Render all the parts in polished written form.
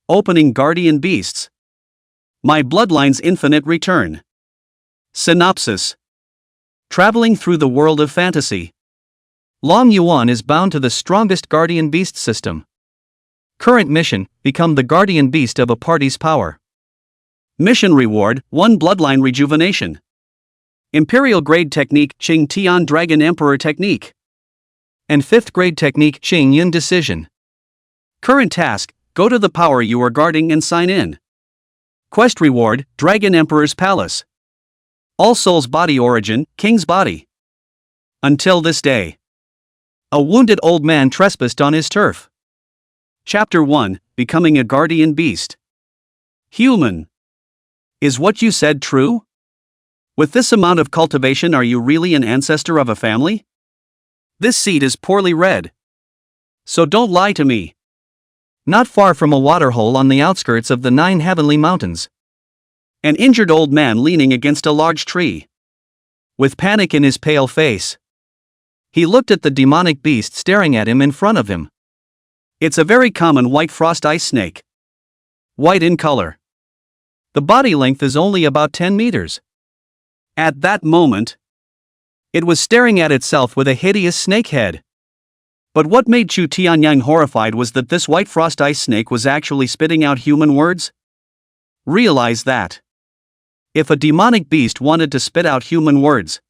Opening Guardian Beasts. My Bloodline's Infinite Return. Synopsis. Traveling through the world of fantasy. Long Yuan is bound to the strongest Guardian Beast system. Current mission: become the Guardian Beast of a party's power. Mission reward: 1 Bloodline rejuvenation. Imperial grade technique: Chingyang Dragon Emperor technique. And 5th grade technique: Chingyang decision. Current task: go to the power you are guarding and sign in. Quest reward: Dragon Emperor's Palace. All Souls body origin: King's body. Until this day, a wounded old man trespassed on his turf. Chapter 1: Becoming a Guardian Beast. Human. Is what you said true? With this amount of cultivation, are you really an ancestor of a family? This seed is poorly read. So don't lie to me. Not far from a waterhole on the outskirts of the 9 heavenly mountains, an injured old man leaning against a large tree, with panic in his pale face, he looked at the demonic beast staring at him in front of him. It's a very common white frost ice snake. White in color. The body length is only about 10 meters. At that moment, it was staring at itself with a hideous snake head. But what made Chingyang horrified was that this white frost ice snake was actually spitting out human words. Realize that if a demonic beast wanted to spit out human words,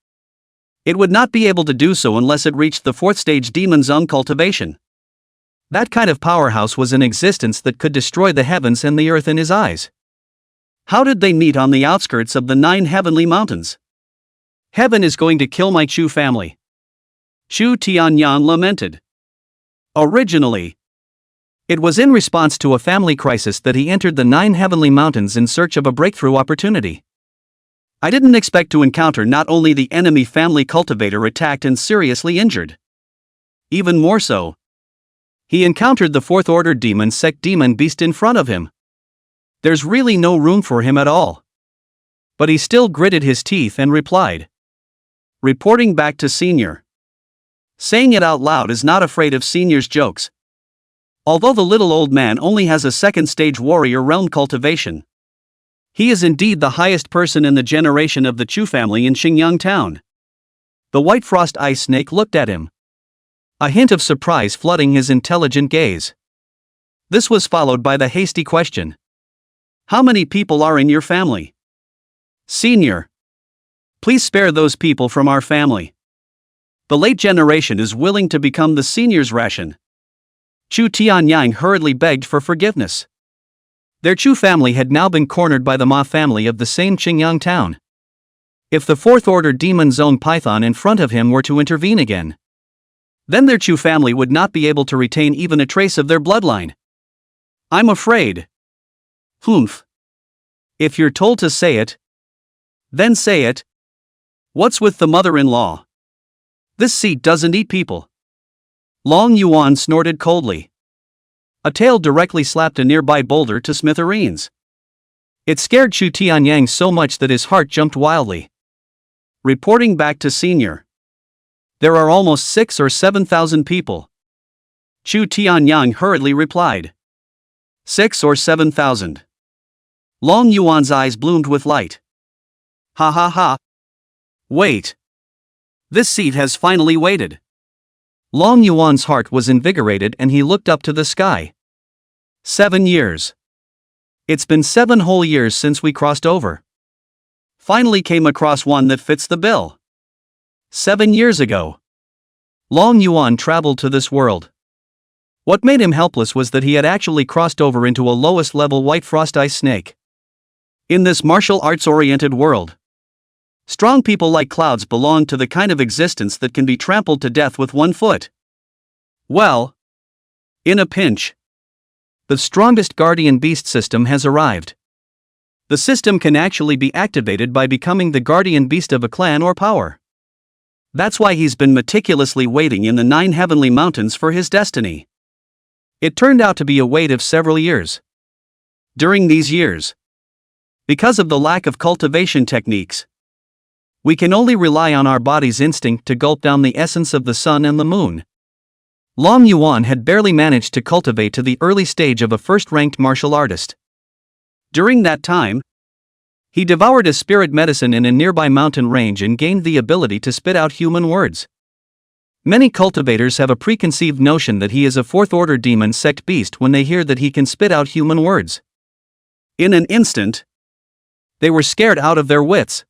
it would not be able to do so unless it reached the 4th stage demon zone cultivation. That kind of powerhouse was in existence that could destroy the heavens and the earth in his eyes. How did they meet on the outskirts of the 9 heavenly mountains? Heaven is going to kill my Chu family. Chingyang lamented. Originally, it was in response to a family crisis that he entered the 9 heavenly mountains in search of a breakthrough opportunity. I didn't expect to encounter not only the enemy family cultivator attacked and seriously injured. Even more so, he encountered the 4th order demon sect demon beast in front of him. There's really no room for him at all. But he still gritted his teeth and replied. Reporting back to Senior. Saying it out loud is not afraid of Senior's jokes. Although the little old man only has a 2nd stage warrior realm cultivation, he is indeed the highest person in the generation of the Chu family in Chingyang town. The white frost ice snake looked at him, a hint of surprise flooding his intelligent gaze. This was followed by the hasty question. How many people are in your family? Senior. Please spare those people from our family. The late generation is willing to become the senior's ration. Chingyang hurriedly begged for forgiveness. Their Chu family had now been cornered by the Ma family of the same Chingyang town. If the 4th order demon zone python in front of him were to intervene again, then their Chu family would not be able to retain even a trace of their bloodline. I'm afraid. Humph. If you're told to say it, then say it. What's with the mother-in-law? This seat doesn't eat people. Long Yuan snorted coldly. A tail directly slapped a nearby boulder to smithereens. It scared Chingyang so much that his heart jumped wildly. Reporting back to Senior. There are almost 6,000 or 7,000 people. Chingyang hurriedly replied. 6,000 or 7,000. Long Yuan's eyes bloomed with light. Ha ha ha. Wait. This seat has finally waited. Long Yuan's heart was invigorated and he looked up to the sky. 7 years. It's been 7 whole years since we crossed over. Finally came across one that fits the bill. 7 years ago, Long Yuan traveled to this world. What made him helpless was that he had actually crossed over into a lowest level white frost ice snake. In this martial arts-oriented world, strong people like clouds belong to the kind of existence that can be trampled to death with 1 foot. Well, in a pinch, the strongest Guardian Beast system has arrived. The system can actually be activated by becoming the Guardian Beast of a clan or power. That's why he's been meticulously waiting in the 9 heavenly mountains for his destiny. It turned out to be a wait of several years. During these years, because of the lack of cultivation techniques, we can only rely on our body's instinct to gulp down the essence of the sun and the moon. Long Yuan had barely managed to cultivate to the early stage of a first-ranked martial artist. During that time, he devoured a spirit medicine in a nearby mountain range and gained the ability to spit out human words. Many cultivators have a preconceived notion that he is a fourth-order demon sect beast when they hear that he can spit out human words. In an instant, they were scared out of their wits.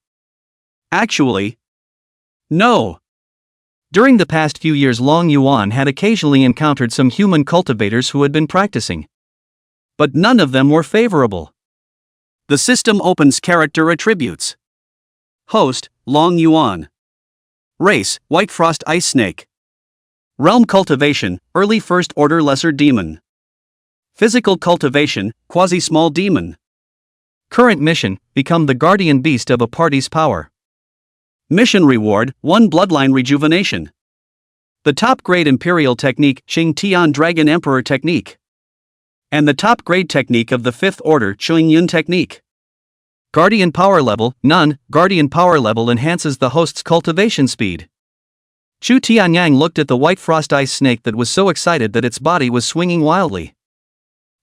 Actually, no. During the past few years, Long Yuan had occasionally encountered some human cultivators who had been practicing. But none of them were favorable. The system opens character attributes. Host, Long Yuan. Race, White Frost Ice Snake. Realm Cultivation, Early First Order Lesser Demon. Physical Cultivation, Quasi-Small Demon. Current mission, become the Guardian Beast of a party's power. Mission reward, 1 Bloodline Rejuvenation. The top grade Imperial Technique, Chingyang Dragon Emperor Technique. And the top grade technique of the 5th Order, Chingyang Technique. Guardian Power Level, none. Guardian Power Level enhances the host's cultivation speed. Chingyang looked at the white frost ice snake that was so excited that its body was swinging wildly.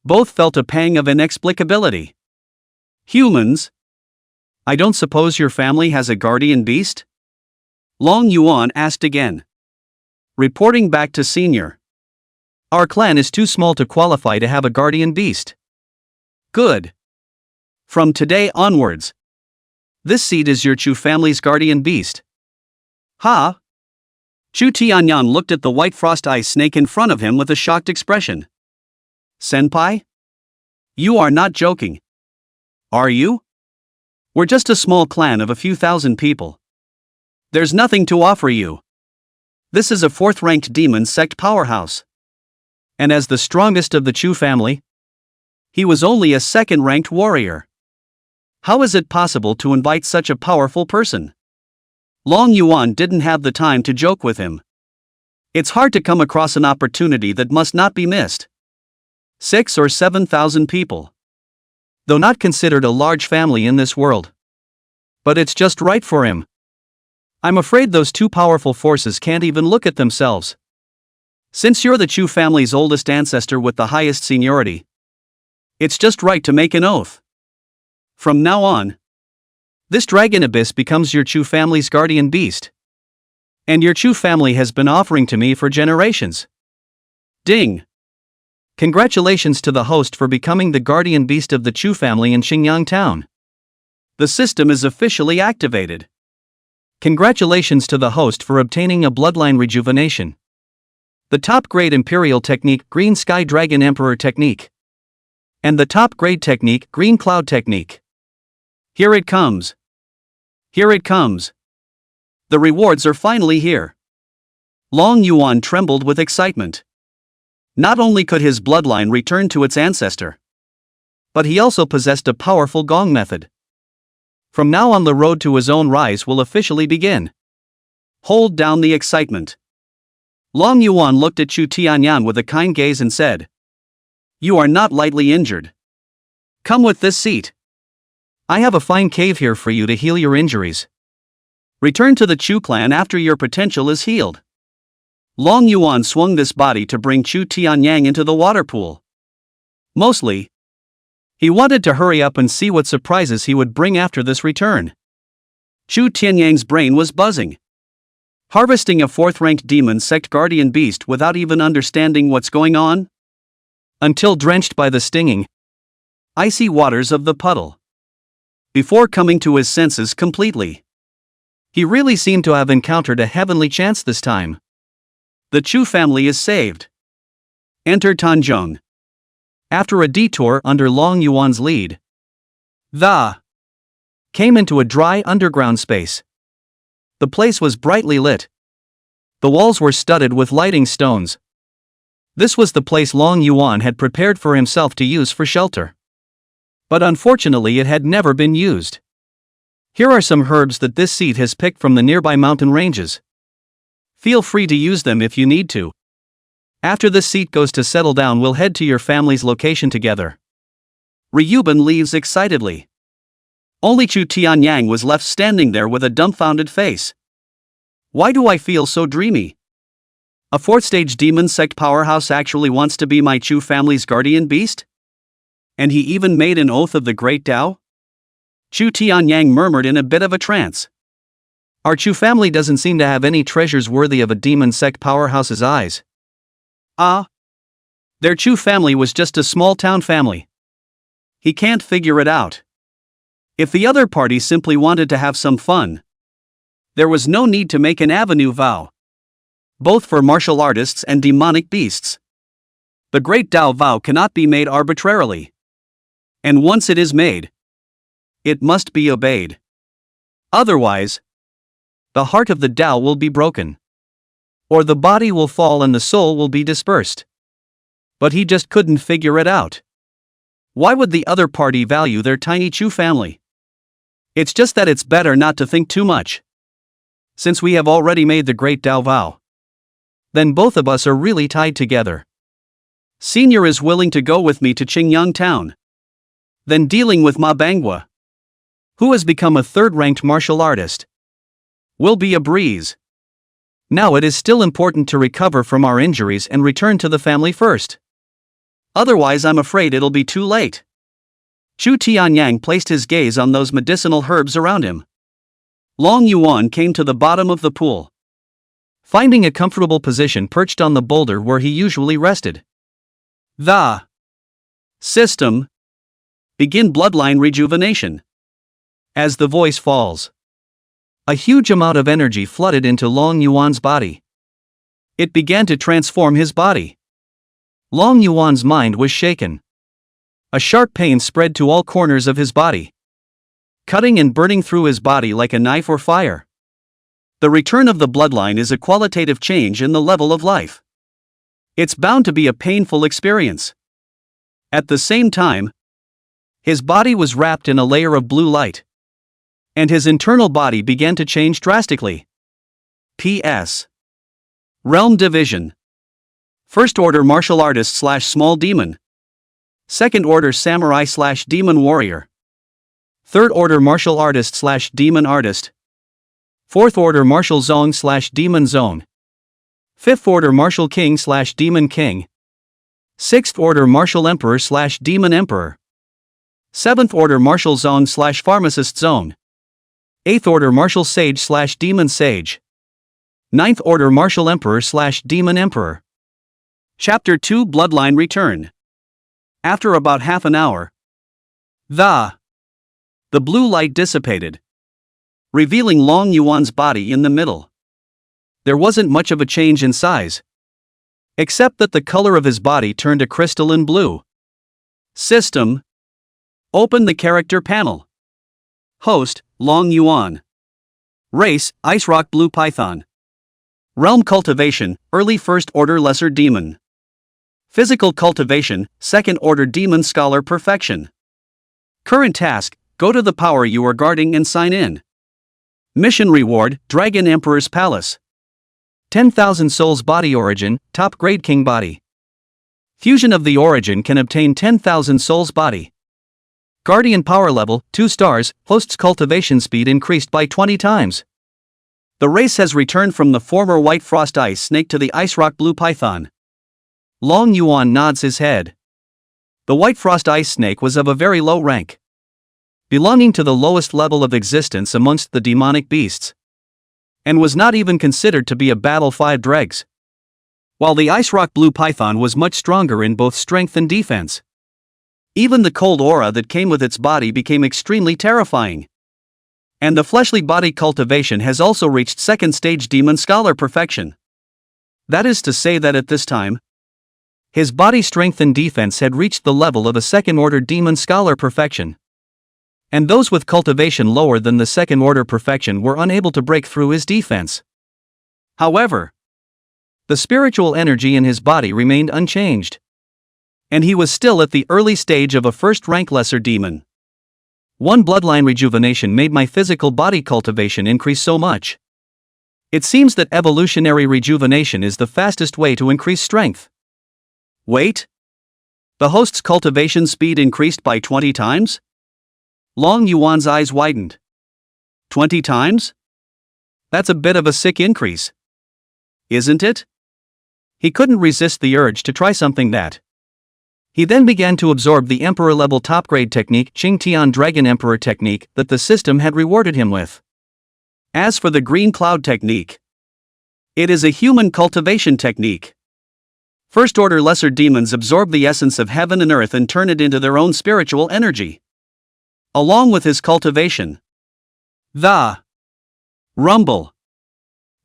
Both felt a pang of inexplicability. Humans? I don't suppose your family has a guardian beast? Long Yuan asked again. Reporting back to Senior. Our clan is too small to qualify to have a guardian beast. Good. From today onwards, this seed is your Chu family's guardian beast. Ha? Chingyang looked at the white frost ice snake in front of him with a shocked expression. Senpai? You are not joking. Are you? We're just a small clan of a few thousand people. There's nothing to offer you. This is a 4th-ranked demon sect powerhouse. And as the strongest of the Chu family, he was only a 2nd-ranked warrior. How is it possible to invite such a powerful person? Long Yuan didn't have the time to joke with him. It's hard to come across an opportunity that must not be missed. 6 or 7,000 people. Though not considered a large family in this world. But it's just right for him. I'm afraid those two powerful forces can't even look at themselves. Since you're the Chu family's oldest ancestor with the highest seniority, it's just right to make an oath. From now on, this dragon abyss becomes your Chu family's guardian beast. And your Chu family has been offering to me for generations. Ding! Congratulations to the host for becoming the guardian beast of the Chu family in Chingyang town. The system is officially activated. Congratulations to the host for obtaining a bloodline rejuvenation. The top grade Imperial Technique, Green Sky Dragon Emperor Technique. And the top grade technique, Green Cloud Technique. Here it comes. Here it comes. The rewards are finally here. Long Yuan trembled with excitement. Not only could his bloodline return to its ancestor, but he also possessed a powerful gong method. From now on, the road to his own rise will officially begin. Hold down the excitement. Long Yuan looked at Chingyang with a kind gaze and said, You are not lightly injured. Come with this seat. I have a fine cave here for you to heal your injuries. Return to the Chu clan after your potential is healed. Long Yuan swung this body to bring Chingyang into the water pool. Mostly, he wanted to hurry up and see what surprises he would bring after this return. Chingyang's brain was buzzing. Harvesting a 4th-ranked demon sect guardian beast without even understanding what's going on? Until drenched by the stinging, icy waters of the puddle. Before coming to his senses completely. He really seemed to have encountered a heavenly chance this time. The Chu family is saved. Enter Tanzhong. After a detour under Long Yuan's lead, the came into a dry underground space. The place was brightly lit. The walls were studded with lighting stones. This was the place Long Yuan had prepared for himself to use for shelter. But unfortunately, it had never been used. Here are some herbs that this seed has picked from the nearby mountain ranges. Feel free to use them if you need to. After this seat goes to settle down, we'll head to your family's location together. Ryuban leaves excitedly. Only Chingyang was left standing there with a dumbfounded face. Why do I feel so dreamy? A 4th stage demon sect powerhouse actually wants to be my Chu family's guardian beast? And he even made an oath of the great Tao? Chu Tianyang murmured in a bit of a trance. Our Chu family doesn't seem to have any treasures worthy of a demon sect powerhouse's eyes. Their Chu family was just a small town family. He can't figure it out. If the other party simply wanted to have some fun, there was no need to make an avenue vow. Both for martial artists and demonic beasts. The Great Tao vow cannot be made arbitrarily. And once it is made, it must be obeyed. Otherwise, the heart of the Tao will be broken. Or the body will fall and the soul will be dispersed. But he just couldn't figure it out. Why would the other party value their tiny Chu family? It's just that it's better not to think too much. Since we have already made the Great Tao vow, then both of us are really tied together. Senior is willing to go with me to Chingyang town. Then dealing with Ma Bangwa, who has become a 3rd-ranked martial artist, will be a breeze. Now it is still important to recover from our injuries and return to the family first. Otherwise I'm afraid it'll be too late. Chu Tianyang placed his gaze on those medicinal herbs around him. Long Yuan came to the bottom of the pool, finding a comfortable position perched on the boulder where he usually rested. The system. Begin bloodline rejuvenation. As the voice falls, a huge amount of energy flooded into Long Yuan's body. It began to transform his body. Long Yuan's mind was shaken. A sharp pain spread to all corners of his body, cutting and burning through his body like a knife or fire. The return of the bloodline is a qualitative change in the level of life. It's bound to be a painful experience. At the same time, his body was wrapped in a layer of blue light, and his internal body began to change drastically. P.S. Realm Division. First Order Martial Artist / Small Demon. Second Order Samurai / Demon Warrior. Third Order Martial Artist / Demon Artist. Fourth Order Martial Zone / Demon Zone. Fifth Order Martial King / Demon King. Sixth Order Martial Emperor / Demon Emperor. Seventh Order Martial Zone / Pharmacist Zone. 8th Order Martial Sage / Demon Sage. 9th Order Martial Emperor / Demon Emperor. Chapter 2 Bloodline Return. After about half an hour, the blue light dissipated, revealing Long Yuan's body in the middle. There wasn't much of a change in size, except that the color of his body turned a crystalline blue. System. Open the character panel. Host, Long Yuan. Race, Ice Rock Blue Python. Realm Cultivation, Early First Order Lesser Demon. Physical Cultivation, Second Order Demon Scholar Perfection. Current task, go to the power you are guarding and sign in. Mission reward, Dragon Emperor's Palace. 10,000 souls body origin, top grade king body. Fusion of the origin can obtain 10,000 souls body. Guardian power level, 2 stars, host's cultivation speed increased by 20 times. The race has returned from the former White Frost Ice Snake to the Ice Rock Blue Python. Long Yuan nods his head. The White Frost Ice Snake was of a very low rank, belonging to the lowest level of existence amongst the demonic beasts, and was not even considered to be a battle 5 dregs. While the Ice Rock Blue Python was much stronger in both strength and defense. Even the cold aura that came with its body became extremely terrifying. And the fleshly body cultivation has also reached 2nd stage Demon Scholar perfection. That is to say that at this time, his body strength and defense had reached the level of a 2nd order Demon Scholar perfection. And those with cultivation lower than the 2nd order perfection were unable to break through his defense. However, the spiritual energy in his body remained unchanged. And he was still at the early stage of a 1st rank lesser demon. One bloodline rejuvenation made my physical body cultivation increase so much. It seems that evolutionary rejuvenation is the fastest way to increase strength. Wait? The host's cultivation speed increased by 20 times? Long Yuan's eyes widened. 20 times? That's a bit of a sick increase. Isn't it? He couldn't resist the urge to try something that. He then began to absorb the Emperor-level top-grade technique, Chingyang Dragon Emperor technique, that the system had rewarded him with. As for the Green Cloud technique, it is a human cultivation technique. First-order lesser demons absorb the essence of heaven and earth and turn it into their own spiritual energy. Along with his cultivation, the rumble.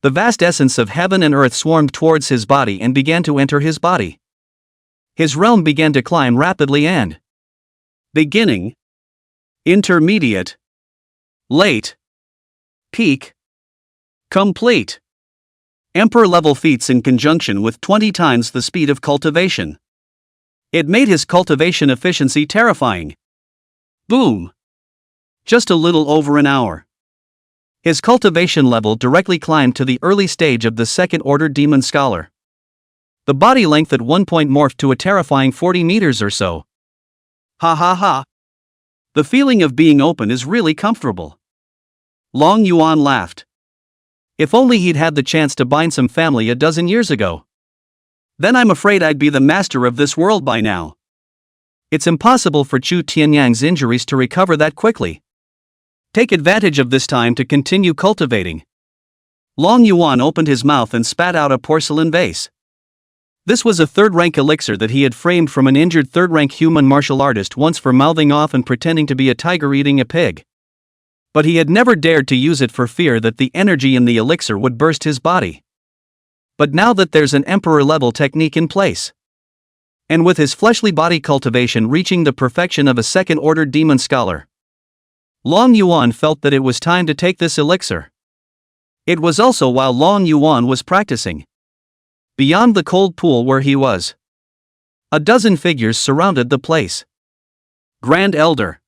The vast essence of heaven and earth swarmed towards his body and began to enter his body. His realm began to climb rapidly and beginning, intermediate, late, peak, complete. Emperor-level feats in conjunction with 20 times the speed of cultivation. It made his cultivation efficiency terrifying. Boom! Just a little over an hour. His cultivation level directly climbed to the early stage of the second-order demon scholar. The body length at one point morphed to a terrifying 40 meters or so. Ha ha ha! The feeling of being open is really comfortable. Long Yuan laughed. If only he'd had the chance to bind some family a dozen years ago. Then I'm afraid I'd be the master of this world by now. It's impossible for Chu Tianyang's injuries to recover that quickly. Take advantage of this time to continue cultivating. Long Yuan opened his mouth and spat out a porcelain vase. This was a third-rank elixir that he had framed from an injured third-rank human martial artist once for mouthing off and pretending to be a tiger eating a pig. But he had never dared to use it for fear that the energy in the elixir would burst his body. But now that there's an emperor-level technique in place, and with his fleshly body cultivation reaching the perfection of a second-order demon scholar, Long Yuan felt that it was time to take this elixir. It was also while Long Yuan was practicing. Beyond the cold pool where he was, a dozen figures surrounded the place. Grand Elder.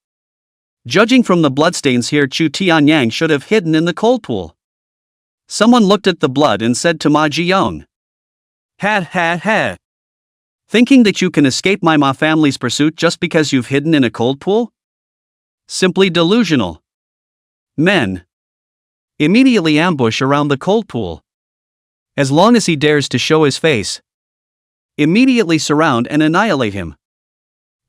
Judging from the bloodstains here, Chu Tianyang should have hidden in the cold pool. Someone looked at the blood and said to Ma Jiyong, "Ha ha ha. Thinking that you can escape my Ma family's pursuit just because you've hidden in a cold pool? Simply delusional. Men immediately ambush around the cold pool. As long as he dares to show his face, immediately surround and annihilate him.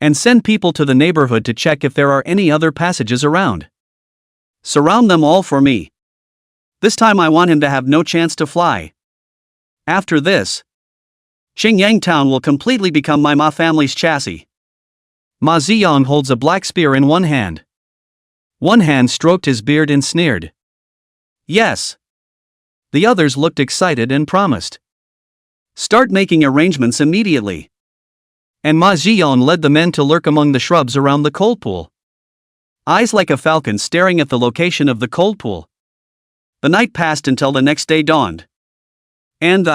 And send people to the neighborhood to check if there are any other passages around. Surround them all for me. This time I want him to have no chance to fly. After this, Chingyang town will completely become my Ma family's chassis." Ma Ziyang holds a black spear in one hand. One hand stroked his beard and sneered. "Yes." The others looked excited and promised. "Start making arrangements immediately." And Ma Ziyang led the men to lurk among the shrubs around the cold pool. Eyes like a falcon staring at the location of the cold pool. The night passed until the next day dawned. And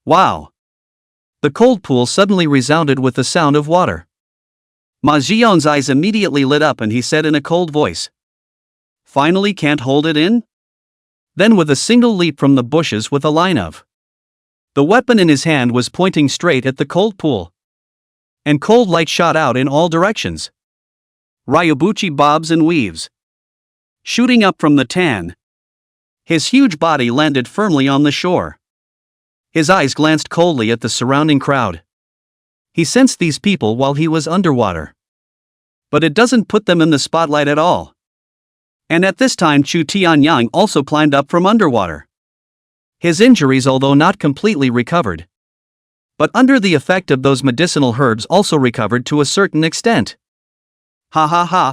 wow! The cold pool suddenly resounded with the sound of water. Ma Ziyang's eyes immediately lit up and he said in a cold voice, "Finally can't hold it in?" Then with a single leap from the bushes with a line of. The weapon in his hand was pointing straight at the cold pool. And cold light shot out in all directions. Ryobuchi bobs and weaves. Shooting up from the tan. His huge body landed firmly on the shore. His eyes glanced coldly at the surrounding crowd. He sensed these people while he was underwater. But it doesn't put them in the spotlight at all. And at this time Chu Tianyang also climbed up from underwater. His injuries, although not completely recovered, but under the effect of those medicinal herbs, also recovered to a certain extent. Ha ha ha.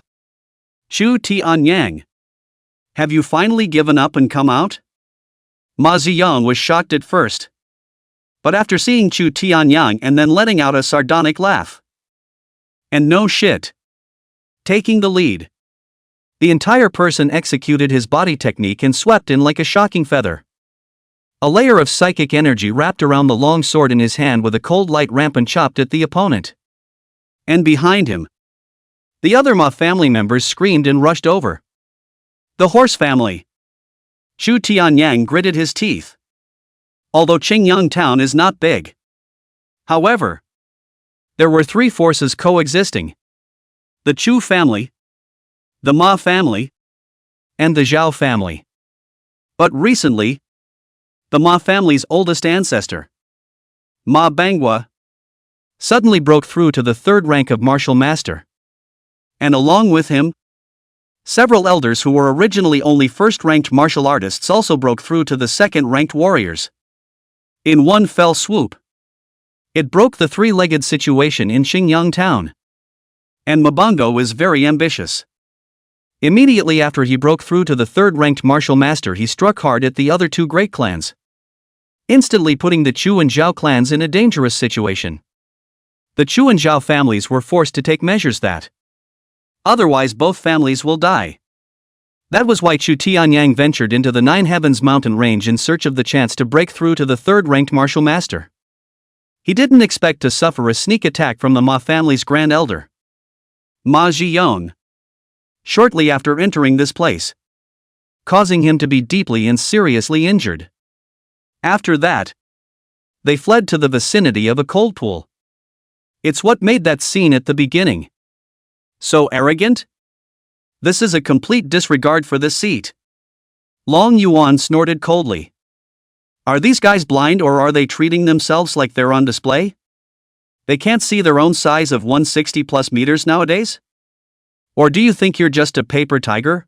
Chu Tianyang. Have you finally given up and come out? Ma Ziyang was shocked at first. But after seeing Chu Tianyang and then letting out a sardonic laugh. And no shit. Taking the lead. The entire person executed his body technique and swept in like a shocking feather. A layer of psychic energy wrapped around the long sword in his hand with a cold light rampant chopped at the opponent. And behind him, the other Ma family members screamed and rushed over. The horse family. Chu Tianyang gritted his teeth. Although Chingyang town is not big. However, there were three forces coexisting. The Chu family, the Ma family, and the Zhao family. But recently, the Ma family's oldest ancestor, manhwa, suddenly broke through to the third rank of martial master. And along with him, several elders who were originally only first-ranked martial artists also broke through to the second-ranked warriors. In one fell swoop. It broke the three-legged situation in Chingyang town. And Mabongo is very ambitious. Immediately after he broke through to the third-ranked martial master, he struck hard at the other two great clans, instantly putting the Chu and Zhao clans in a dangerous situation. The Chu and Zhao families were forced to take measures that otherwise both families will die. That was why Chu Tianyang ventured into the Nine Heavens mountain range in search of the chance to break through to the third-ranked martial master. He didn't expect to suffer a sneak attack from the Ma family's grand elder, Ma Zhiyong, shortly after entering this place, causing him to be deeply and seriously injured. After that, they fled to the vicinity of a cold pool. It's what made that scene at the beginning so arrogant? This is a complete disregard for the seat. Long Yuan snorted coldly. Are these guys blind, or are they treating themselves like they're on display? They can't see their own size of 160 plus meters nowadays? Or do you think you're just a paper tiger?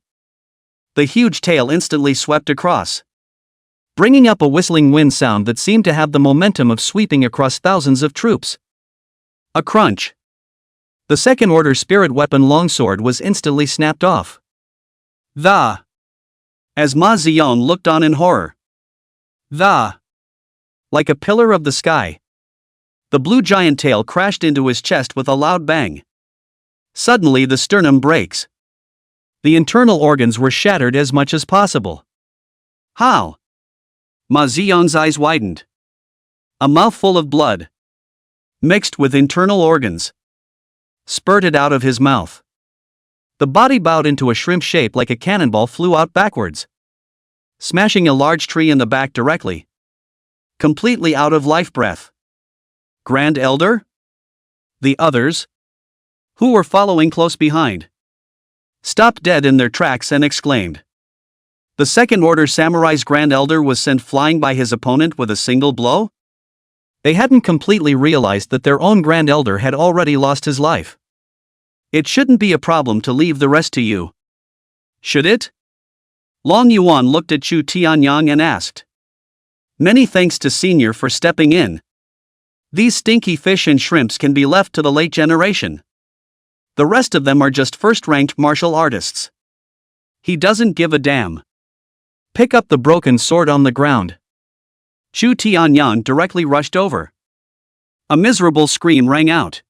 The huge tail instantly swept across, bringing up a whistling wind sound that seemed to have the momentum of sweeping across thousands of troops. A crunch. The second-order spirit weapon longsword was instantly snapped off. As Ma Ziyong looked on in horror. Like a pillar of the sky, the blue giant tail crashed into his chest with a loud bang. Suddenly the sternum breaks. The internal organs were shattered as much as possible. How? Ma Ziyong's eyes widened. A mouthful of blood, mixed with internal organs, spurted out of his mouth. The body bowed into a shrimp shape like a cannonball flew out backwards, smashing a large tree in the back directly, completely out of life breath. Grand Elder? The others, who were following close behind, stopped dead in their tracks and exclaimed. The second-order samurai's Grand Elder was sent flying by his opponent with a single blow? They hadn't completely realized that their own Grand Elder had already lost his life. It shouldn't be a problem to leave the rest to you, should it? Long Yuan looked at Chu Tianyang and asked. Many thanks to Senior for stepping in. These stinky fish and shrimps can be left to the late generation. The rest of them are just first-ranked martial artists. He doesn't give a damn. Pick up the broken sword on the ground. Chu Tianyang directly rushed over. A miserable scream rang out,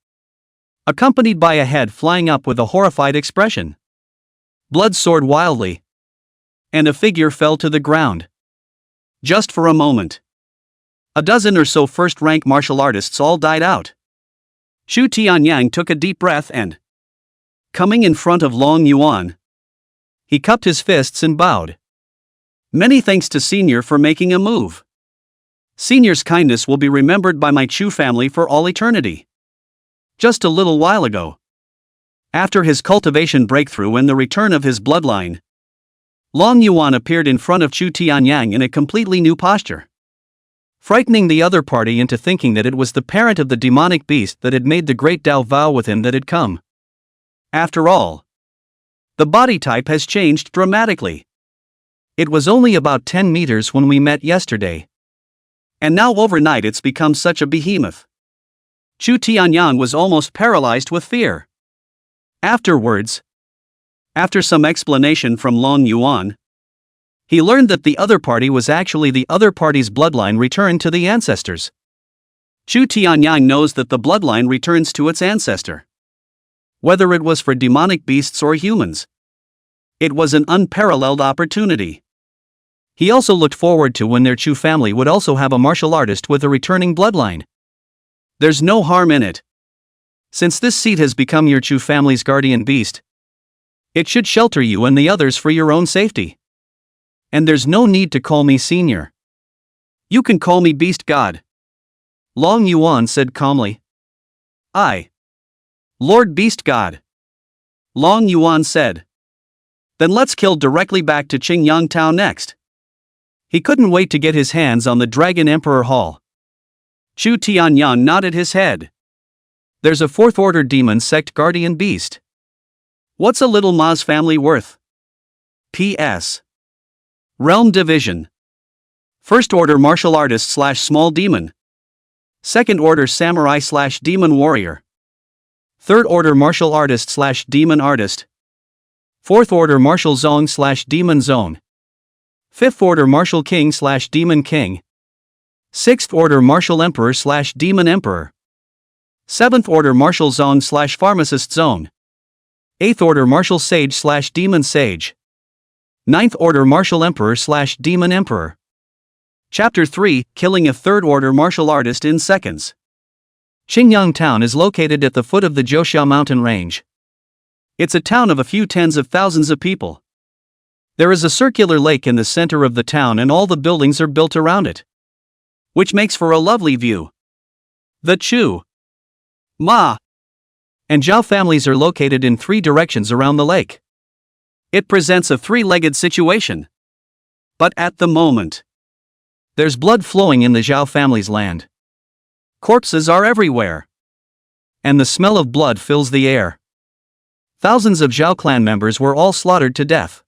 accompanied by a head flying up with a horrified expression. Blood soared wildly, and a figure fell to the ground. Just for a moment, a dozen or so first-rank martial artists all died out. Chu Tianyang took a deep breath and, coming in front of Long Yuan, he cupped his fists and bowed. Many thanks to Senior for making a move. Senior's kindness will be remembered by my Chu family for all eternity. Just a little while ago, after his cultivation breakthrough and the return of his bloodline, Long Yuan appeared in front of Chu Tianyang in a completely new posture, frightening the other party into thinking that it was the parent of the demonic beast that had made the great Dao vow with him that had come. After all, the body type has changed dramatically. It was only about 10 meters when we met yesterday, and now overnight it's become such a behemoth. Chu Tianyang was almost paralyzed with fear. Afterwards, after some explanation from Long Yuan, he learned that the other party was actually the other party's bloodline returned to the ancestors. Chu Tianyang knows that the bloodline returns to its ancestor, whether it was for demonic beasts or humans. It was an unparalleled opportunity. He also looked forward to when their Chu family would also have a martial artist with a returning bloodline. There's no harm in it. Since this seat has become your Chu family's guardian beast, it should shelter you and the others for your own safety. And there's no need to call me Senior. You can call me Beast God. Long Yuan said calmly. I. Lord Beast God. Long Yuan said. Then let's kill directly back to Chingyang town next. He couldn't wait to get his hands on the Dragon Emperor Hall. Chu Tianyang nodded his head. There's a fourth order demon sect guardian beast. What's a little Ma's family worth? P.S. Realm division. First order martial artist / small demon. Second order samurai / demon warrior. Third order martial artist / demon artist. Fourth order martial zone / demon zone. Fifth order martial king / demon king. Sixth order martial emperor / demon emperor. Seventh order martial zone / pharmacist zone. Eighth order martial sage / demon sage. Ninth order martial emperor / demon emperor. Chapter 3: Killing a third order martial artist in seconds. Chingyang town is located at the foot of the Jiuxiao mountain range. It's a town of a few tens of thousands of people. There is a circular lake in the center of the town and all the buildings are built around it, which makes for a lovely view. The Chu, Ma, and Zhao families are located in 3 directions around the lake. It presents a 3-legged situation. But at the moment, there's blood flowing in the Zhao family's land. Corpses are everywhere, and the smell of blood fills the air. Thousands of Zhao clan members were all slaughtered to death.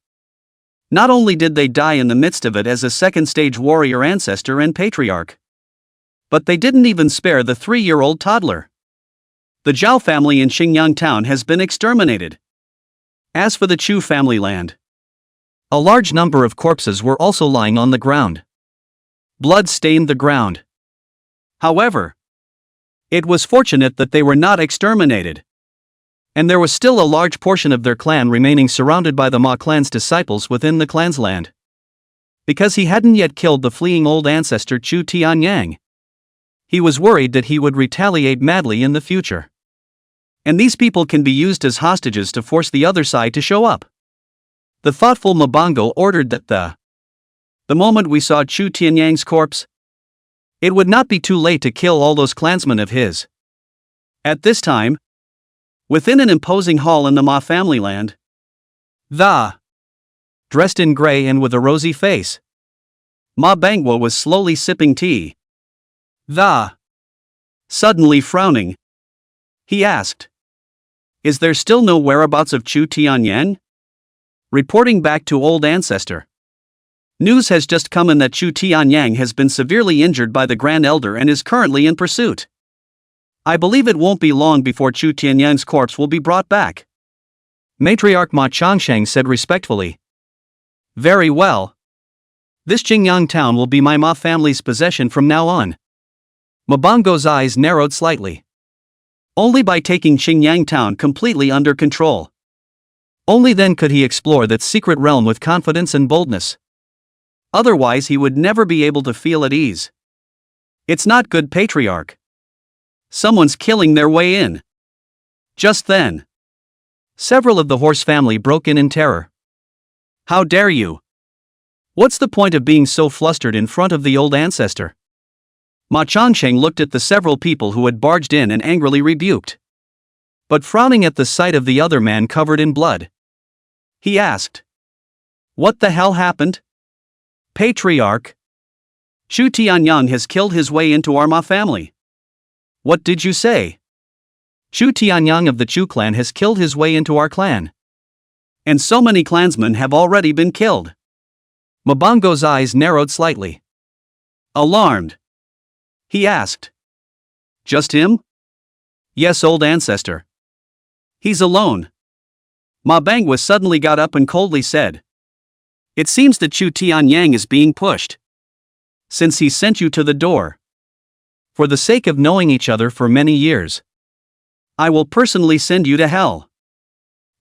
Not only did they die in the midst of it as a second-stage warrior ancestor and patriarch, but they didn't even spare the 3-year-old toddler. The Zhao family in Chingyang town has been exterminated. As for the Chu family land, a large number of corpses were also lying on the ground. Blood stained the ground. However, it was fortunate that they were not exterminated, and there was still a large portion of their clan remaining surrounded by the Ma clan's disciples within the clan's land. Because he hadn't yet killed the fleeing old ancestor Chu Tianyang, he was worried that he would retaliate madly in the future. And these people can be used as hostages to force the other side to show up. The thoughtful Mabongo ordered that the moment we saw Chu Tianyang's corpse, it would not be too late to kill all those clansmen of his. At this time, within an imposing hall in the Ma family land, dressed in gray and with a rosy face, Ma Bangwa was slowly sipping tea. Suddenly frowning, he asked, "Is there still no whereabouts of Chu Tianyang?" Reporting back to old ancestor. News has just come in that Chu Tianyang has been severely injured by the Grand Elder and is currently in pursuit. I believe it won't be long before Chu Tianyang's corpse will be brought back. Matriarch Ma Changsheng said respectfully. Very well. This Chingyang town will be my Ma family's possession from now on. Mabongo's eyes narrowed slightly. Only by taking Chingyang town completely under control. Only then could he explore that secret realm with confidence and boldness. Otherwise he would never be able to feel at ease. It's not good, patriarch. Someone's killing their way in. Just then, several of the horse family broke in terror. How dare you? What's the point of being so flustered in front of the old ancestor? Ma Changsheng looked at the several people who had barged in and angrily rebuked. But frowning at the sight of the other man covered in blood, he asked, "What the hell happened?" Patriarch, Chu Tianyang has killed his way into our Ma family. What did you say? Chu Tianyang of the Chu clan has killed his way into our clan. And so many clansmen have already been killed. Mabongo's eyes narrowed slightly. Alarmed, he asked, "Just him?" "Yes, old ancestor. He's alone." Ma Bangwa suddenly got up and coldly said, "It seems that Chu Tianyang is being pushed. Since he sent you to the door. For the sake of knowing each other for many years, I will personally send you to hell."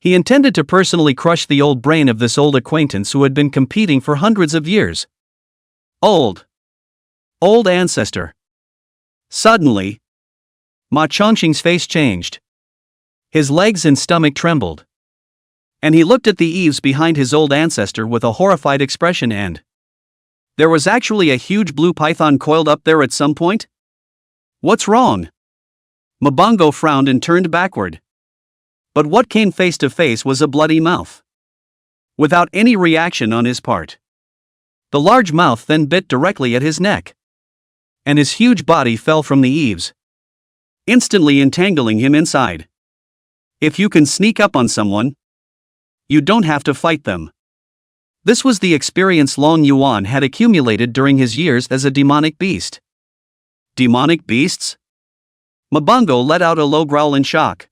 He intended to personally crush the old brain of this old acquaintance who had been competing for hundreds of years. Old ancestor. Suddenly, Ma Changsheng's face changed. His legs and stomach trembled. And he looked at the eaves behind his old ancestor with a horrified expression, and there was actually a huge blue python coiled up there at some point? What's wrong? Mabongo frowned and turned backward. But what came face to face was a bloody mouth. Without any reaction on his part, the large mouth then bit directly at his neck. and his huge body fell from the eaves, instantly entangling him inside. If you can sneak up on someone, you don't have to fight them. This was the experience Long Yuan had accumulated during his years as a demonic beast. Demonic beasts? Mabongo let out a low growl in shock.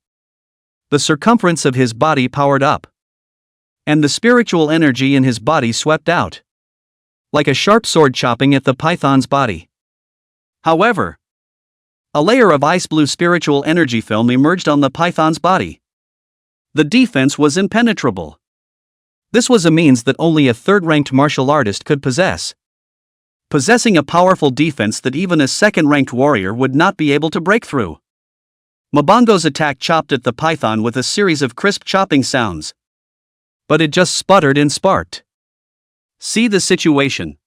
The circumference of his body powered up, and the spiritual energy in his body swept out, like a sharp sword chopping at the python's body. However, a layer of ice-blue spiritual energy film emerged on the python's body. The defense was impenetrable. This was a means that only a third-ranked martial artist could possess, possessing a powerful defense that even a second-ranked warrior would not be able to break through. Mabongo's attack chopped at the python with a series of crisp chopping sounds, but it just sputtered and sparked. See the situation.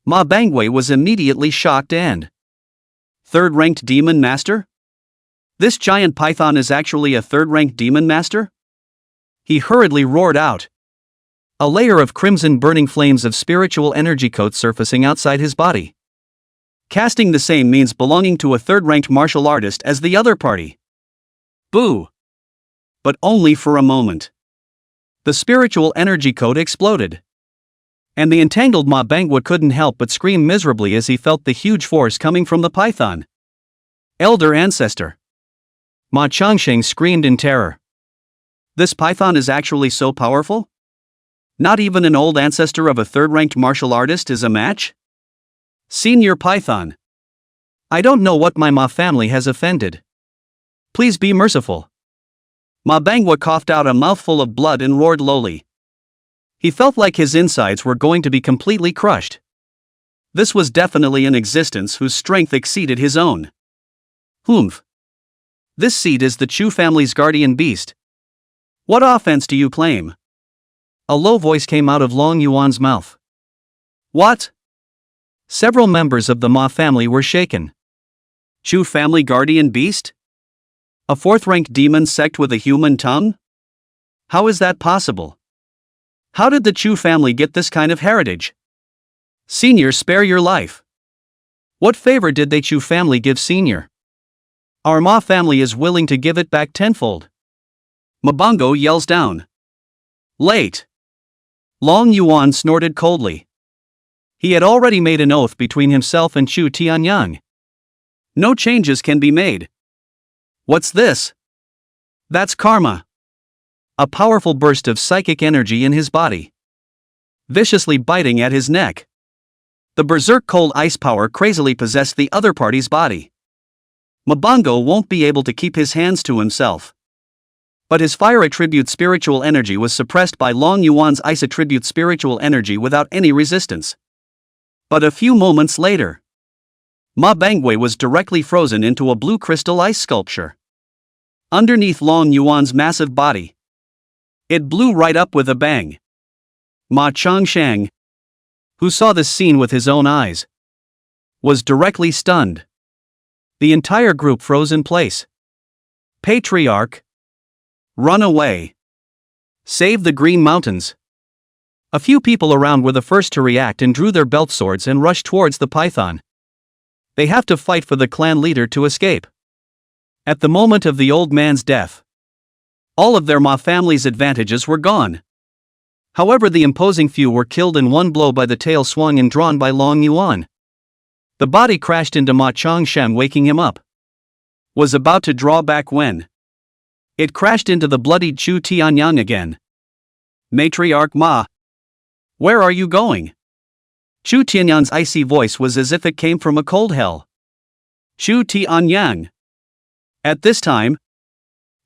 Ma Bangwei was immediately shocked and... Third-ranked demon master? This giant python is actually a third-ranked demon master? He hurriedly roared out, a layer of crimson burning flames of spiritual energy coat surfacing outside his body. Casting the same means belonging to a third-ranked martial artist as the other party. Boo! But only for a moment. The spiritual energy coat exploded, and the entangled Ma Bangwa couldn't help but scream miserably as he felt the huge force coming from the python. Elder Ancestor! Ma Changsheng screamed in terror. This python is actually so powerful? Not even an old ancestor of a third-ranked martial artist is a match? Senior Python. I don't know what my Ma family has offended. Please be merciful. Ma Bangwa coughed out a mouthful of blood and roared lowly. He felt like his insides were going to be completely crushed. This was definitely an existence whose strength exceeded his own. Humph. This seed is the Chu family's guardian beast. What offense do you claim? A low voice came out of Long Yuan's mouth. What? Several members of the Ma family were shaken. Chu family guardian beast? A fourth-ranked demon sect with a human tongue? How is that possible? How did the Chu family get this kind of heritage? Senior, spare your life. What favor did the Chu family give Senior? Our Ma family is willing to give it back tenfold. Mabongo yells down. Late. Long Yuan snorted coldly. He had already made an oath between himself and Chu Tianyang. No changes can be made. What's this? That's karma. A powerful burst of psychic energy in his body, viciously biting at his neck. The berserk cold ice power crazily possessed the other party's body. Mabongo won't be able to keep his hands to himself. But his fire attribute spiritual energy was suppressed by Long Yuan's ice attribute spiritual energy without any resistance. But a few moments later, Ma Bangwei was directly frozen into a blue crystal ice sculpture underneath Long Yuan's massive body. It blew right up with a bang. Ma Changsheng, who saw this scene with his own eyes, was directly stunned. The entire group froze in place. Patriarch! Run away! Save the Green Mountains! A few people around were the first to react and drew their belt swords and rushed towards the python. They have to fight for the clan leader to escape. At the moment of the old man's death, all of their Ma family's advantages were gone. However, the imposing few were killed in one blow by the tail swung and drawn by Long Yuan. The body crashed into Ma Changshan, waking him up. Was about to draw back when it crashed into the bloodied Chu Tianyang again. Matriarch Ma, where are you going? Chu Tianyang's icy voice was as if it came from a cold hell. Chu Tianyang. At this time,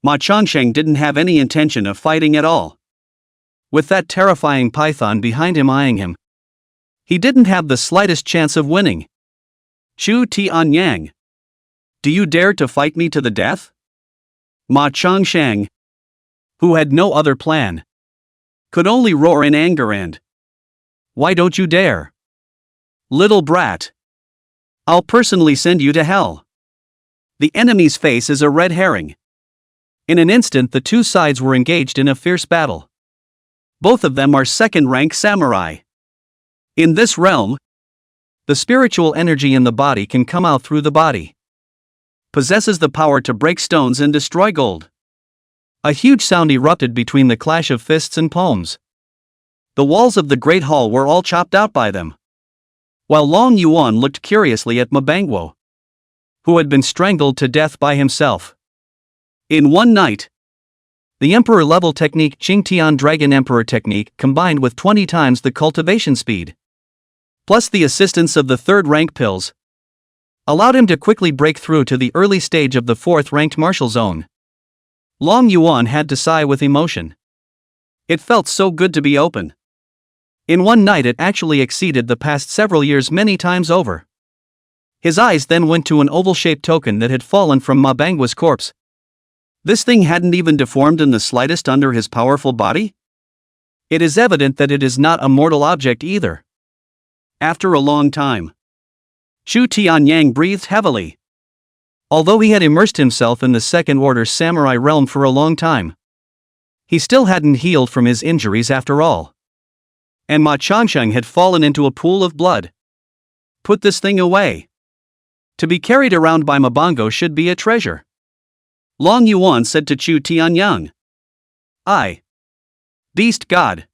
Ma Changsheng didn't have any intention of fighting at all. With that terrifying python behind him eyeing him, he didn't have the slightest chance of winning. Chu Tianyang, do you dare to fight me to the death? Ma Changsheng, who had no other plan, could only roar in anger and, why don't you dare? Little brat. I'll personally send you to hell. The enemy's face is a red herring. In an instant, the two sides were engaged in a fierce battle. Both of them are second-rank samurai. In this realm, The spiritual energy in the body can come out through the body. Possesses the power to break stones and destroy gold. A huge sound erupted between the clash of fists and palms. The walls of the great hall were all chopped out by them. While Long Yuan looked curiously at Mabangwo, who had been strangled to death by himself. In one night. The Emperor-level technique Qingtian Dragon Emperor technique combined with 20 times the cultivation speed, plus the assistance of the third-rank pills, allowed him to quickly break through to the early stage of the fourth-ranked martial zone. Long Yuan had to sigh with emotion. It felt so good to be open. In one night it actually exceeded the past several years many times over. His eyes then went to an oval-shaped token that had fallen from Mabangwa's corpse. This thing hadn't even deformed in the slightest under his powerful body? It is evident that it is not a mortal object either. After a long time, Chu Tianyang breathed heavily. Although he had immersed himself in the second-order samurai realm for a long time, he still hadn't healed from his injuries after all. And Ma Changsheng had fallen into a pool of blood. Put this thing away. To be carried around by Mabangwo should be a treasure. Long Yuan said to Chu Tianyang. Beast God.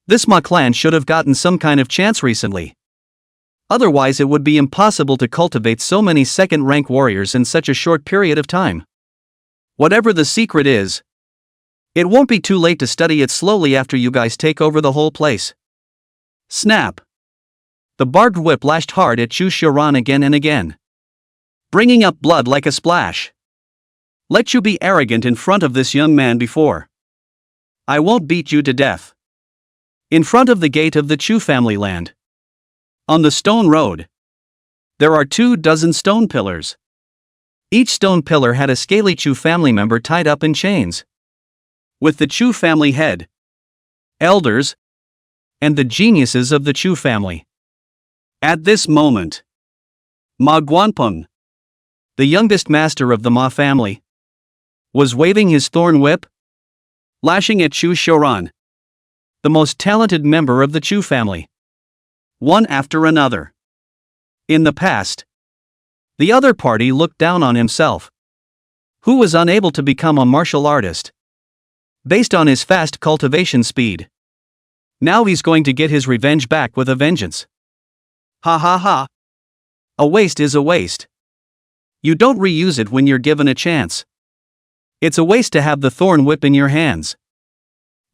This Ma clan should have gotten some kind of chance recently. Otherwise it would be impossible to cultivate so many second-rank warriors in such a short period of time. Whatever the secret is, it won't be too late to study it slowly after you guys take over the whole place. Snap. The barbed whip lashed hard at Chu Xiaoran again and again, bringing up blood like a splash. Let you be arrogant in front of this young man before I won't beat you to death. In front of the gate of the Chu family land, on the stone road, there are 24 stone pillars. Each stone pillar had a scaly Chu family member tied up in chains. With the Chu family head, elders, and the geniuses of the Chu family. At this moment, Ma Guanpeng, the youngest master of the Ma family, was waving his thorn whip, lashing at Chu Xiaoran, the most talented member of the Chu family. One after another. In the past, the other party looked down on himself, who was unable to become a martial artist, based on his fast cultivation speed. Now he's going to get his revenge back with a vengeance. Ha ha ha. A waste is a waste. You don't reuse it when you're given a chance. It's a waste to have the thorn whip in your hands.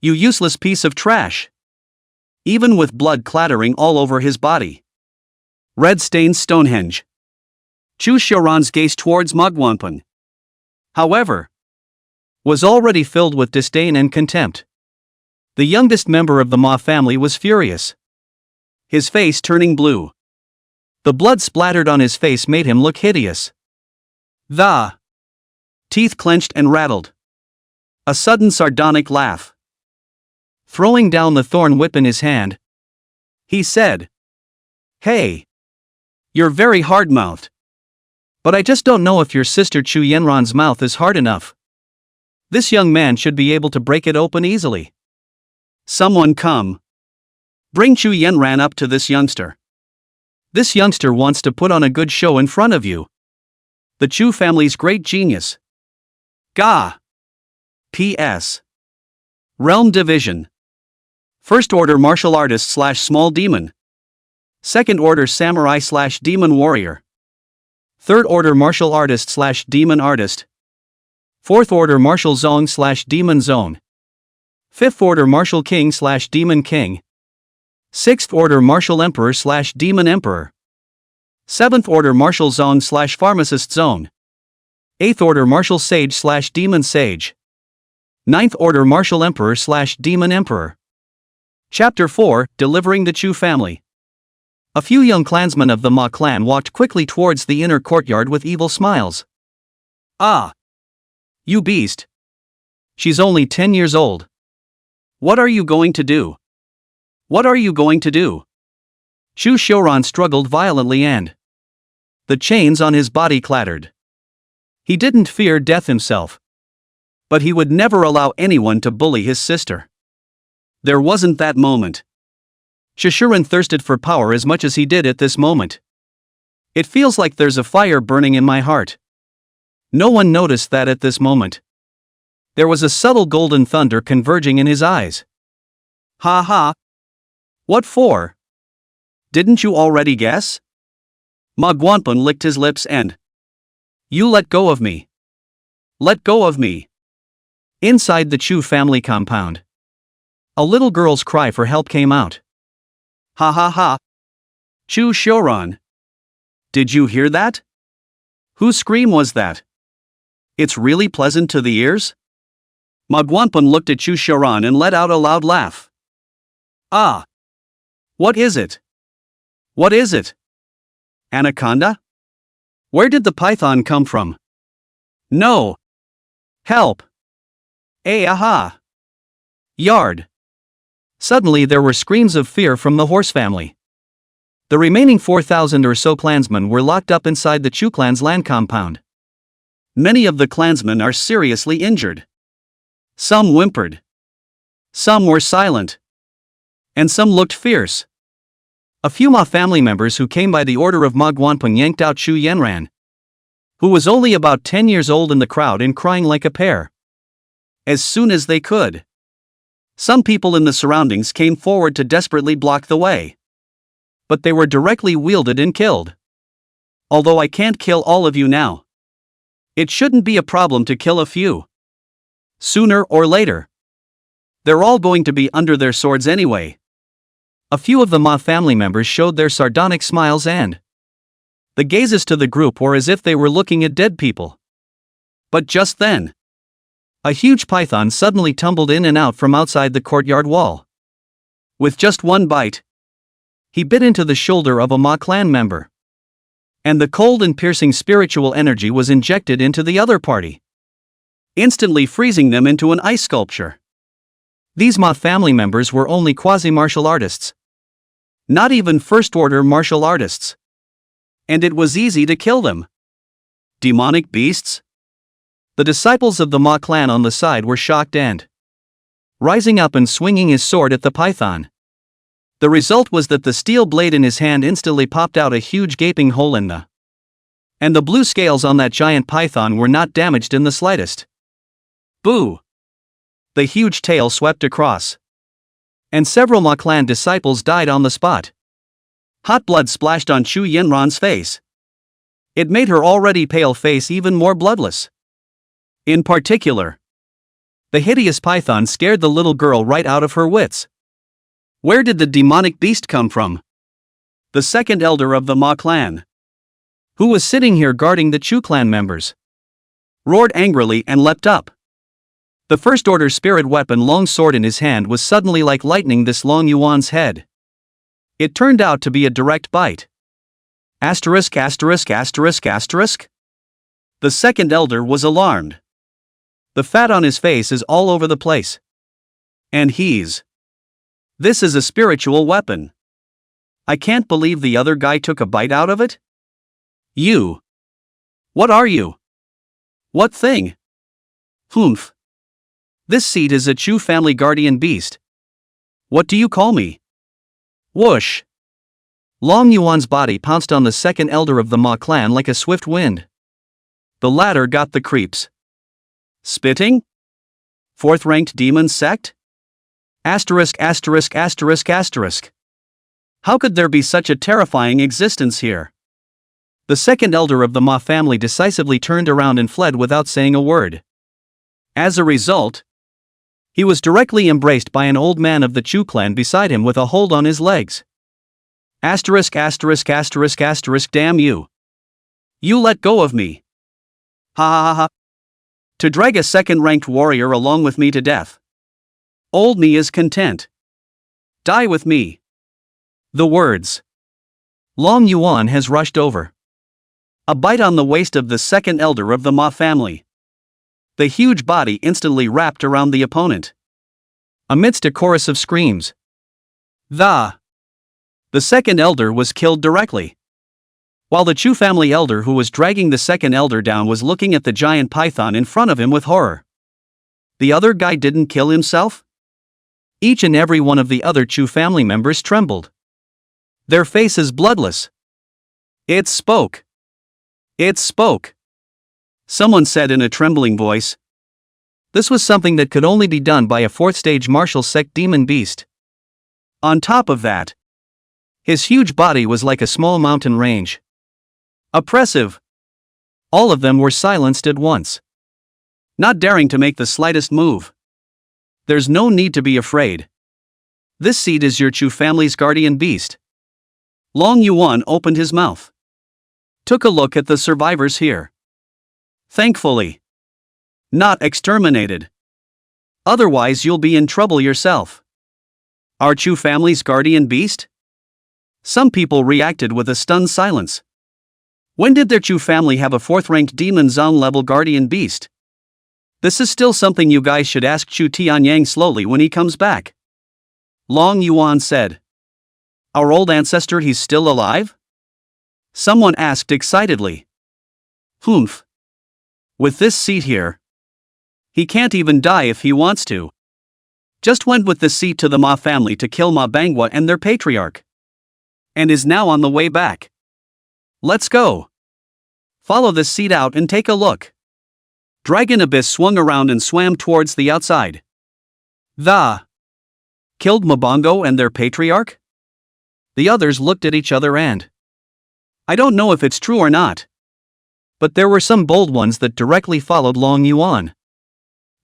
You useless piece of trash. Even with blood clattering all over his body. Red stains Stonehenge. Chu Xiaoran's gaze towards Ma Guanpeng, however, was already filled with disdain and contempt. The youngest member of the Ma family was furious, his face turning blue. The blood splattered on his face made him look hideous. The teeth clenched and rattled. A sudden sardonic laugh. Throwing down the thorn whip in his hand, he said, "Hey, you're very hard-mouthed. But I just don't know if your sister Chu Yenran's mouth is hard enough. This young man should be able to break it open easily. Someone come. Bring Chu Yenran up to this youngster. This youngster wants to put on a good show in front of you. The Chu family's great genius. Ga. P.S. Realm Division. First Order Martial Artist / Small Demon. Second Order Samurai / Demon Warrior. Third Order Martial Artist / Demon Artist. Fourth Order Martial Zone / Demon Zone. Fifth Order Martial King / Demon King. Sixth Order Martial Emperor / Demon Emperor. Seventh Order Martial Zone / Pharmacist Zone. Eighth Order Martial Sage / Demon Sage. Ninth Order Martial Emperor / Demon Emperor. Chapter 4, Delivering the Chu Family. A few young clansmen of the Ma clan walked quickly towards the inner courtyard with evil smiles. Ah! You beast! She's only 10 years old. What are you going to do? What are you going to do? Chu Xiaoran struggled violently and the chains on his body clattered. He didn't fear death himself, but he would never allow anyone to bully his sister. There wasn't that moment. Shishuran thirsted for power as much as he did at this moment. It feels like there's a fire burning in my heart. No one noticed that at this moment. There was a subtle golden thunder converging in his eyes. Ha ha. What for? Didn't you already guess? Ma Guanpun licked his lips and... You let go of me. Let go of me. Inside the Chu family compound, a little girl's cry for help came out. Ha ha ha. Chu Xiuran. Did you hear that? Whose scream was that? It's really pleasant to the ears? Ma Guanpun looked at Chu Xiuran and let out a loud laugh. Ah. What is it? What is it? Anaconda? Where did the python come from? No. Help. Aha. Yard. Suddenly there were screams of fear from the horse family. The remaining 4,000 or so clansmen were locked up inside the Chu clan's land compound. Many of the clansmen are seriously injured. Some whimpered. Some were silent. And some looked fierce. A few Ma family members who came by the order of Ma Guanping yanked out Chu Yanran, who was only about 10 years old, in the crowd and crying like a pear. As soon as they could. Some people in the surroundings came forward to desperately block the way. But they were directly wielded and killed. Although I can't kill all of you now. It shouldn't be a problem to kill a few. Sooner or later. They're all going to be under their swords anyway. A few of the Ma family members showed their sardonic smiles, and the gazes to the group were as if they were looking at dead people. But just then, a huge python suddenly tumbled in and out from outside the courtyard wall. With just one bite, he bit into the shoulder of a Ma clan member. And the cold and piercing spiritual energy was injected into the other party, instantly freezing them into an ice sculpture. These Ma family members were only quasi-martial artists. Not even first-order martial artists. And it was easy to kill them. Demonic beasts? The disciples of the Ma clan on the side were shocked and rising up and swinging his sword at the python. The result was that the steel blade in his hand instantly popped out a huge gaping hole in the, and the blue scales on that giant python were not damaged in the slightest. Boo! The huge tail swept across, and several Ma clan disciples died on the spot. Hot blood splashed on Chu Yanran's face. It made her already pale face even more bloodless. In particular, the hideous python scared the little girl right out of her wits. Where did the demonic beast come from? The second elder of the Ma clan, who was sitting here guarding the Chu clan members, roared angrily and leapt up. The first order spirit weapon long sword in his hand was suddenly like lightning this long Yuan's head. It turned out to be a direct bite. Asterisk asterisk asterisk asterisk. The second elder was alarmed. The fat on his face is all over the place. And this is a spiritual weapon. I can't believe the other guy took a bite out of it. You. What are you? What thing? Humph. This seed is a Chu family guardian beast. What do you call me? Whoosh. Long Yuan's body pounced on the second elder of the Ma clan like a swift wind. The latter got the creeps. Spitting? Fourth-ranked demon sect? Asterisk asterisk asterisk asterisk. How could there be such a terrifying existence here? The second elder of the Ma family decisively turned around and fled without saying a word. As a result, he was directly embraced by an old man of the Chu clan beside him with a hold on his legs. Asterisk asterisk asterisk asterisk damn you. You let go of me. Ha ha ha ha. To drag a second-ranked warrior along with me to death. Old me is content. Die with me. The words Long Yuan has rushed over. A bite on the waist of the second elder of the Ma family. The huge body instantly wrapped around the opponent. Amidst a chorus of screams, the second elder was killed directly. While the Chu family elder who was dragging the second elder down was looking at the giant python in front of him with horror. The other guy didn't kill himself? Each and every one of the other Chu family members trembled. Their faces bloodless. It spoke. It spoke. Someone said in a trembling voice. This was something that could only be done by a 4th stage martial sect demon beast. On top of that, his huge body was like a small mountain range. Oppressive. All of them were silenced at once, not daring to make the slightest move. There's no need to be afraid. This seed is your Chu family's guardian beast. Long Yuan opened his mouth. Took a look at the survivors here. Thankfully, not exterminated. Otherwise you'll be in trouble yourself. Our Chu family's guardian beast? Some people reacted with a stunned silence. When did their Chu family have a 4th-ranked demon zone level guardian beast? This is still something you guys should ask Chu Tianyang slowly when he comes back. Long Yuan said. Our old ancestor, he's still alive? Someone asked excitedly. Humph. With this seat here, he can't even die if he wants to. Just went with the seat to the Ma family to kill Ma Bangwa and their patriarch. And is now on the way back. Let's go. Follow this seat out and take a look. Dragon Abyss swung around and swam towards the outside. Killed Mabongo and their patriarch? The others looked at each other and... I don't know if it's true or not. But there were some bold ones that directly followed Long Yuan.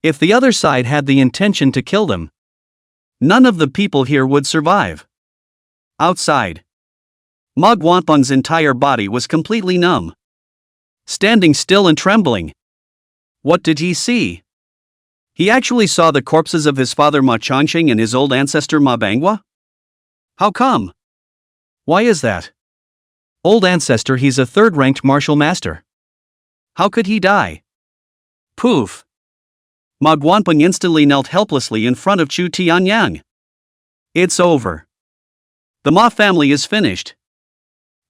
If the other side had the intention to kill them, none of the people here would survive. Outside, Ma Guanpeng's entire body was completely numb. Standing still and trembling. What did he see? He actually saw the corpses of his father Ma Changqing and his old ancestor Ma Bangwa? How come? Why is that? Old ancestor, he's a 3rd-ranked martial master. How could he die? Poof. Ma Guanpeng instantly knelt helplessly in front of Chu Tianyang. It's over. The Ma family is finished.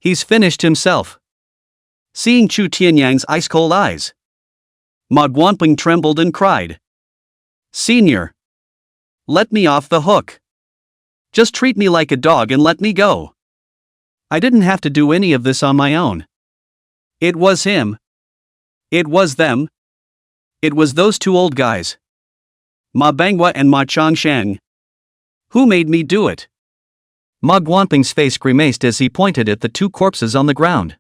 He's finished himself. Seeing Chu Tianyang's ice-cold eyes, Ma Guanpeng trembled and cried. Senior, let me off the hook. Just treat me like a dog and let me go. I didn't have to do any of this on my own. It was him. It was them. It was those 2 old guys. Ma Bangwa and Ma Changsheng. Who made me do it? Ma Guanpeng's face grimaced as he pointed at the 2 corpses on the ground.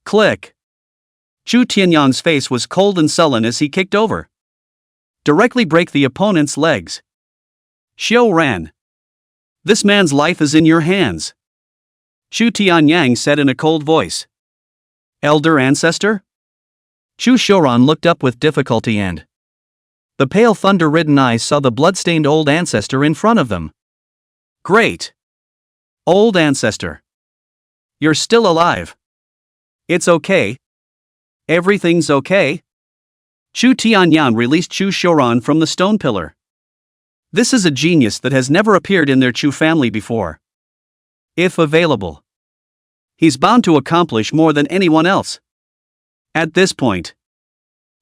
Click. Chu Tianyang's face was cold and sullen as he kicked over. Directly break the opponent's legs. Xiao ran. This man's life is in your hands. Chu Tianyang said in a cold voice. Elder ancestor? Chu Xiaoran looked up with difficulty and the pale thunder-ridden eyes saw the blood-stained old ancestor in front of them. Great. Old ancestor. You're still alive. It's okay. Everything's okay. Chu Tianyang released Chu Xiaoran from the stone pillar. This is a genius that has never appeared in their Chu family before. If available, he's bound to accomplish more than anyone else. At this point,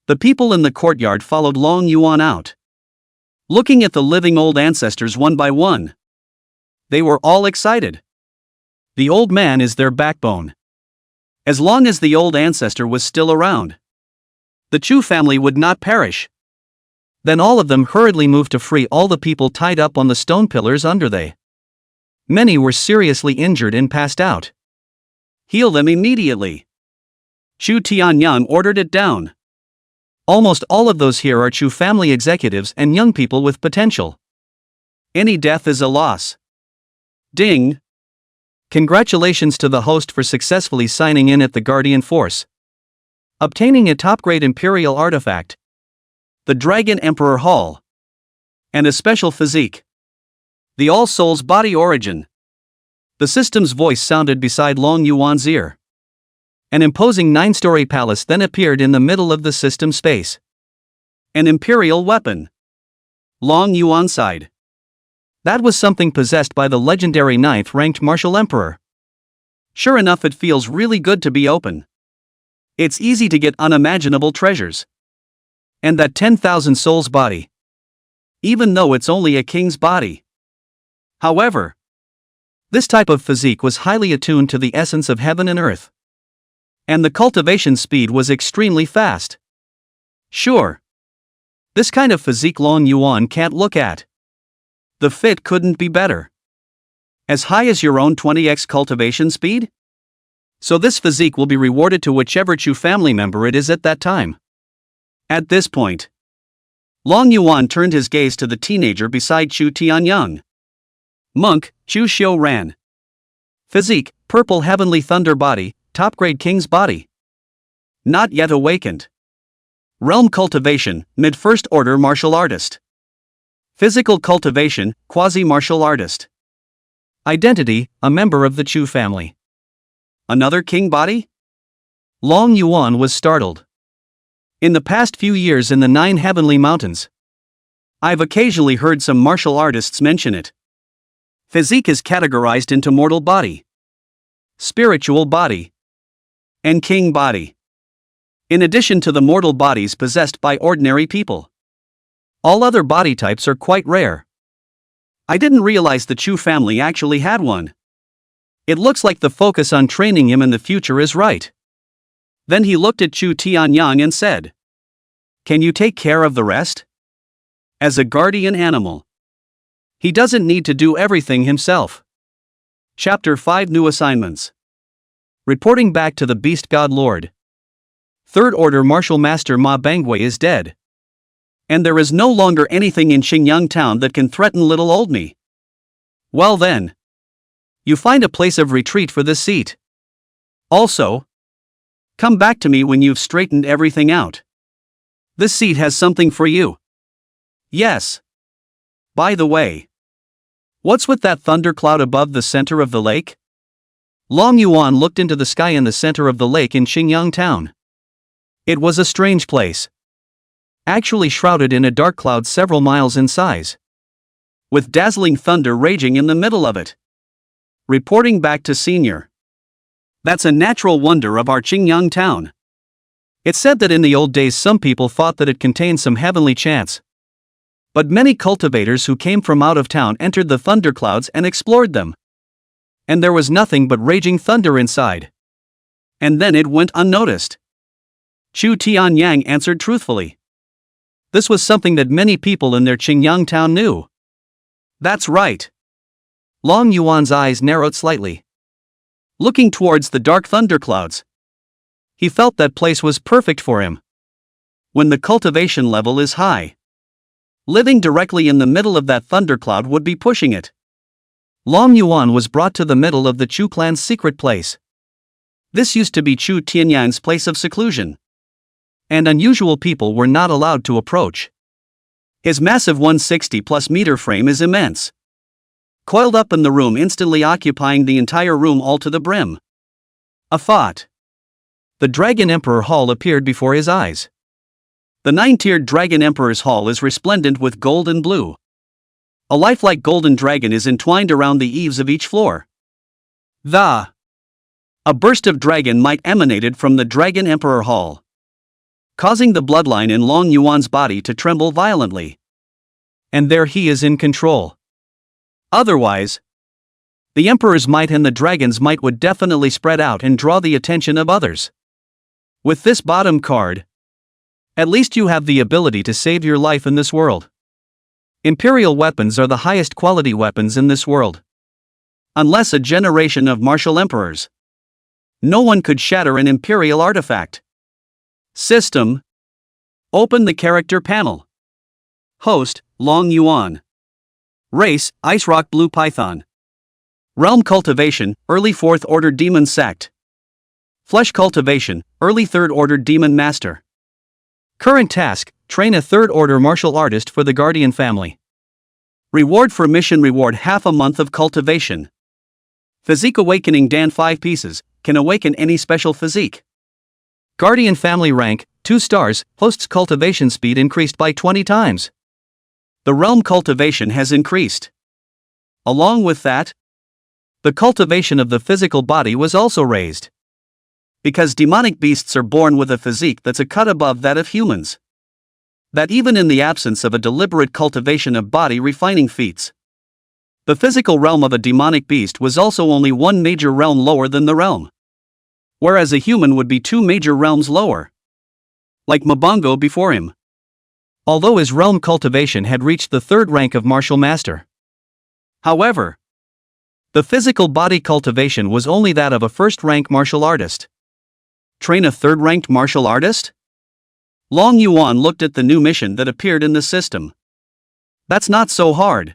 the people in the courtyard followed Long Yuan out, looking at the living old ancestors one by one. They were all excited. The old man is their backbone. As long as the old ancestor was still around, the Chu family would not perish. Then all of them hurriedly moved to free all the people tied up on the stone pillars under they. Many were seriously injured and passed out. Heal them immediately. Chu Tianyang ordered it down. Almost all of those here are Chu family executives and young people with potential. Any death is a loss. Ding! Congratulations to the host for successfully signing in at the Guardian Force. Obtaining a top-grade Imperial artifact, the Dragon Emperor Hall, and a special physique. The All Souls body origin. The system's voice sounded beside Long Yuan's ear. An imposing 9-story palace then appeared in the middle of the system space. An Imperial weapon. Long Yuan sighed. That was something possessed by the legendary 9th-ranked martial emperor. Sure enough, it feels really good to be open. It's easy to get unimaginable treasures. And that 10,000 souls body. even though it's only a king's body. However, this type of physique was highly attuned to the essence of heaven and earth. And the cultivation speed was extremely fast. Sure, this kind of physique Long Yuan can't look at. The fit couldn't be better. As high as your own 20x cultivation speed? So this physique will be rewarded to whichever Chu family member it is at that time. At this point, Long Yuan turned his gaze to the teenager beside Chu Tianyang. Monk, Chu Xiu Ran. Physique, purple heavenly thunder body, top grade king's body. Not yet awakened. Realm cultivation, mid first order martial artist. Physical cultivation, quasi martial artist. Identity, a member of the Chu family. Another king body? Long Yuan was startled. In the past few years in the 9 heavenly mountains, I've occasionally heard some martial artists mention it. Physique is categorized into mortal body, spiritual body, and king body. In addition to the mortal bodies possessed by ordinary people, all other body types are quite rare. I didn't realize the Chu family actually had one. It looks like the focus on training him in the future is right. Then he looked at Chu Tianyang and said, "Can you take care of the rest?" As a guardian animal, he doesn't need to do everything himself. Chapter 5 New Assignments. Reporting back to the Beast God Lord. Third Order Martial Master Ma Bangwei is dead. And there is no longer anything in Chingyang town that can threaten little old me. Well then, you find a place of retreat for this seat. Also, come back to me when you've straightened everything out. This seat has something for you. Yes. By the way, what's with that thundercloud above the center of the lake? Long Yuan looked into the sky in the center of the lake in Chingyang town. It was a strange place, actually shrouded in a dark cloud several miles in size, with dazzling thunder raging in the middle of it. Reporting back to Senior. That's a natural wonder of our Chingyang town. It's said that in the old days some people thought that it contained some heavenly chants. But many cultivators who came from out of town entered the thunderclouds and explored them. And there was nothing but raging thunder inside. And then it went unnoticed. Chu Tianyang answered truthfully. This was something that many people in their Chingyang town knew. That's right. Long Yuan's eyes narrowed slightly. Looking towards the dark thunderclouds, he felt that place was perfect for him. When the cultivation level is high, living directly in the middle of that thundercloud would be pushing it. Long Yuan was brought to the middle of the Chu clan's secret place. This used to be Chu Tianyang's place of seclusion, and unusual people were not allowed to approach. His massive 160+ meter frame is immense, coiled up in the room, instantly occupying the entire room all to the brim. A thought. The Dragon Emperor Hall appeared before his eyes. The 9-tiered Dragon Emperor's Hall is resplendent with gold and blue. A lifelike golden dragon is entwined around the eaves of each floor. A burst of dragon might emanated from the Dragon Emperor Hall, causing the bloodline in Long Yuan's body to tremble violently. And there he is in control. Otherwise, the Emperor's might and the dragon's might would definitely spread out and draw the attention of others. With this bottom card, at least you have the ability to save your life in this world. Imperial weapons are the highest quality weapons in this world. Unless a generation of martial emperors, no one could shatter an Imperial artifact. System. Open the character panel. Host, Long Yuan. Race, Ice Rock Blue Python. Realm Cultivation, Early 4th Order Demon Sect. Flesh Cultivation, Early 3rd Order Demon Master. Current task, train a 3rd Order Martial Artist for the Guardian family. Reward for mission, reward half a month of cultivation. Physique Awakening Dan 5 pieces, can awaken any special physique. Guardian family rank, 2 stars, host's cultivation speed increased by 20 times. The realm cultivation has increased. Along with that, the cultivation of the physical body was also raised. Because demonic beasts are born with a physique that's a cut above that of humans. That even in the absence of a deliberate cultivation of body refining feats, the physical realm of a demonic beast was also only one major realm lower than the realm, whereas a human would be two major realms lower. Like Mabongo before him. Although his realm cultivation had reached the third rank of martial master. However, the physical body cultivation was only that of a first-rank martial artist. Train a third-ranked martial artist? Long Yuan looked at the new mission that appeared in the system. That's not so hard.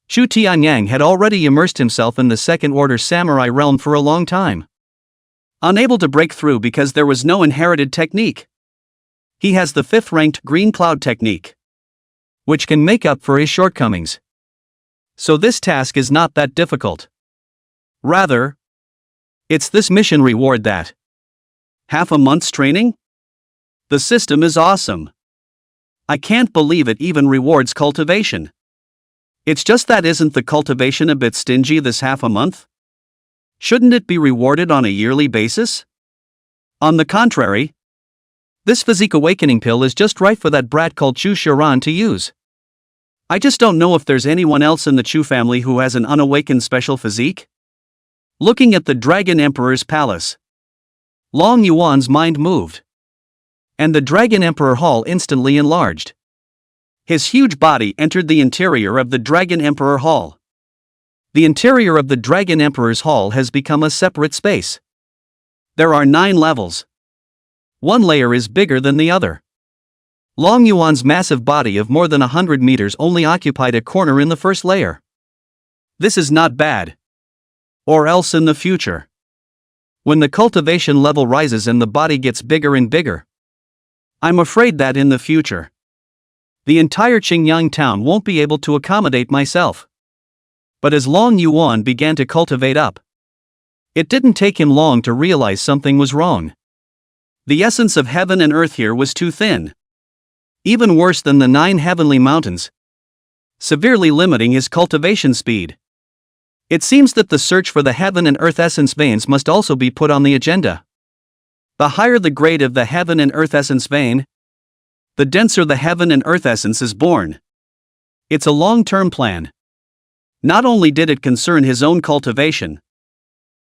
Chingyang had already immersed himself in the second-order samurai realm for a long time. Unable to break through because there was no inherited technique. He has the fifth-ranked green cloud technique, which can make up for his shortcomings. So this task is not that difficult. Rather, it's this mission reward that. Half a month's training? The system is awesome. I can't believe it even rewards cultivation. It's just that isn't the cultivation a bit stingy this half a month? Shouldn't it be rewarded on a yearly basis? On the contrary, this physique awakening pill is just right for that brat called Chu Shiran to use. I just don't know if there's anyone else in the Chu family who has an unawakened special physique. Looking at the Dragon Emperor's palace, Long Yuan's mind moved. And the Dragon Emperor Hall instantly enlarged. His huge body entered the interior of the Dragon Emperor Hall. The interior of the Dragon Emperor's Hall has become a separate space. There are 9 levels. One layer is bigger than the other. Long Yuan's massive body of more than 100 meters only occupied a corner in the first layer. This is not bad. Or else in the future, when the cultivation level rises and the body gets bigger and bigger, I'm afraid that in the future, the entire Chingyang town won't be able to accommodate myself. But as Long Yuan began to cultivate up, it didn't take him long to realize something was wrong. The essence of heaven and earth here was too thin. Even worse than the 9 heavenly mountains, severely limiting his cultivation speed. It seems that the search for the heaven and earth essence veins must also be put on the agenda. The higher the grade of the heaven and earth essence vein, the denser the heaven and earth essence is born. It's a long-term plan. Not only did it concern his own cultivation,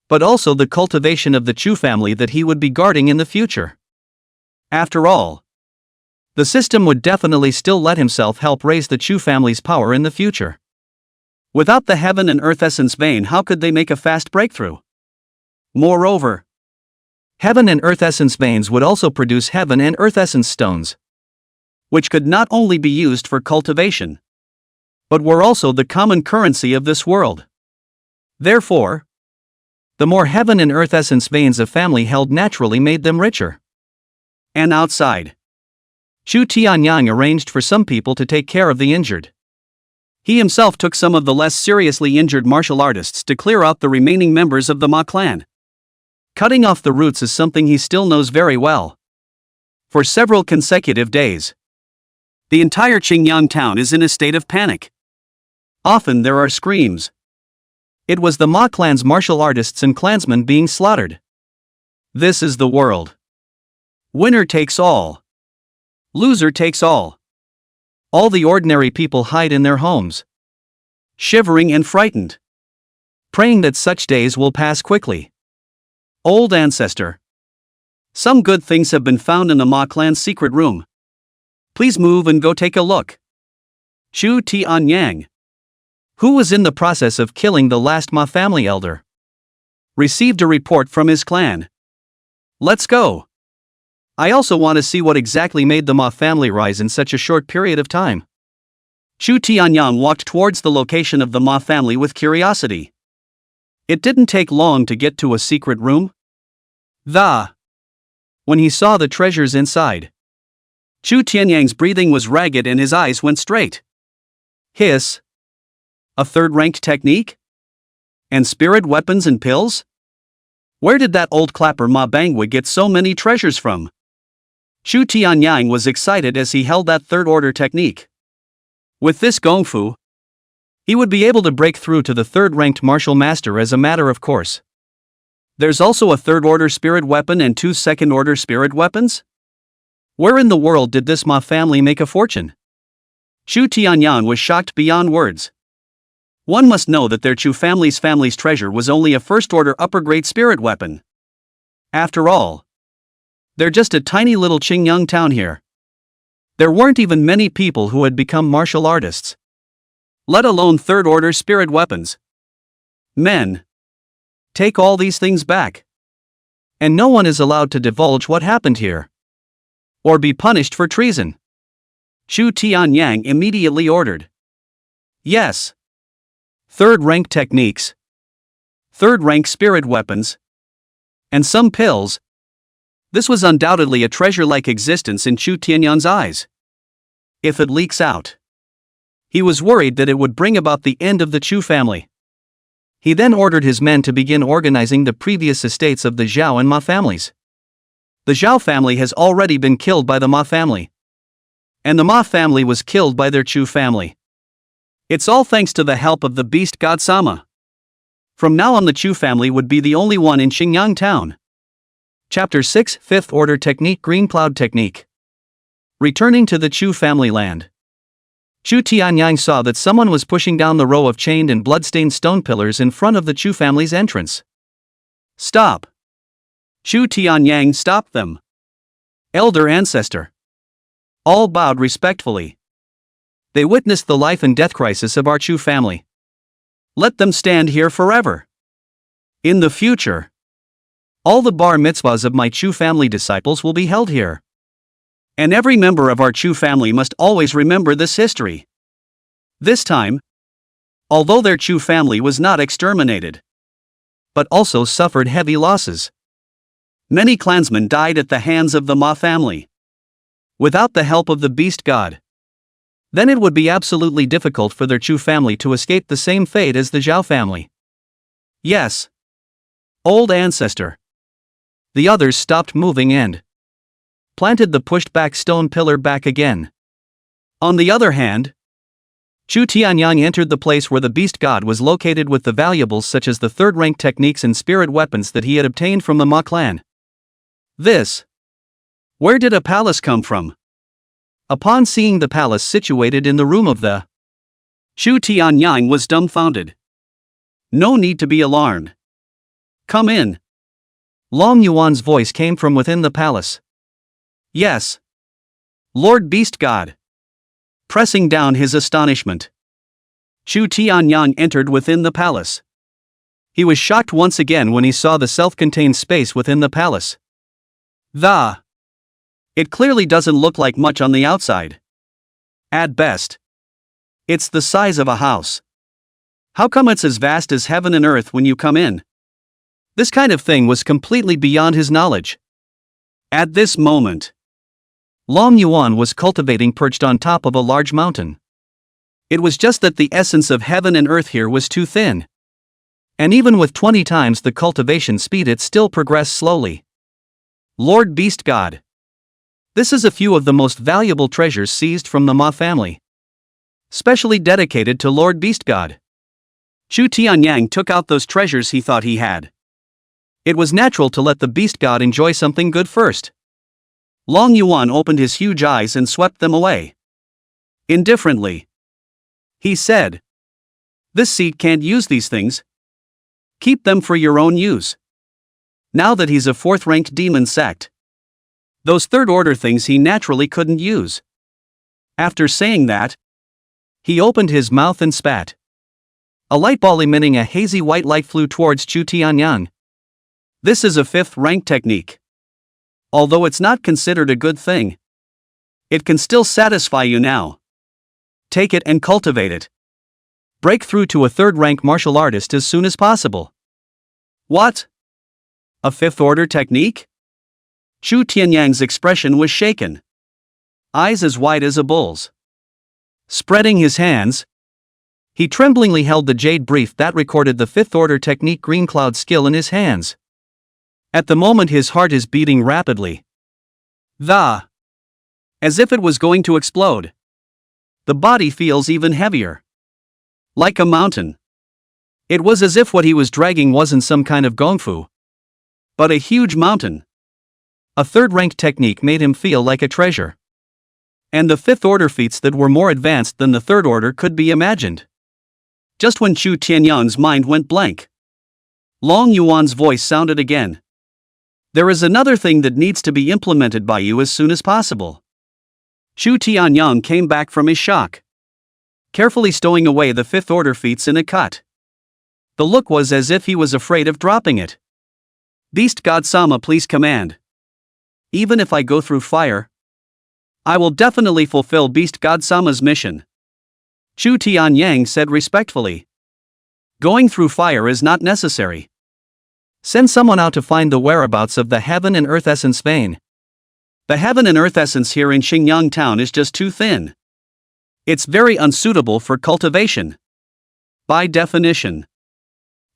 but also the cultivation of the Chu family that he would be guarding in the future. After all, the system would definitely still let himself help raise the Chu family's power in the future. Without the heaven and earth essence vein, how could they make a fast breakthrough? Moreover, heaven and earth essence veins would also produce heaven and earth essence stones, which could not only be used for cultivation, but were also the common currency of this world. Therefore, the more heaven and earth essence veins a family held naturally made them richer. And outside, Chu Tianyang arranged for some people to take care of the injured. He himself took some of the less seriously injured martial artists to clear out the remaining members of the Ma clan. Cutting off the roots is something he still knows very well. For several consecutive days, the entire Chingyang town is in a state of panic. Often there are screams. It was the Ma clan's martial artists and clansmen being slaughtered. This is the world. Winner takes all. Loser takes all. All the ordinary people hide in their homes, shivering and frightened, praying that such days will pass quickly. Old ancestor. Some good things have been found in the Ma clan's secret room. Please move and go take a look. Chu Tianyang, who was in the process of killing the last Ma family elder, received a report from his clan. Let's go. I also want to see what exactly made the Ma family rise in such a short period of time. Chu Tianyang walked towards the location of the Ma family with curiosity. It didn't take long to get to a secret room. When he saw the treasures inside, Chu Tianyang's breathing was ragged and his eyes went straight. Hiss. A third-ranked technique? And spirit weapons and pills? Where did that old clapper Ma Bangui get so many treasures from? Chu Tianyang was excited as he held that third-order technique. With this gongfu, he would be able to break through to the third-ranked martial master as a matter of course. There's also a third-order spirit weapon and 2 second-order spirit weapons? Where in the world did this Ma family make a fortune? Chu Tianyang was shocked beyond words. One must know that their Chu family's treasure was only a first-order upper-grade spirit weapon. After all, they're just a tiny little Chingyang town here. There weren't even many people who had become martial artists, let alone third-order spirit weapons. Men, take all these things back. And no one is allowed to divulge what happened here, or be punished for treason. Chu Tianyang immediately ordered. Yes. Third-rank techniques, third-rank spirit weapons, and some pills. This was undoubtedly a treasure-like existence in Chu Tianyang's eyes. If it leaks out, he was worried that it would bring about the end of the Chu family. He then ordered his men to begin organizing the previous estates of the Zhao and Ma families. The Zhao family has already been killed by the Ma family, and the Ma family was killed by their Chu family. It's all thanks to the help of the beast god Sama. From now on, the Chu family would be the only one in Chingyang town. Chapter 6, Fifth Order Technique, Green Cloud Technique. Returning to the Chu family land, Chu Tianyang saw that someone was pushing down the row of chained and blood-stained stone pillars in front of the Chu family's entrance. Stop! Chu Tianyang stopped them. Elder ancestor. All bowed respectfully. They witnessed the life and death crisis of our Chu family. Let them stand here forever. In the future, all the bar mitzvahs of my Chu family disciples will be held here. And every member of our Chu family must always remember this history. This time, although their Chu family was not exterminated, but also suffered heavy losses. Many clansmen died at the hands of the Ma family. Without the help of the beast god, then it would be absolutely difficult for their Chu family to escape the same fate as the Zhao family. Yes. Old ancestor. The others stopped moving and planted the pushed-back stone pillar back again. On the other hand, Chu Tianyang entered the place where the beast god was located with the valuables such as the third-rank techniques and spirit weapons that he had obtained from the Ma clan. This. Where did a palace come from? Upon seeing the palace situated in the room of the Chu Tianyang was dumbfounded. No need to be alarmed. Come in. Long Yuan's voice came from within the palace. Yes. Lord Beast God. Pressing down his astonishment, Chu Tianyang entered within the palace. He was shocked once again when he saw the self-contained space within the palace. It clearly doesn't look like much on the outside. At best, it's the size of a house. How come it's as vast as heaven and earth when you come in? This kind of thing was completely beyond his knowledge. At this moment, Long Yuan was cultivating perched on top of a large mountain. It was just that the essence of heaven and earth here was too thin. And even with 20 times the cultivation speed, it still progressed slowly. Lord Beast God. This is a few of the most valuable treasures seized from the Ma family, specially dedicated to Lord Beast God. Chu Tianyang took out those treasures he thought he had. It was natural to let the Beast God enjoy something good first. Long Yuan opened his huge eyes and swept them away. Indifferently, he said, "This seat can't use these things. Keep them for your own use." Now that he's a fourth-ranked demon sect, those third-order things he naturally couldn't use. After saying that, he opened his mouth and spat. A light ball emitting a hazy white light flew towards Chu Tianyang. This is a fifth-rank technique. Although it's not considered a good thing, it can still satisfy you now. Take it and cultivate it. Break through to a third-rank martial artist as soon as possible. What? A fifth-order technique? Chu Tianyang's expression was shaken. Eyes as wide as a bull's. Spreading his hands, he tremblingly held the jade brief that recorded the fifth-order technique Green Cloud skill in his hands. At the moment his heart is beating rapidly. As if it was going to explode. The body feels even heavier. Like a mountain. It was as if what he was dragging wasn't some kind of gongfu, but a huge mountain. A third-rank technique made him feel like a treasure. And the fifth-order feats that were more advanced than the third-order could be imagined. Just when Chu Tianyang's mind went blank, Long Yuan's voice sounded again. There is another thing that needs to be implemented by you as soon as possible. Chu Tianyang came back from his shock, carefully stowing away the fifth-order feats in a cut. The look was as if he was afraid of dropping it. Beast God Sama, please command. Even if I go through fire, I will definitely fulfill Beast God Sama's mission. Chu Tianyang said respectfully. Going through fire is not necessary. Send someone out to find the whereabouts of the heaven and earth essence vein. The heaven and earth essence here in Chingyang town is just too thin. It's very unsuitable for cultivation. By definition,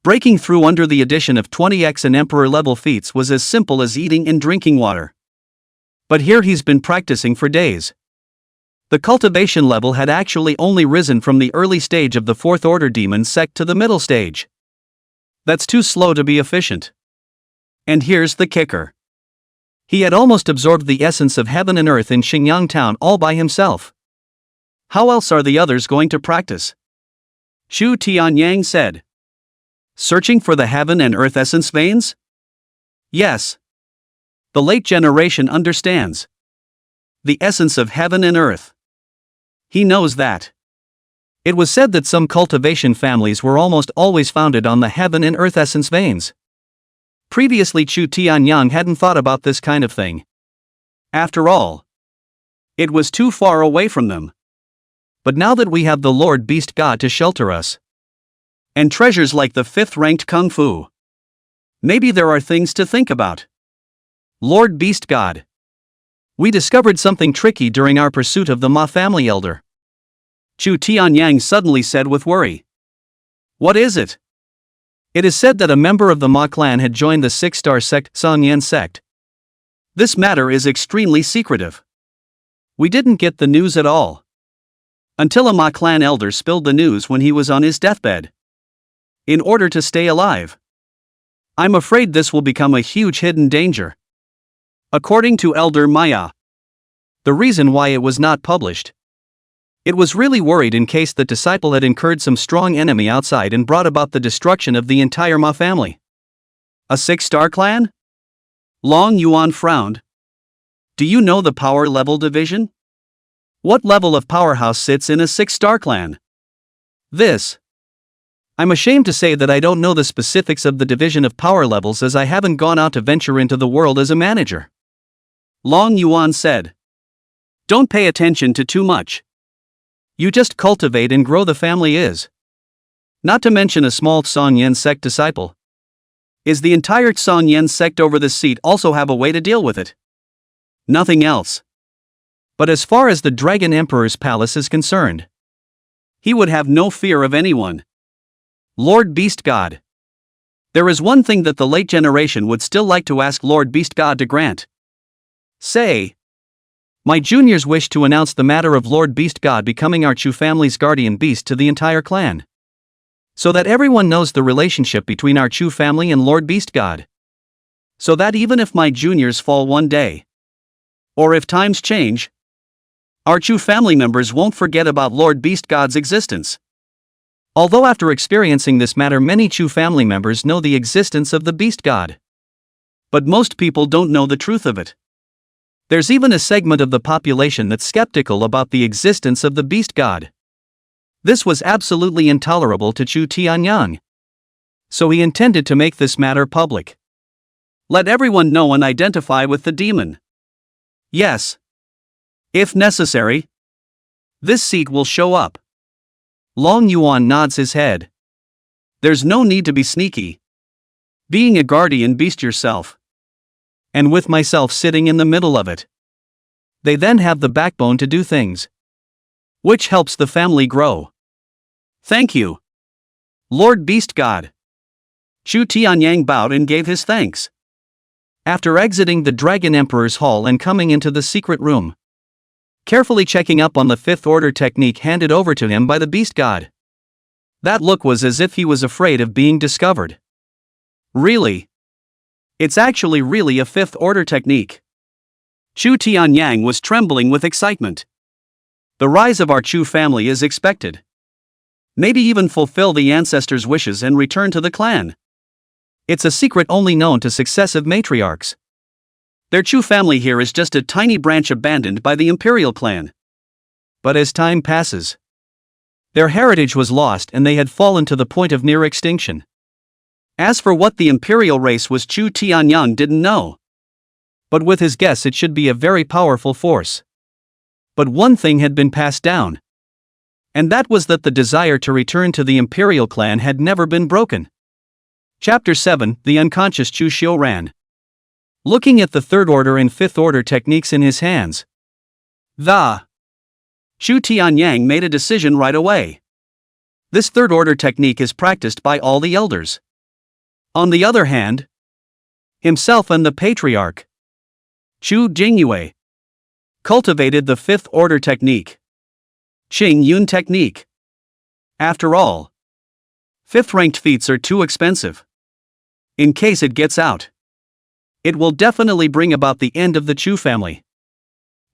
breaking through under the addition of 20x and emperor level feats was as simple as eating and drinking water. But here he's been practicing for days. The cultivation level had actually only risen from the early stage of the fourth order demon sect to the middle stage. That's too slow to be efficient. And here's the kicker. He had almost absorbed the essence of heaven and earth in Chingyang town all by himself. How else are the others going to practice? Chu Tianyang said. Searching for the heaven and earth essence veins? Yes. The late generation understands. The essence of heaven and earth. He knows that. It was said that some cultivation families were almost always founded on the heaven and earth essence veins. Previously Chu Tianyang hadn't thought about this kind of thing. After all, it was too far away from them. But now that we have the Lord Beast God to shelter us, and treasures like the fifth-ranked Kung Fu, maybe there are things to think about. Lord Beast God. We discovered something tricky during our pursuit of the Ma family elder. Chu Tianyang suddenly said with worry. What is it? It is said that a member of the Ma clan had joined the six-star sect, Chingyang sect. This matter is extremely secretive. We didn't get the news at all. Until a Ma clan elder spilled the news when he was on his deathbed. In order to stay alive. I'm afraid this will become a huge hidden danger. According to Elder Maya, the reason why it was not published. It was really worried in case the disciple had incurred some strong enemy outside and brought about the destruction of the entire Ma family. A six-star clan? Long Yuan frowned. Do you know the power level division? What level of powerhouse sits in a six-star clan? This. I'm ashamed to say that I don't know the specifics of the division of power levels as I haven't gone out to venture into the world as a manager. Long Yuan said. Don't pay attention to too much. You just cultivate and grow the family is. Not to mention a small Chingyang sect disciple. Is the entire Chingyang sect over this seat also have a way to deal with it? Nothing else. But as far as the Dragon Emperor's palace is concerned, he would have no fear of anyone. Lord Beast God. There is one thing that the late generation would still like to ask Lord Beast God to grant. Say. My juniors wish to announce the matter of Lord Beast God becoming our Chu family's guardian beast to the entire clan. So that everyone knows the relationship between our Chu family and Lord Beast God. So that even if my juniors fall one day, or if times change, our Chu family members won't forget about Lord Beast God's existence. Although after experiencing this matter many Chu family members know the existence of the Beast God. But most people don't know the truth of it. There's even a segment of the population that's skeptical about the existence of the Beast God. This was absolutely intolerable to Chu Tianyang. So he intended to make this matter public. Let everyone know and identify with the demon. Yes. If necessary, this seat will show up. Long Yuan nods his head. There's no need to be sneaky. Being a guardian beast yourself. And with myself sitting in the middle of it. They then have the backbone to do things. Which helps the family grow. Thank you. Lord Beast God. Chu Tianyang bowed and gave his thanks. After exiting the Dragon Emperor's hall and coming into the secret room. Carefully checking up on the fifth order technique handed over to him by the Beast God. That look was as if he was afraid of being discovered. Really? It's actually really a fifth order technique. Chu Tianyang was trembling with excitement. The rise of our Chu family is expected. Maybe even fulfill the ancestors' wishes and return to the clan. It's a secret only known to successive matriarchs. Their Chu family here is just a tiny branch abandoned by the Imperial clan. But as time passes, their heritage was lost and they had fallen to the point of near extinction. As for what the Imperial race was, Chu Tianyang didn't know. But with his guess, it should be a very powerful force. But one thing had been passed down. And that was that the desire to return to the Imperial clan had never been broken. Chapter 7, The Unconscious Chu Xiuran. Looking at the third order and fifth order techniques in his hands, Chu Tianyang made a decision right away. This third order technique is practiced by all the elders. On the other hand, himself and the patriarch, Chu Jingyue, cultivated the fifth order technique, Chingyang technique. After all, fifth ranked feats are too expensive. In case it gets out, it will definitely bring about the end of the Chu family.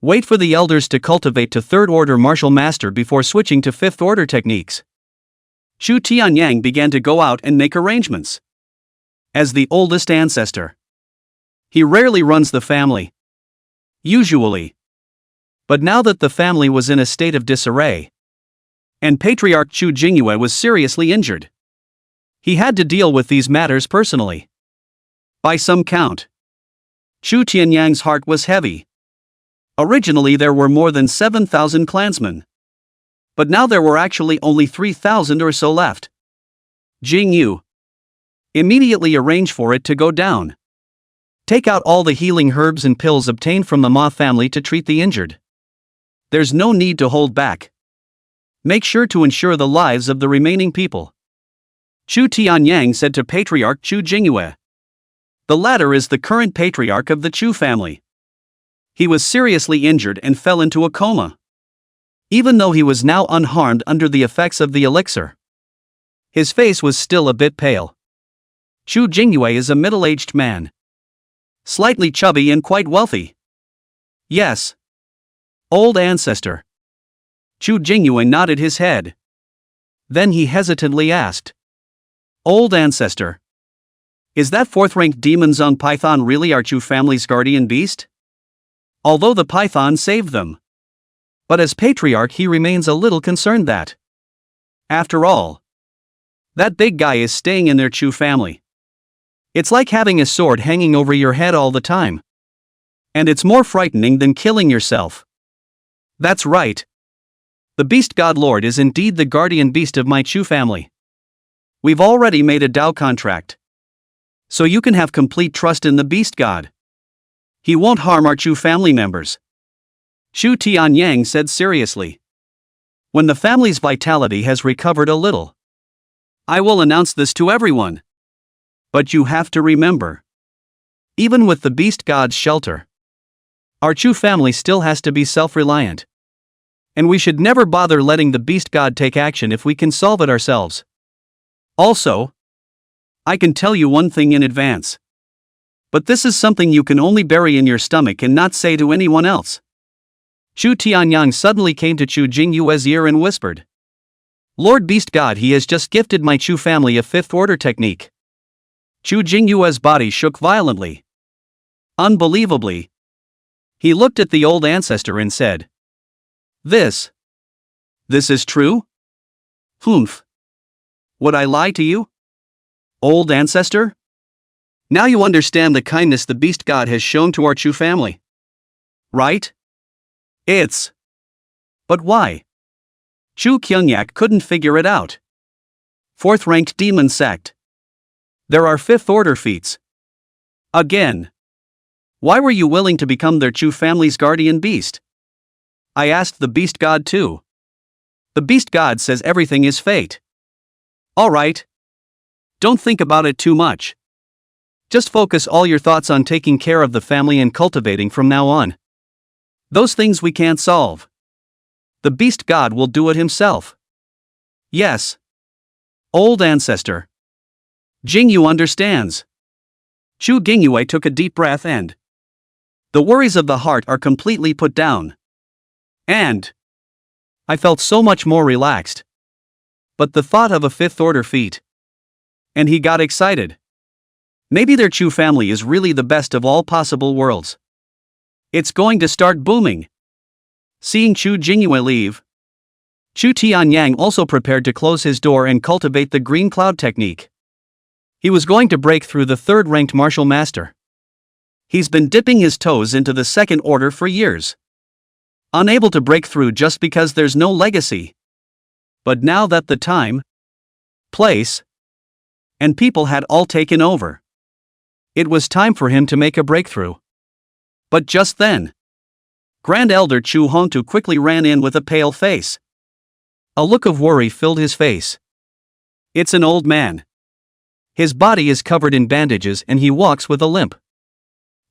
Wait for the elders to cultivate to third order martial master before switching to fifth order techniques. Chu Tianyang began to go out and make arrangements. As the oldest ancestor, he rarely runs the family. Usually. But now that the family was in a state of disarray, and Patriarch Chu Jingyue was seriously injured, he had to deal with these matters personally. By some count, Chu Tianyang's heart was heavy. Originally there were more than 7,000 clansmen. But now there were actually only 3,000 or so left. Jingyu, immediately arrange for it to go down. Take out all the healing herbs and pills obtained from the Ma family to treat the injured. There's no need to hold back. Make sure to ensure the lives of the remaining people. Chu Tianyang said to Patriarch Chu Jingyue. The latter is the current patriarch of the Chu family. He was seriously injured and fell into a coma. Even though he was now unharmed under the effects of the elixir, his face was still a bit pale. Chu Jingyue is a middle-aged man, slightly chubby and quite wealthy. Yes. Old ancestor. Chu Jingyue nodded his head. Then he hesitantly asked. Old ancestor. Is that fourth-ranked demon Zung Python really our Chu family's guardian beast? Although the python saved them. But as patriarch he remains a little concerned that, after all, that big guy is staying in their Chu family. It's like having a sword hanging over your head all the time. And it's more frightening than killing yourself. That's right. The beast god lord is indeed the guardian beast of my Chu family. We've already made a Dao contract. So you can have complete trust in the beast god. He won't harm our Chu family members. Chu Tianyang said seriously. When the family's vitality has recovered a little, I will announce this to everyone. But you have to remember, even with the beast god's shelter, our Chu family still has to be self-reliant. And we should never bother letting the beast god take action if we can solve it ourselves. Also, I can tell you one thing in advance. But this is something you can only bury in your stomach and not say to anyone else. Chu Tianyang suddenly came to Chu Jingyue's ear and whispered. Lord Beast God, he has just gifted my Chu family a fifth order technique. Chu Jingyue's body shook violently. Unbelievably. He looked at the old ancestor and said. This is true? Humph. Would I lie to you? Old ancestor? Now you understand the kindness the beast god has shown to our Chu family. Right? But why? Chu Chingyang couldn't figure it out. Fourth-ranked demon sect. There are fifth-order feats. Again. Why were you willing to become their Chu family's guardian beast? I asked the beast god too. The beast god says everything is fate. Alright. Don't think about it too much. Just focus all your thoughts on taking care of the family and cultivating from now on. Those things we can't solve. The beast god will do it himself. Yes. Old ancestor. Jingyu understands. Chu Jingyue took a deep breath and The worries of the heart are completely put down. And I felt so much more relaxed. But the thought of a fifth order feat. And he got excited. Maybe their Chu family is really the best of all possible worlds. It's going to start booming. Seeing Chu Jingyu leave, Chu Tianyang also prepared to close his door and cultivate the green cloud technique. He was going to break through the third-ranked martial master. He's been dipping his toes into the second order for years. Unable to break through just because there's no legacy. But now that the time, place, and people had all taken over, it was time for him to make a breakthrough. But just then, Grand Elder Chu Hongtu quickly ran in with a pale face. A look of worry filled his face. It's an old man. His body is covered in bandages and he walks with a limp.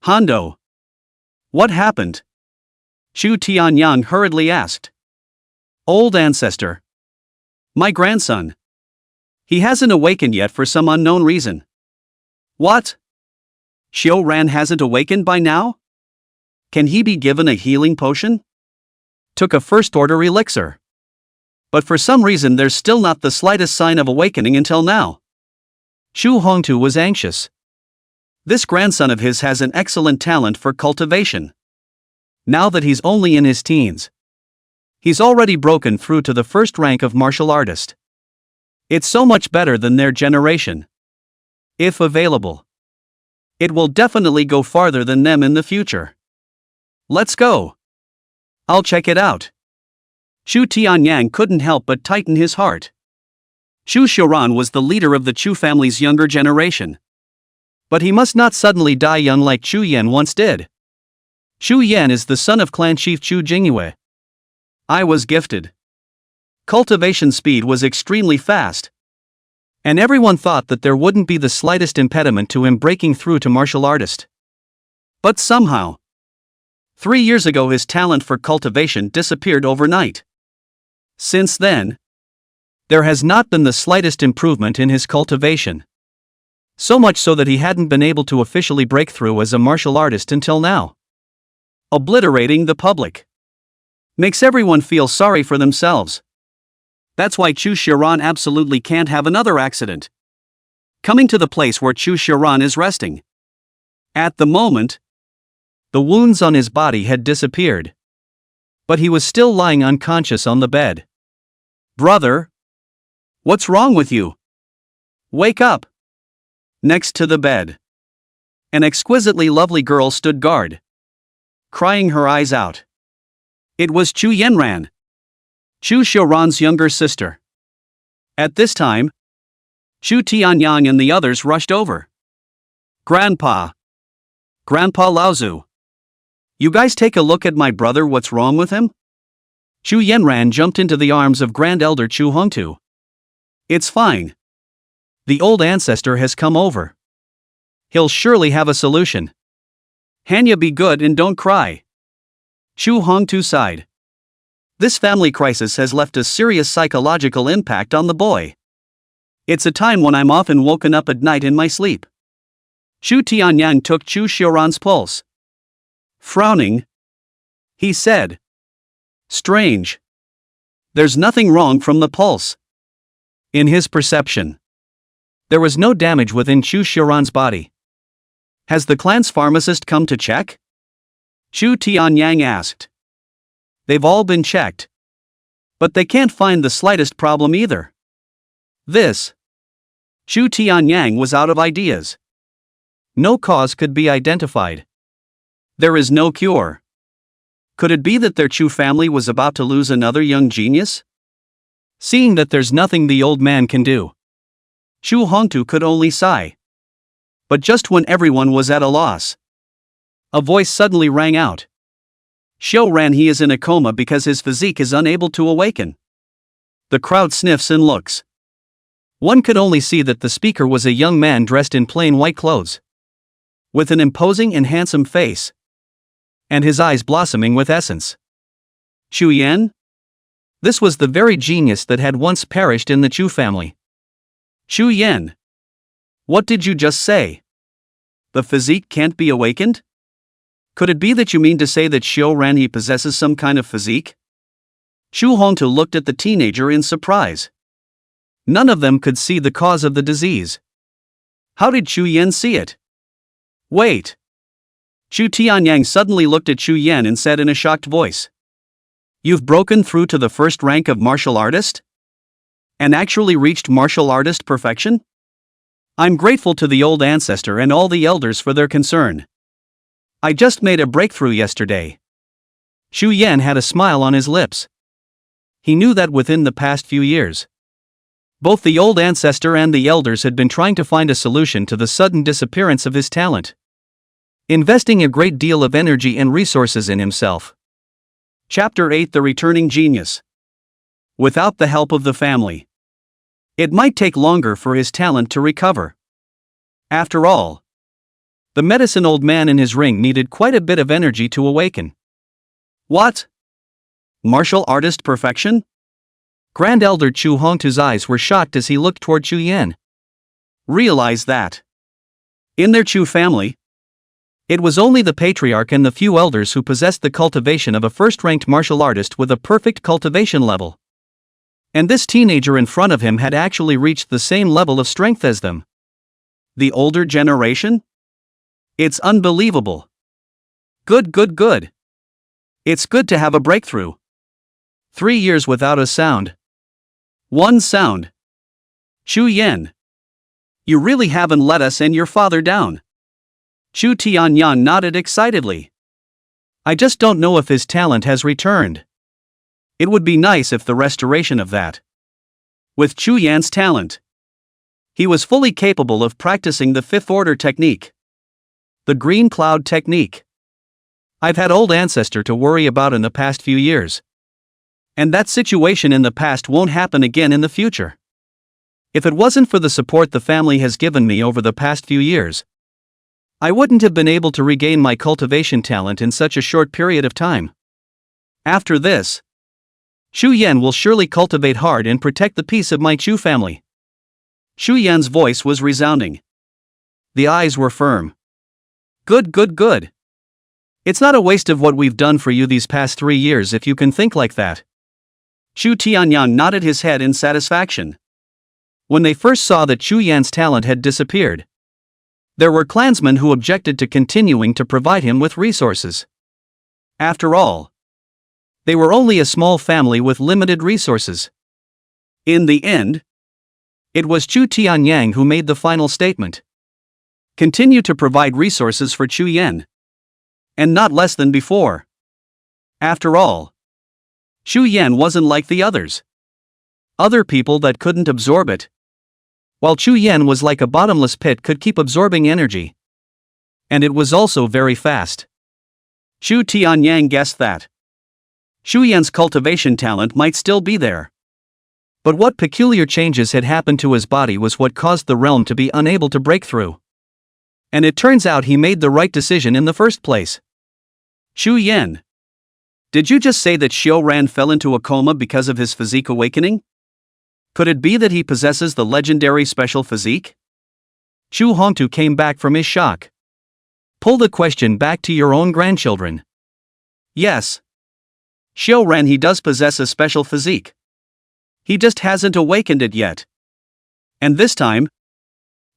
Hondo. What happened? Chu Tianyang hurriedly asked. Old ancestor. My grandson. He hasn't awakened yet for some unknown reason. What? Xiao Ran hasn't awakened by now? Can he be given a healing potion? Took a first order elixir. But for some reason there's still not the slightest sign of awakening until now. Chu Hongtu was anxious. This grandson of his has an excellent talent for cultivation. Now that he's only in his teens, he's already broken through to the first rank of martial artist. It's so much better than their generation. If available, it will definitely go farther than them in the future. Let's go. I'll check it out. Chu Tianyang couldn't help but tighten his heart. Chu Xiaoran was the leader of the Chu family's younger generation. But he must not suddenly die young like Chu Yan once did. Chu Yan is the son of clan chief Chu Jingyue. I was gifted. Cultivation speed was extremely fast. And everyone thought that there wouldn't be the slightest impediment to him breaking through to martial artist. But somehow, 3 years ago his talent for cultivation disappeared overnight. Since then, there has not been the slightest improvement in his cultivation. So much so that he hadn't been able to officially break through as a martial artist until now. Obliterating the public. Makes everyone feel sorry for themselves. That's why Chu Xiaoran absolutely can't have another accident. Coming to the place where Chu Xiaoran is resting. At the moment, the wounds on his body had disappeared. But he was still lying unconscious on the bed. Brother? What's wrong with you? Wake up. Next to the bed, an exquisitely lovely girl stood guard, crying her eyes out. It was Chu Yanran, Chu Xiaoran's younger sister. At this time, Chu Tianyang and the others rushed over. Grandpa Laozu. You guys take a look at my brother, what's wrong with him? Chu Yanran jumped into the arms of Grand Elder Chu Hongtu. It's fine. The old ancestor has come over. He'll surely have a solution. Hanya, be good and don't cry. Chu Hongtu sighed. This family crisis has left a serious psychological impact on the boy. It's a time when I'm often woken up at night in my sleep. Chu Tianyang took Chu Xiaoran's pulse. Frowning, he said, strange. There's nothing wrong from the pulse. In his perception, there was no damage within Chu Xiaoran's body. Has the clan's pharmacist come to check? Chu Tianyang asked. They've all been checked. But they can't find the slightest problem either. Chu Tianyang was out of ideas. No cause could be identified. There is no cure. Could it be that their Chu family was about to lose another young genius? Seeing that there's nothing the old man can do, Chu Hongtu could only sigh. But just when everyone was at a loss, a voice suddenly rang out. Xiao Ran, he is in a coma because his physique is unable to awaken. The crowd sniffs and looks. One could only see that the speaker was a young man dressed in plain white clothes, with an imposing and handsome face, and his eyes blossoming with essence. Chu Yan? This was the very genius that had once perished in the Chu family. Chu Yan. What did you just say? The physique can't be awakened? Could it be that you mean to say that Xiao Ran he possesses some kind of physique? Chu Hongtu looked at the teenager in surprise. None of them could see the cause of the disease. How did Chu Yan see it? Wait. Chu Tianyang suddenly looked at Chu Yan and said in a shocked voice. You've broken through to the first rank of martial artist? And actually reached martial artist perfection? I'm grateful to the old ancestor and all the elders for their concern. I just made a breakthrough yesterday. Chu Yan had a smile on his lips. He knew that within the past few years, both the old ancestor and the elders had been trying to find a solution to the sudden disappearance of his talent, investing a great deal of energy and resources in himself. Chapter 8: The Returning Genius. Without the help of the family, it might take longer for his talent to recover. After all, the medicine old man in his ring needed quite a bit of energy to awaken. What? Martial artist perfection? Grand Elder Chu Hongtu's eyes were shocked as he looked toward Chu Yan. Realize that in their Chu family, it was only the patriarch and the few elders who possessed the cultivation of a first-ranked martial artist with a perfect cultivation level. And this teenager in front of him had actually reached the same level of strength as them. The older generation? It's unbelievable. Good. It's good to have a breakthrough. 3 years without a sound. One sound. Chu Yan, you really haven't let us and your father down. Chu Tianyang nodded excitedly. I just don't know if his talent has returned. It would be nice if the restoration of that. With Chu Yan's talent, he was fully capable of practicing the fifth order technique. The green cloud technique. I've had old ancestor to worry about in the past few years. And that situation in the past won't happen again in the future. If it wasn't for the support the family has given me over the past few years, I wouldn't have been able to regain my cultivation talent in such a short period of time. After this, Chu Yan will surely cultivate hard and protect the peace of my Chu family. Chu Yan's voice was resounding. The eyes were firm. Good. It's not a waste of what we've done for you these past 3 years if you can think like that. Chu Tianyang nodded his head in satisfaction. When they first saw that Chu Yan's talent had disappeared, there were clansmen who objected to continuing to provide him with resources. After all, they were only a small family with limited resources. In the end, it was Chu Tianyang who made the final statement. Continue to provide resources for Chu Yan. And not less than before. After all, Chu Yan wasn't like the others. Other people that couldn't absorb it. While Chu Yan was like a bottomless pit, could keep absorbing energy. And it was also very fast. Chu Tianyang guessed that Chu Yan's cultivation talent might still be there. But what peculiar changes had happened to his body was what caused the realm to be unable to break through. And it turns out he made the right decision in the first place. Chu Yan, did you just say that Xiao Ran fell into a coma because of his physique awakening? Could it be that he possesses the legendary special physique? Chu Hongtu came back from his shock. Pull the question back to your own grandchildren. Yes. Xiao Ran, he does possess a special physique. He just hasn't awakened it yet. And this time,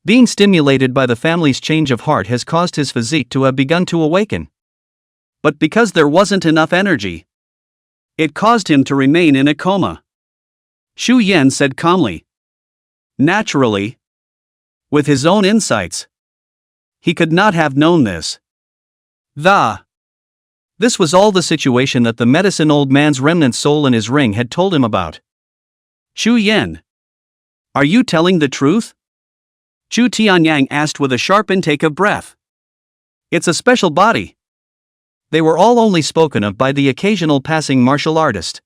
being stimulated by the family's change of heart has caused his physique to have begun to awaken. But because there wasn't enough energy, it caused him to remain in a coma. Chu Yan said calmly. Naturally, with his own insights, he could not have known this. This was all the situation that the medicine old man's remnant soul in his ring had told him about. Chu Yan, are you telling the truth? Chu Tianyang asked with a sharp intake of breath. It's a special body. They were all only spoken of by the occasional passing martial artist.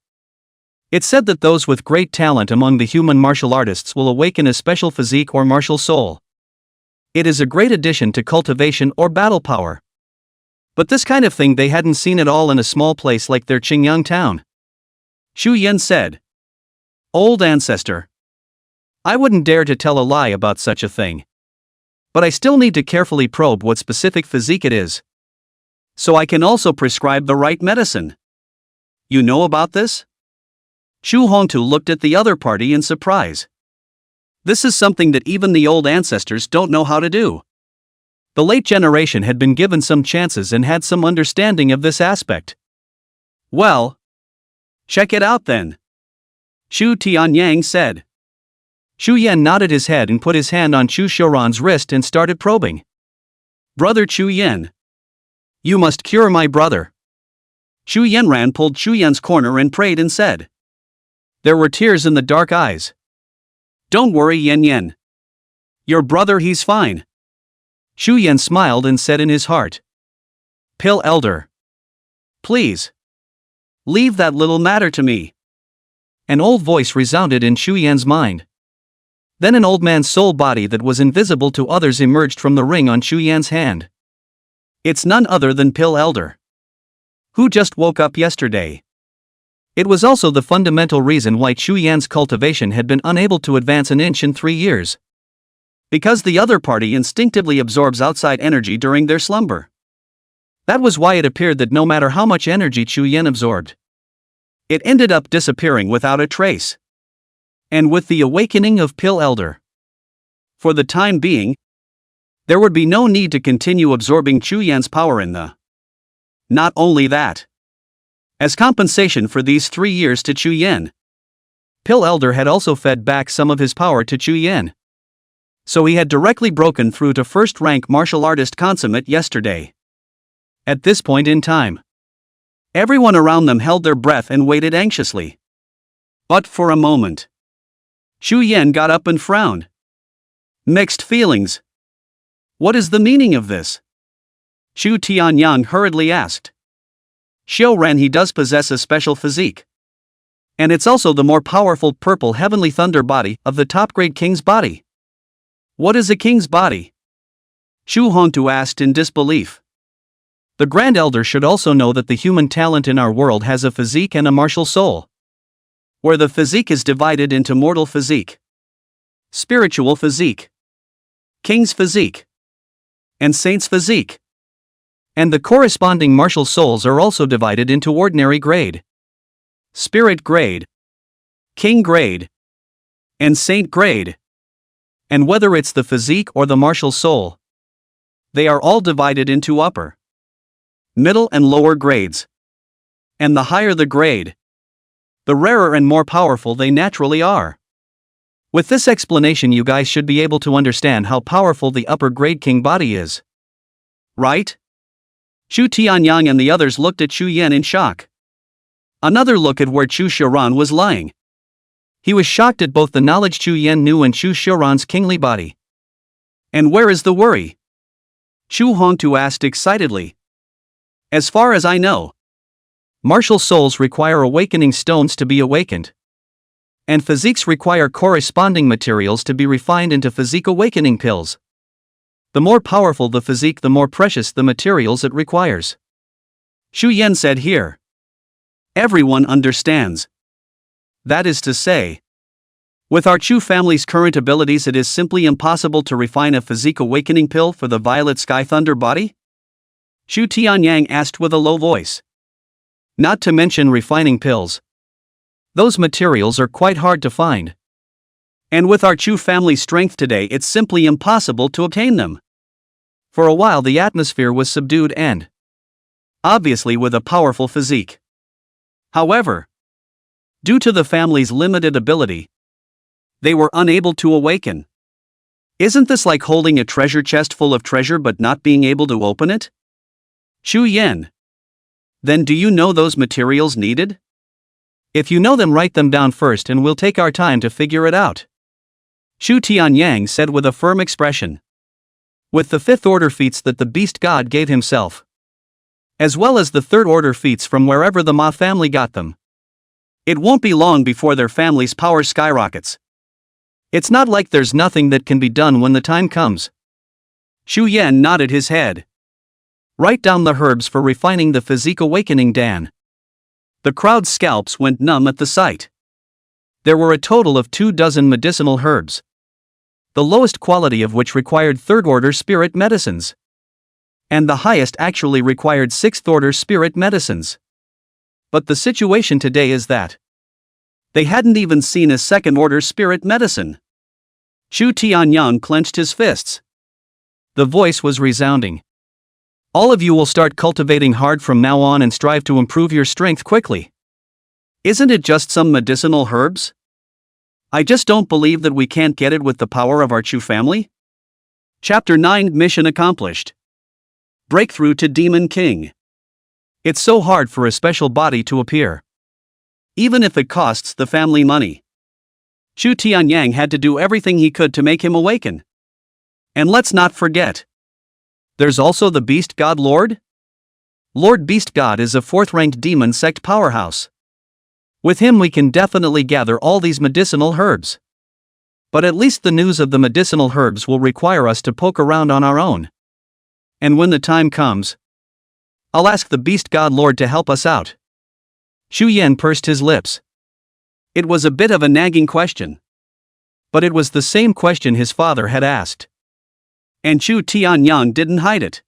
It said that those with great talent among the human martial artists will awaken a special physique or martial soul. It is a great addition to cultivation or battle power. But this kind of thing they hadn't seen at all in a small place like their Chingyang town. Chu Yan said. Old ancestor. I wouldn't dare to tell a lie about such a thing. But I still need to carefully probe what specific physique it is. So I can also prescribe the right medicine. You know about this? Chu Hongtu looked at the other party in surprise. This is something that even the old ancestors don't know how to do. The late generation had been given some chances and had some understanding of this aspect. Well, check it out then, Chu Tianyang said. Chu Yan nodded his head and put his hand on Chu Xiaoran's wrist and started probing. Brother Chu Yan, you must cure my brother. Chu Yanran pulled Chu Yan's corner and prayed and said. There were tears in the dark eyes. Don't worry, Yan Yan. Your brother, he's fine. Chu Yan smiled and said in his heart. Pill elder. Please. Leave that little matter to me. An old voice resounded in Chu Yan's mind. Then an old man's soul body that was invisible to others emerged from the ring on Chu Yan's hand. It's none other than Pill Elder, who just woke up yesterday. It was also the fundamental reason why Chu Yan's cultivation had been unable to advance an inch in 3 years. Because the other party instinctively absorbs outside energy during their slumber. That was why it appeared that no matter how much energy Chu Yan absorbed, it ended up disappearing without a trace. And with the awakening of Pill Elder, for the time being, there would be no need to continue absorbing Chu Yan's power in the. Not only that. As compensation for these 3 years to Chu Yan, Pill Elder had also fed back some of his power to Chu Yan. So he had directly broken through to first-rank martial artist consummate yesterday. At this point in time, everyone around them held their breath and waited anxiously. But for a moment, Chu Yan got up and frowned. Mixed feelings. What is the meaning of this? Chu Tianyang hurriedly asked. Xiaoran, he does possess a special physique. And it's also the more powerful purple heavenly thunder body of the top-grade king's body. What is a king's body? Chu Hongtu asked in disbelief. The Grand Elder should also know that the human talent in our world has a physique and a martial soul. Where the physique is divided into mortal physique, spiritual physique, king's physique, and saint's physique. And the corresponding martial souls are also divided into ordinary grade, spirit grade, king grade, and saint grade. And whether it's the physique or the martial soul, they are all divided into upper, middle and lower grades. And the higher the grade, the rarer and more powerful they naturally are. With this explanation, you guys should be able to understand how powerful the upper grade king body is. Right? Chu Tianyang and the others looked at Chu Yan in shock. Another look at where Chu Xiaoran was lying. He was shocked at both the knowledge Chu Yan knew and Chu Xiaoran's kingly body. And where is the worry? Chu Hongtu asked excitedly. As far as I know, martial souls require awakening stones to be awakened. And physiques require corresponding materials to be refined into physique awakening pills. The more powerful the physique, the more precious the materials it requires. Chu Yan said here. Everyone understands. That is to say, with our Chu family's current abilities, it is simply impossible to refine a physique awakening pill for the Violet Sky Thunder body? Chu Tianyang asked with a low voice. Not to mention refining pills. Those materials are quite hard to find. And with our Chu family strength today, it's simply impossible to obtain them. For a while the atmosphere was subdued and obviously with a powerful physique. However, due to the family's limited ability, they were unable to awaken. Isn't this like holding a treasure chest full of treasure but not being able to open it? Chu Yan. Then do you know those materials needed? If you know them, write them down first and we'll take our time to figure it out. Chu Tianyang said with a firm expression. With the 5th order feats that the beast god gave himself, as well as the 3rd order feats from wherever the Ma family got them, it won't be long before their family's power skyrockets. It's not like there's nothing that can be done when the time comes. Chu Yan nodded his head. Write down the herbs for refining the physique awakening, Dan. The crowd's scalps went numb at the sight. There were a total of 24 medicinal herbs, the lowest quality of which required 3rd order spirit medicines. And the highest actually required 6th order spirit medicines. But the situation today is that they hadn't even seen a 2nd order spirit medicine. Chu Tianyang clenched his fists. The voice was resounding. All of you will start cultivating hard from now on and strive to improve your strength quickly. Isn't it just some medicinal herbs? I just don't believe that we can't get it with the power of our Chu family. Chapter 9 Mission accomplished. Breakthrough to Demon King. It's so hard for a special body to appear. Even if it costs the family money. Chu Tianyang had to do everything he could to make him awaken. And let's not forget. There's also the Beast God Lord? Lord Beast God is a 4th-ranked demon sect powerhouse. With him we can definitely gather all these medicinal herbs. But at least the news of the medicinal herbs will require us to poke around on our own. And when the time comes, I'll ask the Beast God Lord to help us out. Xu Yan pursed his lips. It was a bit of a nagging question. But it was the same question his father had asked. And Chu Tianyang didn't hide it.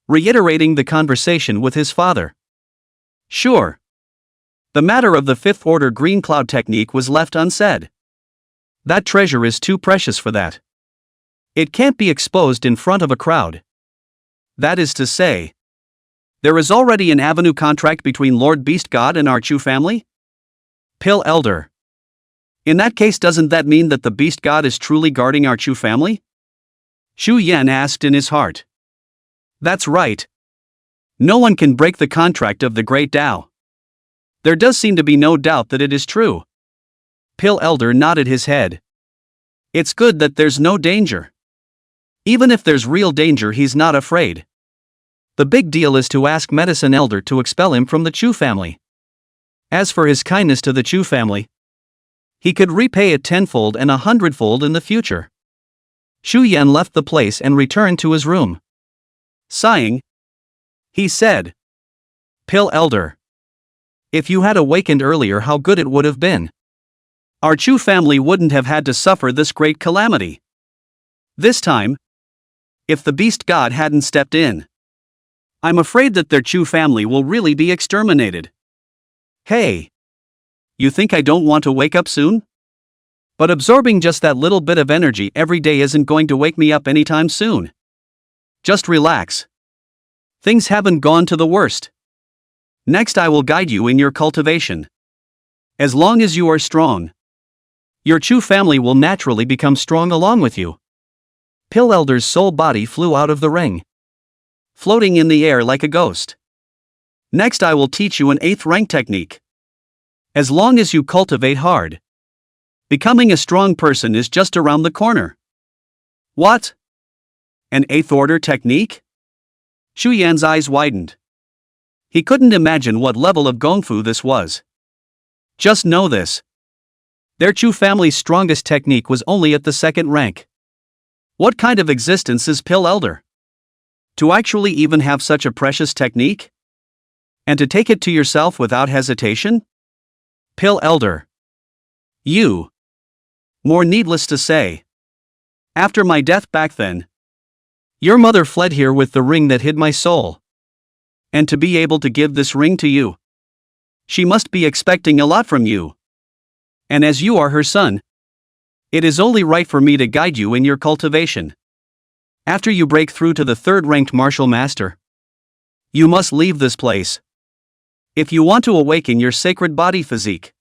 Reiterating the conversation with his father. Sure. The matter of the 5th order green cloud technique was left unsaid. That treasure is too precious for that. It can't be exposed in front of a crowd. That is to say, there is already an avenue contract between Lord Beast God and our Chu family? Pill Elder. In that case, doesn't that mean that the Beast God is truly guarding our Chu family? Xu Yan asked in his heart. That's right. No one can break the contract of the Great Tao. There does seem to be no doubt that it is true. Pill Elder nodded his head. It's good that there's no danger. Even if there's real danger, he's not afraid. The big deal is to ask Medicine Elder to expel him from the Chu family. As for his kindness to the Chu family, he could repay it 10-fold and 100-fold in the future. Xu Yan left the place and returned to his room. Sighing, he said, Pill Elder, if you had awakened earlier, how good it would have been. Our Chu family wouldn't have had to suffer this great calamity. This time, if the Beast God hadn't stepped in, I'm afraid that their Chu family will really be exterminated. Hey! You think I don't want to wake up soon? But absorbing just that little bit of energy every day isn't going to wake me up anytime soon. Just relax. Things haven't gone to the worst. Next, I will guide you in your cultivation. As long as you are strong, your Chu family will naturally become strong along with you. Pill Elder's soul body flew out of the ring, floating in the air like a ghost. Next, I will teach you an 8th rank technique. As long as you cultivate hard, becoming a strong person is just around the corner. What? An 8th order technique? Xu Yan's eyes widened. He couldn't imagine what level of gongfu this was. Just know this. Their Chu family's strongest technique was only at the 2nd rank. What kind of existence is Pill Elder? To actually even have such a precious technique? And to take it to yourself without hesitation? Pill Elder. You. More needless to say. After my death back then, your mother fled here with the ring that hid my soul. And to be able to give this ring to you, she must be expecting a lot from you. And as you are her son, it is only right for me to guide you in your cultivation. After you break through to the 3rd ranked martial master, you must leave this place. If you want to awaken your sacred body physique,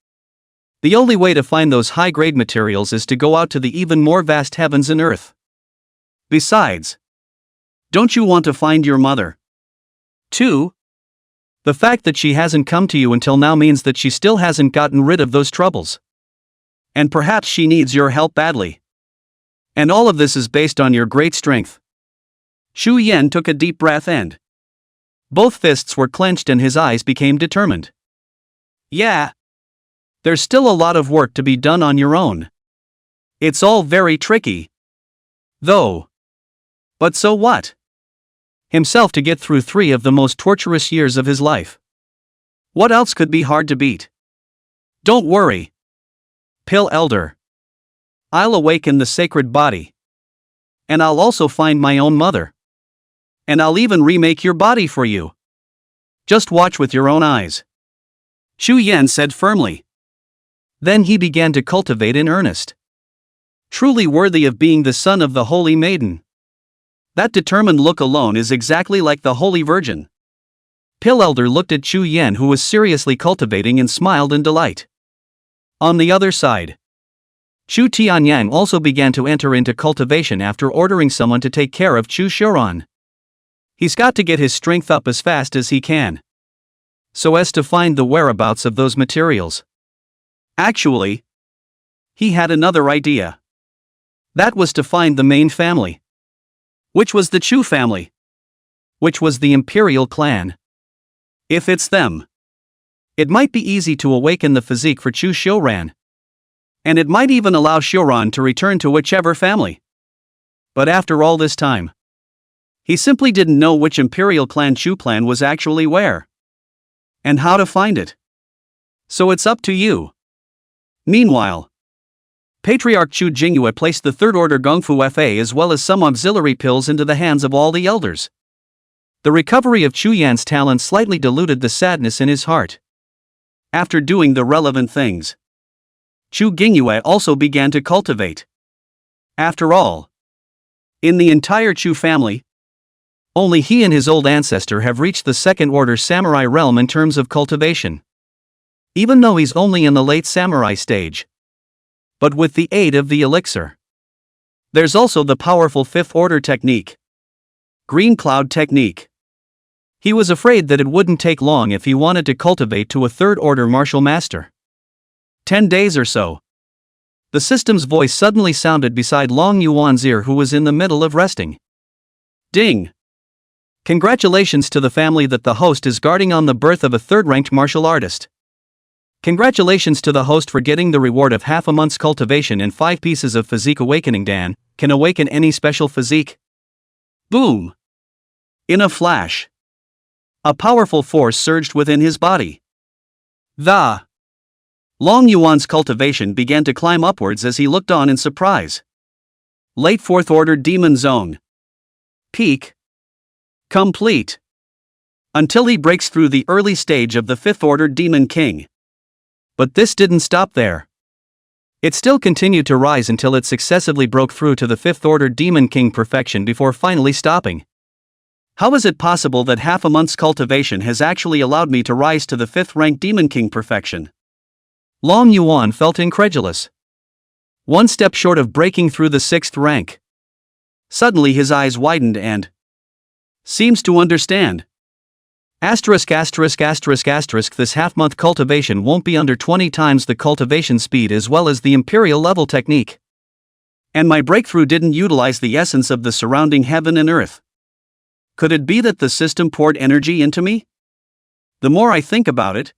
the only way to find those high-grade materials is to go out to the even more vast heavens and earth. Besides, don't you want to find your mother? 2. The fact that she hasn't come to you until now means that she still hasn't gotten rid of those troubles. And perhaps she needs your help badly. And all of this is based on your great strength. Xu Yan took a deep breath and both fists were clenched and his eyes became determined. Yeah. There's still a lot of work to be done on your own. It's all very tricky. Though. But so what? Himself to get through 3 of the most torturous years of his life. What else could be hard to beat? Don't worry. Pill Elder. I'll awaken the sacred body. And I'll also find my own mother. And I'll even remake your body for you. Just watch with your own eyes. Xu Yan said firmly. Then he began to cultivate in earnest. Truly worthy of being the son of the Holy Maiden. That determined look alone is exactly like the Holy Virgin. Pill Elder looked at Xu Yan, who was seriously cultivating, and smiled in delight. On the other side, Chu Tianyang also began to enter into cultivation after ordering someone to take care of Chu Shuran. He's got to get his strength up as fast as he can, so as to find the whereabouts of those materials. Actually, he had another idea. That was to find the main family. Which was the Chu family. Which was the Imperial clan. If it's them, it might be easy to awaken the physique for Chu Shuran. And it might even allow Shuran to return to whichever family. But after all this time, he simply didn't know which Imperial clan Chu clan was actually where. And how to find it. So it's up to you. Meanwhile, Patriarch Chu Jingyue placed the Third Order Gongfu Fa as well as some auxiliary pills into the hands of all the elders. The recovery of Chu Yan's talent slightly diluted the sadness in his heart. After doing the relevant things, Chu Jingyue also began to cultivate. After all, in the entire Chu family, only he and his old ancestor have reached the Second Order Samurai realm in terms of cultivation. Even though he's only in the late Samurai stage. But with the aid of the elixir. There's also the powerful Fifth Order technique. Green Cloud technique. He was afraid that it wouldn't take long if he wanted to cultivate to a Third Order martial master. 10 days or so. The system's voice suddenly sounded beside Long Yuan's ear, who was in the middle of resting. Ding! Congratulations to the family that the host is guarding on the birth of a third-ranked martial artist. Congratulations to the host for getting the reward of half a month's cultivation and 5 pieces of physique awakening. Dan, can awaken any special physique? Boom! In a flash, a powerful force surged within his body. Long Yuan's cultivation began to climb upwards as he looked on in surprise. Late Fourth Order Demon Zone. Peak. Complete. Until he breaks through the early stage of the Fifth Order Demon King. But this didn't stop there. It still continued to rise until it successively broke through to the Fifth Order Demon King perfection before finally stopping. How is it possible that half a month's cultivation has actually allowed me to rise to the 5th rank Demon King perfection? Long Yuan felt incredulous. One step short of breaking through the 6th rank. Suddenly his eyes widened and seems to understand. This half-month cultivation won't be under 20 times the cultivation speed as well as the Imperial level technique. And my breakthrough didn't utilize the essence of the surrounding heaven and earth. Could it be that the system poured energy into me? The more I think about it,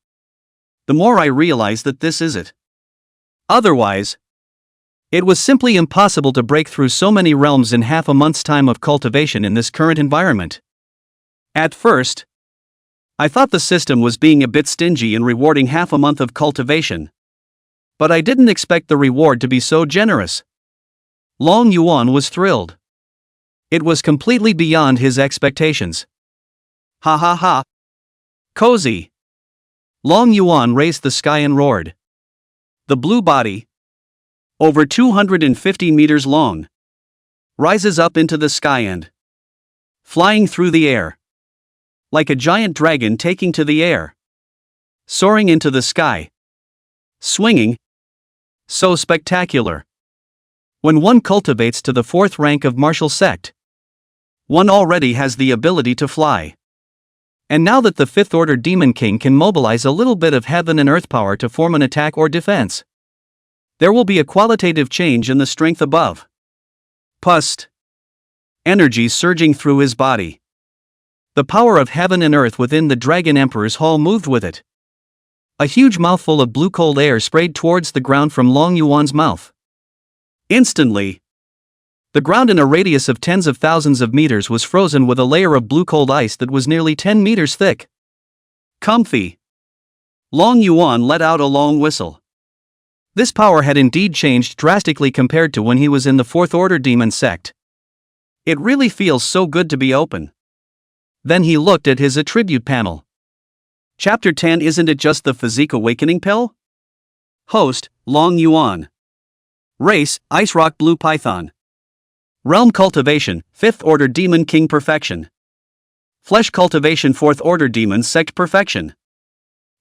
the more I realize that this is it. Otherwise, it was simply impossible to break through so many realms in half a month's time of cultivation in this current environment. At first, I thought the system was being a bit stingy in rewarding half a month of cultivation. But I didn't expect the reward to be so generous. Long Yuan was thrilled. It was completely beyond his expectations. Ha ha ha. Cozy. Long Yuan raised the sky and roared. The blue body, over 250 meters long, rises up into the sky and, flying through the air, like a giant dragon taking to the air, soaring into the sky, swinging, so spectacular. When one cultivates to the 4th rank of martial sect, one already has the ability to fly. And now that the 5th Order Demon King can mobilize a little bit of heaven and earth power to form an attack or defense, there will be a qualitative change in the strength above. Pust. Energy surging through his body. The power of heaven and earth within the Dragon Emperor's hall moved with it. A huge mouthful of blue cold air sprayed towards the ground from Long Yuan's mouth. Instantly, the ground in a radius of tens of thousands of meters was frozen with a layer of blue cold ice that was nearly 10 meters thick. Comfy. Long Yuan let out a long whistle. This power had indeed changed drastically compared to when he was in the 4th Order Demon Sect. It really feels so good to be open. Then he looked at his attribute panel. Chapter 10. Isn't it just the physique awakening pill? Host, Long Yuan. Race, Ice Rock Blue Python. Realm Cultivation, 5th Order Demon King Perfection. Flesh Cultivation, 4th Order Demon Sect Perfection.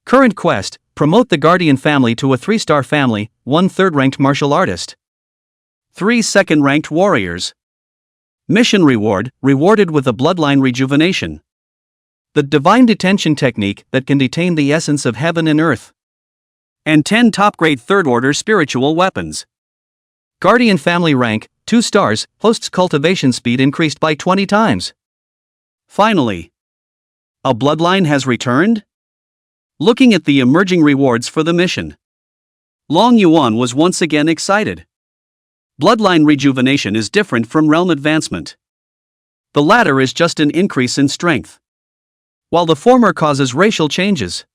Current quest, promote the Guardian family to a 3-star family, 1 3rd-ranked martial artist. 3 2nd-ranked warriors. Mission reward, rewarded with a bloodline rejuvenation. The divine detention technique that can detain the essence of heaven and earth. And 10 top-grade 3rd Order spiritual weapons. Guardian family rank, 2 stars, host's cultivation speed increased by 20 times. Finally, a bloodline has returned? Looking at the emerging rewards for the mission, Long Yuan was once again excited. Bloodline rejuvenation is different from realm advancement. The latter is just an increase in strength, while the former causes racial changes.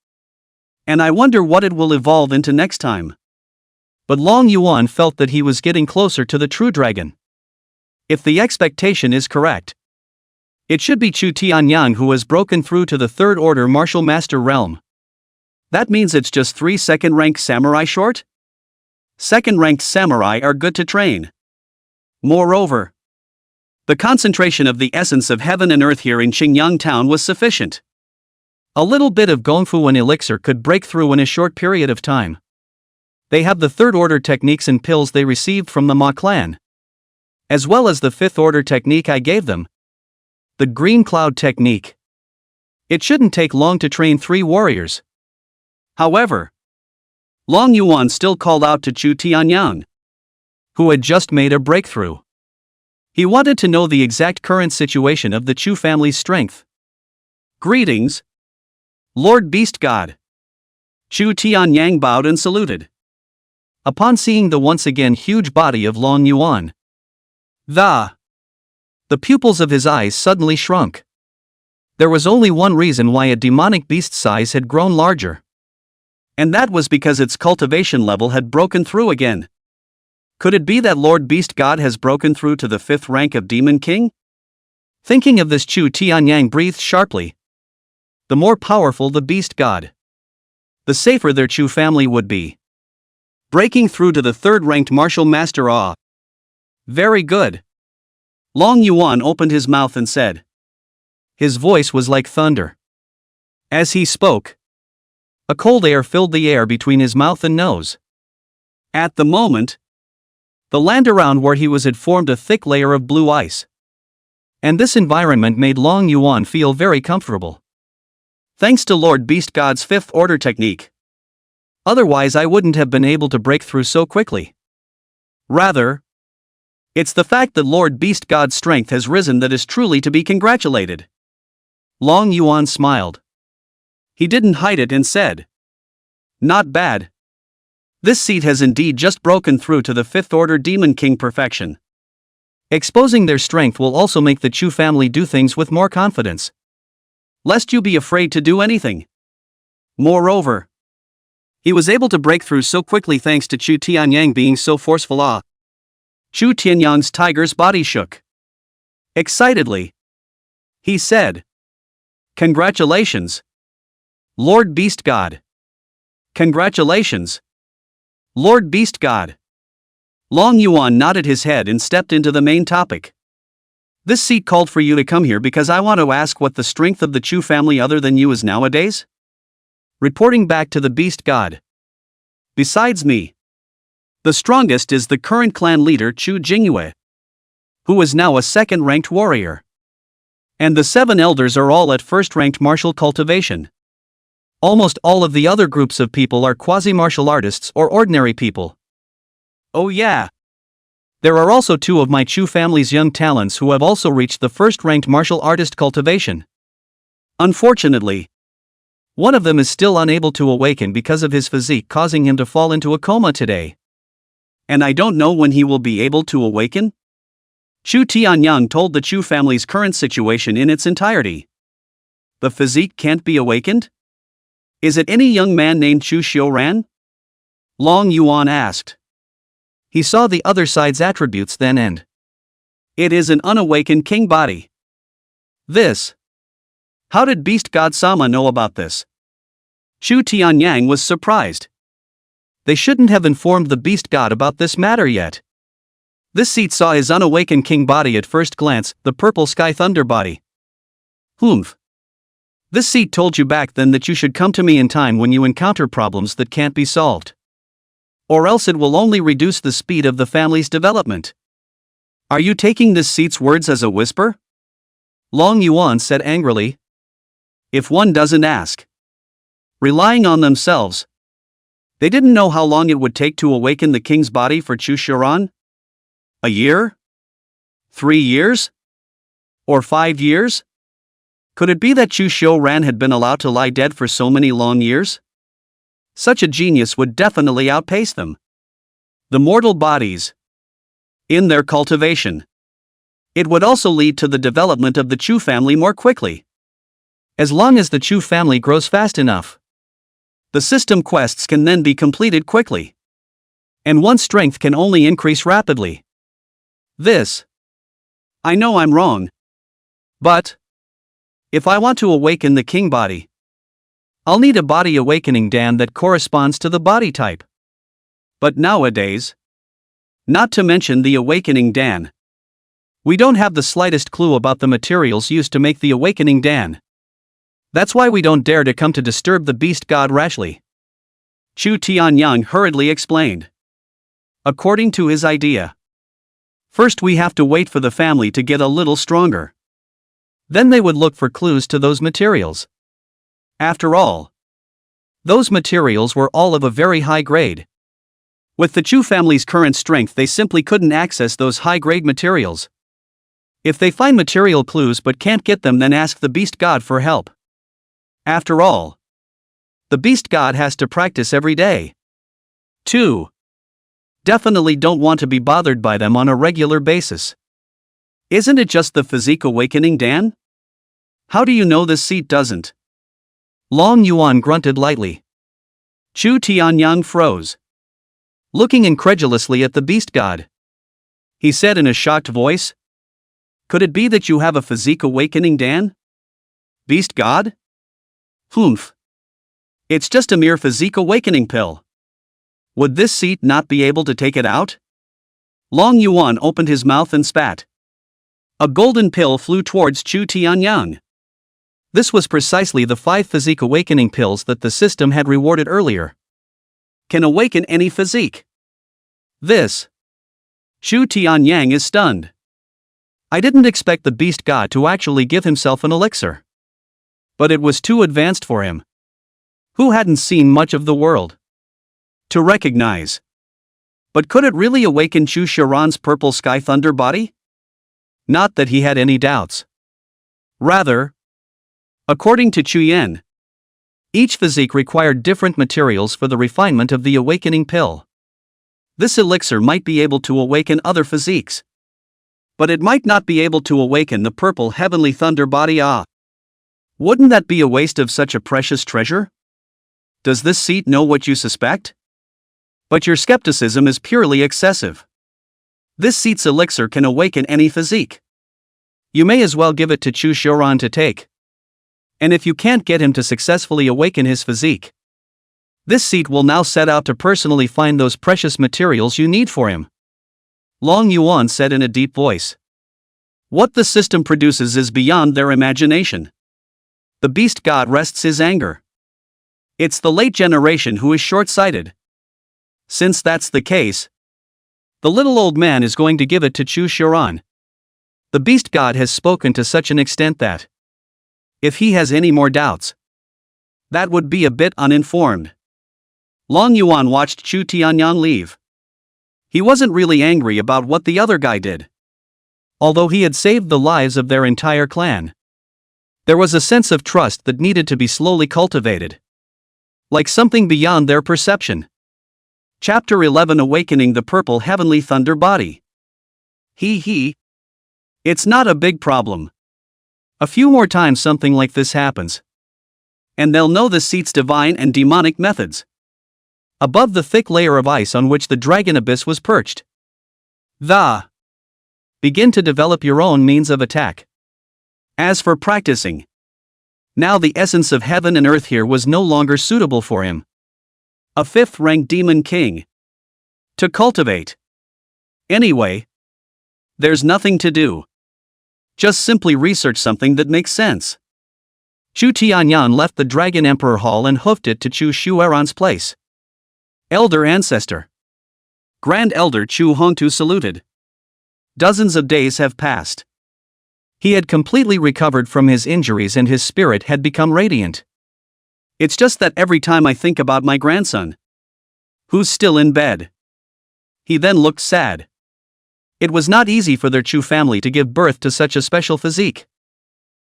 And I wonder what it will evolve into next time. But Long Yuan felt that he was getting closer to the true dragon. If the expectation is correct, it should be Chingyang who has broken through to the 3rd Order Martial Master realm. That means it's just 3 2nd-ranked samurai short? 2nd-ranked samurai are good to train. Moreover, the concentration of the essence of heaven and earth here in Chingyang town was sufficient. A little bit of gongfu and elixir could break through in a short period of time. They have the 3rd Order techniques and pills they received from the Ma clan, as well as the 5th Order technique I gave them, the Green Cloud technique. It shouldn't take long to train 3 warriors. However, Long Yuan still called out to Chu Tianyang, who had just made a breakthrough. He wanted to know the exact current situation of the Chu family's strength. Greetings, Lord Beast God. Chu Tianyang bowed and saluted. Upon seeing the once again huge body of Long Yuan, the pupils of his eyes suddenly shrunk. There was only one reason why a demonic beast's size had grown larger. And that was because its cultivation level had broken through again. Could it be that Lord Beast God has broken through to the 5th rank of Demon King? Thinking of this, Chu Tianyang breathed sharply. The more powerful the Beast God, the safer their Chu family would be. Breaking through to the 3rd-ranked martial master. Ah. Very good. Long Yuan opened his mouth and said. His voice was like thunder. As he spoke, a cold air filled the air between his mouth and nose. At the moment, the land around where he was had formed a thick layer of blue ice. And this environment made Long Yuan feel very comfortable. Thanks to Lord Beast God's 5th Order technique. Otherwise I wouldn't have been able to break through so quickly. Rather, it's the fact that Lord Beast God's strength has risen that is truly to be congratulated. Long Yuan smiled. He didn't hide it and said, not bad. This seed has indeed just broken through to the 5th Order Demon King perfection. Exposing their strength will also make the Chu family do things with more confidence, lest you be afraid to do anything. Moreover, he was able to break through so quickly thanks to Chu Tianyang being so forceful. Ah. Chu Tianyang's tiger's body shook. Excitedly, he said, congratulations, Lord Beast God. Congratulations, Lord Beast God. Long Yuan nodded his head and stepped into the main topic. This seat called for you to come here because I want to ask what the strength of the Chu family other than you is nowadays? Reporting back to the Beast God. Besides me, the strongest is the current clan leader Chu Jingyue, who is now a 2nd-ranked warrior. And the 7 elders are all at 1st-ranked martial cultivation. Almost all of the other groups of people are quasi-martial artists or ordinary people. Oh yeah. There are also 2 of my Chu family's young talents who have also reached the 1st-ranked martial artist cultivation. Unfortunately, one of them is still unable to awaken because of his physique causing him to fall into a coma today. And I don't know when he will be able to awaken? Chu Tianyang told the Chu family's current situation in its entirety. The physique can't be awakened? Is it any young man named Chu Xiuran? Long Yuan asked. He saw the other side's attributes then and it is an unawakened king body. This How did Beast God Sama know about this? Chu Tianyang was surprised. They shouldn't have informed the Beast God about this matter yet. This seat saw his unawakened king body at first glance, the purple sky thunder body. Humph. This seat told you back then that you should come to me in time when you encounter problems that can't be solved. Or else it will only reduce the speed of the family's development. Are you taking this seat's words as a whisper? Long Yuan said angrily. If one doesn't ask. Relying on themselves. They didn't know how long it would take to awaken the king's body for Chu Shiran? A year? 3 years? Or 5 years? Could it be that Chu Shiran had been allowed to lie dead for so many long years? Such a genius would definitely outpace them. The mortal bodies. In their cultivation. It would also lead to the development of the Chu family more quickly. As long as the Chu family grows fast enough. The system quests can then be completed quickly. And one's strength can only increase rapidly. This. I know I'm wrong. But. If I want to awaken the king body, I'll need a body awakening Dan that corresponds to the body type. But nowadays, not to mention the awakening Dan, we don't have the slightest clue about the materials used to make the awakening Dan. That's why we don't dare to come to disturb the beast god rashly. Chu Tianyang hurriedly explained. According to his idea, first we have to wait for the family to get a little stronger. Then they would look for clues to those materials. After all, those materials were all of a very high grade. With the Chu family's current strength, they simply couldn't access those high-grade materials. If they find material clues but can't get them, then ask the beast god for help. After all, the beast god has to practice every day. 2. Definitely don't want to be bothered by them on a regular basis. Isn't it just the physique awakening, Dan? How do you know this seat doesn't? Long Yuan grunted lightly. Chu Tianyang froze, looking incredulously at the beast god. He said in a shocked voice, could it be that you have a physique awakening, Dan? Beast god? Humph. It's just a mere physique awakening pill. Would this seat not be able to take it out? Long Yuan opened his mouth and spat. A golden pill flew towards Chu Tianyang. This was precisely the 5 physique awakening pills that the system had rewarded earlier. Can awaken any physique. This. Chu Tianyang is stunned. I didn't expect the beast god to actually give himself an elixir. But it was too advanced for him, who hadn't seen much of the world, to recognize. But could it really awaken Chu Shiran's purple sky thunder body? Not that he had any doubts. Rather, according to Chu Yen, each physique required different materials for the refinement of the awakening pill. This elixir might be able to awaken other physiques, but it might not be able to awaken the purple heavenly thunder body. Wouldn't that be a waste of such a precious treasure? Does this seat know what you suspect? But your skepticism is purely excessive. This seat's elixir can awaken any physique. You may as well give it to Chu Shiran to take. And if you can't get him to successfully awaken his physique, this seat will now set out to personally find those precious materials you need for him. Long Yuan said in a deep voice. What the system produces is beyond their imagination. The beast god rests his anger. It's the late generation who is short-sighted. Since that's the case, the little old man is going to give it to Chu Shiran. The beast god has spoken to such an extent that, if he has any more doubts, that would be a bit uninformed. Long Yuan watched Chu Tianyang leave. He wasn't really angry about what the other guy did, although he had saved the lives of their entire clan. There was a sense of trust that needed to be slowly cultivated, like something beyond their perception. Chapter 11, Awakening the Purple Heavenly Thunder Body. It's not a big problem. A few more times something like this happens, and they'll know the seat's divine and demonic methods. Above the thick layer of ice on which the dragon abyss was perched, begin to develop your own means of attack. As for practicing, Now the essence of heaven and earth here was no longer suitable for him. A 5th-rank demon king. To cultivate. Anyway, there's nothing to do. Just simply research something that makes sense. Chu Tianyan left the Dragon Emperor Hall and hoofed it to Chu Xueran's place. Elder Ancestor. Grand Elder Chu Hongtu saluted. Dozens of days have passed. He had completely recovered from his injuries and his spirit had become radiant. It's just that every time I think about my grandson, who's still in bed. He then looked sad. It was not easy for their Chu family to give birth to such a special physique.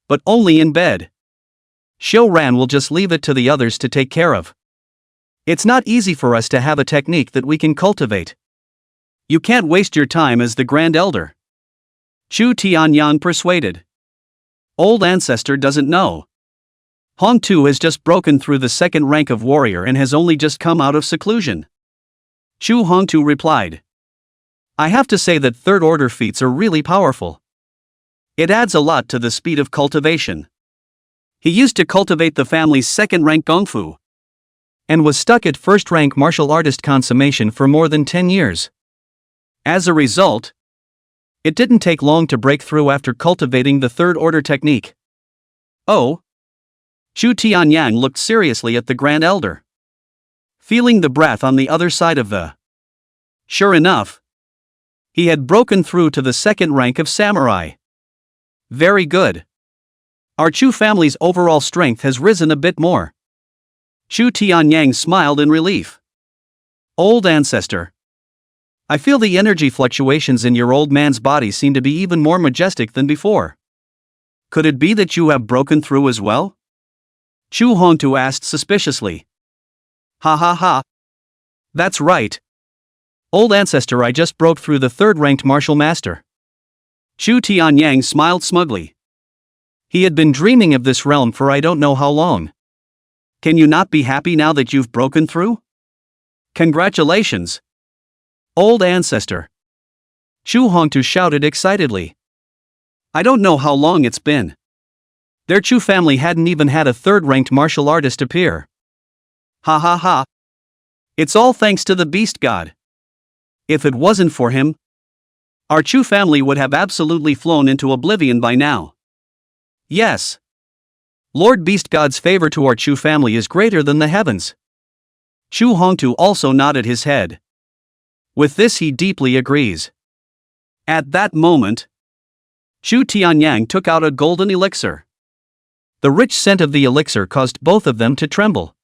But only in bed. Xiuran will just leave it to the others to take care of. It's not easy for us to have a technique that we can cultivate. You can't waste your time as the Grand Elder. Chu Tianyan persuaded. Old Ancestor doesn't know. Hongtu has just broken through the 2nd rank of warrior and has only just come out of seclusion. Chu Hongtu replied. I have to say that 3rd order feats are really powerful. It adds a lot to the speed of cultivation. He used to cultivate the family's 2nd rank Gongfu. And was stuck at 1st rank martial artist consummation for more than 10 years. As a result, it didn't take long to break through after cultivating the 3rd order technique. Oh? Chu Tianyang looked seriously at the Grand Elder. Feeling the breath on the other side of the. Sure enough, he had broken through to the 2nd rank of samurai. Very good. Our Chu family's overall strength has risen a bit more. Chu Tianyang smiled in relief. Old Ancestor. I feel the energy fluctuations in your old man's body seem to be even more majestic than before. Could it be that you have broken through as well? Chu Hongtu asked suspiciously. Ha ha ha. That's right. Old Ancestor, I just broke through the 3rd-ranked martial master. Chu Tianyang smiled smugly. He had been dreaming of this realm for I don't know how long. Can you not be happy now that you've broken through? Congratulations. Old Ancestor. Chu Hongtu shouted excitedly. I don't know how long it's been. Their Chu family hadn't even had a 3rd-ranked martial artist appear. Ha ha ha. It's all thanks to the Beast God. If it wasn't for him, our Chu family would have absolutely flown into oblivion by now. Yes. Lord Beast God's favor to our Chu family is greater than the heavens. Chu Hongtu also nodded his head. With this he deeply agrees. At that moment, Chu Tianyang took out a golden elixir. The rich scent of the elixir caused both of them to tremble.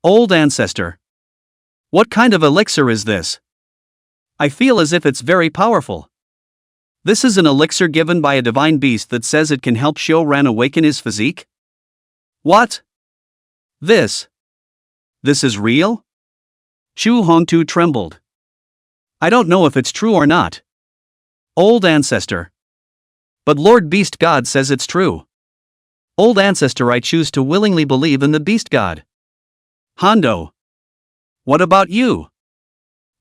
Old Ancestor. What kind of elixir is this? I feel as if it's very powerful. This is an elixir given by a divine beast that says it can help Xiuran awaken his physique? What? This is real? Chu Hongtu trembled. I don't know if it's true or not. Old Ancestor. But Lord Beast God says it's true. Old Ancestor, I choose to willingly believe in the Beast God. Hondo. What about you?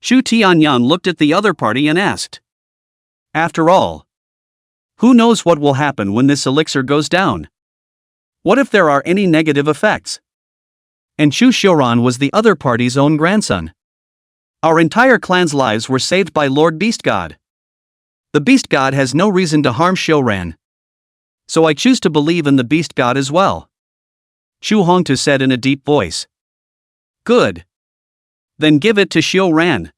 Chu Tianyan looked at the other party and asked. After all, who knows what will happen when this elixir goes down? What if there are any negative effects? And Chu Xiuran was the other party's own grandson. Our entire clan's lives were saved by Lord Beast God. The Beast God has no reason to harm Xiuran. So I choose to believe in the Beast God as well. Chu Hongtu said in a deep voice. Good. Then give it to Xiuran.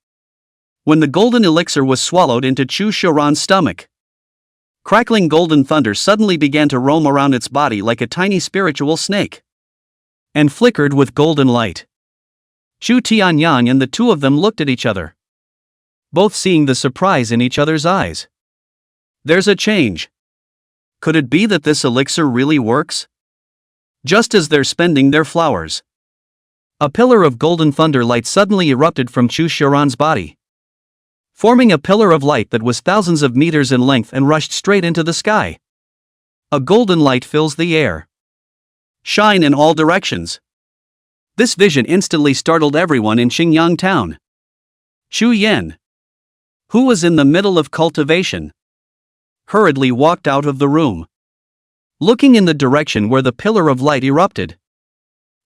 When the golden elixir was swallowed into Chu Xiuran's stomach, crackling golden thunder suddenly began to roam around its body like a tiny spiritual snake, and flickered with golden light. Chu Tianyan and the two of them looked at each other, both seeing the surprise in each other's eyes. There's a change. Could it be that this elixir really works? Just as they're spending their flowers, a pillar of golden thunder light suddenly erupted from Chu Xiuran's body, forming a pillar of light that was thousands of meters in length and rushed straight into the sky. A golden light fills the air. Shine in all directions. This vision instantly startled everyone in Chingyang town. Chu Yan, who was in the middle of cultivation, hurriedly walked out of the room. looking in the direction where the pillar of light erupted.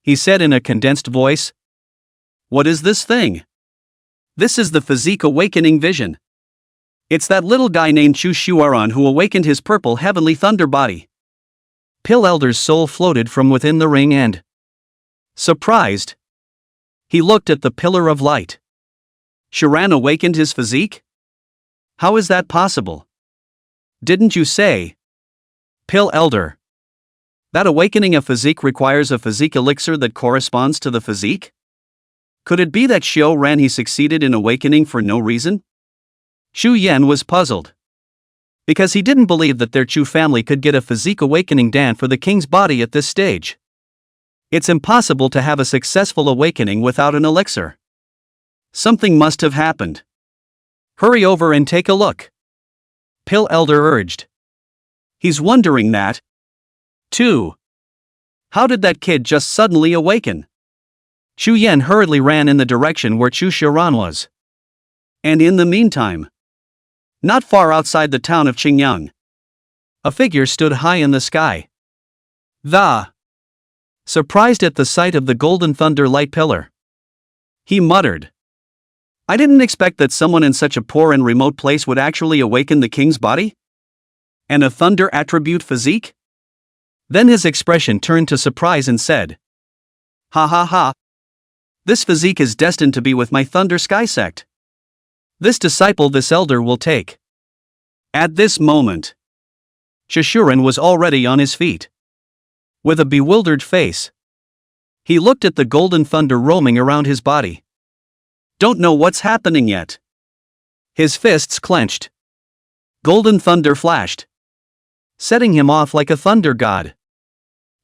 He said in a condensed voice, "What is this thing?" "This is the physique awakening vision. It's that little guy named Chu Shuaran who awakened his purple heavenly thunder body." Pil Elder's soul floated from within the ring and, surprised, he looked at the pillar of light. Shuran awakened his physique? How is that possible? Didn't you say? Pil Elder. That awakening a physique requires a physique elixir that corresponds to the physique? Could it be that Xiao Ran he succeeded in awakening for no reason? Xu Yan was puzzled. Because he didn't believe that their Chu family could get a physique awakening dan for the king's body at this stage. It's impossible to have a successful awakening without an elixir. Something must have happened. Hurry over and take a look. Pil Elder urged. He's wondering that, too. How did that kid just suddenly awaken? Chu Yan hurriedly ran in the direction where Chu Shiran was. And in the meantime, not far outside the town of Chingyang, a figure stood high in the sky. Surprised at the sight of the golden thunder light pillar, he muttered, "I didn't expect that someone in such a poor and remote place would actually awaken the king's body? And a thunder attribute physique?" Then his expression turned to surprise and said, "Ha ha ha. This physique is destined to be with my Thunder Sky sect. This disciple this elder will take." At this moment, Shashuran was already on his feet. With a bewildered face, he looked at the golden thunder roaming around his body. "Don't know what's happening yet." His fists clenched. Golden thunder flashed, setting him off like a thunder god.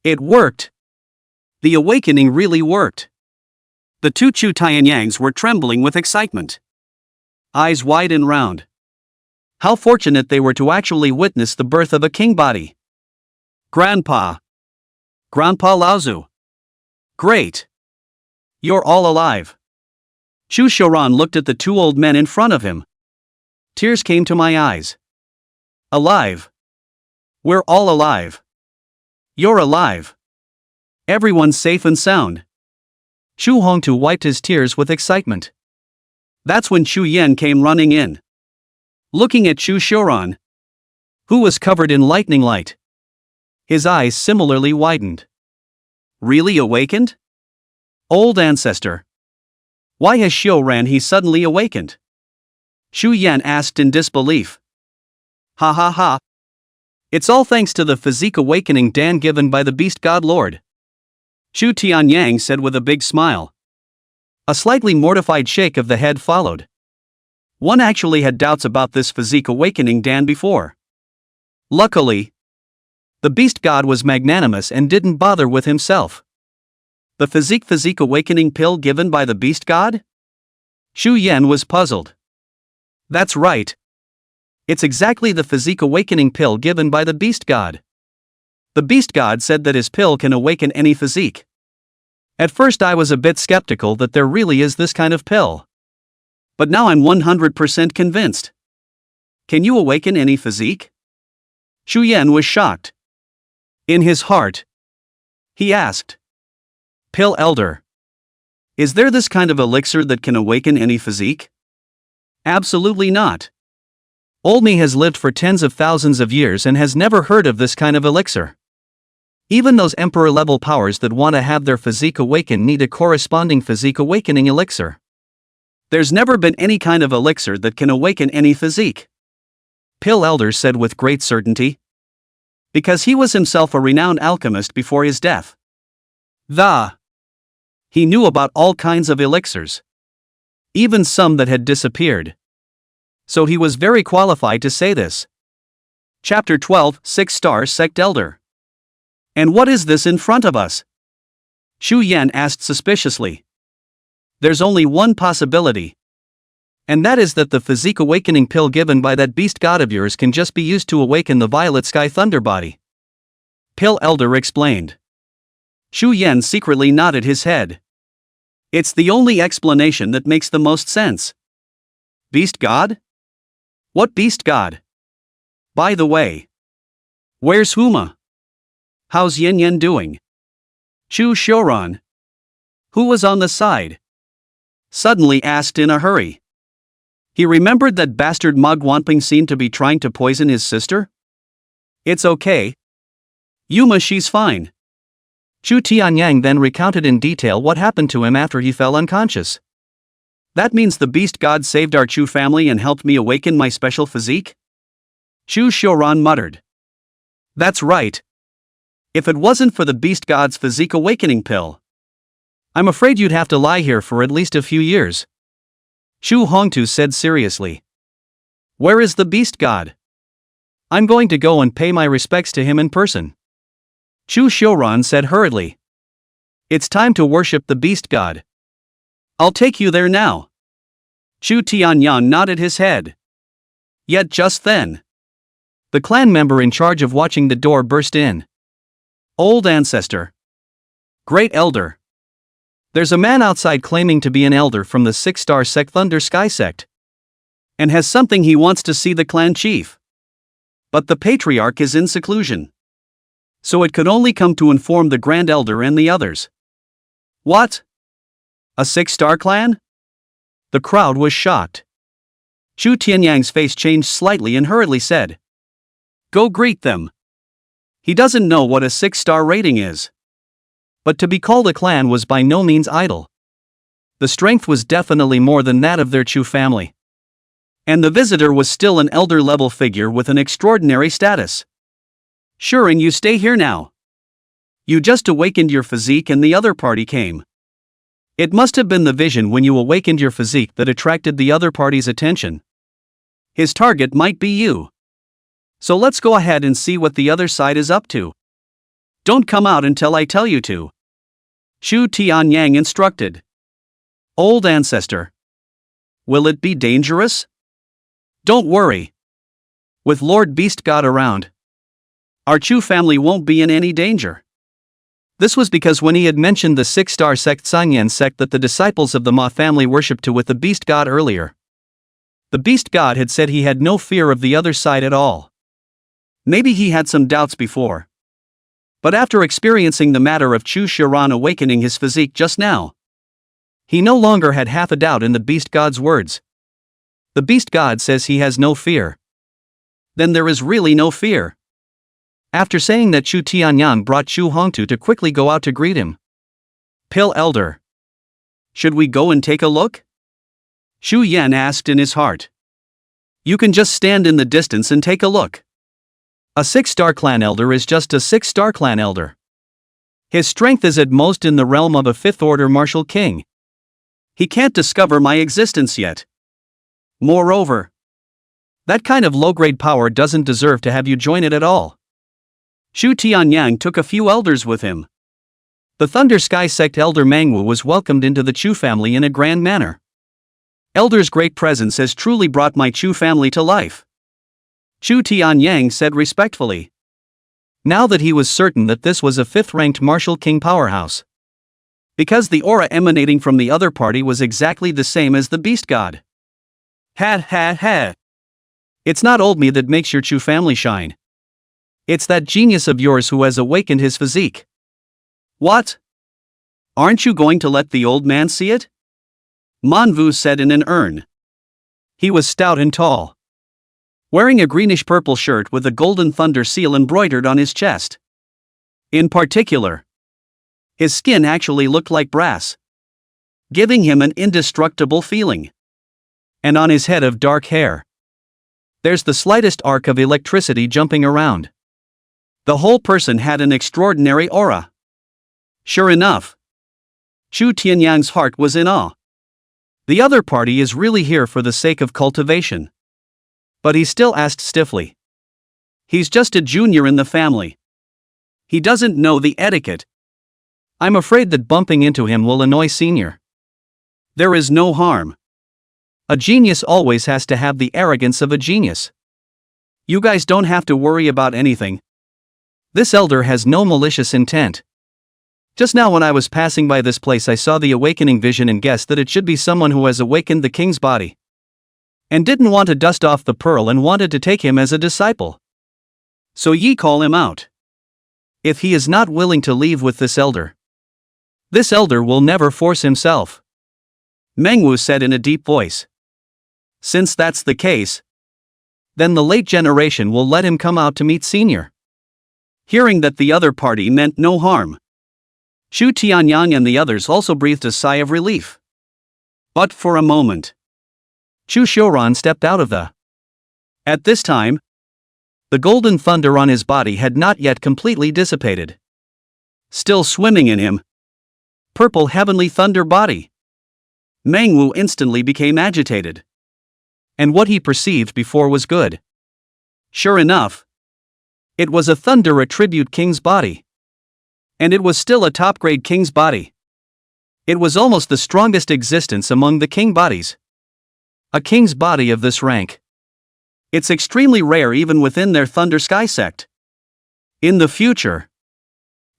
It worked. The awakening really worked. The two Chu Tianyangs were trembling with excitement, eyes wide and round. How fortunate they were to actually witness the birth of a king body. Grandpa Laozu. Great. You're all alive. Chu Shoran looked at the two old men in front of him. Tears came to my eyes. Alive. We're all alive. You're alive. Everyone's safe and sound. Chu Hongtu wiped his tears with excitement. That's when Chu Yan came running in, looking at Chu Shoran, who was covered in lightning light. His eyes similarly widened. Really awakened? Old ancestor. Why has Xiao Ran he suddenly awakened? Xu Yan asked in disbelief. Ha ha ha. It's all thanks to the physique awakening dan given by the beast god lord. Xu Tianyang said with a big smile. A slightly mortified shake of the head followed. One actually had doubts about this physique awakening dan before. Luckily, the beast god was magnanimous and didn't bother with himself. The physique awakening pill given by the beast god? Xu Yan was puzzled. That's right. It's exactly the physique awakening pill given by the beast god. The beast god said that his pill can awaken any physique. At first I was a bit skeptical that there really is this kind of pill. But now I'm 100% convinced. Can you awaken any physique? Xu Yan was shocked. In his heart, he asked. Pill Elder. Is there this kind of elixir that can awaken any physique? Absolutely not. Olmi has lived for tens of thousands of years and has never heard of this kind of elixir. Even those emperor-level powers that want to have their physique awaken need a corresponding physique awakening elixir. There's never been any kind of elixir that can awaken any physique. Pill Elder said with great certainty. Because he was himself a renowned alchemist before his death. He knew about all kinds of elixirs. Even some that had disappeared. So he was very qualified to say this. Chapter 12, 6-star Sect Elder. And what is this in front of us? Xu Yan asked suspiciously. There's only one possibility. And that is that the physique awakening pill given by that beast god of yours can just be used to awaken the violet sky thunder body. Pill Elder explained. Xu Yan secretly nodded his head. It's the only explanation that makes the most sense. Beast god? What beast god? By the way, where's Huma? How's Yin Yin doing? Chu Xiuran, who was on the side, suddenly asked in a hurry. He remembered that bastard Mug Wanping seemed to be trying to poison his sister. It's okay. Yuma, she's fine. Chu Tianyang then recounted in detail what happened to him after he fell unconscious. That means the beast god saved our Chu family and helped me awaken my special physique? Chu Xiuran muttered. That's right. If it wasn't for the beast god's physique awakening pill, I'm afraid you'd have to lie here for at least a few years. Chu Hongtu said seriously. Where is the beast god? I'm going to go and pay my respects to him in person. Chu Xiuran said hurriedly. It's time to worship the beast god. I'll take you there now. Chu Tianyang nodded his head. Yet just then, the clan member in charge of watching the door burst in. Old ancestor. Great elder. There's a man outside claiming to be an elder from the 6-star sect Thunder Sky sect, and has something he wants to see the clan chief. But the patriarch is in seclusion, so it could only come to inform the grand elder and the others. What? A 6-star clan? The crowd was shocked. Chu Tianyang's face changed slightly and hurriedly said, Go greet them. He doesn't know what a 6-star rating is. But to be called a clan was by no means idle. The strength was definitely more than that of their Chu family. And the visitor was still an elder-level figure with an extraordinary status. Sure, and you stay here now. You just awakened your physique and the other party came. It must have been the vision when you awakened your physique that attracted the other party's attention. His target might be you. So let's go ahead and see what the other side is up to. Don't come out until I tell you to. Chu Tianyang instructed. Old ancestor. Will it be dangerous? Don't worry. With Lord Beast God around, our Chu family won't be in any danger. This was because when he had mentioned the 6-star sect Chingyang sect that the disciples of the Ma family worshipped to with the Beast God earlier, the Beast God had said he had no fear of the other side at all. Maybe he had some doubts before. But after experiencing the matter of Chu Xiuran awakening his physique just now, he no longer had half a doubt in the Beast God's words. The Beast God says he has no fear. Then there is really no fear. After saying that, Chu Tianyang brought Chu Hongtu to quickly go out to greet him. Pill Elder. Should we go and take a look? Xu Yan asked in his heart. You can just stand in the distance and take a look. A 6-star clan elder is just a 6-star clan elder. His strength is at most in the realm of a 5th-order martial king. He can't discover my existence yet. Moreover, that kind of low-grade power doesn't deserve to have you join it at all. Xu Tianyang took a few elders with him. The Thunder Sky sect elder Mangwu was welcomed into the Chu family in a grand manner. Elder's great presence has truly brought my Chu family to life, Chu Tianyang said respectfully. Now that he was certain that this was a 5th-ranked martial king powerhouse. Because the aura emanating from the other party was exactly the same as the beast god. Ha. It's not old me that makes your Chu family shine. It's that genius of yours who has awakened his physique. What? Aren't you going to let the old man see it? Manhwa said in an urn. He was stout and tall, wearing a greenish-purple shirt with a golden thunder seal embroidered on his chest. In particular, his skin actually looked like brass, giving him an indestructible feeling. And on his head of dark hair, there's the slightest arc of electricity jumping around. The whole person had an extraordinary aura. Sure enough, Chu Tianyang's heart was in awe. The other party is really here for the sake of cultivation. But he still asked stiffly. He's just a junior in the family. He doesn't know the etiquette. I'm afraid that bumping into him will annoy senior. There is no harm. A genius always has to have the arrogance of a genius. You guys don't have to worry about anything. This elder has no malicious intent. Just now when I was passing by this place I saw the awakening vision and guessed that it should be someone who has awakened the king's body. And didn't want to dust off the pearl and wanted to take him as a disciple. So ye call him out. if he is not willing to leave with this elder. This elder will never force himself. Mengwu said in a deep voice. Since that's the case, then the late generation will let him come out to meet senior. Hearing that the other party meant no harm, Chu Tianyang and the others also breathed a sigh of relief. But for a moment, Chu Xiuran stepped out of the. At this time, the golden thunder on his body had not yet completely dissipated. Still swimming in him. Purple heavenly thunder body. Mengwu instantly became agitated. And what he perceived before was good. Sure enough, it was a thunder attribute king's body. And it was still a top-grade king's body. It was almost the strongest existence among the king bodies. A king's body of this rank. It's extremely rare even within their Thunder Sky sect. In the future,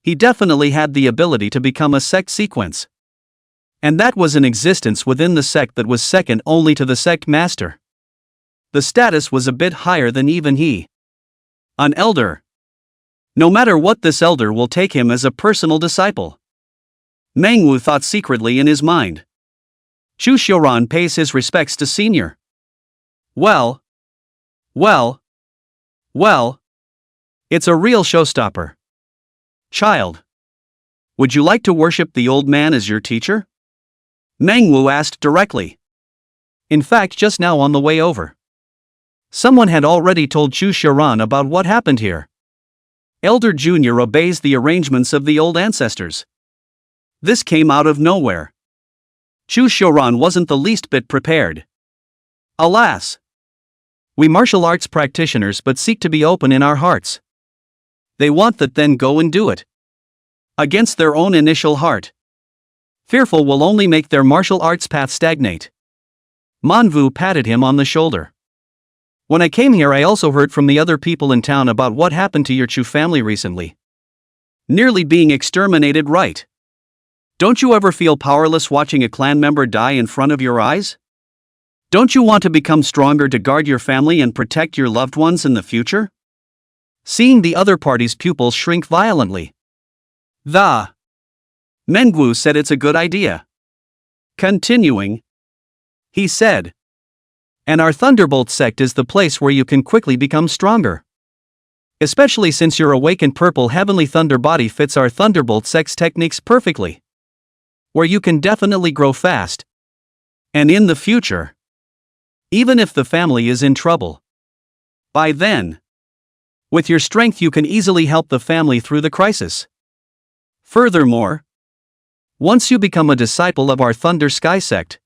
he definitely had the ability to become a sect sequence. And that was an existence within the sect that was second only to the sect master. The status was a bit higher than even he. An elder. No matter what, this elder will take him as a personal disciple. Mengwu thought secretly in his mind. Chu Xiuran pays his respects to senior. Well, it's a real showstopper. Child, would you like to worship the old man as your teacher? Mengwu asked directly. In fact, just now on the way over, someone had already told Chu Xiuran about what happened here. Elder Junior obeys the arrangements of the old ancestors. This came out of nowhere. Chu Xiuran wasn't the least bit prepared. Alas! We martial arts practitioners but seek to be open in our hearts. They want that, then go and do it. Against their own initial heart. Fearful will only make their martial arts path stagnate. Manhwa patted him on the shoulder. When I came here, I also heard from the other people in town about what happened to your Chu family recently. Nearly being exterminated, right? Don't you ever feel powerless watching a clan member die in front of your eyes? Don't you want to become stronger to guard your family and protect your loved ones in the future? Seeing the other party's pupils shrink violently. Mengwu said it's a good idea. Continuing, he said, and our Thunderbolt sect is the place where you can quickly become stronger. Especially since your awakened purple heavenly thunder body fits our Thunderbolt sect's techniques perfectly. Where you can definitely grow fast. And in the future, even if the family is in trouble, by then, with your strength you can easily help the family through the crisis. Furthermore, once you become a disciple of our Thunder Sky sect,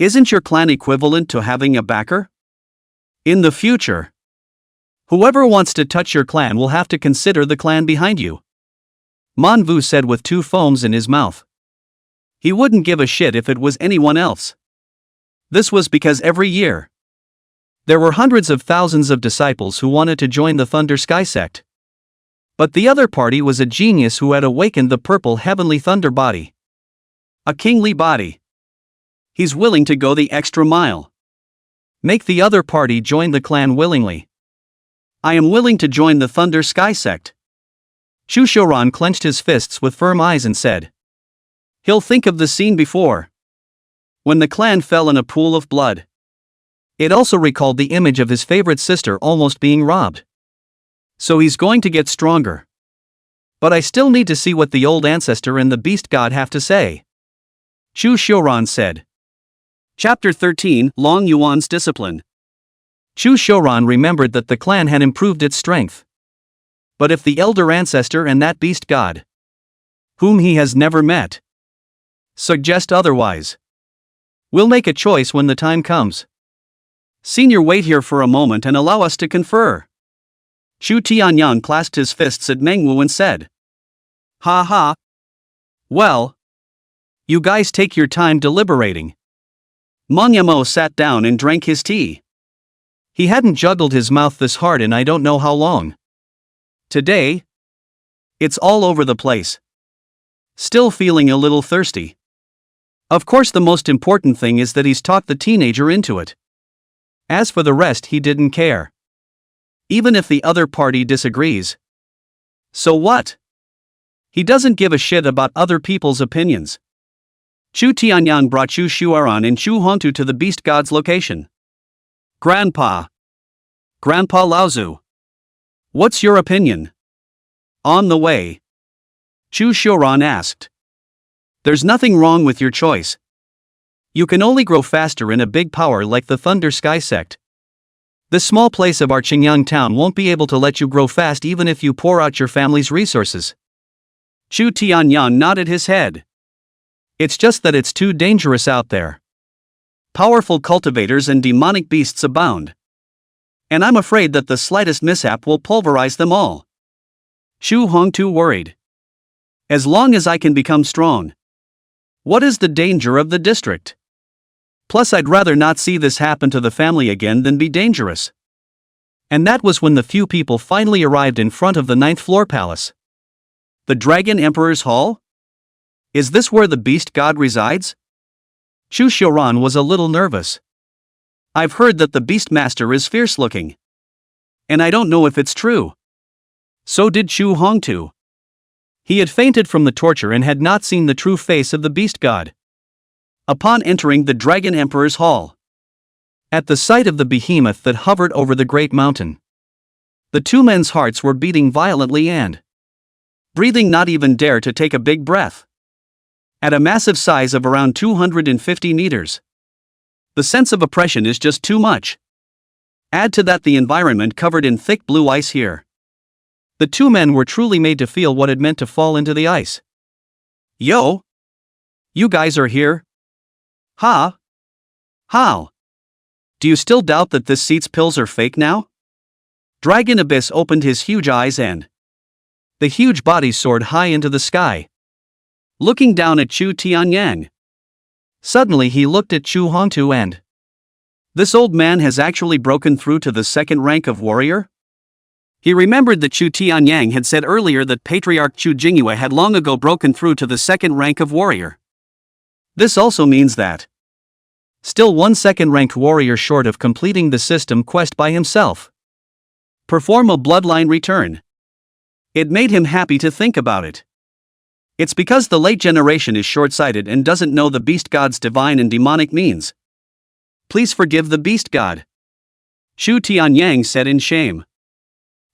isn't your clan equivalent to having a backer? In the future, whoever wants to touch your clan will have to consider the clan behind you. Manhwa said with two foams in his mouth. He wouldn't give a shit if it was anyone else. This was because every year, there were hundreds of thousands of disciples who wanted to join the Thunder Sky sect. But the other party was a genius who had awakened the purple heavenly thunder body. A kingly body. He's willing to go the extra mile. Make the other party join the clan willingly. I am willing to join the Thunder Sky sect. Chu Xiuran clenched his fists with firm eyes and said. He'll think of the scene before. When the clan fell in a pool of blood. It also recalled the image of his favorite sister almost being robbed. So he's going to get stronger. But I still need to see what the old ancestor and the beast god have to say. Chu Xiuran said. Chapter 13, Long Yuan's Discipline. Chu Xiuran remembered that the clan had improved its strength. But if the elder ancestor and that beast god, whom he has never met, suggest otherwise, we'll make a choice when the time comes. Senior, wait here for a moment and allow us to confer. Chu Tianyang clasped his fists at Mengwu and said. Ha ha. Well, you guys take your time deliberating. Mangyamo sat down and drank his tea. He hadn't juggled his mouth this hard in I don't know how long. Today, it's all over the place. Still feeling a little thirsty. Of course, the most important thing is that he's talked the teenager into it. As for the rest, he didn't care. Even if the other party disagrees. So what? He doesn't give a shit about other people's opinions. Chu Tianyang brought Chu Shuaran and Chu Hongtu to the beast god's location. Grandpa Laozu. What's your opinion? On the way, Chu Shuaran asked. There's nothing wrong with your choice. You can only grow faster in a big power like the Thunder Sky sect. This small place of our Chingyang town won't be able to let you grow fast even if you pour out your family's resources. Chu Tianyang nodded his head. It's just that it's too dangerous out there. Powerful cultivators and demonic beasts abound. And I'm afraid that the slightest mishap will pulverize them all. Chu Hongtu worried. As long as I can become strong. What is the danger of the district? Plus, I'd rather not see this happen to the family again than be dangerous. And that was when the few people finally arrived in front of the 9th floor palace. The Dragon Emperor's Hall? Is this where the beast god resides? Chu Shuaran was a little nervous. I've heard that the beast master is fierce looking. And I don't know if it's true. So did Chu Hongtu. He had fainted from the torture and had not seen the true face of the beast god. Upon entering the Dragon Emperor's Hall, at the sight of the behemoth that hovered over the great mountain, the two men's hearts were beating violently and breathing not even dare to take a big breath. At a massive size of around 250 meters, the sense of oppression is just too much. Add to that the environment covered in thick blue ice here. The two men were truly made to feel what it meant to fall into the ice. Yo! You guys are here? Ha! How? Do you still doubt that this seat's pills are fake now? Dragon Abyss opened his huge eyes and the huge body soared high into the sky, looking down at Chu Tianyang. Suddenly he looked at Chu Hongtu and this old man has actually broken through to the second rank of warrior? He remembered that Chu Tianyang had said earlier that Patriarch Chu Jingyue had long ago broken through to the second rank of warrior. This also means that still one second-ranked warrior short of completing the system quest by himself. Perform a bloodline return. It made him happy to think about it. It's because the late generation is short-sighted and doesn't know the beast god's divine and demonic means. Please forgive the beast god, Chu Tianyang said in shame.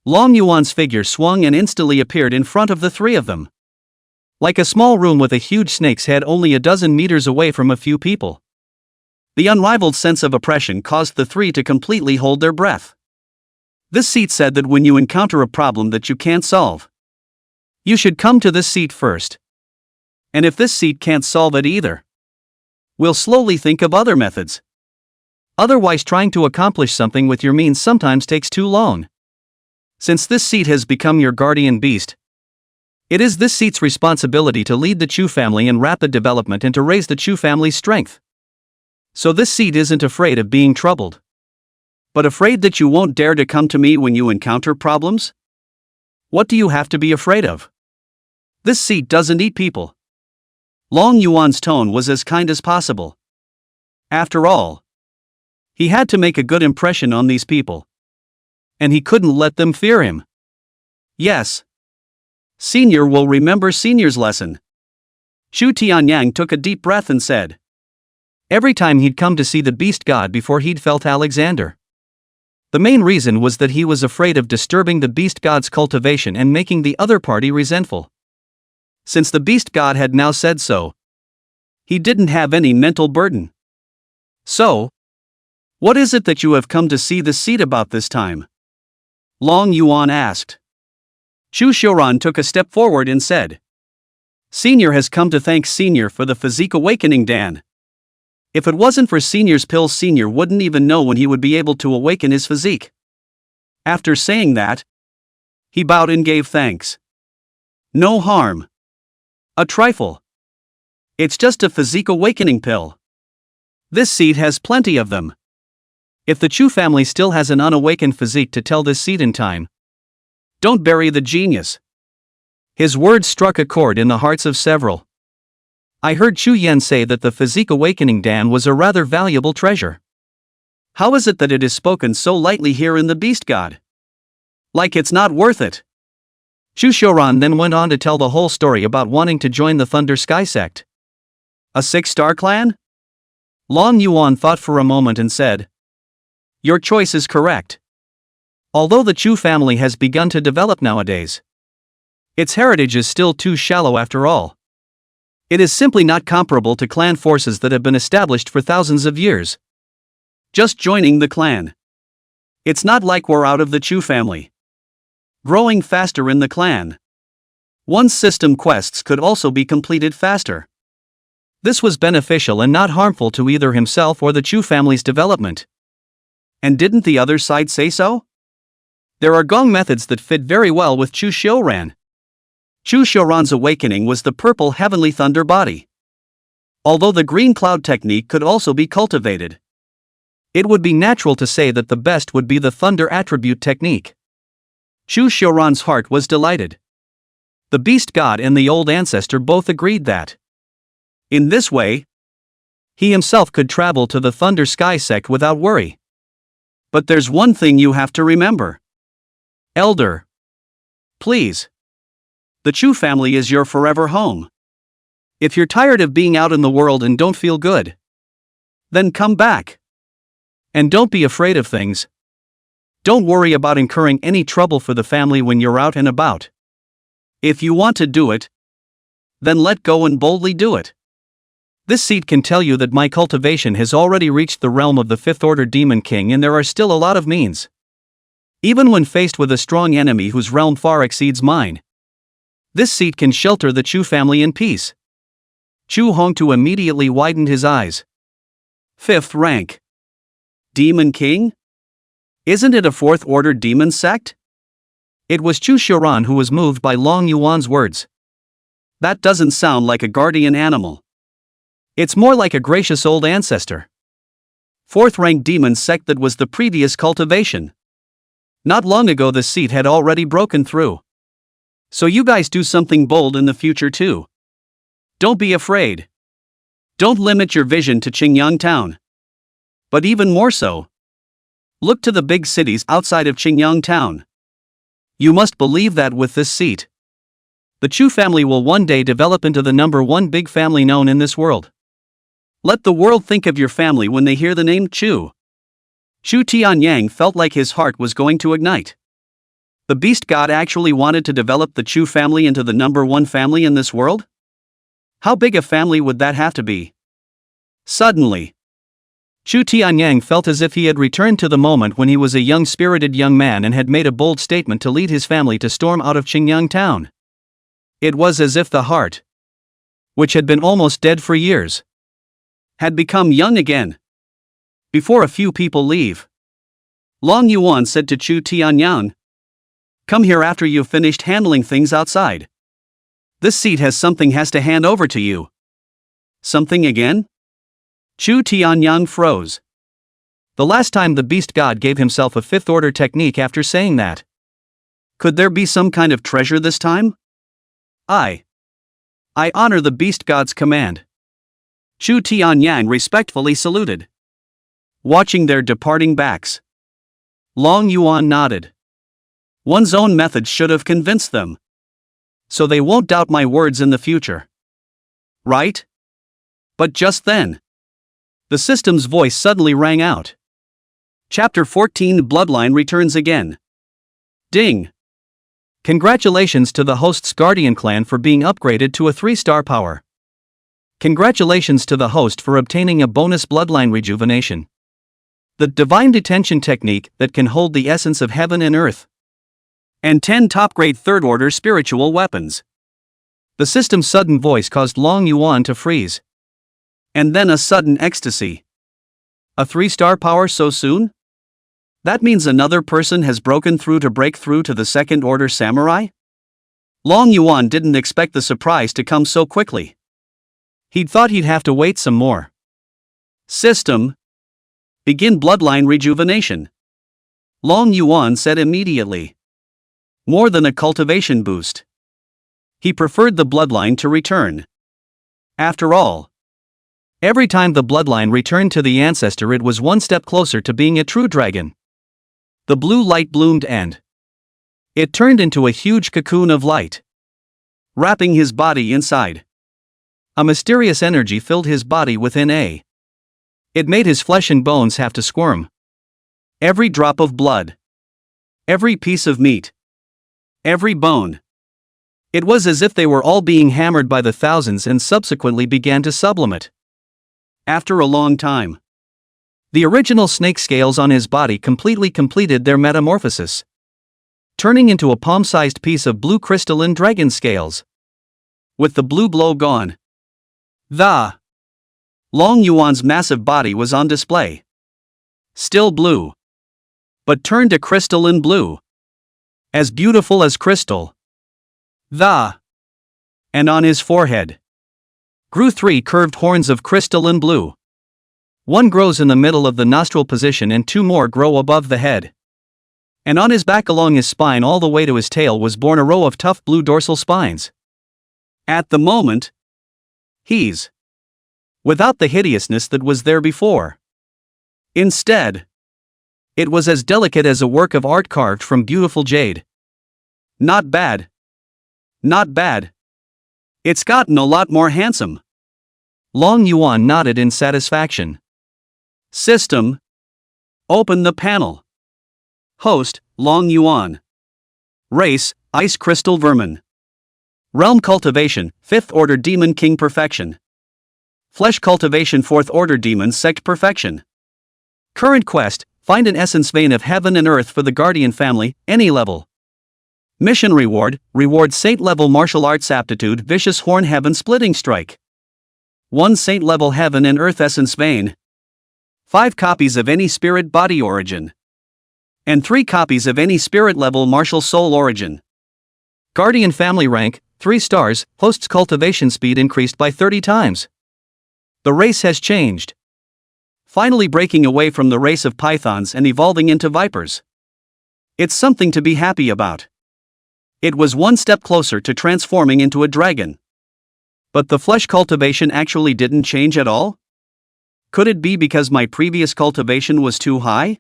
Long Yuan's figure swung and instantly appeared in front of the three of them. Like a small room with a huge snake's head only a dozen meters away from a few people. The unrivaled sense of oppression caused the three to completely hold their breath. This seat said that when you encounter a problem that you can't solve, you should come to this seat first. And if this seat can't solve it either, we'll slowly think of other methods. Otherwise, trying to accomplish something with your means sometimes takes too long. Since this seat has become your guardian beast, it is this seat's responsibility to lead the Chu family in rapid development and to raise the Chu family's strength. So this seat isn't afraid of being troubled, but afraid that you won't dare to come to me when you encounter problems? What do you have to be afraid of? This seat doesn't eat people. Long Yuan's tone was as kind as possible. After all, he had to make a good impression on these people. And he couldn't let them fear him. Yes. Senior will remember senior's lesson. Chu Tianyang took a deep breath and said. Every time he'd come to see the beast god before he'd felt Alexander. The main reason was that he was afraid of disturbing the beast god's cultivation and making the other party resentful. Since the beast god had now said so, he didn't have any mental burden. So, what is it that you have come to see the seat about this time? Long Yuan asked. Chu Shuaran took a step forward and said. Senior has come to thank Senior for the physique awakening Dan. If it wasn't for Senior's pills, Senior wouldn't even know when he would be able to awaken his physique. After saying that, he bowed and gave thanks. No harm. A trifle. It's just a physique awakening pill. This seed has plenty of them. If the Chu family still has an unawakened physique to tell this seed in time, don't bury the genius. His words struck a chord in the hearts of several. I heard Chu Yan say that the physique awakening Dan was a rather valuable treasure. How is it that it is spoken so lightly here in the Beast God? Like it's not worth it. Chu Xiuran then went on to tell the whole story about wanting to join the Thunder Sky sect. A 6-star clan? Long Yuan thought for a moment and said, "Your choice is correct. Although the Chu family has begun to develop nowadays, its heritage is still too shallow after all. It is simply not comparable to clan forces that have been established for thousands of years. Just joining the clan. It's not like we're out of the Chu family. Growing faster in the clan. One's system quests could also be completed faster. This was beneficial and not harmful to either himself or the Chu family's development. And didn't the other side say so? There are gong methods that fit very well with Chu Xiuran. Chu Xiuran's awakening was the purple heavenly thunder body. Although the green cloud technique could also be cultivated, it would be natural to say that the best would be the thunder attribute technique. Chu Xiuran's heart was delighted. The beast god and the old ancestor both agreed that, in this way, he himself could travel to the Thunder Sky sect without worry. But there's one thing you have to remember. Elder. Please. The Chu family is your forever home. If you're tired of being out in the world and don't feel good, then come back. And don't be afraid of things. Don't worry about incurring any trouble for the family when you're out and about. If you want to do it, then let go and boldly do it. This seat can tell you that my cultivation has already reached the realm of the 5th Order Demon King, and there are still a lot of means. Even when faced with a strong enemy whose realm far exceeds mine, this seat can shelter the Chu family in peace. Chu Hongtu immediately widened his eyes. 5th rank. Demon King? Isn't it a 4th Order demon sect? It was Chu Xiuran who was moved by Long Yuan's words. That doesn't sound like a guardian animal. It's more like a gracious old ancestor. 4th rank demon sect, that was the previous cultivation. Not long ago the seat had already broken through. So you guys do something bold in the future too. Don't be afraid. Don't limit your vision to Chingyang town. But even more so, look to the big cities outside of Chingyang town. You must believe that with this seat, the Chu family will one day develop into the #1 big family known in this world. Let the world think of your family when they hear the name Chu. Chu Tianyang felt like his heart was going to ignite. The beast god actually wanted to develop the Chu family into the #1 family in this world? How big a family would that have to be? Suddenly, Chu Tianyang felt as if he had returned to the moment when he was a young spirited young man and had made a bold statement to lead his family to storm out of Chingyang town. It was as if the heart, which had been almost dead for years, had become young again. Before a few people leave, Long Yuan said to Chu Tianyang, "Come here after you've finished handling things outside. This seat has to hand over to you." Something again? Chu Tianyang froze. The last time the beast god gave himself a 5th order technique after saying that. Could there be some kind of treasure this time? I honor the beast god's command. Chu Tianyang respectfully saluted. Watching their departing backs, Long Yuan nodded. One's own methods should have convinced them. So they won't doubt my words in the future. Right? But just then, the system's voice suddenly rang out. Chapter 14 Bloodline returns again. Ding! Congratulations to the host's Guardian clan for being upgraded to a 3-star power. Congratulations to the host for obtaining a bonus Bloodline rejuvenation. The divine detention technique that can hold the essence of heaven and earth. And 10 top-grade 3rd order spiritual weapons. The system's sudden voice caused Long Yuan to freeze. And then a sudden ecstasy. A 3-star power so soon? That means another person has broken through to break through to the 2nd order samurai? Long Yuan didn't expect the surprise to come so quickly. He'd thought he'd have to wait some more. System. Begin Bloodline rejuvenation. Long Yuan said immediately. More than a cultivation boost. He preferred the Bloodline to return. After all, every time the Bloodline returned to the ancestor, it was one step closer to being a true dragon. The blue light bloomed and It turned into a huge cocoon of light, wrapping his body inside. A mysterious energy filled his body within a. It made his flesh and bones have to squirm. Every drop of blood, every piece of meat, every bone. It was as if they were all being hammered by the thousands and subsequently began to sublimate. After a long time, the original snake scales on his body completely completed their metamorphosis, turning into a palm-sized piece of blue crystalline dragon scales. With the blue glow gone, the Long Yuan's massive body was on display. Still blue, but turned to crystalline blue. As beautiful as crystal. And on his forehead grew 3 curved horns of crystalline blue. One grows in the middle of the nostril position and 2 more grow above the head. And on his back along his spine all the way to his tail was born a row of tough blue dorsal spines. At the moment, he's without the hideousness that was there before. Instead, it was as delicate as a work of art carved from beautiful jade. Not bad. Not bad. It's gotten a lot more handsome. Long Yuan nodded in satisfaction. System. Open the panel. Host, Long Yuan. Race, Ice Crystal Vermin. Realm Cultivation, 5th Order Demon King Perfection. Flesh Cultivation, 4th Order Demon Sect Perfection. Current quest, find an essence vein of heaven and earth for the Guardian family, any level. Mission reward, reward Saint level martial arts aptitude Vicious Horn Heaven Splitting Strike. 1 Saint level heaven and earth essence vein. 5 copies of any spirit body origin. And 3 copies of any spirit level martial soul origin. Guardian family rank, 3 stars, host's cultivation speed increased by 30 times. The race has changed. Finally breaking away from the race of pythons and evolving into vipers. It's something to be happy about. It was 1 step closer to transforming into a dragon. But the flesh cultivation actually didn't change at all? Could it be because my previous cultivation was too high?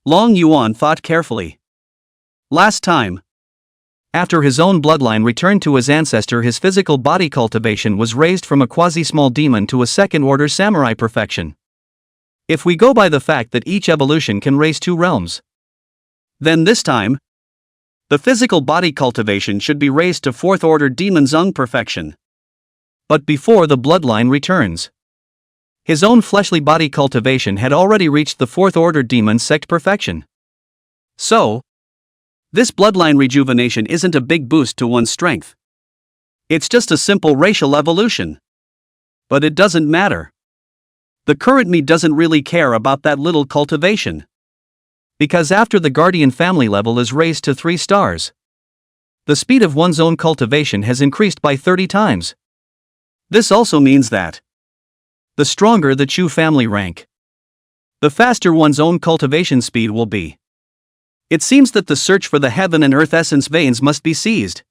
Long Yuan thought carefully. Last time, after his own bloodline returned to his ancestor, his physical body cultivation was raised from a quasi-small demon to a 2nd order samurai perfection. If we go by the fact that each evolution can raise 2 realms, then this time, the physical body cultivation should be raised to 4th order demon zung perfection. But before the bloodline returns, his own fleshly body cultivation had already reached the 4th order demon sect perfection. So, this bloodline rejuvenation isn't a big boost to one's strength. It's just a simple racial evolution. But it doesn't matter. The current me doesn't really care about that little cultivation. Because after the guardian family level is raised to 3 stars, the speed of one's own cultivation has increased by 30 times. This also means that the stronger the Chu family rank, the faster one's own cultivation speed will be. It seems that the search for the heaven and earth essence veins must be seized.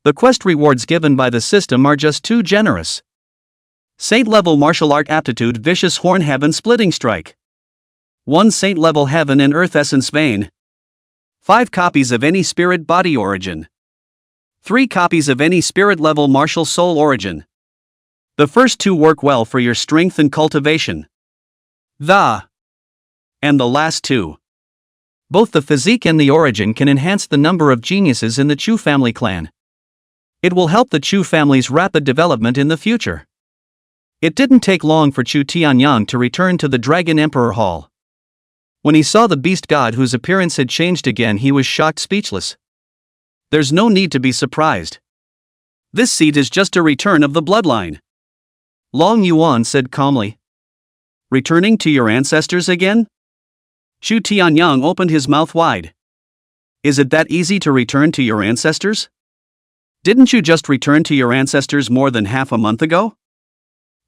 The quest rewards given by the system are just too generous. Saint level martial art aptitude Vicious Horn Heaven Splitting Strike. 1 Saint level heaven and earth essence vein. 5 copies of any spirit body origin. 3 copies of any spirit level martial soul origin. The first 2 work well for your strength and cultivation. And the last 2. Both the physique and the origin can enhance the number of geniuses in the Chu family clan. It will help the Chu family's rapid development in the future. It didn't take long for Chu Tianyang to return to the Dragon Emperor Hall. When he saw the beast god whose appearance had changed again, he was shocked speechless. There's no need to be surprised. This seed is just a return of the bloodline. Long Yuan said calmly. Returning to your ancestors again? Chu Tianyang opened his mouth wide. Is it that easy to return to your ancestors? Didn't you just return to your ancestors more than half a month ago?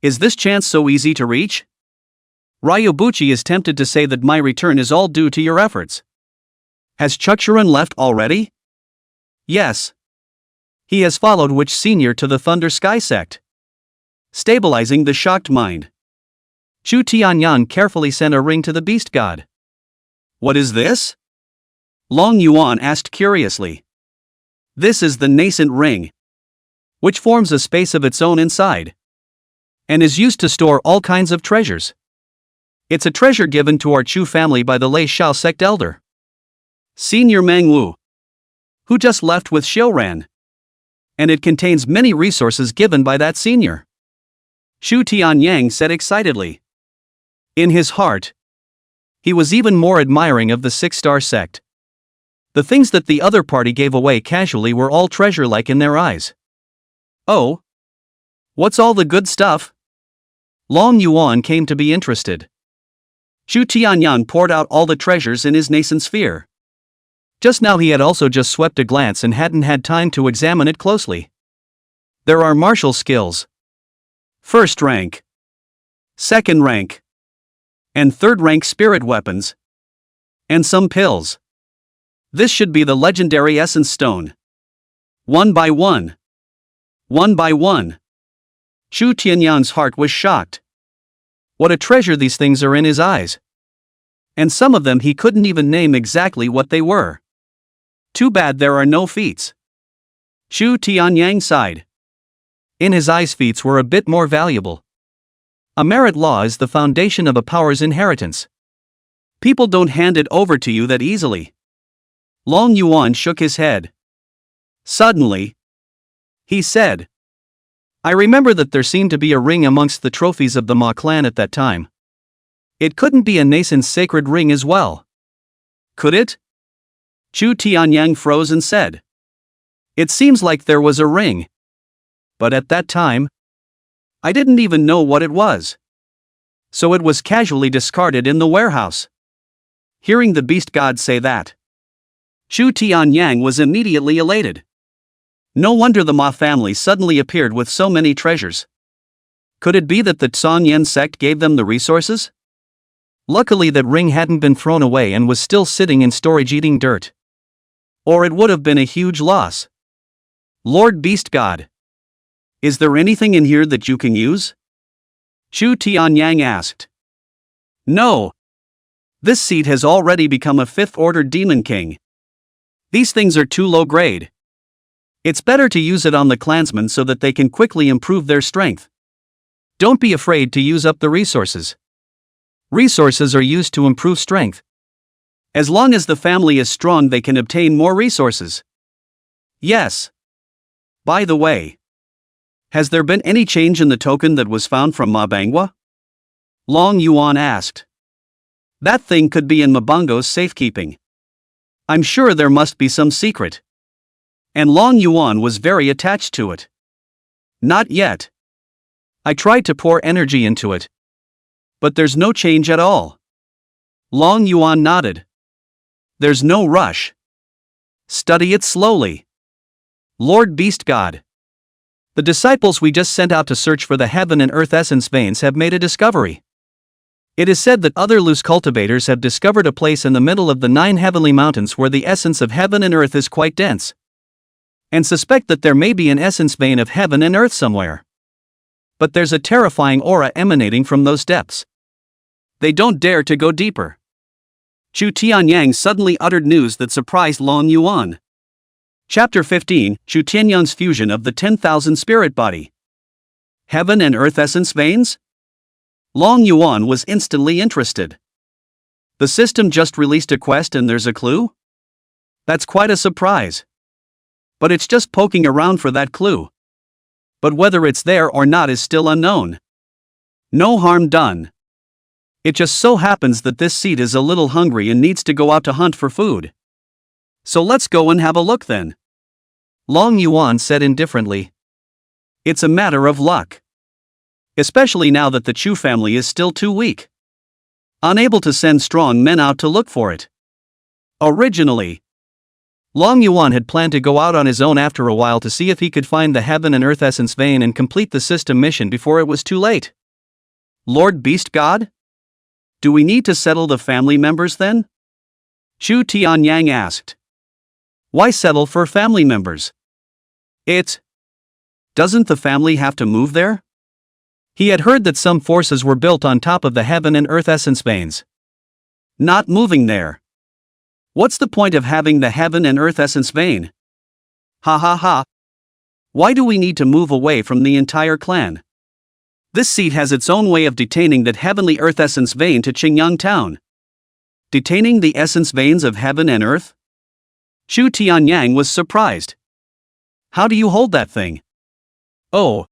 Is this chance so easy to reach? Ryobuchi is tempted to say that my return is all due to your efforts. Has Chukshuren left already? Yes. He has followed Witch Senior to the Thunder Sky sect. Stabilizing the shocked mind, Chu Tianyang carefully sent a ring to the beast god. What is this? Long Yuan asked curiously. This is the nascent ring, which forms a space of its own inside, and is used to store all kinds of treasures. It's a treasure given to our Chu family by the Lei Shao sect elder, Senior Meng Wu, who just left with Xiuran. And it contains many resources given by that senior, Shu Tianyang said excitedly. In his heart, he was even more admiring of the six-star sect. The things that the other party gave away casually were all treasure-like in their eyes. Oh? What's all the good stuff? Long Yuan came to be interested. Shu Tianyang poured out all the treasures in his nascent sphere. Just now he had also just swept a glance and hadn't had time to examine it closely. There are martial skills. First rank, second rank, and third rank spirit weapons. And some pills. This should be the legendary essence stone. One by one. One by one. Shu Tianyang's heart was shocked. What a treasure these things are in his eyes. And some of them he couldn't even name exactly what they were. Too bad there are no feats. Shu Tianyang sighed. In his eyes, feats were a bit more valuable. A merit law is the foundation of a power's inheritance. People don't hand it over to you that easily. Long Yuan shook his head. Suddenly, he said, I remember that there seemed to be a ring amongst the trophies of the Ma clan at that time. It couldn't be a nascent sacred ring as well. Could it? Chu Tianyang froze and said. It seems like there was a ring. But at that time, I didn't even know what it was. So it was casually discarded in the warehouse. Hearing the beast god say that, Chu Tianyang was immediately elated. No wonder the Ma family suddenly appeared with so many treasures. Could it be that the Chingyang sect gave them the resources? Luckily that ring hadn't been thrown away and was still sitting in storage eating dirt. Or it would have been a huge loss. Lord Beast God, is there anything in here that you can use? Chu Tianyang asked. No. This seat has already become a fifth-order demon king. These things are too low grade. It's better to use it on the clansmen so that they can quickly improve their strength. Don't be afraid to use up the resources. Resources are used to improve strength. As long as the family is strong, they can obtain more resources. Yes. By the way, has there been any change in the token that was found from Mabangwa? Long Yuan asked. That thing could be in Mabongo's safekeeping. I'm sure there must be some secret. And Long Yuan was very attached to it. Not yet. I tried to pour energy into it. But there's no change at all. Long Yuan nodded. There's no rush. Study it slowly. Lord Beast God. The disciples we just sent out to search for the heaven and earth essence veins have made a discovery. It is said that other loose cultivators have discovered a place in the middle of the 9 heavenly mountains where the essence of heaven and earth is quite dense. And suspect that there may be an essence vein of heaven and earth somewhere. But there's a terrifying aura emanating from those depths. They don't dare to go deeper. Chu Tianyang suddenly uttered news that surprised Long Yuan. Chapter 15, Chu Tianyang's fusion of the 10,000 spirit body. Heaven and earth essence veins? Long Yuan was instantly interested. The system just released a quest and there's a clue? That's quite a surprise. But it's just poking around for that clue. But whether it's there or not is still unknown. No harm done. It just so happens that this seed is a little hungry and needs to go out to hunt for food. So let's go and have a look then. Long Yuan said indifferently. It's a matter of luck. Especially now that the Chu family is still too weak. Unable to send strong men out to look for it. Originally, Long Yuan had planned to go out on his own after a while to see if he could find the heaven and earth essence vein and complete the system mission before it was too late. Lord Beast God? Do we need to settle the family members then? Chu Tianyang asked. Why settle for family members? Doesn't the family have to move there? He had heard that some forces were built on top of the heaven and earth essence veins. Not moving there. What's the point of having the heaven and earth essence vein? Ha ha ha. Why do we need to move away from the entire clan? This seat has its own way of detaining that heavenly earth essence vein to Chingyang town. Detaining the essence veins of heaven and earth? Chu Tianyang was surprised. How do you hold that thing? Oh.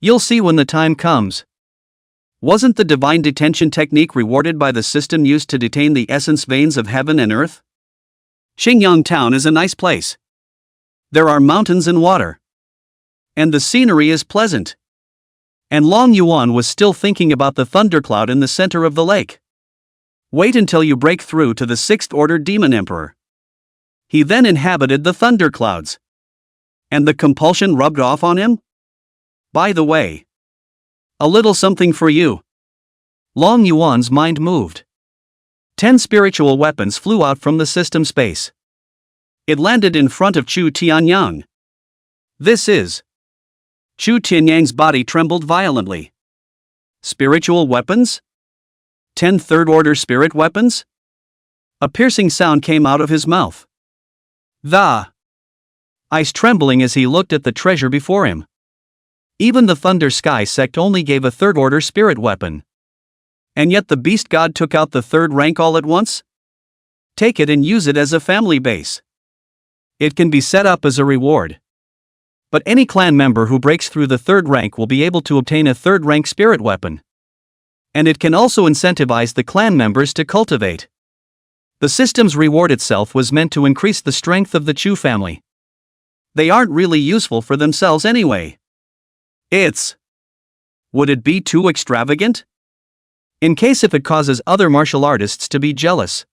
You'll see when the time comes. Wasn't the divine detention technique rewarded by the system used to detain the essence veins of heaven and earth? Chingyang town is a nice place. There are mountains and water. And the scenery is pleasant. And Long Yuan was still thinking about the thundercloud in the center of the lake. Wait until you break through to the 6th Order Demon Emperor. He then inhabited the thunderclouds. And the compulsion rubbed off on him? By the way, a little something for you. Long Yuan's mind moved. 10 spiritual weapons flew out from the system space. It landed in front of Chu Tianyang. This is. Chu Tianyang's body trembled violently. Spiritual weapons? 10 third-order spirit weapons? A piercing sound came out of his mouth. The eyes trembling as he looked at the treasure before him. Even the Thunder Sky sect only gave a third-order spirit weapon. And yet the beast god took out the third rank all at once? Take it and use it as a family base. It can be set up as a reward. But any clan member who breaks through the third rank will be able to obtain a third-rank spirit weapon. And it can also incentivize the clan members to cultivate. The system's reward itself was meant to increase the strength of the Chu family. They aren't really useful for themselves anyway. Would it be too extravagant? In case if it causes other martial artists to be jealous.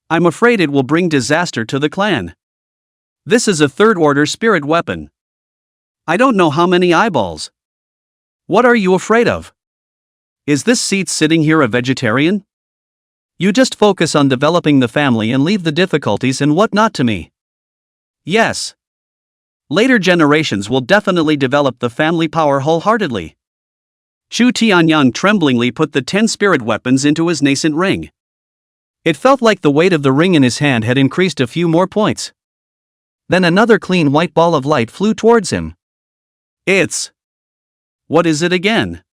I'm afraid it will bring disaster to the clan. This is a third-order spirit weapon. I don't know how many eyeballs. What are you afraid of? Is this seat sitting here a vegetarian? You just focus on developing the family and leave the difficulties and whatnot to me. Yes. Later generations will definitely develop the family power wholeheartedly. Chu Tianyang tremblingly put the 10 spirit weapons into his nascent ring. It felt like the weight of the ring in his hand had increased a few more points. Then another clean white ball of light flew towards him. What is it again?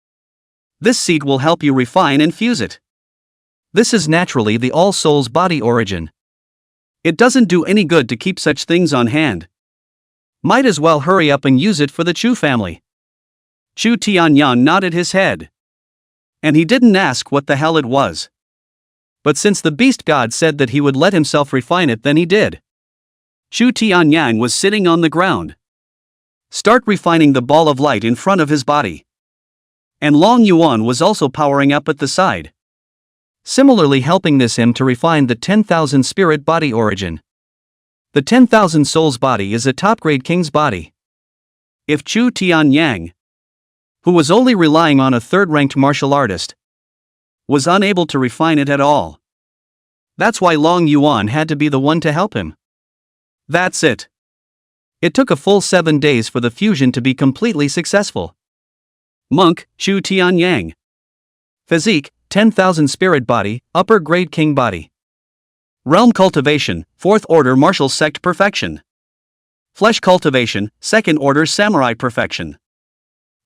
This seed will help you refine and fuse it. This is naturally the All Souls body origin. It doesn't do any good to keep such things on hand. Might as well hurry up and use it for the Chu family. Chu Tianyang nodded his head. And he didn't ask what the hell it was. But since the beast god said that he would let himself refine it, then he did. Chu Tianyang was sitting on the ground. Start refining the ball of light in front of his body. And Long Yuan was also powering up at the side. Similarly helping him to refine the 10,000 spirit body origin. The 10,000 souls body is a top-grade king's body. If Chu Tianyang, who was only relying on a third-ranked martial artist, was unable to refine it at all, that's why Long Yuan had to be the one to help him. That's it. It took a full 7 days for the fusion to be completely successful. Monk, Chu Tianyang. Physique, 10,000 spirit body, upper grade king body. Realm cultivation, 4th order martial sect perfection. Flesh cultivation, 2nd order samurai perfection.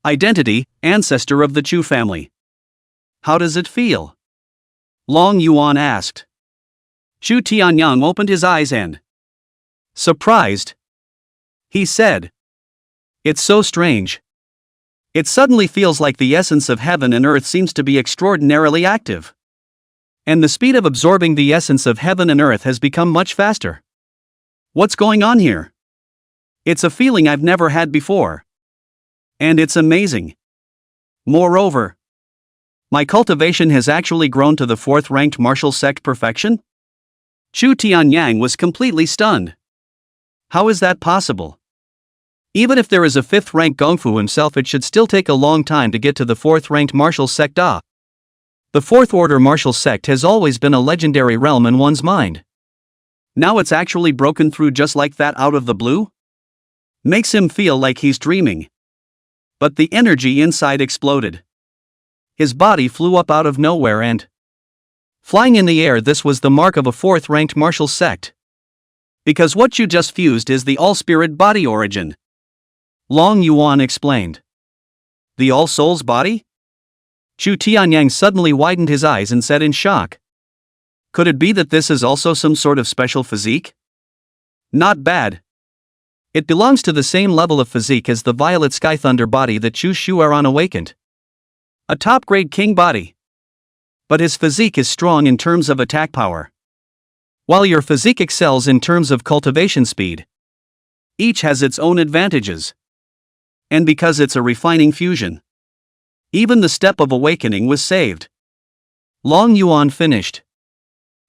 Identity, ancestor of the Chu family. How does it feel? Long Yuan asked. Chu Tianyang opened his eyes and, surprised, he said, "It's so strange. It suddenly feels like the essence of heaven and earth seems to be extraordinarily active. And the speed of absorbing the essence of heaven and earth has become much faster. What's going on here? It's a feeling I've never had before. And it's amazing. Moreover, my cultivation has actually grown to the 4th ranked martial sect perfection?" Chu Tianyang was completely stunned. How is that possible? Even if there is a 5th rank Gongfu himself, it should still take a long time to get to the 4th ranked martial sect. The 4th order martial sect has always been a legendary realm in one's mind. Now it's actually broken through just like that out of the blue? Makes him feel like he's dreaming. But the energy inside exploded. His body flew up out of nowhere and Flying in the air, this was the mark of a fourth-ranked martial sect. Because what you just fused is the all-spirit body origin. Long Yuan explained. The all-souls body? Chu Tianyang suddenly widened his eyes and said in shock. Could it be that this is also some sort of special physique? Not bad. It belongs to the same level of physique as the violet sky thunder body that Chu Shuaran awakened. A top-grade king body. But his physique is strong in terms of attack power, while your physique excels in terms of cultivation speed. Each has its own advantages. And because it's a refining fusion, even the step of awakening was saved. Long Yuan finished.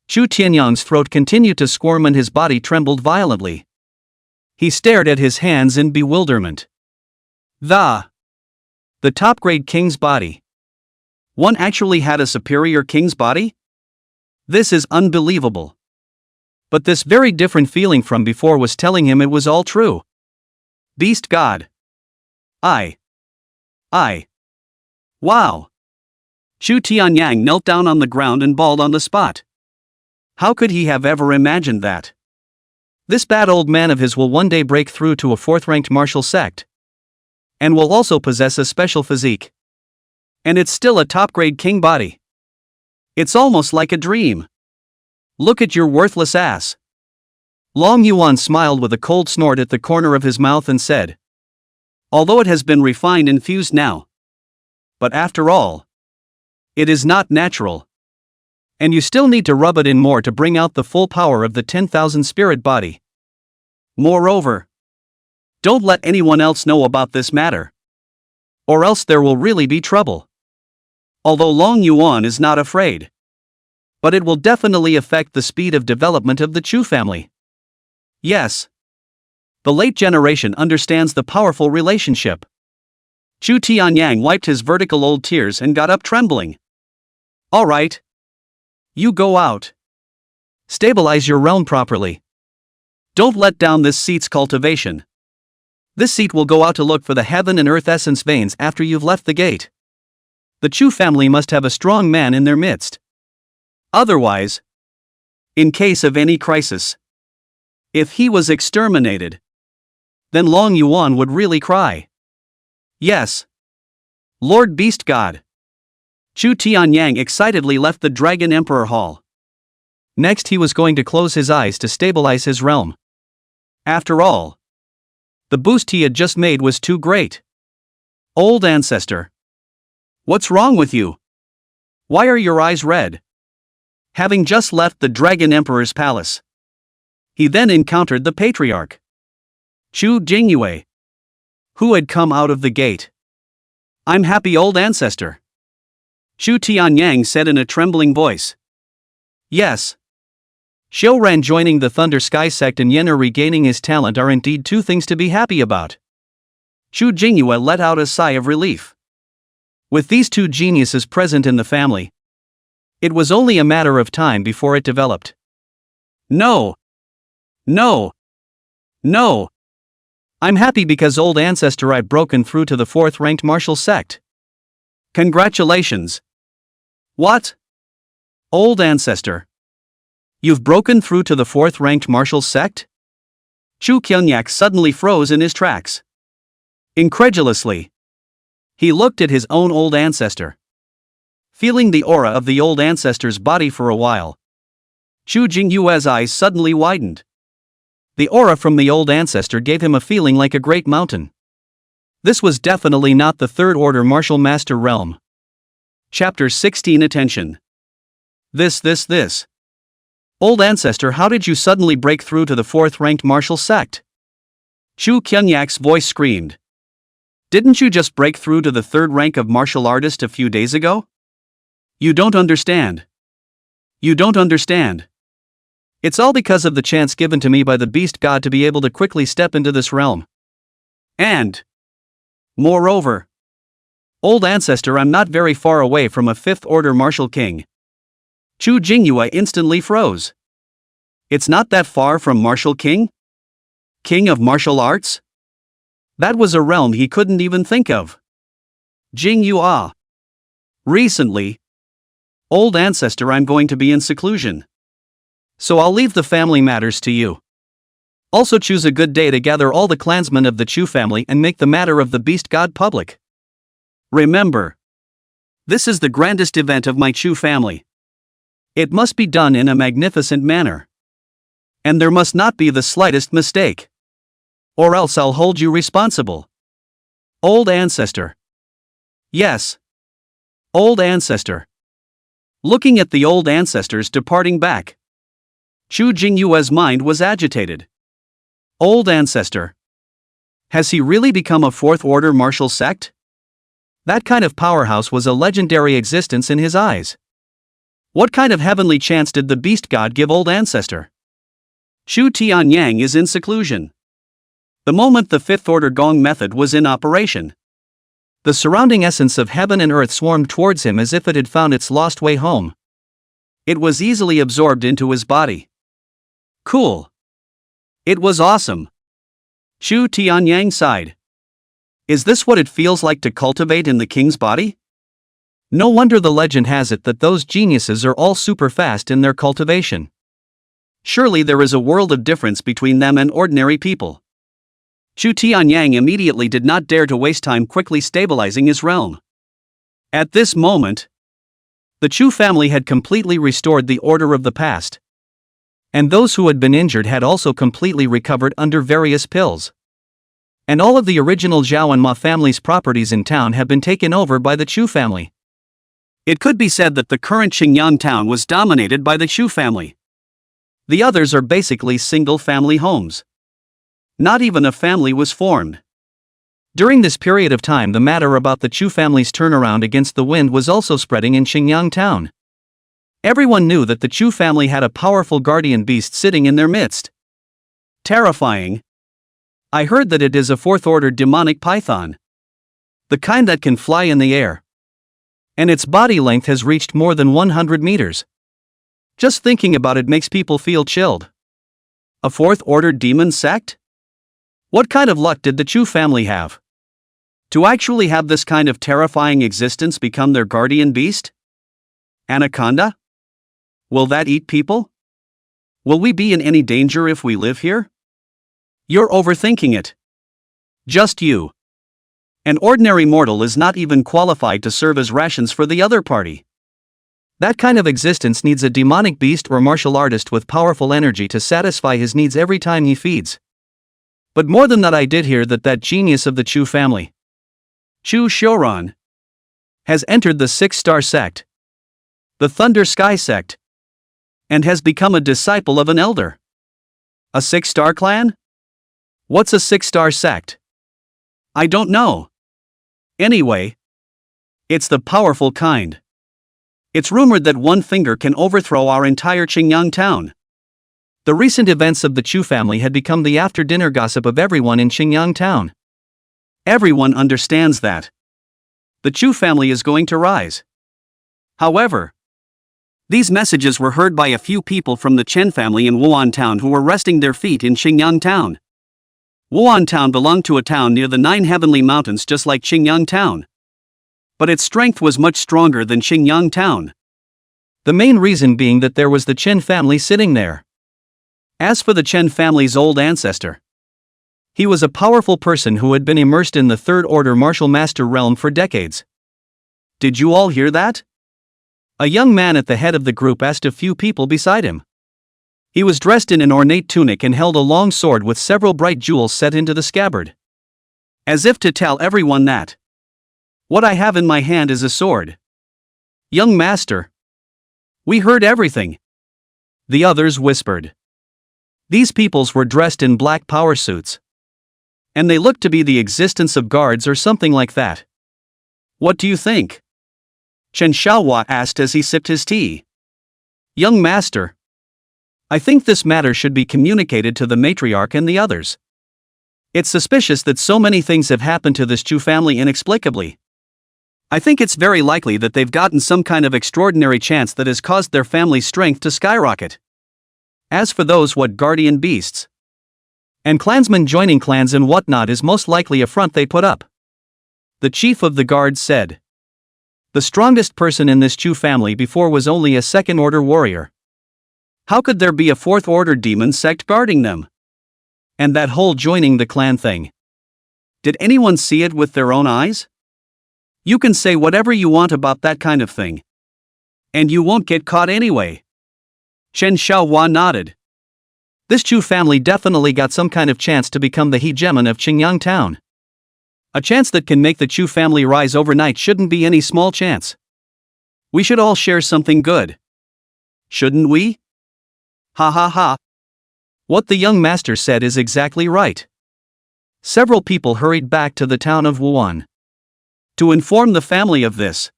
Chu Tianyang's throat continued to squirm and his body trembled violently. He stared at his hands in bewilderment. The top-grade king's body. One actually had a superior king's body? This is unbelievable. But this very different feeling from before was telling him it was all true. Beast God. Wow. Chu Tianyang knelt down on the ground and bawled on the spot. How could he have ever imagined that? This bad old man of his will one day break through to a fourth-ranked martial sect. And will also possess a special physique. And it's still a top-grade king body. It's almost like a dream. Look at your worthless ass. Long Yuan smiled with a cold snort at the corner of his mouth and said, although it has been refined and fused now. But after all, it is not natural. And you still need to rub it in more to bring out the full power of the 10,000 spirit body. Moreover, don't let anyone else know about this matter. Or else there will really be trouble. Although Long Yuan is not afraid. But it will definitely affect the speed of development of the Chu family. Yes. The late generation understands the powerful relationship. Chu Tianyang wiped his vertical old tears and got up trembling. All right. You go out. Stabilize your realm properly. Don't let down this seat's cultivation. This seat will go out to look for the heaven and earth essence veins after you've left the gate. The Chu family must have a strong man in their midst. Otherwise, in case of any crisis, if he was exterminated, then Long Yuan would really cry. Yes. Lord Beast God. Chu Tianyang excitedly left the Dragon Emperor Hall. Next he was going to close his eyes to stabilize his realm. After all, the boost he had just made was too great. Old ancestor. What's wrong with you? Why are your eyes red? Having just left the Dragon Emperor's palace, he then encountered the patriarch, Chu Jingyue, who had come out of the gate. I'm happy, old ancestor. Chu Tianyang said in a trembling voice. Yes. Xiuran joining the Thunder Sky sect and Yen regaining his talent are indeed two things to be happy about. Chu Jingyue let out a sigh of relief. With these two geniuses present in the family, it was only a matter of time before it developed. No. I'm happy because, old ancestor, I've broken through to the fourth-ranked martial sect. Congratulations. What? Old ancestor. You've broken through to the fourth-ranked martial sect? Chu Kyunyak suddenly froze in his tracks. Incredulously, he looked at his own old ancestor. Feeling the aura of the old ancestor's body for a while, Chu Jingyue's eyes suddenly widened. The aura from the old ancestor gave him a feeling like a great mountain. This was definitely not the third-order martial master realm. Chapter 16. Attention. This. Old ancestor, how did you suddenly break through to the fourth-ranked martial sect? Chu Kyunyak's voice screamed. Didn't you just break through to the third rank of martial artist a few days ago? You don't understand. It's all because of the chance given to me by the Beast God to be able to quickly step into this realm. And, moreover, old ancestor, I'm not very far away from a fifth-order martial king. Chu Jingyue instantly froze. It's not that far from martial king? King of martial arts? That was a realm he couldn't even think of. Jingyue. Recently, Old ancestor, I'm going to be in seclusion. So I'll leave the family matters to you. Also choose a good day to gather all the clansmen of the Chu family and make the matter of the beast god public. Remember, this is the grandest event of my Chu family. It must be done in a magnificent manner. And there must not be the slightest mistake. Or else I'll hold you responsible. Old ancestor. Yes. Old ancestor. Looking at the old ancestors departing back, Chu Jingyue's mind was agitated. Old ancestor. Has he really become a fourth-order martial sect? That kind of powerhouse was a legendary existence in his eyes. What kind of heavenly chance did the beast god give old ancestor? Chu Tianyang is in seclusion. The moment the fifth-order gong method was in operation, the surrounding essence of heaven and earth swarmed towards him as if it had found its lost way home. It was easily absorbed into his body. Cool. It was awesome. Chu Tianyang sighed. Is this what it feels like to cultivate in the king's body? No wonder the legend has it that those geniuses are all super fast in their cultivation. Surely there is a world of difference between them and ordinary people. Chu Tianyang immediately did not dare to waste time quickly stabilizing his realm. At this moment, the Chu family had completely restored the order of the past. And those who had been injured had also completely recovered under various pills. And all of the original Zhao and Ma family's properties in town have been taken over by the Chu family. It could be said that the current Chingyang town was dominated by the Chu family. The others are basically single-family homes. Not even a family was formed. During this period of time, the matter about the Chu family's turnaround against the wind was also spreading in Chingyang town. Everyone knew that the Chu family had a powerful guardian beast sitting in their midst. Terrifying. I heard that it is a fourth-order demonic python. The kind that can fly in the air. And its body length has reached more than 100 meters. Just thinking about it makes people feel chilled. A fourth-order demon sect? What kind of luck did the Chu family have? To actually have this kind of terrifying existence become their guardian beast? Anaconda? Will that eat people? Will we be in any danger if we live here? You're overthinking it. Just you. An ordinary mortal is not even qualified to serve as rations for the other party. That kind of existence needs a demonic beast or martial artist with powerful energy to satisfy his needs every time he feeds. But more than that, I did hear that genius of the Chu family, Chu Xiuran, has entered the 6-star sect, the Thunder Sky sect, and has become a disciple of an elder. A 6-star clan? What's a 6-star sect? I don't know. Anyway, it's the powerful kind. It's rumored that one finger can overthrow our entire Chingyang town. The recent events of the Chu family had become the after-dinner gossip of everyone in Chingyang town. Everyone understands that the Chu family is going to rise. However, these messages were heard by a few people from the Chen family in Wuan town who were resting their feet in Chingyang town. Wuan town belonged to a town near the 9 heavenly mountains just like Chingyang town. But its strength was much stronger than Chingyang town. The main reason being that there was the Chen family sitting there. As for the Chen family's old ancestor, he was a powerful person who had been immersed in the third-order martial master realm for decades. Did you all hear that? A young man at the head of the group asked a few people beside him. He was dressed in an ornate tunic and held a long sword with several bright jewels set into the scabbard. As if to tell everyone that what I have in my hand is a sword. Young master. We heard everything. The others whispered. These peoples were dressed in black power suits. And they looked to be the existence of guards or something like that. What do you think? Chen Xiaohua asked as he sipped his tea. Young master. I think this matter should be communicated to the matriarch and the others. It's suspicious that so many things have happened to this Chu family inexplicably. I think it's very likely that they've gotten some kind of extraordinary chance that has caused their family's strength to skyrocket. As for those guardian beasts and clansmen joining clans and whatnot is most likely a front they put up. The chief of the guards said. The strongest person in this Chu family before was only a second-order warrior. How could there be a fourth-order demon sect guarding them? And that whole joining the clan thing. Did anyone see it with their own eyes? You can say whatever you want about that kind of thing. And you won't get caught anyway. Chen Xiaohua nodded. This Chu family definitely got some kind of chance to become the hegemon of Chingyang town. A chance that can make the Chu family rise overnight shouldn't be any small chance. We should all share something good. Shouldn't we? Ha ha ha. What the young master said is exactly right. Several people hurried back to the town of Yuan to inform the family of this.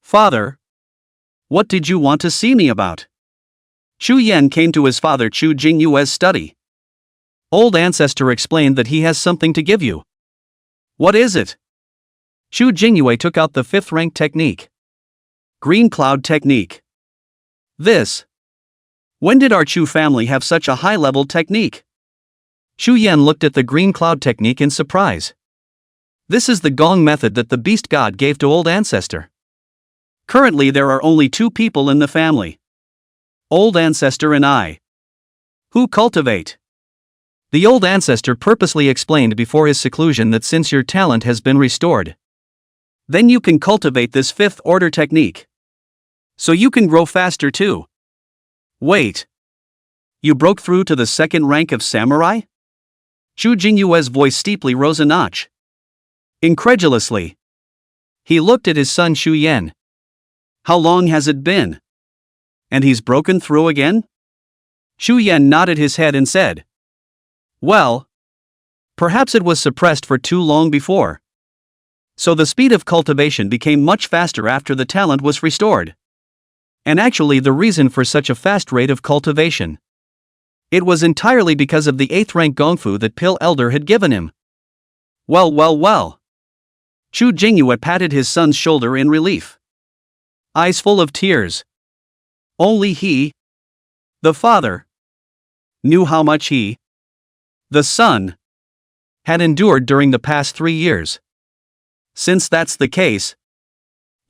Father, what did you want to see me about? Chu Yan came to his father Chu Jingyue's study. Old ancestor explained that he has something to give you. What is it? Chu Jingyue took out the 5th rank technique. Green Cloud Technique. This. When did our Chu family have such a high-level technique? Chu Yan looked at the Green Cloud Technique in surprise. This is the Gong method that the Beast God gave to Old Ancestor. Currently there are only 2 people in the family. Old Ancestor and I. Who cultivate. The Old Ancestor purposely explained before his seclusion that since your talent has been restored, then you can cultivate this 5th order technique. So you can grow faster too. Wait. You broke through to the 2nd rank of samurai? Chu Jingyue's voice steeply rose a notch. Incredulously. He looked at his son Chu Yan. How long has it been? And he's broken through again? Chu Yan nodded his head and said, well, perhaps it was suppressed for too long before. So the speed of cultivation became much faster after the talent was restored. And actually the reason for such a fast rate of cultivation. It was entirely because of the 8th rank Gongfu that Pill Elder had given him. Well well well. Chu Jingyue patted his son's shoulder in relief. Eyes full of tears. Only he, the father, knew how much he, the son, had endured during the past 3 years. Since that's the case,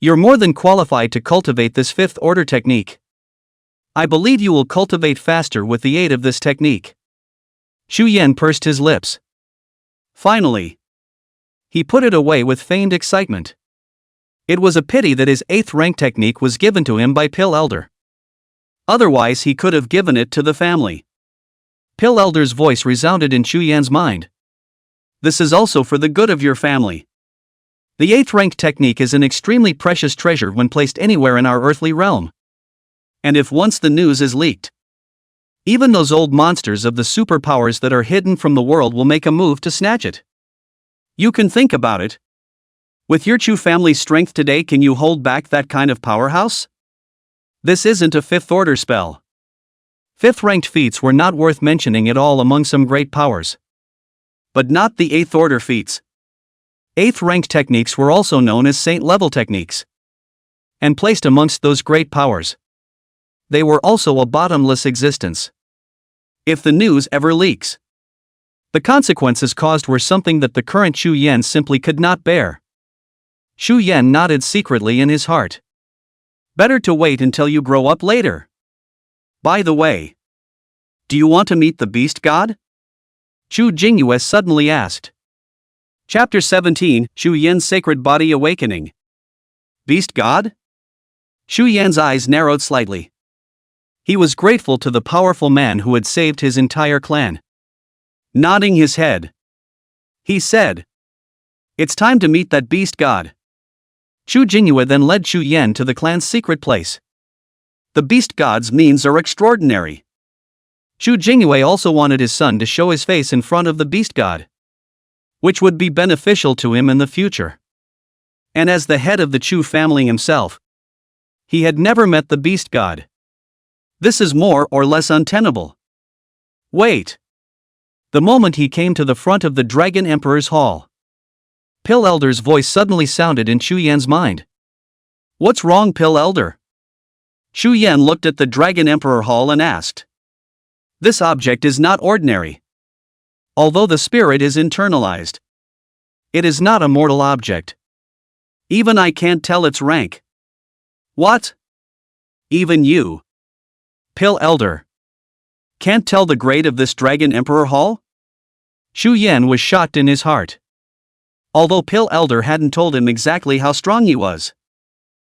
you're more than qualified to cultivate this 5th order technique. I believe you will cultivate faster with the aid of this technique. Chu Yan pursed his lips. Finally. He put it away with feigned excitement. It was a pity that his 8th rank technique was given to him by Pill Elder. Otherwise he could have given it to the family. Pill Elder's voice resounded in Chu Yan's mind. This is also for the good of your family. The 8th rank technique is an extremely precious treasure when placed anywhere in our earthly realm. And if once the news is leaked, even those old monsters of the superpowers that are hidden from the world will make a move to snatch it. You can think about it. With your Chu family's strength today, can you hold back that kind of powerhouse? This isn't a 5th order spell. 5th ranked feats were not worth mentioning at all among some great powers. But not the 8th order feats. 8th ranked techniques were also known as saint level techniques. And placed amongst those great powers, they were also a bottomless existence. If the news ever leaks, the consequences caused were something that the current Chu Yan simply could not bear. Chu Yan nodded secretly in his heart. Better to wait until you grow up later. By the way, do you want to meet the Beast God? Chu Jingyue suddenly asked. Chapter 17, Chu Yan's Sacred Body Awakening. Beast God? Chu Yan's eyes narrowed slightly. He was grateful to the powerful man who had saved his entire clan. Nodding his head, he said, it's time to meet that Beast God. Chu Jingyue then led Chu Yan to the clan's secret place. The Beast God's means are extraordinary. Chu Jingyue also wanted his son to show his face in front of the Beast God, which would be beneficial to him in the future. And as the head of the Chu family himself, he had never met the Beast God. This is more or less untenable. Wait. The moment he came to the front of the Dragon Emperor's hall, Pill Elder's voice suddenly sounded in Chu Yan's mind. What's wrong, Pill Elder? Chu Yan looked at the Dragon Emperor hall and asked. This object is not ordinary. Although the spirit is internalized, it is not a mortal object. Even I can't tell its rank. What? Even you, Pill Elder, can't tell the grade of this Dragon Emperor Hall? Xu Yan was shocked in his heart. Although Pill Elder hadn't told him exactly how strong he was.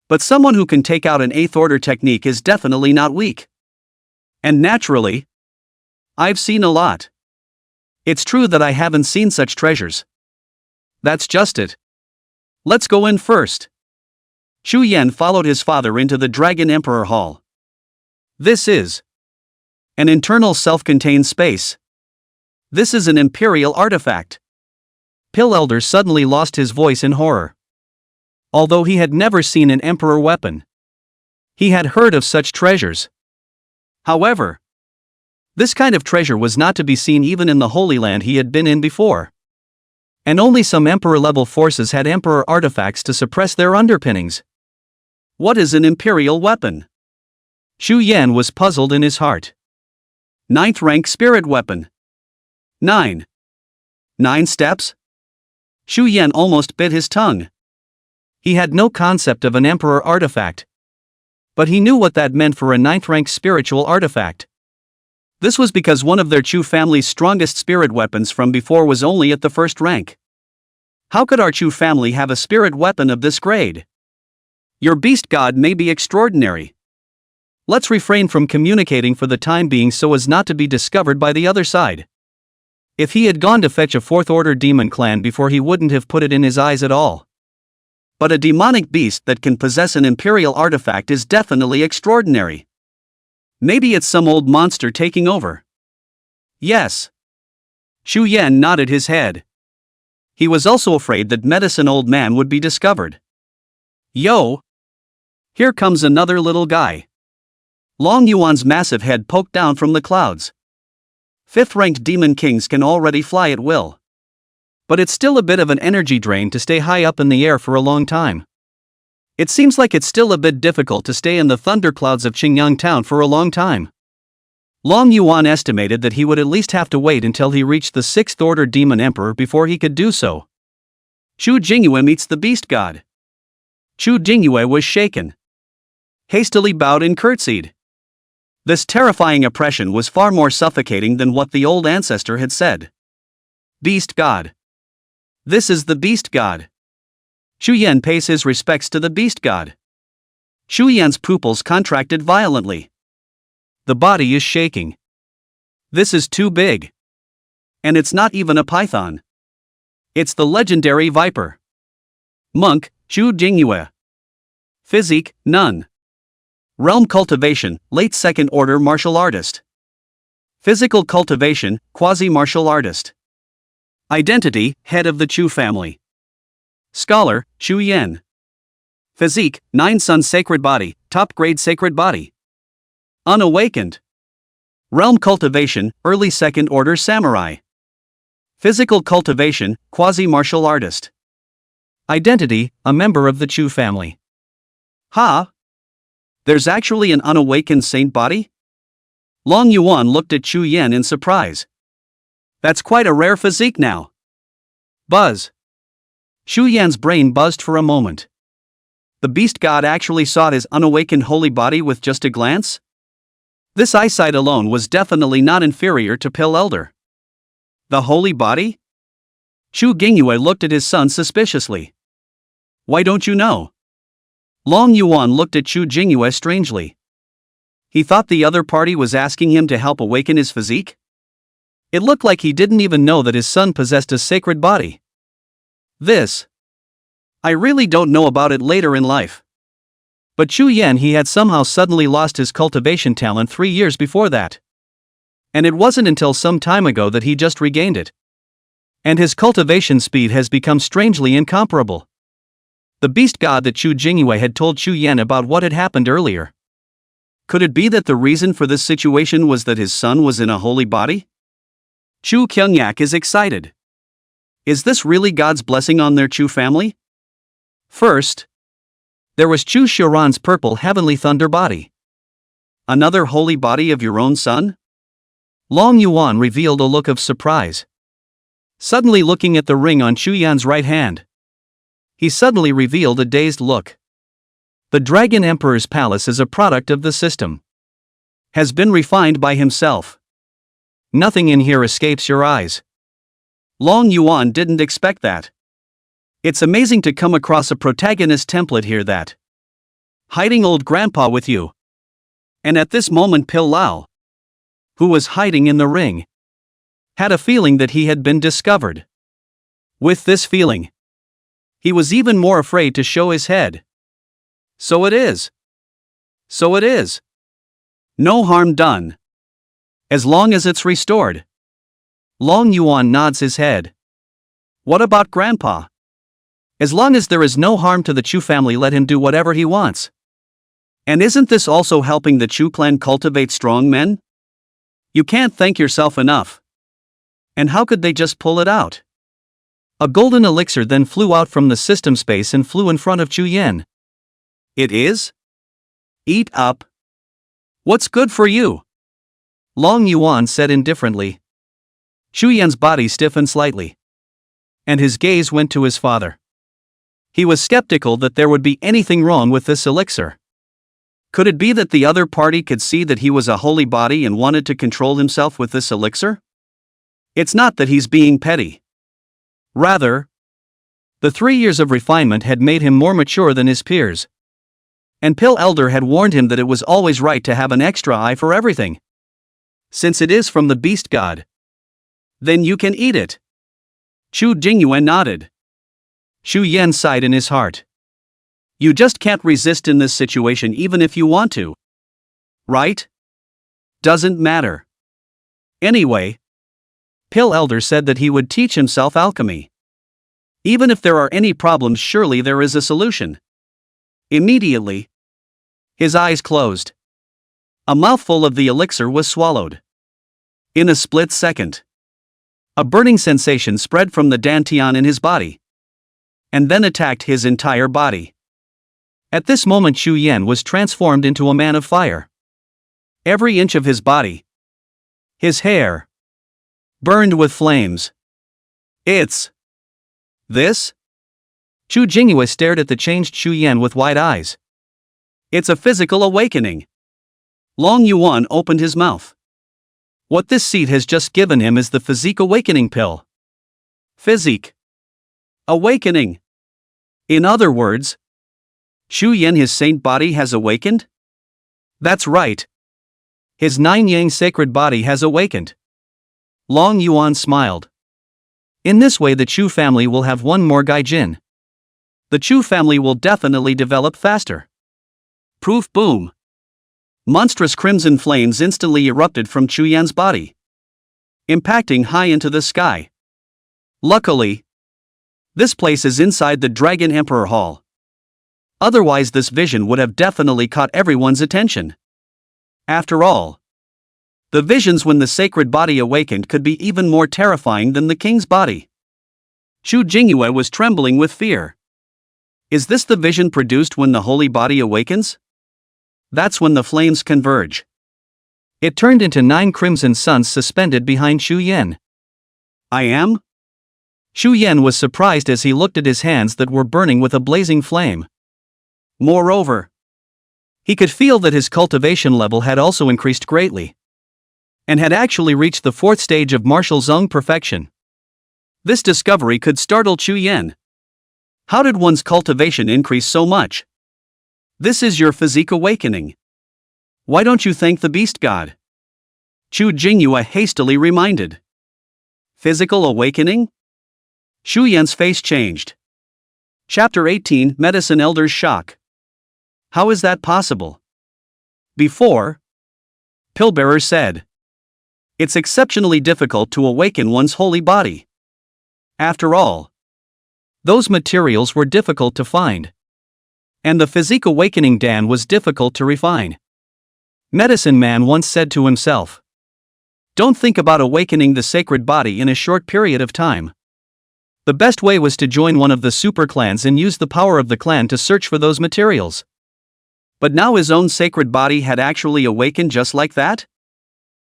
But someone who can take out an 8th order technique is definitely not weak. And naturally, I've seen a lot. It's true that I haven't seen such treasures. That's just it. Let's go in first. Xu Yan followed his father into the Dragon Emperor Hall. This is an internal self-contained space. This is an Imperial artifact. Pill Elder suddenly lost his voice in horror. Although he had never seen an Emperor weapon, he had heard of such treasures. However, this kind of treasure was not to be seen even in the Holy Land he had been in before. And only some Emperor-level forces had Emperor artifacts to suppress their underpinnings. What is an Imperial weapon? Xu Yan was puzzled in his heart. 9th rank spirit weapon. 9 steps? Xu Yan almost bit his tongue. He had no concept of an Emperor artifact. But he knew what that meant for a 9th rank spiritual artifact. This was because one of their Chu family's strongest spirit weapons from before was only at the 1st rank. How could our Chu family have a spirit weapon of this grade? Your beast god may be extraordinary. Let's refrain from communicating for the time being so as not to be discovered by the other side. If he had gone to fetch a 4th order demon clan before, he wouldn't have put it in his eyes at all. But a demonic beast that can possess an Imperial artifact is definitely extraordinary. Maybe it's some old monster taking over. Yes. Xu Yan nodded his head. He was also afraid that Medicine Old Man would be discovered. Yo! Here comes another little guy. Long Yuan's massive head poked down from the clouds. 5th-ranked demon kings can already fly at will. But it's still a bit of an energy drain to stay high up in the air for a long time. It seems like it's still a bit difficult to stay in the thunderclouds of Chingyang town for a long time. Long Yuan estimated that he would at least have to wait until he reached the 6th order demon emperor before he could do so. Chu Jingyue meets the beast god. Chu Jingyue was shaken. Hastily bowed and curtsied. This terrifying oppression was far more suffocating than what the old ancestor had said. Beast god. This is the beast god. Xu Yan pays his respects to the beast god. Xu Yan's pupils contracted violently. The body is shaking. This is too big. And it's not even a python. It's the legendary viper. Monk, Chu Jingyue. Physique, none. Realm cultivation, late 2nd order martial artist. Physical cultivation, quasi-martial artist. Identity, head of the Chu family. Scholar, Xu Yan. Physique, 9 Sun sacred body, top grade sacred body. Unawakened. Realm cultivation, early 2nd order samurai. Physical cultivation, quasi-martial artist. Identity, a member of the Chu family. Ha! There's actually an unawakened saint body? Long Yuan looked at Xu Yan in surprise. That's quite a rare physique now. Buzz. Xu Yan's brain buzzed for a moment. The beast god actually saw his unawakened holy body with just a glance? This eyesight alone was definitely not inferior to Pill Elder. The holy body? Xu Jingyue looked at his son suspiciously. Why don't you know? Long Yuan looked at Xu Jingyue strangely. He thought the other party was asking him to help awaken his physique? It looked like he didn't even know that his son possessed a sacred body. I really don't know about it later in life. But Xu Yan, he had somehow suddenly lost his cultivation talent 3 years before that. And it wasn't until some time ago that he just regained it. And his cultivation speed has become strangely incomparable. The beast god that Xu Jingyue had told Xu Yan about what had happened earlier. Could it be that the reason for this situation was that his son was in a holy body? Chu Chingyang is excited. Is this really God's blessing on their Chu family? First, there was Chu Xiuran's purple heavenly thunder body. Another holy body of your own son? Long Yuan revealed a look of surprise. Suddenly looking at the ring on Xu Yan's right hand. He suddenly revealed a dazed look. The Dragon Emperor's palace is a product of the system. Has been refined by himself. Nothing in here escapes your eyes. Long Yuan didn't expect that. It's amazing to come across a protagonist template here that. Hiding old grandpa with you. And at this moment Pil Lao, who was hiding in the ring, had a feeling that he had been discovered. With this feeling, he was even more afraid to show his head. So it is. So it is. No harm done. As long as it's restored. Long Yuan nods his head. What about Grandpa? As long as there is no harm to the Chu family, let him do whatever he wants. And isn't this also helping the Chu clan cultivate strong men? You can't thank yourself enough. And how could they just pull it out? A golden elixir then flew out from the system space and flew in front of Chu Yan. It is? Eat up. What's good for you? Long Yuan said indifferently. Chu Yan's body stiffened slightly. And his gaze went to his father. He was skeptical that there would be anything wrong with this elixir. Could it be that the other party could see that he was a holy body and wanted to control himself with this elixir? It's not that he's being petty. Rather, the 3 years of refinement had made him more mature than his peers. And Pil Elder had warned him that it was always right to have an extra eye for everything. Since it is from the beast god, then you can eat it. Chu Jingyuan nodded. Chu Yan sighed in his heart. You just can't resist in this situation even if you want to. Right? Doesn't matter. Anyway, Pil Elder said that he would teach himself alchemy. Even if there are any problems, surely there is a solution. Immediately, his eyes closed. A mouthful of the elixir was swallowed. In a split second, a burning sensation spread from the dantian in his body, and then attacked his entire body. At this moment Chu Yan was transformed into a man of fire. Every inch of his body, his hair, burned with flames. It's this? Chu Jingyue stared at the changed Chu Yan with wide eyes. It's a physical awakening. Long Yuan opened his mouth. What this seed has just given him is the physique awakening pill. Physique awakening. In other words, Chu Yan, his saint body, has awakened? That's right. His 9-yang sacred body has awakened. Long Yuan smiled. In this way the Chu family will have one more gaijin. The Chu family will definitely develop faster. Proof boom. Monstrous crimson flames instantly erupted from Chu Yan's body, impacting high into the sky. Luckily, this place is inside the Dragon Emperor Hall. Otherwise this vision would have definitely caught everyone's attention. After all, the visions when the sacred body awakened could be even more terrifying than the king's body. Chu Jingyue was trembling with fear. Is this the vision produced when the holy body awakens? That's when the flames converge. It turned into 9 crimson suns suspended behind Chu Yan. I am? Chu Yan was surprised as he looked at his hands that were burning with a blazing flame. Moreover, he could feel that his cultivation level had also increased greatly, and had actually reached the 4th stage of martial zone perfection. This discovery could startle Chu Yan. How did one's cultivation increase so much? This is your physique awakening. Why don't you thank the beast god? Chu Jingyue hastily reminded. Physical awakening? Chu Yan's face changed. Chapter 18, Medicine Elder's Shock. How is that possible? Before, Pillbearer said, it's exceptionally difficult to awaken one's holy body. After all, those materials were difficult to find. And the physique awakening Dan was difficult to refine. Medicine Man once said to himself, don't think about awakening the sacred body in a short period of time. The best way was to join one of the super clans and use the power of the clan to search for those materials. But now his own sacred body had actually awakened just like that?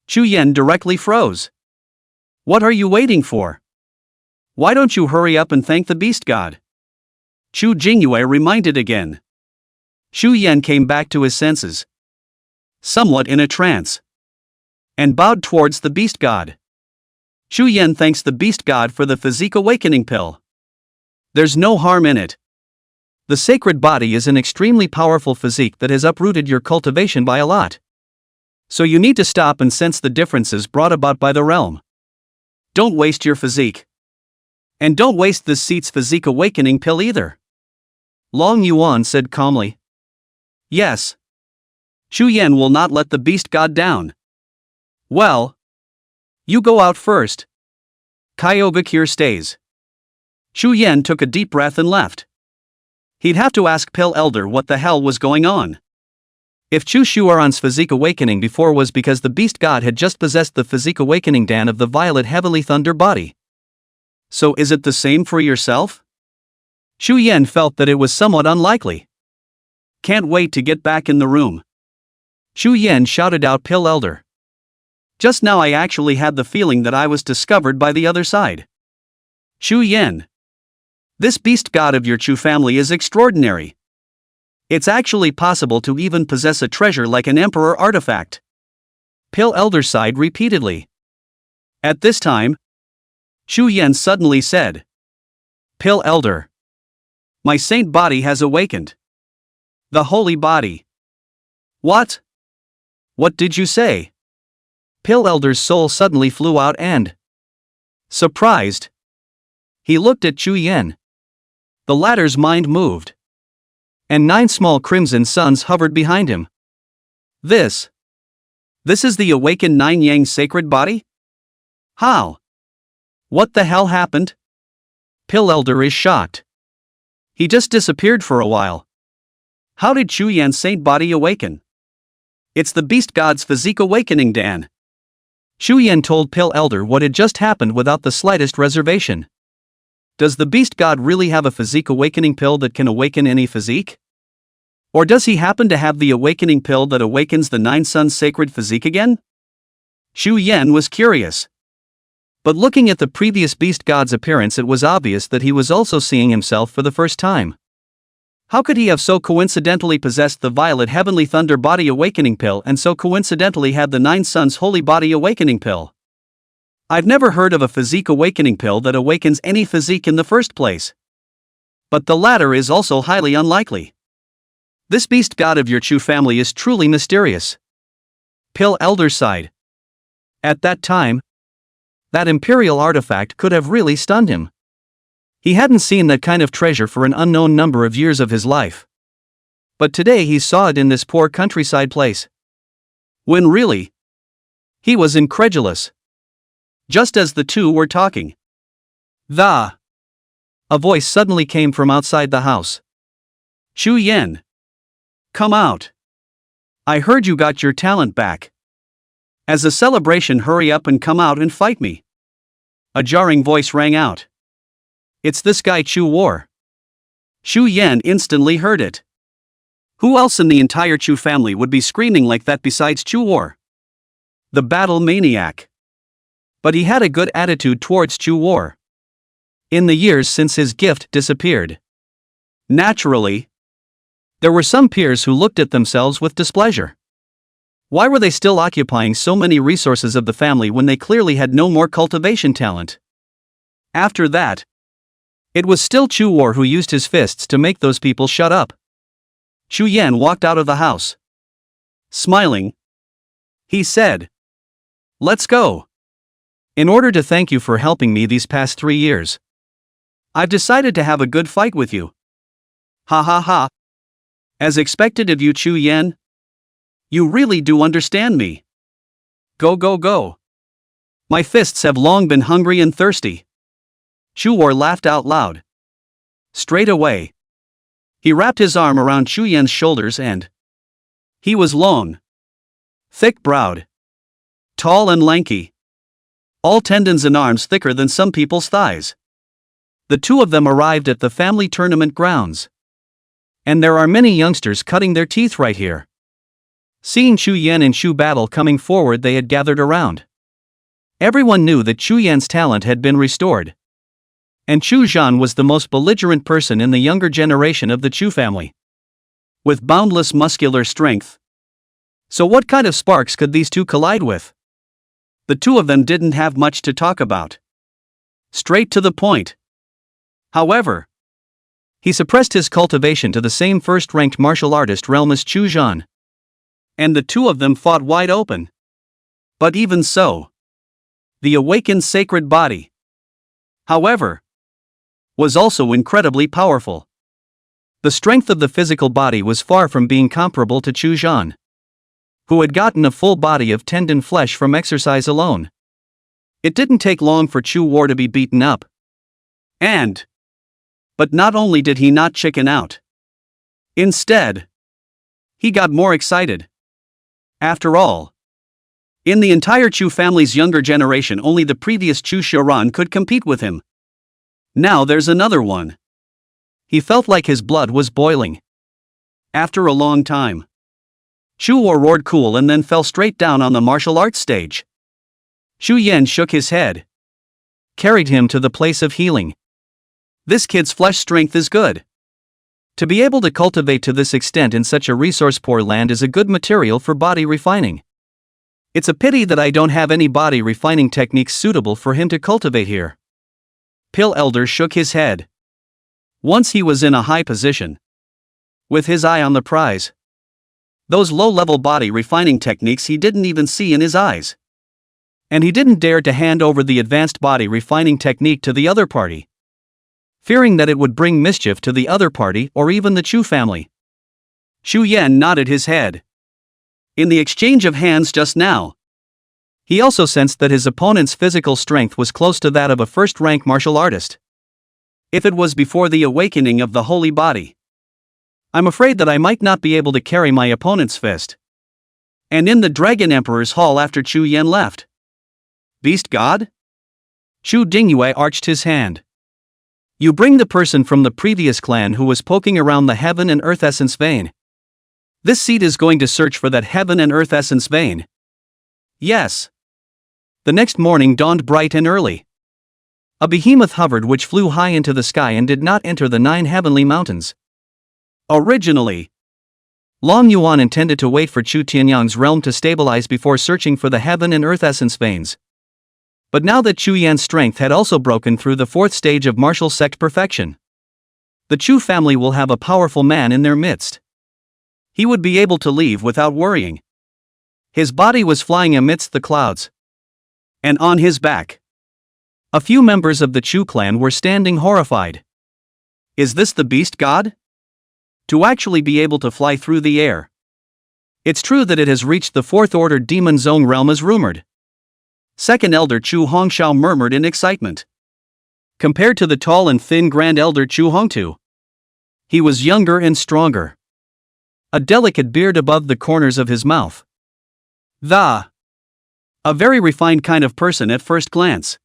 Chu Yan directly froze. What are you waiting for? Why don't you hurry up and thank the beast god? Xu Jingyue reminded again. Xu Yan came back to his senses, somewhat in a trance, and bowed towards the beast god. Xu Yan thanks the beast god for the physique awakening pill. There's no harm in it. The sacred body is an extremely powerful physique that has uprooted your cultivation by a lot. So you need to stop and sense the differences brought about by the realm. Don't waste your physique. And don't waste this seat's physique awakening pill either. Long Yuan said calmly. Yes. Xu Yan will not let the beast god down. Well, you go out first. Kyogakure stays. Xu Yan took a deep breath and left. He'd have to ask Pill Elder what the hell was going on. If Chu Shuaran's physique awakening before was because the beast god had just possessed the physique awakening Dan of the violet heavenly thunder body. So is it the same for yourself? Xu Yan felt that it was somewhat unlikely. Can't wait to get back in the room. Xu Yan shouted out Pill Elder. Just now I actually had the feeling that I was discovered by the other side. Xu Yan. This beast god of your Chu family is extraordinary. It's actually possible to even possess a treasure like an emperor artifact. Pill Elder sighed repeatedly. At this time, Xu Yan suddenly said, Pill Elder. My saint body has awakened. The holy body. What? What did you say? Pill Elder's soul suddenly flew out and, surprised, he looked at Xu Yan. The latter's mind moved, and 9 small crimson suns hovered behind him. This is the awakened 9 Yang sacred body? How? What the hell happened? Pill Elder is shocked. He just disappeared for a while. How did Xu Yan's saint body awaken? It's the beast god's physique awakening, Dan. Xu Yan told Pill Elder what had just happened without the slightest reservation. Does the beast god really have a physique awakening pill that can awaken any physique? Or does he happen to have the awakening pill that awakens the 9 suns sacred physique again? Xu Yan was curious. But looking at the previous beast god's appearance, it was obvious that he was also seeing himself for the first time. How could he have so coincidentally possessed the violet heavenly thunder body awakening pill and so coincidentally had the 9 suns holy body awakening pill? I've never heard of a physique awakening pill that awakens any physique in the first place. But the latter is also highly unlikely. This beast god of your Chu family is truly mysterious. Pill Elder sighed. At that time, that imperial artifact could have really stunned him. He hadn't seen that kind of treasure for an unknown number of years of his life. But today he saw it in this poor countryside place. When really, he was incredulous. Just as the two were talking, a voice suddenly came from outside the house. Xu Yan. Come out. I heard you got your talent back. As a celebration, hurry up and come out and fight me. A jarring voice rang out. It's this guy Chu War. Xu Yan instantly heard it. Who else in the entire Chu family would be screaming like that besides Chu War? The battle maniac. But he had a good attitude towards Chu War. In the years since his gift disappeared, naturally, there were some peers who looked at themselves with displeasure. Why were they still occupying so many resources of the family when they clearly had no more cultivation talent? After that, it was still Chu War who used his fists to make those people shut up. Xu Yan walked out of the house. Smiling, he said, "Let's go. In order to thank you for helping me these past 3 years, I've decided to have a good fight with you." Ha ha ha. As expected of you, Xu Yan. You really do understand me. Go go go. My fists have long been hungry and thirsty. Xu War laughed out loud. Straight away, he wrapped his arm around Xu Yan's shoulders and he was long, thick-browed, tall and lanky, all tendons and arms thicker than some people's thighs. The two of them arrived at the family tournament grounds. And there are many youngsters cutting their teeth right here. Seeing Xu Yan and Xu Battle coming forward, they had gathered around. Everyone knew that Xu Yan's talent had been restored. And Chu Zhan was the most belligerent person in the younger generation of the Chu family, with boundless muscular strength. So what kind of sparks could these two collide with? The two of them didn't have much to talk about. Straight to the point. However, he suppressed his cultivation to the same first-ranked martial artist realm as Chu Zhan. And the two of them fought wide open. But even so, the awakened sacred body, however, was also incredibly powerful. The strength of the physical body was far from being comparable to Chu Zhan, who had gotten a full body of tendon flesh from exercise alone. It didn't take long for Chu War to be beaten up. But not only did he not chicken out. Instead, he got more excited. After all, in the entire Chu family's younger generation, only the previous Chu Shiran could compete with him. Now there's another one. He felt like his blood was boiling. After a long time, Chu War roared cool and then fell straight down on the martial arts stage. Xu Yan shook his head, carried him to the place of healing. This kid's flesh strength is good. To be able to cultivate to this extent in such a resource-poor land is a good material for body refining. It's a pity that I don't have any body refining techniques suitable for him to cultivate here. Pill Elder shook his head. Once he was in a high position, with his eye on the prize. Those low-level body refining techniques he didn't even see in his eyes. And he didn't dare to hand over the advanced body refining technique to the other party, fearing that it would bring mischief to the other party or even the Chu family. Xu Yan nodded his head. In the exchange of hands just now, he also sensed that his opponent's physical strength was close to that of a first-rank martial artist. If it was before the awakening of the holy body, I'm afraid that I might not be able to carry my opponent's fist. And in the Dragon Emperor's hall after Chu Yan left. Beast God? Chu Dingyue arched his hand. You bring the person from the previous clan who was poking around the heaven and earth essence vein. This seed is going to search for that heaven and earth essence vein. Yes. The next morning dawned bright and early. A behemoth hovered which flew high into the sky and did not enter the 9 heavenly mountains. Originally, Long Yuan intended to wait for Chu Tianyang's realm to stabilize before searching for the heaven and earth essence veins. But now that Chu Yan's strength had also broken through the 4th stage of martial sect perfection, the Chu family will have a powerful man in their midst. He would be able to leave without worrying. His body was flying amidst the clouds. And on his back, a few members of the Chu clan were standing horrified. Is this the beast god? To actually be able to fly through the air. It's true that it has reached the 4th order demon zone realm as rumored. Second Elder Chu Hongxiao murmured in excitement. Compared to the tall and thin Grand Elder Chu Hongtu, he was younger and stronger. A delicate beard above the corners of his mouth. A very refined kind of person at first glance.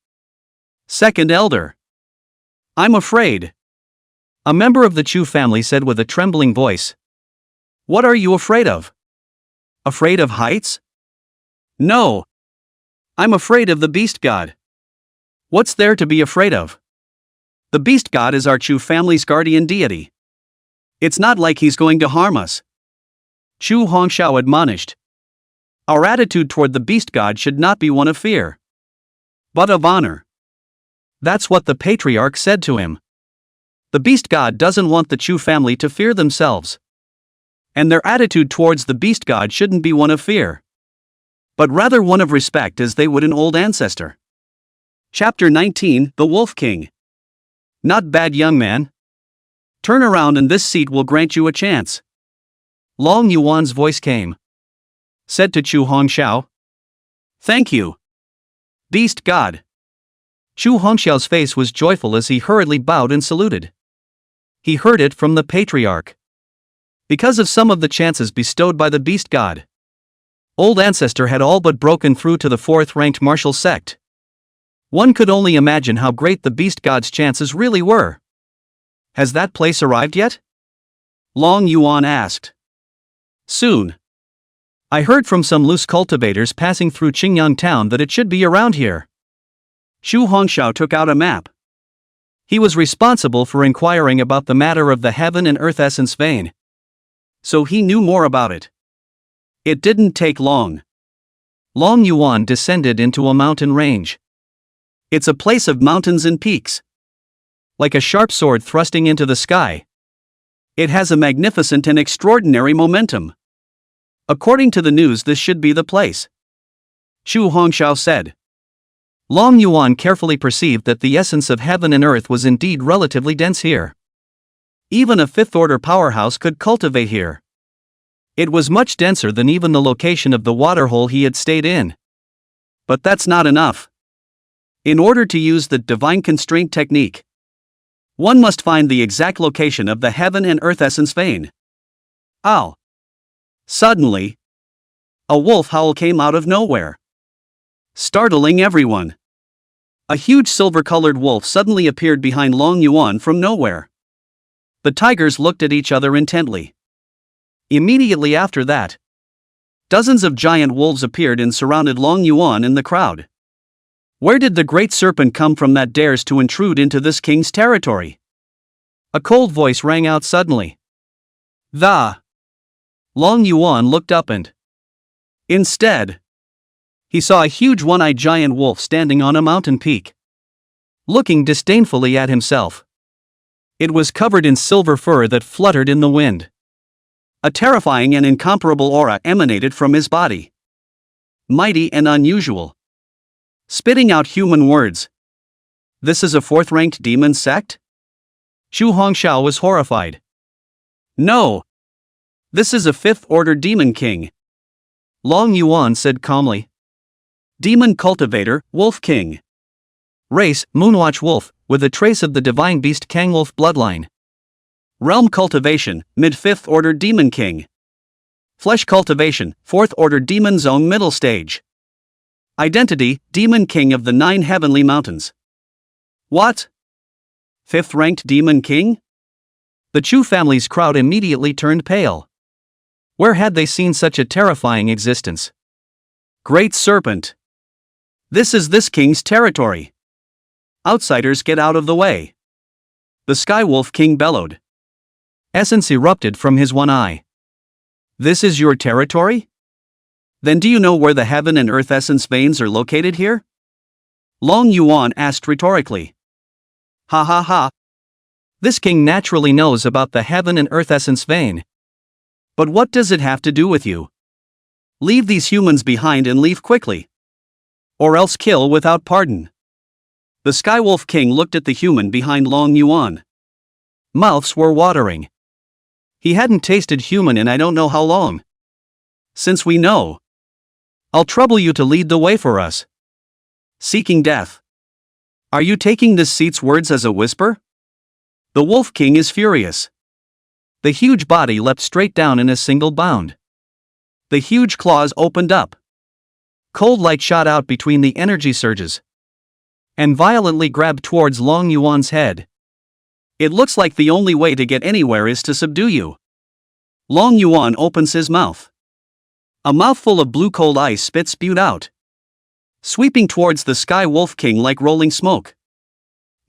Second Elder. I'm afraid. A member of the Chu family said with a trembling voice. What are you afraid of? Afraid of heights? No. I'm afraid of the beast god. What's there to be afraid of? The beast god is our Chu family's guardian deity. It's not like he's going to harm us. Chu Hongxiao admonished. Our attitude toward the beast god should not be one of fear, but of honor. That's what the patriarch said to him. The beast god doesn't want the Chu family to fear themselves. And their attitude towards the beast god shouldn't be one of fear, but rather one of respect as they would an old ancestor. Chapter 19, The Wolf King. Not bad, young man. Turn around and this seat will grant you a chance. Long Yuan's voice came. Said to Chu Hongxiao. Thank you, beast god. Chu Hongxiao's face was joyful as he hurriedly bowed and saluted. He heard it from the patriarch. Because of some of the chances bestowed by the beast god, old ancestor had all but broken through to the 4th-ranked martial sect. One could only imagine how great the beast god's chances really were. Has that place arrived yet? Long Yuan asked. Soon. I heard from some loose cultivators passing through Chingyang town that it should be around here. Chu Hongxiao took out a map. He was responsible for inquiring about the matter of the heaven and earth essence vein. So he knew more about it. It didn't take long. Long Yuan descended into a mountain range. It's a place of mountains and peaks. Like a sharp sword thrusting into the sky. It has a magnificent and extraordinary momentum. According to the news, this should be the place. Chu Hongxiao said. Long Yuan carefully perceived that the essence of heaven and earth was indeed relatively dense here. Even a fifth-order powerhouse could cultivate here. It was much denser than even the location of the waterhole he had stayed in. But that's not enough. In order to use the divine constraint technique, one must find the exact location of the heaven and earth essence vein. Ow! Suddenly, a wolf howl came out of nowhere, startling everyone. A huge silver-colored wolf suddenly appeared behind Long Yuan from nowhere. The tigers looked at each other intently. Immediately after that, dozens of giant wolves appeared and surrounded Long Yuan in the crowd. Where did the great serpent come from that dares to intrude into this king's territory? A cold voice rang out suddenly. The Long Yuan looked up and instead, he saw a huge one-eyed giant wolf standing on a mountain peak, looking disdainfully at himself. It was covered in silver fur that fluttered in the wind. A terrifying and incomparable aura emanated from his body. Mighty and unusual. Spitting out human words. This is a fourth-ranked demon sect? Chu Hongxiao was horrified. No. This is a fifth-order demon king. Long Yuan said calmly. Demon cultivator, wolf king. Race, Moonwatch wolf, with a trace of the divine beast Kangwolf bloodline. Realm cultivation, mid-fifth order demon king. Flesh cultivation, fourth order demon zone middle stage. Identity, demon king of the 9 heavenly mountains. What? Fifth-ranked demon king? The Chu family's crowd immediately turned pale. Where had they seen such a terrifying existence? Great serpent! This is this king's territory. Outsiders, get out of the way. The Sky Wolf King bellowed. Essence erupted from his one eye. This is your territory? Then do you know where the heaven and earth essence veins are located here? Long Yuan asked rhetorically. Ha ha ha. This king naturally knows about the heaven and earth essence vein. But what does it have to do with you? Leave these humans behind and leave quickly. Or else kill without pardon. The Skywolf King looked at the human behind Long Yuan. Mouths were watering. He hadn't tasted human in I don't know how long. Since we know, I'll trouble you to lead the way for us. Seeking death. Are you taking this seat's words as a whisper? The Wolf King is furious. The huge body leapt straight down in a single bound. The huge claws opened up. Cold light shot out between the energy surges and violently grabbed towards Long Yuan's head. It looks like the only way to get anywhere is to subdue you. Long Yuan opens his mouth. A mouthful of blue cold ice spit spewed out, sweeping towards the Sky Wolf King like rolling smoke.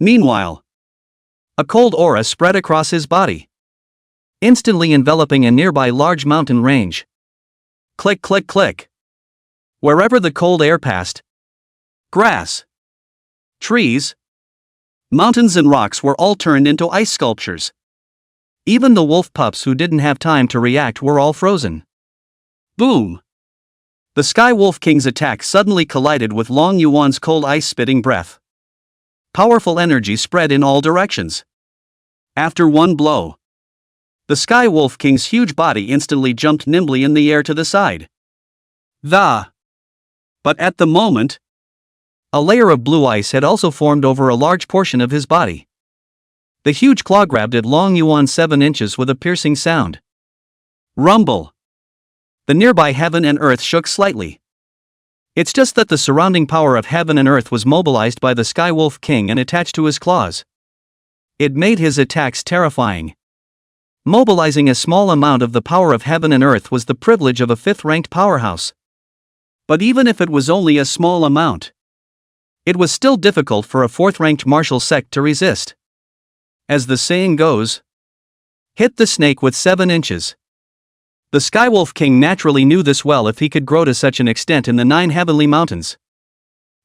Meanwhile, a cold aura spread across his body, instantly enveloping a nearby large mountain range. Click, click, click. Wherever the cold air passed, grass, trees, mountains and rocks were all turned into ice sculptures. Even the wolf pups who didn't have time to react were all frozen. Boom! The Sky Wolf King's attack suddenly collided with Long Yuan's cold ice-spitting breath. Powerful energy spread in all directions. After one blow, the Sky Wolf King's huge body instantly jumped nimbly in the air to the side. But at the moment, a layer of blue ice had also formed over a large portion of his body. The huge claw grabbed at Long Yuan 7 inches with a piercing sound. Rumble! The nearby heaven and earth shook slightly. It's just that the surrounding power of heaven and earth was mobilized by the Sky Wolf King and attached to his claws. It made his attacks terrifying. Mobilizing a small amount of the power of heaven and earth was the privilege of a 5th-ranked powerhouse. But even if it was only a small amount, it was still difficult for a 4th-ranked martial sect to resist. As the saying goes, hit the snake with 7 inches. The Skywolf King naturally knew this well if he could grow to such an extent in the 9 heavenly mountains.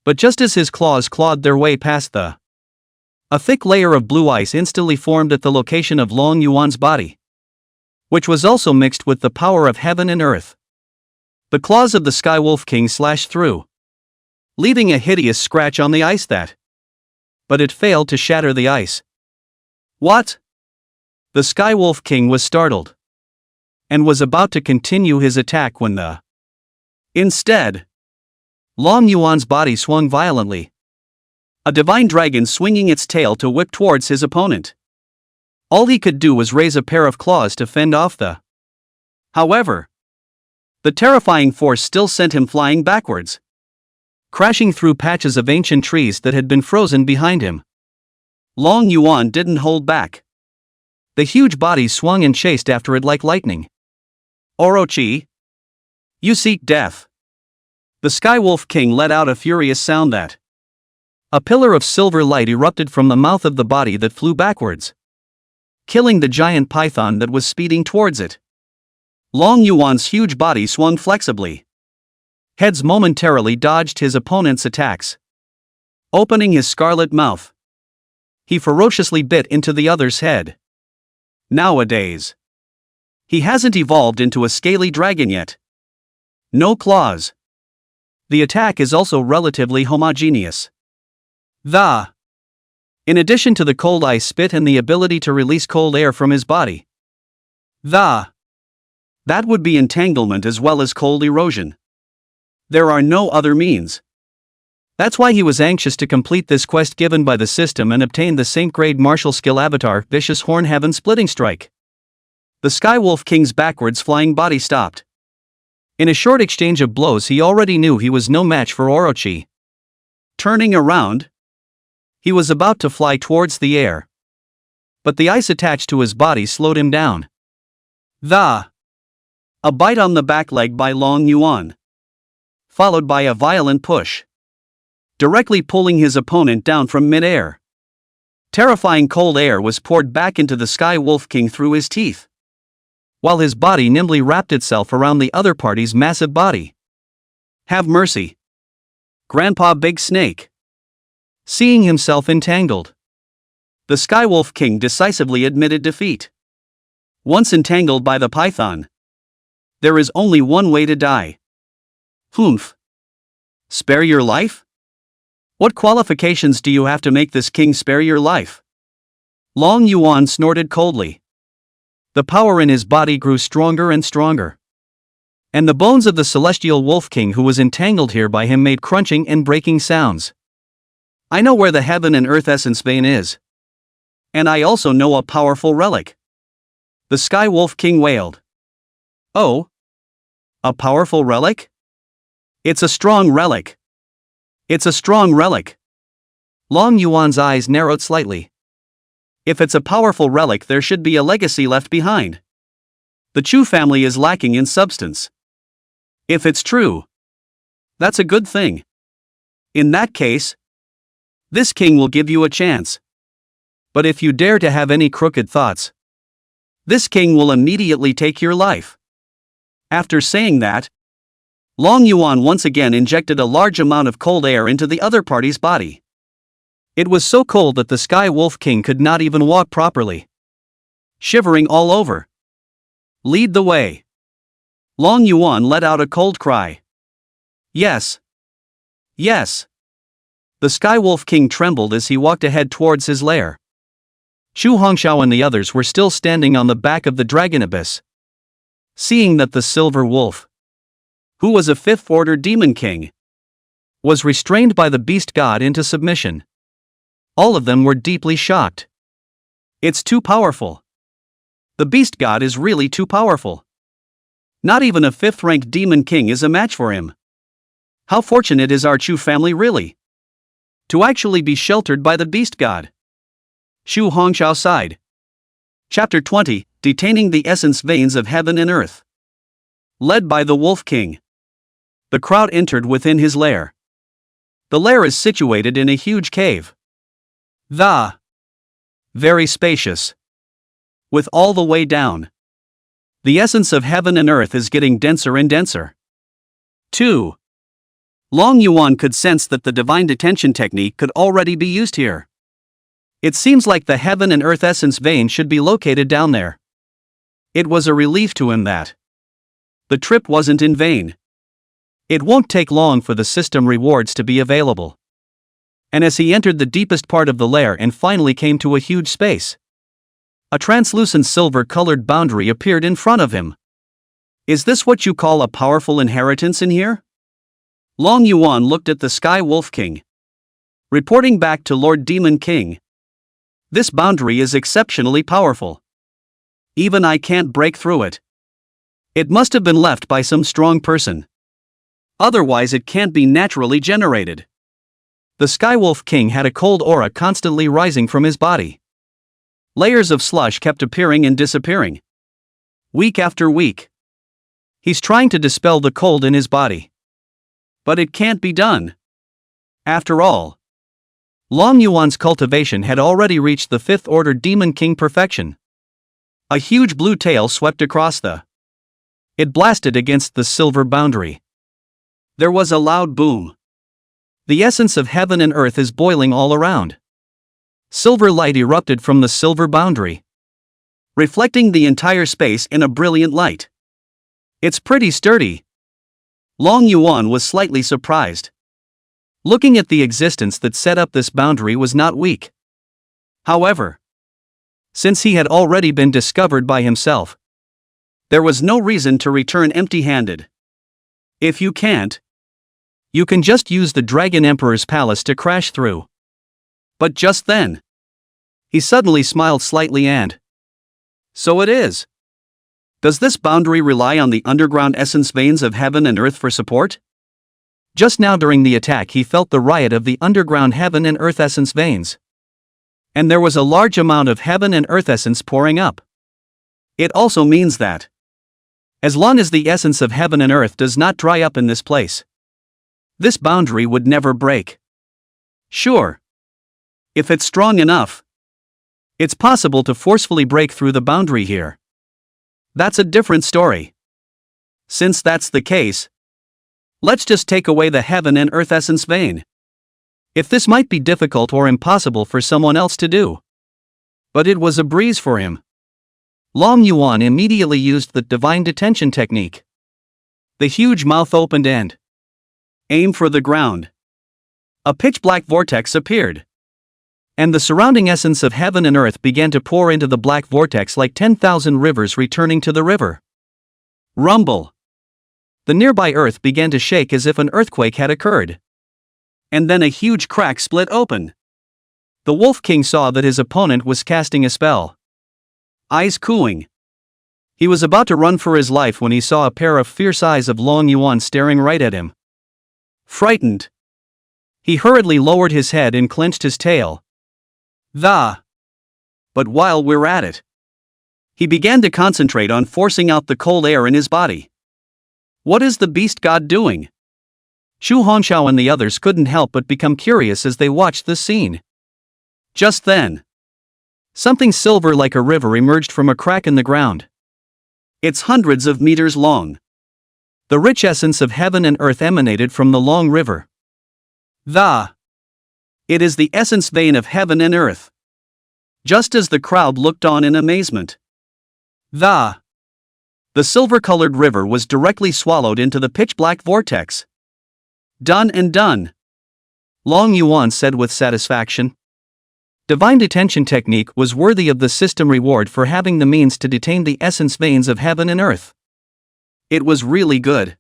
But just as his claws clawed their way past a thick layer of blue ice instantly formed at the location of Long Yuan's body, which was also mixed with the power of heaven and earth. The claws of the Skywolf King slashed through, leaving a hideous scratch on the ice but it failed to shatter the ice. What? The Skywolf King was startled, and was about to continue his attack when instead, Long Yuan's body swung violently, a divine dragon swinging its tail to whip towards his opponent. All he could do was raise a pair of claws to fend off However, the terrifying force still sent him flying backwards, crashing through patches of ancient trees that had been frozen behind him. Long Yuan didn't hold back. The huge body swung and chased after it like lightning. Orochi, you seek death. The Skywolf King let out a furious sound a pillar of silver light erupted from the mouth of the body that flew backwards, killing the giant python that was speeding towards it. Long Yuan's huge body swung flexibly. Heads momentarily dodged his opponent's attacks. Opening his scarlet mouth, he ferociously bit into the other's head. Nowadays, he hasn't evolved into a scaly dragon yet. No claws. The attack is also relatively homogeneous. In addition to the cold ice spit and the ability to release cold air from his body, that would be entanglement as well as cold erosion. There are no other means. That's why he was anxious to complete this quest given by the system and obtain the Saint-grade martial skill avatar, Vicious Horn Heaven Splitting Strike. The Skywolf King's backwards flying body stopped. In a short exchange of blows he already knew he was no match for Orochi. Turning around, he was about to fly towards the air, but the ice attached to his body slowed him down. A bite on the back leg by Long Yuan, followed by a violent push, directly pulling his opponent down from mid-air. Terrifying cold air was poured back into the Skywolf King through his teeth, while his body nimbly wrapped itself around the other party's massive body. Have mercy, Grandpa Big Snake. Seeing himself entangled, the Skywolf King decisively admitted defeat. Once entangled by the python, there is only one way to die. Humph. Spare your life? What qualifications do you have to make this king spare your life? Long Yuan snorted coldly. The power in his body grew stronger and stronger, and the bones of the celestial wolf king who was entangled here by him made crunching and breaking sounds. I know where the heaven and earth essence vein is. And I also know a powerful relic. The Skywolf King wailed. Oh? A powerful relic? It's a strong relic. It's a strong relic. Long Yuan's eyes narrowed slightly. If it's a powerful relic, there should be a legacy left behind. The Chu family is lacking in substance. If it's true, that's a good thing. In that case, this king will give you a chance. But if you dare to have any crooked thoughts, this king will immediately take your life. After saying that, Long Yuan once again injected a large amount of cold air into the other party's body. It was so cold that the Skywolf King could not even walk properly, shivering all over. Lead the way. Long Yuan let out a cold cry. Yes. Yes. The Skywolf King trembled as he walked ahead towards his lair. Chu Hongxiao and the others were still standing on the back of the dragon abyss. Seeing that the silver wolf, who was a fifth-order demon king, was restrained by the beast god into submission, all of them were deeply shocked. It's too powerful. The beast god is really too powerful. Not even a fifth-ranked demon king is a match for him. How fortunate is our Chu family really, to actually be sheltered by the beast god? Chu Hongxiao sighed. Chapter 20, Detaining the Essence Veins of Heaven and Earth. Led by the Wolf King, the crowd entered within his lair. The lair is situated in a huge cave. Very spacious. With all the way down. The essence of heaven and earth is getting denser and denser. 2. Long Yuan could sense that the divine detention technique could already be used here. It seems like the heaven and earth essence vein should be located down there. It was a relief to him that the trip wasn't in vain. It won't take long for the system rewards to be available. And as he entered the deepest part of the lair and finally came to a huge space, a translucent silver-colored boundary appeared in front of him. Is this what you call a powerful inheritance in here? Long Yuan looked at the Sky Wolf King. Reporting back to Lord Demon King. This boundary is exceptionally powerful. Even I can't break through it. It must have been left by some strong person. Otherwise it can't be naturally generated. The Skywolf King had a cold aura constantly rising from his body. Layers of slush kept appearing and disappearing. Week after week. He's trying to dispel the cold in his body. But it can't be done. After all, Long Yuan's cultivation had already reached the 5th order Demon King perfection. A huge blue tail swept across it blasted against the silver boundary. There was a loud boom. The essence of heaven and earth is boiling all around. Silver light erupted from the silver boundary, reflecting the entire space in a brilliant light. It's pretty sturdy. Long Yuan was slightly surprised. Looking at the existence that set up this boundary was not weak. However, since he had already been discovered by himself, there was no reason to return empty-handed. If you can't, you can just use the Dragon Emperor's palace to crash through. But just then, he suddenly smiled slightly and, so it is. Does this boundary rely on the underground essence veins of heaven and earth for support? Just now during the attack he felt the riot of the underground heaven and earth essence veins. And there was a large amount of heaven and earth essence pouring up. It also means that, as long as the essence of heaven and earth does not dry up in this place, this boundary would never break. Sure. If it's strong enough, it's possible to forcefully break through the boundary here. That's a different story. Since that's the case, let's just take away the heaven and earth essence vein. If this might be difficult or impossible for someone else to do. But it was a breeze for him. Long Yuan immediately used the divine detention technique. The huge mouth opened and aim for the ground. A pitch-black vortex appeared. And the surrounding essence of heaven and earth began to pour into the black vortex like 10,000 rivers returning to the river. Rumble. The nearby earth began to shake as if an earthquake had occurred. And then a huge crack split open. The Wolf King saw that his opponent was casting a spell. Eyes cooing. He was about to run for his life when he saw a pair of fierce eyes of Long Yuan staring right at him. Frightened, he hurriedly lowered his head and clenched his tail. But while we're at it, he began to concentrate on forcing out the cold air in his body. What is the beast god doing? Shu Hongshao and the others couldn't help but become curious as they watched this scene. Just then, something silver like a river emerged from a crack in the ground. It's hundreds of meters long. The rich essence of heaven and earth emanated from the long river. It is the essence vein of heaven and earth. Just as the crowd looked on in amazement, the silver-colored river was directly swallowed into the pitch-black vortex. Done and done, Long Yuan said with satisfaction. Divine detention technique was worthy of the system reward for having the means to detain the essence veins of heaven and earth. It was really good.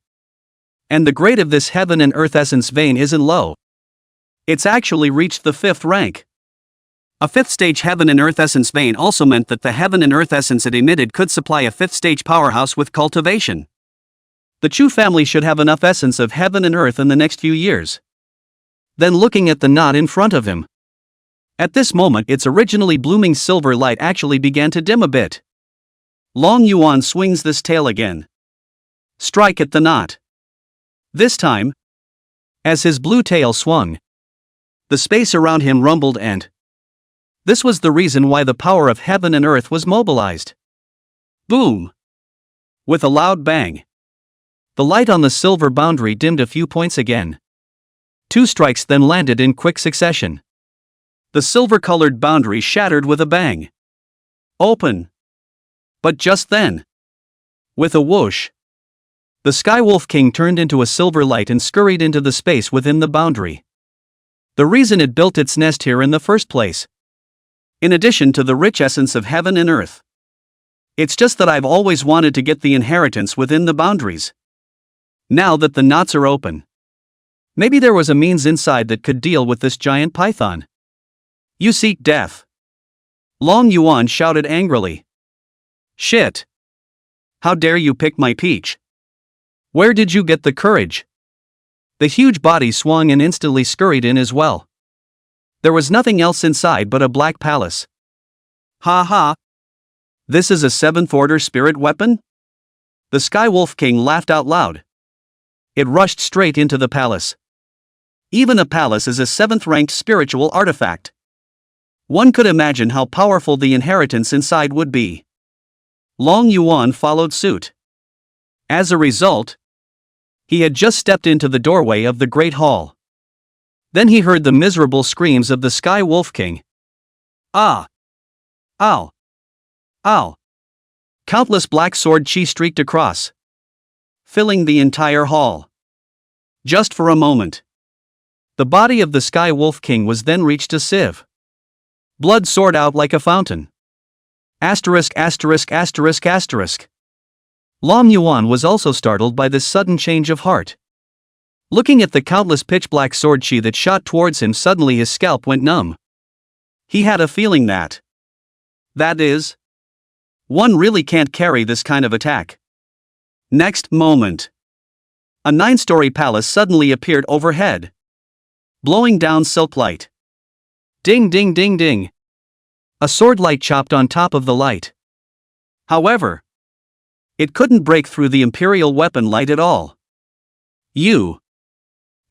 And the grade of this heaven and earth essence vein isn't low. It's actually reached the 5th rank. A 5th stage heaven and earth essence vein also meant that the heaven and earth essence it emitted could supply a 5th stage powerhouse with cultivation. The Chu family should have enough essence of heaven and earth in the next few years. Then looking at the knot in front of him. At this moment its originally blooming silver light actually began to dim a bit. Long Yuan swings this tail again. Strike at the knot. This time, as his blue tail swung, the space around him rumbled and This was the reason why the power of heaven and earth was mobilized. Boom! With a loud bang, the light on the silver boundary dimmed a few points again. 2 strikes then landed in quick succession. The silver-colored boundary shattered with a bang. Open! But just then, with a whoosh, the Sky Wolf King turned into a silver light and scurried into the space within the boundary. The reason it built its nest here in the first place. In addition to the rich essence of heaven and earth. It's just that I've always wanted to get the inheritance within the boundaries. Now that the knots are open, maybe there was a means inside that could deal with this giant python. You seek death. Long Yuan shouted angrily. Shit! How dare you pick my peach? Where did you get the courage? The huge body swung and instantly scurried in as well. There was nothing else inside but a black palace. Ha ha! This is a 7th order spirit weapon? The Sky Wolf King laughed out loud. It rushed straight into the palace. Even a palace is a 7th ranked spiritual artifact. One could imagine how powerful the inheritance inside would be. Long Yuan followed suit. As a result, he had just stepped into the doorway of the Great Hall. Then he heard the miserable screams of the Sky Wolf King. Ah! Ow! Ow! Countless black sword chi streaked across, filling the entire hall. Just for a moment. The body of the Sky Wolf King was then reached a sieve. Blood soared out like a fountain. Asterisk asterisk asterisk asterisk. Long Yuan was also startled by this sudden change of heart. Looking at the countless pitch-black sword chi that shot towards him, suddenly his scalp went numb. He had a feeling that is, one really can't carry this kind of attack. Next moment, a 9-story palace suddenly appeared overhead, blowing down silk light. Ding ding ding ding. A sword light chopped on top of the light. However, it couldn't break through the Imperial weapon light at all.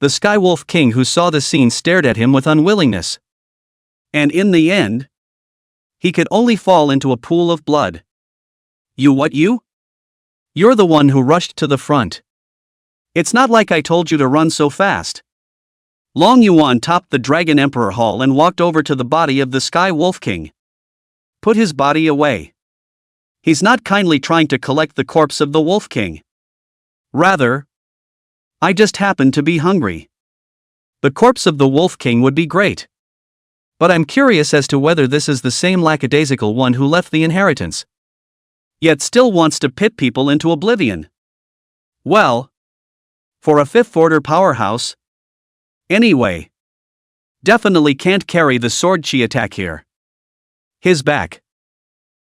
The Sky Wolf King, who saw the scene, stared at him with unwillingness. And in the end, he could only fall into a pool of blood. You? You're the one who rushed to the front. It's not like I told you to run so fast. Long Yuan topped the Dragon Emperor Hall and walked over to the body of the Sky Wolf King. Put his body away. He's not kindly trying to collect the corpse of the Wolf King. Rather, I just happen to be hungry. The corpse of the Wolf King would be great. But I'm curious as to whether this is the same lackadaisical one who left the inheritance, yet still wants to pit people into oblivion. Well, for a 5th order powerhouse, anyway, definitely can't carry the sword chi attack here. His back.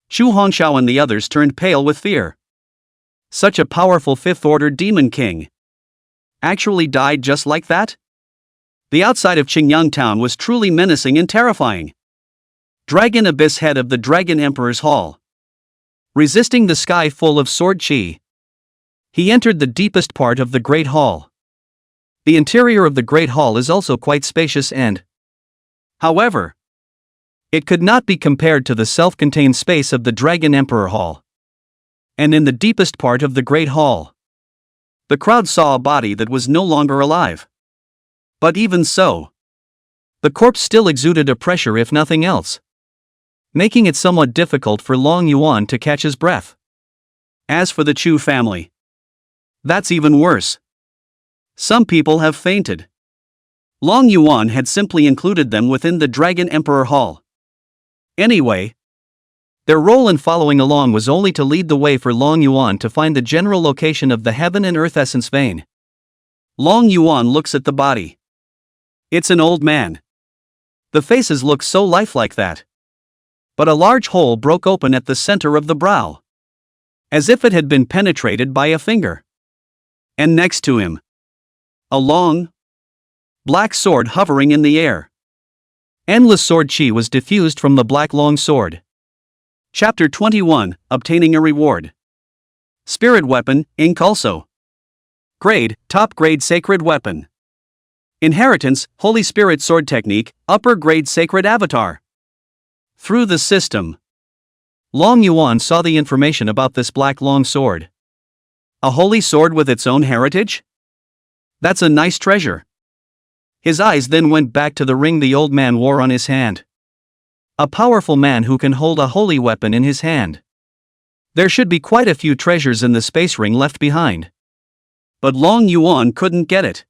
Shu Hongxiao and the others turned pale with fear. Such a powerful 5th order demon king actually died just like that? The outside of Chingyang town was truly menacing and terrifying. Dragon Abyss, head of the Dragon Emperor's Hall, resisting the sky full of sword chi. He entered the deepest part of the Great Hall. The interior of the Great Hall is also quite spacious and, however, it could not be compared to the self-contained space of the Dragon Emperor Hall. And in the deepest part of the Great Hall, the crowd saw a body that was no longer alive. But even so, the corpse still exuded a pressure, if nothing else, making it somewhat difficult for Long Yuan to catch his breath. As for the Chu family, that's even worse. Some people have fainted. Long Yuan had simply included them within the Dragon Emperor Hall. Anyway, their role in following along was only to lead the way for Long Yuan to find the general location of the heaven and earth essence vein. Long Yuan looks at the body. It's an old man. The faces look so lifelike that. But a large hole broke open at the center of the brow, as if it had been penetrated by a finger. And next to him, a long, black sword hovering in the air. Endless sword chi was diffused from the black long sword. Chapter 21, Obtaining a Reward. Spirit Weapon, Inc. Also. Grade, Top Grade Sacred Weapon. Inheritance, Holy Spirit Sword Technique, Upper Grade Sacred Avatar. Through the system, Long Yuan saw the information about this black long sword. A holy sword with its own heritage? That's a nice treasure. His eyes then went back to the ring the old man wore on his hand. A powerful man who can hold a holy weapon in his hand. There should be quite a few treasures in the space ring left behind. But Long Yuan couldn't get it.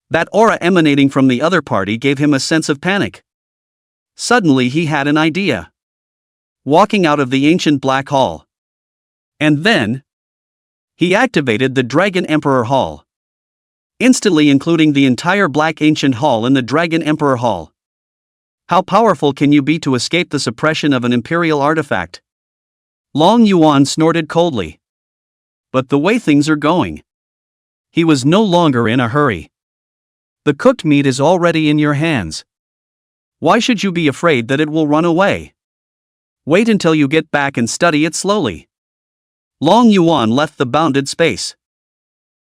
That aura emanating from the other party gave him a sense of panic. Suddenly he had an idea. Walking out of the ancient black hall. And then, he activated the Dragon Emperor Hall. Instantly including the entire Black Ancient Hall in the Dragon Emperor Hall. How powerful can you be to escape the suppression of an imperial artifact? Long Yuan snorted coldly. But the way things are going, he was no longer in a hurry. The cooked meat is already in your hands. Why should you be afraid that it will run away? Wait until you get back and study it slowly. Long Yuan left the bounded space.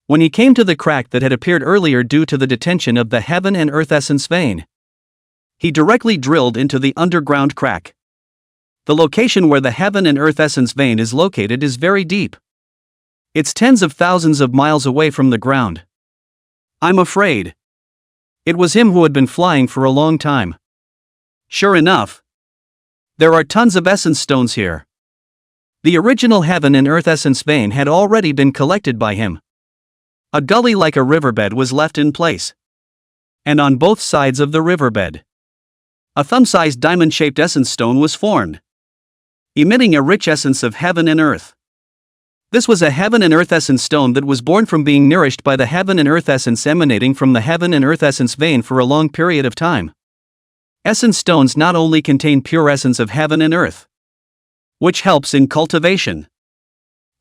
When he came to the crack that had appeared earlier due to the detention of the heaven and earth essence vein, he directly drilled into the underground crack. The location where the heaven and earth essence vein is located is very deep. It's tens of thousands of miles away from the ground. I'm afraid it was him who had been flying for a long time. Sure enough, there are tons of essence stones here. The original heaven and earth essence vein had already been collected by him. A gully like a riverbed was left in place. And on both sides of the riverbed, a thumb-sized diamond-shaped essence stone was formed, emitting a rich essence of heaven and earth. This was a heaven and earth essence stone that was born from being nourished by the heaven and earth essence emanating from the heaven and earth essence vein for a long period of time. Essence stones not only contain pure essence of heaven and earth, which helps in cultivation.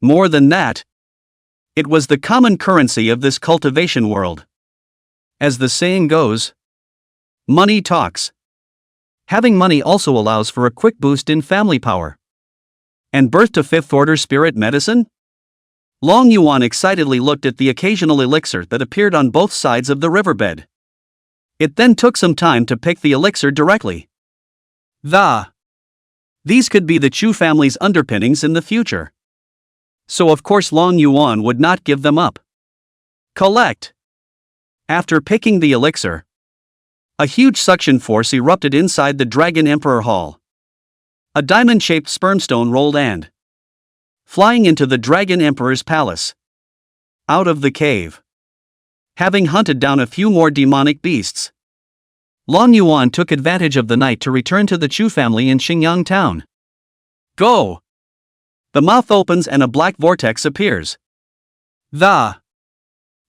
More than that, it was the common currency of this cultivation world. As the saying goes, money talks. Having money also allows for a quick boost in family power. And birth to fifth order spirit medicine? Long Yuan excitedly looked at the occasional elixir that appeared on both sides of the riverbed. It then took some time to pick the elixir directly. These could be the Chu family's underpinnings in the future. So of course Long Yuan would not give them up. Collect. After picking the elixir, a huge suction force erupted inside the Dragon Emperor Hall. A diamond-shaped spermstone rolled and, flying into the Dragon Emperor's palace. Out of the cave. Having hunted down a few more demonic beasts, Long Yuan took advantage of the night to return to the Chu family in Chingyang town. Go! The mouth opens and a black vortex appears. The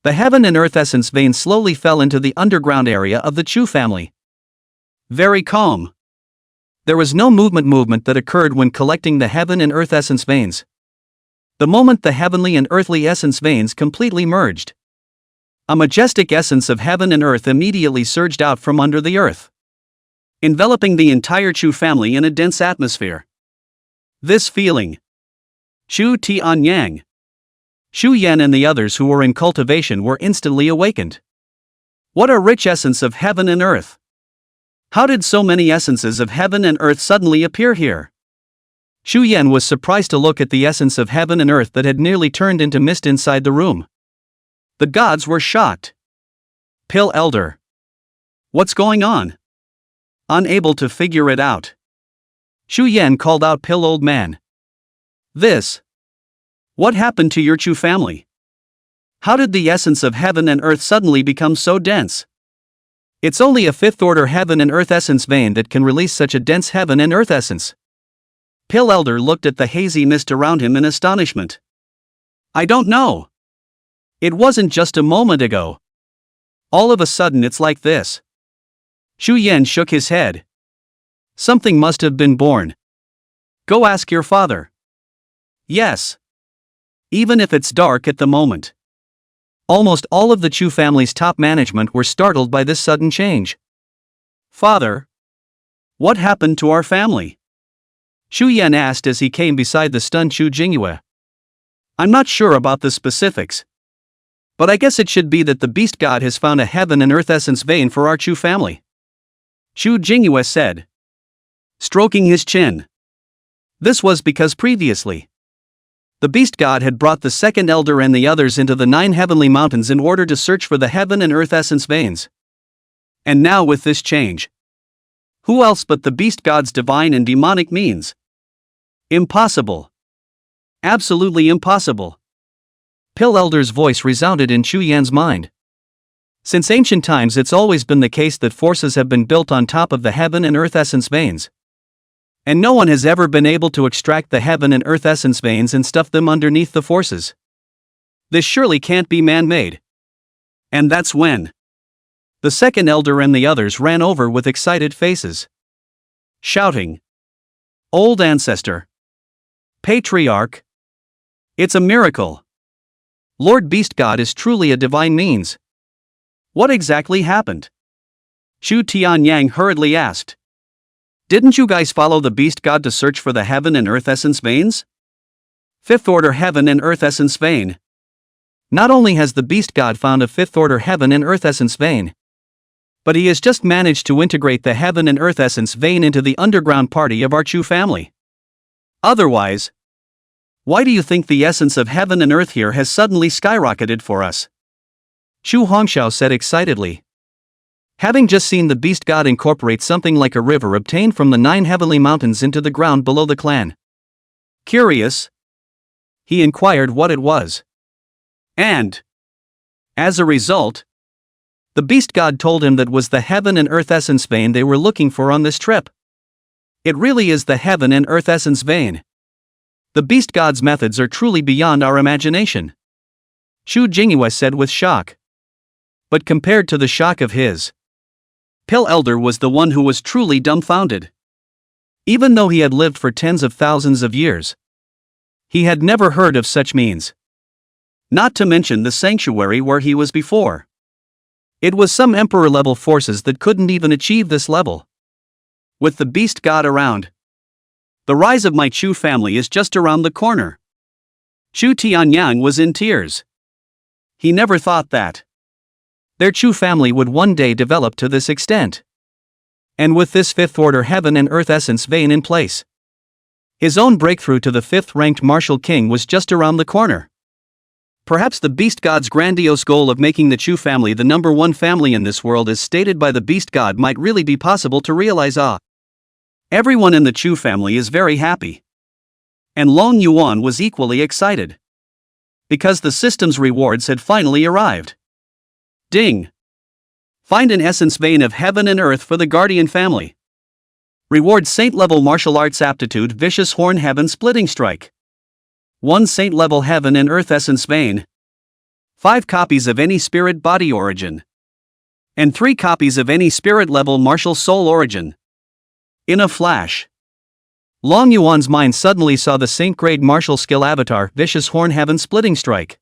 heaven and earth essence vein slowly fell into the underground area of the Chu family. Very calm. There was no movement that occurred when collecting the heaven and earth essence veins. The moment the heavenly and earthly essence veins completely merged, a majestic essence of heaven and earth immediately surged out from under the earth, enveloping the entire Chu family in a dense atmosphere. This feeling, Chu Tianyang, Xu Yan and the others who were in cultivation were instantly awakened. What a rich essence of heaven and earth! How did so many essences of heaven and earth suddenly appear here? Xu Yan was surprised to look at the essence of heaven and earth that had nearly turned into mist inside the room. The gods were shocked. Pill Elder. What's going on? Unable to figure it out, Xu Yan called out Pill Old Man. What happened to your Chu family? How did the essence of heaven and earth suddenly become so dense? It's only a fifth order heaven and earth essence vein that can release such a dense heaven and earth essence. Pill Elder looked at the hazy mist around him in astonishment. I don't know. It wasn't just a moment ago. All of a sudden it's like this. Xu Yan shook his head. Something must have been born. Go ask your father. Yes. Even if it's dark at the moment. Almost all of the Chu family's top management were startled by this sudden change. Father, what happened to our family? Xu Yan asked as he came beside the stunned Chu Jingyue. I'm not sure about the specifics, but I guess it should be that the beast god has found a heaven and earth essence vein for our Chu family. Chu Jingyue said. stroking his chin. This was because previously, the beast god had brought the second elder and the others into the 9 heavenly mountains in order to search for the heaven and earth essence veins. And now with this change, who else but the beast god's divine and demonic means? Impossible. Absolutely impossible. Pill Elder's voice resounded in Chu Yan's mind. Since ancient times it's always been the case that forces have been built on top of the heaven and earth essence veins. And no one has ever been able to extract the heaven and earth essence veins and stuff them underneath the forces. This surely can't be man-made. And that's when the second elder and the others ran over with excited faces, shouting, "Old ancestor! Patriarch! It's a miracle! Lord Beast God is truly a divine means. What exactly happened?" Chu Tianyang hurriedly asked. "Didn't you guys follow the beast god to search for the heaven and earth essence veins? Fifth order heaven and earth essence vein. Not only has the beast god found a fifth order heaven and earth essence vein, but he has just managed to integrate the heaven and earth essence vein into the underground party of our Chu family. Otherwise, why do you think the essence of heaven and earth here has suddenly skyrocketed for us?" Chu Hongxiao said excitedly. Having just seen the beast god incorporate something like a river obtained from the 9 heavenly mountains into the ground below the clan. Curious, he inquired what it was. And, as a result, the beast god told him that was the heaven and earth essence vein they were looking for on this trip. It really is the heaven and earth essence vein. The beast god's methods are truly beyond our imagination, Chu Jingyue said with shock. But compared to the shock of his Pill Elder was the one who was truly dumbfounded. Even though he had lived for tens of thousands of years, he had never heard of such means. Not to mention the sanctuary where he was before. It was some emperor-level forces that couldn't even achieve this level. With the beast god around, the rise of my Chu family is just around the corner. Chu Tianyang was in tears. He never thought that their Chu family would one day develop to this extent. And with this fifth order heaven and earth essence vein in place, his own breakthrough to the 5th ranked martial king was just around the corner. Perhaps the beast god's grandiose goal of making the Chu family the #1 family in this world as stated by the beast god might really be possible to realize. Everyone in the Chu family is very happy. And Long Yuan was equally excited. Because the system's rewards had finally arrived. Ding! Find an essence vein of heaven and earth for the guardian family. Reward saint-level martial arts aptitude vicious horn heaven splitting strike. 1 saint-level heaven and earth essence vein. 5 copies of any spirit body origin. And 3 copies of any spirit-level martial soul origin. In a flash, Long Yuan's mind suddenly saw the saint-grade martial skill avatar vicious horn heaven splitting strike.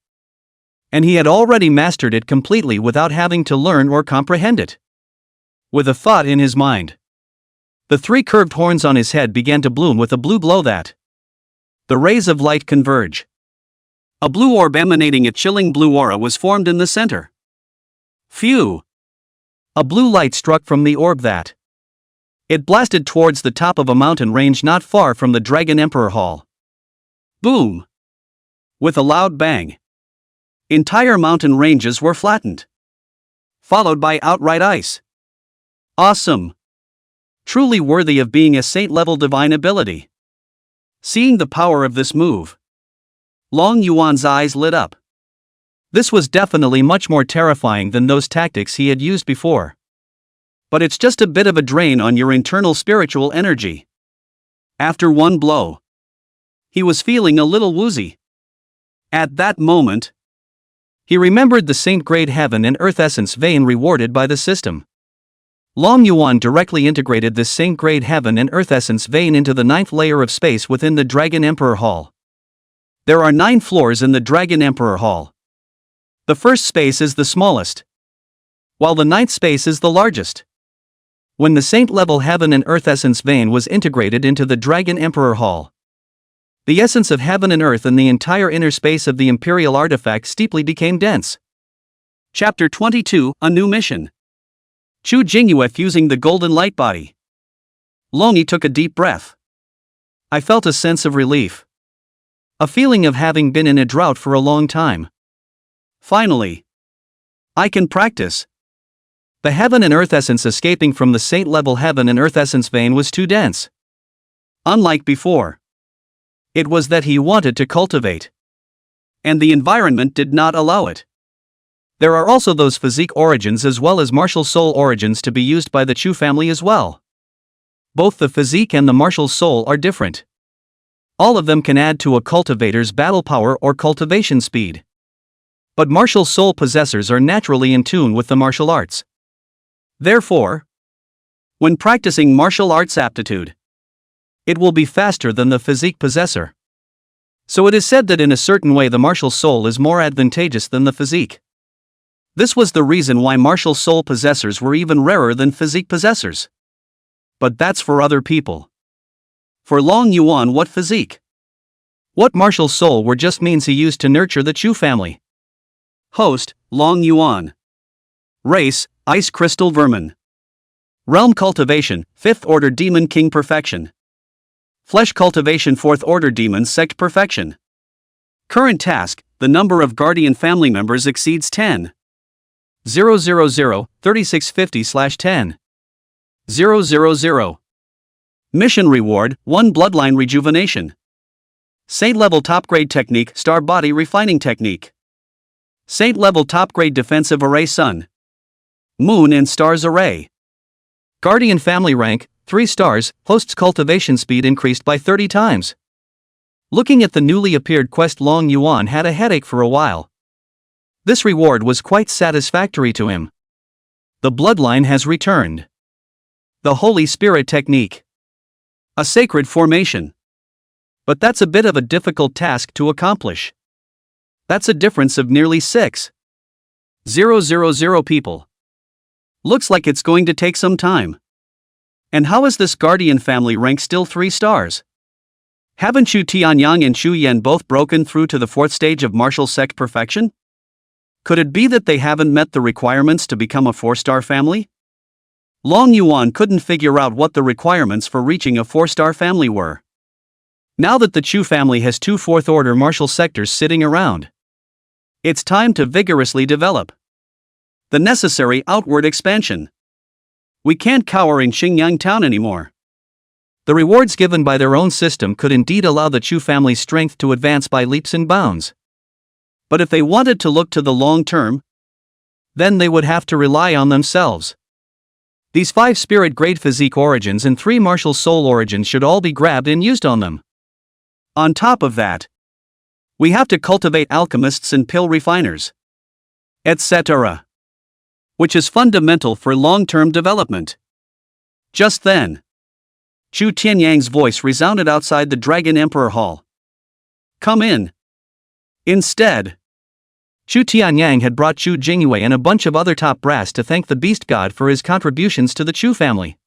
And he had already mastered it completely without having to learn or comprehend it. With a thought in his mind, the 3 curved horns on his head began to bloom with a blue glow that the rays of light converge. A blue orb emanating a chilling blue aura was formed in the center. Phew! A blue light struck from the orb that it blasted towards the top of a mountain range not far from the Dragon Emperor Hall. Boom! With a loud bang, entire mountain ranges were flattened, followed by outright ice. Awesome! Truly worthy of being a saint-level divine ability. Seeing the power of this move, Long Yuan's eyes lit up. This was definitely much more terrifying than those tactics he had used before. But it's just a bit of a drain on your internal spiritual energy. After one blow, he was feeling a little woozy. At that moment, he remembered the saint-grade heaven and earth essence vein rewarded by the system. Long Yuan directly integrated this saint-grade heaven and earth essence vein into the 9th layer of space within the Dragon Emperor Hall. There are 9 floors in the Dragon Emperor Hall. The first space is the smallest, while the 9th space is the largest. When the saint-level heaven and earth essence vein was integrated into the Dragon Emperor Hall, the essence of heaven and earth and the entire inner space of the Imperial artifact steeply became dense. Chapter 22, A New Mission. Chu Jingyue fusing the golden light body. Longi took a deep breath. I felt a sense of relief. A feeling of having been in a drought for a long time. Finally, I can practice. The heaven and earth essence escaping from the saint-level heaven and earth essence vein was too dense. Unlike before. It was that he wanted to cultivate. And the environment did not allow it. There are also those physique origins as well as martial soul origins to be used by the Chu family as well. Both the physique and the martial soul are different. All of them can add to a cultivator's battle power or cultivation speed. But martial soul possessors are naturally in tune with the martial arts. Therefore, when practicing martial arts aptitude, it will be faster than the physique possessor. So it is said that in a certain way the martial soul is more advantageous than the physique. This was the reason why martial soul possessors were even rarer than physique possessors. But that's for other people. For Long Yuan, what physique? What martial soul were just means he used to nurture the Chu family. Host, Long Yuan. Race, Ice Crystal Vermin. Realm Cultivation, 5th Order Demon King Perfection. Flesh Cultivation, 4th Order Demon Sect Perfection. Current task, the number of Guardian family members exceeds 10. 000, 3650/10. 000. Mission Reward, 1 Bloodline Rejuvenation. Saint Level Top Grade Technique, Star Body Refining Technique. Saint Level Top Grade Defensive Array Sun, Moon and Stars Array. Guardian Family Rank, 3 stars, Host's Cultivation Speed increased by 30 times. Looking at the newly appeared quest, Long Yuan had a headache for a while. This reward was quite satisfactory to him. The Bloodline has returned. The Holy Spirit Technique. A sacred formation. But that's a bit of a difficult task to accomplish. That's a difference of nearly 6,000 people. Looks like it's going to take some time. And how is this Guardian family rank still 3 stars? Haven't Chu Tianyang and Chu Yan both broken through to the 4th stage of martial sect perfection? Could it be that they haven't met the requirements to become a 4-star family? Long Yuan couldn't figure out what the requirements for reaching a 4-star family were. Now that the Chu family has 2 4th order martial sectors sitting around, it's time to vigorously develop the necessary outward expansion. We can't cower in Chingyang town anymore. The rewards given by their own system could indeed allow the Chu family's strength to advance by leaps and bounds. But if they wanted to look to the long term, then they would have to rely on themselves. These 5 spirit grade physique origins and 3 martial soul origins should all be grabbed and used on them. On top of that, we have to cultivate alchemists and pill refiners, etc., which is fundamental for long-term development. Just then, Chu Tianyang's voice resounded outside the Dragon Emperor Hall. Come in. Instead, Chu Tianyang had brought Chu Jingyue and a bunch of other top brass to thank the Beast God for his contributions to the Chu family.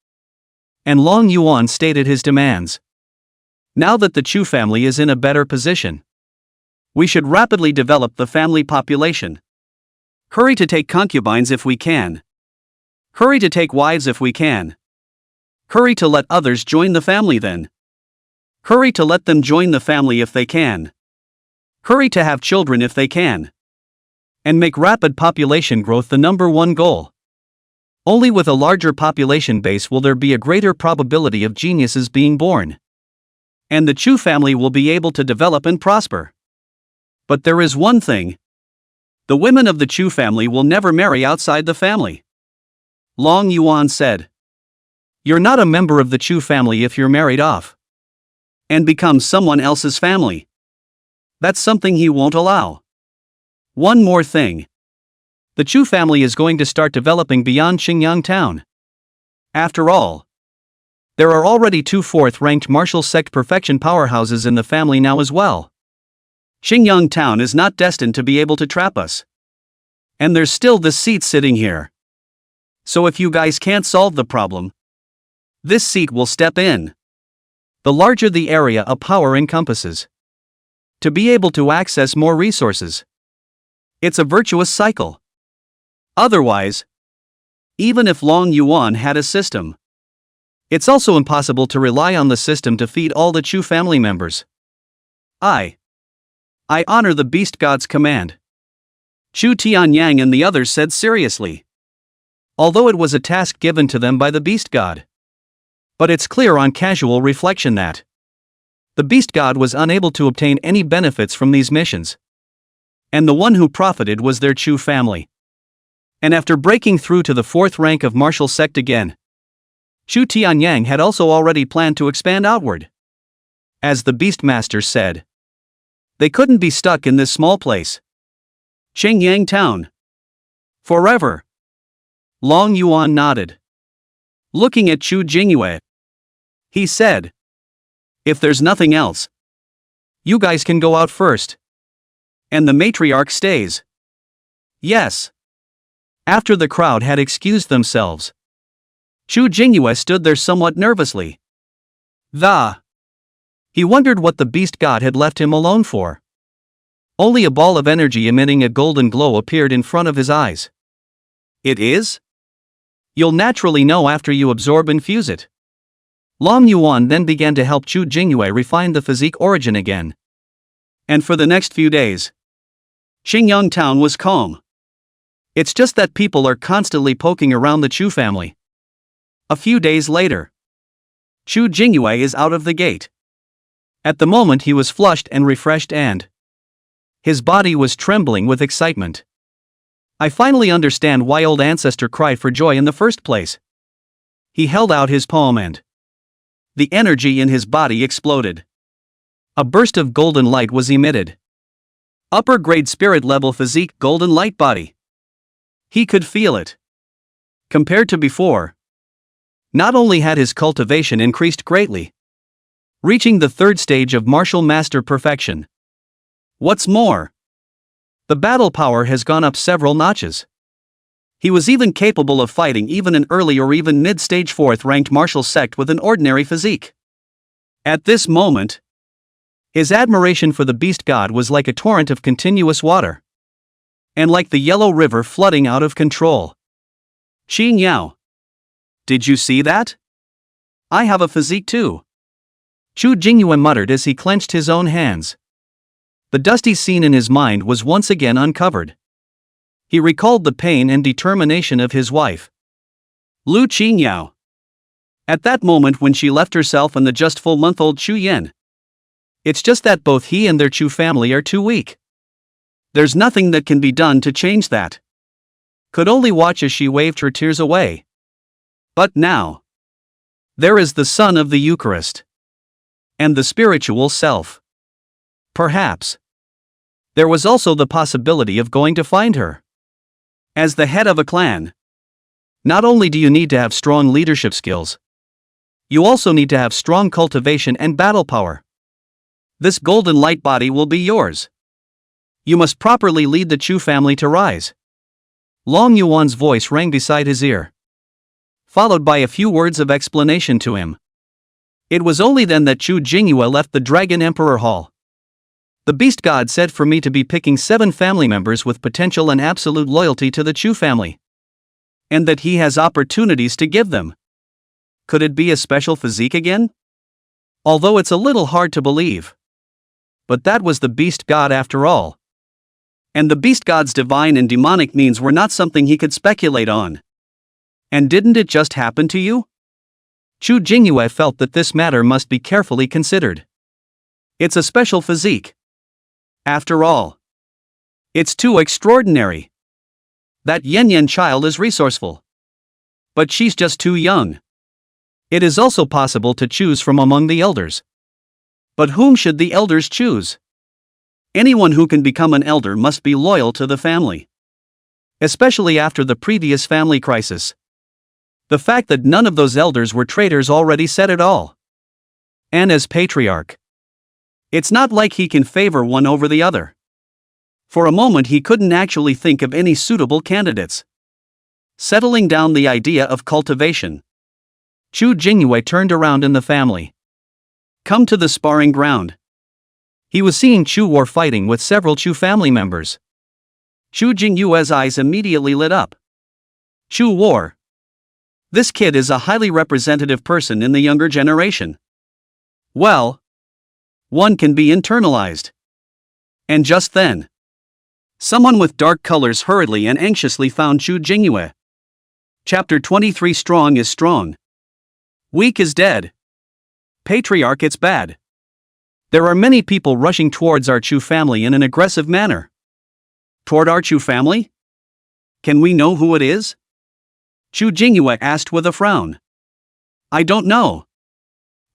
And Long Yuan stated his demands. Now that the Chu family is in a better position, we should rapidly develop the family population. Hurry to take concubines if we can. Hurry to take wives if we can. Hurry to let others join the family then. Hurry to let them join the family if they can. Hurry to have children if they can. And make rapid population growth the number 1 goal. Only with a larger population base will there be a greater probability of geniuses being born. And the Chu family will be able to develop and prosper. But there is one thing. The women of the Chu family will never marry outside the family. Long Yuan said. You're not a member of the Chu family if you're married off and become someone else's family. That's something he won't allow. One more thing. The Chu family is going to start developing beyond Chingyang town. After all, there are already 2 4th ranked martial sect perfection powerhouses in the family now as well. Chingyang town is not destined to be able to trap us. And there's still this seat sitting here. So if you guys can't solve the problem, this seat will step in. The larger the area a power encompasses, to be able to access more resources. It's a virtuous cycle. Otherwise, even if Long Yuan had a system, It's also impossible to rely on the system to feed all the Chu family members. I honor the beast god's command, Chu Tianyang and the others said seriously. Although it was a task given to them by the beast god. But it's clear on casual reflection that the beast god was unable to obtain any benefits from these missions. And the one who profited was their Chu family. And after breaking through to the 4th rank of martial sect again, Chu Tianyang had also already planned to expand outward. As the Beastmaster said, they couldn't be stuck in this small place. Chingyang town. Forever. Long Yuan nodded. Looking at Chu Jingyue, he said, if there's nothing else, you guys can go out first. And the matriarch stays. Yes. After the crowd had excused themselves, Chu Jingyue stood there somewhat nervously. He wondered what the beast god had left him alone for. Only a ball of energy emitting a golden glow appeared in front of his eyes. It is? You'll naturally know after you absorb and fuse it. Long Yuan then began to help Chu Jingyue refine the physique origin again. And for the next few days, Chingyang town was calm. It's just that people are constantly poking around the Chu family. A few days later, Chu Jingyue is out of the gate. At the moment he was flushed and refreshed and his body was trembling with excitement. I finally understand why old ancestor cried for joy in the first place. He held out his palm and the energy in his body exploded. A burst of golden light was emitted. Upper grade spirit level physique golden light body. He could feel it. Compared to before, not only had his cultivation increased greatly, reaching the 3rd stage of martial master perfection. What's more, the battle power has gone up several notches. He was even capable of fighting even an early or even mid-stage 4th ranked martial sect with an ordinary physique. At this moment, his admiration for the beast god was like a torrent of continuous water. And like the yellow river flooding out of control. Chingyang. Did you see that? I have a physique too. Chu Jingyue muttered as he clenched his own hands. The dusty scene in his mind was once again uncovered. He recalled the pain and determination of his wife, Lu Qingyao. At that moment when she left herself and the just full-month-old Chu Yan. It's just that both he and their Chu family are too weak. There's nothing that can be done to change that. Could only watch as she waved her tears away. But now, there is the Son of the Eucharist. And the spiritual self. Perhaps. There was also the possibility of going to find her. As the head of a clan, not only do you need to have strong leadership skills, you also need to have strong cultivation and battle power. This golden light body will be yours. You must properly lead the Chu family to rise. Long Yuan's voice rang beside his ear, followed by a few words of explanation to him. It was only then that Chu Jingyue left the Dragon Emperor Hall. The beast god said for me to be picking 7 family members with potential and absolute loyalty to the Chu family. And that he has opportunities to give them. Could it be a special physique again? Although it's a little hard to believe. But that was the beast god after all. And the beast god's divine and demonic means were not something he could speculate on. And didn't it just happen to you? Chu Jingyue felt that this matter must be carefully considered. It's a special physique. After all, it's too extraordinary. That Yan child is resourceful. But she's just too young. It is also possible to choose from among the elders. But whom should the elders choose? Anyone who can become an elder must be loyal to the family. Especially after the previous family crisis. The fact that none of those elders were traitors already said it all. And as patriarch, it's not like he can favor one over the other. For a moment he couldn't actually think of any suitable candidates. Settling down the idea of cultivation, Chu Jingyue turned around in the family. Come to the sparring ground. He was seeing Chu War fighting with several Chu family members. Chu Jingyue's eyes immediately lit up. Chu War. This kid is a highly representative person in the younger generation. Well, one can be internalized. And just then, someone with dark colors hurriedly and anxiously found Chu Jingyue. Chapter 23. Strong is strong. Weak is dead. Patriarch, it's bad. There are many people rushing towards our Chu family in an aggressive manner. Toward our Chu family? Can we know who it is? Chu Jingyue asked with a frown. I don't know.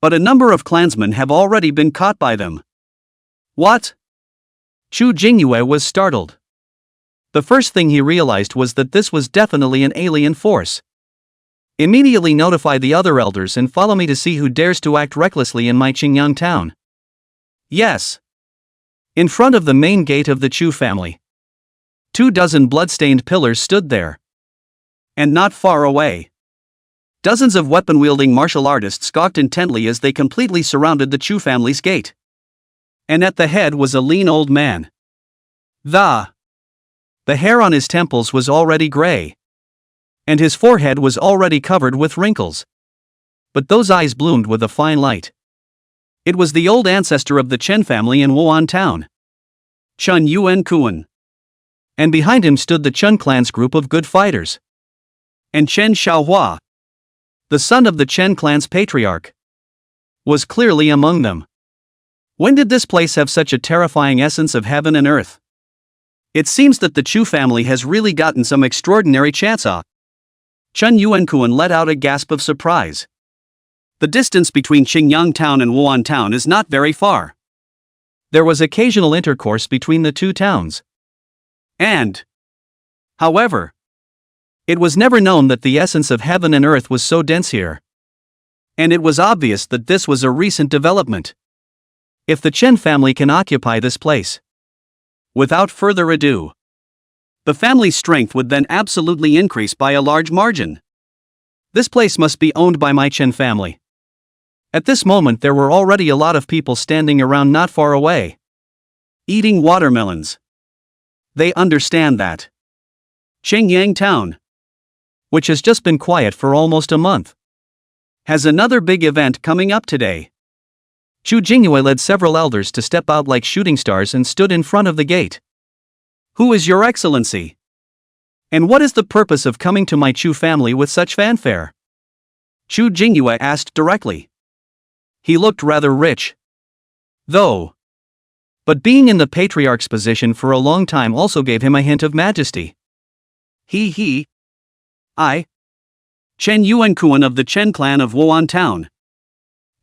But a number of clansmen have already been caught by them. What? Chu Jingyue was startled. The first thing he realized was that this was definitely an alien force. Immediately notify the other elders and follow me to see who dares to act recklessly in my Chingyang town. Yes. In front of the main gate of the Chu family, 24 blood-stained pillars stood there. And not far away, dozens of weapon-wielding martial artists gawked intently as they completely surrounded the Chu family's gate. And at the head was a lean old man. The hair on his temples was already gray. And his forehead was already covered with wrinkles. But those eyes bloomed with a fine light. It was the old ancestor of the Chen family in Yuan town, Chun Yuan Kuan. And behind him stood the Chun clan's group of good fighters. And Chen Xiaohua, the son of the Chen clan's patriarch, was clearly among them. When did this place have such a terrifying essence of heaven and earth? It seems that the Chu family has really gotten some extraordinary chance. Chun Yuankuan let out a gasp of surprise. The distance between Chingyang town and Yuan town is not very far. There was occasional intercourse between the two towns. However, it was never known that the essence of heaven and earth was so dense here. And it was obvious that this was a recent development. If the Chen family can occupy this place, without further ado, the family's strength would then absolutely increase by a large margin. This place must be owned by my Chen family. At this moment there were already a lot of people standing around not far away, eating watermelons. They understand that Chingyang town, which has just been quiet for almost a month, has another big event coming up today. Chu Jingyue led several elders to step out like shooting stars and stood in front of the gate. Who is your excellency? And what is the purpose of coming to my Chu family with such fanfare? Chu Jingyue asked directly. He looked rather rich, though. But being in the patriarch's position for a long time also gave him a hint of majesty. I, Chen Yuankuan of the Chen clan of Yuan town,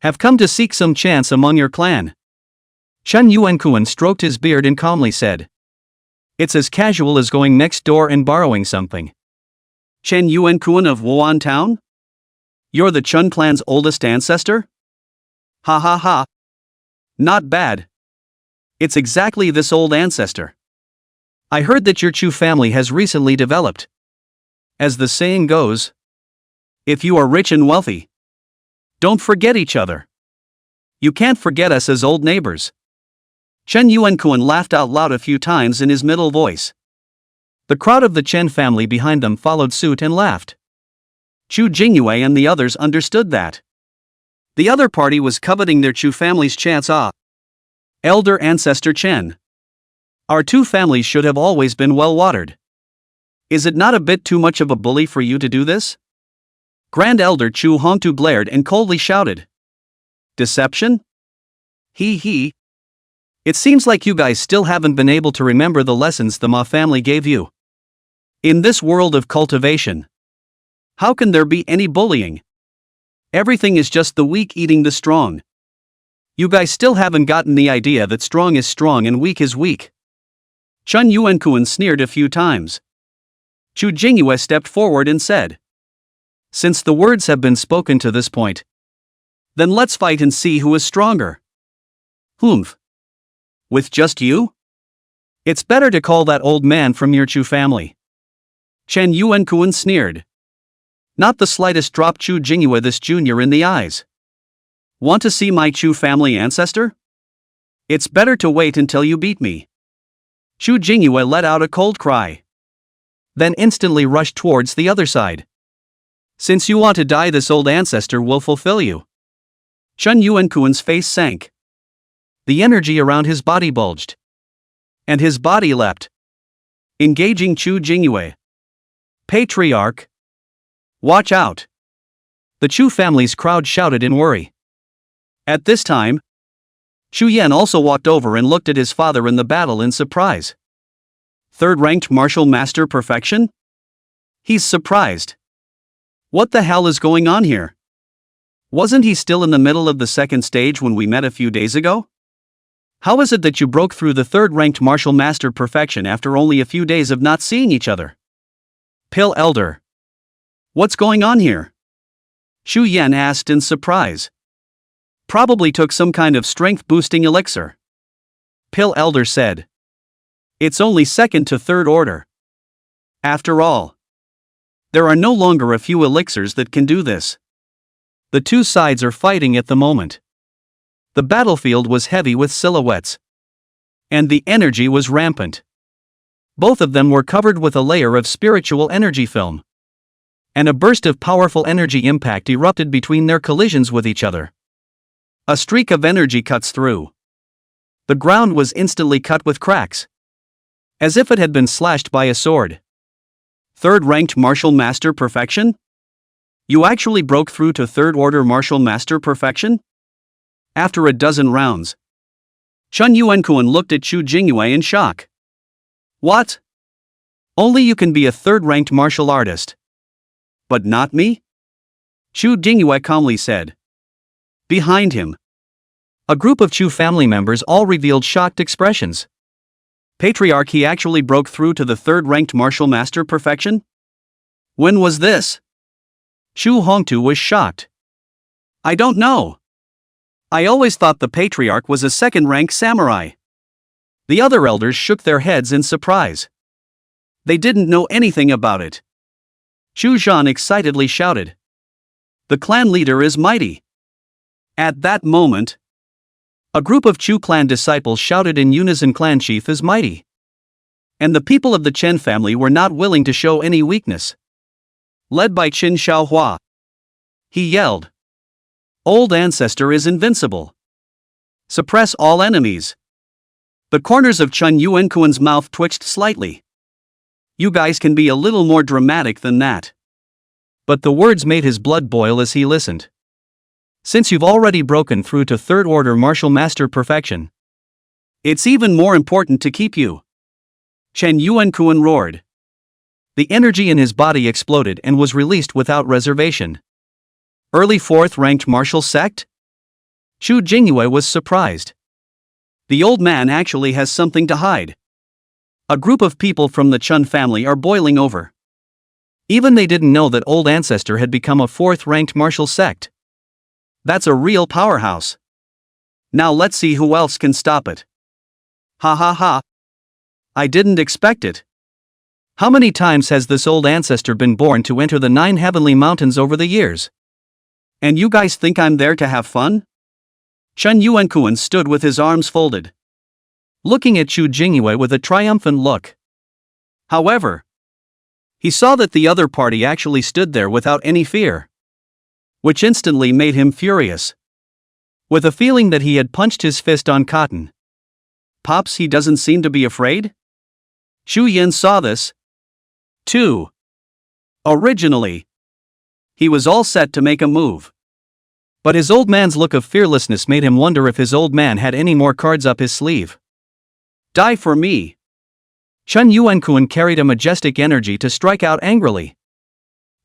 have come to seek some chance among your clan. Chen Yuankuan stroked his beard and calmly said. It's as casual as going next door and borrowing something. Chen Yuankuan of Yuan town? You're the Chun clan's oldest ancestor? Ha ha ha. Not bad. It's exactly this old ancestor. I heard that your Chu family has recently developed. As the saying goes, if you are rich and wealthy, don't forget each other. You can't forget us as old neighbors. Chen Yuankuan laughed out loud a few times in his middle voice. The crowd of the Chen family behind them followed suit and laughed. Chu Jingyue and the others understood that the other party was coveting their Chu family's chance. Elder Ancestor Chen, our two families should have always been well watered. Is it not a bit too much of a bully for you to do this? Grand Elder Chu Hongtu glared and coldly shouted. Deception? It seems like you guys still haven't been able to remember the lessons the Ma family gave you. In this world of cultivation, how can there be any bullying? Everything is just the weak eating the strong. You guys still haven't gotten the idea that strong is strong and weak is weak. Chun Yuankuan sneered a few times. Chu Jingyue stepped forward and said. Since the words have been spoken to this point, then let's fight and see who is stronger. Humph. With just you? It's better to call that old man from your Chu family. Chen Yuankuan sneered. Not the slightest drop Chu Jingyue this junior in the eyes. Want to see my Chu family ancestor? It's better to wait until you beat me. Chu Jingyue let out a cold cry. Then instantly rushed towards the other side. Since you want to die, this old ancestor will fulfill you. Chen Yuankuan's face sank. The energy around his body bulged. And his body leapt. Engaging Chu Jingyue. Patriarch. Watch out. The Chu family's crowd shouted in worry. At this time, Chu Yan also walked over and looked at his father in the battle in surprise. Third-ranked martial master perfection? He's surprised. What the hell is going on here? Wasn't he still in the middle of the second stage when we met a few days ago? How is it that you broke through the third-ranked martial master perfection after only a few days of not seeing each other? Pill Elder. What's going on here? Chu Yan asked in surprise. Probably took some kind of strength-boosting elixir. Pill Elder said. It's only second to third order. After all, there are no longer a few elixirs that can do this. The two sides are fighting at the moment. The battlefield was heavy with silhouettes. And the energy was rampant. Both of them were covered with a layer of spiritual energy film. And a burst of powerful energy impact erupted between their collisions with each other. A streak of energy cuts through. The ground was instantly cut with cracks. As if it had been slashed by a sword. Third-ranked martial master perfection? You actually broke through to third-order martial master perfection? After a dozen rounds, Chen Yuankuan looked at Chu Jingyue in shock. What? Only you can be a third-ranked martial artist. But not me? Chu Jingyue calmly said. Behind him, a group of Chu family members all revealed shocked expressions. Patriarch, he actually broke through to the third-ranked martial master perfection? When was this? Chu Hongtu was shocked. I don't know. I always thought the Patriarch was a second-rank samurai. The other elders shook their heads in surprise. They didn't know anything about it. Chu Zhan excitedly shouted. The clan leader is mighty. At that moment, a group of Chu clan disciples shouted in unison, clan chief is mighty. And the people of the Chen family were not willing to show any weakness. Led by Qin Shaohua, he yelled. Old ancestor is invincible. Suppress all enemies. The corners of Chen Yuankuan's mouth twitched slightly. You guys can be a little more dramatic than that. But the words made his blood boil as he listened. Since you've already broken through to third-order martial master perfection, it's even more important to keep you. Chen Yuankuan roared. The energy in his body exploded and was released without reservation. Early fourth-ranked martial sect? Chu Jingyue was surprised. The old man actually has something to hide. A group of people from the Chun family are boiling over. Even they didn't know that old ancestor had become a fourth-ranked martial sect. That's a real powerhouse. Now let's see who else can stop it. Ha ha ha. I didn't expect it. How many times has this old ancestor been born to enter the 9 heavenly mountains over the years? And you guys think I'm there to have fun? Chen Yuankuan stood with his arms folded, looking at Chu Jingyue with a triumphant look. However, he saw that the other party actually stood there without any fear, which instantly made him furious. With a feeling that he had punched his fist on cotton. Pops, he doesn't seem to be afraid? Chu Yan saw this, too. Originally, he was all set to make a move. But his old man's look of fearlessness made him wonder if his old man had any more cards up his sleeve. Die for me. Chen Yuankuan carried a majestic energy to strike out angrily,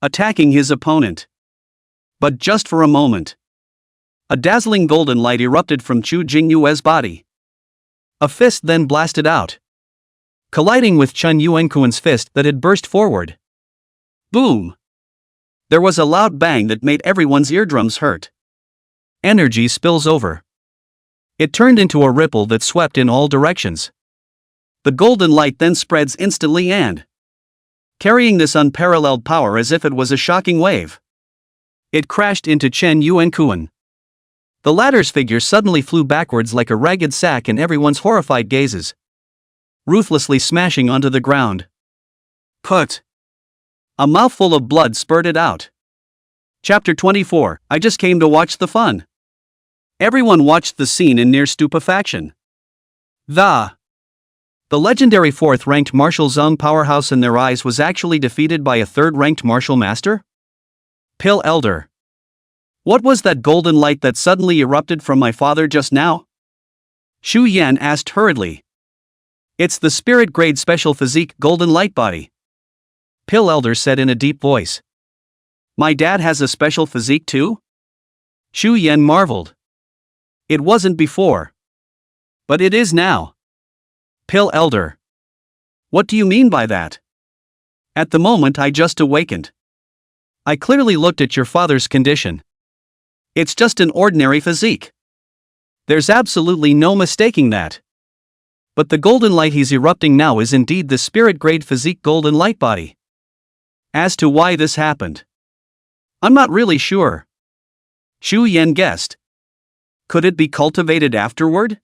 attacking his opponent. But just for a moment, a dazzling golden light erupted from Chu Jingyue's body. A fist then blasted out, colliding with Chen Yuankuan's fist that had burst forward. Boom! There was a loud bang that made everyone's eardrums hurt. Energy spills over. It turned into a ripple that swept in all directions. The golden light then spreads instantly and, carrying this unparalleled power as if it was a shocking wave, it crashed into Chen Yuankuan. The latter's figure suddenly flew backwards like a ragged sack in everyone's horrified gazes, ruthlessly smashing onto the ground. Put! A mouthful of blood spurted out. Chapter 24, I just came to watch the fun. Everyone watched the scene in near stupefaction. The legendary 4th-ranked martial Zhang powerhouse in their eyes was actually defeated by a 3rd-ranked martial master? Pill Elder. What was that golden light that suddenly erupted from my father just now? Xu Yan asked hurriedly. It's the spirit-grade special physique golden light body. Pill Elder said in a deep voice. My dad has a special physique too? Xu Yan marveled. It wasn't before. But it is now. Pill Elder. What do you mean by that? At the moment I just awakened. I clearly looked at your father's condition. It's just an ordinary physique. There's absolutely no mistaking that. But the golden light he's erupting now is indeed the spirit-grade physique golden light body. As to why this happened, I'm not really sure. Xu Yan guessed. Could it be cultivated afterward?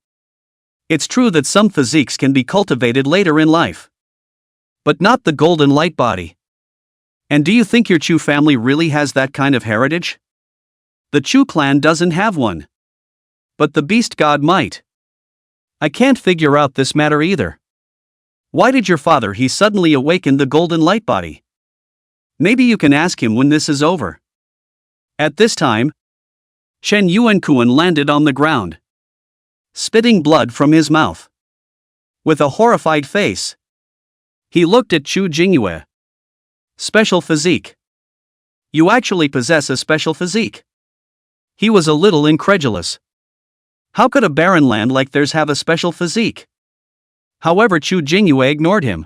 It's true that some physiques can be cultivated later in life. But not the golden light body. And do you think your Chu family really has that kind of heritage? The Chu clan doesn't have one. But the beast god might. I can't figure out this matter either. Why did your father he suddenly awaken the golden light body? Maybe you can ask him when this is over. At this time, Shen Yuan landed on the ground, spitting blood from his mouth. With a horrified face, he looked at Chu Jingyue. Special physique. You actually possess a special physique. He was a little incredulous. How could a barren land like theirs have a special physique? However, Chu Jingyue ignored him.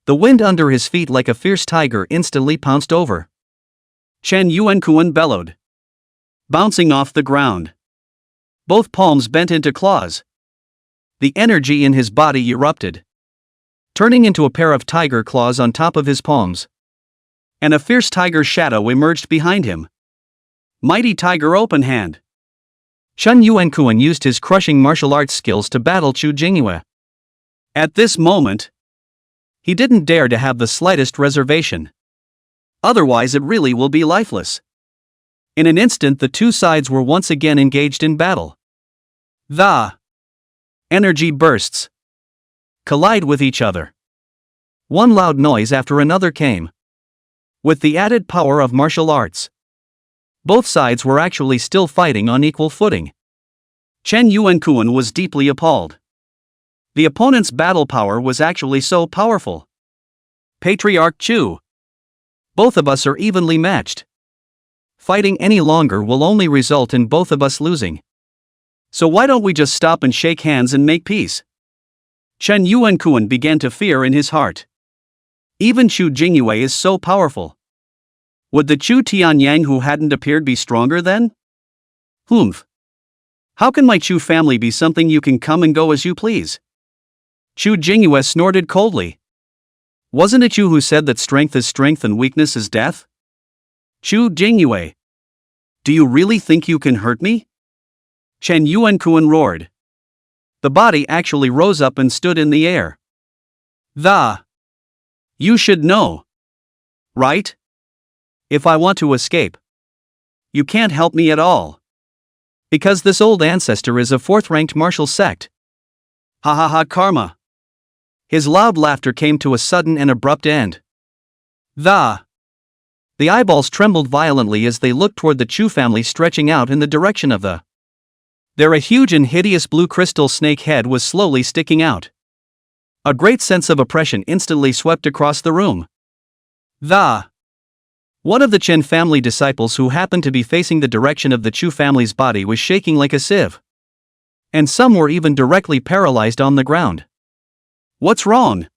The wind under his feet like a fierce tiger instantly pounced over. Shen Yuan bellowed, bouncing off the ground. Both palms bent into claws. The energy in his body erupted, turning into a pair of tiger claws on top of his palms. And a fierce tiger shadow emerged behind him. Mighty Tiger Open Hand. Shen Yuan used his crushing martial arts skills to battle Chu Jingyue. At this moment, he didn't dare to have the slightest reservation. Otherwise it really will be lifeless. In an instant the two sides were once again engaged in battle. The energy bursts collide with each other. One loud noise after another came. With the added power of martial arts, both sides were actually still fighting on equal footing. Chen Yuan was deeply appalled. The opponent's battle power was actually so powerful. Patriarch Chu. Both of us are evenly matched. Fighting any longer will only result in both of us losing. So why don't we just stop and shake hands and make peace? Chen Yuan began to fear in his heart. Even Chu Jingyue is so powerful. Would the Chu Tianyang who hadn't appeared be stronger then? Humph. How can my Chu family be something you can come and go as you please? Chu Jingyue snorted coldly. Wasn't it you who said that strength is strength and weakness is death? Chu Jingyue. Do you really think you can hurt me? Chen Yuan roared. The body actually rose up and stood in the air. You should know. Right? If I want to escape, you can't help me at all. Because this old ancestor is a 4th-ranked martial sect. Ha ha ha karma. His loud laughter came to a sudden and abrupt end. The eyeballs trembled violently as they looked toward the Chu family stretching out in the direction of the. There a huge and hideous blue crystal snake head was slowly sticking out. A great sense of oppression instantly swept across the room. One of the Chen family disciples who happened to be facing the direction of the Chu family's body was shaking like a sieve. And some were even directly paralyzed on the ground. What's wrong?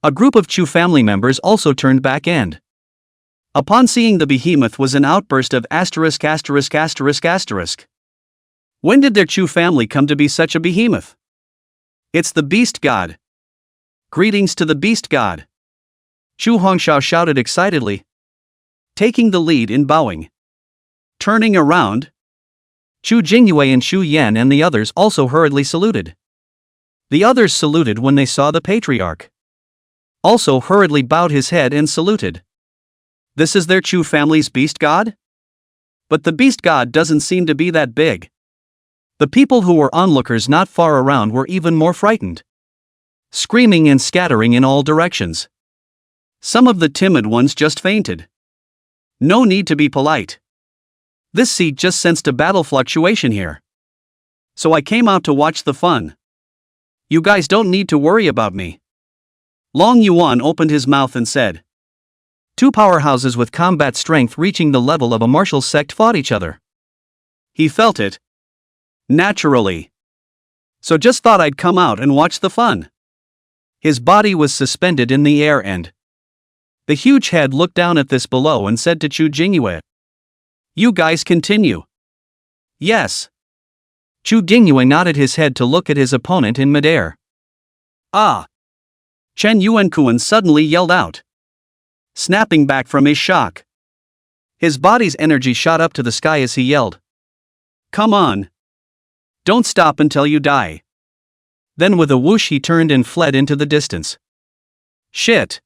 A group of Chu family members also turned back and, upon seeing the behemoth, was an outburst of asterisk asterisk asterisk asterisk. When did their Chu family come to be such a behemoth? It's the beast god. Greetings to the beast god. Chu Hongshao shouted excitedly, taking the lead in bowing. Turning around, Chu Jingyue and Xu Yan and the others also hurriedly saluted. The others saluted when they saw the patriarch. Also hurriedly bowed his head and saluted. This is their Chu family's beast god? But the beast god doesn't seem to be that big. The people who were onlookers not far around were even more frightened, screaming and scattering in all directions. Some of the timid ones just fainted. No need to be polite. This seat just sensed a battle fluctuation here. So I came out to watch the fun. You guys don't need to worry about me. Long Yuan opened his mouth and said. Two powerhouses with combat strength reaching the level of a martial sect fought each other. He felt it. Naturally. So just thought I'd come out and watch the fun. His body was suspended in the air and the huge head looked down at this below and said to Chu Jingyue. You guys continue. Yes. Chu Jingyue nodded his head to look at his opponent in midair. Ah! Chen Yuankuan suddenly yelled out, snapping back from his shock. His body's energy shot up to the sky as he yelled. Come on! Don't stop until you die. Then with a whoosh he turned and fled into the distance. Shit!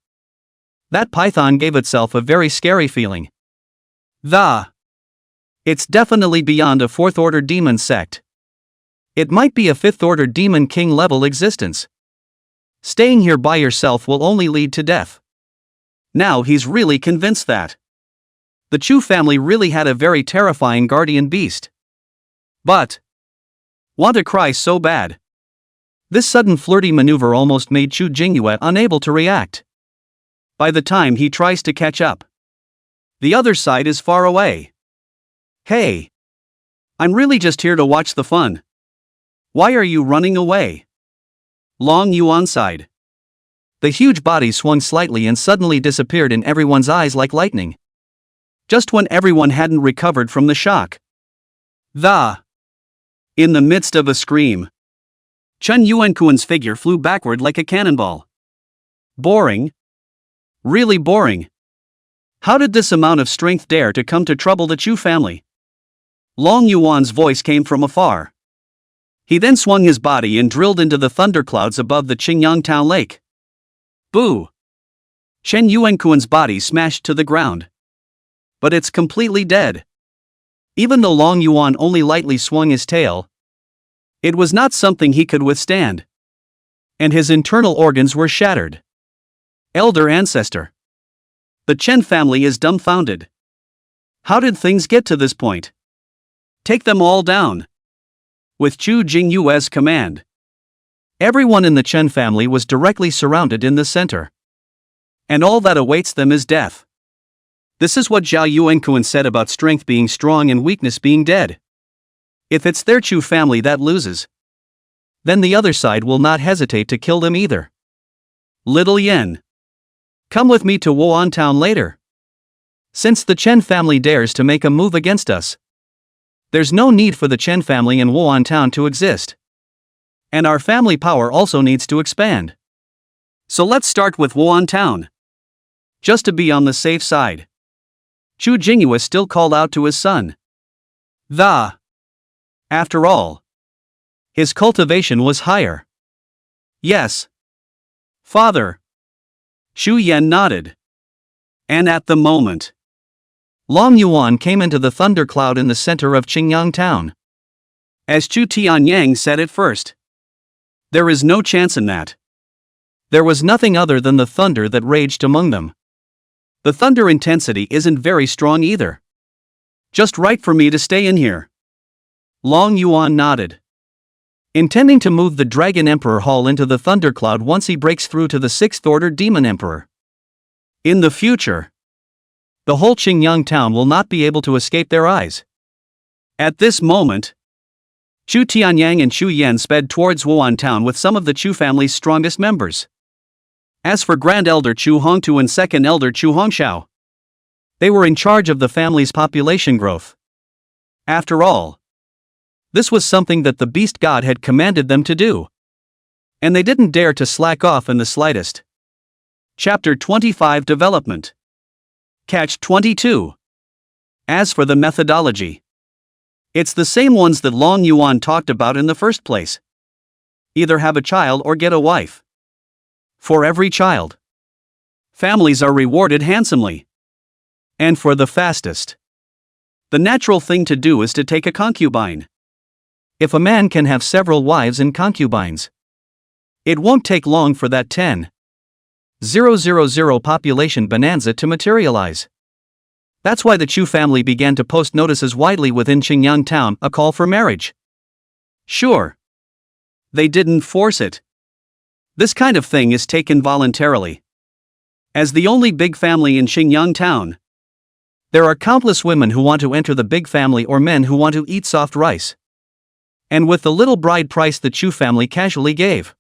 That python gave itself a very scary feeling. It's definitely beyond a fourth-order demon sect. It might be a fifth-order demon king level existence. Staying here by yourself will only lead to death. Now he's really convinced that the Chu family really had a very terrifying guardian beast. But want to cry so bad. This sudden flirty maneuver almost made Chu Jingyue unable to react. By the time he tries to catch up, the other side is far away. Hey! I'm really just here to watch the fun. Why are you running away? Long Yuan sighed. The huge body swung slightly and suddenly disappeared in everyone's eyes like lightning. Just when everyone hadn't recovered from the shock. In the midst of a scream, Chen Yuankuan's figure flew backward like a cannonball. Boring. Really boring. How did this amount of strength dare to come to trouble the Chu family? Long Yuan's voice came from afar. He then swung his body and drilled into the thunderclouds above the Chingyang town lake. Boo! Chen Yuankuan's body smashed to the ground. But it's completely dead. Even though Long Yuan only lightly swung his tail, it was not something he could withstand. And his internal organs were shattered. Elder ancestor. The Chen family is dumbfounded. How did things get to this point? Take them all down. With Chu Jingyue's command, everyone in the Chen family was directly surrounded in the center. And all that awaits them is death. This is what Zhao Yuankuan said about strength being strong and weakness being dead. If it's their Chu family that loses, then the other side will not hesitate to kill them either. Little Yen, come with me to Wuan town later. Since the Chen family dares to make a move against us, there's no need for the Chen family in Wuan town to exist. And our family power also needs to expand. So let's start with Wuan town. Just to be on the safe side. Chu Jingyue still called out to his son. After all, his cultivation was higher. Yes. Father. Xu Yan nodded. And at the moment, Long Yuan came into the thundercloud in the center of Chingyang town. As Chu Tianyang said at first, there is no chance in that. There was nothing other than the thunder that raged among them. The thunder intensity isn't very strong either. Just right for me to stay in here. Long Yuan nodded, intending to move the Dragon Emperor Hall into the thundercloud once he breaks through to the 6th Order Demon Emperor. In the future, the whole Chingyang town will not be able to escape their eyes. At this moment, Chu Tianyang and Chu Yan sped towards Wuan town with some of the Chu family's strongest members. As for Grand Elder Chu Hongtu and Second Elder Chu Hongxiao, they were in charge of the family's population growth. After all, this was something that the beast god had commanded them to do. And they didn't dare to slack off in the slightest. Chapter 25 Development. Catch 22. As for the methodology, it's the same ones that Long Yuan talked about in the first place. Either have a child or get a wife. For every child, families are rewarded handsomely. And for the fastest, The natural thing to do is to take a concubine. If a man can have several wives and concubines, it won't take long for that 10,000 population bonanza to materialize. That's why the Chu family began to post notices widely within Chingyang town, a call for marriage. Sure, they didn't force it. This kind of thing is taken voluntarily. As the only big family in Chingyang town, there are countless women who want to enter the big family or men who want to eat soft rice. And with the little bride price the Chu family casually gave,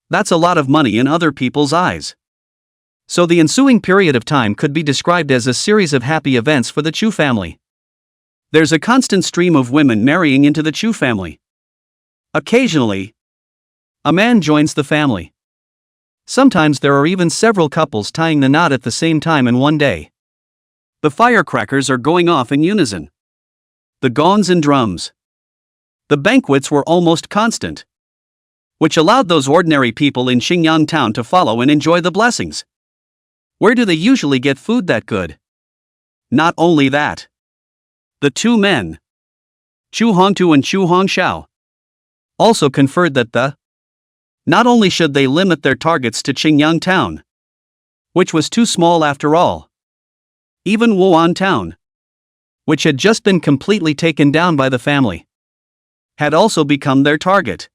that's a lot of money in other people's eyes. So the ensuing period of time could be described as a series of happy events for the Chu family. There's a constant stream of women marrying into the Chu family. Occasionally, a man joins the family. Sometimes there are even several couples tying the knot at the same time in one day. The firecrackers are going off in unison. The gongs and drums. The banquets were almost constant, which allowed those ordinary people in Chingyang town to follow and enjoy the blessings. Where do they usually get food that good? Not only that, the two men, Chu Hongtu and Chu Hongxiao, also conferred that not only should they limit their targets to Chingyang town, which was too small after all, even Yuan town, which had just been completely taken down by the family, had also become their target.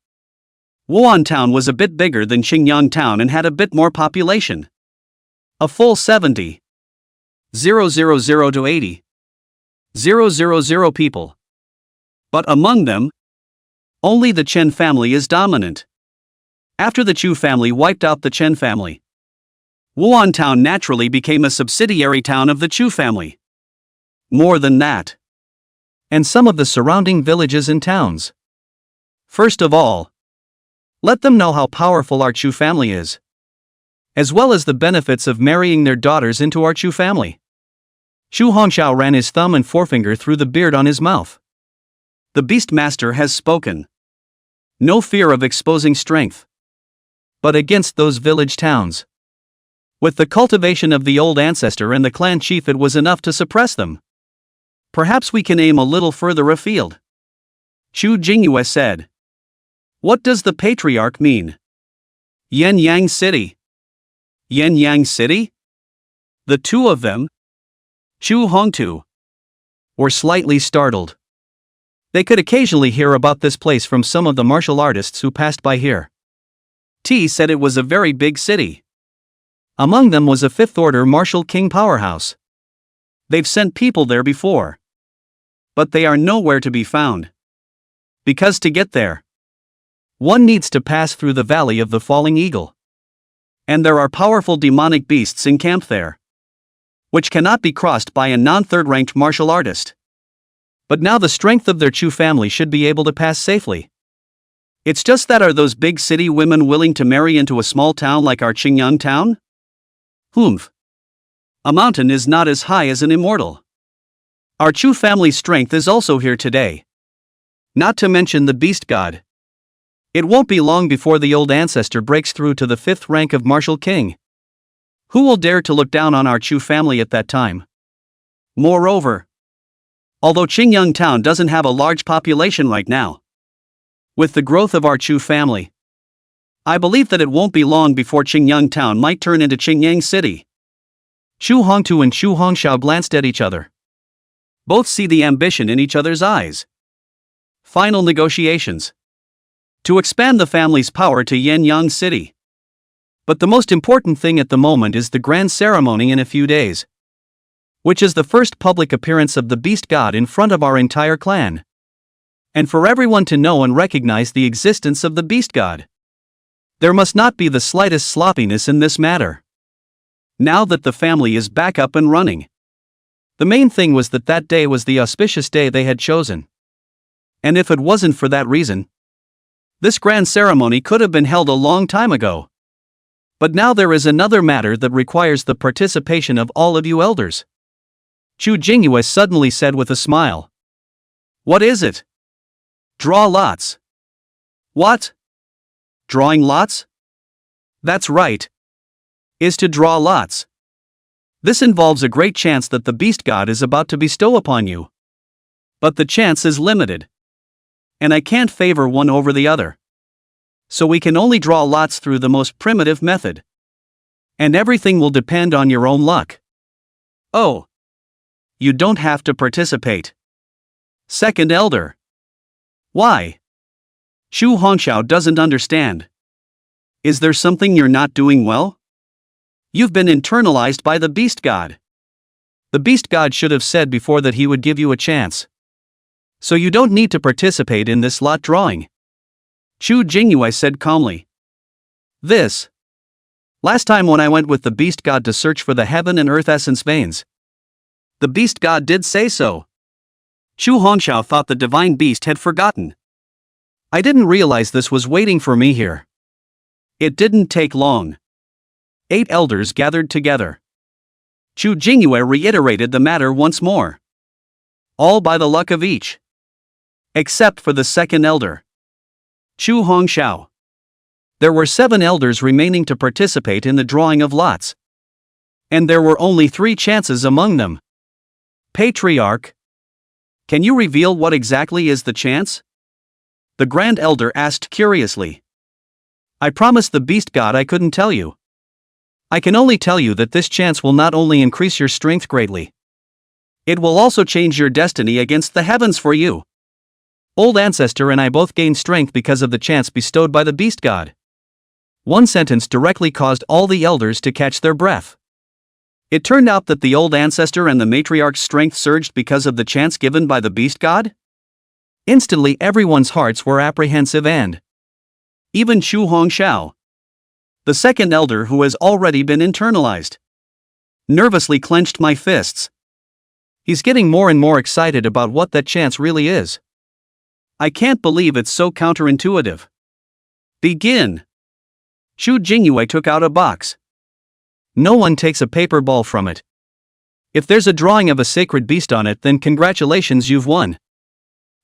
Yuan town was a bit bigger than Chingyang town and had a bit more population. A full 70,000 to 80,000 people. But among them, only the Chen family is dominant. After the Chu family wiped out the Chen family, Yuan town naturally became a subsidiary town of the Chu family. More than that, and some of the surrounding villages and towns. First of all, let them know how powerful our Chu family is, as well as the benefits of marrying their daughters into our Chu family. Chu Hongxiao ran his thumb and forefinger through the beard on his mouth. The Beast Master has spoken. No fear of exposing strength, but against those village towns. With the cultivation of the old ancestor and the clan chief, it was enough to suppress them. Perhaps we can aim a little further afield. Chu Jingyue said. What does the patriarch mean? Yuanyang City. Yuanyang City? The two of them, Chu Hongtu, were slightly startled. They could occasionally hear about this place from some of the martial artists who passed by here. T said it was a very big city. Among them was a fifth-order martial king powerhouse. They've sent people there before, but they are nowhere to be found. Because to get there, one needs to pass through the Valley of the Falling Eagle. And there are powerful demonic beasts in camp there, which cannot be crossed by a non-third-ranked martial artist. But now the strength of their Chu family should be able to pass safely. It's just that, are those big city women willing to marry into a small town like our Chingyang town? Humph. A mountain is not as high as an immortal. Our Chu family's strength is also here today. Not to mention the beast god. It won't be long before the old ancestor breaks through to the 5th rank of martial king. Who will dare to look down on our Chu family at that time? Moreover, although Chingyang town doesn't have a large population right now, with the growth of our Chu family, I believe that it won't be long before Chingyang town might turn into Chingyang City. Chu Hongtu and Chu Hongxiao glanced at each other. Both see the ambition in each other's eyes. Final negotiations. To expand the family's power to Yuanyang City. But the most important thing at the moment is the grand ceremony in a few days, which is the first public appearance of the beast god in front of our entire clan. And for everyone to know and recognize the existence of the beast god. There must not be the slightest sloppiness in this matter. Now that the family is back up and running, the main thing was that that day was the auspicious day they had chosen. And if it wasn't for that reason, this grand ceremony could have been held a long time ago. But now there is another matter that requires the participation of all of you elders. Chu Jingyue suddenly said with a smile. What is it? Draw lots. What? Drawing lots? That's right. Is to draw lots. This involves a great chance that the beast god is about to bestow upon you. But the chance is limited. And I can't favor one over the other. So we can only draw lots through the most primitive method. And everything will depend on your own luck. Oh. You don't have to participate. Second Elder. Why? Chu Hongxiao doesn't understand. Is there something you're not doing well? You've been internalized by the Beast God. The Beast God should have said before that he would give you a chance. So you don't need to participate in this lot drawing. Chu Jingyue said calmly. Last time when I went with the Beast God to search for the heaven and earth essence veins. The Beast God did say so. Chu Hongxiao thought the divine beast had forgotten. I didn't realize this was waiting for me here. It didn't take long. 8 elders gathered together. Chu Jingyue reiterated the matter once more. All by the luck of each. Except for the second elder. Chu Hongxiao. There were 7 elders remaining to participate in the drawing of lots. And there were only 3 chances among them. Patriarch. Can you reveal what exactly is the chance? The Grand Elder asked curiously. I promised the Beast God I couldn't tell you. I can only tell you that this chance will not only increase your strength greatly. It will also change your destiny against the heavens for you. Old Ancestor and I both gained strength because of the chance bestowed by the Beast God. One sentence directly caused all the elders to catch their breath. It turned out that the Old Ancestor and the Matriarch's strength surged because of the chance given by the Beast God? Instantly everyone's hearts were apprehensive and even Chu Hongxiao, the second elder who has already been internalized, nervously clenched my fists. He's getting more and more excited about what that chance really is. I can't believe it's so counterintuitive. Begin. Chu Jingyue took out a box. No one takes a paper ball from it. If there's a drawing of a sacred beast on it, then congratulations, you've won.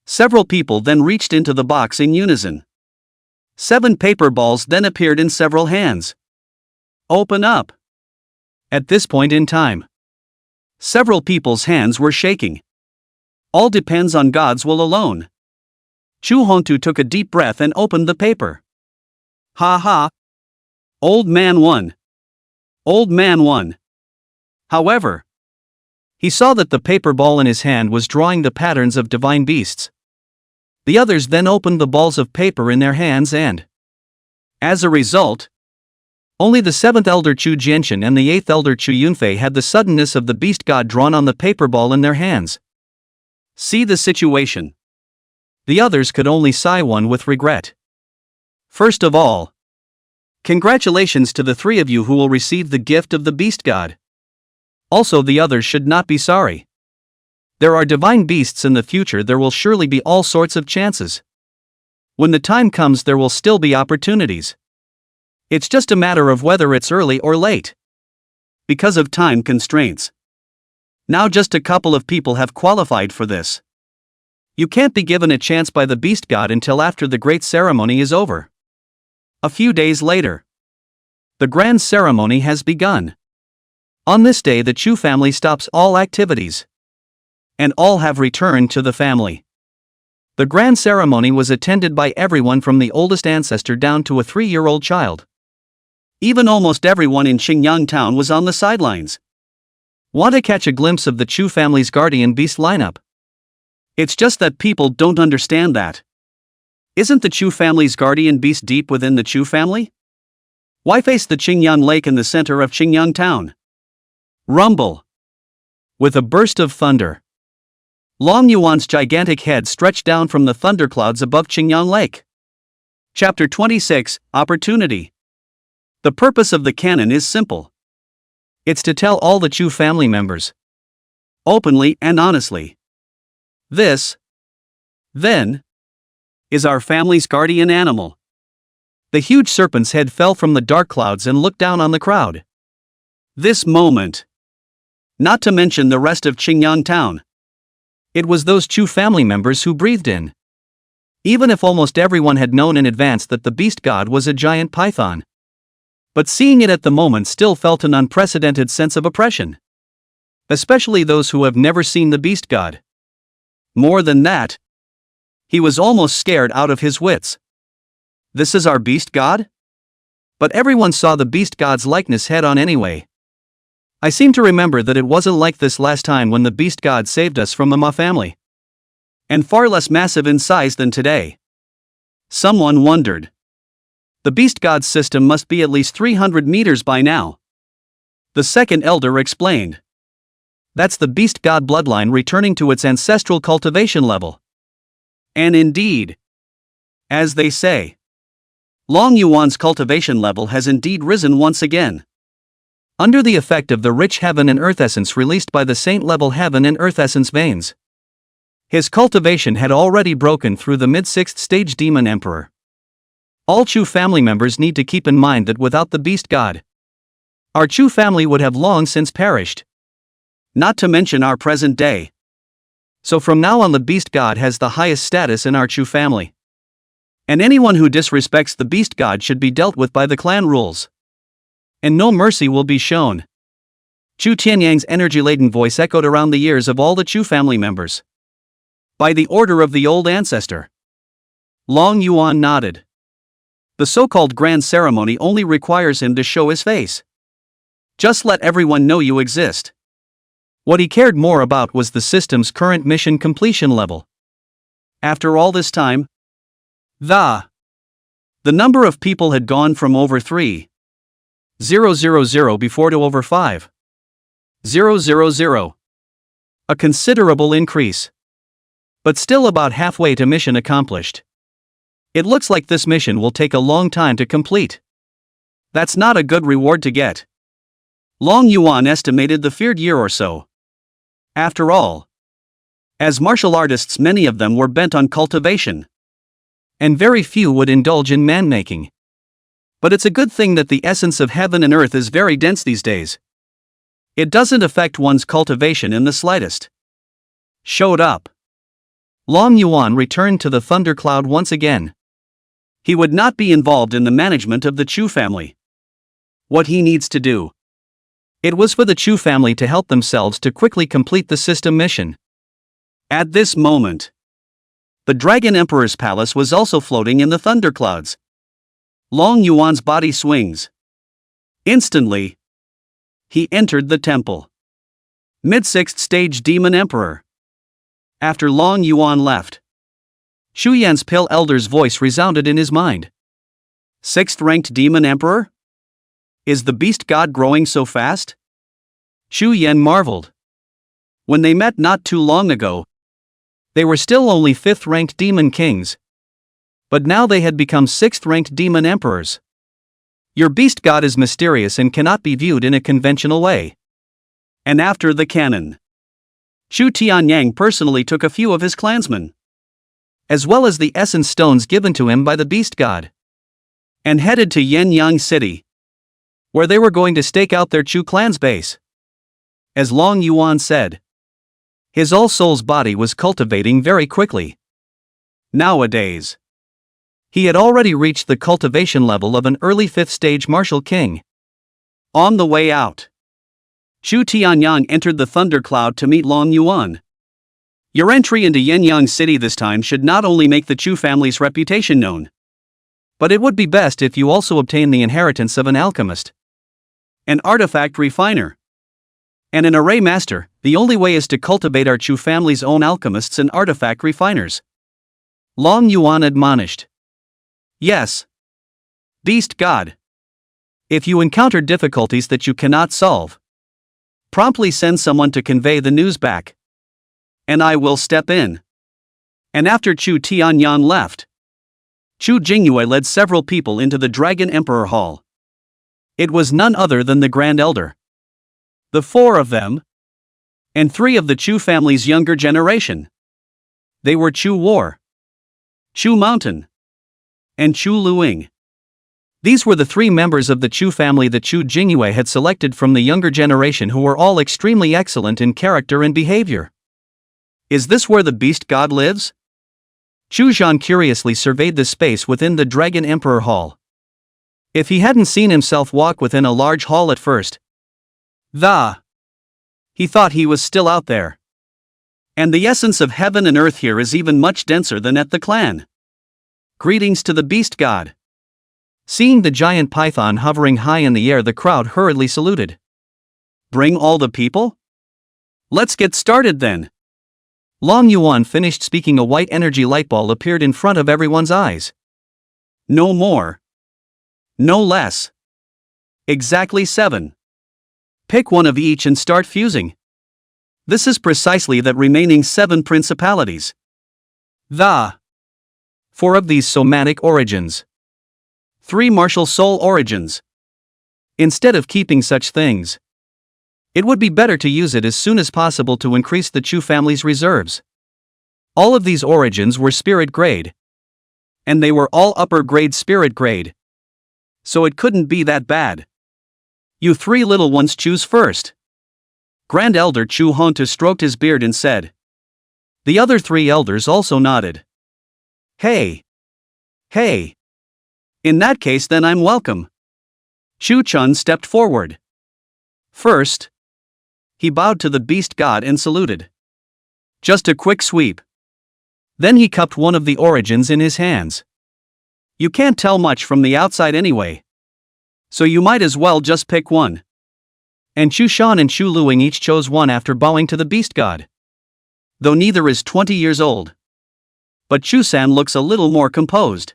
Several people then reached into the box in unison. 7 paper balls then appeared in several hands. Open up. At this point in time, several people's hands were shaking. All depends on God's will alone. Chu Hongtu took a deep breath and opened the paper. Ha ha. Old man won. Old man won. However, he saw that the paper ball in his hand was drawing the patterns of divine beasts. The others then opened the balls of paper in their hands and, as a result, only the 7th elder Chu Jianchen and the 8th elder Chu Yunfei had the suddenness of the beast god drawn on the paper ball in their hands. See the situation. The others could only sigh one with regret. First of all, congratulations to the 3 of you who will receive the gift of the beast god. Also, the others should not be sorry. There are divine beasts in the future. There will surely be all sorts of chances. When the time comes, there will still be opportunities. It's just a matter of whether it's early or late. Because of time constraints. Now just a couple of people have qualified for this. You can't be given a chance by the beast god until after the great ceremony is over. A few days later, the grand ceremony has begun. On this day, the Chu family stops all activities. And all have returned to the family. The grand ceremony was attended by everyone from the oldest ancestor down to a 3-year-old child. Even almost everyone in Chingyang town was on the sidelines. Want to catch a glimpse of the Chu family's guardian beast lineup? It's just that people don't understand that. Isn't the Chu family's guardian beast deep within the Chu family? Why face the Chingyang lake in the center of Chingyang town? Rumble. With a burst of thunder, Long Yuan's gigantic head stretched down from the thunderclouds above Chingyang Lake. Chapter 26, Opportunity. The purpose of the canon is simple. It's to tell all the Chu family members, openly and honestly, this, then, is our family's guardian animal. The huge serpent's head fell from the dark clouds and looked down on the crowd. This moment, not to mention the rest of Chingyang town. It was those Chu family members who breathed in. Even if almost everyone had known in advance that the beast god was a giant python. But seeing it at the moment still felt an unprecedented sense of oppression. Especially those who have never seen the beast god. More than that, he was almost scared out of his wits. This is our beast god? But everyone saw the beast god's likeness head on anyway. I seem to remember that it wasn't like this last time when the beast god saved us from the Ma family. And far less massive in size than today. Someone wondered. The beast god's system must be at least 300 meters by now. The second elder explained. That's the beast god bloodline returning to its ancestral cultivation level. And indeed, as they say, Long Yuan's cultivation level has indeed risen once again. Under the effect of the rich heaven and earth essence released by the saint-level heaven and earth essence veins. His cultivation had already broken through the mid-6th stage demon emperor. All Chu family members need to keep in mind that without the beast god, our Chu family would have long since perished. Not to mention our present day. So from now on the beast god has the highest status in our Chu family. And anyone who disrespects the beast god should be dealt with by the clan rules. And no mercy will be shown. Chu Chingyang's energy-laden voice echoed around the ears of all the Chu family members. By the order of the old ancestor. Long Yuan nodded. The so-called grand ceremony only requires him to show his face. Just let everyone know you exist. What he cared more about was the system's current mission completion level. After all this time, the number of people had gone from over 3,000 before to over 5,000. A considerable increase. But still about halfway to mission accomplished. It looks like this mission will take a long time to complete. That's not a good reward to get. Long Yuan estimated the feared year or so. After all, as martial artists many of them were bent on cultivation. And very few would indulge in man-making. But it's a good thing that the essence of heaven and earth is very dense these days. It doesn't affect one's cultivation in the slightest. Showed up. Long Yuan returned to the thundercloud once again. He would not be involved in the management of the Chu family. What he needs to do. It was for the Chu family to help themselves to quickly complete the system mission. At this moment, the Dragon Emperor's palace was also floating in the thunderclouds. Long Yuan's body swings. Instantly, he entered the temple. Mid-6th stage Demon Emperor. After Long Yuan left, Shu Yan's pale elder's voice resounded in his mind. 6th ranked Demon Emperor? Is the beast god growing so fast? Shu Yan marveled. When they met not too long ago, they were still only 5th ranked demon kings. But now they had become 6th ranked demon emperors. Your beast god is mysterious and cannot be viewed in a conventional way. And after the canon, Chu Tianyang personally took a few of his clansmen, as well as the essence stones given to him by the beast god, and headed to Yenyang City, where they were going to stake out their Chu clan's base. As Long Yuan said, his All Souls body was cultivating very quickly. Nowadays, he had already reached the cultivation level of an early 5th stage martial king. On the way out, Chu Tianyang entered the thundercloud to meet Long Yuan. Your entry into Yenyang City this time should not only make the Chu family's reputation known, but it would be best if you also obtain the inheritance of an alchemist, an artifact refiner, and an array master. The only way is to cultivate our Chu family's own alchemists and artifact refiners. Long Yuan admonished. Yes. Beast God. If you encounter difficulties that you cannot solve, promptly send someone to convey the news back. And I will step in. And after Chu Tianyang left, Chu Jingyue led several people into the Dragon Emperor Hall. It was none other than the Grand Elder. The 4 of them, and 3 of the Chu family's younger generation. They were Chu War, Chu Mountain, and Chu Luing. These were the 3 members of the Chu family that Chu Jingyue had selected from the younger generation who were all extremely excellent in character and behavior. Is this where the beast god lives? Chu Zhan curiously surveyed the space within the Dragon Emperor Hall. If he hadn't seen himself walk within a large hall at first, he thought he was still out there. And the essence of heaven and earth here is even much denser than at the clan. Greetings to the beast god. Seeing the giant python hovering high in the air, the crowd hurriedly saluted. Bring all the people? Let's get started then. Long Yuan finished speaking. A white energy light ball appeared in front of everyone's eyes. No more. No less. Exactly 7. Pick one of each and start fusing. This is precisely that remaining 7 principalities. The 4 of these somatic origins. 3 martial soul origins. Instead of keeping such things, it would be better to use it as soon as possible to increase the Chu family's reserves. All of these origins were spirit grade. And they were all upper grade spirit grade. So it couldn't be that bad. You 3 little ones choose first. Grand Elder Chu Hontu stroked his beard and said. The other 3 elders also nodded. Hey. Hey. In that case then I'm welcome. Chu Chun stepped forward. First, he bowed to the beast god and saluted. Just a quick sweep. Then he cupped one of the origins in his hands. You can't tell much from the outside anyway. So you might as well just pick one. And Chu Shan and Chu Luing each chose one after bowing to the beast god. Though neither is 20 years old. But Chu San looks a little more composed.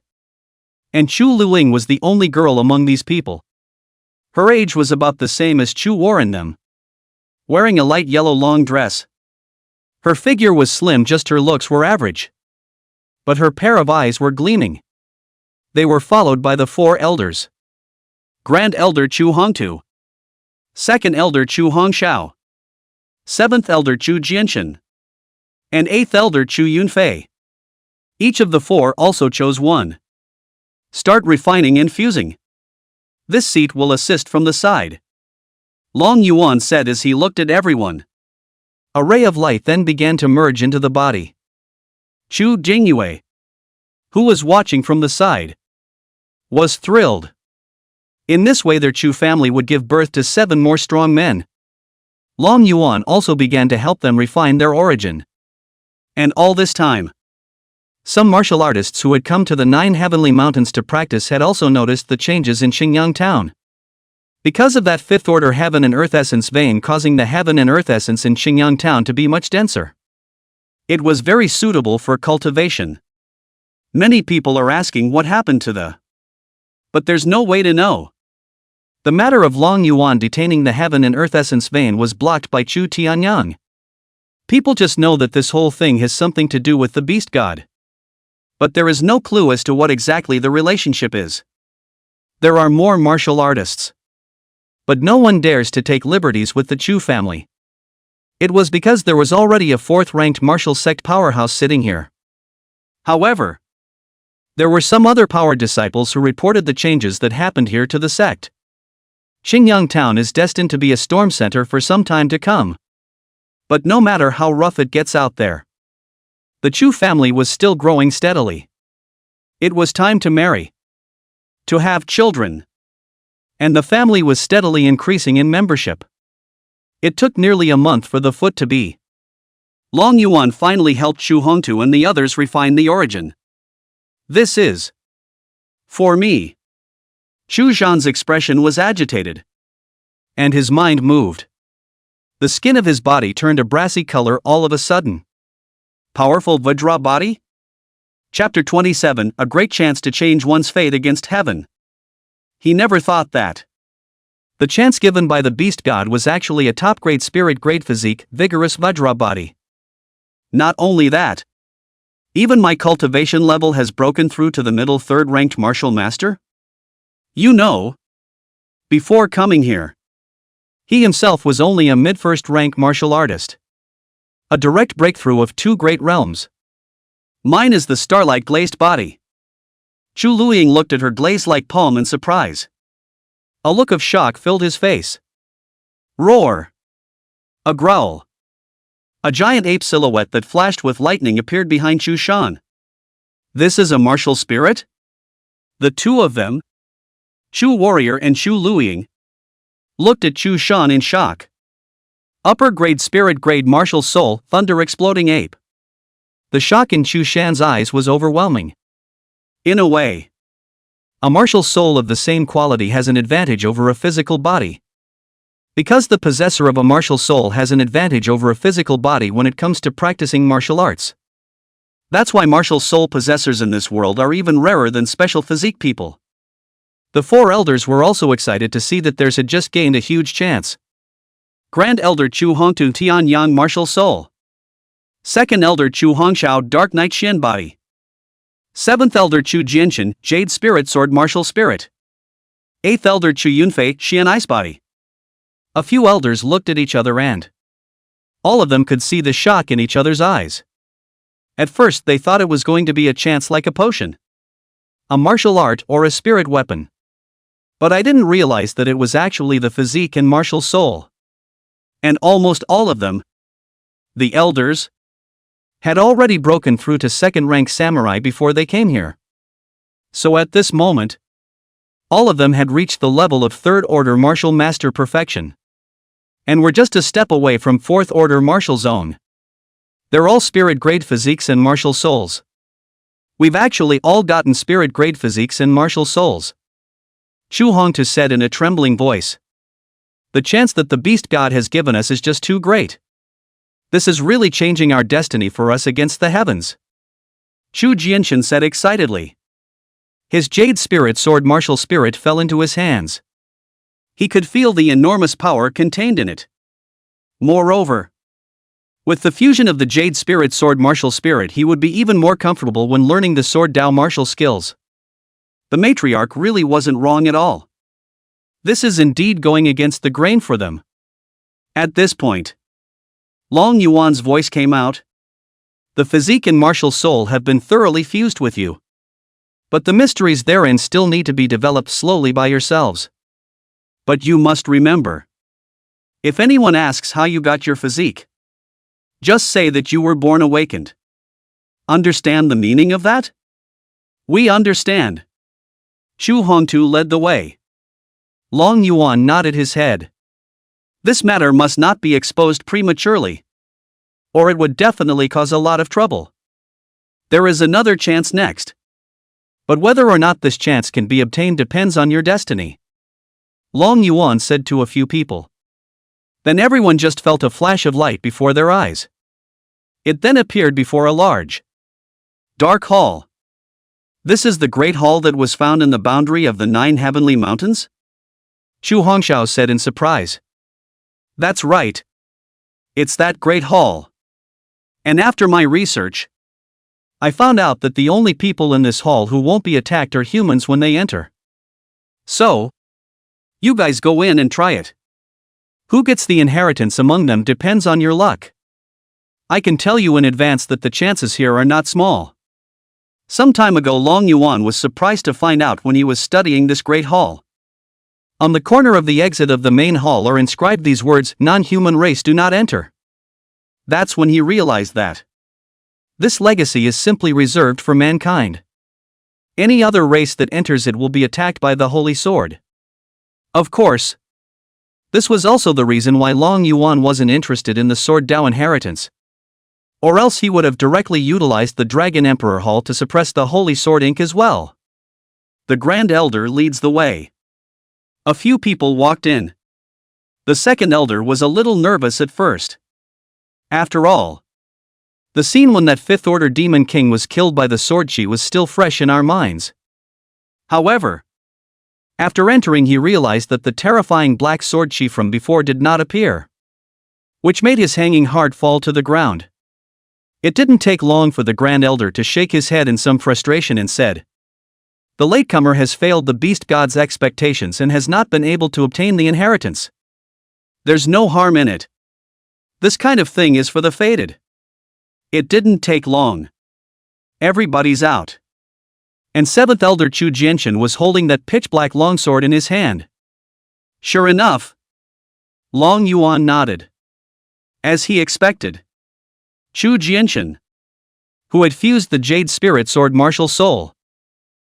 And Chu Luing was the only girl among these people. Her age was about the same as Chu Warren them. Wearing a light yellow long dress. Her figure was slim, just her looks were average. But her pair of eyes were gleaming. They were followed by the 4 elders. Grand Elder Chu Hongtu. Second Elder Chu Hongshao. 7th Elder Chu Jianshan. And 8th Elder Chu Yunfei. Each of the 4 also chose one. Start refining and fusing. This seat will assist from the side. Long Yuan said as he looked at everyone. A ray of light then began to merge into the body. Chu Jingyue, who was watching from the side, was thrilled. In this way their Chu family would give birth to 7 more strong men. Long Yuan also began to help them refine their origin. And all this time, some martial artists who had come to the 9 heavenly mountains to practice had also noticed the changes in Chingyang town. Because of that 5th order heaven and earth essence vein causing the heaven and earth essence in Chingyang town to be much denser. It was very suitable for cultivation. Many people are asking what happened to the. But there's no way to know. The matter of Long Yuan detaining the heaven and earth essence vein was blocked by Chu Tianyang. People just know that this whole thing has something to do with the beast god. But there is no clue as to what exactly the relationship is. There are more martial artists. But no one dares to take liberties with the Chu family. It was because there was already a 4th-ranked martial sect powerhouse sitting here. However, there were some other power disciples who reported the changes that happened here to the sect. Chingyang town is destined to be a storm center for some time to come. But no matter how rough it gets out there, the Chu family was still growing steadily. It was time to marry. To have children. And the family was steadily increasing in membership. It took nearly a month for the foot to be. Long Yuan finally helped Chu Hongtu and the others refine the origin. This is. For me. Chu Zhan's expression was agitated. And his mind moved. The skin of his body turned a brassy color all of a sudden. Powerful Vajra body? Chapter 27, a great chance to change one's fate against heaven. He never thought that. The chance given by the beast god was actually a top-grade spirit-grade physique, vigorous Vajra body. Not only that. Even my cultivation level has broken through to the middle 3rd-ranked martial master? You know. Before coming here, he himself was only a mid-1st rank martial artist. A direct breakthrough of 2 great realms. Mine is the starlight glazed body. Chu Luing looked at her glaze-like palm in surprise. A look of shock filled his face. Roar. A growl. A giant ape silhouette that flashed with lightning appeared behind Chu Shan. This is a martial spirit? The 2 of them, Chu Warrior and Chu Luing, looked at Chu Shan in shock. Upper grade spirit grade martial soul, thunder exploding ape. The shock in Chu Shan's eyes was overwhelming. In a way, a martial soul of the same quality has an advantage over a physical body. Because the possessor of a martial soul has an advantage over a physical body when it comes to practicing martial arts. That's why martial soul possessors in this world are even rarer than special physique people. The four elders were also excited to see that theirs had just gained a huge chance. Grand Elder Chu Hongtu Tianyang Martial Soul. Second Elder Chu Hongshao Dark Knight Shin Body. Seventh Elder Chu Jianshan Jade Spirit Sword Martial Spirit. Eighth Elder Chu Yunfei Xian Ice Body. A few elders looked at each other and all of them could see the shock in each other's eyes. At first they thought it was going to be a chance like a potion, a martial art or a spirit weapon. But I didn't realize that it was actually the physique and martial soul. And almost all of them, the elders, had already broken through to second-rank samurai before they came here. So at this moment, all of them had reached the level of third-order martial master perfection. And were just a step away from fourth-order martial zone. They're all spirit-grade physiques and martial souls. We've actually all gotten spirit-grade physiques and martial souls. Chu Hongtu said in a trembling voice. The chance that the beast god has given us is just too great. This is really changing our destiny for us against the heavens. Chu Jianshan said excitedly. His jade spirit sword martial spirit fell into his hands. He could feel the enormous power contained in it. Moreover, with the fusion of the jade spirit sword martial spirit, he would be even more comfortable when learning the sword Dao martial skills. The matriarch really wasn't wrong at all. This is indeed going against the grain for them. At this point, Long Yuan's voice came out. The physique and martial soul have been thoroughly fused with you. But the mysteries therein still need to be developed slowly by yourselves. But you must remember. If anyone asks how you got your physique, just say that you were born awakened. Understand the meaning of that? We understand. Chu Hongtu led the way. Long Yuan nodded his head. This matter must not be exposed prematurely, or it would definitely cause a lot of trouble. There is another chance next. But whether or not this chance can be obtained depends on your destiny. Long Yuan said to a few people. Then everyone just felt a flash of light before their eyes. It then appeared before a large, dark hall. This is the great hall that was found in the boundary of the 9 heavenly mountains? Chu Hongshao said in surprise. That's right. It's that great hall. And after my research, I found out that the only people in this hall who won't be attacked are humans when they enter. So, you guys go in and try it. Who gets the inheritance among them depends on your luck. I can tell you in advance that the chances here are not small. Some time ago Long Yuan was surprised to find out when he was studying this great hall. On the corner of the exit of the main hall are inscribed these words, "Non-human race do not enter." That's when he realized that this legacy is simply reserved for mankind. Any other race that enters it will be attacked by the Holy Sword. Of course, this was also the reason why Long Yuan wasn't interested in the Sword Dao inheritance. Or else he would have directly utilized the Dragon Emperor Hall to suppress the Holy Sword Ink as well. The Grand Elder leads the way. A few people walked in. The second elder was a little nervous at first. After all, the scene when that Fifth Order Demon King was killed by the Sword Chi was still fresh in our minds. However, after entering he realized that the terrifying black Sword Chi from before did not appear, which made his hanging heart fall to the ground. It didn't take long for the Grand Elder to shake his head in some frustration and said, "The latecomer has failed the beast god's expectations and has not been able to obtain the inheritance. There's no harm in it. This kind of thing is for the fated." It didn't take long. Everybody's out. And 7th Elder Chu Jianshan was holding that pitch-black longsword in his hand. Sure enough. Long Yuan nodded. As he expected, Chu Jianshan, who had fused the Jade Spirit Sword martial soul,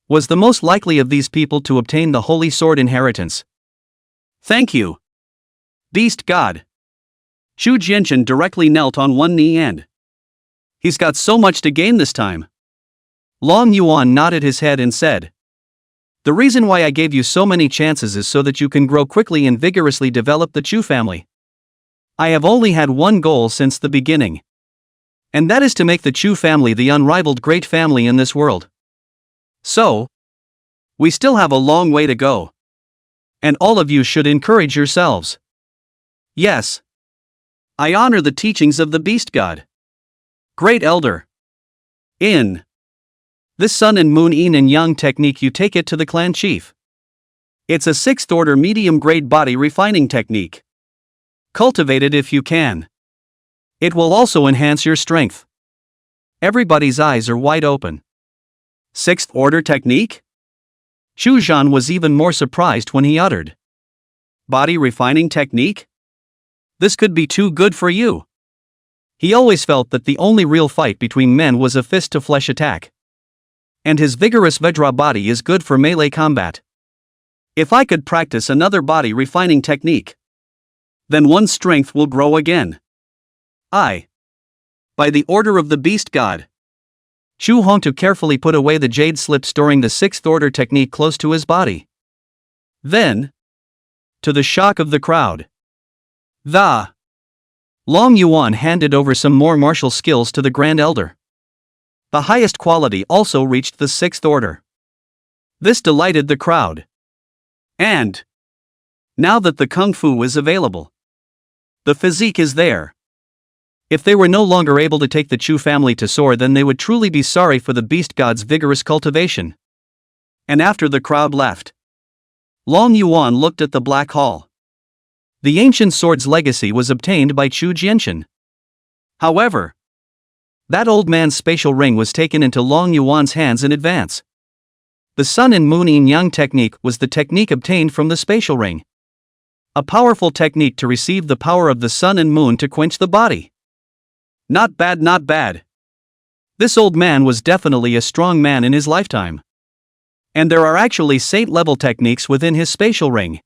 was the most likely of these people to obtain the Holy Sword inheritance. Thank you, Beast God. Chu Jianchen directly knelt on one knee and. He's got so much to gain this time. Long Yuan nodded his head and said. The reason why I gave you so many chances is so that you can grow quickly and vigorously develop the Chu family. I have only had one goal since the beginning. And that is to make the Chu family the unrivaled great family in this world. So, we still have a long way to go. And all of you should encourage yourselves. Yes. I honor the teachings of the Beast God. Great Elder. In this Sun and Moon Yin and Yang technique, you take it to the clan chief. It's a 6th order medium grade body refining technique. Cultivate it if you can. It will also enhance your strength. Everybody's eyes are wide open. 6th order technique? Chu Zhan was even more surprised when he uttered. Body refining technique? This could be too good for you. He always felt that the only real fight between men was a fist-to-flesh attack. And his vigorous Vajra body is good for melee combat. If I could practice another body refining technique, then one's strength will grow again. By the order of the Beast God. Chu Hongtu carefully put away the jade slip, storing the 6th order technique close to his body. Then, to the shock of the crowd, Long Yuan handed over some more martial skills to the Grand Elder. The highest quality also reached the 6th order. This delighted the crowd. And now that the Kung Fu is available, the physique is there. If they were no longer able to take the Chu family to soar, then they would truly be sorry for the Beast God's vigorous cultivation. And after the crowd left, Long Yuan looked at the Black Hall. The ancient sword's legacy was obtained by Chu Jianchen. However, that old man's spatial ring was taken into Long Yuan's hands in advance. The Sun and Moon Yin Yang technique was the technique obtained from the spatial ring. A powerful technique to receive the power of the sun and moon to quench the body. Not bad, not bad. This old man was definitely a strong man in his lifetime. And there are actually saint-level techniques within his spatial ring.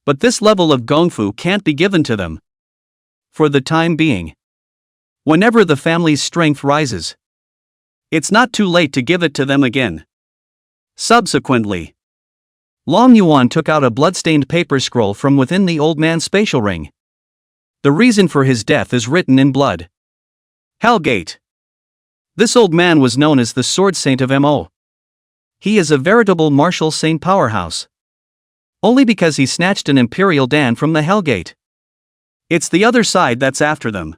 But this level of gongfu can't be given to them. For the time being. Whenever the family's strength rises, it's not too late to give it to them again. Subsequently, Long Yuan took out a blood-stained paper scroll from within the old man's spatial ring. The reason for his death is written in blood. Hellgate. This old man was known as the Sword Saint of Mo. He is a veritable martial saint powerhouse. Only because he snatched an Imperial Dan from the Hellgate. It's the other side that's after them.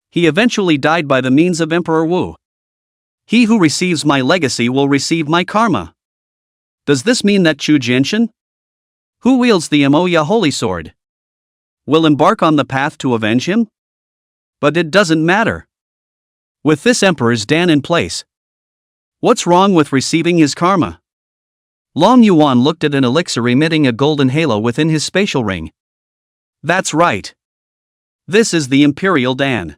He eventually died by the means of Emperor Wu. He who receives my legacy will receive my karma. Does this mean that Chu Jianchen, who wields the Moya Holy Sword, will embark on the path to avenge him? But it doesn't matter. With this Emperor's Dan in place, what's wrong with receiving his karma? Long Yuan looked at an elixir emitting a golden halo within his spatial ring. That's right. This is the Imperial Dan.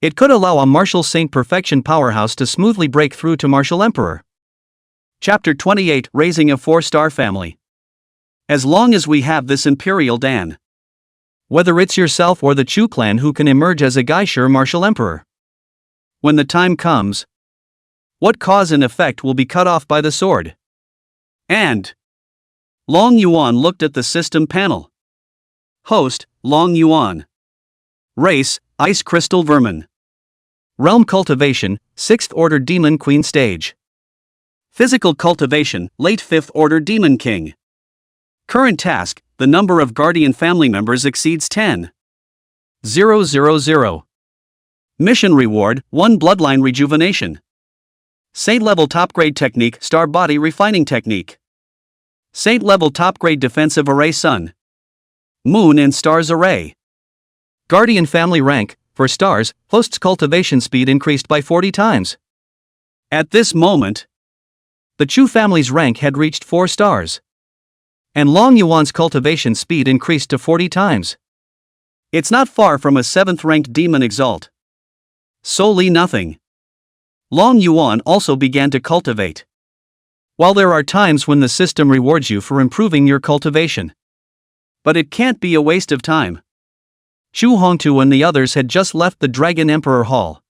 It could allow a martial saint perfection powerhouse to smoothly break through to martial emperor. Chapter 28, Raising a 4-star Family. As long as we have this Imperial Dan, whether it's yourself or the Chu clan who can emerge as a Gaisher martial emperor, when the time comes, what cause and effect will be cut off by the sword? And Long Yuan looked at the system panel. Host, Long Yuan. Race, Ice Crystal Vermin. Realm Cultivation, 6th Order Demon Queen Stage. Physical Cultivation, late 5th Order Demon King. Current task, the number of Guardian family members exceeds 10,000. Mission reward, 1 Bloodline Rejuvenation. Saint level top grade technique, Star Body Refining Technique. Saint level top grade Defensive Array Sun, Moon and Stars Array. Guardian family rank, for stars, host's cultivation speed increased by 40 times. At this moment, the Chu family's rank had reached 4 stars. And Long Yuan's cultivation speed increased to 40 times. It's not far from a 7th ranked demon exalt. Solely nothing. Long Yuan also began to cultivate. While there are times when the system rewards you for improving your cultivation, but it can't be a waste of time. Chu Hongtu and the others had just left the Dragon Emperor Hall.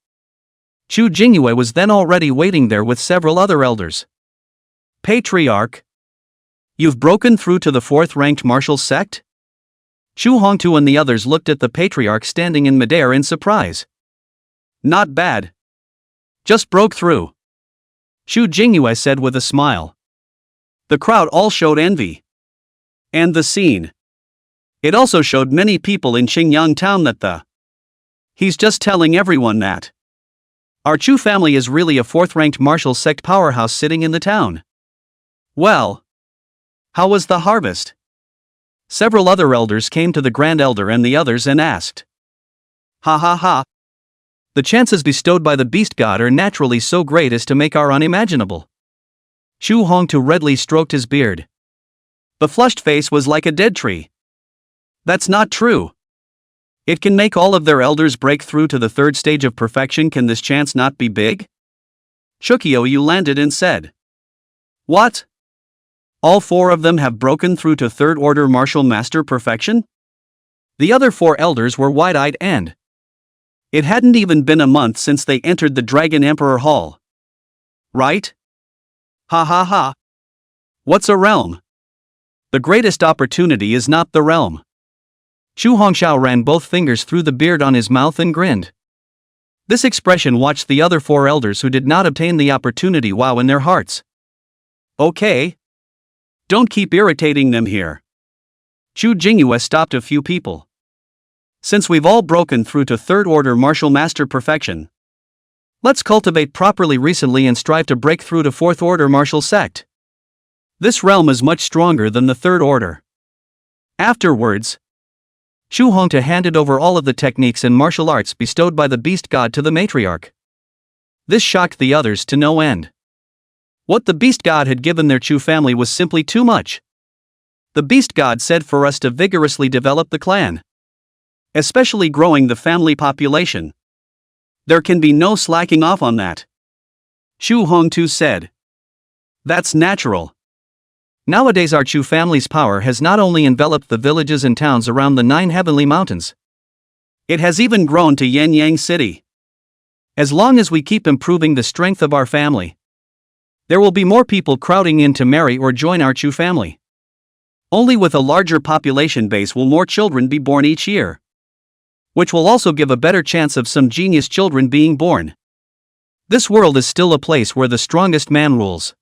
Chu Jingyue was then already waiting there with several other elders. Patriarch, you've broken through to the 4th-ranked martial sect? Chu Hongtu and the others looked at the Patriarch standing in midair in surprise. Not bad. Just broke through, Chu Jingyue said with a smile. The crowd all showed envy. And the scene. It also showed many people in Chingyang town that he's just telling everyone that our Chu family is really a 4th-ranked martial sect powerhouse sitting in the town. Well, how was the harvest? Several other elders came to the Grand Elder and the others and asked. Ha ha ha. The chances bestowed by the Beast God are naturally so great as to make our unimaginable. Chu Hongtu redly stroked his beard. The flushed face was like a dead tree. That's not true. It can make all of their elders break through to the 3rd stage of perfection. Can this chance not be big? Chukyo landed and said. What? All 4 of them have broken through to 3rd order martial master perfection? The other 4 elders were wide-eyed and it hadn't even been a month since they entered the Dragon Emperor Hall. Right? Ha ha ha. What's a realm? The greatest opportunity is not the realm. Chu Hongxiao ran both fingers through the beard on his mouth and grinned. This expression watched the other 4 elders who did not obtain the opportunity wow in their hearts. Okay. Don't keep irritating them here. Chu Jingyue stopped a few people. Since we've all broken through to 3rd order martial master perfection, let's cultivate properly recently and strive to break through to 4th order martial sect. This realm is much stronger than the 3rd order. Afterwards, Chu Hongtu handed over all of the techniques and martial arts bestowed by the Beast God to the matriarch. This shocked the others to no end. What the Beast God had given their Chu family was simply too much. The Beast God said for us to vigorously develop the clan, especially growing the family population. There can be no slacking off on that. Chu Hongtu said. That's natural. Nowadays our Chu family's power has not only enveloped the villages and towns around the 9 heavenly mountains. It has even grown to Chingyang city. As long as we keep improving the strength of our family, there will be more people crowding in to marry or join our Chu family. Only with a larger population base will more children be born each year, which will also give a better chance of some genius children being born. This world is still a place where the strongest man rules.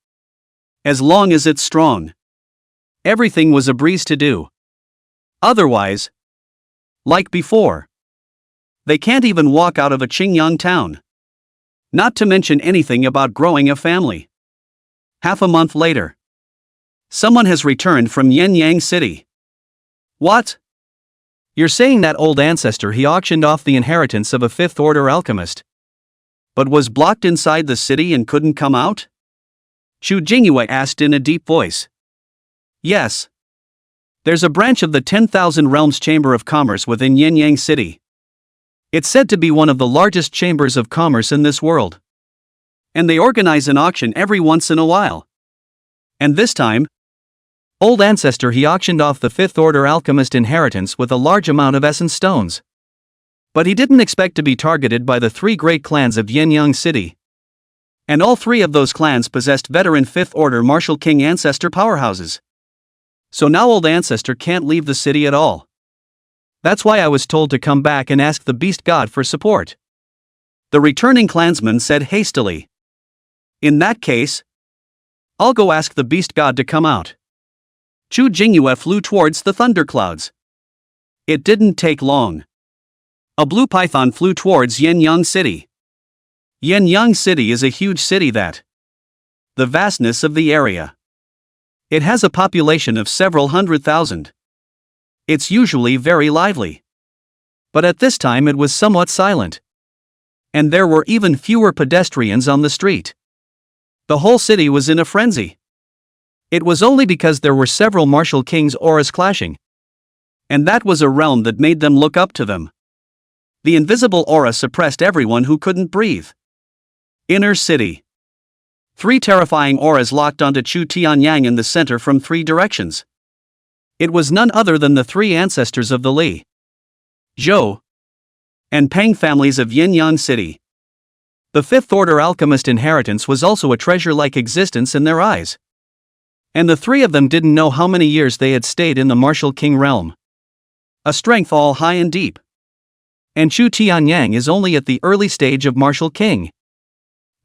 As long as it's strong, everything was a breeze to do. Otherwise, like before, they can't even walk out of a Chingyang town. Not to mention anything about growing a family. Half a month later, someone has returned from Chingyang city. What? You're saying that old ancestor he auctioned off the inheritance of a 5th order alchemist, but was blocked inside the city and couldn't come out? Chu Jingyue asked in a deep voice. Yes. There's a branch of the 10,000 Realms Chamber of Commerce within Chingyang city. It's said to be one of the largest chambers of commerce in this world. And they organize an auction every once in a while. And this time, old ancestor he auctioned off the 5th order alchemist inheritance with a large amount of essence stones. But he didn't expect to be targeted by the 3 great clans of Chingyang city. And all 3 of those clans possessed veteran 5th order martial king ancestor powerhouses. So now old ancestor can't leave the city at all. That's why I was told to come back and ask the Beast God for support. The returning clansman said hastily. In that case, I'll go ask the Beast God to come out. Chu Jingyue flew towards the thunderclouds. It didn't take long. A blue python flew towards Chingyang city. Chingyang city is a huge city that the vastness of the area. It has a population of several 100,000. It's usually very lively. But at this time it was somewhat silent. And there were even fewer pedestrians on the street. The whole city was in a frenzy. It was only because there were several martial kings' auras clashing. And that was a realm that made them look up to them. The invisible aura suppressed everyone who couldn't breathe. Inner city. 3 terrifying auras locked onto Chu Tianyang in the center from 3 directions. It was none other than the 3 ancestors of the Li. Zhou, and Peng families of Yinyang City. The fifth order alchemist inheritance was also a treasure-like existence in their eyes. And the three of them didn't know how many years they had stayed in the martial king realm. A strength all high and deep. And Chu Tianyang is only at the early stage of martial king.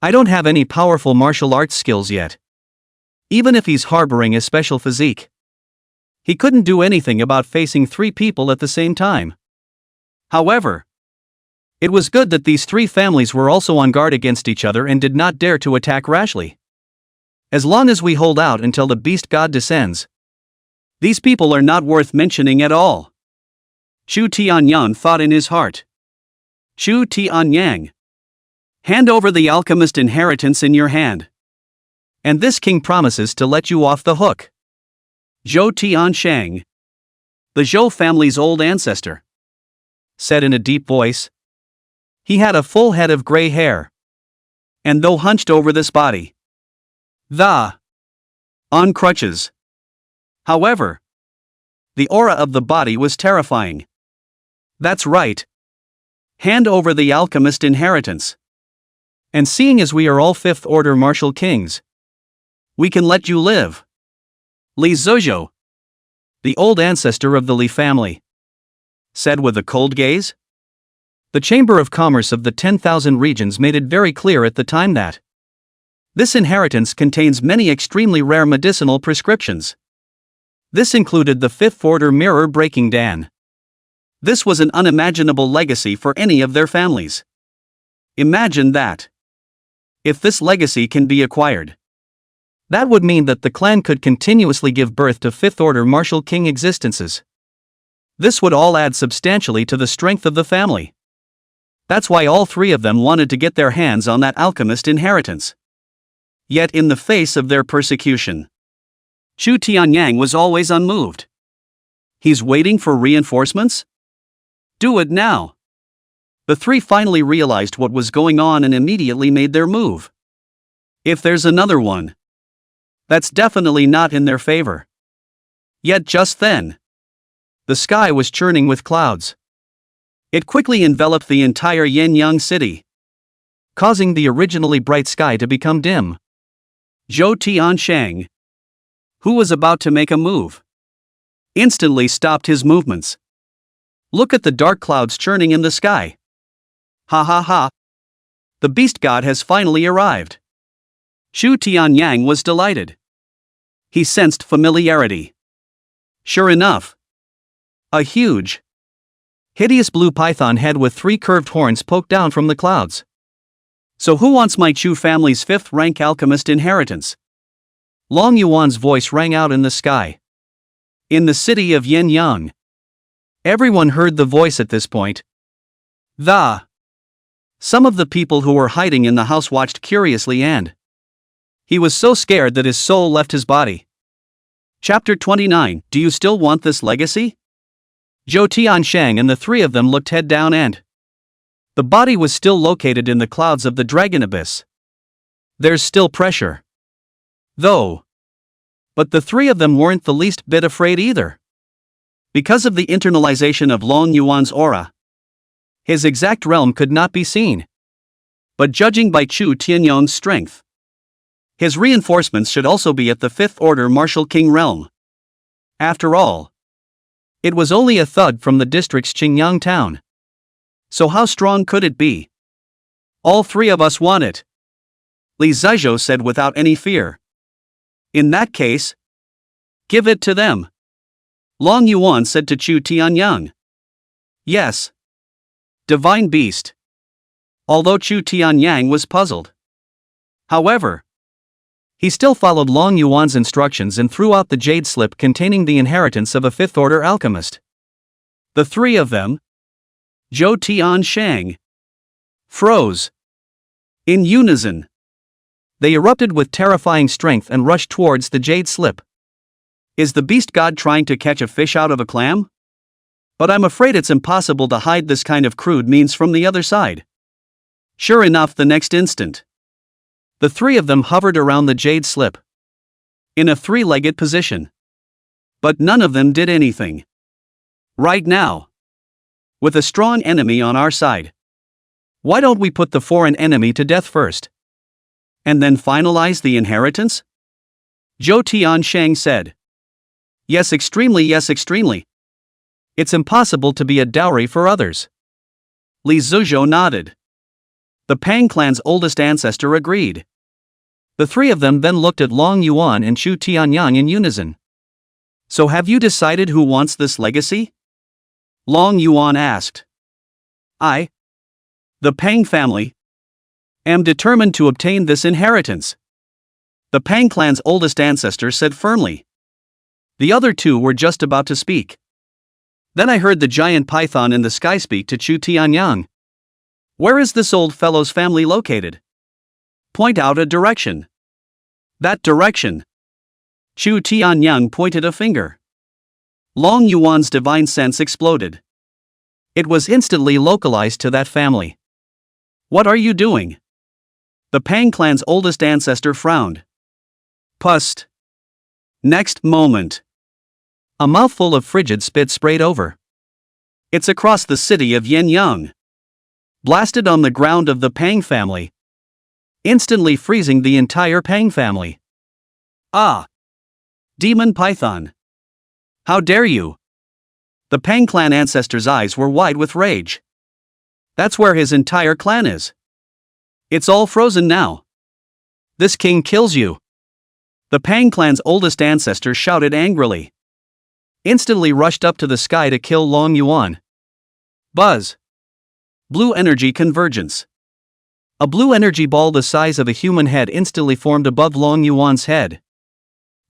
I don't have any powerful martial arts skills yet. Even if he's harboring a special physique. He couldn't do anything about facing three people at the same time. However, it was good that these three families were also on guard against each other and did not dare to attack rashly. As long as we hold out until the beast god descends, these people are not worth mentioning at all. Chu Tianyang thought in his heart. Chu Tianyang, hand over the alchemist inheritance in your hand. And this king promises to let you off the hook. Zhou Tianshang, the Zhou family's old ancestor, said in a deep voice. He had a full head of gray hair. And though hunched over this body, on crutches. However, the aura of the body was terrifying. That's right. Hand over the alchemist inheritance. And seeing as we are all fifth order martial kings, we can let you live. Li Zhuzhou, the old ancestor of the Li family, said with a cold gaze. The Chamber of Commerce of the 10,000 regions made it very clear at the time that this inheritance contains many extremely rare medicinal prescriptions. This included the fifth order mirror breaking Dan. This was an unimaginable legacy for any of their families. Imagine that. If this legacy can be acquired, that would mean that the clan could continuously give birth to fifth order martial king existences. This would all add substantially to the strength of the family. That's why all three of them wanted to get their hands on that alchemist inheritance. Yet in the face of their persecution, Chu Tianyang was always unmoved. He's waiting for reinforcements? Do it now. The three finally realized what was going on and immediately made their move. If there's another one, that's definitely not in their favor. Yet just then, the sky was churning with clouds. It quickly enveloped the entire Yinyang city, causing the originally bright sky to become dim. Zhou Tianshang, who was about to make a move, instantly stopped his movements. Look at the dark clouds churning in the sky. Ha ha ha. The beast god has finally arrived. Chu Tianyang was delighted. He sensed familiarity. Sure enough, a huge, hideous blue python head with three curved horns poked down from the clouds. So who wants my Chu family's fifth rank alchemist inheritance? Long Yuan's voice rang out in the sky. In the city of Yinyang. Everyone heard the voice at this point. Some of the people who were hiding in the house watched curiously and he was so scared that his soul left his body. Chapter 29. Do you still want this legacy? Zhou Tianshang and the three of them looked head down and the body was still located in the clouds of the dragon abyss. There's still pressure, though. But the three of them weren't the least bit afraid either. Because of the internalization of Long Yuan's aura, his exact realm could not be seen. But judging by Chu Tianyang's strength, his reinforcements should also be at the fifth order martial king realm. After all, it was only a thug from the district's Chingyang town. So how strong could it be? All three of us want it, Li Zizhou said without any fear. In that case, give it to them, Long Yuan said to Chu Tianyang. Yes. Divine Beast. Although Chu Tianyang was puzzled. However, he still followed Long Yuan's instructions and threw out the jade slip containing the inheritance of a fifth order alchemist. The three of them, Zhou Tianshang, froze. In unison, they erupted with terrifying strength and rushed towards the jade slip. Is the beast god trying to catch a fish out of a clam? But I'm afraid it's impossible to hide this kind of crude means from the other side. Sure enough, the next instant, the three of them hovered around the jade slip, in a three-legged position. But none of them did anything. Right now, With a strong enemy on our side. Why don't we put the foreign enemy to death first? And then finalize the inheritance? Zhou Tianshang said. Yes, extremely. It's impossible to be a dowry for others. Li Zizhou nodded. The Pang clan's oldest ancestor agreed. The three of them then looked at Long Yuan and Chu Tianyang in unison. So have you decided who wants this legacy? Long Yuan asked. I, the Pang family, am determined to obtain this inheritance. The Pang clan's oldest ancestor said firmly. The other two were just about to speak. Then I heard the giant python in the sky speak to Chu Tianyang. Where is this old fellow's family located? Point out a direction. That direction. Chu Tianyang pointed a finger. Long Yuan's divine sense exploded. It was instantly localized to that family. What are you doing? The Pang clan's oldest ancestor frowned. Pust. Next moment. A mouthful of frigid spit sprayed over. It's across the city of Yenyang. Blasted on the ground of the Pang family. Instantly freezing the entire Pang family. Ah! Demon Python. How dare you? The Pang clan ancestor's eyes were wide with rage. That's where his entire clan is. It's all frozen now. This king kills you. The Pang clan's oldest ancestor shouted angrily. Instantly rushed up to the sky to kill Long Yuan. Buzz. Blue energy convergence. A blue energy ball the size of a human head instantly formed above Long Yuan's head.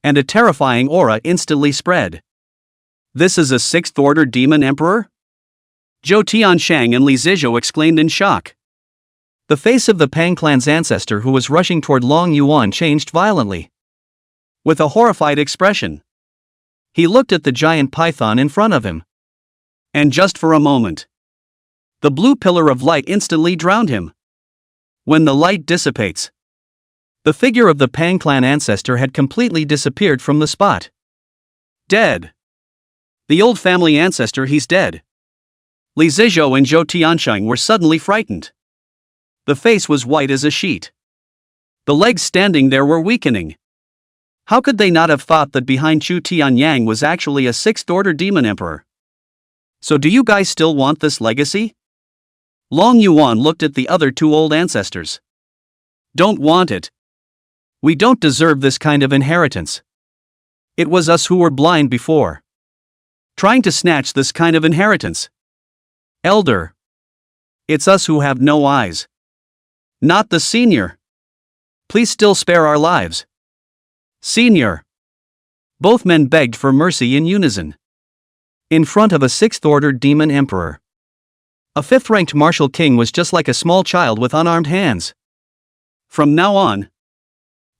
And a terrifying aura instantly spread. This is a sixth-order demon emperor? Zhou Tianshang and Li Zizhou exclaimed in shock. The face of the Pang clan's ancestor who was rushing toward Long Yuan changed violently. With a horrified expression. He looked at the giant python in front of him. And just for a moment. The blue pillar of light instantly drowned him. When the light dissipates. The figure of the Pang clan ancestor had completely disappeared from the spot. Dead. The old family ancestor, he's dead. Li Zizhou and Zhou Tianshang were suddenly frightened. The face was white as a sheet. The legs standing there were weakening. How could they not have thought that behind Chu Tianyang was actually a sixth-order demon emperor? So do you guys still want this legacy? Long Yuan looked at the other two old ancestors. Don't want it. We don't deserve this kind of inheritance. It was us who were blind before. Trying to snatch this kind of inheritance. Elder. It's us who have no eyes. Not the senior. Please still spare our lives. Senior. Both men begged for mercy in unison. In front of a sixth-order demon emperor. A fifth-ranked martial king was just like a small child with unarmed hands. From now on,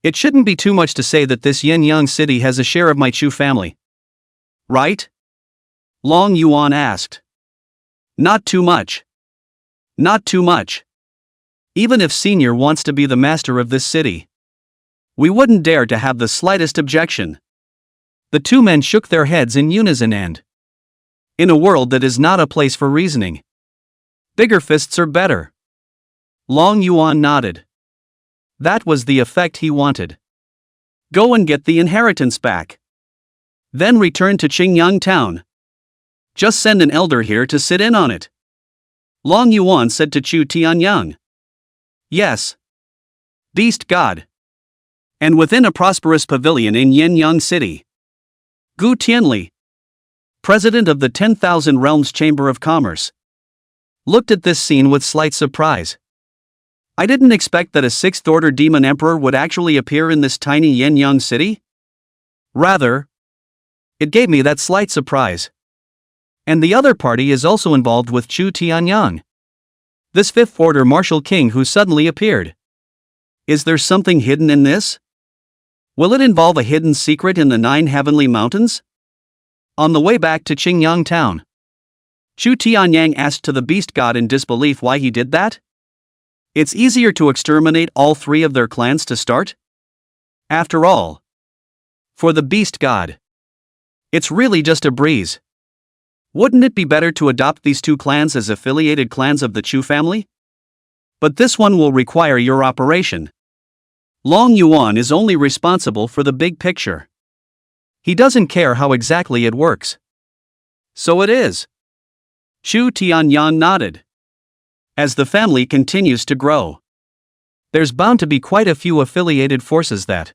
it shouldn't be too much to say that this Yenyang city has a share of my Chu family. Right? Long Yuan asked. Not too much. Not too much. Even if Senior wants to be the master of this city, we wouldn't dare to have the slightest objection. The two men shook their heads in unison and, in a world that is not a place for reasoning, bigger fists are better. Long Yuan nodded. That was the effect he wanted. Go and get the inheritance back. Then return to Chingyang town. Just send an elder here to sit in on it. Long Yuan said to Chu Tianyang. Yes. Beast God. And within a prosperous pavilion in Yenyang City. Gu Tianli, president of the 10,000 Realms Chamber of Commerce, looked at this scene with slight surprise. I didn't expect that a sixth-order demon emperor would actually appear in this tiny Yenyang city. Rather, it gave me that slight surprise. And the other party is also involved with Chu Tianyang. This fifth-order martial king who suddenly appeared. Is there something hidden in this? Will it involve a hidden secret in the 9 heavenly mountains? On the way back to Chingyang town, Chu Tianyang asked to the beast god in disbelief why he did that. It's easier to exterminate all 3 of their clans to start? After all, for the beast god, it's really just a breeze. Wouldn't it be better to adopt these two clans as affiliated clans of the Chu family? But this one will require your operation. Long Yuan is only responsible for the big picture. He doesn't care how exactly it works. So it is. Chu Tianyang nodded. As the family continues to grow, there's bound to be quite a few affiliated forces that.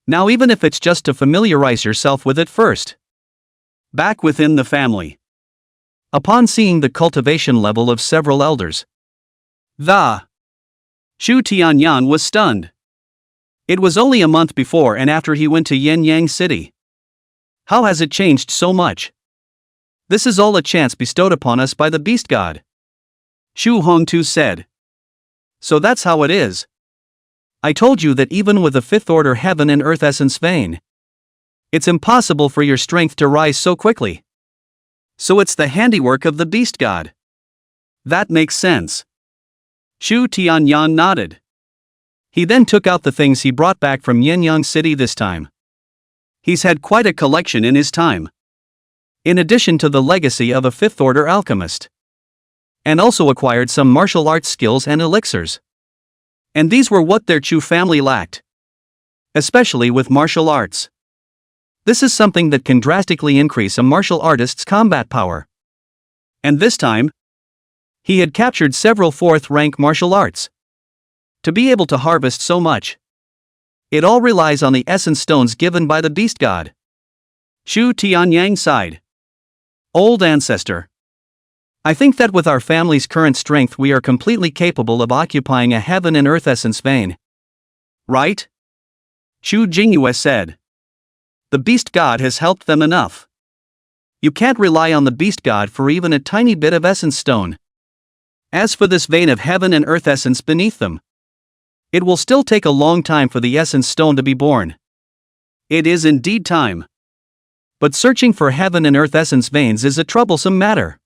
Now, even if it's just to familiarize yourself with it first. Back within the family. Upon seeing the cultivation level of several elders, Chu Tianyang was stunned. It was only a month before and after he went to Chingyang City. How has it changed so much? This is all a chance bestowed upon us by the beast god. Shu Hongtu said. So that's how it is. I told you that even with a fifth order heaven and earth essence vein, it's impossible for your strength to rise so quickly. So it's the handiwork of the beast god. That makes sense. Shu Tianyang nodded. He then took out the things he brought back from Chingyang City this time. He's had quite a collection in his time. In addition to the legacy of a fifth order alchemist. And also acquired some martial arts skills and elixirs. And these were what their Chu family lacked. Especially with martial arts. This is something that can drastically increase a martial artist's combat power. And this time, he had captured several fourth-rank martial arts. To be able to harvest so much, it all relies on the essence stones given by the beast god. Chu Tianyang sighed. Old ancestor. I think that with our family's current strength we are completely capable of occupying a heaven and earth essence vein. Right? Chu Jingyue said. The beast god has helped them enough. You can't rely on the beast god for even a tiny bit of essence stone. As for this vein of heaven and earth essence beneath them, it will still take a long time for the essence stone to be born. It is indeed time. But searching for heaven and earth essence veins is a troublesome matter.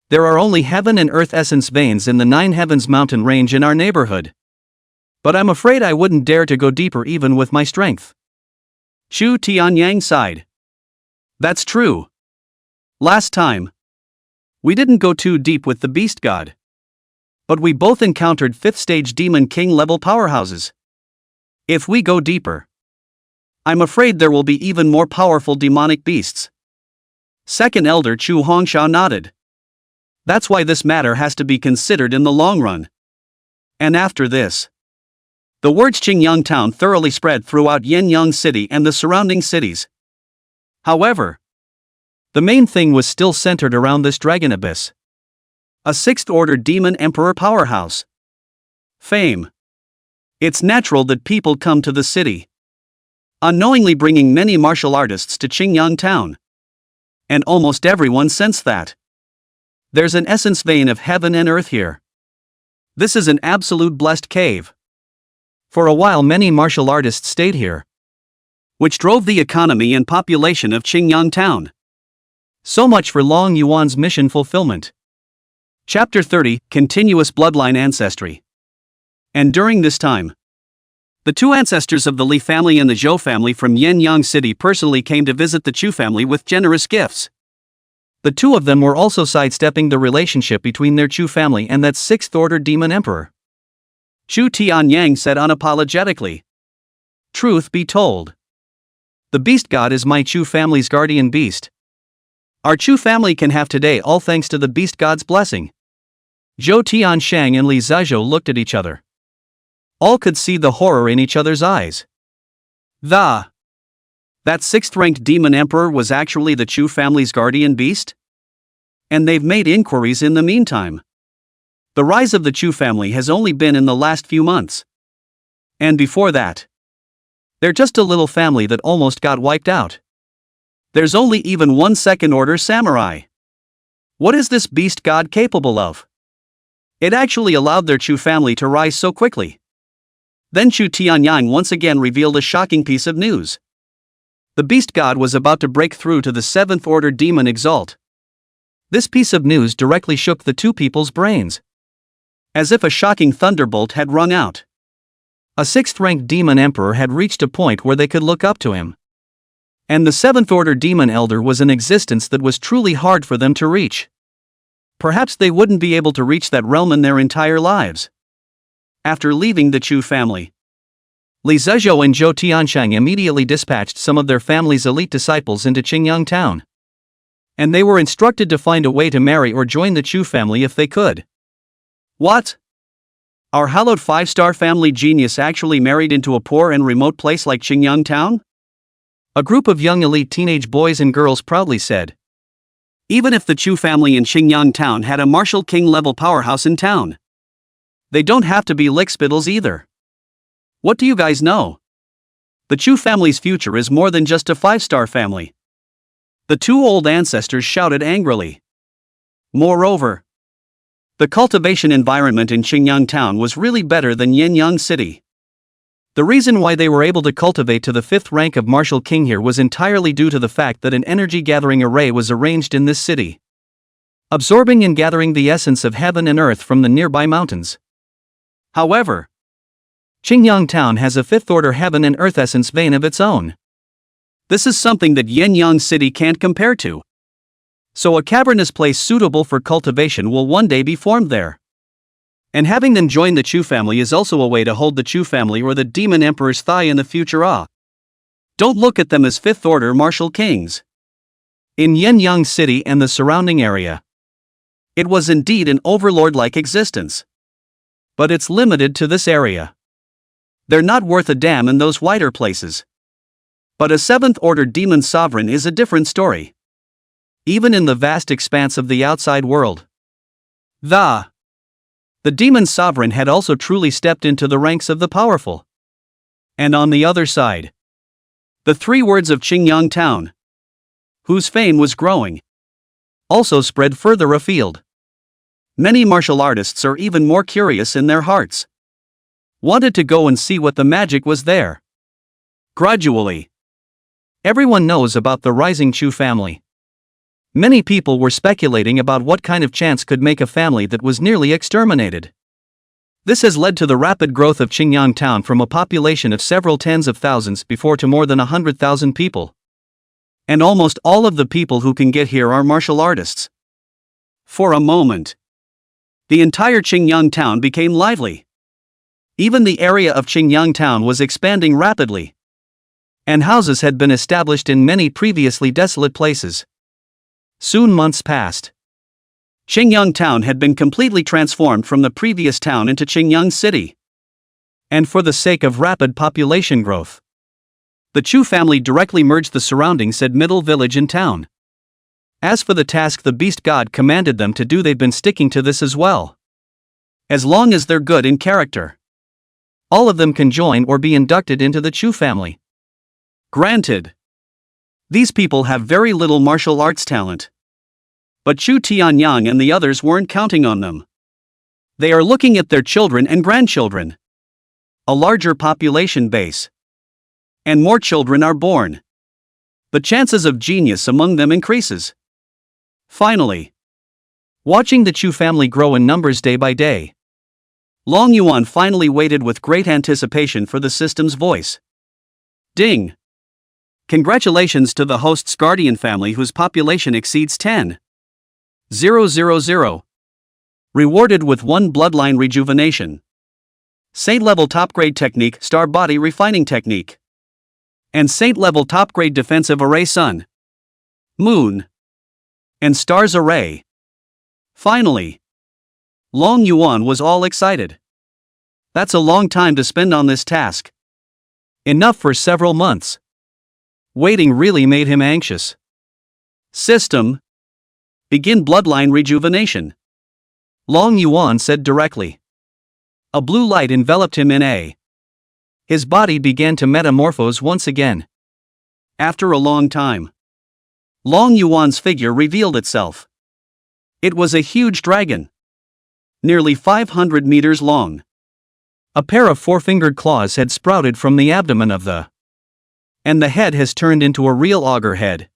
There are only heaven and earth essence veins in the Nine Heavens mountain range in our neighborhood. But I'm afraid I wouldn't dare to go deeper even with my strength. Chu Tianyang sighed. That's true. Last time, we didn't go too deep with the beast god. But we both encountered 5th stage demon king level powerhouses. If we go deeper, I'm afraid there will be even more powerful demonic beasts. Second elder Chu Hongsha nodded. That's why this matter has to be considered in the long run. And after this, the words Chingyang town thoroughly spread throughout Chingyang City and the surrounding cities. However, the main thing was still centered around this dragon abyss. A 6th order demon emperor powerhouse. Fame. It's natural that people come to the city, unknowingly bringing many martial artists to Chingyang town. And almost everyone sensed that. There's an essence vein of heaven and earth here. This is an absolute blessed cave. For a while many martial artists stayed here, which drove the economy and population of Chingyang town. So much for Long Yuan's mission fulfillment. Chapter 30, Continuous Bloodline Ancestry. And during this time, the two ancestors of the Li family and the Zhou family from Chingyang City personally came to visit the Chu family with generous gifts. The two of them were also sidestepping the relationship between their Chu family and that 6th order demon emperor. Chu Tianyang said unapologetically. Truth be told, the beast god is my Chu family's guardian beast. Our Chu family can have today all thanks to the beast god's blessing. Zhou Tianshang and Li Zizhou looked at each other. All could see the horror in each other's eyes. That 6th-ranked demon emperor was actually the Chu family's guardian beast? And they've made inquiries in the meantime. The rise of the Chu family has only been in the last few months. And before that, they're just a little family that almost got wiped out. There's only even one 2nd order samurai. What is this beast god capable of? It actually allowed their Chu family to rise so quickly. Then Chu Tianyang once again revealed a shocking piece of news. The beast god was about to break through to the 7th order demon exalt. This piece of news directly shook the two people's brains. As if a shocking thunderbolt had rung out. A 6th-ranked demon emperor had reached a point where they could look up to him. And the seventh order demon elder was an existence that was truly hard for them to reach. Perhaps they wouldn't be able to reach that realm in their entire lives. After leaving the Chu family, Li Zizhou and Zhou Tianshang immediately dispatched some of their family's elite disciples into Chingyang town. And they were instructed to find a way to marry or join the Chu family if they could. What? Our hallowed 5-star family genius actually married into a poor and remote place like Chingyang town? A group of young elite teenage boys and girls proudly said. Even if the Chu family in Chingyang town had a martial king level powerhouse in town, they don't have to be lickspittles either. What do you guys know? The Chu family's future is more than just a 5-star family. The two old ancestors shouted angrily. Moreover, the cultivation environment in Chingyang town was really better than Yuan city. The reason why they were able to cultivate to the 5th rank of martial king here was entirely due to the fact that an energy gathering array was arranged in this city, absorbing and gathering the essence of heaven and earth from the nearby mountains. However, Chingyang town has a 5th order heaven and earth essence vein of its own. This is something that Yuan city can't compare to. So a cavernous place suitable for cultivation will one day be formed there. And having them join the Chu family is also a way to hold the Chu family or the demon emperor's thigh in the future. Don't look at them as 5th order martial kings. In Yuan city and the surrounding area, it was indeed an overlord-like existence. But it's limited to this area. They're not worth a damn in those wider places. But a 7th order demon sovereign is a different story. Even in the vast expanse of the outside world, the demon sovereign had also truly stepped into the ranks of the powerful. And on the other side, the 3 words of Chingyang town, whose fame was growing, also spread further afield. Many martial artists are even more curious in their hearts. Wanted to go and see what the magic was there. Gradually, everyone knows about the rising Chu family. Many people were speculating about what kind of chance could make a family that was nearly exterminated. This has led to the rapid growth of Chingyang town from a population of several tens of thousands before to more than 100,000 people. And almost all of the people who can get here are martial artists. For a moment, the entire Chingyang town became lively. Even the area of Chingyang town was expanding rapidly. And houses had been established in many previously desolate places. Soon months passed. Chingyang town had been completely transformed from the previous town into Chingyang city. And for the sake of rapid population growth, the Chu family directly merged the surrounding said middle village and town. As for the task the beast god commanded them to do, they've been sticking to this as well. As long as they're good in character, all of them can join or be inducted into the Chu family. Granted, these people have very little martial arts talent. But Chu Tianyang and the others weren't counting on them. They are looking at their children and grandchildren. A larger population base. And more children are born. The chances of genius among them increases. Finally, watching the Chu family grow in numbers day by day, Long Yuan finally waited with great anticipation for the system's voice. Ding! Congratulations to the host's guardian family whose population exceeds 10,000. Rewarded with 1 bloodline rejuvenation. Saint level top grade technique, star body refining technique. And saint level top grade defensive array sun, moon, and stars array. Finally, Long Yuan was all excited. That's a long time to spend on this task. Enough for several months. Waiting really made him anxious. System. Begin bloodline rejuvenation. Long Yuan said directly. A blue light enveloped him in a. His body began to metamorphose once again. After a long time, Long Yuan's figure revealed itself. It was a huge dragon. Nearly 500 meters long. A pair of 4-fingered claws had sprouted from the abdomen of the. And the head has turned into a real auger head.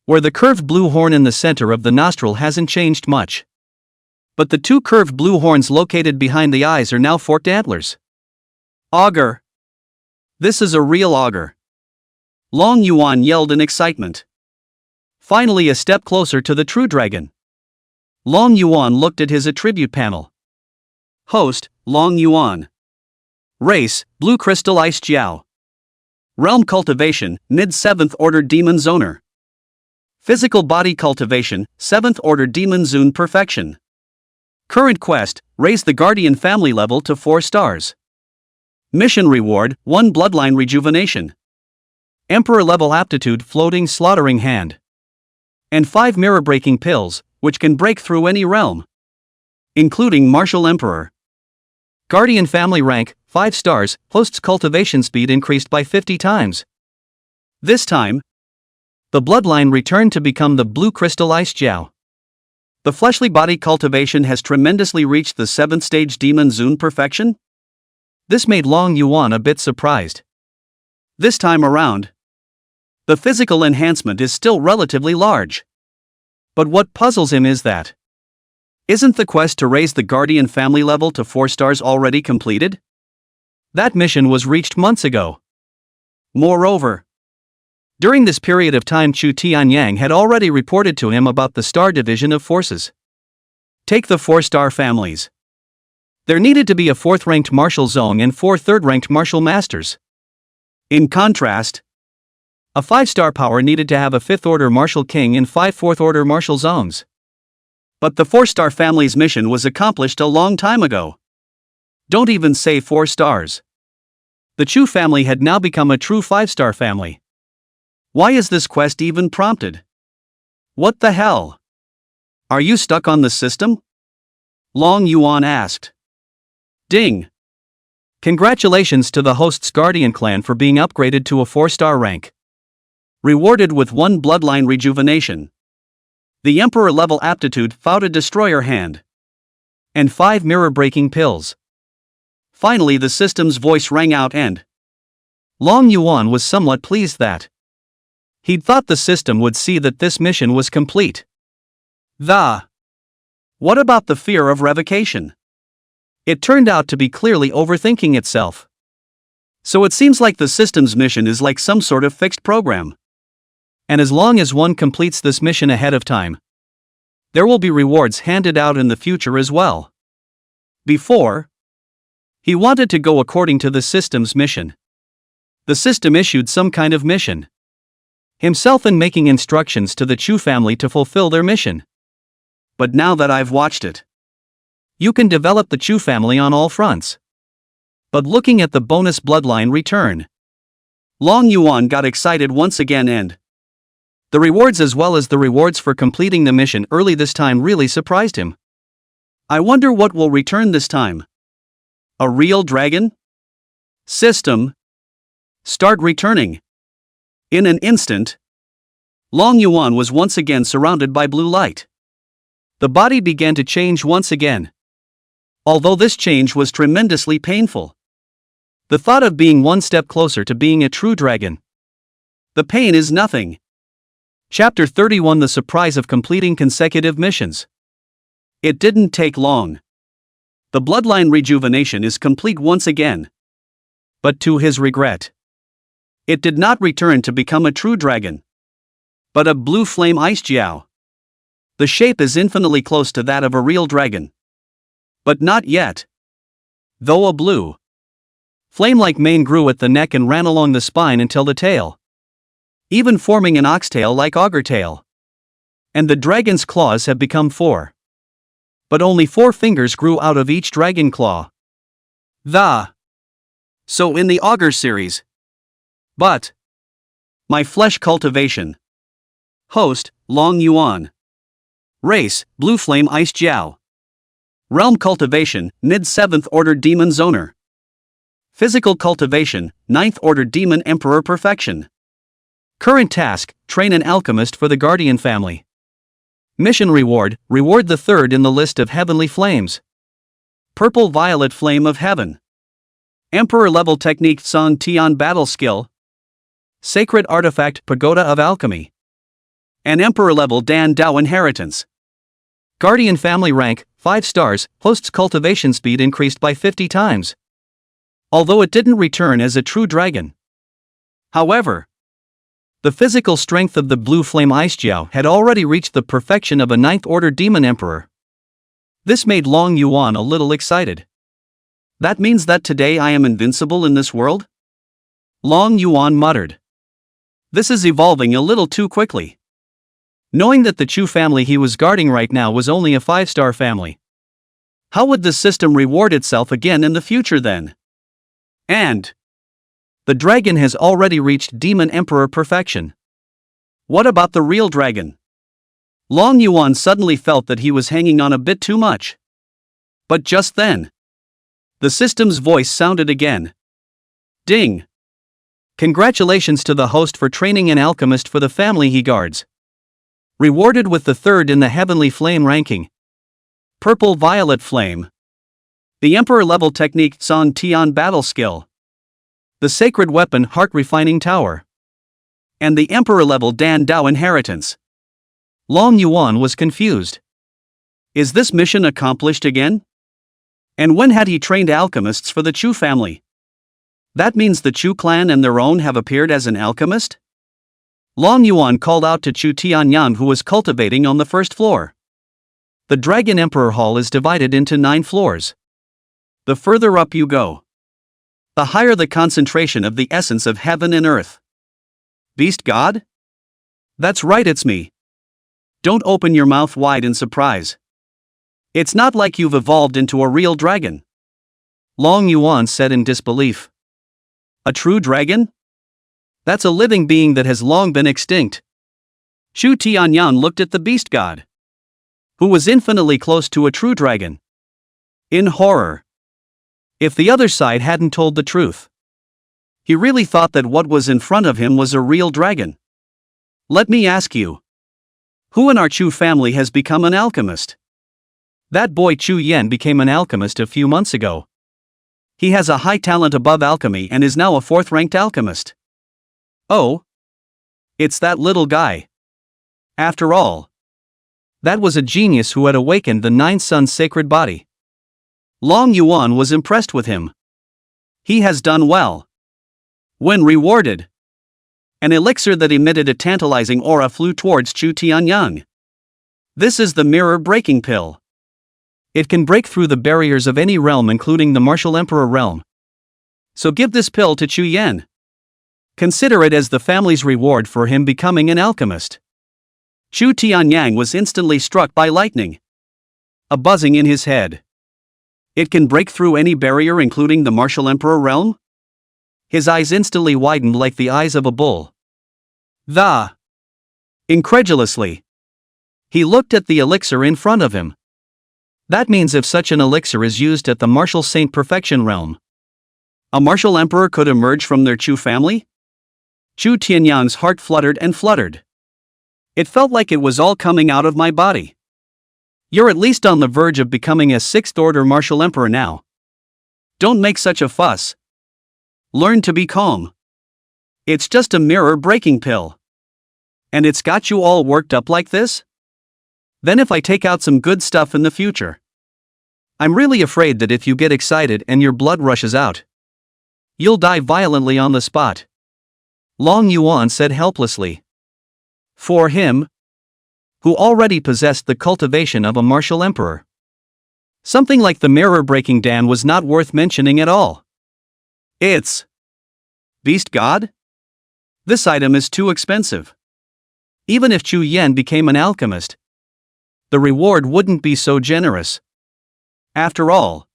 Where the curved blue horn in the center of the nostril hasn't changed much. But the 2 curved blue horns located behind the eyes are now forked antlers. Auger. This is a real auger. Long Yuan yelled in excitement. Finally a step closer to the true dragon. Long Yuan looked at his attribute panel. Host, Long Yuan. Race, Blue Crystal Ice Jiao. Realm Cultivation, Mid 7th Order Demon Zoner. Physical Body Cultivation, 7th Order Demon Zone Perfection. Current Quest, raise the Guardian family level to 4 stars. Mission Reward, 1 Bloodline Rejuvenation. Emperor level aptitude Floating Slaughtering Hand. And 5 mirror breaking pills, which can break through any realm. Including Martial Emperor. Guardian family rank, 5 stars, host's cultivation speed increased by 50 times. This time, the bloodline returned to become the Blue Crystal Ice Jiao. The fleshly body cultivation has tremendously reached the 7th stage Demon Zone perfection? This made Long Yuan a bit surprised. This time around, the physical enhancement is still relatively large. But what puzzles him is that, isn't the quest to raise the Guardian family level to 4 stars already completed? That mission was reached months ago. Moreover, during this period of time Chu Tianyang had already reported to him about the star division of forces. Take the 4-star families. There needed to be a 4th-ranked martial zone and 4 3rd-ranked martial masters. In contrast, a 5-star power needed to have a 5th-order martial king and 5 4th-order martial zones. But the 4-star family's mission was accomplished a long time ago. Don't even say 4 stars. The Chu family had now become a true 5-star family. Why is this quest even prompted? What the hell? Are you stuck on the system? Long Yuan asked. Ding! Congratulations to the host's Guardian clan for being upgraded to a 4-star rank. Rewarded with 1 bloodline rejuvenation. The Emperor level aptitude fought a destroyer hand. And 5 mirror breaking pills. Finally the system's voice rang out and Long Yuan was somewhat pleased that he'd thought the system would see that this mission was complete. What about the fear of revocation? It turned out to be clearly overthinking itself. So it seems like the system's mission is like some sort of fixed program. And as long as one completes this mission ahead of time, there will be rewards handed out in the future as well. Before, he wanted to go according to the system's mission. The system issued some kind of mission. Himself in making instructions to the Chu family to fulfill their mission. But now that I've watched it, you can develop the Chu family on all fronts. But looking at the bonus bloodline return, Long Yuan got excited once again and the rewards as well as the rewards for completing the mission early this time really surprised him. I wonder what will return this time. A real dragon? System. Start returning. In an instant, Long Yuan was once again surrounded by blue light. The body began to change once again. Although this change was tremendously painful. The thought of being one step closer to being a true dragon. The pain is nothing. Chapter 31 The surprise of completing consecutive missions. It didn't take long. The bloodline rejuvenation is complete once again. But to his regret, it did not return to become a true dragon, but a blue flame ice jiao. The shape is infinitely close to that of a real dragon. But not yet. Though a blue flame-like mane grew at the neck and ran along the spine until the tail, even forming an oxtail like auger tail. And the dragon's claws have become 4. But only 4 fingers grew out of each dragon claw. So in the auger series. But my flesh cultivation. Host, Long Yuan. Race, Blue Flame Ice Jiao. Realm Cultivation, Mid 7th Order Demon Zoner. Physical Cultivation, 9th Order Demon Emperor Perfection. Current task, train an alchemist for the Guardian family. Mission reward, reward the 3rd in the list of heavenly flames. Purple Violet Flame of Heaven. Emperor level technique Song Tian battle skill. Sacred artifact Pagoda of Alchemy. An Emperor level Dan Dao inheritance. Guardian family rank, 5 stars, host's cultivation speed increased by 50 times. Although it didn't return as a true dragon. However, The physical strength of the blue flame Icejiao had already reached the perfection of a ninth-order demon emperor. This made Long Yuan a little excited. That means that today I am invincible in this world? Long Yuan muttered. This is evolving a little too quickly. Knowing that the Chu family he was guarding right now was only a 5-star family. How would this system reward itself again in the future then? And the dragon has already reached Demon Emperor perfection. What about the real dragon? Long Yuan suddenly felt that he was hanging on a bit too much. But just then, the system's voice sounded again. Ding! Congratulations to the host for training an alchemist for the family he guards. Rewarded with the 3rd in the Heavenly Flame ranking. Purple Violet Flame. The Emperor level technique San Tian battle skill. The Sacred Weapon Heart Refining Tower. And the Emperor level Dan Dao inheritance. Long Yuan was confused. Is this mission accomplished again? And when had he trained alchemists for the Chu family? That means the Chu clan and their own have appeared as an alchemist? Long Yuan called out to Chu Tianyang, who was cultivating on the 1st floor. The Dragon Emperor Hall is divided into 9 floors. The further up you go, the higher the concentration of the essence of heaven and earth. Beast God? That's right, it's me. Don't open your mouth wide in surprise. It's not like you've evolved into a real dragon. Long Yuan said in disbelief. A true dragon? That's a living being that has long been extinct. Chu Tianyang looked at the beast god, who was infinitely close to a true dragon, in horror. If the other side hadn't told the truth, he really thought that what was in front of him was a real dragon. Let me ask you, who in our Chu family has become an alchemist? That boy Chu Yen became an alchemist a few months ago. He has a high talent above alchemy and is now a 4th-ranked alchemist. Oh? It's that little guy. After all, that was a genius who had awakened the 9 Sun's sacred body. Long Yuan was impressed with him. He has done well. When rewarded, an elixir that emitted a tantalizing aura flew towards Chu Tianyang. This is the mirror-breaking pill. It can break through the barriers of any realm, including the Martial Emperor realm. So give this pill to Chu Yen. Consider it as the family's reward for him becoming an alchemist. Chu Tianyang was instantly struck by lightning. A buzzing in his head. It can break through any barrier, including the Martial Emperor realm? His eyes instantly widened like the eyes of a bull. Incredulously, he looked at the elixir in front of him. That means if such an elixir is used at the Martial Saint Perfection realm, a Martial Emperor could emerge from their Chu family? Chu Tianyang's heart fluttered and fluttered. It felt like it was all coming out of my body. You're at least on the verge of becoming a 6th-order Martial Emperor now. Don't make such a fuss. Learn to be calm. It's just a mirror-breaking pill. And it's got you all worked up like this? Then if I take out some good stuff in the future, I'm really afraid that if you get excited and your blood rushes out, you'll die violently on the spot. Long Yuan said helplessly. For him, who already possessed the cultivation of a martial emperor, something like the mirror-breaking Dan was not worth mentioning at all. It's Beast God? This item is too expensive. Even if Chu Yen became an alchemist, the reward wouldn't be so generous. After all,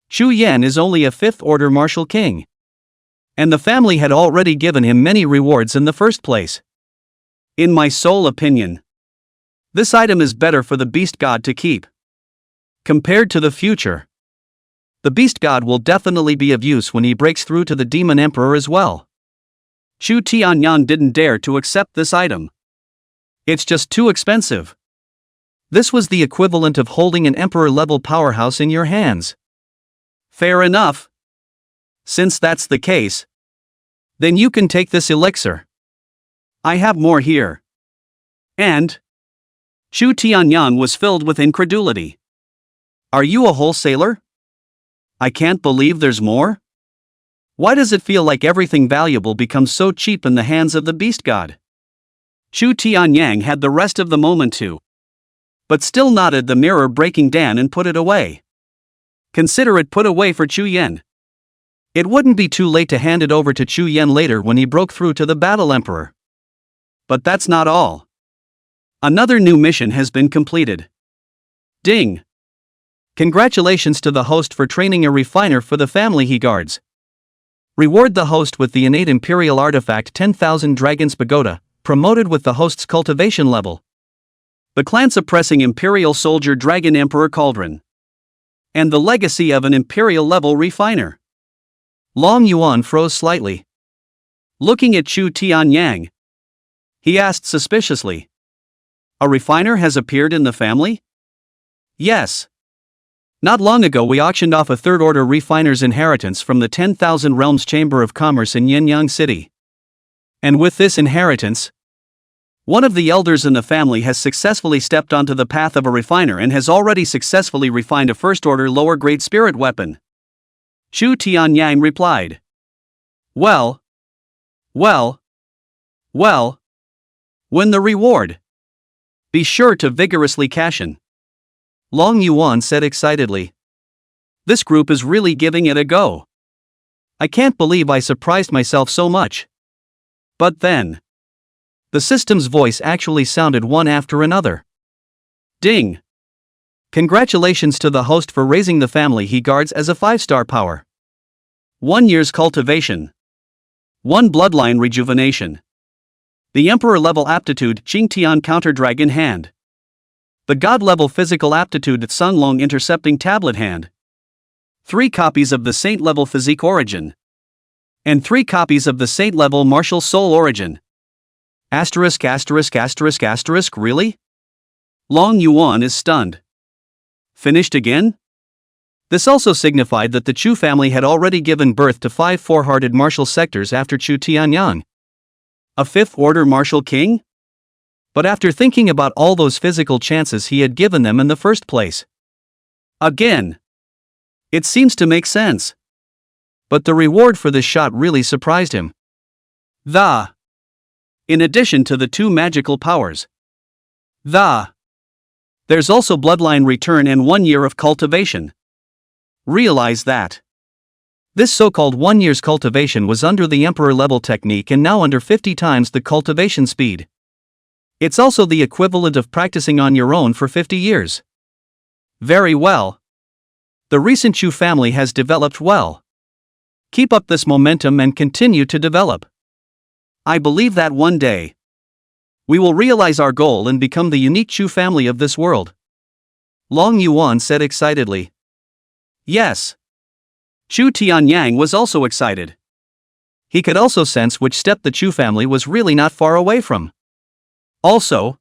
Chu Yen is only a 5th-order martial king, and the family had already given him many rewards in the first place. In my sole opinion, this item is better for the Beast God to keep. Compared to the future, the Beast God will definitely be of use when he breaks through to the Demon Emperor as well. Chu Tianyang didn't dare to accept this item. It's just too expensive. This was the equivalent of holding an emperor-level powerhouse in your hands. Fair enough. Since that's the case, then you can take this elixir. I have more here. And Chu Tianyang was filled with incredulity. Are you a wholesaler? I can't believe there's more. Why does it feel like everything valuable becomes so cheap in the hands of the beast god? Chu Tianyang had the rest of the moment too, but still nodded the mirror, breaking Dan, and put it away. Consider it put away for Chu Yen. It wouldn't be too late to hand it over to Chu Yen later when he broke through to the Battle Emperor. But that's not all. Another new mission has been completed. Ding! Congratulations to the host for training a refiner for the family he guards. Reward the host with the innate Imperial artifact 10,000 Dragon's Pagoda, promoted with the host's cultivation level. The clan-suppressing Imperial Soldier Dragon Emperor Cauldron. And the legacy of an Imperial level refiner. Long Yuan froze slightly. Looking at Chu Tianyang, he asked suspiciously, "A refiner has appeared in the family?" "Yes. Not long ago we auctioned off a third-order refiner's inheritance from the 10,000 Realms Chamber of Commerce in Chingyang City. And with this inheritance, one of the elders in the family has successfully stepped onto the path of a refiner and has already successfully refined a first-order lower-grade spirit weapon." Chu Tianyang replied. Well. Win the reward. Be sure to vigorously cash in. Long Yuan said excitedly. This group is really giving it a go. I can't believe I surprised myself so much. But then, the system's voice actually sounded one after another. Ding! Congratulations to the host for raising the family he guards as a 5-star power. 1 year's cultivation. 1 bloodline rejuvenation. The Emperor level aptitude Qingtian Counter Dragon Hand. The God level physical aptitude Sunlong Intercepting Tablet Hand. 3 copies of the Saint level Physique Origin. And 3 copies of the Saint level Martial Soul Origin. Asterisk. Really? Long Yuan is stunned. Finished again? This also signified that the Chu family had already given birth to 5 4-hearted martial sectors after Chu Tianyang. A 5th-order martial king? But after thinking about all those physical chances he had given them in the first place. Again. It seems to make sense. But the reward for this shot really surprised him. In addition to the 2 magical powers. There's also bloodline return and 1 year of cultivation. Realize that. This so-called 1 year's cultivation was under the Emperor level technique and now under 50 times the cultivation speed. It's also the equivalent of practicing on your own for 50 years. Very well. The recent Chu family has developed well. Keep up this momentum and continue to develop. I believe that one day, we will realize our goal and become the unique Chu family of this world. Long Yuan said excitedly. Yes. Chu Tianyang was also excited. He could also sense which step the Chu family was really not far away from. Also,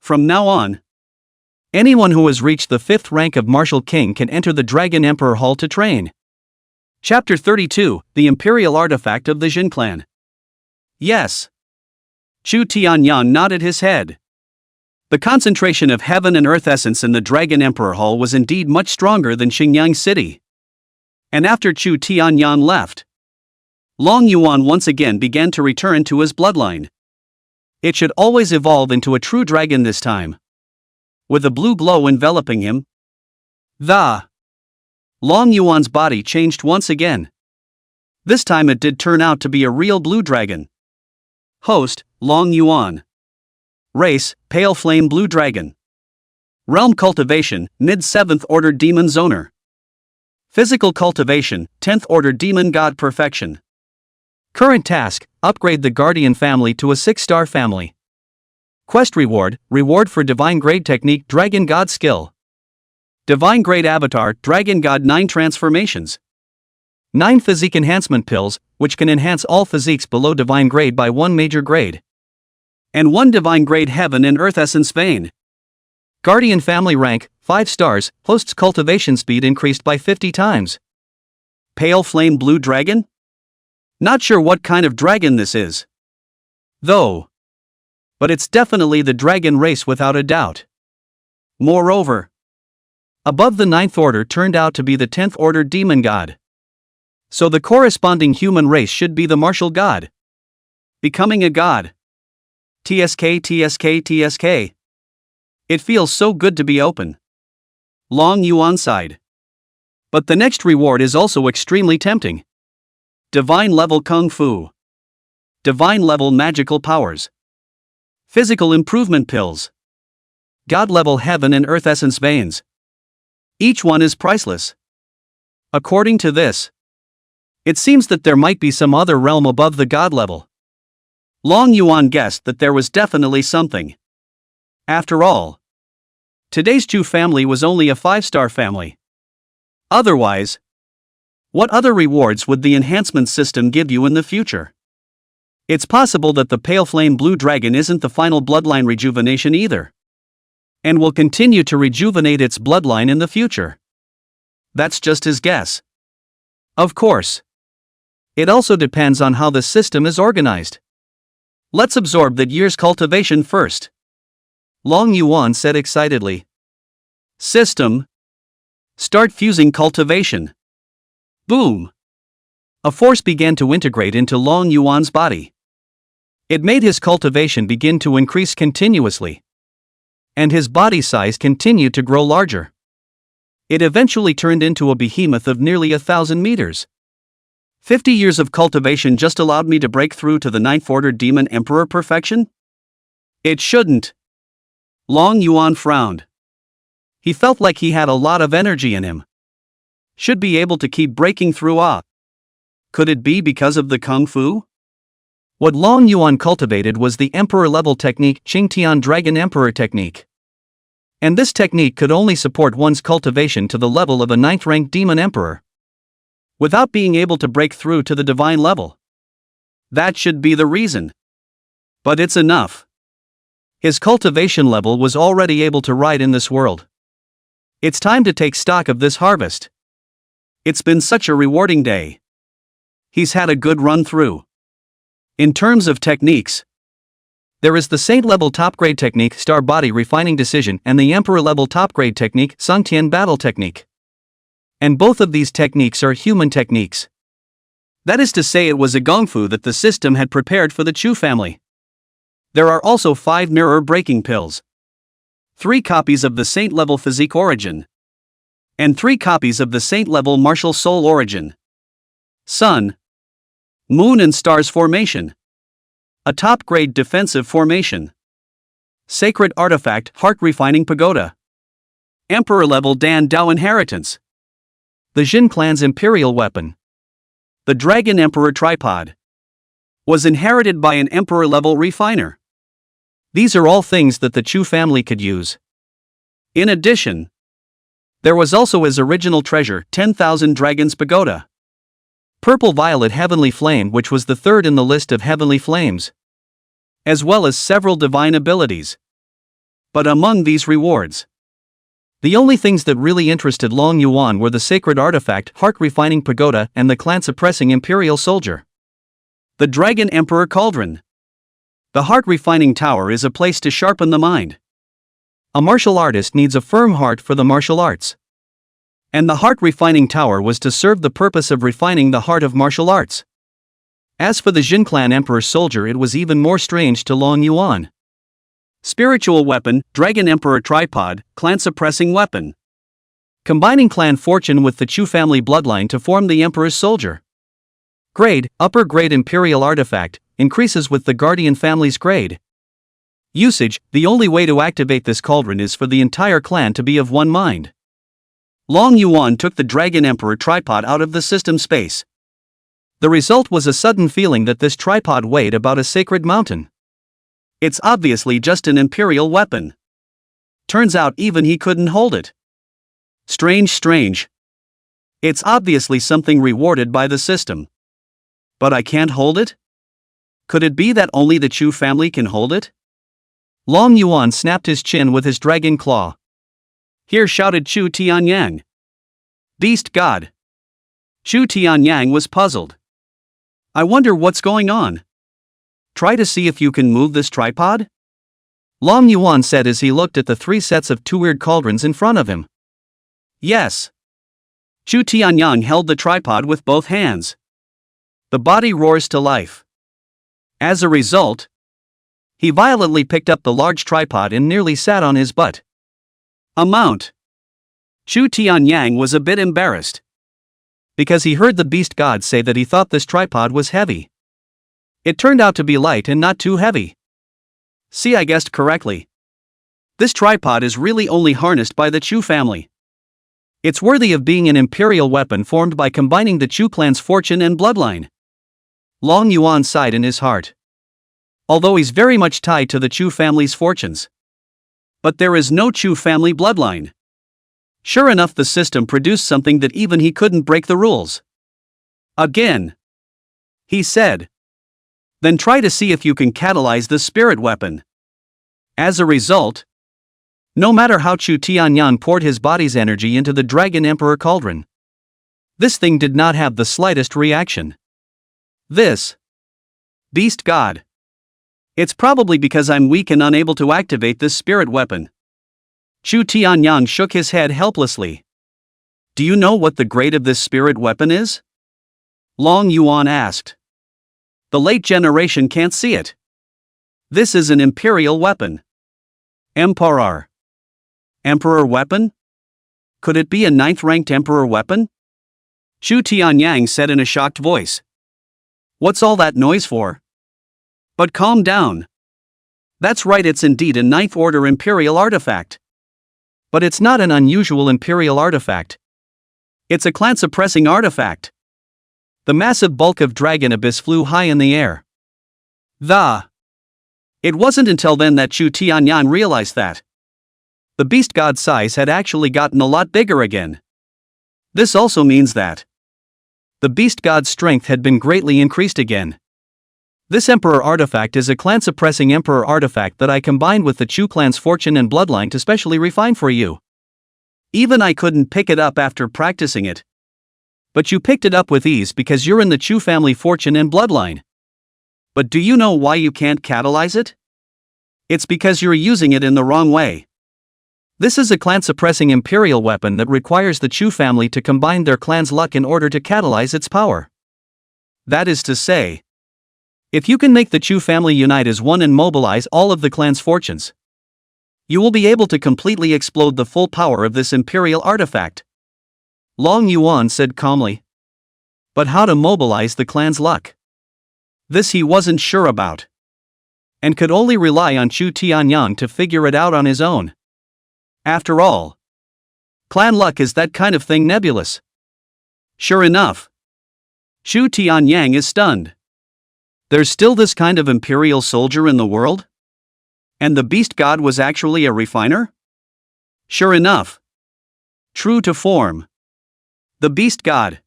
from now on, anyone who has reached the 5th rank of Martial King can enter the Dragon Emperor Hall to train. Chapter 32, The Imperial Artifact of the Jin Clan. Yes. Chu Tianyang nodded his head. The concentration of heaven and earth essence in the Dragon Emperor Hall was indeed much stronger than Chingyang City. And after Chu Tianyang left, Long Yuan once again began to return to his bloodline. It should always evolve into a true dragon this time. With a blue glow enveloping him. Long Yuan's body changed once again. This time it did turn out to be a real blue dragon. Host, Long Yuan. Race, Pale Flame Blue Dragon. Realm Cultivation, Mid 7th Order Demon Zoner. Physical Cultivation, 10th Order Demon God Perfection. Current task, upgrade the Guardian family to a 6-star family. Quest reward, reward for Divine Grade Technique Dragon God Skill. Divine Grade Avatar, Dragon God 9 Transformations. 9 Physique Enhancement Pills, which can enhance all physiques below Divine Grade by 1 major grade. And 1 Divine Grade Heaven and Earth Essence Vein. Guardian family rank, 5 stars, host's cultivation speed increased by 50 times. Pale Flame Blue Dragon? Not sure what kind of dragon this is, though. But it's definitely the dragon race without a doubt. Moreover, above the 9th order turned out to be the 10th order demon god. So the corresponding human race should be the martial god. Becoming a god. TSK, TSK, TSK. It feels so good to be open. Long Yuan sighed. But the next reward is also extremely tempting. Divine level Kung Fu. Divine level magical powers. Physical improvement pills. God level heaven and earth essence veins. Each one is priceless. According to this, it seems that there might be some other realm above the god level. Long Yuan guessed that there was definitely something. After all, today's Chu family was only a 5-star family. Otherwise, what other rewards would the enhancement system give you in the future? It's possible that the pale flame blue dragon isn't the final bloodline rejuvenation either, and will continue to rejuvenate its bloodline in the future. That's just his guess. Of course, it also depends on how the system is organized. Let's absorb that year's cultivation first. Long Yuan said excitedly. System. Start fusing cultivation. Boom. A force began to integrate into Long Yuan's body. It made his cultivation begin to increase continuously, and his body size continued to grow larger. It eventually turned into a behemoth of nearly 1,000 meters. 50 years of cultivation just allowed me to break through to the 9th order demon emperor perfection? It shouldn't. Long Yuan frowned. He felt like he had a lot of energy in him. Should be able to keep breaking through. Could it be because of the Kung Fu? What Long Yuan cultivated was the emperor level technique, Chingyang Dragon Emperor technique. And this technique could only support one's cultivation to the level of a 9th rank demon emperor, without being able to break through to the divine level. That should be the reason. But it's enough. His cultivation level was already able to ride in this world. It's time to take stock of this harvest. It's been such a rewarding day. He's had a good run through. In terms of techniques, there is the Saint level top grade technique, Star Body Refining Decision, and the Emperor level top grade technique, Sangtian Battle Technique. And both of these techniques are human techniques. That is to say, it was a gongfu that the system had prepared for the Chu family. There are also 5 mirror breaking pills, 3 copies of the Saint level Physique Origin, and 3 copies of the Saint level Martial Soul Origin. Sun, Moon and Stars Formation. A top-grade defensive formation. Sacred Artifact Heart Refining Pagoda. Emperor-level Dan Dao Inheritance. The Jin clan's Imperial Weapon. The Dragon Emperor Tripod. Was inherited by an Emperor-level refiner. These are all things that the Chu family could use. In addition, there was also his original treasure, 10,000 Dragons Pagoda. Purple Violet Heavenly Flame, which was the 3rd in the list of heavenly flames, as well as several divine abilities. But among these rewards, the only things that really interested Long Yuan were the Sacred Artifact Heart Refining Pagoda and the Clan Suppressing Imperial Soldier. The Dragon Emperor Cauldron. The Heart Refining Tower is a place to sharpen the mind. A martial artist needs a firm heart for the martial arts. And the Heart Refining Tower was to serve the purpose of refining the heart of martial arts. As for the Jin Clan Emperor Soldier, it was even more strange to Long Yuan. Spiritual Weapon, Dragon Emperor Tripod, Clan Suppressing Weapon. Combining clan fortune with the Chu family bloodline to form the Emperor's Soldier. Grade, Upper Grade Imperial Artifact, increases with the Guardian family's grade. Usage, the only way to activate this cauldron is for the entire clan to be of one mind. Long Yuan took the Dragon Emperor Tripod out of the system space. The result was a sudden feeling that this tripod weighed about a sacred mountain. It's obviously just an imperial weapon. Turns out even he couldn't hold it. Strange. It's obviously something rewarded by the system. But I can't hold it? Could it be that only the Chu family can hold it? Long Yuan snapped his chin with his dragon claw. Here, shouted Chu Tianyang. Beast God. Chu Tianyang was puzzled. I wonder what's going on. Try to see if you can move this tripod? Long Yuan said as he looked at the 3 sets of 2 weird cauldrons in front of him. Yes. Chu Tianyang held the tripod with both hands. The body roars to life. As a result, he violently picked up the large tripod and nearly sat on his butt. A mount. Chu Tianyang was a bit embarrassed, because he heard the beast god say that he thought this tripod was heavy. It turned out to be light and not too heavy. See, I guessed correctly. This tripod is really only harnessed by the Chu family. It's worthy of being an imperial weapon formed by combining the Chu clan's fortune and bloodline. Long Yuan sighed in his heart. Although he's very much tied to the Chu family's fortunes. But there is no Chu family bloodline. Sure enough, the system produced something that even he couldn't break the rules. Again, he said. Then try to see if you can catalyze the spirit weapon. As a result, no matter how Chu Tianyang poured his body's energy into the Dragon Emperor cauldron, this thing did not have the slightest reaction. This beast god. It's probably because I'm weak and unable to activate this spirit weapon. Chu Tianyang shook his head helplessly. Do you know what the grade of this spirit weapon is? Long Yuan asked. The late generation can't see it. This is an imperial weapon. Emperor. Emperor weapon? Could it be a 9th-ranked emperor weapon? Chu Tianyang said in a shocked voice. What's all that noise for? But calm down. That's right, it's indeed a 9th-order imperial artifact. But it's not an unusual imperial artifact. It's a clan-suppressing artifact. The massive bulk of Dragon Abyss flew high in the air. It wasn't until then that Chu Tianyang realized that the beast god's size had actually gotten a lot bigger again. This also means that the beast god's strength had been greatly increased again. This emperor artifact is a clan-suppressing emperor artifact that I combined with the Chu clan's fortune and bloodline to specially refine for you. Even I couldn't pick it up after practicing it. But you picked it up with ease because you're in the Chu family fortune and bloodline. But do you know why you can't catalyze it? It's because you're using it in the wrong way. This is a clan-suppressing imperial weapon that requires the Chu family to combine their clan's luck in order to catalyze its power. That is to say, if you can make the Chu family unite as one and mobilize all of the clan's fortunes, you will be able to completely explode the full power of this imperial artifact. Long Yuan said calmly. But how to mobilize the clan's luck? This he wasn't sure about, and could only rely on Chu Tianyang to figure it out on his own. After all, clan luck is that kind of thing nebulous. Sure enough, Chu Tianyang is stunned. There's still this kind of imperial soldier in the world? And the beast god was actually a refiner? Sure enough. True to form. The beast god.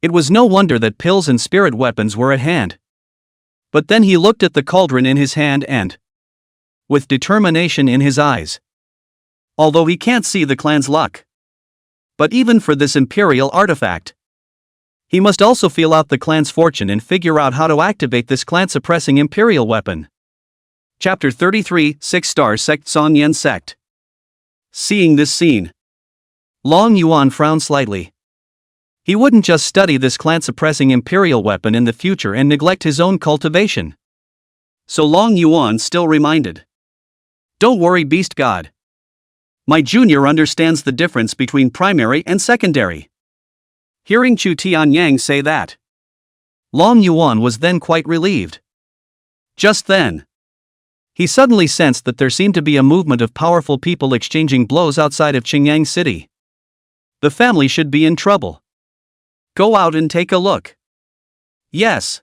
It was no wonder that pills and spirit weapons were at hand. But then he looked at the cauldron in his hand and, with determination in his eyes, although he can't see the clan's luck, but even for this imperial artifact, he must also feel out the clan's fortune and figure out how to activate this clan-suppressing imperial weapon. Chapter 33, 6-star Sect Song Yen Sect. Seeing this scene, Long Yuan frowned slightly. He wouldn't just study this clan-suppressing imperial weapon in the future and neglect his own cultivation. So Long Yuan still reminded. Don't worry, beast god. My junior understands the difference between primary and secondary. Hearing Chu Tianyang say that, Long Yuan was then quite relieved. Just then, he suddenly sensed that there seemed to be a movement of powerful people exchanging blows outside of Chingyang city. The family should be in trouble. Go out and take a look. Yes.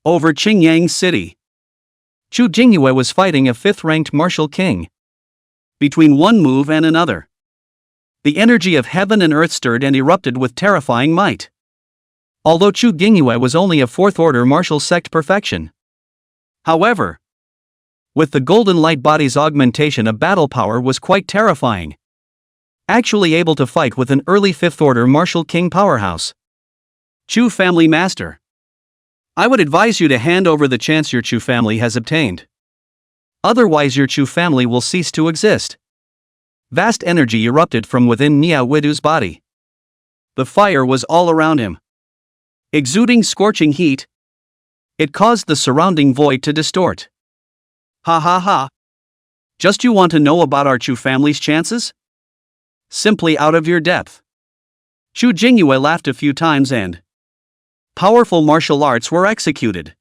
Over Chingyang city, Chu Jingyue was fighting a 5th-ranked martial king. Between one move and another, the energy of heaven and earth stirred and erupted with terrifying might. Although Chu Jingyue was only a 4th-order martial sect perfection. However, with the golden light body's augmentation, a battle power was quite terrifying. Actually able to fight with an early 5th-order martial king powerhouse. Chu family master. I would advise you to hand over the chance your Chu family has obtained. Otherwise your Chu family will cease to exist. Vast energy erupted from within Nia Widu's body. The fire was all around him. Exuding scorching heat, it caused the surrounding void to distort. Ha ha ha. Just you want to know about our Chu family's chances? Simply out of your depth. Chu Jingyue laughed a few times and powerful martial arts were executed,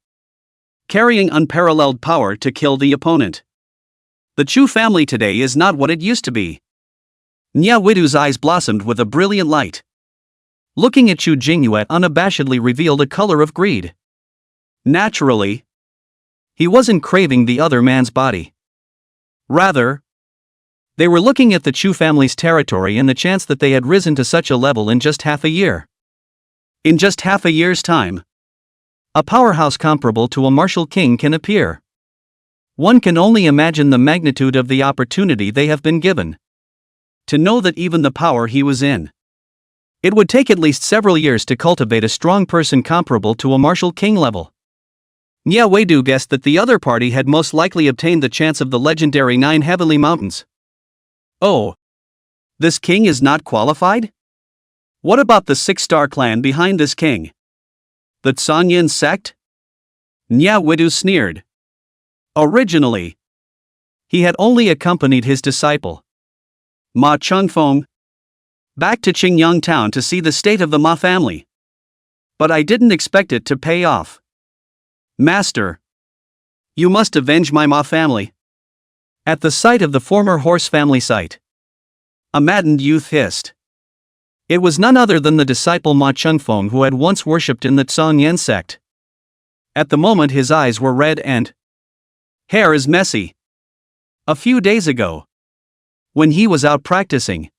carrying unparalleled power to kill the opponent. The Chu family today is not what it used to be. Nya Widu's eyes blossomed with a brilliant light. Looking at Chu Jingyue unabashedly revealed a color of greed. Naturally, he wasn't craving the other man's body. Rather, they were looking at the Chu family's territory and the chance that they had risen to such a level in just half a year. In just half a year's time, a powerhouse comparable to a martial king can appear. One can only imagine the magnitude of the opportunity they have been given. To know that even the power he was in, it would take at least several years to cultivate a strong person comparable to a martial king level. Nya Weidu guessed that the other party had most likely obtained the chance of the legendary 9 Heavenly Mountains. Oh, this king is not qualified? What about the 6-star clan behind this king? The Chingyang sect? Nya Widu sneered. Originally, he had only accompanied his disciple, Ma Chengfeng, back to Chingyang town to see the state of the Ma family. But I didn't expect it to pay off. Master, you must avenge my Ma family. At the sight of the former horse family site, a maddened youth hissed. It was none other than the disciple Ma Chengfeng who had once worshipped in the Chingyang sect. At the moment his eyes were red and hair is messy. A few days ago, when he was out practicing,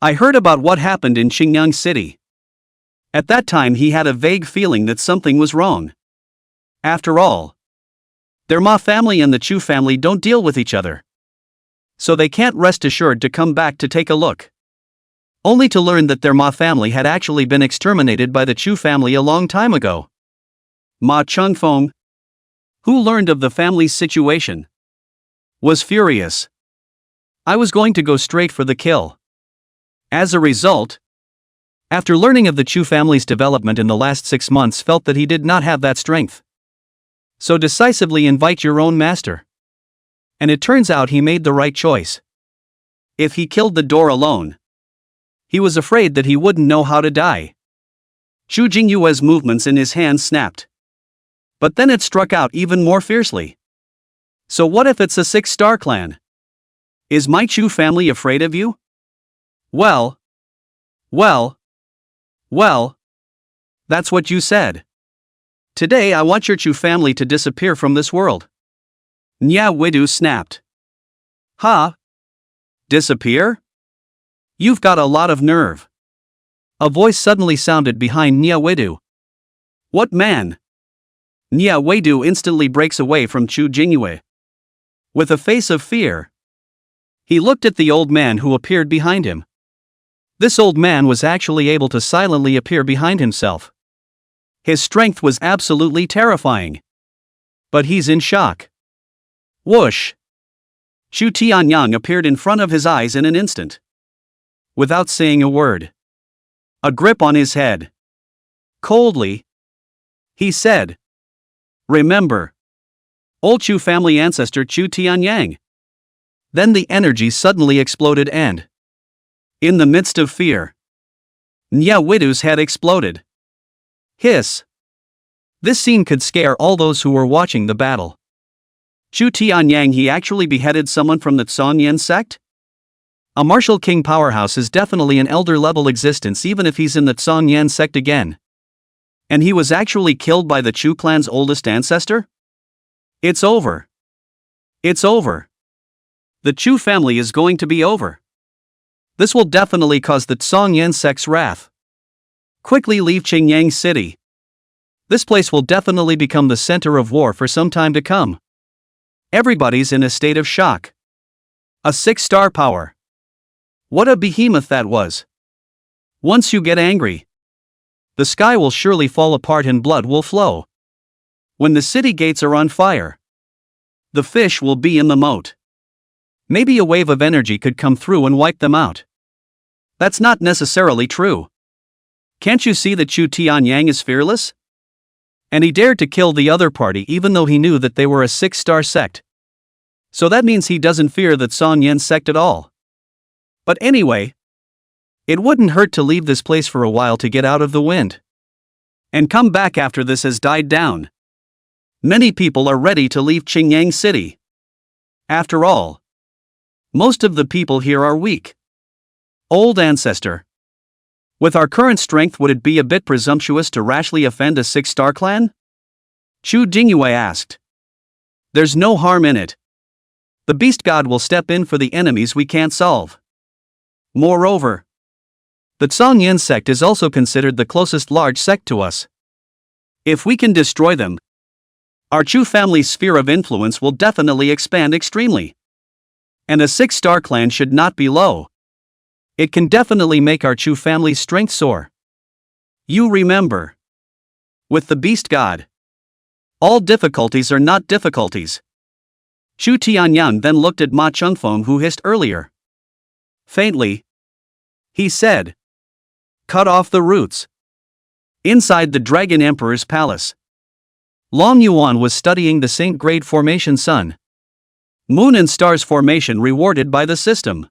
I heard about what happened in Chingyang city. At that time he had a vague feeling that something was wrong. After all, their Ma family and the Chu family don't deal with each other. So they can't rest assured to come back to take a look. Only to learn that their Ma family had actually been exterminated by the Chu family a long time ago. Ma Chengfeng, who learned of the family's situation, was furious. I was going to go straight for the kill. As a result, after learning of the Chu family's development in the last 6 months, felt that he did not have that strength. So decisively invite your own master. And it turns out he made the right choice. If he killed the door alone, he was afraid that he wouldn't know how to die. Chu Jingyue's movements in his hands snapped. But then it struck out even more fiercely. So what if it's a 6-star clan? Is my Chu family afraid of you? Well, that's what you said. Today I want your Chu family to disappear from this world. Nya Widu snapped. Ha? Disappear? You've got a lot of nerve. A voice suddenly sounded behind Nya Widu. What man? Nya Weidu instantly breaks away from Chu Jingyue. With a face of fear, he looked at the old man who appeared behind him. This old man was actually able to silently appear behind himself. His strength was absolutely terrifying. But he's in shock. Whoosh! Chu Tianyang appeared in front of his eyes in an instant. Without saying a word. A grip on his head. Coldly, he said, "Remember, old Chu family ancestor Chu Tianyang." Then the energy suddenly exploded and, in the midst of fear, Nya Widu's head exploded. Hiss. This scene could scare all those who were watching the battle. Chu Tianyang, he actually beheaded someone from the Chingyang sect? A martial king powerhouse is definitely an elder level existence even if he's in the Chingyang sect again. And he was actually killed by the Chu clan's oldest ancestor? It's over. It's over. The Chu family is going to be over. This will definitely cause the Chingyang sect's wrath. Quickly leave Chingyang city. This place will definitely become the center of war for some time to come. Everybody's in a state of shock. A 6-star power. What a behemoth that was. Once you get angry, the sky will surely fall apart and blood will flow. When the city gates are on fire, the fish will be in the moat. Maybe a wave of energy could come through and wipe them out. That's not necessarily true. Can't you see that Chingyang is fearless? And he dared to kill the other party even though he knew that they were a 6-star sect. So that means he doesn't fear that Song Yan's sect at all. But anyway, it wouldn't hurt to leave this place for a while to get out of the wind. And come back after this has died down. Many people are ready to leave Chingyang City. After all, most of the people here are weak. Old ancestor. With our current strength, would it be a bit presumptuous to rashly offend a 6-star clan? Chu Dingyue asked. There's no harm in it. The beast god will step in for the enemies we can't solve. Moreover, the Song Yan sect is also considered the closest large sect to us. If we can destroy them, our Chu family's sphere of influence will definitely expand extremely. And a 6-star clan should not be low. It can definitely make our Chu family's strength soar. You remember. With the beast god, all difficulties are not difficulties. Chu Tianyang then looked at Ma Chungfeng, who hissed earlier. Faintly, he said, cut off the roots. Inside the Dragon Emperor's palace, Long Yuan was studying the Saint Grade Formation Sun, Moon and Stars formation rewarded by the system.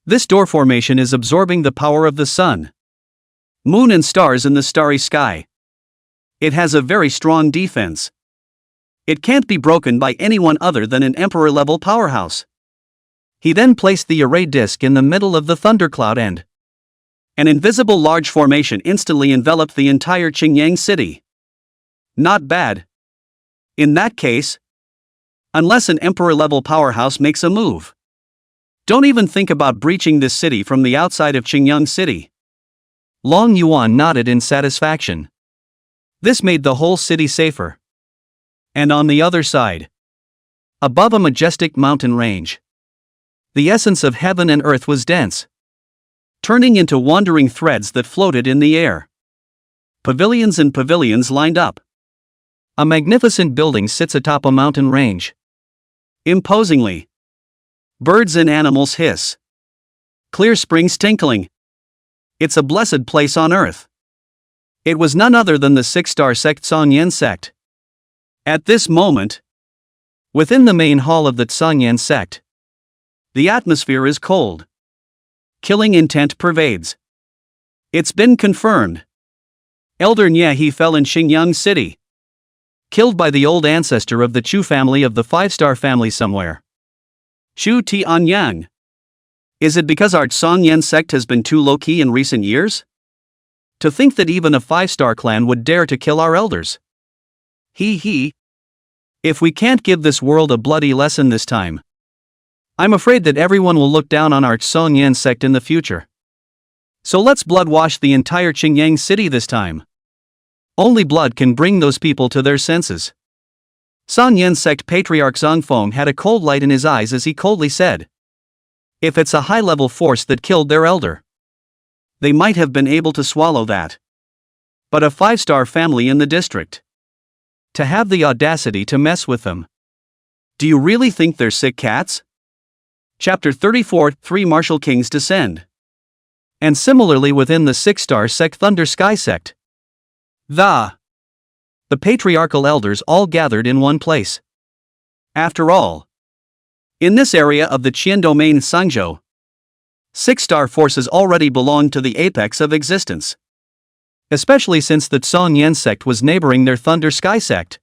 This door formation is absorbing the power of the sun, moon and stars in the starry sky. It has a very strong defense. It can't be broken by anyone other than an emperor-level powerhouse. He then placed the array disk in the middle of the thundercloud and an invisible large formation instantly enveloped the entire Chingyang city. Not bad. In that case, unless an emperor-level powerhouse makes a move, don't even think about breaching this city from the outside of Chingyang City. Long Yuan nodded in satisfaction. This made the whole city safer. And on the other side, above a majestic mountain range, the essence of heaven and earth was dense, turning into wandering threads that floated in the air. Pavilions and pavilions lined up. A magnificent building sits atop a mountain range. Imposingly, birds and animals hiss. Clear springs tinkling. It's a blessed place on earth. It was none other than the 6-star sect Song Yan sect. At this moment, within the main hall of the Song Yan sect, the atmosphere is cold. Killing intent pervades. It's been confirmed. Elder Nye he fell in Chingyang City, killed by the old ancestor of the Chu family of the 5-star family somewhere. Chu Tianyang. Is it because our Song Yan sect has been too low-key in recent years? To think that even a 5-star clan would dare to kill our elders. He. If we can't give this world a bloody lesson this time, I'm afraid that everyone will look down on our Song Yan sect in the future. So let's blood-wash the entire Chingyang city this time. Only blood can bring those people to their senses. Song Yan sect patriarch Zhongfeng had a cold light in his eyes as he coldly said, if it's a high-level force that killed their elder, they might have been able to swallow that. But a 5-star family in the district, to have the audacity to mess with them. Do you really think they're sick cats? Chapter 34, 3 Martial Kings Descend. And similarly within the 6-star sect Thunder Sky sect, the patriarchal elders all gathered in one place. After all, in this area of the Qian domain Sangzhou, 6-star forces already belonged to the apex of existence. Especially since the Song Yan sect was neighboring their Thunder Sky sect.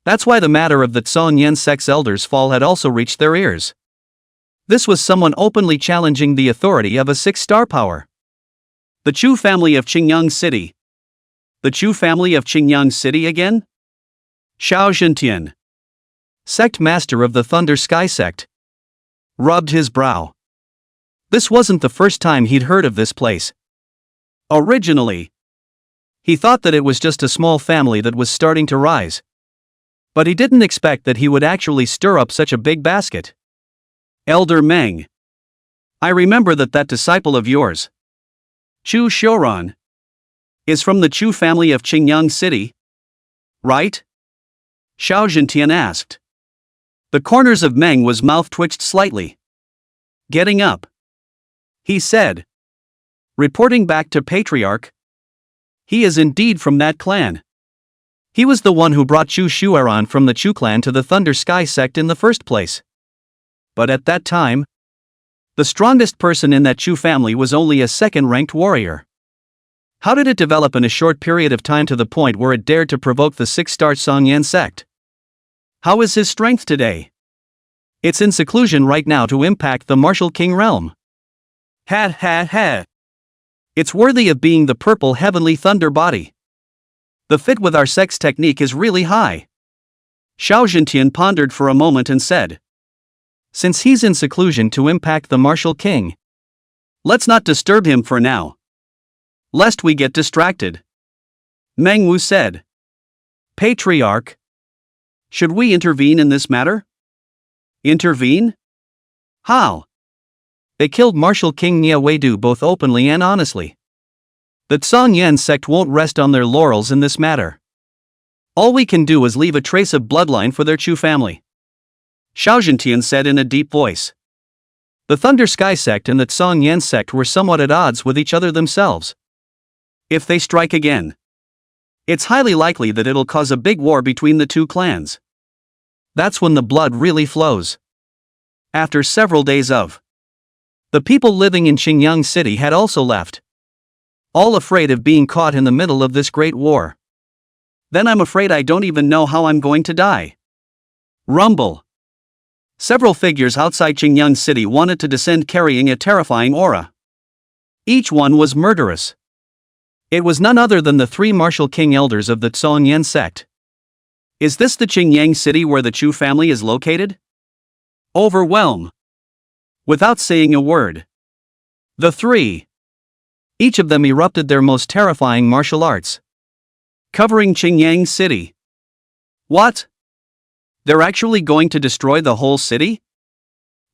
That's why the matter of the Song Yan sect's elders' fall had also reached their ears. This was someone openly challenging the authority of a 6-star power. The Chu family of Chingyang City. The Chu family of Chingyang City again? Xiao Zhentian, sect master of the Thunder Sky sect, rubbed his brow. This wasn't the first time he'd heard of this place. Originally, he thought that it was just a small family that was starting to rise. But he didn't expect that he would actually stir up such a big basket. Elder Meng, I remember that disciple of yours, Chu Xiuran, is from the Chu family of Chingyang City, right? Xiao Zhentian asked. The corners of Meng was mouth twitched slightly. Getting up, he said, reporting back to Patriarch, He is indeed from that clan. He was the one who brought Chu Shuaran from the Chu clan to the Thunder Sky sect in the first place. But at that time, the strongest person in that Chu family was only a second-ranked warrior. How did it develop in a short period of time to the point where it dared to provoke the 6-star Chingyang sect? How is his strength today? It's in seclusion right now to impact the martial king realm. Ha ha ha. It's worthy of being the purple heavenly thunder body. The fit with our sect's technique is really high. Xiao Zhentian pondered for a moment and said, since he's in seclusion to impact the martial king, let's not disturb him for now, lest we get distracted. Meng Wu said, Patriarch, should we intervene in this matter? Intervene? How? They killed Martial King Nia Weidu both openly and honestly. The Chingyang sect won't rest on their laurels in this matter. All we can do is leave a trace of bloodline for their Chu family. Xiao Zhentian said in a deep voice. The Thunder Sky sect and the Chingyang sect were somewhat at odds with each other themselves. If they strike again, it's highly likely that it'll cause a big war between the two clans. That's when the blood really flows. After several days of, the people living in Chingyang city had also left, all afraid of being caught in the middle of this great war. Then I'm afraid I don't even know how I'm going to die. Rumble. Several figures outside Chingyang city wanted to descend carrying a terrifying aura. Each one was murderous. It was none other than the 3 martial king elders of the Chingyang sect. Is this the Chingyang city where the Chu family is located? Overwhelm. Without saying a word, the 3, each of them erupted their most terrifying martial arts, covering Chingyang city. What? They're actually going to destroy the whole city?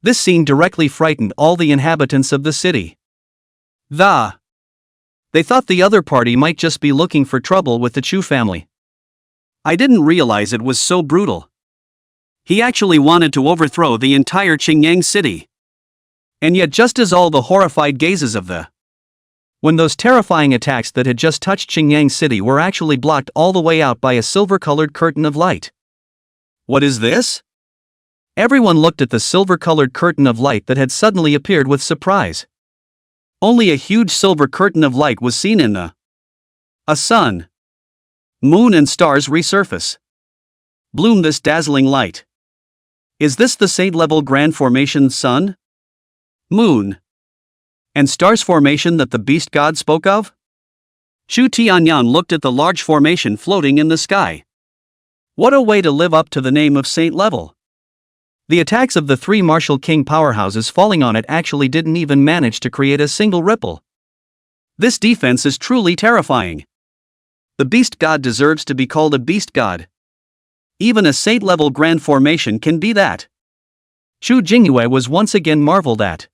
This scene directly frightened all the inhabitants of the city. They thought the other party might just be looking for trouble with the Chu family. I didn't realize it was so brutal. He actually wanted to overthrow the entire Chingyang city. And yet just as all the horrified gazes of when those terrifying attacks that had just touched Chingyang city were actually blocked all the way out by a silver-colored curtain of light. What is this? Everyone looked at the silver-colored curtain of light that had suddenly appeared with surprise. Only a huge silver curtain of light was seen in a sun, moon and stars resurface. Bloom this dazzling light. Is this the saint-level grand formation sun, moon, and stars formation that the beast god spoke of? Chu Tianyan looked at the large formation floating in the sky. What a way to live up to the name of saint level. The attacks of the 3 martial king powerhouses falling on it actually didn't even manage to create a single ripple. This defense is truly terrifying. The beast god deserves to be called a beast god. Even a saint-level grand formation can be that. Chu Jingyue was once again marveled at.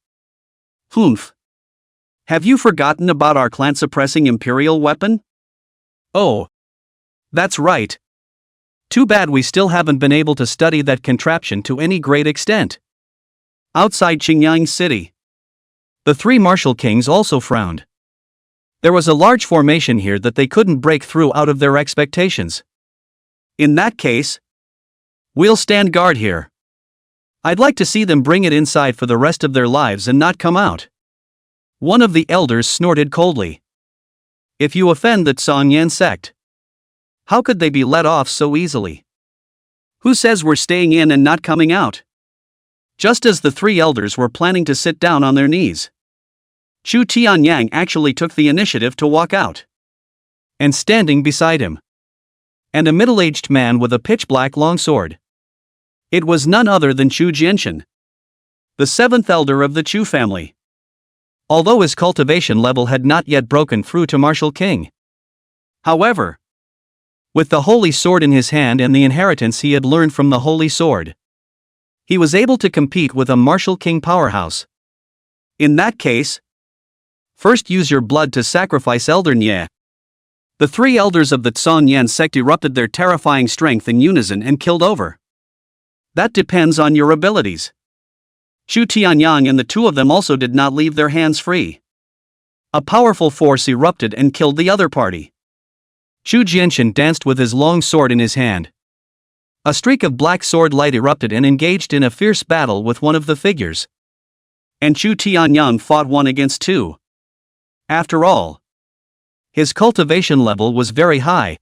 Humph. Have you forgotten about our clan-suppressing imperial weapon? Oh. That's right. Too bad we still haven't been able to study that contraption to any great extent. Outside Chingyang city, the 3 martial kings also frowned. There was a large formation here that they couldn't break through out of their expectations. In that case, we'll stand guard here. I'd like to see them bring it inside for the rest of their lives and not come out. One of the elders snorted coldly. If you offend the Chingyang sect, how could they be let off so easily? Who says we're staying in and not coming out? Just as the 3 elders were planning to sit down on their knees, Chu Tianyang actually took the initiative to walk out. And standing beside him, and a middle-aged man with a pitch-black longsword. It was none other than Chu Jianshan, the 7th elder of the Chu family. Although his cultivation level had not yet broken through to Martial King. However, with the Holy Sword in his hand and the inheritance he had learned from the Holy Sword, he was able to compete with a Martial King powerhouse. In that case, first use your blood to sacrifice Elder Nye. The 3 elders of the Chingyang sect erupted their terrifying strength in unison and killed over. That depends on your abilities. Chu Tianyang and the 2 of them also did not leave their hands free. A powerful force erupted and killed the other party. Chu Jianshan danced with his long sword in his hand. A streak of black sword light erupted and engaged in a fierce battle with one of the figures. And Chu Tianyang fought 1 against 2. After all, his cultivation level was very high,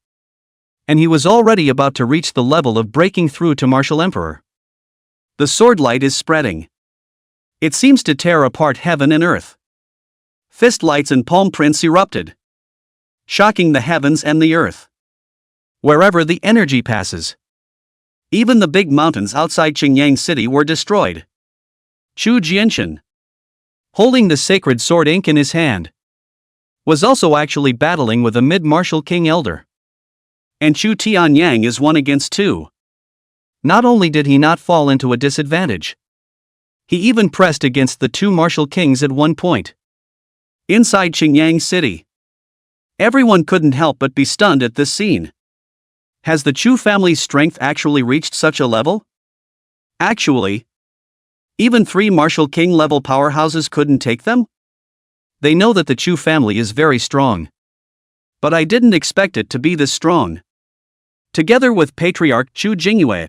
and he was already about to reach the level of breaking through to Martial Emperor. The sword light is spreading. It seems to tear apart heaven and earth. Fist lights and palm prints erupted, shocking the heavens and the earth. Wherever the energy passes, even the big mountains outside Chingyang city were destroyed. Chu Jianshan, holding the sacred sword ink in his hand, was also actually battling with a mid-martial king elder. And Chu Tianyang is 1 against 2. Not only did he not fall into a disadvantage, he even pressed against the 2 martial kings at one point. Inside Chingyang city, everyone couldn't help but be stunned at this scene. Has the Chu family's strength actually reached such a level? Actually, even 3 martial king level powerhouses couldn't take them? They know that the Chu family is very strong. But I didn't expect it to be this strong. Together with Patriarch Chu Jingyue,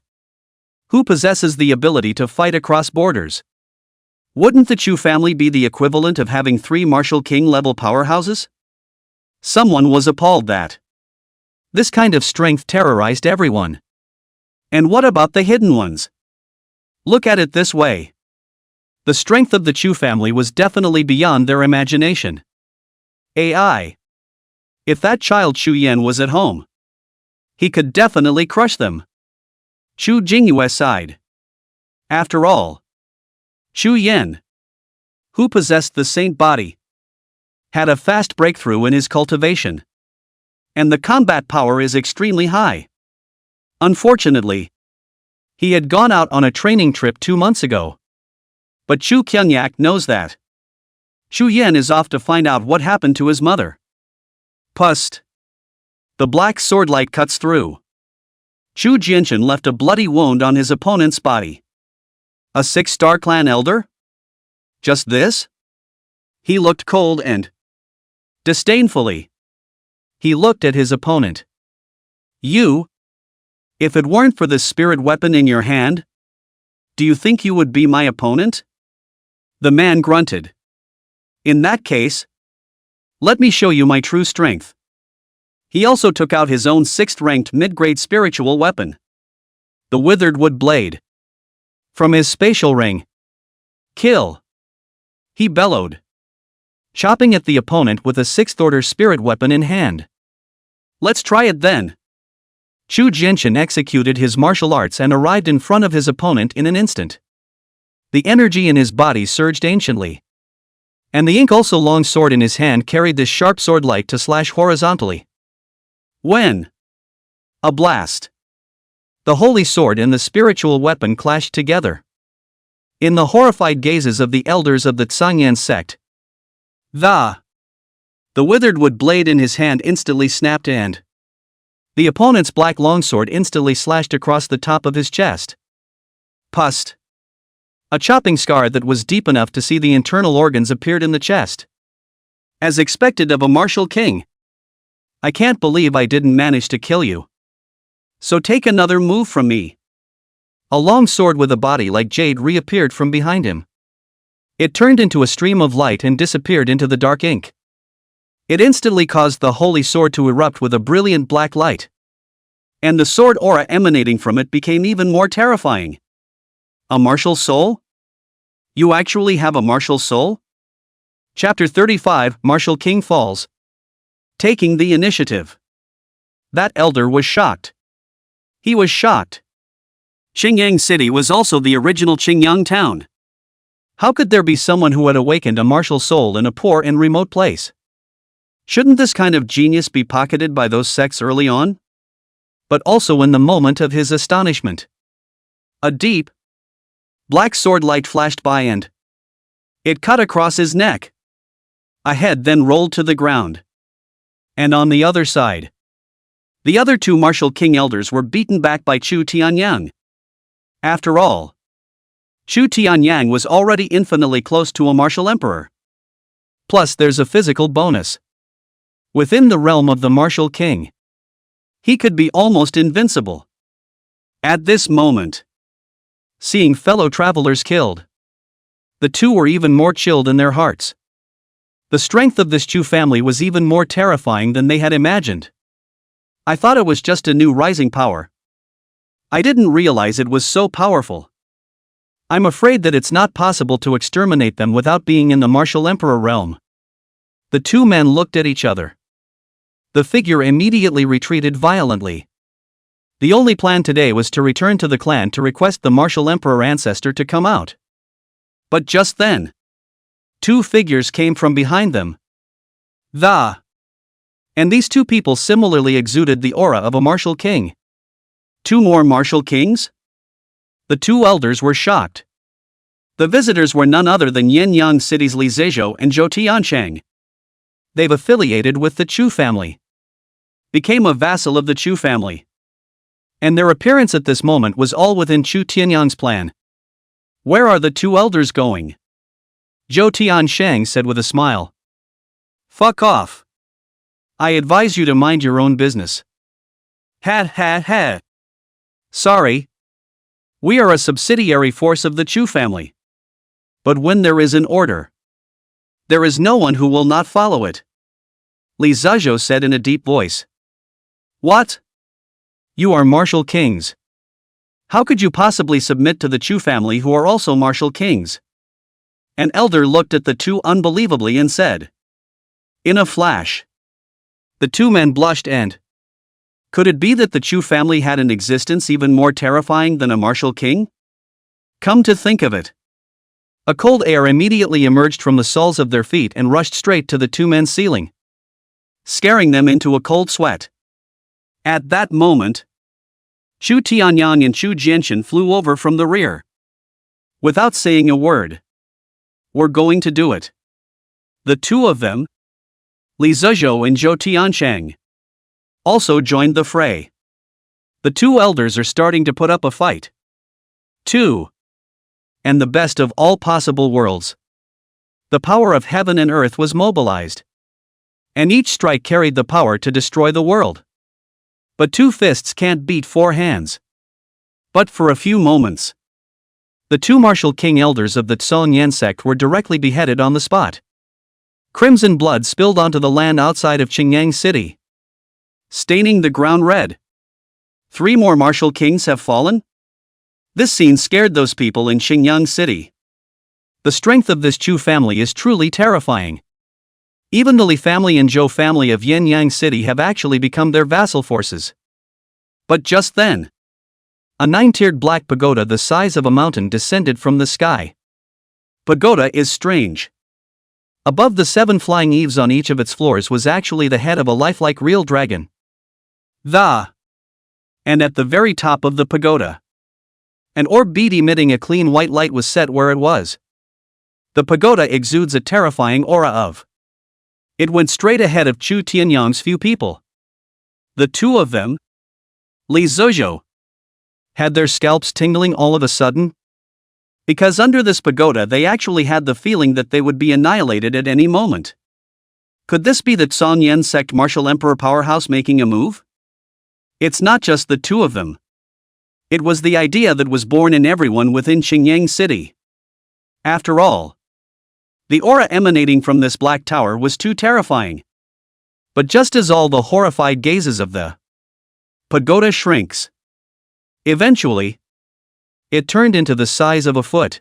who possesses the ability to fight across borders. Wouldn't the Chu family be the equivalent of having 3 martial king level powerhouses? Someone was appalled that this kind of strength terrorized everyone. And what about the hidden ones? Look at it this way. The strength of the Chu family was definitely beyond their imagination. AI. If that child Chu Yan was at home, he could definitely crush them. Chu Jingyue sighed. After all, Chu Yan, who possessed the saint body, had a fast breakthrough in his cultivation. And the combat power is extremely high. Unfortunately, he had gone out on a training trip 2 months ago. But Chu Chingyang knows that. Chu Yan is off to find out what happened to his mother. Pust. The black sword light cuts through. Chu Jianshan left a bloody wound on his opponent's body. A 6-star clan elder? Just this? He looked cold and disdainfully. He looked at his opponent. You? If it weren't for this spirit weapon in your hand, do you think you would be my opponent? The man grunted. In that case, let me show you my true strength. He also took out his own 6th-ranked mid-grade spiritual weapon, the withered wood blade. From his spatial ring. Kill! He bellowed, chopping at the opponent with a 6th-order spirit weapon in hand. Let's try it then. Chu Jianshan executed his martial arts and arrived in front of his opponent in an instant. The energy in his body surged anciently. And the ink also long sword in his hand carried this sharp sword light to slash horizontally. When? A blast. The holy sword and the spiritual weapon clashed together. In the horrified gazes of the elders of the Chingyang sect, the withered wood blade in his hand instantly snapped and the opponent's black longsword instantly slashed across the top of his chest. Pust. A chopping scar that was deep enough to see the internal organs appeared in the chest. As expected of a martial king. I can't believe I didn't manage to kill you. So take another move from me. A long sword with a body like jade reappeared from behind him. It turned into a stream of light and disappeared into the dark ink. It instantly caused the holy sword to erupt with a brilliant black light. And the sword aura emanating from it became even more terrifying. A martial soul? You actually have a martial soul? Chapter 35, Martial King Falls. Taking the initiative. That elder was shocked. He was shocked. Chingyang City was also the original Chingyang town. How could there be someone who had awakened a martial soul in a poor and remote place? Shouldn't this kind of genius be pocketed by those sects early on? But also in the moment of his astonishment. A deep, black sword light flashed by and it cut across his neck. A head then rolled to the ground. And on the other side, the other 2 martial king elders were beaten back by Chu Tianyang. After all, Chu Tianyang was already infinitely close to a martial emperor. Plus there's a physical bonus. Within the realm of the martial king, He could be almost invincible. At this moment, seeing fellow travelers killed, the two were even more chilled in their hearts. The strength of this Chu family was even more terrifying than they had imagined. I thought it was just a new rising power. I didn't realize it was so powerful. I'm afraid that it's not possible to exterminate them without being in the martial emperor realm. The two men looked at each other. The figure immediately retreated violently. The only plan today was to return to the clan to request the martial emperor ancestor to come out. But just then, two figures came from behind them. And these two people similarly exuded the aura of a martial king. Two more martial kings? The two elders were shocked. The visitors were none other than Chingyang City's Li Zizhou and Zhou Tiancheng. They've affiliated with the Chu family. Became a vassal of the Chu family. And their appearance at this moment was all within Chu Tianyang's plan. Where are the two elders going? Zhou Tiancheng said with a smile. Fuck off. I advise you to mind your own business. Ha. Sorry. We are a subsidiary force of the Chu family. But when there is an order, there is no one who will not follow it. Li Zizhou said in a deep voice. What? You are martial kings. How could you possibly submit to the Chu family who are also martial kings? An elder looked at the two unbelievably and said. In a flash. The two men blushed and. Could it be that the Chu family had an existence even more terrifying than a martial king? Come to think of it. A cold air immediately emerged from the soles of their feet and rushed straight to the two men's ceiling, scaring them into a cold sweat. At that moment, Chu Tianyang and Chu Jianshan flew over from the rear. Without saying a word. We're going to do it. The two of them, Li Zizhou and Zhou Tiancheng, also joined the fray. The two elders are starting to put up a fight. 2. And the best of all possible worlds. The power of heaven and earth was mobilized. And each strike carried the power to destroy the world. But two fists can't beat four hands. But for a few moments, the two martial king elders of the Chingyang sect were directly beheaded on the spot. Crimson blood spilled onto the land outside of Chingyang City, staining the ground red. 3 more martial kings have fallen? This scene scared those people in Chingyang City. The strength of this Chu family is truly terrifying. Even the Li family and Zhou family of Chingyang City have actually become their vassal forces. But just then, a 9-tiered black pagoda the size of a mountain descended from the sky. Pagoda is strange. Above the 7 flying eaves on each of its floors was actually the head of a lifelike real dragon. And at the very top of the pagoda, an orb bead emitting a clean white light was set where it was. The pagoda exudes a terrifying aura of. It went straight ahead of Chu Tianyang's few people. The two of them, Li Zizhou, had their scalps tingling all of a sudden. Because under this pagoda they actually had the feeling that they would be annihilated at any moment. Could this be the Chingyang sect martial emperor powerhouse making a move? It's not just the two of them. It was the idea that was born in everyone within Chingyang City. After all, the aura emanating from this black tower was too terrifying. But just as all the horrified gazes of the pagoda shrinks, eventually, it turned into the size of a foot.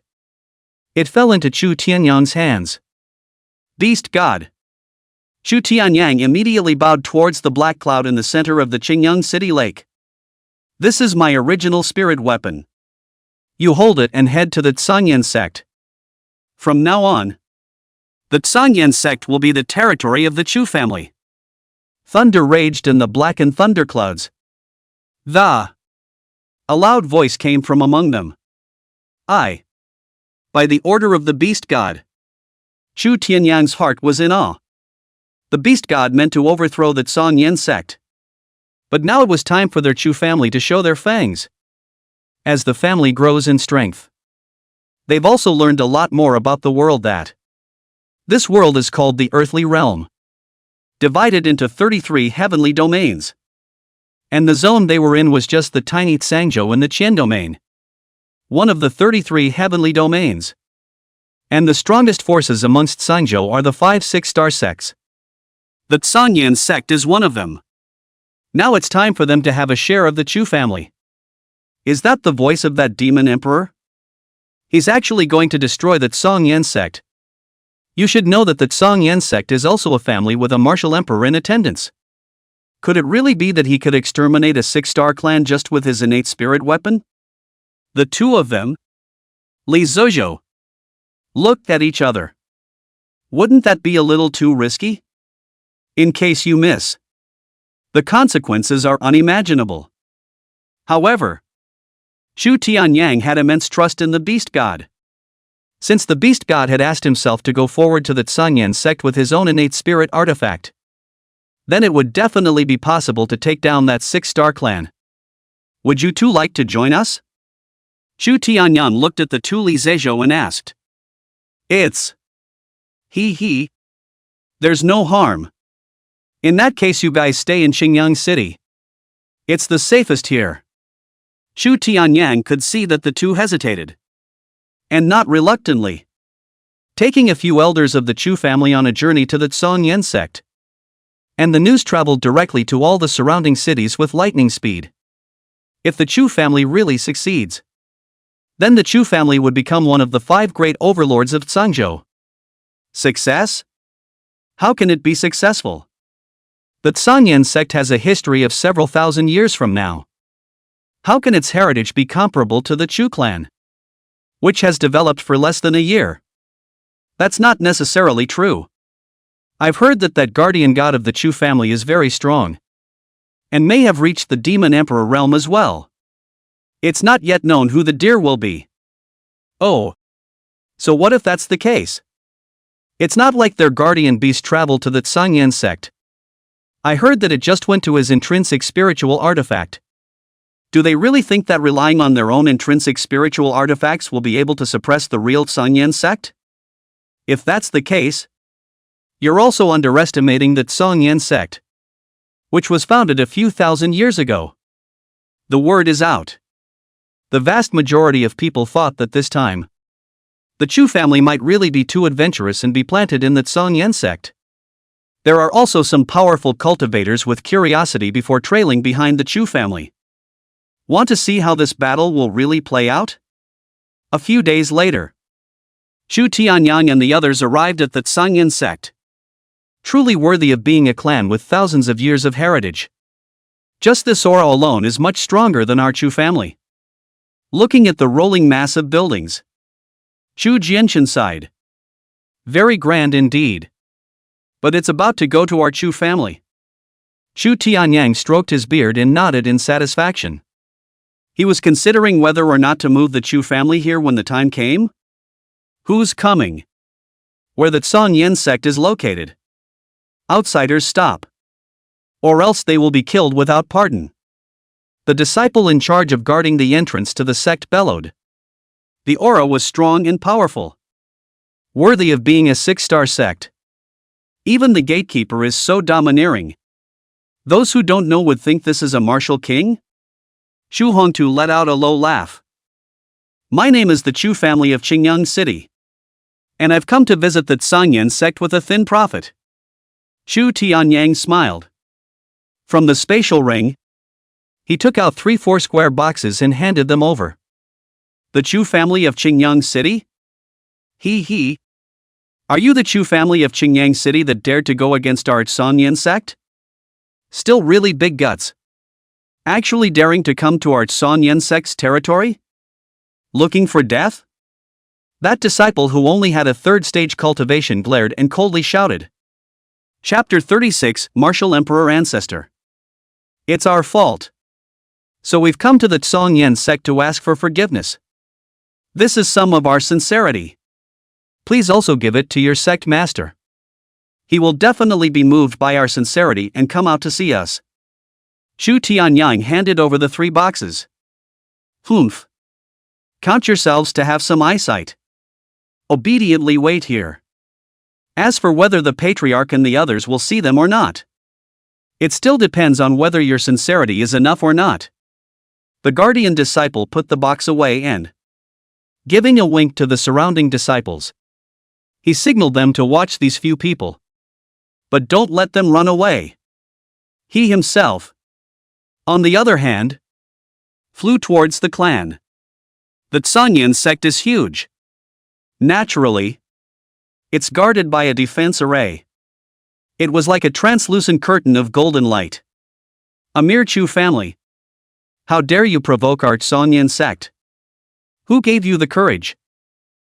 It fell into Chu Tianyang's hands. Beast God. Chu Tianyang immediately bowed towards the black cloud in the center of the Chingyang City Lake. This is my original spirit weapon. You hold it and head to the Chingyang sect. From now on, the Chingyang sect will be the territory of the Chu family. Thunder raged in the blackened thunderclouds. A loud voice came from among them. By the order of the Beast God. Chu Tianyang's heart was in awe. The Beast God meant to overthrow the Chingyang sect. But now it was time for their Chu family to show their fangs. As the family grows in strength, they've also learned a lot more about the world that. This world is called the earthly realm, divided into 33 heavenly domains. And the zone they were in was just the tiny Tsangzhou in the Qian domain, one of the 33 heavenly domains. And the strongest forces amongst Tsangzhou are the 5 6-star sects. The Chingyang sect is one of them. Now it's time for them to have a share of the Chu family. Is that the voice of that demon emperor? He's actually going to destroy the Chingyang sect. You should know that the Chingyang sect is also a family with a martial emperor in attendance. Could it really be that he could exterminate a 6-star clan just with his innate spirit weapon? The two of them, Li Zhozhou, looked at each other. Wouldn't that be a little too risky? In case you miss, the consequences are unimaginable. However, Xu Tianyang had immense trust in the beast god. Since the beast god had asked himself to go forward to the Chingyang sect with his own innate spirit artifact, then it would definitely be possible to take down that 6-star clan. Would you two like to join us? Xu Tianyang looked at the two Li Zhezhou and asked. It's. There's no harm. In that case, you guys stay in Chingyang City. It's the safest here. Xu Tianyang could see that the two hesitated. And not reluctantly. Taking a few elders of the Chu family on a journey to the Chingyang sect. And the news traveled directly to all the surrounding cities with lightning speed. If the Chu family really succeeds, then the Chu family would become one of the 5 great overlords of Tsangzhou. Success? How can it be successful? The Chingyang sect has a history of several thousand years from now. How can its heritage be comparable to the Chu clan, which has developed for less than a year? That's not necessarily true. I've heard that guardian god of the Chu family is very strong, and may have reached the demon emperor realm as well. It's not yet known who the deer will be. Oh. So what if that's the case? It's not like their guardian beast traveled to the Chingyang sect. I heard that it just went to his intrinsic spiritual artifact. Do they really think that relying on their own intrinsic spiritual artifacts will be able to suppress the real Chingyang sect? If that's the case, you're also underestimating the Chingyang sect, which was founded a few thousand years ago. The word is out. The vast majority of people thought that this time, the Chu family might really be too adventurous and be planted in the Chingyang sect. There are also some powerful cultivators with curiosity before trailing behind the Chu family. Want to see how this battle will really play out? A few days later, Xu Tianyang and the others arrived at the Chingyang sect. Truly worthy of being a clan with thousands of years of heritage. Just this aura alone is much stronger than our Chu family. Looking at the rolling mass of buildings, Xu Jianchen sighed. Very grand indeed. But it's about to go to our Chu family. Xu Tianyang stroked his beard and nodded in satisfaction. He was considering whether or not to move the Chu family here when the time came. Who's coming? Where the Chingyang sect is located. Outsiders stop. Or else they will be killed without pardon. The disciple in charge of guarding the entrance to the sect bellowed. The aura was strong and powerful. Worthy of being a 6-star sect. Even the gatekeeper is so domineering. Those who don't know would think this is a martial king? Xu Hongtu let out a low laugh. My name is the Chu family of Chingyang City. And I've come to visit the Chingyang sect with a thin prophet. Xu Tianyang smiled. From the spatial ring, he took out 3 4-square boxes and handed them over. The Chu family of Chingyang City? Are you the Chu family of Chingyang City that dared to go against our Chingyang sect? Still really big guts. Actually daring to come to our Chingyang sect's territory? Looking for death? That disciple who only had a 3rd-stage cultivation glared and coldly shouted. Chapter 36, Martial Emperor Ancestor. It's our fault. So we've come to the Chingyang sect to ask for forgiveness. This is some of our sincerity. Please also give it to your sect master. He will definitely be moved by our sincerity and come out to see us. Xu Tianyang handed over the 3 boxes. Humph. Count yourselves to have some eyesight. Obediently wait here. As for whether the patriarch and the others will see them or not, It still depends on whether your sincerity is enough or not. The guardian disciple put the box away and, giving a wink to the surrounding disciples, he signaled them to watch these few people. But don't let them run away. He himself, on the other hand, flew towards the clan. The Chingyang sect is huge. Naturally, it's guarded by a defense array. It was like a translucent curtain of golden light. Amir Chu family. How dare you provoke our Chingyang sect? Who gave you the courage?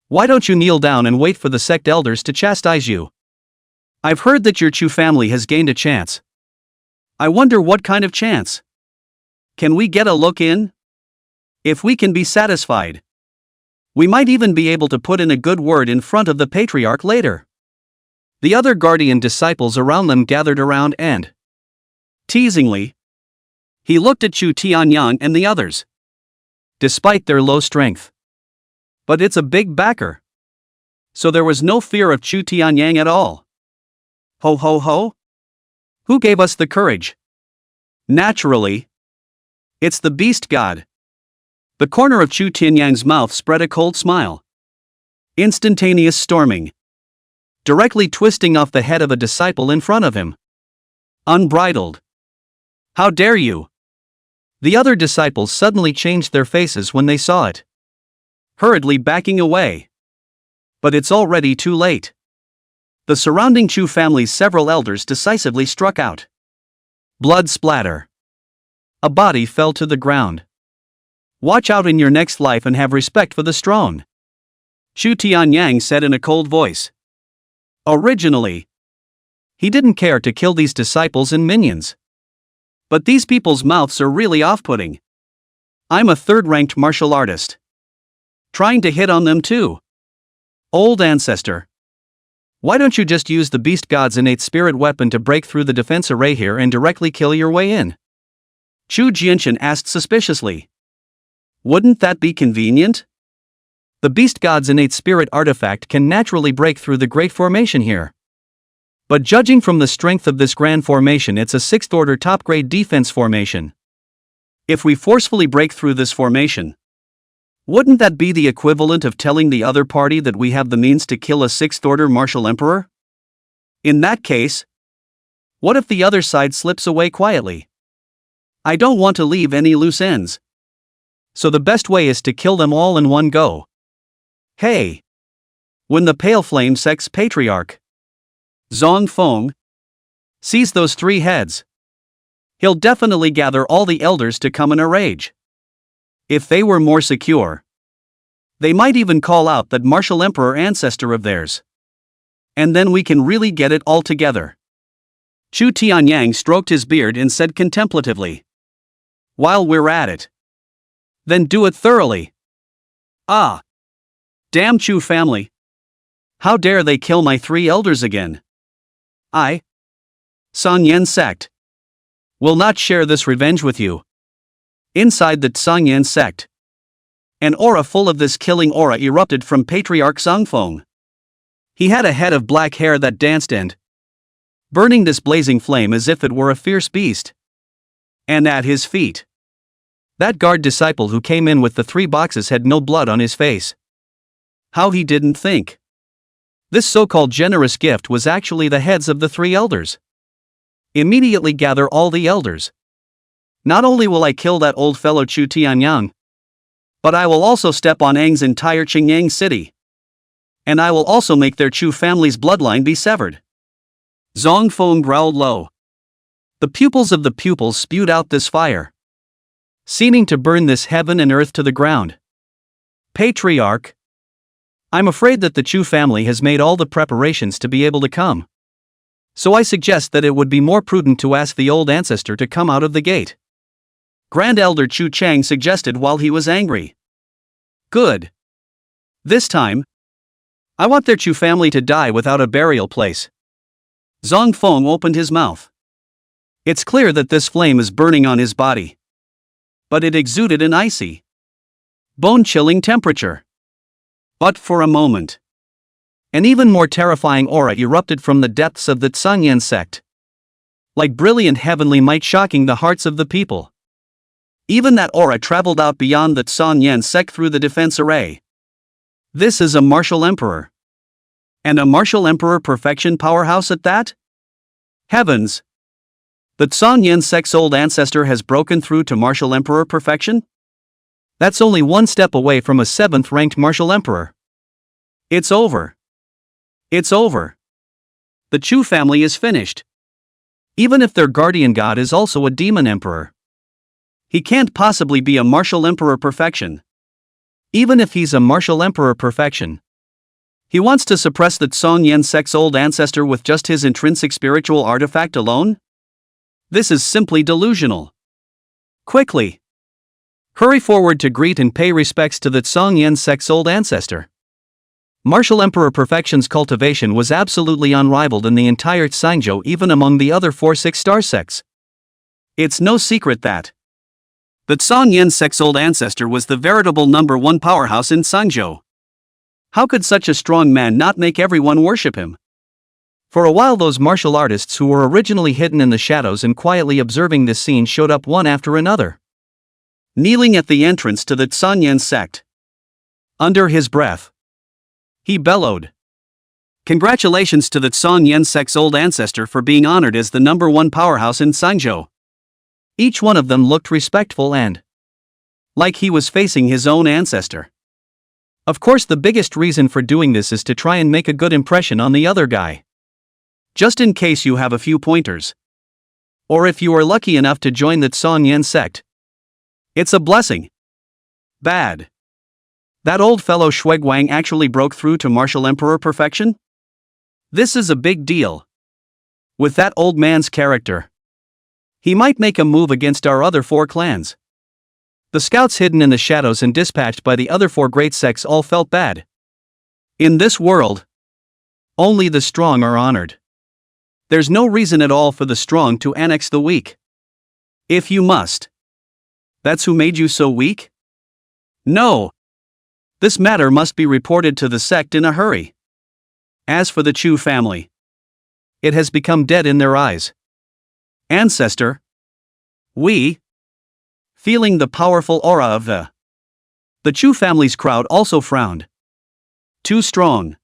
Why don't you kneel down and wait for the sect elders to chastise you? I've heard that your Chu family has gained a chance. I wonder what kind of chance. Can we get a look in? If we can be satisfied, we might even be able to put in a good word in front of the patriarch later. The other guardian disciples around them gathered around and, teasingly, he looked at Chu Tianyang and the others. Despite their low strength. But it's a big backer. So there was no fear of Chu Tianyang at all. Ho ho ho? Who gave us the courage? Naturally, it's the beast god. The corner of Chu Tianyang's mouth spread a cold smile. Instantaneous storming. Directly twisting off the head of a disciple in front of him. Unbridled. How dare you? The other disciples suddenly changed their faces when they saw it. Hurriedly backing away. But it's already too late. The surrounding Chu family's several elders decisively struck out. Blood splatter. A body fell to the ground. Watch out in your next life and have respect for the strong. Chu Tianyang said in a cold voice. Originally, he didn't care to kill these disciples and minions. But these people's mouths are really off-putting. I'm a third-ranked martial artist. Trying to hit on them too. Old ancestor. Why don't you just use the beast god's innate spirit weapon to break through the defense array here and directly kill your way in? Chu Jianchen asked suspiciously. Wouldn't that be convenient? The beast god's innate spirit artifact can naturally break through the great formation here. But judging from the strength of this grand formation, it's a 6th order top grade defense formation. If we forcefully break through this formation, wouldn't that be the equivalent of telling the other party that we have the means to kill a 6th order martial emperor? In that case, what if the other side slips away quietly? I don't want to leave any loose ends. So the best way is to kill them all in one go. Hey! When the Pale Flame sect's patriarch, Zong Feng, sees those 3 heads, he'll definitely gather all the elders to come in a rage. If they were more secure, they might even call out that martial emperor ancestor of theirs. And then we can really get it all together. Chu Tianyang stroked his beard and said contemplatively. While we're at it, then do it thoroughly. Ah! Damn Chu family! How dare they kill my 3 elders again? I, Chingyang sect, will not share this revenge with you. Inside the Chingyang sect, an aura full of this killing aura erupted from Patriarch Zongfeng. He had a head of black hair that danced and, burning this blazing flame as if it were a fierce beast. And at his feet, that guard disciple who came in with the 3 boxes had no blood on his face. How he didn't think. This so-called generous gift was actually the heads of the 3 elders. Immediately gather all the elders. Not only will I kill that old fellow Chu Tianyang, but I will also step on Ang's entire Chingyang city. And I will also make their Chu family's bloodline be severed. Zong Feng growled low. The pupils of the pupils spewed out this fire, seeming to burn this heaven and earth to the ground. Patriarch, I'm afraid that the Chu family has made all the preparations to be able to come. So I suggest that it would be more prudent to ask the old ancestor to come out of the gate. Grand Elder Chu Chang suggested while he was angry. Good. This time, I want their Chu family to die without a burial place. Zong Feng opened his mouth. It's clear that this flame is burning on his body. But it exuded an icy, bone-chilling temperature. But for a moment, an even more terrifying aura erupted from the depths of the Chingyang sect. like brilliant heavenly might shocking the hearts of the people. Even that aura traveled out beyond the Chingyang sect through the defense array. This is a martial emperor. And a martial emperor perfection powerhouse at that? Heavens! The Chingyang sect's old ancestor has broken through to martial emperor perfection? That's only one step away from a 7th ranked martial emperor. It's over. It's over. The Chu family is finished. Even if their guardian god is also a demon emperor. He can't possibly be a martial emperor perfection. Even if he's a martial emperor perfection. He wants to suppress the Chingyang sect's old ancestor with just his intrinsic spiritual artifact alone? This is simply delusional. Quickly! Hurry forward to greet and pay respects to the Chingyang sect's old ancestor. Martial Emperor Perfection's cultivation was absolutely unrivaled in the entire Chingyang, even among the other 4 6-star sects. It's no secret that the Chingyang sect's old ancestor was the veritable #1 powerhouse in Chingyang. How could such a strong man not make everyone worship him? For a while those martial artists who were originally hidden in the shadows and quietly observing this scene showed up one after another. Kneeling at the entrance to the Chingyang sect. Under his breath, he bellowed, "Congratulations to the Chingyang sect's old ancestor for being honored as the #1 powerhouse in Chingyang." Each one of them looked respectful and like he was facing his own ancestor. Of course, the biggest reason for doing this is to try and make a good impression on the other guy. Just in case you have a few pointers. Or if you are lucky enough to join the Chingyang sect. It's a blessing. Bad. That old fellow Chingyang actually broke through to martial emperor perfection? This is a big deal. With that old man's character, he might make a move against our other 4 clans. The scouts hidden in the shadows and dispatched by the other 4 great sects all felt bad. In this world, only the strong are honored. There's no reason at all for the strong to annex the weak. If you must. That's who made you so weak? No. This matter must be reported to the sect in a hurry. As for the Chu family, it has become dead in their eyes. Ancestor, we, feeling the powerful aura of the Chu family's crowd also frowned. Too strong.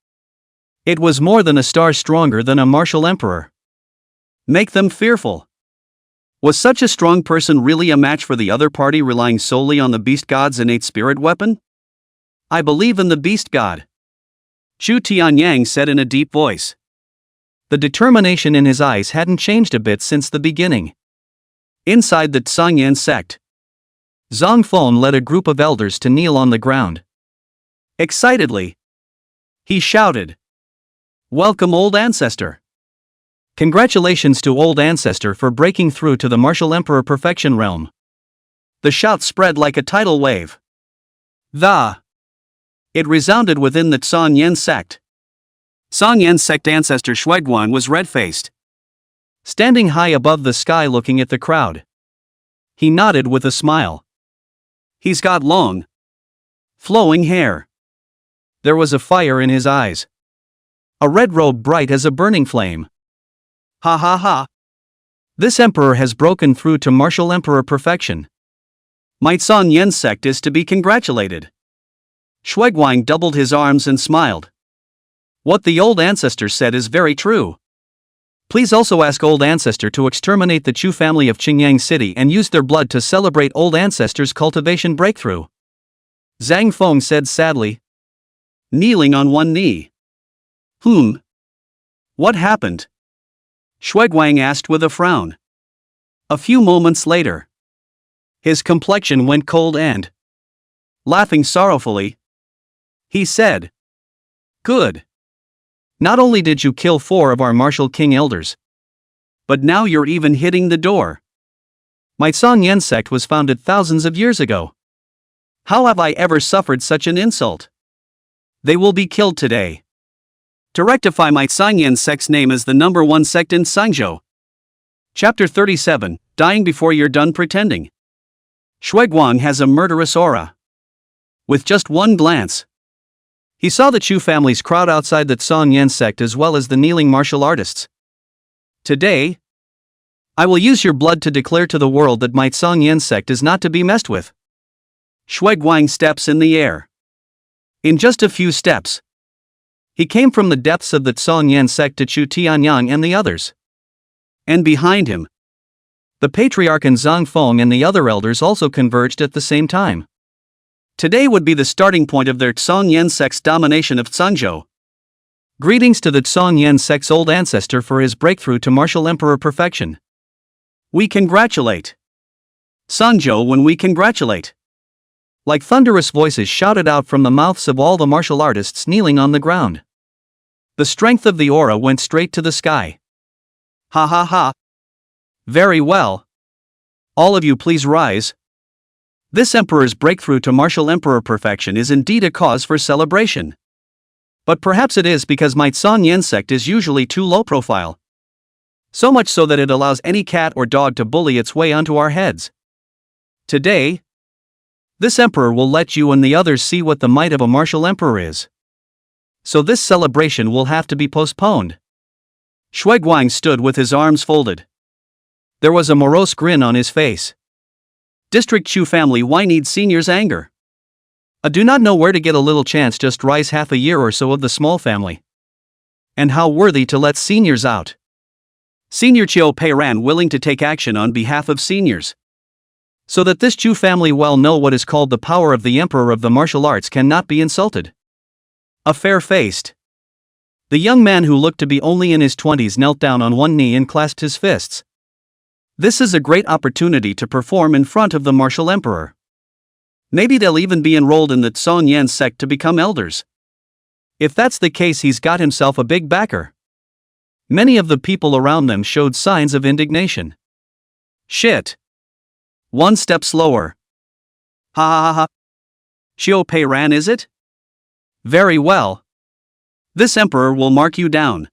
It was more than a star stronger than a martial emperor. Make them fearful. Was such a strong person really a match for the other party relying solely on the beast god's innate spirit weapon? I believe in the beast god, Chu Tianyang said in a deep voice. The determination in his eyes hadn't changed a bit since the beginning. Inside the Chingyang sect, Zhang Feng led a group of elders to kneel on the ground. Excitedly, he shouted, "Welcome, old ancestor! Congratulations to old ancestor for breaking through to the martial emperor perfection realm." The shout spread like a tidal wave. It resounded within the Chingyang sect. Chingyang sect ancestor Yuan was red-faced, standing high above the sky looking at the crowd. He nodded with a smile. He's got long, flowing hair. There was a fire in his eyes. A red robe bright as a burning flame. Ha ha ha. This emperor has broken through to martial emperor perfection. My Chingyang sect is to be congratulated. Yuan doubled his arms and smiled. What the old ancestor said is very true. Please also ask old ancestor to exterminate the Chu family of Chingyang city and use their blood to celebrate old ancestor's cultivation breakthrough. Zhang Feng said sadly, kneeling on one knee. What happened? Yuan asked with a frown. A few moments later, his complexion went cold and, laughing sorrowfully, he said, "Good. Not only did you kill 4 of our martial king elders, but now you're even hitting the door. My Chingyang sect was founded thousands of years ago. How have I ever suffered such an insult? They will be killed today. To rectify my Chingyang sect's name as the #1 sect in Chingyang." Chapter 37, Dying Before You're Done Pretending. Yuan has a murderous aura. With just one glance, he saw the Chu family's crowd outside the Chingyang sect as well as the kneeling martial artists. Today, I will use your blood to declare to the world that my Chingyang sect is not to be messed with. Shuiguang steps in the air. In just a few steps, he came from the depths of the Chingyang sect to Chu Tianyang and the others. And behind him, the patriarch and Zhang Feng and the other elders also converged at the same time. Today would be the starting point of their Chingyang sect's domination of Cangzhou. Greetings to the Chingyang sect's old ancestor for his breakthrough to martial emperor perfection. We congratulate Cangzhou when we congratulate. Like thunderous voices shouted out from the mouths of all the martial artists kneeling on the ground. The strength of the aura went straight to the sky. Ha ha ha. Very well. All of you please rise. This emperor's breakthrough to martial emperor perfection is indeed a cause for celebration. But perhaps it is because my Chingyang sect is usually too low profile. So much so that it allows any cat or dog to bully its way onto our heads. Today, this emperor will let you and the others see what the might of a martial emperor is. So this celebration will have to be postponed. Shuiguang stood with his arms folded. There was a morose grin on his face. District Chu family, why need seniors' anger? I do not know where to get a little chance, just rise half a year or so of the small family. And how worthy to let seniors out. Senior Chiu Pei ran willing to take action on behalf of seniors. So that this Chu family well know what is called the power of the emperor of the martial arts cannot be insulted. A fair-faced. The young man who looked to be only in his 20s knelt down on one knee and clasped his fists. This is a great opportunity to perform in front of the martial emperor. Maybe they'll even be enrolled in the Chingyang sect to become elders. If that's the case, he's got himself a big backer. Many of the people around them showed signs of indignation. Shit. One step slower. Ha ha ha ha. Chiu Pei ran, is it? Very well. This emperor will mark you down.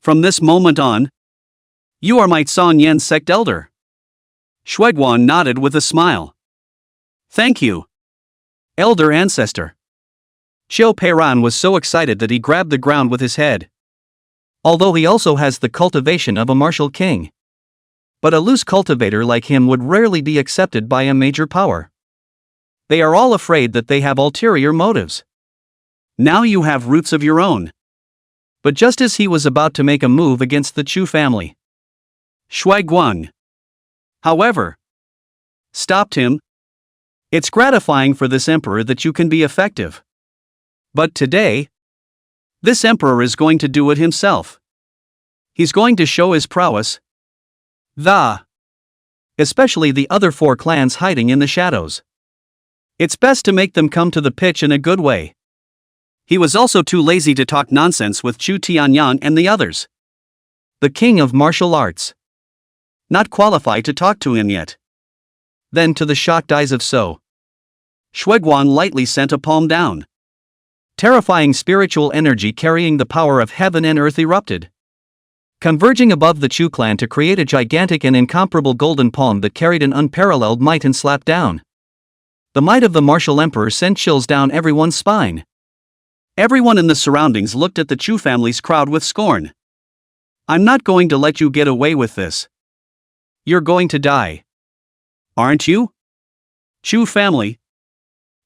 From this moment on, you are my Chingyang sect elder. Shuiguang nodded with a smile. Thank you, elder ancestor. Chiu Pei ran was so excited that he grabbed the ground with his head. Although he also has the cultivation of a martial king. But a loose cultivator like him would rarely be accepted by a major power. They are all afraid that they have ulterior motives. Now you have roots of your own. But just as he was about to make a move against the Chu family, Shuiguang, however, stopped him. It's gratifying for this emperor that you can be effective. But today, this emperor is going to do it himself. He's going to show his prowess. Especially the other 4 clans hiding in the shadows. It's best to make them come to the pitch in a good way. He was also too lazy to talk nonsense with Chu Tianyang and the others. The king of martial arts. Not qualified to talk to him yet. Then to the shocked eyes of Shuiguang lightly sent a palm down. Terrifying spiritual energy carrying the power of heaven and earth erupted, converging above the Chu clan to create a gigantic and incomparable golden palm that carried an unparalleled might and slapped down. The might of the martial emperor sent chills down everyone's spine. Everyone in the surroundings looked at the Chu family's crowd with scorn. I'm not going to let you get away with this. You're going to die. Aren't you? Chu family.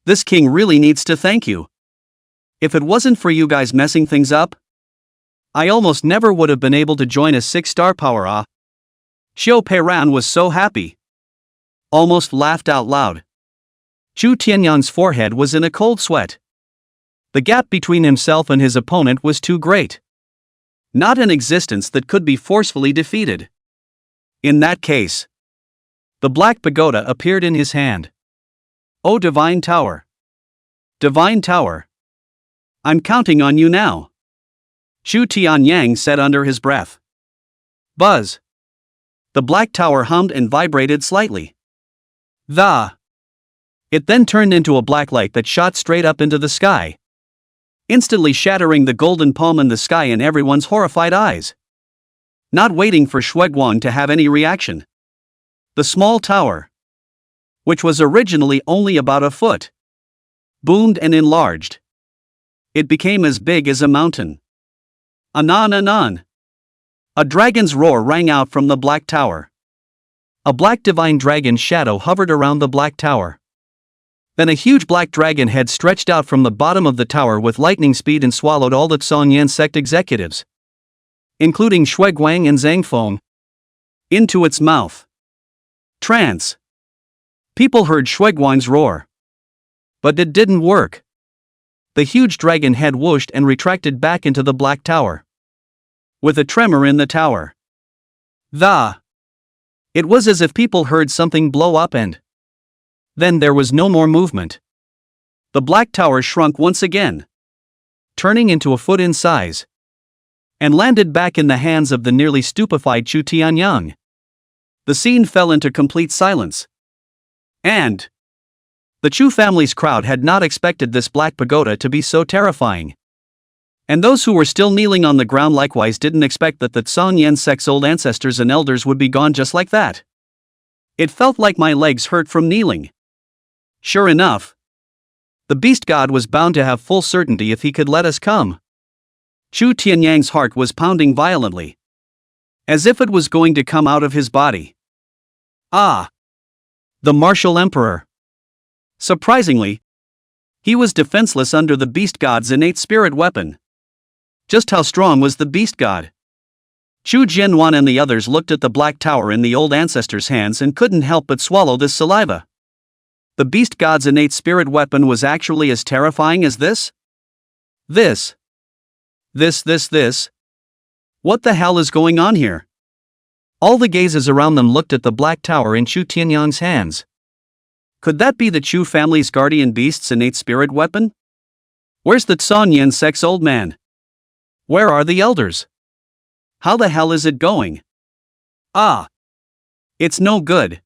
This king really needs to thank you. If it wasn't for you guys messing things up, I almost never would have been able to join a 6-star power. Chiu Pei ran was so happy. Almost laughed out loud. Chu Tianyang's forehead was in a cold sweat. The gap between himself and his opponent was too great. Not an existence that could be forcefully defeated. In that case, the black pagoda appeared in his hand. Oh, Divine Tower. Divine Tower. I'm counting on you now. Chu Tianyang said under his breath. Buzz. The black tower hummed and vibrated slightly. It then turned into a black light that shot straight up into the sky, instantly shattering the golden palm in the sky in everyone's horrified eyes. Not waiting for Shuiguang to have any reaction, the small tower, which was originally only about a foot, boomed and enlarged. It became as big as a mountain. Anan anan. A dragon's roar rang out from the Black Tower. A black divine dragon shadow hovered around the Black Tower. Then a huge black dragon head stretched out from the bottom of the tower with lightning speed and swallowed all the Chingyang sect executives, including Shui Guang and Zhang Feng, into its mouth. Trance. People heard Shui Guang's roar. But it didn't work. The huge dragon head whooshed and retracted back into the Black Tower, with a tremor in the tower. It was as if people heard something blow up and then there was no more movement. The Black Tower shrunk once again, turning into a foot in size, and landed back in the hands of the nearly stupefied Chu Tianyang. The scene fell into complete silence. And the Chu family's crowd had not expected this black pagoda to be so terrifying. And those who were still kneeling on the ground likewise didn't expect that the Chingyang sect's old ancestors and elders would be gone just like that. It felt like my legs hurt from kneeling. Sure enough, the beast god was bound to have full certainty if he could let us come. Chu Tianyang's heart was pounding violently, as if it was going to come out of his body. The martial emperor. Surprisingly, he was defenseless under the beast god's innate spirit weapon. Just how strong was the beast god? Chu Jianyuan and the others looked at the Black Tower in the old ancestor's hands and couldn't help but swallow this saliva. The beast god's innate spirit weapon was actually as terrifying as this? This. What the hell is going on here? All the gazes around them looked at the Black Tower in Chu Tianyang's hands. Could that be the Chu family's guardian beast's innate spirit weapon? Where's the Chingyang sect's old man? Where are the elders? How the hell is it going? It's no good.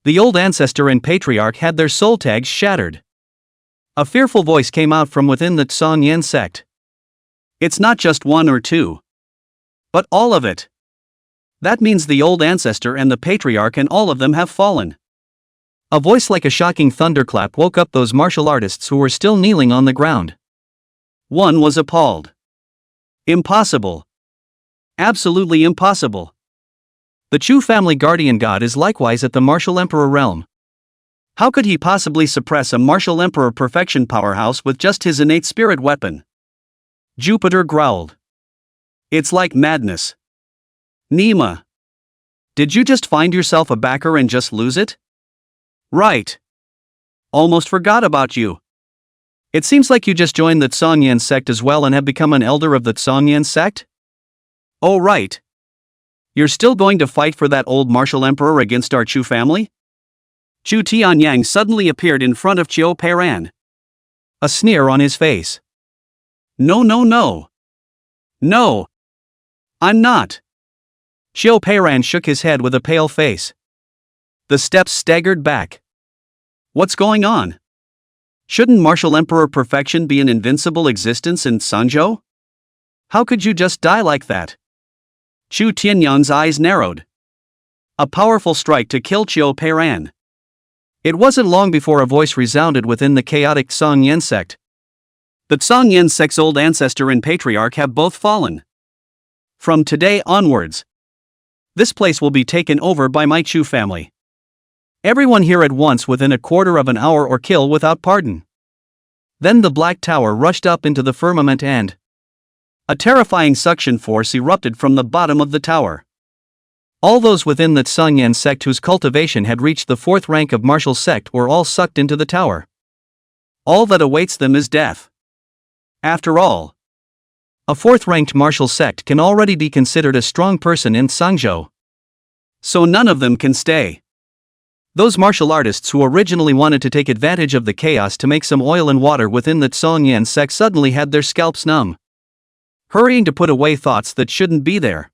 The old ancestor and patriarch had their soul tags shattered. A fearful voice came out from within the Chingyang sect. It's not just one or two, but all of it. That means the old ancestor and the patriarch and all of them have fallen. A voice like a shocking thunderclap woke up those martial artists who were still kneeling on the ground. One was appalled. Impossible. Absolutely impossible. The Chu family guardian god is likewise at the martial emperor realm. How could he possibly suppress a martial emperor perfection powerhouse with just his innate spirit weapon? Jupiter growled. It's like madness. Nima. Did you just find yourself a backer and just lose it? Right. Almost forgot about you. It seems like you just joined the Chingyang sect as well and have become an elder of the Chingyang sect? Oh right. You're still going to fight for that old martial emperor against our Chu family? Chu Tianyang suddenly appeared in front of Chiu Peiran, a sneer on his face. No. No. I'm not. Chiu Peiran shook his head with a pale face. The steps staggered back. What's going on? Shouldn't martial emperor perfection be an invincible existence in Sanzhou? How could you just die like that? Chu Tianyang's eyes narrowed. A powerful strike to kill Chiu Peiran. It wasn't long before a voice resounded within the chaotic Chingyang sect. The Chingyang sect's old ancestor and patriarch have both fallen. From today onwards, this place will be taken over by my Chu family. Everyone here at once within a quarter of an hour or kill without pardon. Then the Black Tower rushed up into the firmament and a terrifying suction force erupted from the bottom of the tower. All those within the Chingyang sect whose cultivation had reached the 4th rank of martial sect were all sucked into the tower. All that awaits them is death. After all, a 4th-ranked martial sect can already be considered a strong person in Sanzhou. So none of them can stay. Those martial artists who originally wanted to take advantage of the chaos to make some oil and water within the Chingyang sect suddenly had their scalps numb, hurrying to put away thoughts that shouldn't be there.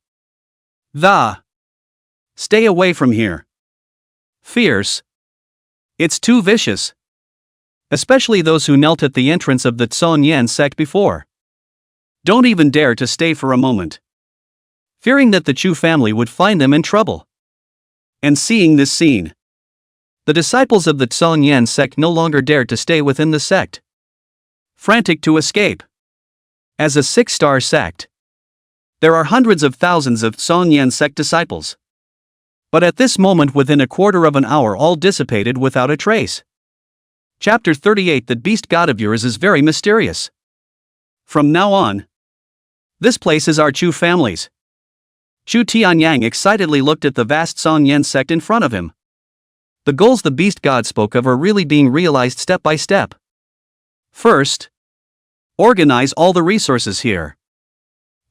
Stay away from here. Fierce. It's too vicious. Especially those who knelt at the entrance of the Chingyang sect before. Don't even dare to stay for a moment. Fearing that the Chu family would find them in trouble. And seeing this scene, the disciples of the Chingyang sect no longer dared to stay within the sect, frantic to escape. As a 6-star sect, There are hundreds of thousands of Chingyang sect disciples. But at this moment, within a quarter of an hour, all dissipated without a trace. Chapter 38. That beast god of yours is very mysterious. From now on, this place is our Chu family's. Chu Tianyang excitedly looked at the vast Chingyang sect in front of him. The goals the beast god spoke of are really being realized step by step. First, organize all the resources here,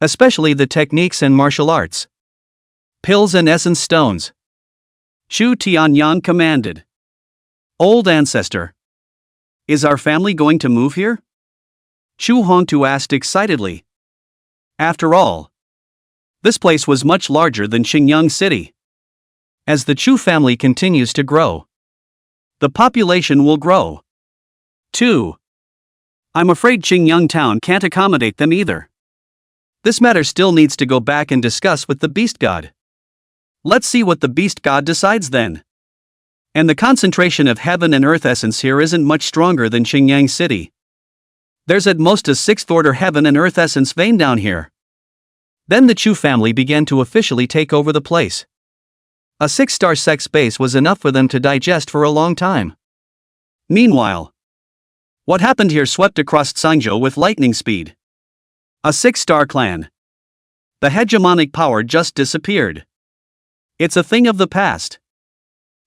especially the techniques and martial arts. Pills and essence stones. Chu Tianyang commanded. Old ancestor. Is our family going to move here? Chu Hongtu asked excitedly. After all, this place was much larger than Chingyang city. As the Chu family continues to grow, the population will grow. 2. I'm afraid Chingyang town can't accommodate them either. This matter still needs to go back and discuss with the beast god. Let's see what the beast god decides then. And the concentration of heaven and earth essence here isn't much stronger than Chingyang city. There's at most a 6th order heaven and earth essence vein down here. Then the Chu family began to officially take over the place. A 6-star sect space was enough for them to digest for a long time. Meanwhile, what happened here swept across Tsangzhou with lightning speed. A 6-star clan. The hegemonic power just disappeared. It's a thing of the past.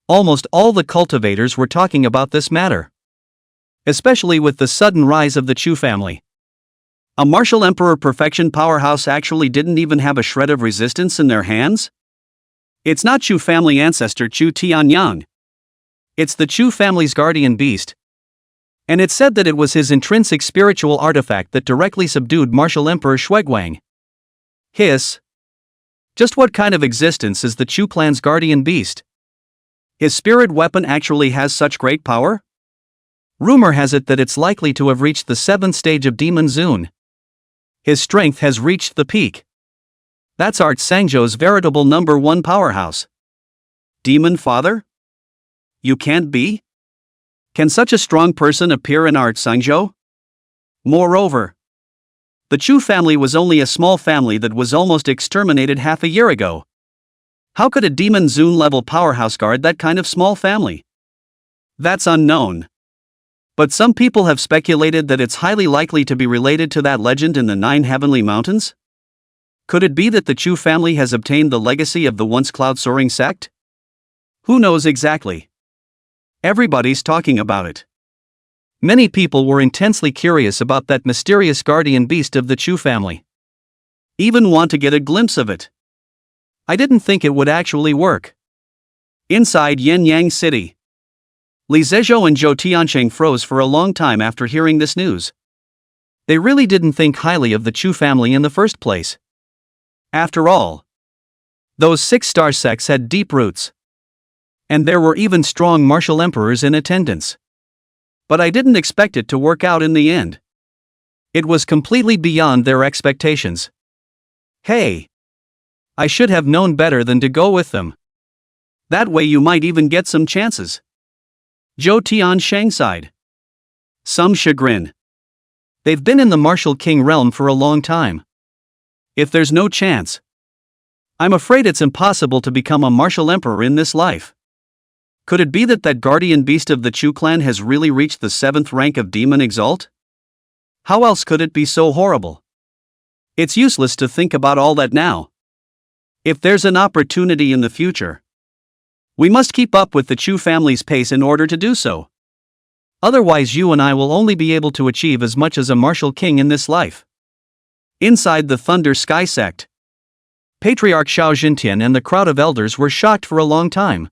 Almost all the cultivators were talking about this matter, especially with the sudden rise of the Chu family. A martial emperor perfection powerhouse actually didn't even have a shred of resistance in their hands? It's not Chu family ancestor Chu Tianyang. It's the Chu family's guardian beast. And it said that it was his intrinsic spiritual artifact that directly subdued martial emperor Shuiguang. Hiss. Just what kind of existence is the Chu clan's guardian beast? His spirit weapon actually has such great power? Rumor has it that it's likely to have reached the 7th stage of Demon Zun. His strength has reached the peak. That's Art Sangzhou's veritable #1 powerhouse. Demon Father? You can't be? Can such a strong person appear in Art Sangzhou? Moreover, the Chu family was only a small family that was almost exterminated half a year ago. How could a Demon Zun level powerhouse guard that kind of small family? That's unknown. But some people have speculated that it's highly likely to be related to that legend in the 9 heavenly mountains? Could it be that the Chu family has obtained the legacy of the once cloud-soaring sect? Who knows exactly? Everybody's talking about it. Many people were intensely curious about that mysterious guardian beast of the Chu family. Even want to get a glimpse of it. I didn't think it would actually work. Inside Yuanyang City, Li Zezhou and Zhou Tiancheng froze for a long time after hearing this news. They really didn't think highly of the Chu family in the first place. After all, those 6-star sects had deep roots. And there were even strong martial emperors in attendance. But I didn't expect it to work out in the end. It was completely beyond their expectations. Hey! I should have known better than to go with them. That way you might even get some chances. Zhou Tiancheng sighed. Some chagrin. They've been in the martial king realm for a long time. If there's no chance, I'm afraid it's impossible to become a martial emperor in this life. Could it be that guardian beast of the Chu clan has really reached the 7th rank of Demon Exalt? How else could it be so horrible? It's useless to think about all that now. If there's an opportunity in the future, we must keep up with the Chu family's pace in order to do so. Otherwise you and I will only be able to achieve as much as a martial king in this life. Inside the Thunder Sky sect, Patriarch Xiao Jintian and the crowd of elders were shocked for a long time,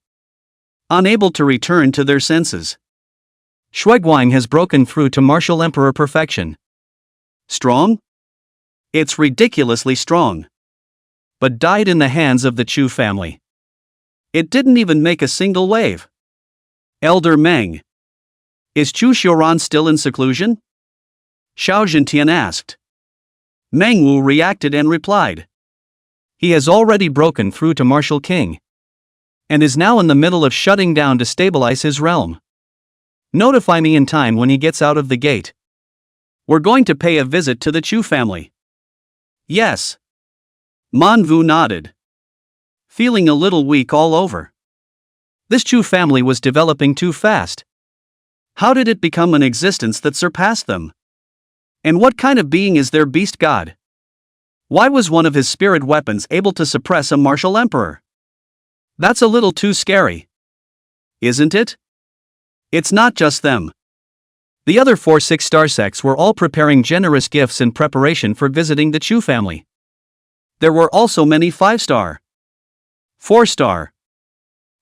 unable to return to their senses. Shuiguang has broken through to martial emperor perfection. Strong? It's ridiculously strong. But died in the hands of the Chu family. It didn't even make a single wave. Elder Meng. Is Chu Xiuran still in seclusion? Xiao Jintian asked. Meng Wu reacted and replied. He has already broken through to martial king, and is now in the middle of shutting down to stabilize his realm. Notify me in time when he gets out of the gate. We're going to pay a visit to the Chu family. Yes. Manhwa nodded, feeling a little weak all over. This Chu family was developing too fast. How did it become an existence that surpassed them? And what kind of being is their beast god? Why was one of his spirit weapons able to suppress a martial emperor? That's a little too scary. Isn't it? It's not just them. The other 4 6-star sects were all preparing generous gifts in preparation for visiting the Chu family. There were also many 5-star, 4-star,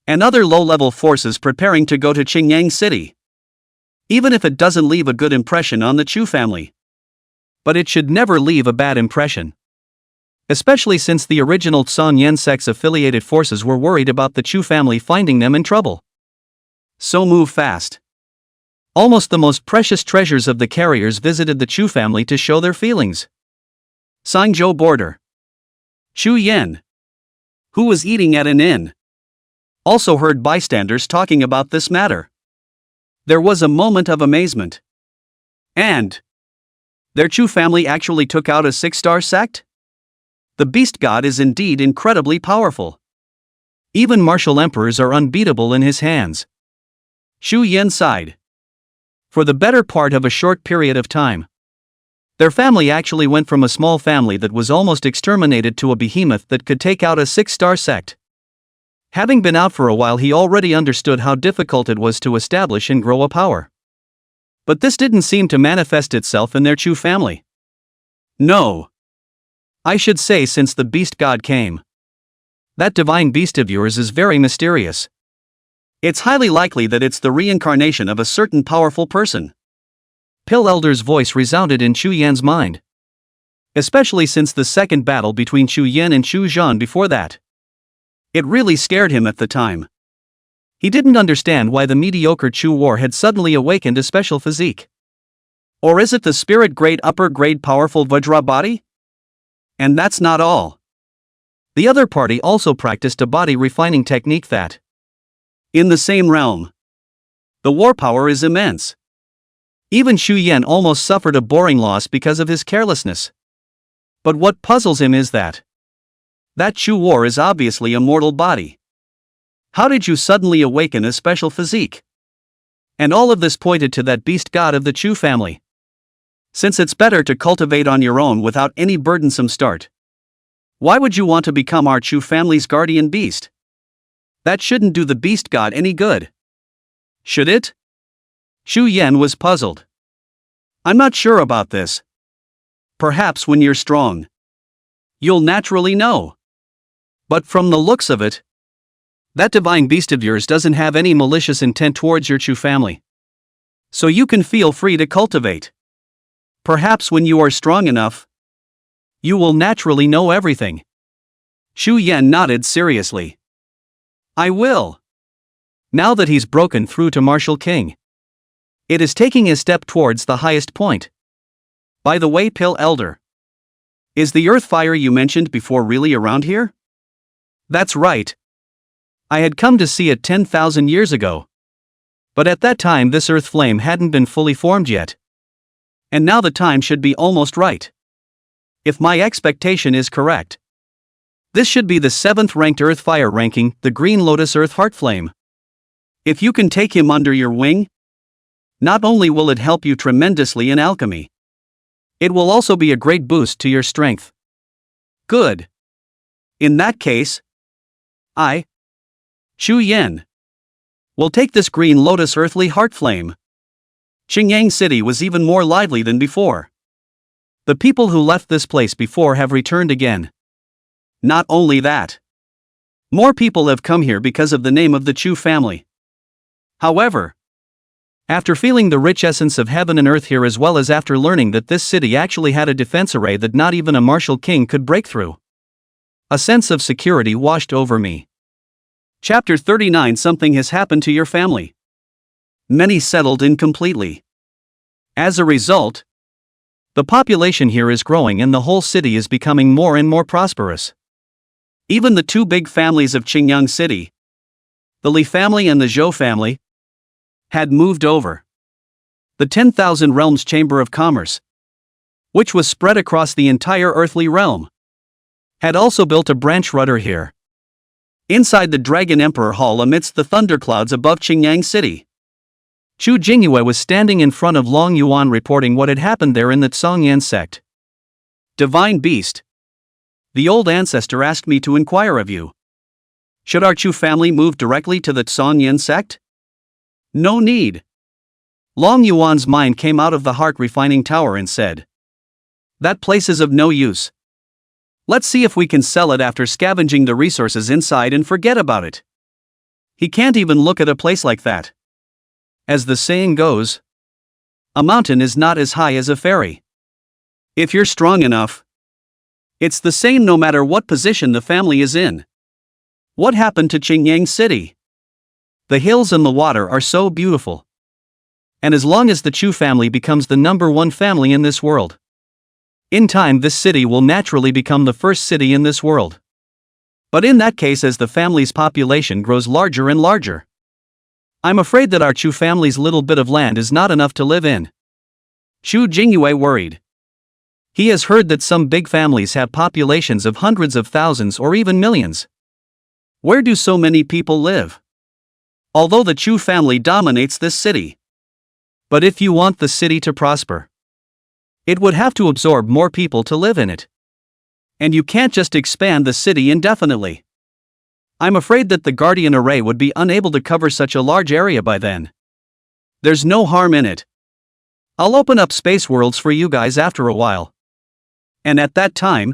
and other low-level forces preparing to go to Chingyang City. Even if it doesn't leave a good impression on the Chu family. But it should never leave a bad impression. Especially since the original San Yen sect's affiliated forces were worried about the Chu family finding them in trouble. So move fast. Almost the most precious treasures of the carriers visited the Chu family to show their feelings. Sangzhou border. Chu Yen, who was eating at an inn, also heard bystanders talking about this matter. There was a moment of amazement. And their Chu family actually took out a 6-star sect? The beast god is indeed incredibly powerful. Even martial emperors are unbeatable in his hands. Chu Yen sighed. For the better part of a short period of time, their family actually went from a small family that was almost exterminated to a behemoth that could take out a 6-star sect. Having been out for a while, he already understood how difficult it was to establish and grow a power. But this didn't seem to manifest itself in their Chu family. No. I should say, since the beast god came. That divine beast of yours is very mysterious. It's highly likely that it's the reincarnation of a certain powerful person. Pill Elder's voice resounded in Chu Yan's mind. Especially since the second battle between Chu Yan and Chu Zhan before that. It really scared him at the time. He didn't understand why the mediocre Chu war had suddenly awakened a special physique. Or is it the spirit grade upper grade powerful Vajra body? And that's not all. The other party also practiced a body refining technique that, in the same realm, the war power is immense. Even Chu Yan almost suffered a boring loss because of his carelessness. But what puzzles him is that Chu war is obviously a mortal body. How did you suddenly awaken a special physique? And all of this pointed to that beast god of the Chu family. Since it's better to cultivate on your own without any burdensome start, why would you want to become our Chu family's guardian beast? That shouldn't do the beast god any good. Should it? Chu Yan was puzzled. I'm not sure about this. Perhaps when you're strong, you'll naturally know. But from the looks of it, that divine beast of yours doesn't have any malicious intent towards your Chu family. So you can feel free to cultivate. Perhaps when you are strong enough, you will naturally know everything. Chu Yan nodded seriously. I will. Now that he's broken through to Martial King, it is taking a step towards the highest point. By the way, Pill Elder, is the earth fire you mentioned before really around here? That's right. I had come to see it 10,000 years ago. But at that time this earth flame hadn't been fully formed yet. And now the time should be almost right. If my expectation is correct, this should be the 7th ranked earth fire ranking, the Green Lotus Earth Heart Flame. If you can take him under your wing, not only will it help you tremendously in alchemy, it will also be a great boost to your strength. Good. In that case, Chu Yan, will take this Green Lotus Earthly Heart Flame. Chingyang City was even more lively than before. The people who left this place before have returned again. Not only that, more people have come here because of the name of the Chu family. However, after feeling the rich essence of heaven and earth here, as well as after learning that this city actually had a defense array that not even a martial king could break through, a sense of security washed over me. Chapter 39. Something has happened to your family. Many settled in completely. As a result, the population here is growing and the whole city is becoming more and more prosperous. Even the 2 big families of Chingyang City, the Li family and the Zhou family, had moved over. The 10,000 Realms Chamber of Commerce, which was spread across the entire earthly realm, had also built a branch rudder here. Inside the Dragon Emperor Hall amidst the thunderclouds above Chingyang City, Chu Jingyue was standing in front of Long Yuan reporting what had happened there in the Chingyang sect. Divine Beast. The old ancestor asked me to inquire of you. Should our Chu family move directly to the Chingyang sect? No need. Long Yuan's mind came out of the heart refining tower and said, that place is of no use. Let's see if we can sell it after scavenging the resources inside and forget about it. He can't even look at a place like that. As the saying goes, a mountain is not as high as a ferry. If you're strong enough, it's the same no matter what position the family is in. What happened to Chingyang City? The hills and the water are so beautiful. And as long as the Chu family becomes the #1 family in this world, in time this city will naturally become the first city in this world. But in that case, as the family's population grows larger and larger, I'm afraid that our Chu family's little bit of land is not enough to live in. Chu Jingyue worried. He has heard that some big families have populations of hundreds of thousands or even millions. Where do so many people live? Although the Chu family dominates this city. But if you want the city to prosper, it would have to absorb more people to live in it. And you can't just expand the city indefinitely. I'm afraid that the Guardian Array would be unable to cover such a large area by then. There's no harm in it. I'll open up space worlds for you guys after a while. And at that time,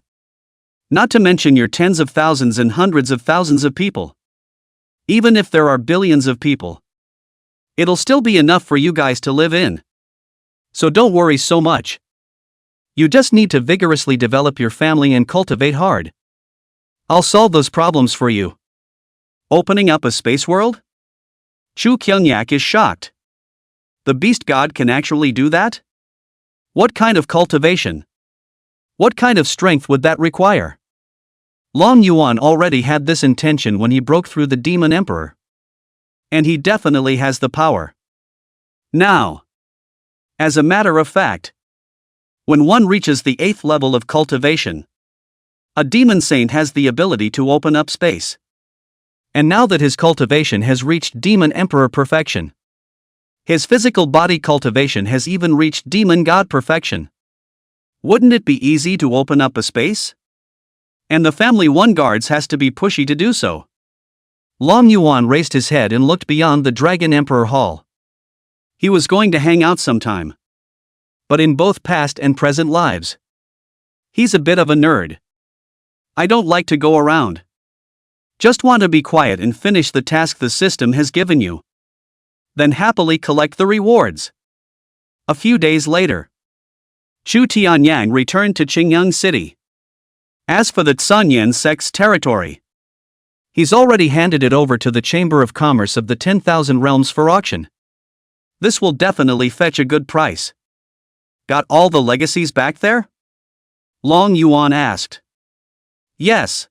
not to mention your tens of thousands and hundreds of thousands of people. Even if there are billions of people, it'll still be enough for you guys to live in. So don't worry so much. You just need to vigorously develop your family and cultivate hard. I'll solve those problems for you. Opening up a space world? Chu Chingyang is shocked. The beast god can actually do that? What kind of cultivation? What kind of strength would that require? Long Yuan already had this intention when he broke through the Demon Emperor. And he definitely has the power. Now, as a matter of fact, when one reaches the 8th level of cultivation, a demon saint has the ability to open up space. And now that his cultivation has reached Demon Emperor perfection, his physical body cultivation has even reached Demon God perfection. Wouldn't it be easy to open up a space? And the family one guards has to be pushy to do so. Long Yuan raised his head and looked beyond the Dragon Emperor Hall. He was going to hang out sometime. But in both past and present lives, he's a bit of a nerd. I don't like to go around. Just want to be quiet and finish the task the system has given you. Then happily collect the rewards. A few days later, Chu Tianyang returned to Chingyang City. As for the Chingyang sect's territory, he's already handed it over to the Chamber of Commerce of the 10,000 Realms for auction. This will definitely fetch a good price. Got all the legacies back there? Long Yuan asked. Yes.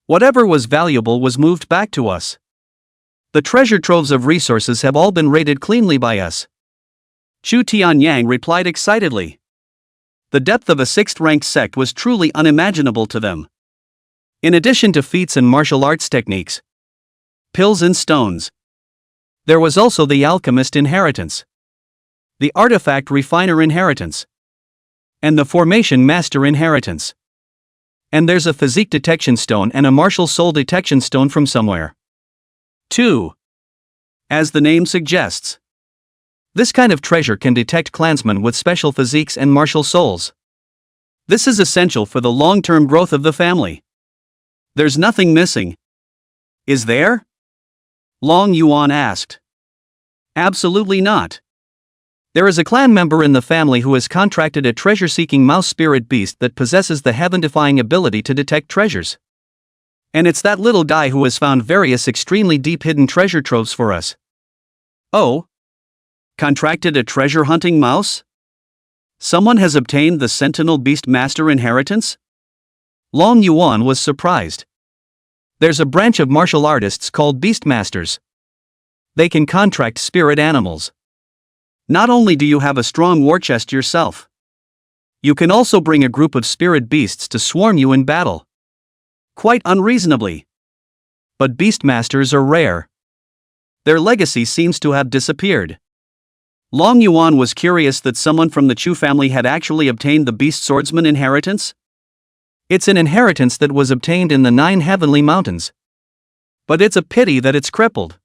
Whatever was valuable was moved back to us. The treasure troves of resources have all been raided cleanly by us. Chu Tianyang replied excitedly. The depth of a 6th-ranked sect was truly unimaginable to them. In addition to feats and martial arts techniques, pills and stones, there was also the alchemist inheritance, the artifact refiner inheritance, and the formation master inheritance. And there's a physique detection stone and a martial soul detection stone from somewhere. 2. As the name suggests, this kind of treasure can detect clansmen with special physiques and martial souls. This is essential for the long-term growth of the family. There's nothing missing. Is there? Long Yuan asked. Absolutely not. There is a clan member in the family who has contracted a treasure-seeking mouse spirit beast that possesses the heaven-defying ability to detect treasures. And it's that little guy who has found various extremely deep hidden treasure troves for us. Oh? Contracted a treasure-hunting mouse? Someone has obtained the Sentinel Beast Master inheritance? Long Yuan was surprised. There's a branch of martial artists called Beastmasters. They can contract spirit animals. Not only do you have a strong war chest yourself, you can also bring a group of spirit beasts to swarm you in battle. quite unreasonably. But beastmasters are rare. Their legacy seems to have disappeared. Long Yuan was curious that someone from the Chu family had actually obtained the beast swordsman inheritance. It's an inheritance that was obtained in the 9 heavenly mountains. But it's a pity that it's crippled.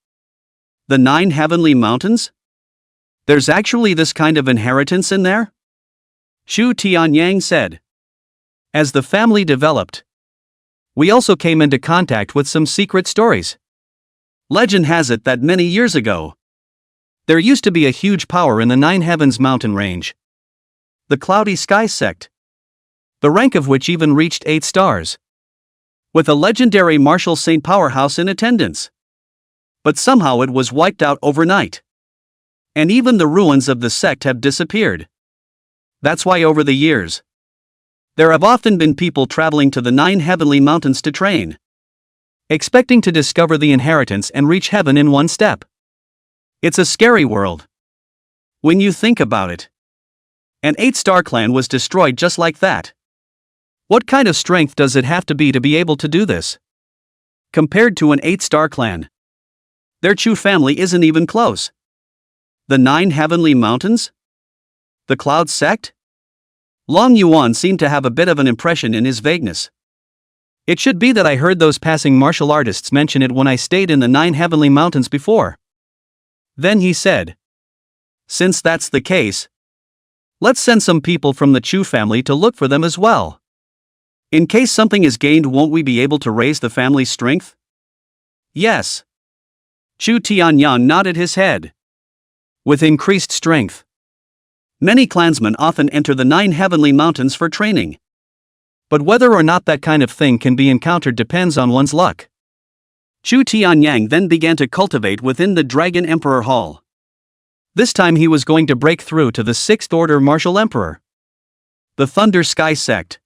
The 9 heavenly mountains? There's actually this kind of inheritance in there? Chu Tianyang said. As the family developed, we also came into contact with some secret stories. Legend has it that many years ago, there used to be a huge power in the 9 heavens mountain range. The Cloudy Sky sect. The rank of which even reached 8 stars. With a legendary martial saint powerhouse in attendance. But somehow it was wiped out overnight. And even the ruins of the sect have disappeared. That's why over the years, there have often been people traveling to the 9 heavenly mountains to train, expecting to discover the inheritance and reach heaven in one step. It's a scary world. When you think about it. An 8-star clan was destroyed just like that. What kind of strength does it have to be able to do this? Compared to an 8-star clan, their Chu family isn't even close. The 9 heavenly mountains? The Cloud sect? Long Yuan seemed to have a bit of an impression in his vagueness. It should be that I heard those passing martial artists mention it when I stayed in the 9 heavenly mountains before. Then he said, since that's the case, let's send some people from the Chu family to look for them as well. In case something is gained, won't we be able to raise the family's strength? Yes. Chu Tianyang nodded his head. With increased strength. Many clansmen often enter the 9 heavenly mountains for training. But whether or not that kind of thing can be encountered depends on one's luck. Chu Tianyang then began to cultivate within the Dragon Emperor Hall. This time he was going to break through to the 6th Order Martial Emperor. The Thunder Sky sect.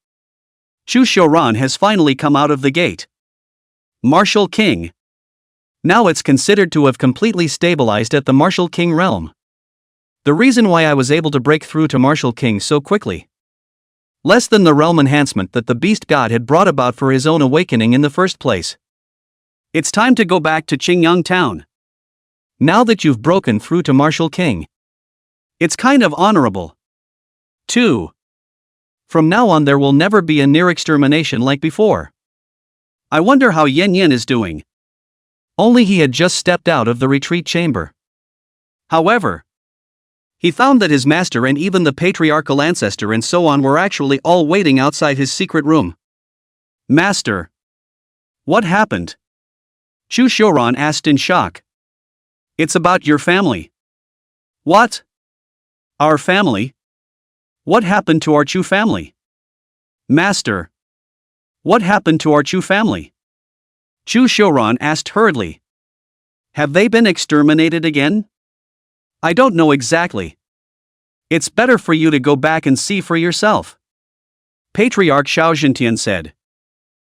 Chu Shoran has finally come out of the gate. Martial King. Now it's considered to have completely stabilized at the Martial King realm. The reason why I was able to break through to Martial King so quickly. Less than the realm enhancement that the beast god had brought about for his own awakening in the first place. It's time to go back to Chingyang town. Now that you've broken through to Martial King. It's kind of honorable. 2. From now on there will never be a near extermination like before. I wonder how Yen Yen is doing. Only he had just stepped out of the retreat chamber. However, he found that his master and even the patriarchal ancestor and so on were actually all waiting outside his secret room. Master. What happened? Chu Shoran asked in shock. It's about your family. What? Our family? What happened to our Chu family? Master. What happened to our Chu family? Chu Shoran asked hurriedly. Have they been exterminated again? I don't know exactly. It's better for you to go back and see for yourself. Patriarch Xiao Zhentian said.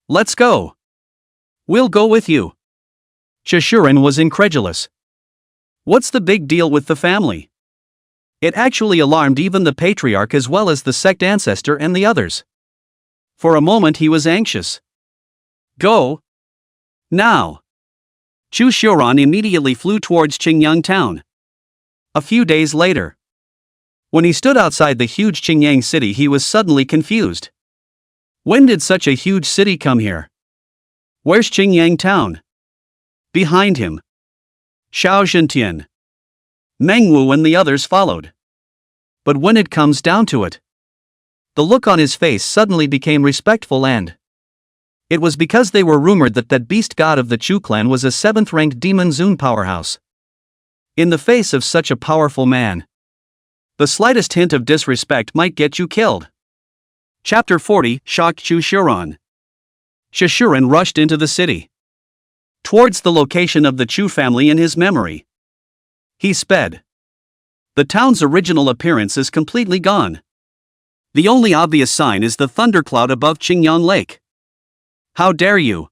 Let's go. We'll go with you. Shashuran was incredulous. What's the big deal with the family? It actually alarmed even the patriarch as well as the sect ancestor and the others. For a moment he was anxious. Go. Now. Chu Shoran immediately flew towards Chingyang town. A few days later. When he stood outside the huge Chingyang city he was suddenly confused. When did such a huge city come here? Where's Chingyang town? Behind him. Xiao Zhentian. Mengwu and the others followed. But when it comes down to it, the look on his face suddenly became respectful and it was because they were rumored that that beast god of the Chu clan was a 7th-ranked demon Zun powerhouse. In the face of such a powerful man, the slightest hint of disrespect might get you killed. Chapter 40 Shocked Chu Shoran. Shashuran rushed into the city. Towards the location of the Chu family in his memory. He sped. The town's original appearance is completely gone. The only obvious sign is the thundercloud above Chingyang Lake. How dare you?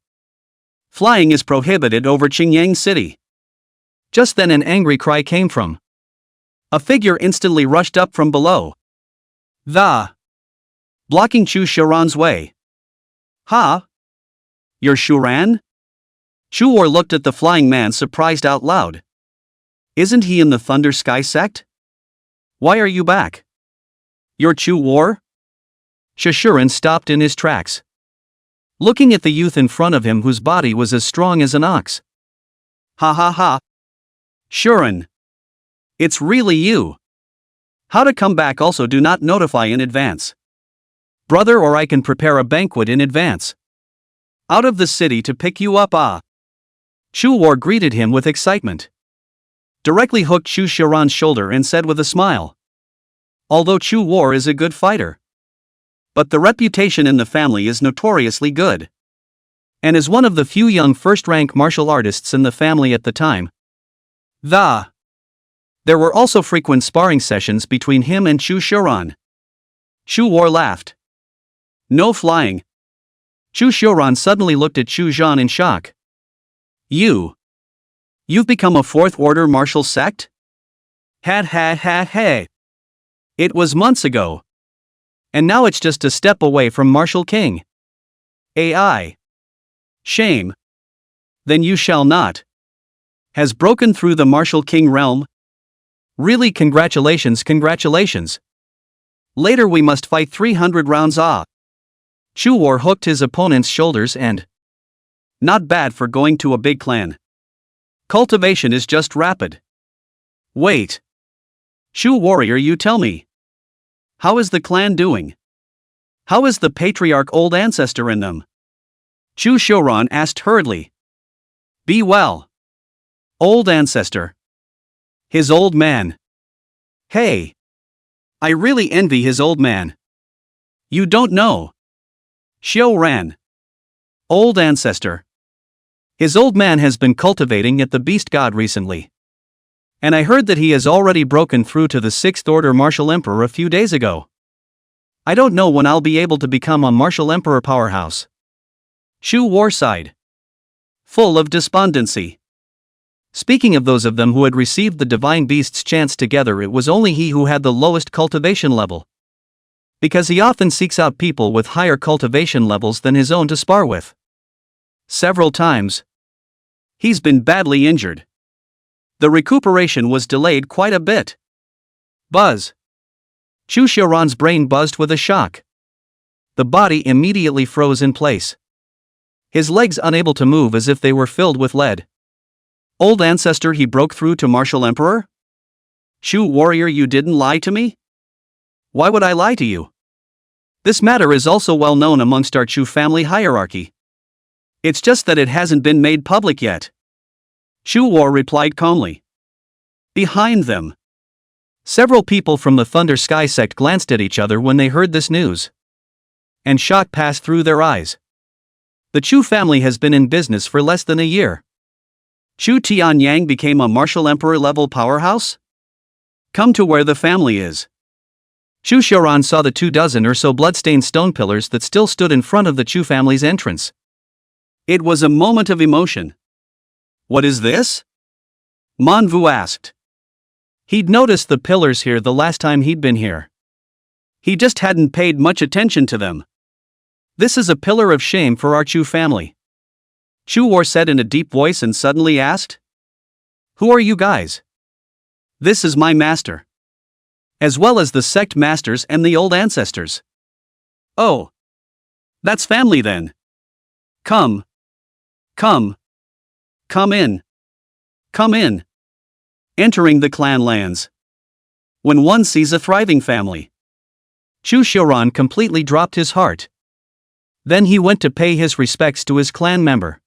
Flying is prohibited over Chingyang City. Just then an angry cry came from. A figure instantly rushed up from below. Blocking Chu Shoran's way. Ha! You're Shuran? Chu War looked at the flying man surprised out loud. Isn't he in the Thunder Sky sect? Why are you back? You're Chu War? Shuran stopped in his tracks, looking at the youth in front of him whose body was as strong as an ox. Ha ha ha. Shuran. It's really you. How to come back also do not notify in advance. Brother, or I can prepare a banquet in advance. Out of the city to pick you up. Chu War greeted him with excitement. Directly hooked Chu Shuran's shoulder and said with a smile. Although Chu War is a good fighter, but the reputation in the family is notoriously good, and is one of the few young first-rank martial artists in the family at the time. There were also frequent sparring sessions between him and Chu Shuran. Chu War laughed. No flying. Chu Shuran suddenly looked at Chu Zhan in shock. You've become a fourth-order martial sect? Hey. It was months ago. And now it's just a step away from Martial King. AI. Shame. Then you shall not. Has broken through the Martial King realm? Really, congratulations. Later we must fight 300 rounds. Chu War hooked his opponent's shoulders and... Not bad for going to a big clan. Cultivation is just rapid. Wait. Chu warrior, you tell me. How is the clan doing? How is the patriarch old ancestor in them? Chu Shuran asked hurriedly. Be well. Old ancestor. His old man. Hey. I really envy his old man. You don't know. Xiao Ran. Old ancestor. His old man has been cultivating at the Beast God recently. And I heard that he has already broken through to the 6th Order Martial Emperor a few days ago. I don't know when I'll be able to become a Martial Emperor powerhouse. Chu War sighed, full of despondency. Speaking of those of them who had received the Divine Beast's chance together, it was only he who had the lowest cultivation level. Because he often seeks out people with higher cultivation levels than his own to spar with. Several times. He's been badly injured. The recuperation was delayed quite a bit. Buzz. Chu Shuran's brain buzzed with a shock. The body immediately froze in place. His legs unable to move as if they were filled with lead. Old ancestor, he broke through to Martial Emperor? Chu warrior, you didn't lie to me? Why would I lie to you? This matter is also well known amongst our Chu family hierarchy. It's just that it hasn't been made public yet. Chu War replied calmly. Behind them. Several people from the Thunder Sky sect glanced at each other when they heard this news. And shock passed through their eyes. The Chu family has been in business for less than a year. Chu Tianyang became a Martial Emperor level powerhouse? Come to where the family is. Chu Shuran saw the 24 or so bloodstained stone pillars that still stood in front of the Chu family's entrance. It was a moment of emotion. What is this? Manhwa asked. He'd noticed the pillars here the last time he'd been here. He just hadn't paid much attention to them. This is a pillar of shame for our Chu family. Chu War said in a deep voice and suddenly asked. Who are you guys? This is my master. As well as the sect masters and the old ancestors. Oh. That's family then. Come in. Entering the clan lands. When one sees a thriving family. Chu Shuran completely dropped his heart. Then he went to pay his respects to his clan member.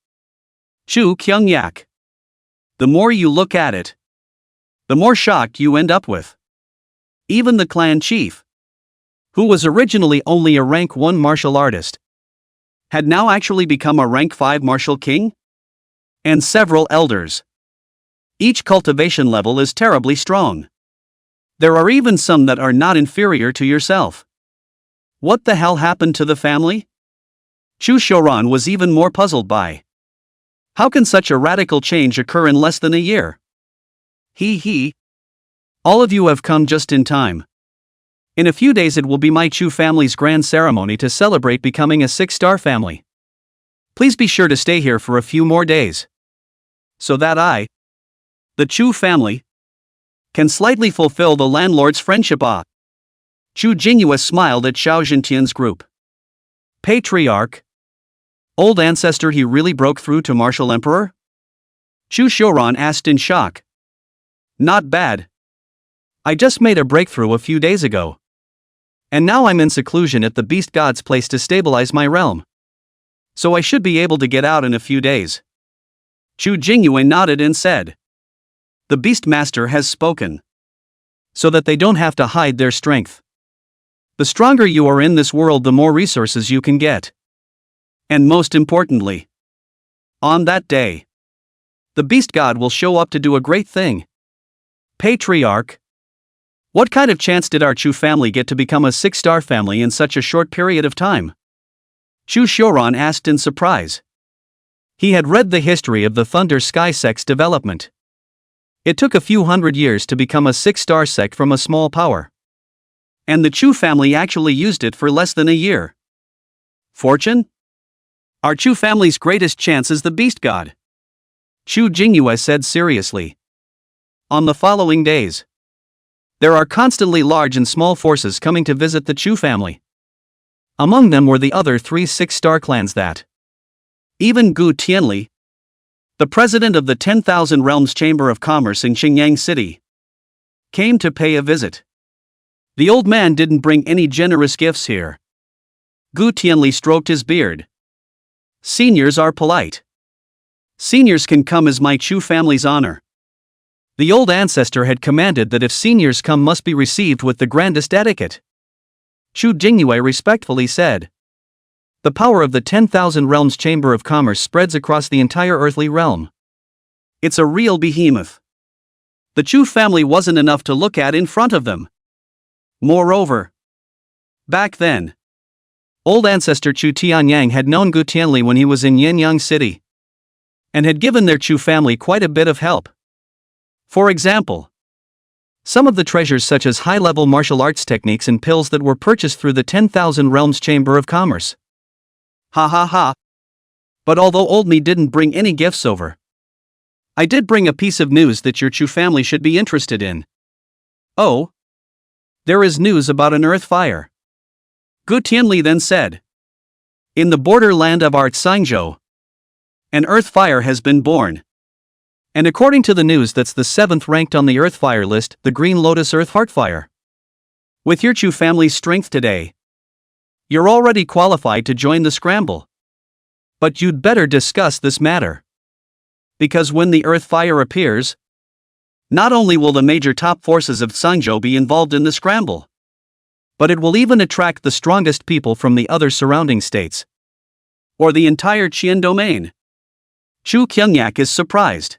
Chu Chingyang. The more you look at it, the more shocked you end up with. Even the clan chief, who was originally only a rank 1 martial artist, had now actually become a rank 5 martial king? And several elders. Each cultivation level is terribly strong. There are even some that are not inferior to yourself. What the hell happened to the family? Chu Shuran was even more puzzled by. How can such a radical change occur in less than a year? All of you have come just in time. In a few days it will be my Chu family's grand ceremony to celebrate becoming a 6-star family. Please be sure to stay here for a few more days, so that the Chu family, can slightly fulfill the landlord's friendship. Chu Jingyue smiled at Xiao Zhentian's group. Patriarch? Old ancestor, he really broke through to martial emperor? Chu Xiuran asked in shock. Not bad. I just made a breakthrough a few days ago. And now I'm in seclusion at the beast god's place to stabilize my realm. So I should be able to get out in a few days. Chu Jingyue nodded and said. The beast master has spoken. So that they don't have to hide their strength. The stronger you are in this world, the more resources you can get. And most importantly, on that day, the beast god will show up to do a great thing. Patriarch? What kind of chance did our Chu family get to become a 6-star family in such a short period of time? Chu Xiuran asked in surprise. He had read the history of the Thunder Sky sect's development. It took a few hundred years to become a 6-star sect from a small power. And the Chu family actually used it for less than a year. Fortune? Our Chu family's greatest chance is the beast god. Chu Jingyue said seriously. On the following days, there are constantly large and small forces coming to visit the Chu family. Among them were the other 3 6-star clans that. Even Gu Tianli, the president of the 10,000 Realms Chamber of Commerce in Chingyang City, came to pay a visit. The old man didn't bring any generous gifts here. Gu Tianli stroked his beard. Seniors are polite. Seniors can come as my Chu family's honor. The old ancestor had commanded that if seniors come, must be received with the grandest etiquette. Chu Jingyue respectfully said. The power of the 10,000 Realms Chamber of Commerce spreads across the entire earthly realm. It's a real behemoth. The Chu family wasn't enough to look at in front of them. Moreover, back then, old ancestor Chu Tianyang had known Gu Tianli when he was in Yinyang City, and had given their Chu family quite a bit of help. For example, some of the treasures such as high-level martial arts techniques and pills that were purchased through the 10,000 Realms Chamber of Commerce. Ha ha ha. But although old me didn't bring any gifts over, I did bring a piece of news that your Chu family should be interested in. Oh? There is news about an earth fire. Gu Tianli then said. In the borderland of our Tsingzhou, an earth fire has been born. And according to the news, that's the 7th ranked on the earth fire list, the Green Lotus Earth Heart Fire. With your Chu family's strength today, you're already qualified to join the scramble. But you'd better discuss this matter. Because when the earth fire appears, not only will the major top forces of Tsingzhou be involved in the scramble, but it will even attract the strongest people from the other surrounding states, or the entire Qian domain. Chu Chingyang is surprised.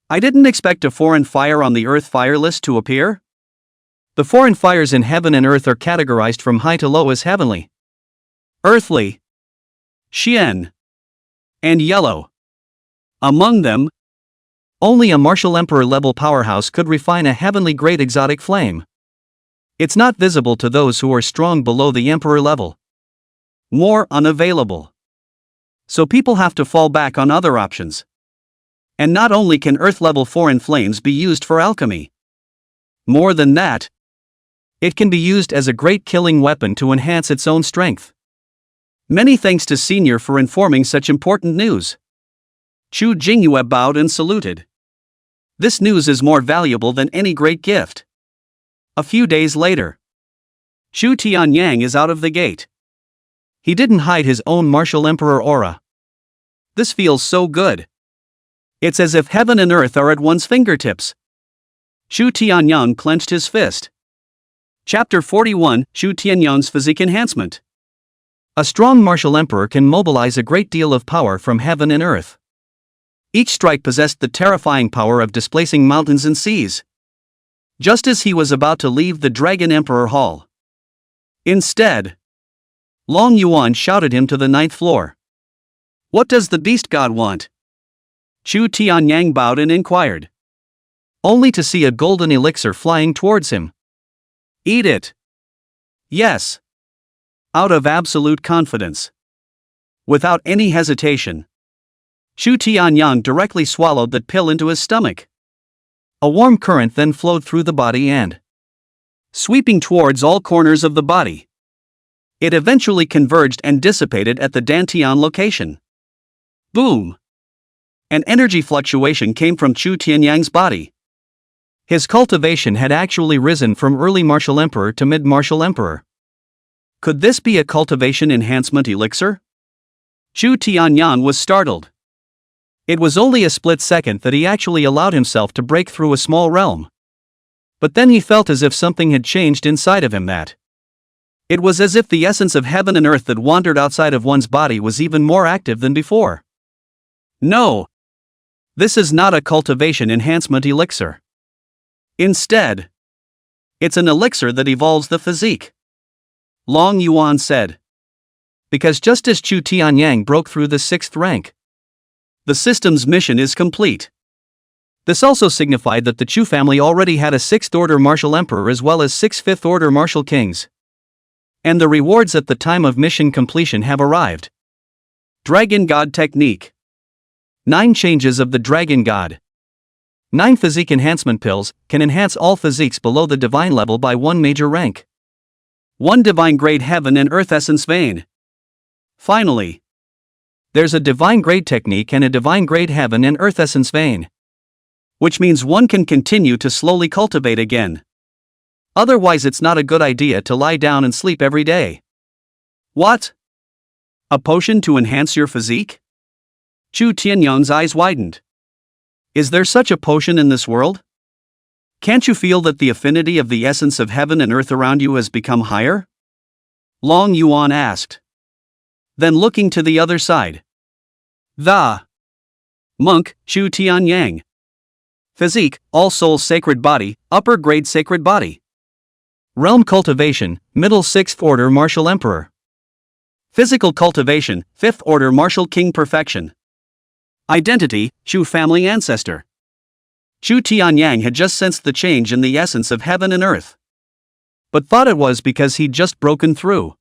I didn't expect a foreign fire on the earth fire list to appear. The foreign fires in heaven and earth are categorized from high to low as heavenly, earthly, Xian, and yellow. Among them, only a martial emperor level powerhouse could refine a heavenly grade exotic flame. It's not visible to those who are strong below the emperor level. More unavailable. So people have to fall back on other options. And not only can earth level foreign flames be used for alchemy. More than that, it can be used as a great killing weapon to enhance its own strength. Many thanks to Senior for informing such important news. Chu Jingyue bowed and saluted. This news is more valuable than any great gift. A few days later, Chu Tianyang is out of the gate. He didn't hide his own martial emperor aura. This feels so good. It's as if heaven and earth are at one's fingertips. Chu Tianyang clenched his fist. Chapter 41, Chu Tianyang's Physique Enhancement. A strong martial emperor can mobilize a great deal of power from heaven and earth. Each strike possessed the terrifying power of displacing mountains and seas. Just as he was about to leave the Dragon Emperor Hall. Instead, Long Yuan shouted him to the 9th floor. What does the beast god want? Chu Tianyang bowed and inquired. Only to see a golden elixir flying towards him. Eat it. Yes. Out of absolute confidence. Without any hesitation, Chu Tianyang directly swallowed that pill into his stomach. A warm current then flowed through the body and, sweeping towards all corners of the body, it eventually converged and dissipated at the Dantian location. Boom! An energy fluctuation came from Chu Tianyang's body. His cultivation had actually risen from early martial emperor to mid-martial emperor. Could this be a cultivation enhancement elixir? Chu Tianyang was startled. It was only a split second that he actually allowed himself to break through a small realm. But then he felt as if something had changed inside of him that. It was as if the essence of heaven and earth that wandered outside of one's body was even more active than before. No! This is not a cultivation enhancement elixir. Instead, it's an elixir that evolves the physique. Long Yuan said. Because just as Chu Tianyang broke through the 6th rank, the system's mission is complete. This also signified that the Chu family already had a 6th order martial emperor as well as 6 5th order martial kings. And the rewards at the time of mission completion have arrived. Dragon God Technique. 9 changes of the Dragon God. 9 physique enhancement pills can enhance all physiques below the divine level by 1 major rank. 1 divine grade heaven and earth essence vein. Finally, there's a divine grade technique and a divine grade heaven and earth essence vein. Which means one can continue to slowly cultivate again. Otherwise it's not a good idea to lie down and sleep every day. What? A potion to enhance your physique? Chu Tianyang's eyes widened. Is there such a potion in this world? Can't you feel that the affinity of the essence of heaven and earth around you has become higher? Long Yuan asked. Then looking to the other side. The monk, Chu Tianyang. Physique, all souls sacred body, upper grade sacred body. Realm cultivation, middle 6th order martial emperor. Physical cultivation, 5th order martial king perfection. Identity, Chu family ancestor. Chu Tianyang had just sensed the change in the essence of heaven and earth. But thought it was because he'd just broken through.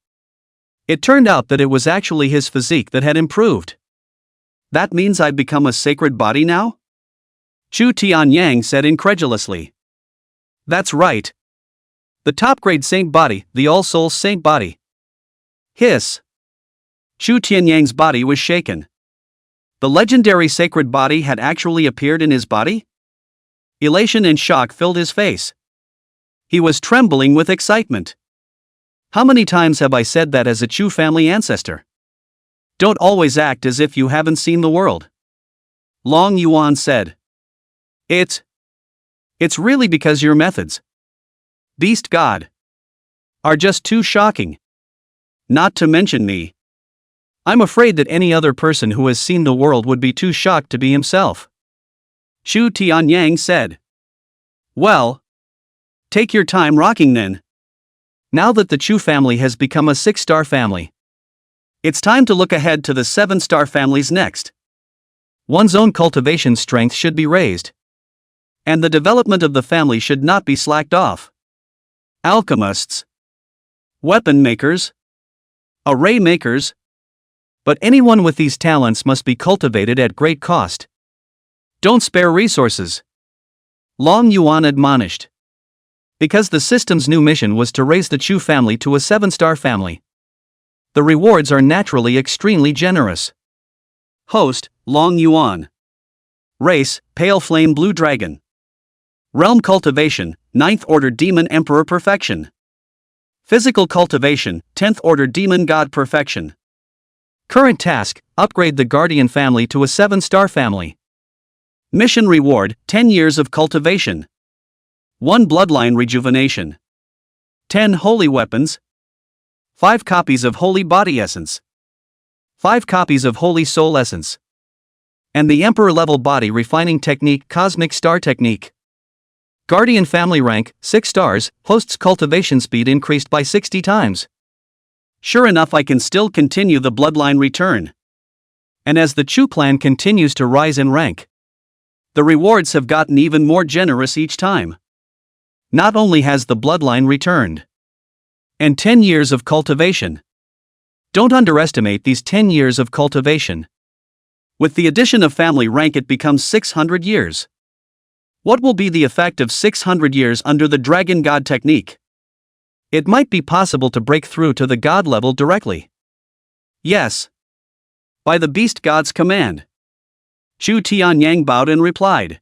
It turned out that it was actually his physique that had improved. That means I've become a sacred body now? Chu Tianyang said incredulously. That's right. The top grade saint body, the all souls saint body. Hiss. Chu Tianyang's body was shaken. The legendary sacred body had actually appeared in his body? Elation and shock filled his face. He was trembling with excitement. How many times have I said that as a Chu family ancestor? Don't always act as if you haven't seen the world. Long Yuan said. It's really because your methods, Beast God, are just too shocking. Not to mention me. I'm afraid that any other person who has seen the world would be too shocked to be himself. Chu Tianyang said. Well, take your time rocking then. Now that the Chu family has become a 6-star family, it's time to look ahead to the 7-star families next. One's own cultivation strength should be raised. And the development of the family should not be slacked off. Alchemists, weapon makers, array makers. But anyone with these talents must be cultivated at great cost. Don't spare resources. Long Yuan admonished. Because the system's new mission was to raise the Chu family to a 7-star family. The rewards are naturally extremely generous. Host, Long Yuan. Race, Pale Flame Blue Dragon. Realm cultivation, 9th order demon emperor perfection. Physical cultivation, 10th order demon god perfection. Current task, upgrade the guardian family to a 7-star family. Mission reward, 10 years of cultivation. 1 bloodline rejuvenation. 10 holy weapons. 5 copies of holy body essence. 5 copies of holy soul essence. And the emperor level body refining technique cosmic star technique. Guardian family rank, 6 stars, host's cultivation speed increased by 60 times. Sure enough, I can still continue the bloodline return. And as the Chu clan continues to rise in rank, the rewards have gotten even more generous each time. Not only has the bloodline returned, and 10 years of cultivation, Don't underestimate these 10 years of cultivation. With the addition of family rank, it becomes 600 years. What will be the effect of 600 years under the Dragon God technique? It might be possible to break through to the God level directly. Yes. By the Beast God's command. Chu Tianyang bowed and replied.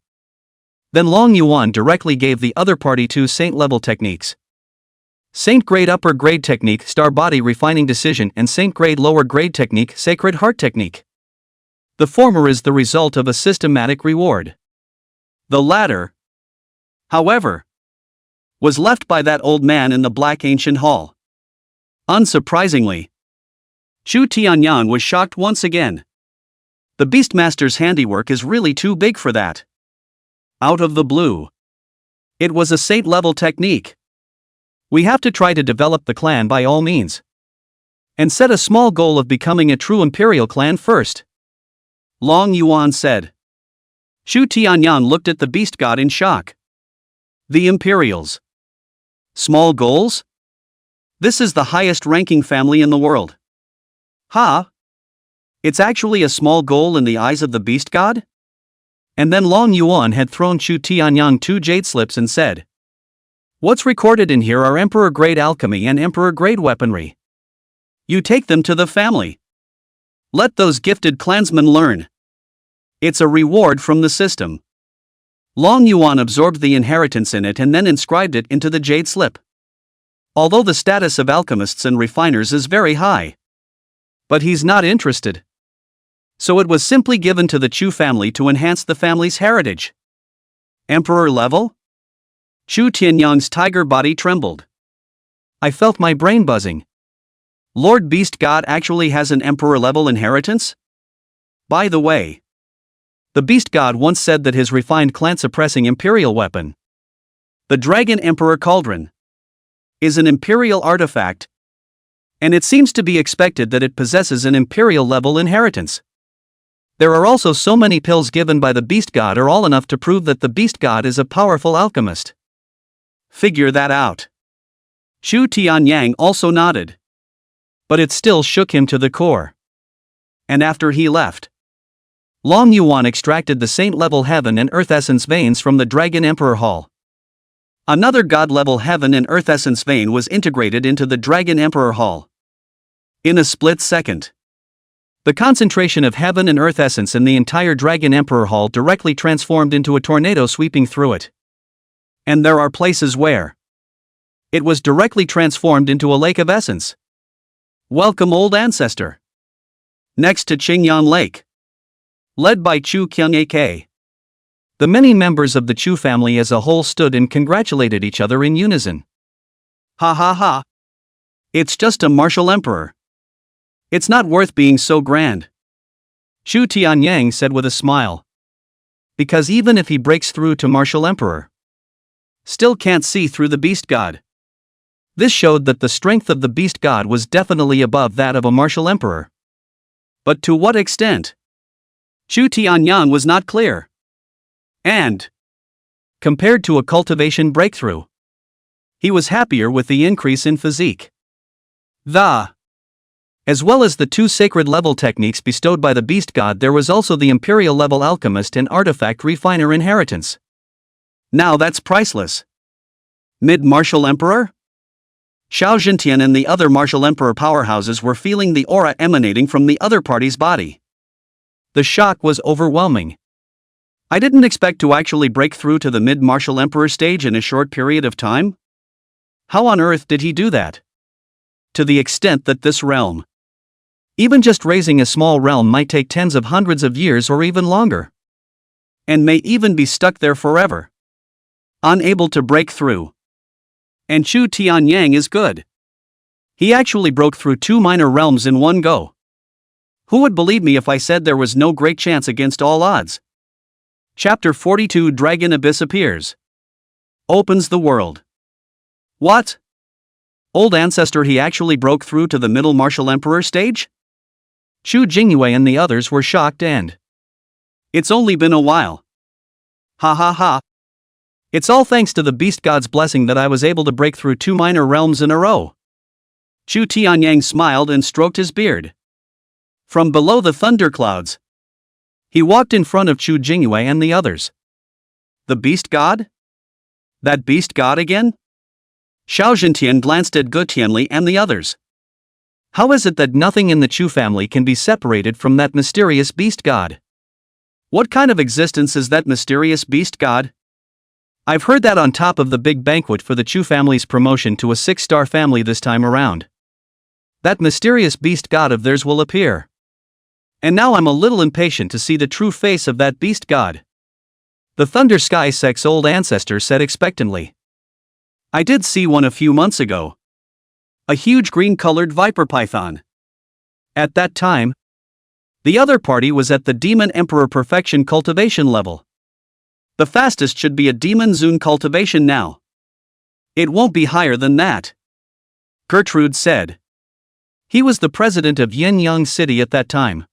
Then Long Yuan directly gave the other party 2 Saint level techniques. Saint grade upper grade technique Star Body Refining Decision and Saint grade lower grade technique Sacred Heart technique. The former is the result of a systematic reward. The latter, however, was left by that old man in the black ancient hall. Unsurprisingly, Chu Tianyang was shocked once again. The Beastmaster's handiwork is really too big for that. Out of the blue. It was a Saint-level technique. We have to try to develop the clan by all means. And set a small goal of becoming a true Imperial clan first. Long Yuan said. Chu Tianyang looked at the Beast God in shock. The Imperials. Small goals? This is the highest ranking family in the world. Ha! It's actually a small goal in the eyes of the Beast God? And then Long Yuan had thrown Chu Tianyang 2 jade slips and said, "What's recorded in here are Emperor-grade alchemy and Emperor-grade weaponry. You take them to the family. Let those gifted clansmen learn. It's a reward from the system." Long Yuan absorbed the inheritance in it and then inscribed it into the jade slip. Although the status of alchemists and refiners is very high. But he's not interested. So it was simply given to the Chu family to enhance the family's heritage. Emperor level? Chu Tianyang's tiger body trembled. I felt my brain buzzing. Lord Beast God actually has an emperor level inheritance? By the way, the Beast God once said that his refined clan-suppressing imperial weapon, the Dragon Emperor Cauldron, is an imperial artifact, and it seems to be expected that it possesses an imperial-level inheritance. There are also so many pills given by the Beast God are all enough to prove that the Beast God is a powerful alchemist. Figure that out. Chu Tianyang also nodded. But it still shook him to the core. And after he left, Long Yuan extracted the Saint-level Heaven and Earth Essence veins from the Dragon Emperor Hall. Another God-level Heaven and Earth Essence vein was integrated into the Dragon Emperor Hall. In a split second, the concentration of Heaven and Earth Essence in the entire Dragon Emperor Hall directly transformed into a tornado sweeping through it. And there are places where it was directly transformed into a lake of essence. Welcome, old ancestor. Next to Chingyang Lake, led by Chu Kyung-ak. The many members of the Chu family as a whole stood and congratulated each other in unison. Ha ha ha. It's just a martial emperor. It's not worth being so grand. Chu Tianyang said with a smile. Because even if he breaks through to martial emperor, still can't see through the Beast God. This showed that the strength of the Beast God was definitely above that of a martial emperor. But to what extent? Chu Tianyang was not clear. And, compared to a cultivation breakthrough, he was happier with the increase in physique. As well as the 2 sacred level techniques bestowed by the Beast God, there was also the Imperial level alchemist and artifact refiner inheritance. Now that's priceless. Mid-martial emperor? Xiao Zhentian and the other martial emperor powerhouses were feeling the aura emanating from the other party's body. The shock was overwhelming. I didn't expect to actually break through to the mid-martial emperor stage in a short period of time. How on earth did he do that? To the extent that this realm, even just raising a small realm, might take tens of hundreds of years or even longer. And may even be stuck there forever. Unable to break through. And Chu Tianyang is good. He actually broke through 2 minor realms in one go. Who would believe me if I said there was no great chance against all odds? Chapter 42 Dragon Abyss appears. Opens the world. What? Old ancestor, he actually broke through to the middle martial emperor stage? Chu Jingyue and the others were shocked and... It's only been a while. Ha ha ha. It's all thanks to the Beast God's blessing that I was able to break through 2 minor realms in a row. Chu Tianyang smiled and stroked his beard. From below the thunderclouds, he walked in front of Chu Jingyue and the others. The beast god? That beast god again? Xiao Zhentian glanced at Gu Tianli and the others. How is it that nothing in the Chu family can be separated from that mysterious beast god? What kind of existence is that mysterious beast god? I've heard that on top of the big banquet for the Chu family's promotion to a 6-star family this time around, that mysterious beast god of theirs will appear. And now I'm a little impatient to see the true face of that beast god. The Thunder Sky sect's old ancestor said expectantly. I did see one a few months ago. A huge green-colored viper python. At that time, the other party was at the Demon Emperor Perfection cultivation level. The fastest should be a Demon Zun cultivation now. It won't be higher than that, Gertrude said. He was the president of Yin City at that time.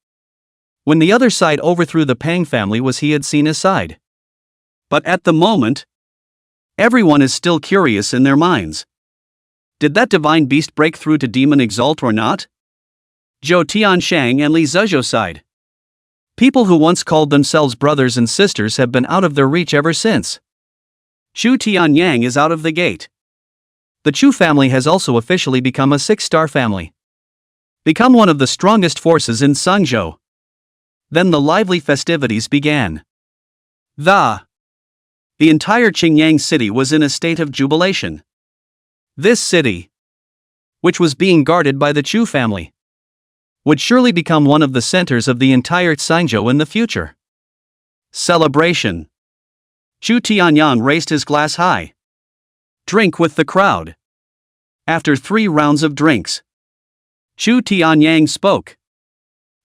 When the other side overthrew the Pang family he had seen his side. But at the moment, everyone is still curious in their minds. Did that divine beast break through to Demon Exalt or not? Zhou Tianshang and Li Zhezhou sighed. People who once called themselves brothers and sisters have been out of their reach ever since. Chu Tianyang is out of the gate. The Chu family has also officially become a 6-star family. Become one of the strongest forces in Sangzhou. Then the lively festivities began. The entire Chingyang city was in a state of jubilation. This city, which was being guarded by the Chu family, would surely become one of the centers of the entire Sangzhou in the future. Celebration. Chu Tianyang raised his glass high. Drink with the crowd. After 3 rounds of drinks, Chu Tianyang spoke.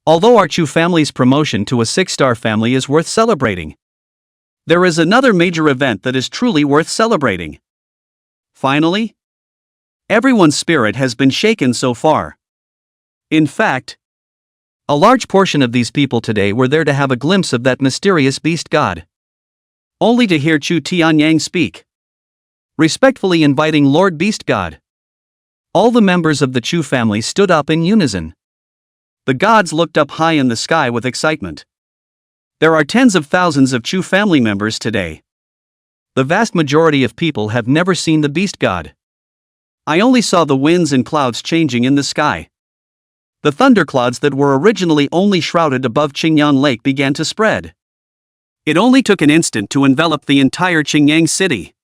Although our Chu family's promotion to a 6-star family is worth celebrating, there is another major event that is truly worth celebrating. Finally, everyone's spirit has been shaken so far. In fact, a large portion of these people today were there to have a glimpse of that mysterious beast god. Only to hear Chu Tianyang speak, respectfully inviting Lord Beast God. All the members of the Chu family stood up in unison. The gods looked up high in the sky with excitement. There are tens of thousands of Chu family members today. The vast majority of people have never seen the beast god. I only saw the winds and clouds changing in the sky. The thunderclouds that were originally only shrouded above Chingyang Lake began to spread. It only took an instant to envelop the entire Chingyang city.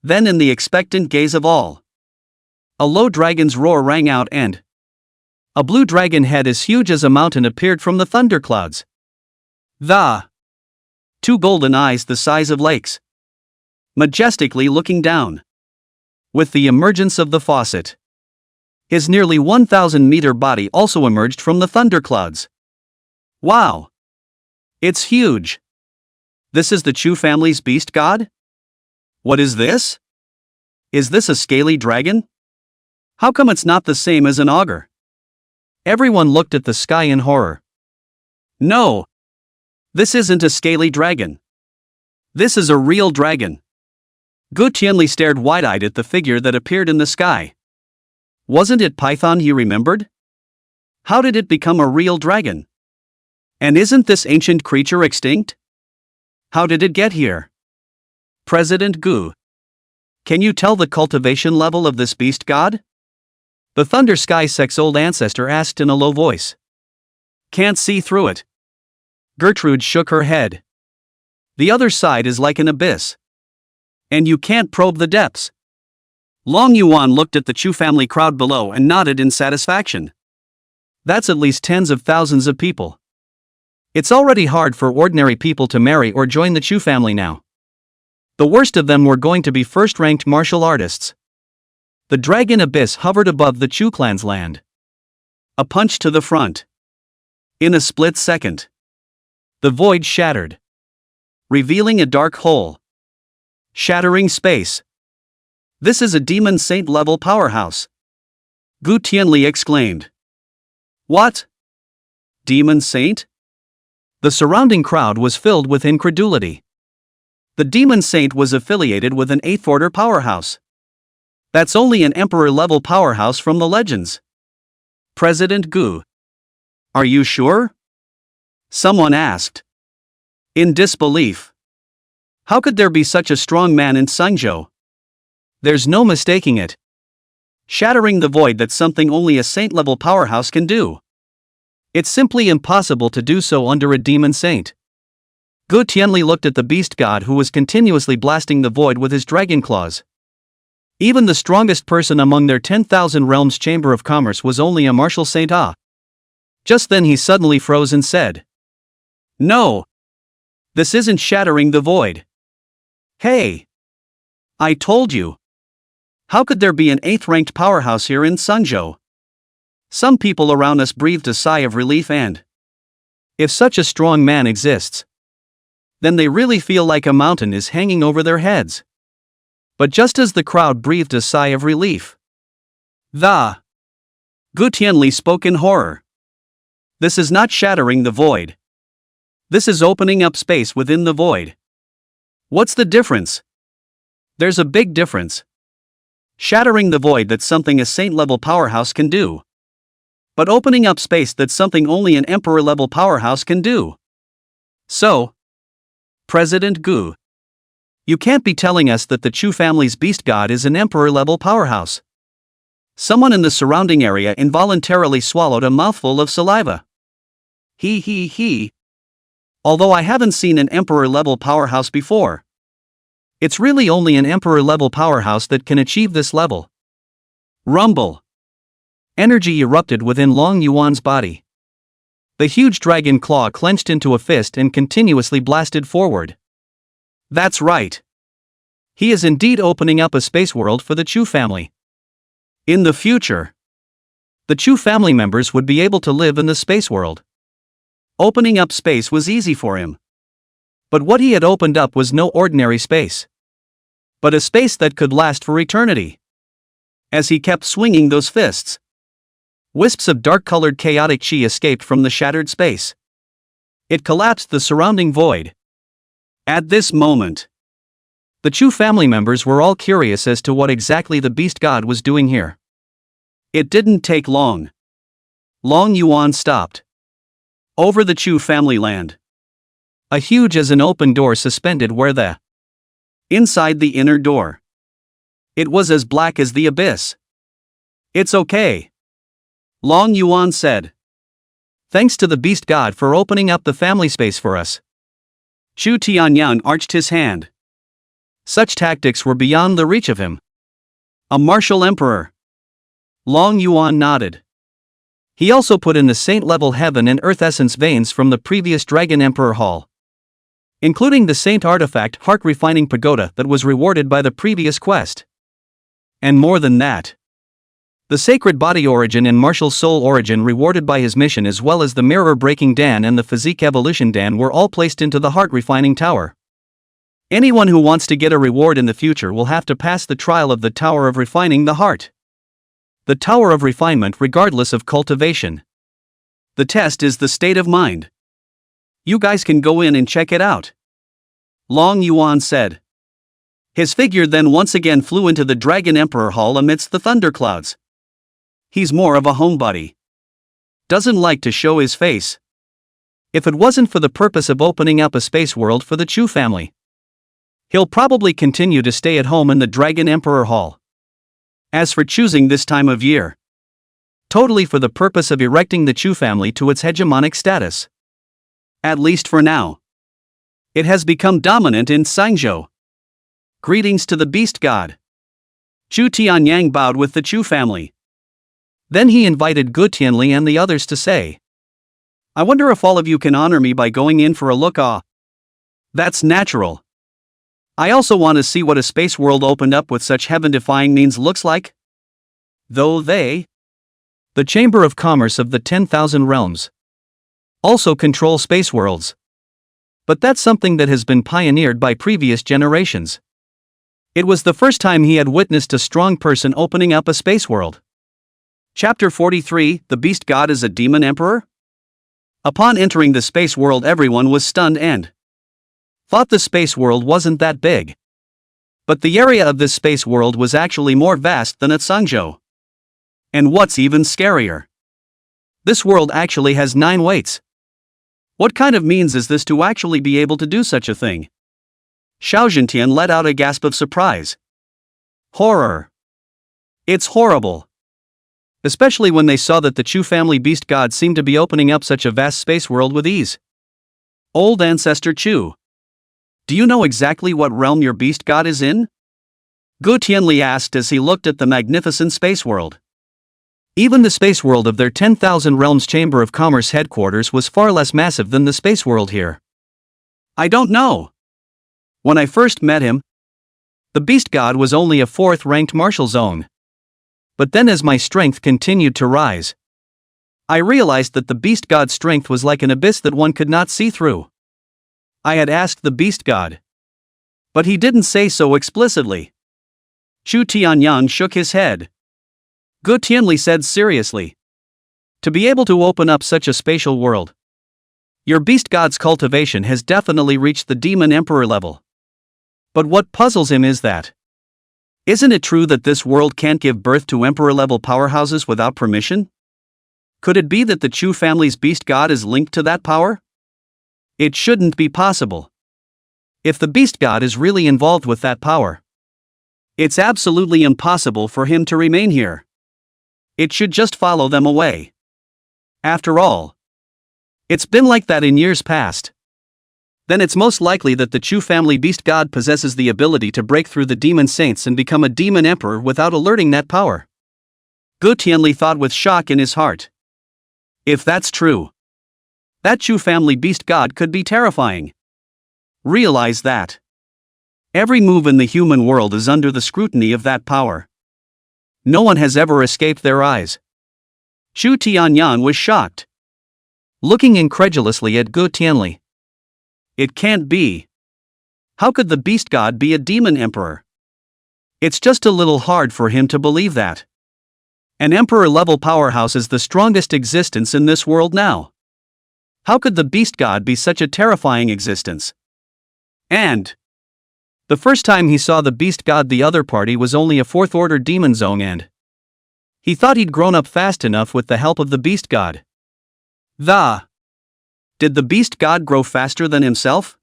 Then in the expectant gaze of all, a low dragon's roar rang out and a blue dragon head as huge as a mountain appeared from the thunderclouds. The 2 golden eyes the size of lakes, majestically looking down. With the emergence of the faucet, his nearly 1,000-meter body also emerged from the thunderclouds. Wow! It's huge! This is the Chu family's beast god? What is this? Is this a scaly dragon? How come it's not the same as an augur? Everyone looked at the sky in horror. No! This isn't a scaly dragon. This is a real dragon. Gu Tianli stared wide-eyed at the figure that appeared in the sky. Wasn't it Python he remembered? How did it become a real dragon? And isn't this ancient creature extinct? How did it get here? President Gu, can you tell the cultivation level of this beast god? The Thunder Sky sect's old ancestor asked in a low voice. Can't see through it. Gertrude shook her head. The other side is like an abyss. And you can't probe the depths. Long Yuan looked at the Chu family crowd below and nodded in satisfaction. That's at least tens of thousands of people. It's already hard for ordinary people to marry or join the Chu family now. The worst of them were going to be first-ranked martial artists. The dragon abyss hovered above the Chu clan's land. A punch to the front. In a split second, the void shattered, revealing a dark hole. Shattering space. This is a demon saint level powerhouse. Gu Tianli exclaimed. What? Demon saint? The surrounding crowd was filled with incredulity. The demon saint was affiliated with an 8th order powerhouse. That's only an emperor-level powerhouse from the legends. President Gu. Are you sure? Someone asked. In disbelief. How could there be such a strong man in Sangzhou? There's no mistaking it. Shattering the void, that's something only a saint-level powerhouse can do. It's simply impossible to do so under a demon saint. Gu Tianli looked at the beast god who was continuously blasting the void with his dragon claws. Even the strongest person among their 10,000 realms chamber of commerce was only a martial saint. Just then he suddenly froze and said, "No! This isn't shattering the void. Hey! I told you! How could there be an 8th-ranked powerhouse here in Sangzhou?" Some people around us breathed a sigh of relief, and if such a strong man exists, then they really feel like a mountain is hanging over their heads. But just as the crowd breathed a sigh of relief, the Gu Tianli spoke in horror. This is not shattering the void. This is opening up space within the void. What's the difference? There's a big difference. Shattering the void, that's something a saint-level powerhouse can do. But opening up space, that's something only an emperor-level powerhouse can do. So, President Gu, you can't be telling us that the Chu family's beast god is an emperor-level powerhouse. Someone in the surrounding area involuntarily swallowed a mouthful of saliva. He. Although I haven't seen an emperor-level powerhouse before. It's really only an emperor-level powerhouse that can achieve this level. Rumble. Energy erupted within Long Yuan's body. The huge dragon claw clenched into a fist and continuously blasted forward. That's right. He is indeed opening up a space world for the Chu family. In the future, the Chu family members would be able to live in the space world. Opening up space was easy for him. But what he had opened up was no ordinary space, but a space that could last for eternity. As he kept swinging those fists, wisps of dark-colored chaotic chi escaped from the shattered space. It collapsed the surrounding void. At this moment, the Chu family members were all curious as to what exactly the beast god was doing here. It didn't take long. Long Yuan stopped. Over the Chu family land, a huge as an open door suspended where the inside the inner door. It was as black as the abyss. It's okay, Long Yuan said. Thanks to the beast god for opening up the family space for us. Chu Tianyang arched his hand. Such tactics were beyond the reach of him. A martial emperor. Long Yuan nodded. He also put in the saint-level heaven and earth essence veins from the previous Dragon Emperor Hall, including the saint artifact heart-refining pagoda that was rewarded by the previous quest. And more than that, the sacred body origin and martial soul origin rewarded by his mission, as well as the mirror-breaking Dan and the physique evolution Dan, were all placed into the heart-refining tower. Anyone who wants to get a reward in the future will have to pass the trial of the Tower of Refining the Heart. The Tower of Refinement, regardless of cultivation. The test is the state of mind. You guys can go in and check it out, Long Yuan said. His figure then once again flew into the Dragon Emperor Hall amidst the thunderclouds. He's more of a homebody. Doesn't like to show his face. If it wasn't for the purpose of opening up a space world for the Chu family, he'll probably continue to stay at home in the Dragon Emperor Hall. As for choosing this time of year, totally for the purpose of erecting the Chu family to its hegemonic status. At least for now. It has become dominant in Sangzhou. Greetings to the beast god. Chu Tianyang bowed with the Chu family. Then he invited Gu Tianli and the others to say, I wonder if all of you can honor me by going in for a look. That's natural. I also want to see what a space world opened up with such heaven-defying means looks like. Though they, the Chamber of Commerce of the 10,000 Realms, also control space worlds. But that's something that has been pioneered by previous generations. It was the first time he had witnessed a strong person opening up a space world. Chapter 43, The Beast God is a Demon Emperor? Upon entering the space world, everyone was stunned and thought the space world wasn't that big. But the area of this space world was actually more vast than at Sangzhou. And what's even scarier? This world actually has 9 weights. What kind of means is this to actually be able to do such a thing? Xiao Zhentian let out a gasp of surprise. Horror. It's horrible. Especially when they saw that the Chu family beast god seemed to be opening up such a vast space world with ease. Old ancestor Chu. Do you know exactly what realm your beast god is in? Gu Tianli asked as he looked at the magnificent space world. Even the space world of their 10,000 realms Chamber of Commerce headquarters was far less massive than the space world here. I don't know. When I first met him, the beast god was only a 4th ranked martial zone. But then as my strength continued to rise, I realized that the beast god's strength was like an abyss that one could not see through. I had asked the beast god, but he didn't say so explicitly. Chu Tianyang shook his head. Gu Tianli said seriously. To be able to open up such a spatial world, your beast god's cultivation has definitely reached the demon emperor level. But what puzzles him is that, isn't it true that this world can't give birth to emperor-level powerhouses without permission? Could it be that the Chu family's beast god is linked to that power? It shouldn't be possible. If the beast god is really involved with that power, it's absolutely impossible for him to remain here. It should just follow them away. After all, it's been like that in years past. Then it's most likely that the Chu family beast god possesses the ability to break through the demon saints and become a demon emperor without alerting that power. Gu Tianli thought with shock in his heart. If that's true, that Chu family beast god could be terrifying. Realize that every move in the human world is under the scrutiny of that power. No one has ever escaped their eyes. Chu Tianyang was shocked, looking incredulously at Gu Tianli. It can't be. How could the beast god be a demon emperor? It's just a little hard for him to believe that. An emperor-level powerhouse is the strongest existence in this world now. How could the beast god be such a terrifying existence? And the first time he saw the beast god, the other party was only a 4th-order demon zone, and he thought he'd grown up fast enough with the help of the beast god. Did the beast god grow faster than himself?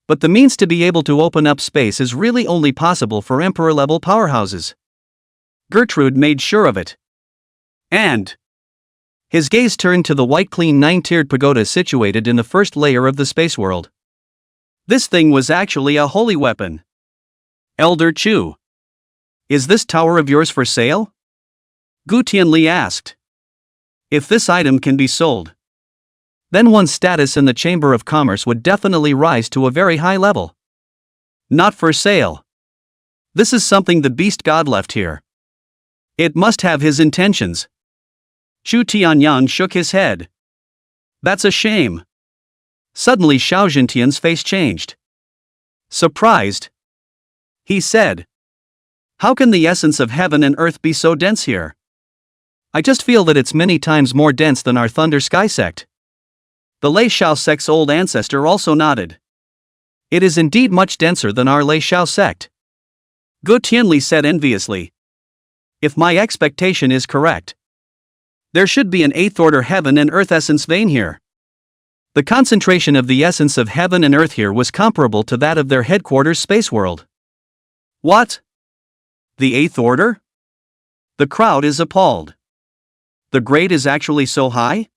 But the means to be able to open up space is really only possible for emperor-level powerhouses. Gertrude made sure of it. And his gaze turned to the white clean 9-tiered pagoda situated in the first layer of the space world. This thing was actually a holy weapon. Elder Chu, is this tower of yours for sale? Gu Tianli asked. If this item can be sold, then one's status in the Chamber of Commerce would definitely rise to a very high level. Not for sale. This is something the beast god left here. It must have his intentions. Chu Tianyang shook his head. That's a shame. Suddenly Xiao Zhentian's face changed. Surprised, he said. How can the essence of heaven and earth be so dense here? I just feel that it's many times more dense than our Thunder Sky sect. The Lei Xiao sect's old ancestor also nodded. It is indeed much denser than our Lei Xiao sect. Gu Tianli said enviously. If my expectation is correct, there should be an 8th-order heaven and earth essence vein here. The concentration of the essence of heaven and earth here was comparable to that of their headquarters space world. What? The 8th order? The crowd is appalled. The grade is actually so high?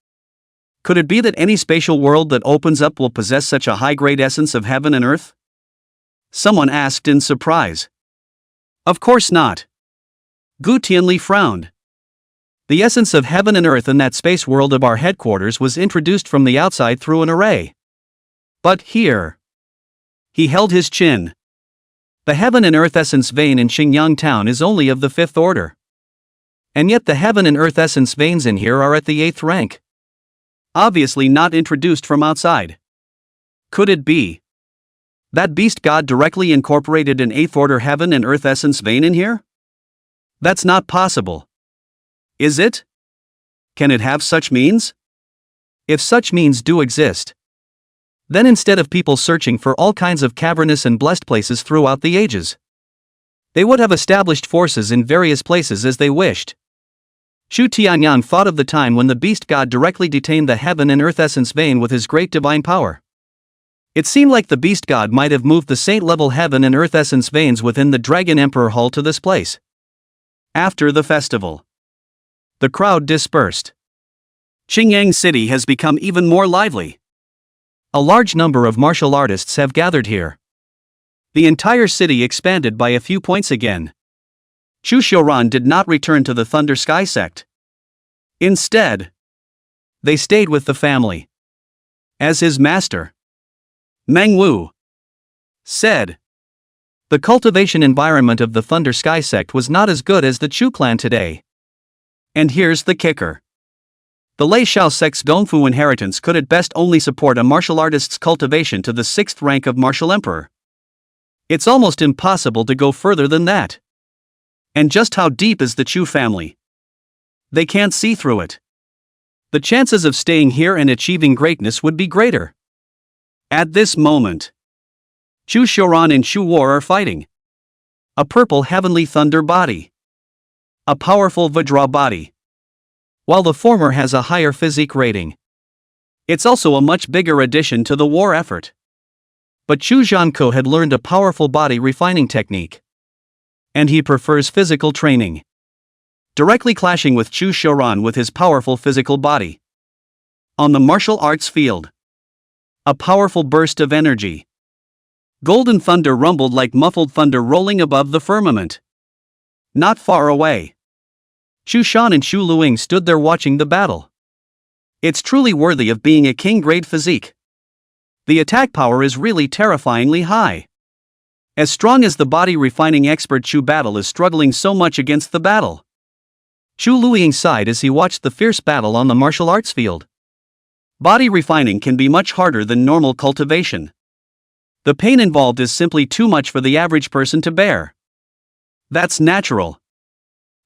Could it be that any spatial world that opens up will possess such a high-grade essence of heaven and earth? Someone asked in surprise. Of course not. Gu Tianli frowned. The essence of heaven and earth in that space world of our headquarters was introduced from the outside through an array. But here, he held his chin. The heaven and earth essence vein in Chingyang town is only of the 5th order. And yet the heaven and earth essence veins in here are at the 8th rank. Obviously not introduced from outside. Could it be that beast god directly incorporated an 8th order heaven and earth essence vein in here? That's not possible. Is it? Can it have such means? If such means do exist, then instead of people searching for all kinds of cavernous and blessed places throughout the ages, They would have established forces in various places as they wished. Chu Tianyang thought of the time when the beast god directly detained the heaven and earth essence vein with his great divine power. It seemed like the beast god might have moved the saint-level heaven and earth essence veins within the Dragon Emperor Hall to this place. After the festival, the crowd dispersed. Chingyang City has become even more lively. A large number of martial artists have gathered here. The entire city expanded by a few points again. Chu Xiuran did not return to the Thunder Sky sect. Instead, they stayed with the family. As his master, Meng Wu, said, the cultivation environment of the Thunder Sky sect was not as good as the Chu clan today. And here's the kicker. The Lei Xiao sect's Gongfu inheritance could at best only support a martial artist's cultivation to the 6th rank of martial emperor. It's almost impossible to go further than that. And just how deep is the Chu family? They can't see through it. The chances of staying here and achieving greatness would be greater. At this moment, Chu Xiuran and Chu War are fighting. A purple heavenly thunder body. A powerful Vajra body. While the former has a higher physique rating, it's also a much bigger addition to the war effort. But Chu Zhanko had learned a powerful body refining technique. And he prefers physical training, directly clashing with Chu Xiuran with his powerful physical body. On the martial arts field, a powerful burst of energy. Golden thunder rumbled like muffled thunder rolling above the firmament. Not far away, Chu Shan and Chu Luing stood there watching the battle. It's truly worthy of being a king-grade physique. The attack power is really terrifyingly high. As strong as the body refining expert Chu Battle is struggling so much against the battle. Chu Luing sighed as he watched the fierce battle on the martial arts field. Body refining can be much harder than normal cultivation. The pain involved is simply too much for the average person to bear. That's natural.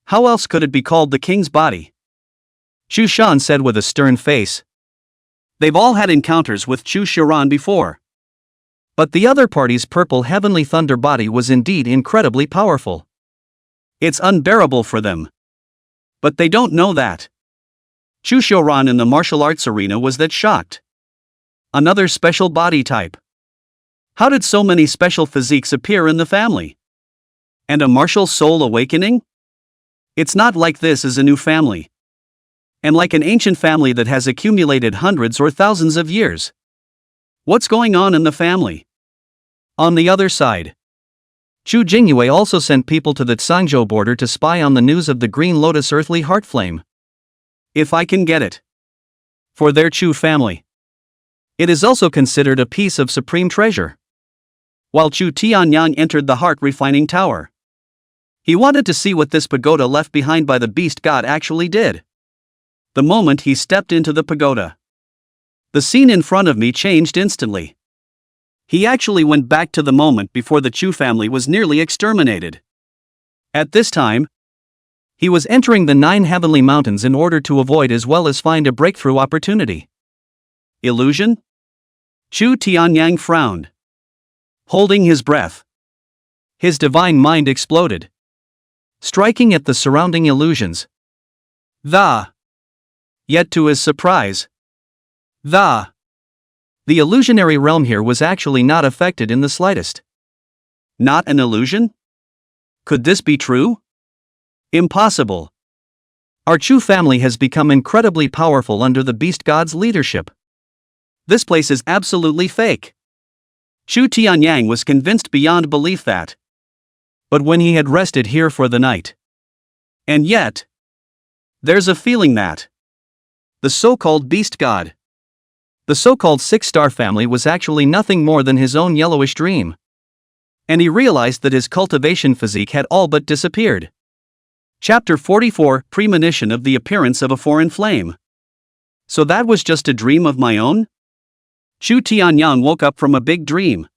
How else could it be called the king's body? Chu Shan said with a stern face. They've all had encounters with Chu Xiuran before. But the other party's purple heavenly thunder body was indeed incredibly powerful. It's unbearable for them. But they don't know that. Chu Xiuran in the martial arts arena was that shocked. Another special body type. How did so many special physiques appear in the family? And a martial soul awakening? It's not like this is a new family. And like an ancient family that has accumulated hundreds or thousands of years. What's going on in the family? On the other side, Chu Jingyue also sent people to the Tsangzhou border to spy on the news of the Green Lotus earthly heart flame. If I can get it. For their Chu family. It is also considered a piece of supreme treasure. While Chu Tianyang entered the heart refining tower, he wanted to see what this pagoda left behind by the beast god actually did. The moment he stepped into the pagoda, the scene in front of me changed instantly. He actually went back to the moment before the Chu family was nearly exterminated. At this time, he was entering the 9 heavenly mountains in order to avoid as well as find a breakthrough opportunity. Illusion? Chu Tianyang frowned. Holding his breath, his divine mind exploded, striking at the surrounding illusions. Yet to his surprise, the illusionary realm here was actually not affected in the slightest. Not an illusion? Could this be true? Impossible. Our Chu family has become incredibly powerful under the beast god's leadership. This place is absolutely fake. Chu Tianyang was convinced beyond belief that. But when he had rested here for the night. And yet, there's a feeling that the so-called beast god, the so-called 6-star family was actually nothing more than his own yellowish dream. And he realized that his cultivation physique had all but disappeared. Chapter 44, Premonition of the Appearance of a Foreign Flame. So that was just a dream of my own? Chu Tianyang woke up from a big dream.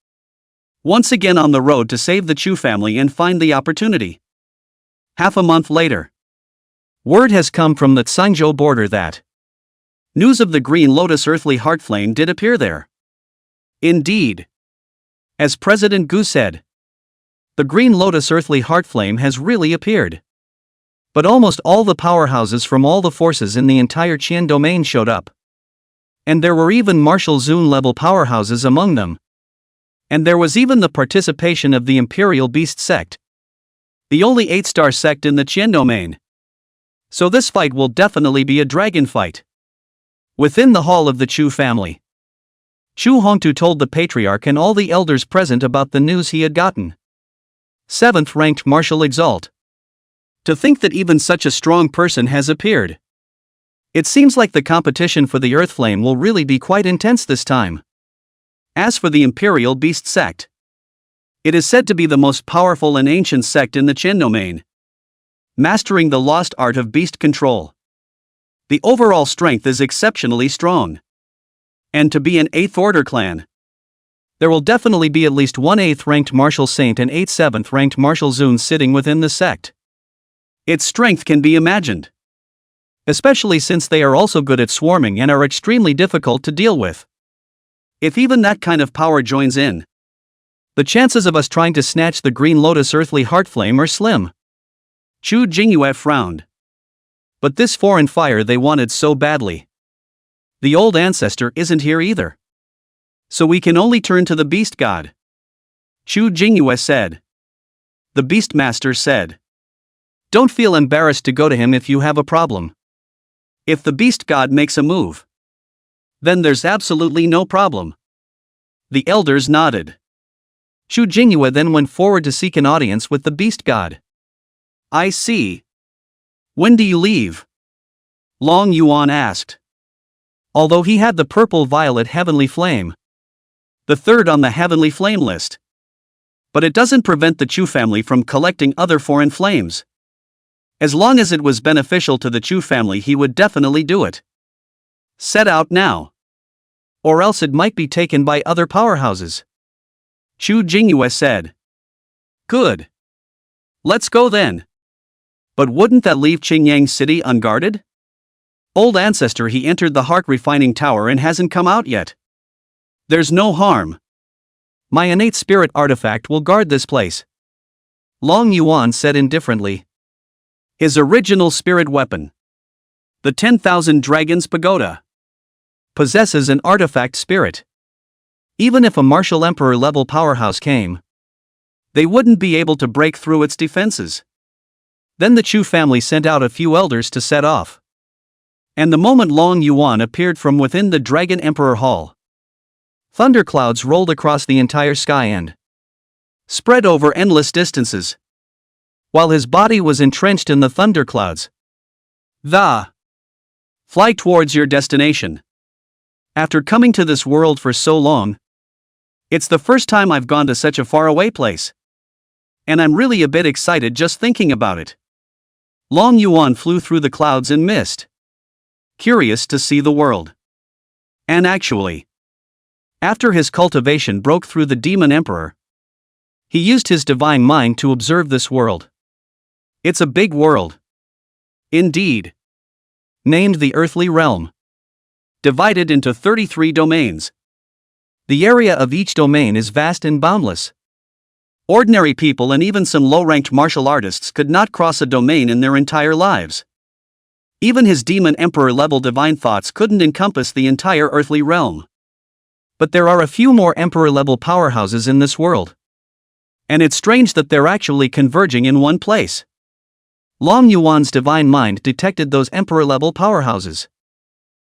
Once again on the road to save the Chu family and find the opportunity. Half a month later, word has come from the Tsangzhou border that news of the Green Lotus earthly heart flame did appear there. Indeed. As President Gu said, The Green Lotus Earthly Heartflame has really appeared. But almost all the powerhouses from all the forces in the entire Qian domain showed up. And there were even Martial Zun level powerhouses among them. And there was even the participation of the Imperial Beast sect, the only 8-star sect in the Qian domain. So this fight will definitely be a dragon fight. Within the hall of the Chu family, Chu Hongtu told the patriarch and all the elders present about the news he had gotten. 7th ranked Martial Exalt. To think that even such a strong person has appeared. It seems like the competition for the Earthflame will really be quite intense this time. As for the Imperial Beast sect, it is said to be the most powerful and ancient sect in the Qian domain, mastering the lost art of beast control. The overall strength is exceptionally strong. And to be an 8th order clan, there will definitely be at least one 8th ranked martial saint and 8 7th ranked martial Zun sitting within the sect. Its strength can be imagined, especially since they are also good at swarming and are extremely difficult to deal with. If even that kind of power joins in, the chances of us trying to snatch the Green Lotus Earthly Heartflame are slim. Chu Jingyue frowned. But this foreign fire they wanted so badly. The old ancestor isn't here either. So we can only turn to the beast god. Chu Jingyue said. The beast master said. Don't feel embarrassed to go to him if you have a problem. If the beast god makes a move, then there's absolutely no problem. The elders nodded. Chu Jingyue then went forward to seek an audience with the beast god. I see. When do you leave? Long Yuan asked. Although he had the purple-violet heavenly flame, the 3rd on the heavenly flame list. But it doesn't prevent the Chu family from collecting other foreign flames. As long as it was beneficial to the Chu family, he would definitely do it. Set out now. Or else it might be taken by other powerhouses. Chu Jingyue said. Good. Let's go then. But wouldn't that leave Chingyang city unguarded? Old ancestor, he entered the heart refining tower and hasn't come out yet. There's no harm. My innate spirit artifact will guard this place. Long Yuan said indifferently. His original spirit weapon, the 10,000 Dragons Pagoda, possesses an artifact spirit. Even if a martial emperor level powerhouse came, they wouldn't be able to break through its defenses. Then the Chu family sent out a few elders to set off. And the moment Long Yuan appeared from within the Dragon Emperor Hall, thunderclouds rolled across the entire sky and spread over endless distances, while his body was entrenched in the thunderclouds. Fly towards your destination. After coming to this world for so long, it's the first time I've gone to such a faraway place. And I'm really a bit excited just thinking about it. Long Yuan flew through the clouds and mist, curious to see the world. And actually, after his cultivation broke through the Demon Emperor, he used his divine mind to observe this world. It's a big world. Indeed. Named the Earthly Realm. Divided into 33 domains. The area of each domain is vast and boundless. Ordinary people and even some low-ranked martial artists could not cross a domain in their entire lives. Even his Demon Emperor level divine thoughts couldn't encompass the entire earthly realm. But there are a few more Emperor level powerhouses in this world. And it's strange that they're actually converging in one place. Long Yuan's divine mind detected those Emperor level powerhouses.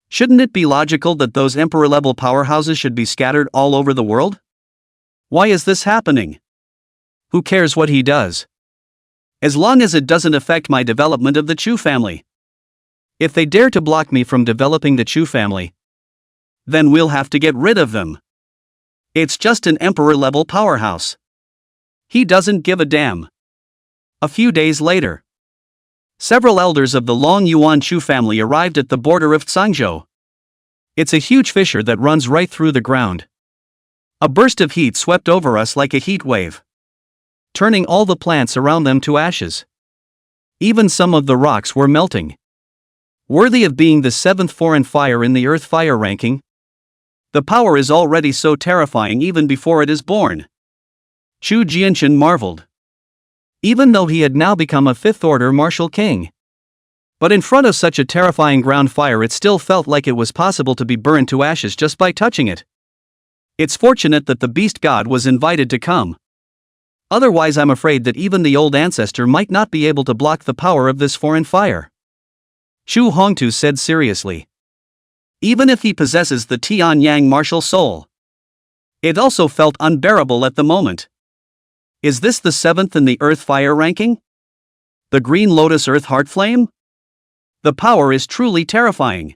Shouldn't it be logical that those Emperor level powerhouses should be scattered all over the world? Why is this happening? Who cares what he does? As long as it doesn't affect my development of the Chu family. If they dare to block me from developing the Chu family, then we'll have to get rid of them. It's just an Emperor-level powerhouse. He doesn't give a damn. A few days later, several elders of the Long Yuan Chu family arrived at the border of Cangzhou. It's a huge fissure that runs right through the ground. A burst of heat swept over us like a heat wave, turning all the plants around them to ashes. Even some of the rocks were melting. Worthy of being the 7th foreign fire in the Earth fire ranking. The power is already so terrifying even before it is born. Chu Jianshan marveled. even though he had now become a fifth-order martial king. But in front of such a terrifying ground fire, it still felt like it was possible to be burned to ashes just by touching it. It's fortunate that the beast god was invited to come. Otherwise, I'm afraid that even the old ancestor might not be able to block the power of this foreign fire. Shu Hongtu said seriously. Even if he possesses the Tianyang martial soul. It also felt unbearable at the moment. Is this the 7th in the earth fire ranking? The green lotus earth heart flame? The power is truly terrifying.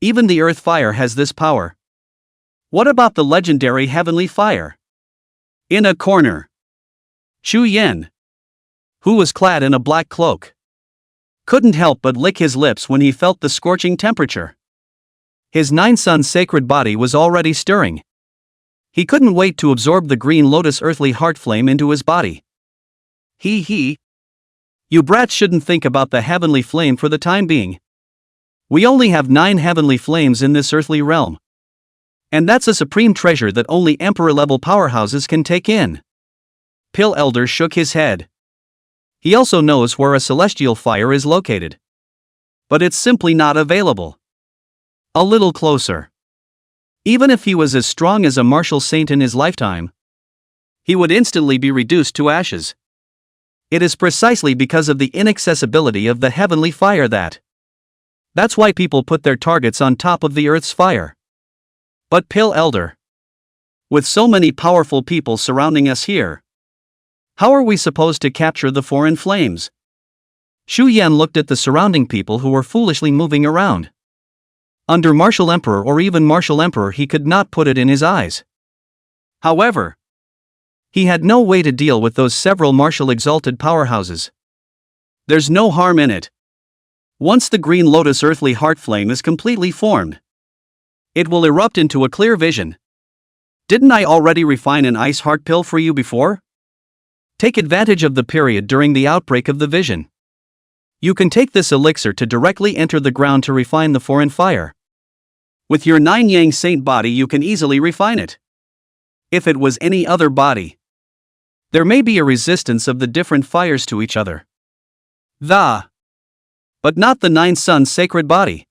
Even the earth fire has this power. What about the legendary heavenly fire? In a corner, Xu Yan, who was clad in a black cloak, couldn't help but lick his lips when he felt the scorching temperature. His 9-sun sacred body was already stirring. He couldn't wait to absorb the green lotus earthly heart flame into his body. You brats shouldn't think about the heavenly flame for the time being. We only have 9 heavenly flames in this earthly realm. And that's a supreme treasure that only emperor-level powerhouses can take in. Pill Elder shook his head. He also knows where a celestial fire is located. But it's simply not available. A little closer. Even if he was as strong as a martial saint in his lifetime, he would instantly be reduced to ashes. It is precisely because of the inaccessibility of the heavenly fire that's why people put their targets on top of the earth's fire. But Pill Elder, with so many powerful people surrounding us here, how are we supposed to capture the foreign flames? Xu Yan looked at the surrounding people who were foolishly moving around. Under Martial Emperor or even Martial Emperor, he could not put it in his eyes. However, he had no way to deal with those several martial exalted powerhouses. There's no harm in it. Once the green lotus earthly heart flame is completely formed, it will erupt into a clear vision. Didn't I already refine an ice heart pill for you before? Take advantage of the period during the outbreak of the vision. You can take this elixir to directly enter the ground to refine the foreign fire. With your 9 Yang saint body, you can easily refine it. If it was any other body, there may be a resistance of the different fires to each other. But not the 9 sun sacred body.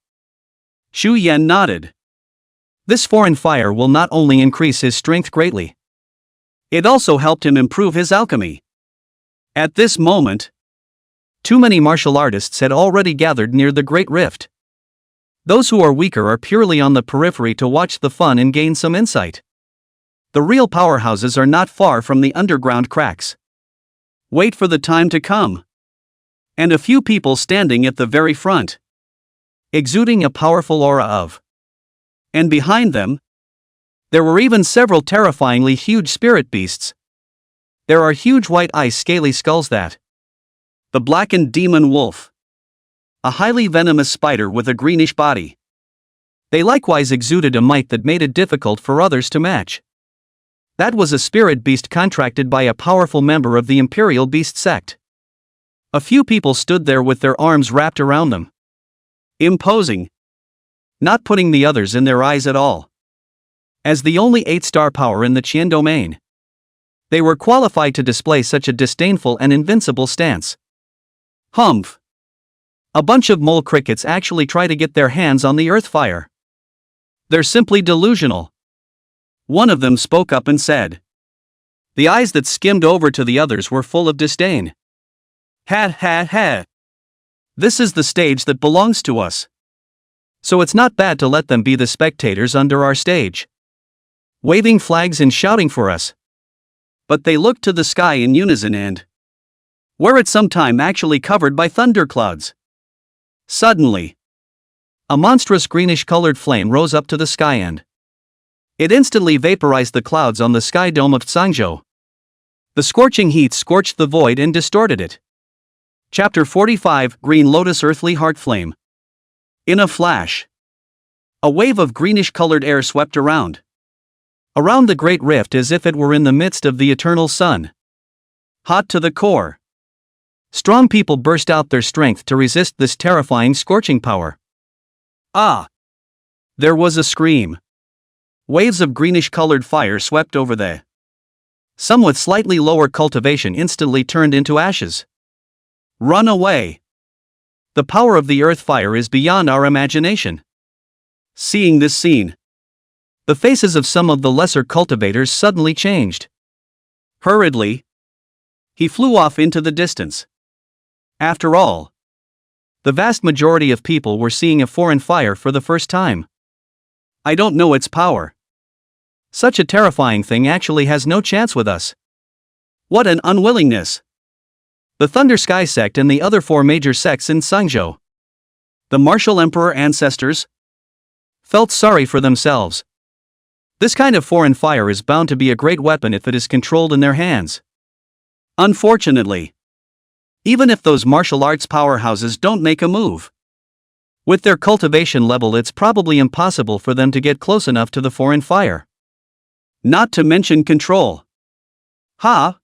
Xu Yan nodded. This foreign fire will not only increase his strength greatly, it also helped him improve his alchemy. At this moment, too many martial artists had already gathered near the Great Rift. Those who are weaker are purely on the periphery to watch the fun and gain some insight. The real powerhouses are not far from the underground cracks. Wait for the time to come. And a few people standing at the very front, exuding a powerful aura of. And behind them, there were even several terrifyingly huge spirit beasts. There are huge white ice scaly skulls the blackened demon wolf. A highly venomous spider with a greenish body. They likewise exuded a might that made it difficult for others to match. That was a spirit beast contracted by a powerful member of the Imperial Beast sect. A few people stood there with their arms wrapped around them. Imposing. Not putting the others in their eyes at all. As the only 8-star power in the Qian domain, they were qualified to display such a disdainful and invincible stance. Humph. A bunch of mole crickets actually try to get their hands on the earth fire. They're simply delusional. One of them spoke up and said. The eyes that skimmed over to the others were full of disdain. Ha. This is the stage that belongs to us. So it's not bad to let them be the spectators under our stage, waving flags and shouting for us. But they looked to the sky in unison and were at some time actually covered by thunderclouds. Suddenly, a monstrous greenish-colored flame rose up to the sky and it instantly vaporized the clouds on the sky dome of Tsangzhou. The scorching heat scorched the void and distorted it. Chapter 45, Green Lotus Earthly Heart Flame. In a flash, a wave of greenish-colored air swept around the Great Rift as if it were in the midst of the eternal sun. Hot to the core. Strong people burst out their strength to resist this terrifying scorching power. There was a scream. Waves of greenish-colored fire swept over the Some with slightly lower cultivation instantly turned into ashes. Run away! The power of the earth fire is beyond our imagination. Seeing this scene, the faces of some of the lesser cultivators suddenly changed. Hurriedly, he flew off into the distance. After all, the vast majority of people were seeing a foreign fire for the first time. I don't know its power. Such a terrifying thing actually has no chance with us. What an unwillingness! The Thunder Sky sect and the other 4 major sects in Sangzhou, the martial emperor ancestors, felt sorry for themselves. This kind of foreign fire is bound to be a great weapon if it is controlled in their hands. Unfortunately, even if those martial arts powerhouses don't make a move, with their cultivation level it's probably impossible for them to get close enough to the foreign fire. Not to mention control. Ha!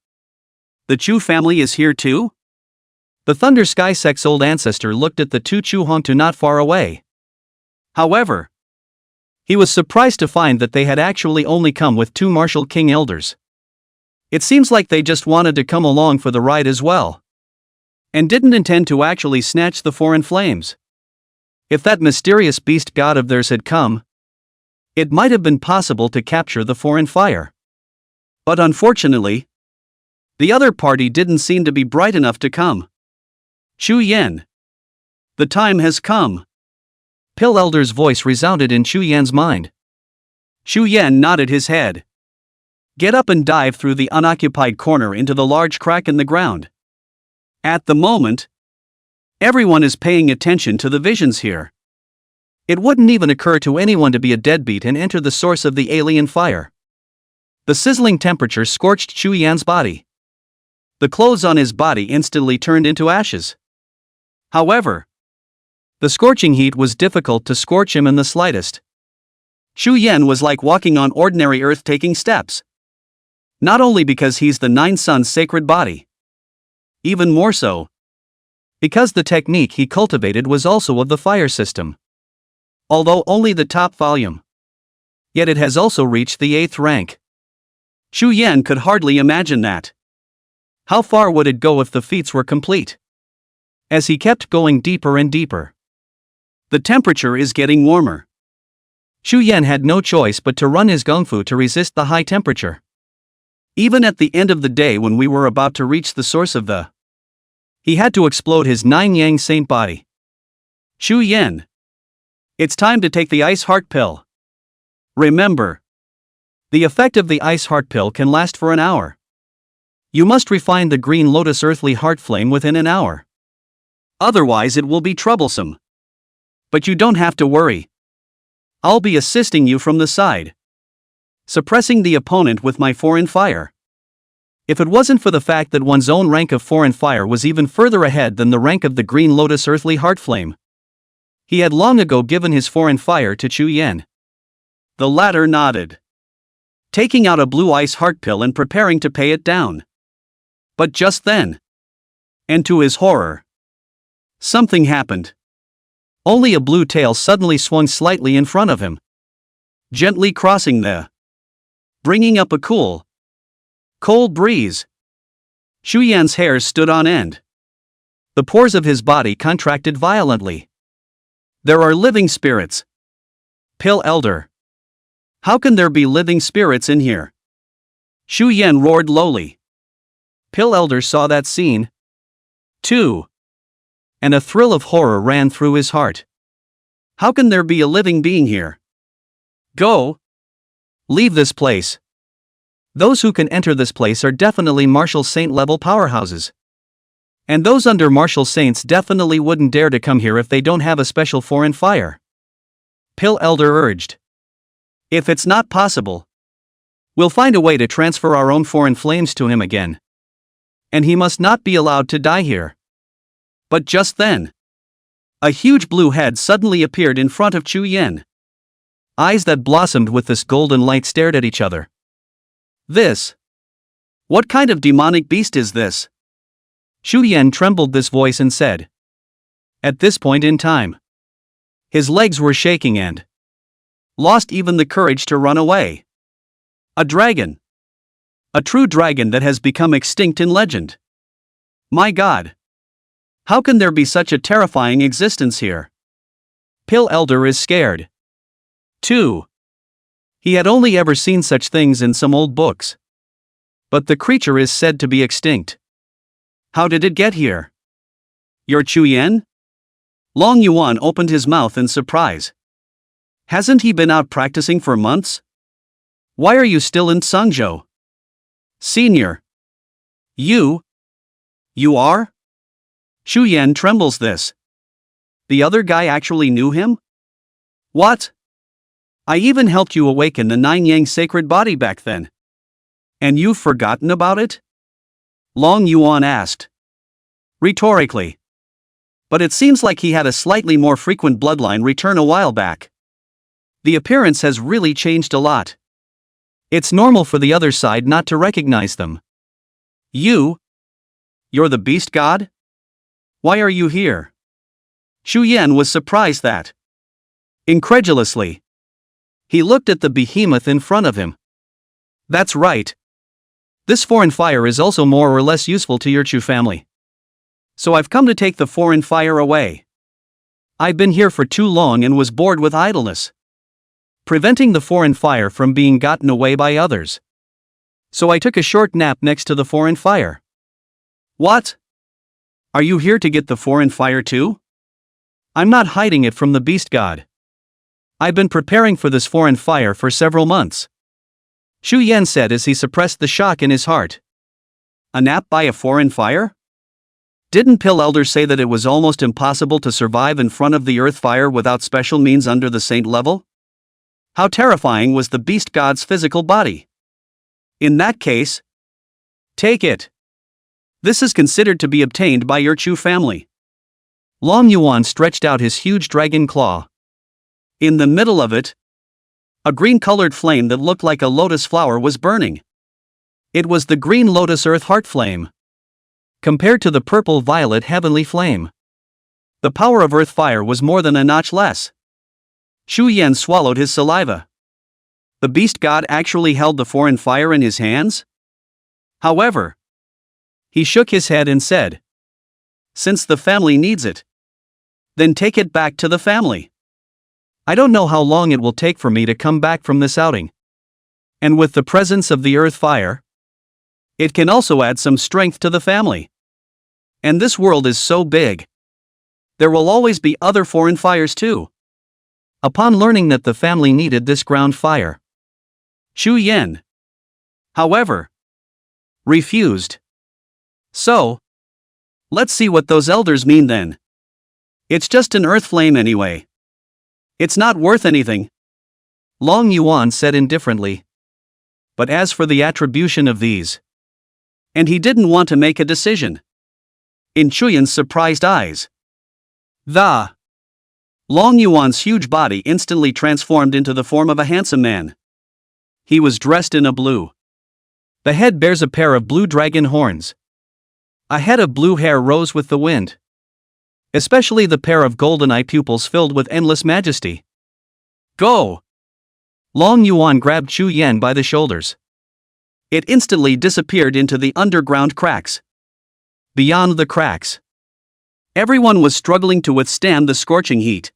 The Chu family is here too? The Thunder Sky sect's old ancestor looked at the 2 Chu Hongtu not far away. However, he was surprised to find that they had actually only come with 2 martial king elders. It seems like they just wanted to come along for the ride as well, and didn't intend to actually snatch the foreign flames. If that mysterious beast god of theirs had come, it might have been possible to capture the foreign fire. But unfortunately, the other party didn't seem to be bright enough to come. Chu Yan, the time has come. Pill Elder's voice resounded in Chu Yan's mind. Chu Yan nodded his head. Get up and dive through the unoccupied corner into the large crack in the ground. At the moment, everyone is paying attention to the visions here. It wouldn't even occur to anyone to be a deadbeat and enter the source of the alien fire. The sizzling temperature scorched Chu Yan's body. The clothes on his body instantly turned into ashes. However, the scorching heat was difficult to scorch him in the slightest. Chu Yan was like walking on ordinary earth-taking steps. Not only because he's the 9 Sun's sacred body. Even more so, because the technique he cultivated was also of the fire system. Although only the top volume, yet it has also reached the 8th rank. Chu Yan could hardly imagine that. How far would it go if the feats were complete? As he kept going deeper and deeper, the temperature is getting warmer. Chu Yan had no choice but to run his gungfu to resist the high temperature. Even at the end of the day when we were about to reach the source of the, he had to explode his 9 Yang saint body. Chu Yan, it's time to take the ice heart pill. Remember, the effect of the ice heart pill can last for an hour. You must refine the green lotus earthly heart flame within an hour. Otherwise it will be troublesome. But you don't have to worry. I'll be assisting you from the side, suppressing the opponent with my foreign fire. If it wasn't for the fact that one's own rank of foreign fire was even further ahead than the rank of the green lotus earthly heart flame, he had long ago given his foreign fire to Chu Yan. The latter nodded, taking out a blue ice heart pill and preparing to pay it down. But just then, and to his horror, something happened. Only a blue tail suddenly swung slightly in front of him, gently crossing the, bringing up a cool, cold breeze. Chu Yan's hairs stood on end. The pores of his body contracted violently. There are living spirits. Pill Elder. How can there be living spirits in here? Chu Yan roared lowly. Pill Elder saw that scene, too, and a thrill of horror ran through his heart. How can there be a living being here? Go! Leave this place. Those who can enter this place are definitely martial saint level powerhouses. And those under martial saints definitely wouldn't dare to come here if they don't have a special foreign fire. Pill Elder urged. If it's not possible, we'll find a way to transfer our own foreign flames to him again. And he must not be allowed to die here. But just then, a huge blue head suddenly appeared in front of Chu Yan. Eyes that blossomed with this golden light stared at each other. What kind of demonic beast is this? Chu Yan trembled this voice and said. At this point in time, his legs were shaking and lost even the courage to run away. A dragon. A true dragon that has become extinct in legend. My god! How can there be such a terrifying existence here? Pill Elder is scared. 2. He had only ever seen such things in some old books. But the creature is said to be extinct. How did it get here? You're Chuyen? Long Yuan opened his mouth in surprise. Hasn't he been out practicing for months? Why are you still in Sangzhou? Senior. You are? Chuyen trembles this. The other guy actually knew him? What? I even helped you awaken the Chingyang sacred body back then. And you've forgotten about it? Long Yuan asked. Rhetorically. But it seems like he had a slightly more frequent bloodline return a while back. The appearance has really changed a lot. It's normal for the other side not to recognize them. You're the beast god? Why are you here? Chuyen was surprised that. Incredulously. He looked at the behemoth in front of him. That's right. This foreign fire is also more or less useful to your Chu family. So I've come to take the foreign fire away. I've been here for too long and was bored with idleness. Preventing the foreign fire from being gotten away by others. So I took a short nap next to the foreign fire. What? Are you here to get the foreign fire too? I'm not hiding it from the beast god. I've been preparing for this foreign fire for several months. Chuyen said as he suppressed the shock in his heart. A nap by a foreign fire? Didn't Pill Elder say that it was almost impossible to survive in front of the earth fire without special means under the saint level? How terrifying was the beast god's physical body? In that case, take it. This is considered to be obtained by your Chu family. Long Yuan stretched out his huge dragon claw. In the middle of it, a green-colored flame that looked like a lotus flower was burning. It was the green lotus earth heart flame. Compared to the purple-violet heavenly flame, the power of earth fire was more than a notch less. Chuyen swallowed his saliva. The beast god actually held the foreign fire in his hands? However, he shook his head and said, since the family needs it, then take it back to the family. I don't know how long it will take for me to come back from this outing. And with the presence of the earth fire, it can also add some strength to the family. And this world is so big. There will always be other foreign fires too. Upon learning that the family needed this ground fire, Chuyen, however, refused. So, let's see what those elders mean then. It's just an earth flame anyway. It's not worth anything. Long Yuan said indifferently. But as for the attribution of these. And he didn't want to make a decision. In Chuyen's surprised eyes. The Long Yuan's huge body instantly transformed into the form of a handsome man. He was dressed in a blue. The head bears a pair of blue dragon horns. A head of blue hair rose with the wind. Especially the pair of golden eye pupils filled with endless majesty. Go! Long Yuan grabbed Chuyen by the shoulders. It instantly disappeared into the underground cracks. Beyond the cracks, everyone was struggling to withstand the scorching heat.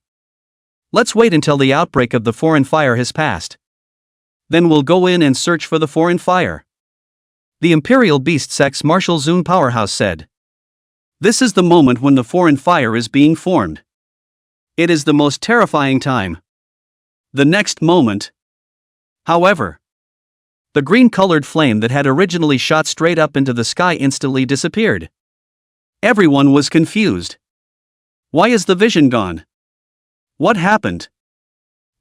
Let's wait until the outbreak of the foreign fire has passed. Then we'll go in and search for the foreign fire. The Imperial Beast sect's Martial Zun powerhouse said. This is the moment when the foreign fire is being formed. It is the most terrifying time. The next moment, however, the green-colored flame that had originally shot straight up into the sky instantly disappeared. Everyone was confused. Why is the vision gone? What happened?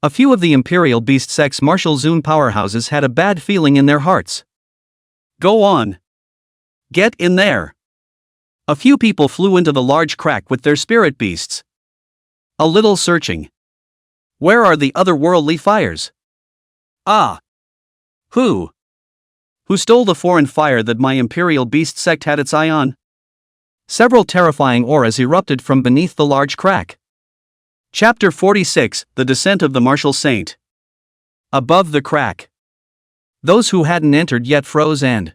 A few of the Imperial Beast sect's Martial Zun powerhouses had a bad feeling in their hearts. Go on. Get in there. A few people flew into the large crack with their spirit beasts. A little searching. Where are the otherworldly fires? Ah. Who stole the foreign fire that my Imperial Beast sect had its eye on? Several terrifying auras erupted from beneath the large crack. Chapter 46, The Descent of the Martial Saint. Above the crack. Those who hadn't entered yet froze and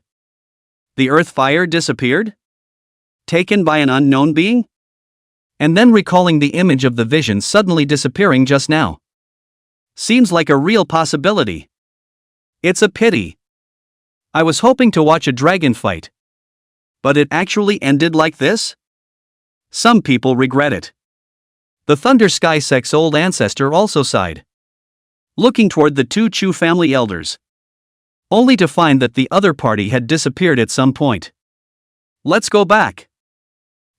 the earth fire disappeared? Taken by an unknown being? And then recalling the image of the vision suddenly disappearing just now. Seems like a real possibility. It's a pity. I was hoping to watch a dragon fight. But it actually ended like this? Some people regret it. The Thunder Sky Sect's old ancestor also sighed, looking toward the two Chu family elders, only to find that the other party had disappeared at some point. Let's go back.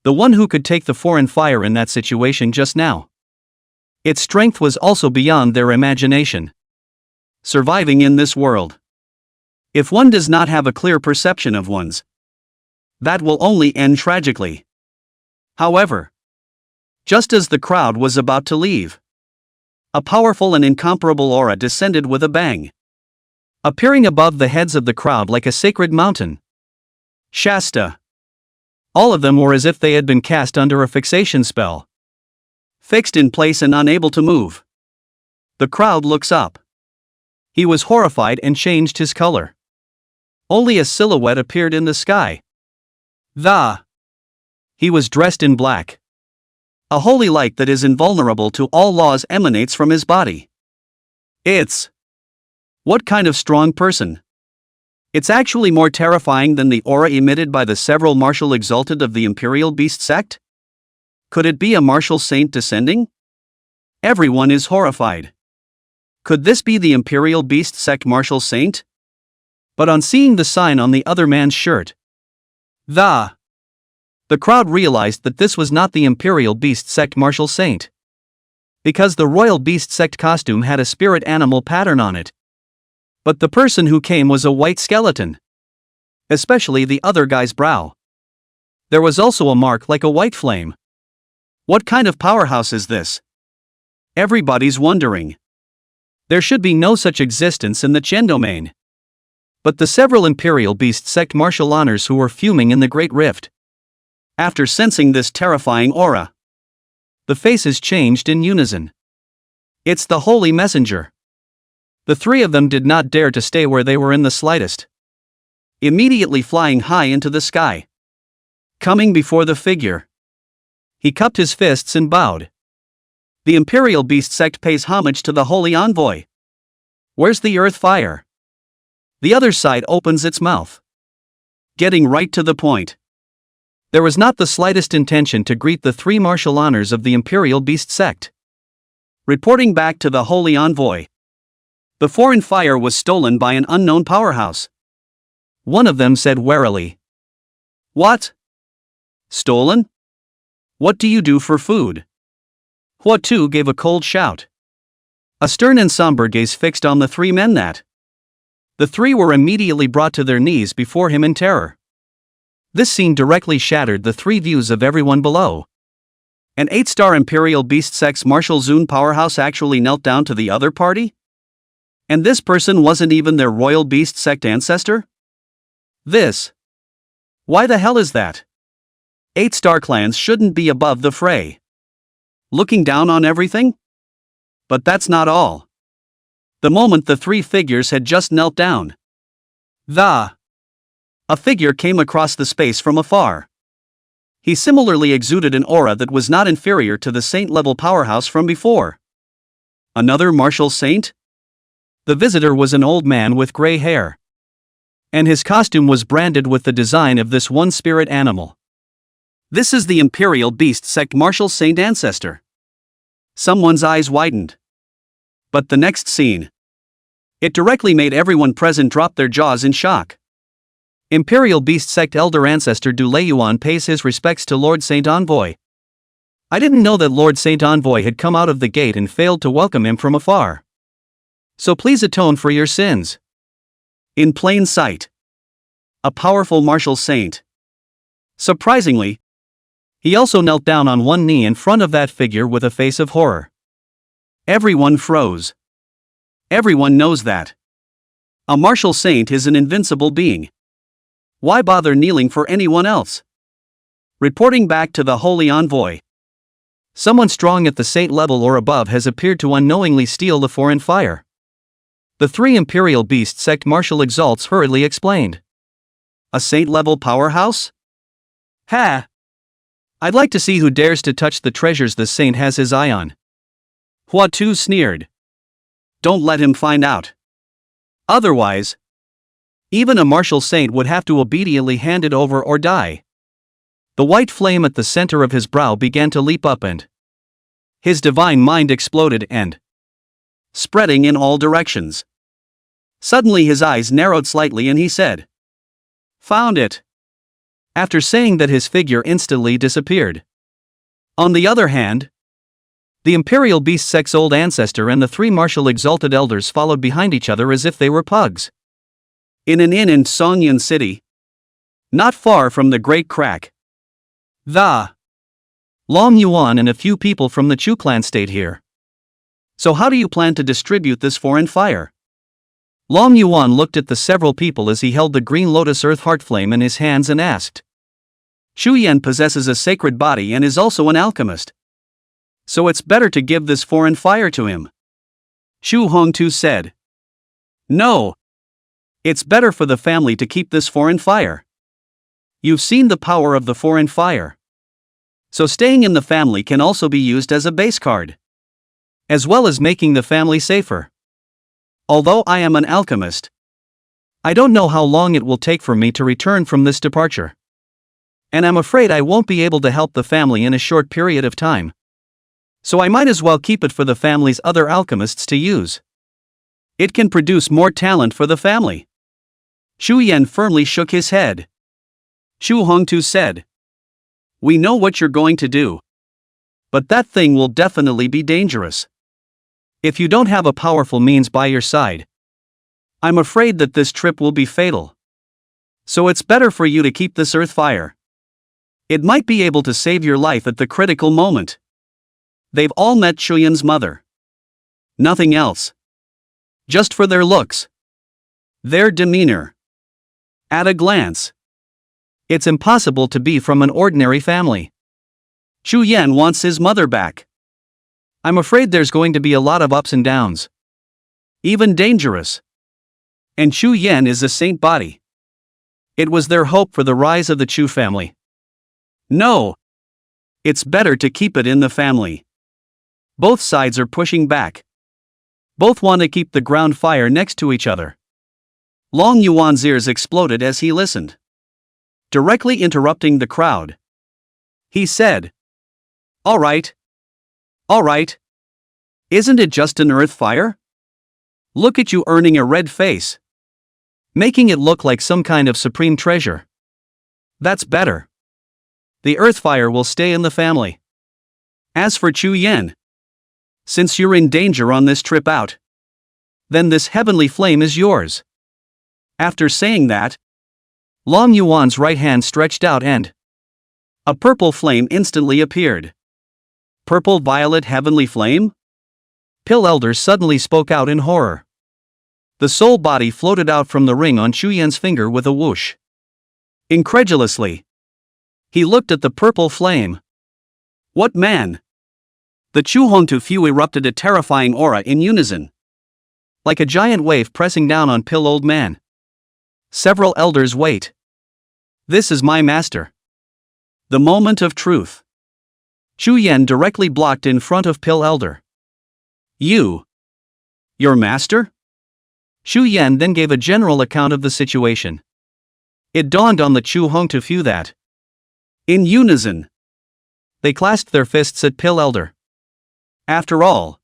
The one who could take the foreign fire in that situation just now. Its strength was also beyond their imagination. Surviving in this world. If one does not have a clear perception of one's, that will only end tragically. However, just as the crowd was about to leave, a powerful and incomparable aura descended with a bang, appearing above the heads of the crowd like a sacred mountain. Shasta. All of them were as if they had been cast under a fixation spell, fixed in place and unable to move. The crowd looks up. He was horrified and changed his color. Only a silhouette appeared in the sky. He was dressed in black. A holy light that is invulnerable to all laws emanates from his body. What kind of strong person? It's actually more terrifying than the aura emitted by the several martial exalted of the Imperial Beast sect? Could it be a martial saint descending? Everyone is horrified. Could this be the Imperial Beast sect martial saint? But on seeing the sign on the other man's shirt, the crowd realized that this was not the Imperial Beast sect martial saint. Because the Royal Beast sect costume had a spirit animal pattern on it. But the person who came was a white skeleton. Especially the other guy's brow. There was also a mark like a white flame. What kind of powerhouse is this? Everybody's wondering. There should be no such existence in the Chen domain. But the several Imperial Beast sect martial honors who were fuming in the Great Rift, after sensing this terrifying aura, the faces changed in unison. It's the Holy Messenger. The three of them did not dare to stay where they were in the slightest. Immediately flying high into the sky. Coming before the figure, he cupped his fists and bowed. The Imperial Beast sect pays homage to the Holy Envoy. Where's the earth fire? The other side opens its mouth, getting right to the point. There was not the slightest intention to greet the three martial honors of the Imperial Beast sect. Reporting back to the Holy Envoy, the foreign fire was stolen by an unknown powerhouse. One of them said warily. What? Stolen? What do you do for food? Hua Tu gave a cold shout. A stern and somber gaze fixed on the three men that. The three were immediately brought to their knees before him in terror. This scene directly shattered the three views of everyone below. An 8-star Imperial Beast sect's Martial Zun powerhouse actually knelt down to the other party? And this person wasn't even their Royal Beast sect ancestor? Why the hell is that? 8-star clans shouldn't be above the fray. Looking down on everything? But that's not all. The moment the three figures had just knelt down, a figure came across the space from afar. He similarly exuded an aura that was not inferior to the saint-level powerhouse from before. Another martial saint? The visitor was an old man with gray hair. And his costume was branded with the design of this one spirit animal. This is the Imperial Beast sect martial saint ancestor. Someone's eyes widened. But the next scene, it directly made everyone present drop their jaws in shock. Imperial Beast sect elder ancestor Yuan pays his respects to Lord Saint Envoy. I didn't know that Lord Saint Envoy had come out of the gate and failed to welcome him from afar. So please atone for your sins. In plain sight. A powerful martial saint. Surprisingly, he also knelt down on one knee in front of that figure with a face of horror. Everyone froze. Everyone knows that. A martial saint is an invincible being. Why bother kneeling for anyone else? Reporting back to the Holy Envoy, someone strong at the saint level or above has appeared to unknowingly steal the foreign fire. The three Imperial Beast sect martial exalts hurriedly explained. A saint-level powerhouse? Ha! I'd like to see who dares to touch the treasures the saint has his eye on. Hua Tu sneered. Don't let him find out. Otherwise, even a martial saint would have to obediently hand it over or die. The white flame at the center of his brow began to leap up and his divine mind exploded and spreading in all directions. Suddenly his eyes narrowed slightly and he said, Found it. After saying that, his figure instantly disappeared. On the other hand, the Imperial Beast sect's old ancestor and the three martial exalted elders followed behind each other as if they were pugs. In an inn in Chingyang city, not far from the Great Crack, the Long Yuan and a few people from the Chu clan stayed here. So how do you plan to distribute this foreign fire? Long Yuan looked at the several people as he held the green lotus earth heart flame in his hands and asked. Chu Yan possesses a sacred body and is also an alchemist. So it's better to give this foreign fire to him. Shu Hongtu said. No. It's better for the family to keep this foreign fire. You've seen the power of the foreign fire. So staying in the family can also be used as a base card, as well as making the family safer. Although I am an alchemist, I don't know how long it will take for me to return from this departure. And I'm afraid I won't be able to help the family in a short period of time. So I might as well keep it for the family's other alchemists to use. It can produce more talent for the family. Shu Yan firmly shook his head. Shu Hongtu said. We know what you're going to do. But that thing will definitely be dangerous. If you don't have a powerful means by your side, I'm afraid that this trip will be fatal. So it's better for you to keep this earth fire. It might be able to save your life at the critical moment. They've all met Chuyan's mother. Nothing else. Just for their looks. Their demeanor. At a glance, it's impossible to be from an ordinary family. Chu Yan wants his mother back. I'm afraid there's going to be a lot of ups and downs. Even dangerous. And Chu Yan is a saint body. It was their hope for the rise of the Chu family. No. It's better to keep it in the family. Both sides are pushing back. Both want to keep the ground fire next to each other. Long Yuan's ears exploded as he listened, directly interrupting the crowd. He said, All right. Isn't it just an earth fire? Look at you earning a red face. Making it look like some kind of supreme treasure. That's better. The earth fire will stay in the family. As for Chu Yan, since you're in danger on this trip out, then this heavenly flame is yours. After saying that, Long Yuan's right hand stretched out and a purple flame instantly appeared. Purple violet heavenly flame? Pill Elder suddenly spoke out in horror. The soul body floated out from the ring on Chu Yan's finger with a whoosh. Incredulously, he looked at the purple flame. What man? The Chu Hongtu Fu erupted a terrifying aura in unison, like a giant wave pressing down on Pill Old Man. Several elders wait. This is my master. The moment of truth. Chu Yan directly blocked in front of Pill Elder. Your master? Chu Yan then gave a general account of the situation. It dawned on the Chu Hongtu Fu that, in unison, they clasped their fists at Pill Elder. After all,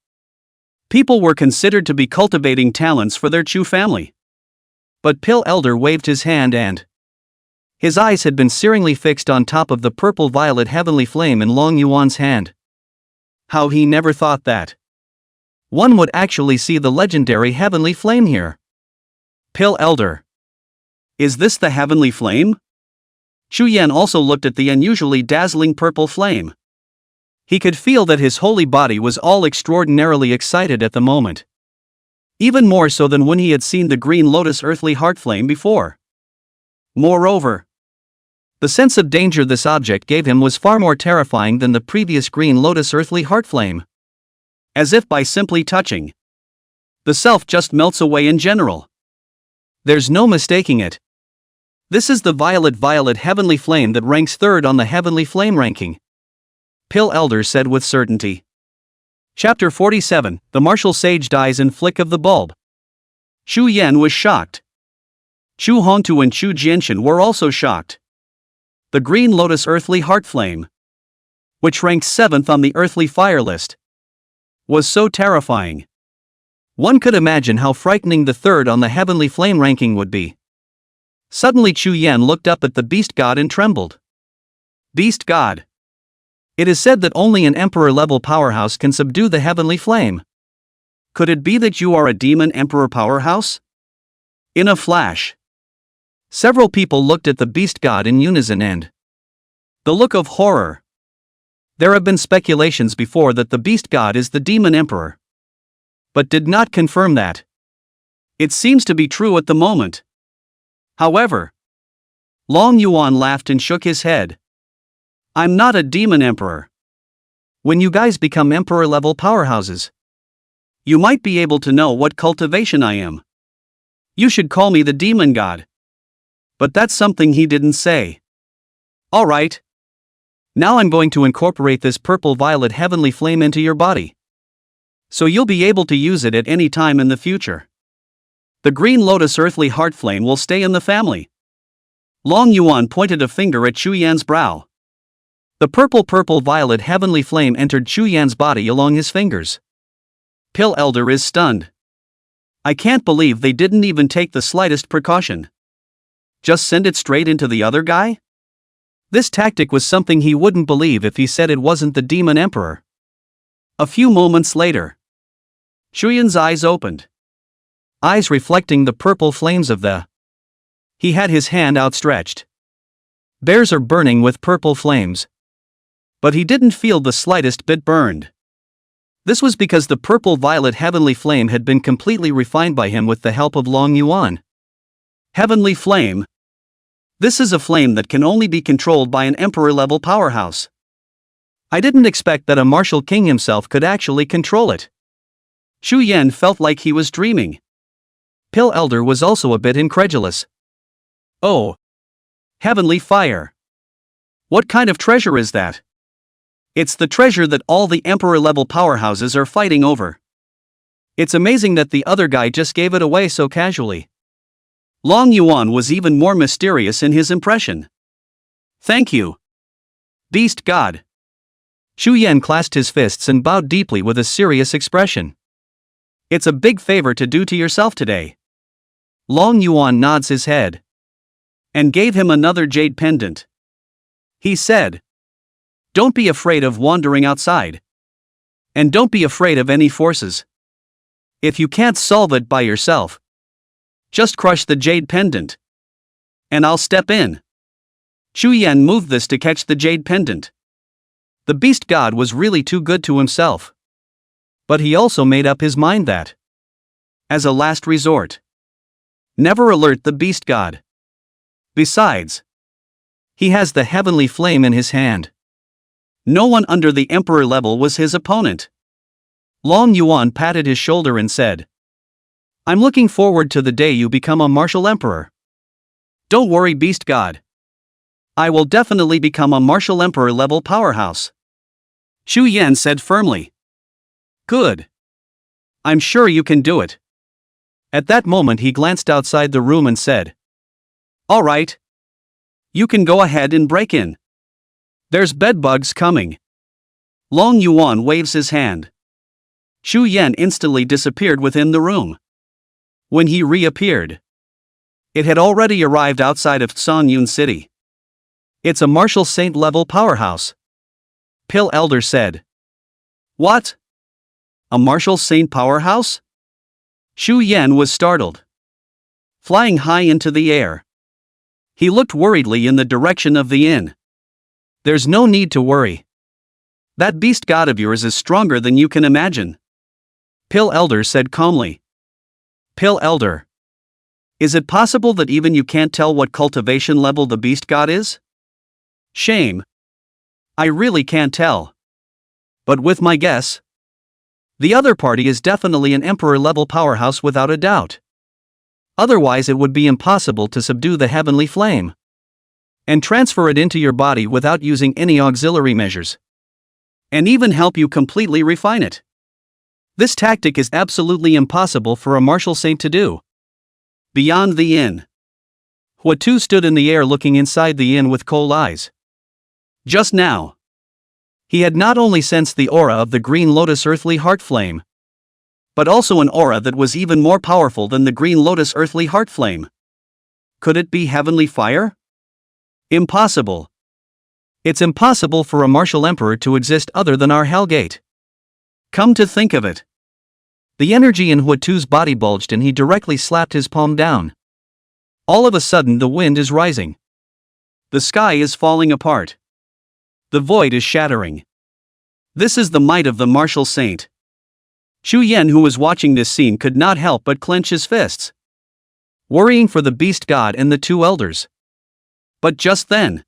people were considered to be cultivating talents for their Chu family. But Pill Elder waved his hand and his eyes had been searingly fixed on top of the purple-violet heavenly flame in Long Yuan's hand. How he never thought that one would actually see the legendary heavenly flame here. Pill Elder. Is this the heavenly flame? Chu Yan also looked at the unusually dazzling purple flame. He could feel that his holy body was all extraordinarily excited at the moment. Even more so than when he had seen the green lotus earthly heart flame before. Moreover, the sense of danger this object gave him was far more terrifying than the previous green lotus earthly heart flame. As if by simply touching The self just melts away in general. There's no mistaking it. This is the violet heavenly flame that ranks third on the heavenly flame ranking. Pill Elder said with certainty. Chapter 47, The Martial Sage Dies in Flick of the Bulb. Xu Yan was shocked. Chu Hongtu and Chu Jianxian were also shocked. The Green Lotus Earthly Heart Flame, which ranks 7th on the Earthly Fire list, was so terrifying. One could imagine how frightening the third on the Heavenly Flame ranking would be. Suddenly Chu Yan looked up at the Beast God and trembled. Beast God. It is said that only an Emperor-level powerhouse can subdue the Heavenly Flame. Could it be that you are a Demon Emperor powerhouse? In a flash, several people looked at the Beast God in unison and the look of horror. There have been speculations before that the Beast God is the Demon Emperor, but did not confirm that. It seems to be true at the moment. However, Long Yuan laughed and shook his head. I'm not a Demon Emperor. When you guys become Emperor-level powerhouses, you might be able to know what cultivation I am. You should call me the Demon God. But that's something he didn't say. Alright. Now I'm going to incorporate this purple-violet heavenly flame into your body, so you'll be able to use it at any time in the future. The Green Lotus Earthly Heart Flame will stay in the family. Long Yuan pointed a finger at Chu Yan's brow. The purple-violet heavenly flame entered Chu Yan's body along his fingers. Pill Elder is stunned. I can't believe they didn't even take the slightest precaution. Just send it straight into the other guy? This tactic was something he wouldn't believe if he said it wasn't the Demon Emperor. A few moments later, Chu Yan's eyes opened. Eyes reflecting the purple flames of the. He had his hand outstretched. Theirs are burning with purple flames. But he didn't feel the slightest bit burned. This was because the purple-violet heavenly flame had been completely refined by him with the help of Long Yuan. Heavenly flame. This is a flame that can only be controlled by an emperor-level powerhouse. I didn't expect that a martial king himself could actually control it. Chu Yan felt like he was dreaming. Pill Elder was also a bit incredulous. Oh. Heavenly fire. What kind of treasure is that? It's the treasure that all the emperor-level powerhouses are fighting over. It's amazing that the other guy just gave it away so casually. Long Yuan was even more mysterious in his impression. Thank you, Beast God. Chu Yan clasped his fists and bowed deeply with a serious expression. It's a big favor to do to yourself today. Long Yuan nods his head and gave him another jade pendant. He said, don't be afraid of wandering outside. And don't be afraid of any forces. If you can't solve it by yourself, just crush the jade pendant, and I'll step in. Chu Yan moved this to catch the jade pendant. The Beast God was really too good to himself. But he also made up his mind that, as a last resort, never alert the Beast God. Besides, he has the heavenly flame in his hand. No one under the Emperor level was his opponent. Long Yuan patted his shoulder and said, I'm looking forward to the day you become a martial emperor. Don't worry, Beast God. I will definitely become a martial emperor level powerhouse. Chu Yan said firmly. Good. I'm sure you can do it. At that moment he glanced outside the room and said, all right. You can go ahead and break in. There's bedbugs coming. Long Yuan waves his hand. Chu Yan instantly disappeared within the room. When he reappeared, it had already arrived outside of Sanyun City. It's a martial saint level powerhouse. Pill Elder said. What? A martial saint powerhouse? Chu Yan was startled. Flying high into the air, he looked worriedly in the direction of the inn. There's no need to worry. That Beast God of yours is stronger than you can imagine. Pill Elder said calmly. Pill Elder. Is it possible that even you can't tell what cultivation level the Beast God is? Shame. I really can't tell. But with my guess, The other party is definitely an emperor-level powerhouse without a doubt. Otherwise it would be impossible to subdue the heavenly flame and transfer it into your body without using any auxiliary measures, and even help you completely refine it. This tactic is absolutely impossible for a martial saint to do. Beyond the inn, Huatu stood in the air looking inside the inn with cold eyes. Just now, he had not only sensed the aura of the green lotus earthly heart flame, but also an aura that was even more powerful than the green lotus earthly heart flame. Could it be heavenly fire? Impossible. It's impossible for a martial emperor to exist other than our Hellgate. Come to think of it. The energy in Huatu's body bulged and he directly slapped his palm down. All of a sudden the wind is rising. The sky is falling apart. The void is shattering. This is the might of the martial saint. Chu Yen, who was watching this scene, could not help but clench his fists, worrying for the beast god and the two elders. But just then,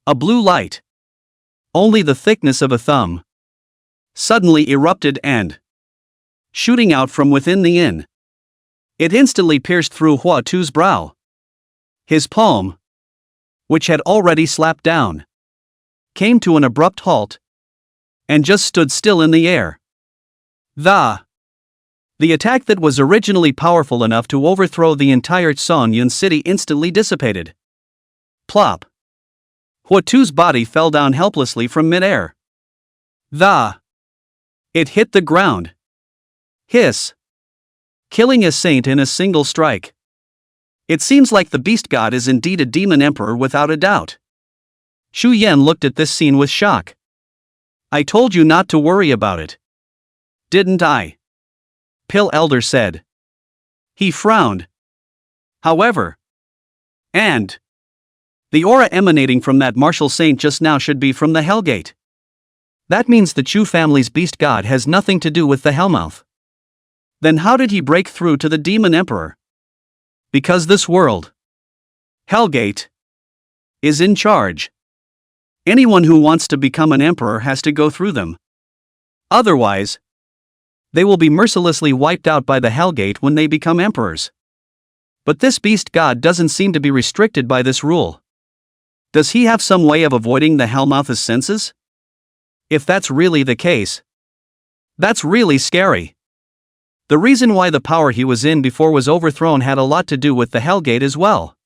a blue light, only the thickness of a thumb, suddenly erupted and, shooting out from within the inn, it instantly pierced through Huatu's brow. His palm, which had already slapped down, came to an abrupt halt and just stood still in the air. The attack that was originally powerful enough to overthrow the entire Chingyang city instantly dissipated. Plop. Huatu's body fell down helplessly from midair. It hit the ground. Hiss. Killing a saint in a single strike. It seems like the beast god is indeed a demon emperor without a doubt. Chu Yen looked at this scene with shock. I told you not to worry about it. Didn't I? Pill Elder said. He frowned. However, and the aura emanating from that martial saint just now should be from the Hellgate. That means the Chu family's beast god has nothing to do with the Hellmouth. Then how did he break through to the demon emperor? Because this world, Hellgate, is in charge. Anyone who wants to become an emperor has to go through them. Otherwise, they will be mercilessly wiped out by the Hellgate when they become emperors. But this beast god doesn't seem to be restricted by this rule. Does he have some way of avoiding the Hellmouth's senses? If that's really the case, that's really scary. The reason why the power he was in before was overthrown had a lot to do with the Hellgate as well.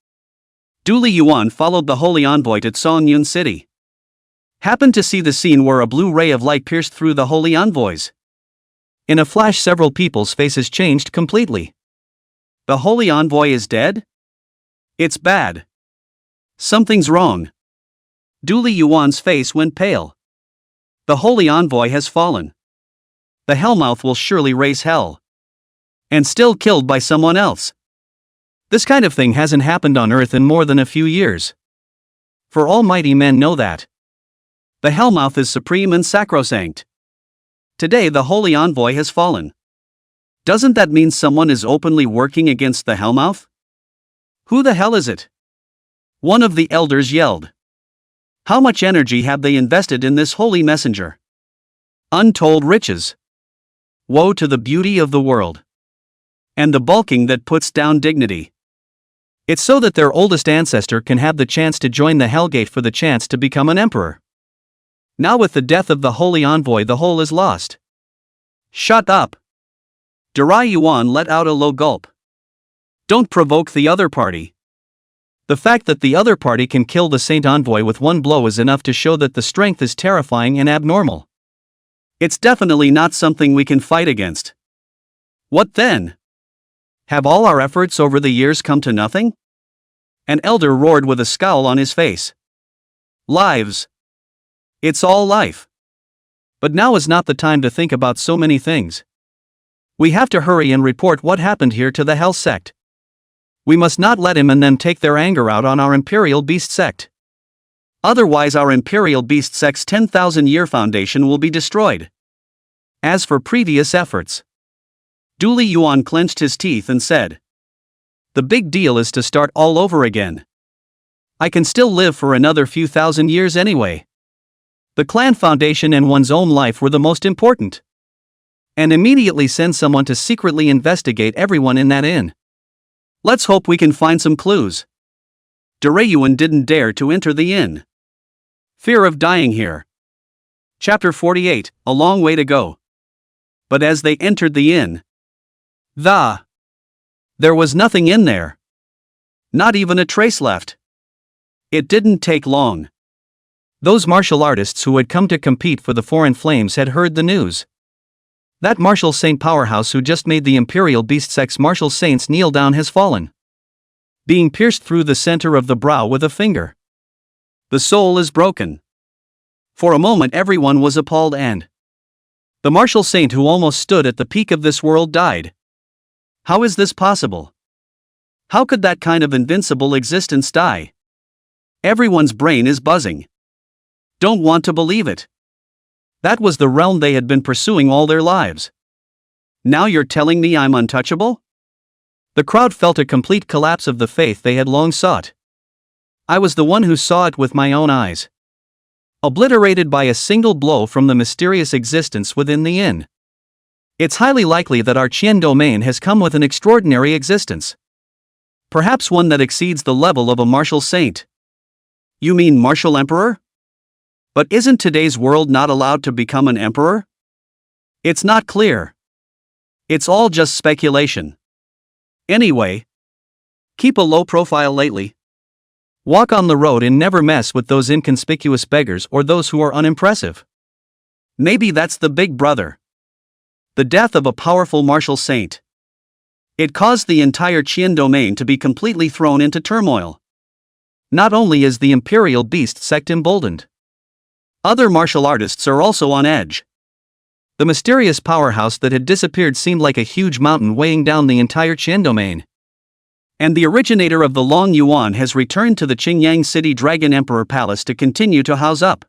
Duly Yuan followed the holy envoy to Chingyang city. Happened to see the scene where a blue ray of light pierced through the holy envoys. In a flash several people's faces changed completely. The holy envoy is dead? It's bad. Something's wrong. Duly Yuan's face went pale. The holy envoy has fallen. The Hellmouth will surely raise hell. And still killed by someone else. This kind of thing hasn't happened on Earth in more than a few years. For almighty men know that the Hellmouth is supreme and sacrosanct. Today the holy envoy has fallen. Doesn't that mean someone is openly working against the Hellmouth? Who the hell is it? One of the elders yelled. How much energy have they invested in this holy messenger? Untold riches. Woe to the beauty of the world. And the bulking that puts down dignity. It's so that their oldest ancestor can have the chance to join the Hellgate for the chance to become an emperor. Now with the death of the holy envoy the whole is lost. Shut up. Durai Yuan let out a low gulp. Don't provoke the other party. The fact that the other party can kill the saint envoy with one blow is enough to show that the strength is terrifying and abnormal. It's definitely not something we can fight against. What then? Have all our efforts over the years come to nothing? An elder roared with a scowl on his face. Lives. It's all life. But now is not the time to think about so many things. We have to hurry and report what happened here to the Hell sect. We must not let him and them take their anger out on our Imperial Beast sect. Otherwise our Imperial Beast sect's 10,000-year foundation will be destroyed. As for previous efforts, Duly Yuan clenched his teeth and said, the big deal is to start all over again. I can still live for another few thousand years anyway. The clan foundation and one's own life were the most important. and immediately send someone to secretly investigate everyone in that inn. Let's hope we can find some clues. Yuan didn't dare to enter the inn. Fear of dying here. Chapter 48, a long way to go. But as they entered the inn, there was nothing in there. Not even a trace left. It didn't take long. Those martial artists who had come to compete for the Foreign Flames had heard the news. That martial saint powerhouse who just made the Imperial Beast sect's martial saints kneel down has fallen, being pierced through the center of the brow with a finger. The soul is broken. For a moment everyone was appalled, and the martial saint who almost stood at the peak of this world died. How is this possible? How could that kind of invincible existence die? Everyone's brain is buzzing. Don't want to believe it. That was the realm they had been pursuing all their lives. Now you're telling me I'm untouchable? The crowd felt a complete collapse of the faith they had long sought. I was the one who saw it with my own eyes. Obliterated by a single blow from the mysterious existence within the inn. It's highly likely that our Qian domain has come with an extraordinary existence. Perhaps one that exceeds the level of a martial saint. You mean martial emperor? But isn't today's world not allowed to become an emperor? It's not clear. It's all just speculation. Anyway, keep a low profile lately. Walk on the road and never mess with those inconspicuous beggars or those who are unimpressive. Maybe that's the big brother. The death of a powerful martial saint. It caused the entire Qian domain to be completely thrown into turmoil. Not only is the Imperial Beast sect emboldened, other martial artists are also on edge. The mysterious powerhouse that had disappeared seemed like a huge mountain weighing down the entire Qian domain. And the originator of the Long Yuan has returned to the Chingyang City Dragon Emperor Palace to continue to house up.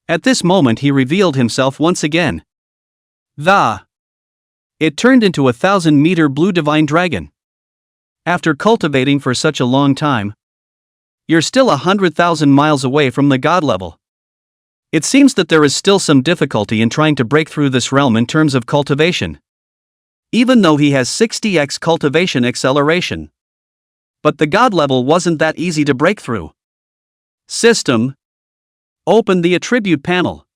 At this moment he revealed himself once again. It turned into a 1,000-meter blue divine dragon. After cultivating for such a long time, you're still 100,000 miles away from the god level. It seems that there is still some difficulty in trying to break through this realm in terms of cultivation. Even though he has 60x cultivation acceleration. But the god level wasn't that easy to break through. System. Open the attribute panel.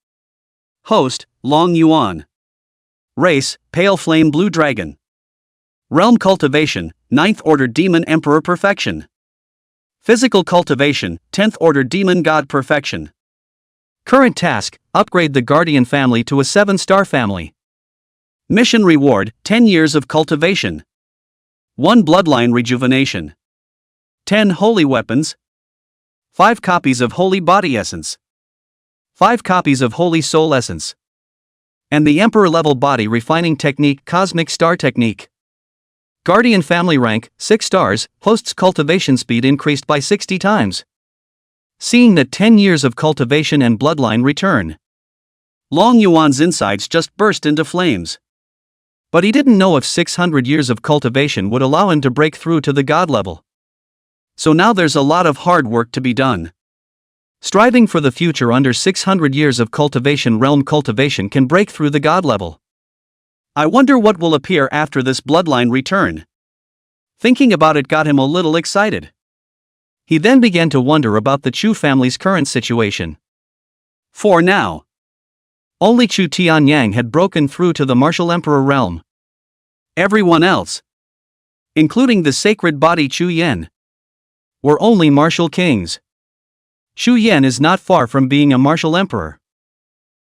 Host, Long Yuan. Race, Pale Flame Blue Dragon. Realm cultivation, 9th Order Demon Emperor Perfection. Physical cultivation, 10th Order Demon God Perfection. Current task, upgrade the Guardian family to a 7-star family. Mission reward, 10 years of cultivation. 1 Bloodline rejuvenation. 10 holy weapons. 5 copies of holy body essence. 5 copies of holy soul essence. And the Emperor level body refining technique Cosmic Star Technique. Guardian family rank, 6 stars, host's cultivation speed increased by 60 times. Seeing that 10 years of cultivation and bloodline return, Long Yuan's insides just burst into flames. But he didn't know if 600 years of cultivation would allow him to break through to the god level. So now there's a lot of hard work to be done. Striving for the future under 600 years of cultivation realm cultivation can break through the god level. I wonder what will appear after this bloodline return. Thinking about it got him a little excited. He then began to wonder about the Chu family's current situation. For now, only Chu Tianyang had broken through to the martial emperor realm. Everyone else, including the sacred body Chu Yan, were only martial kings. Chu Yan is not far from being a martial emperor.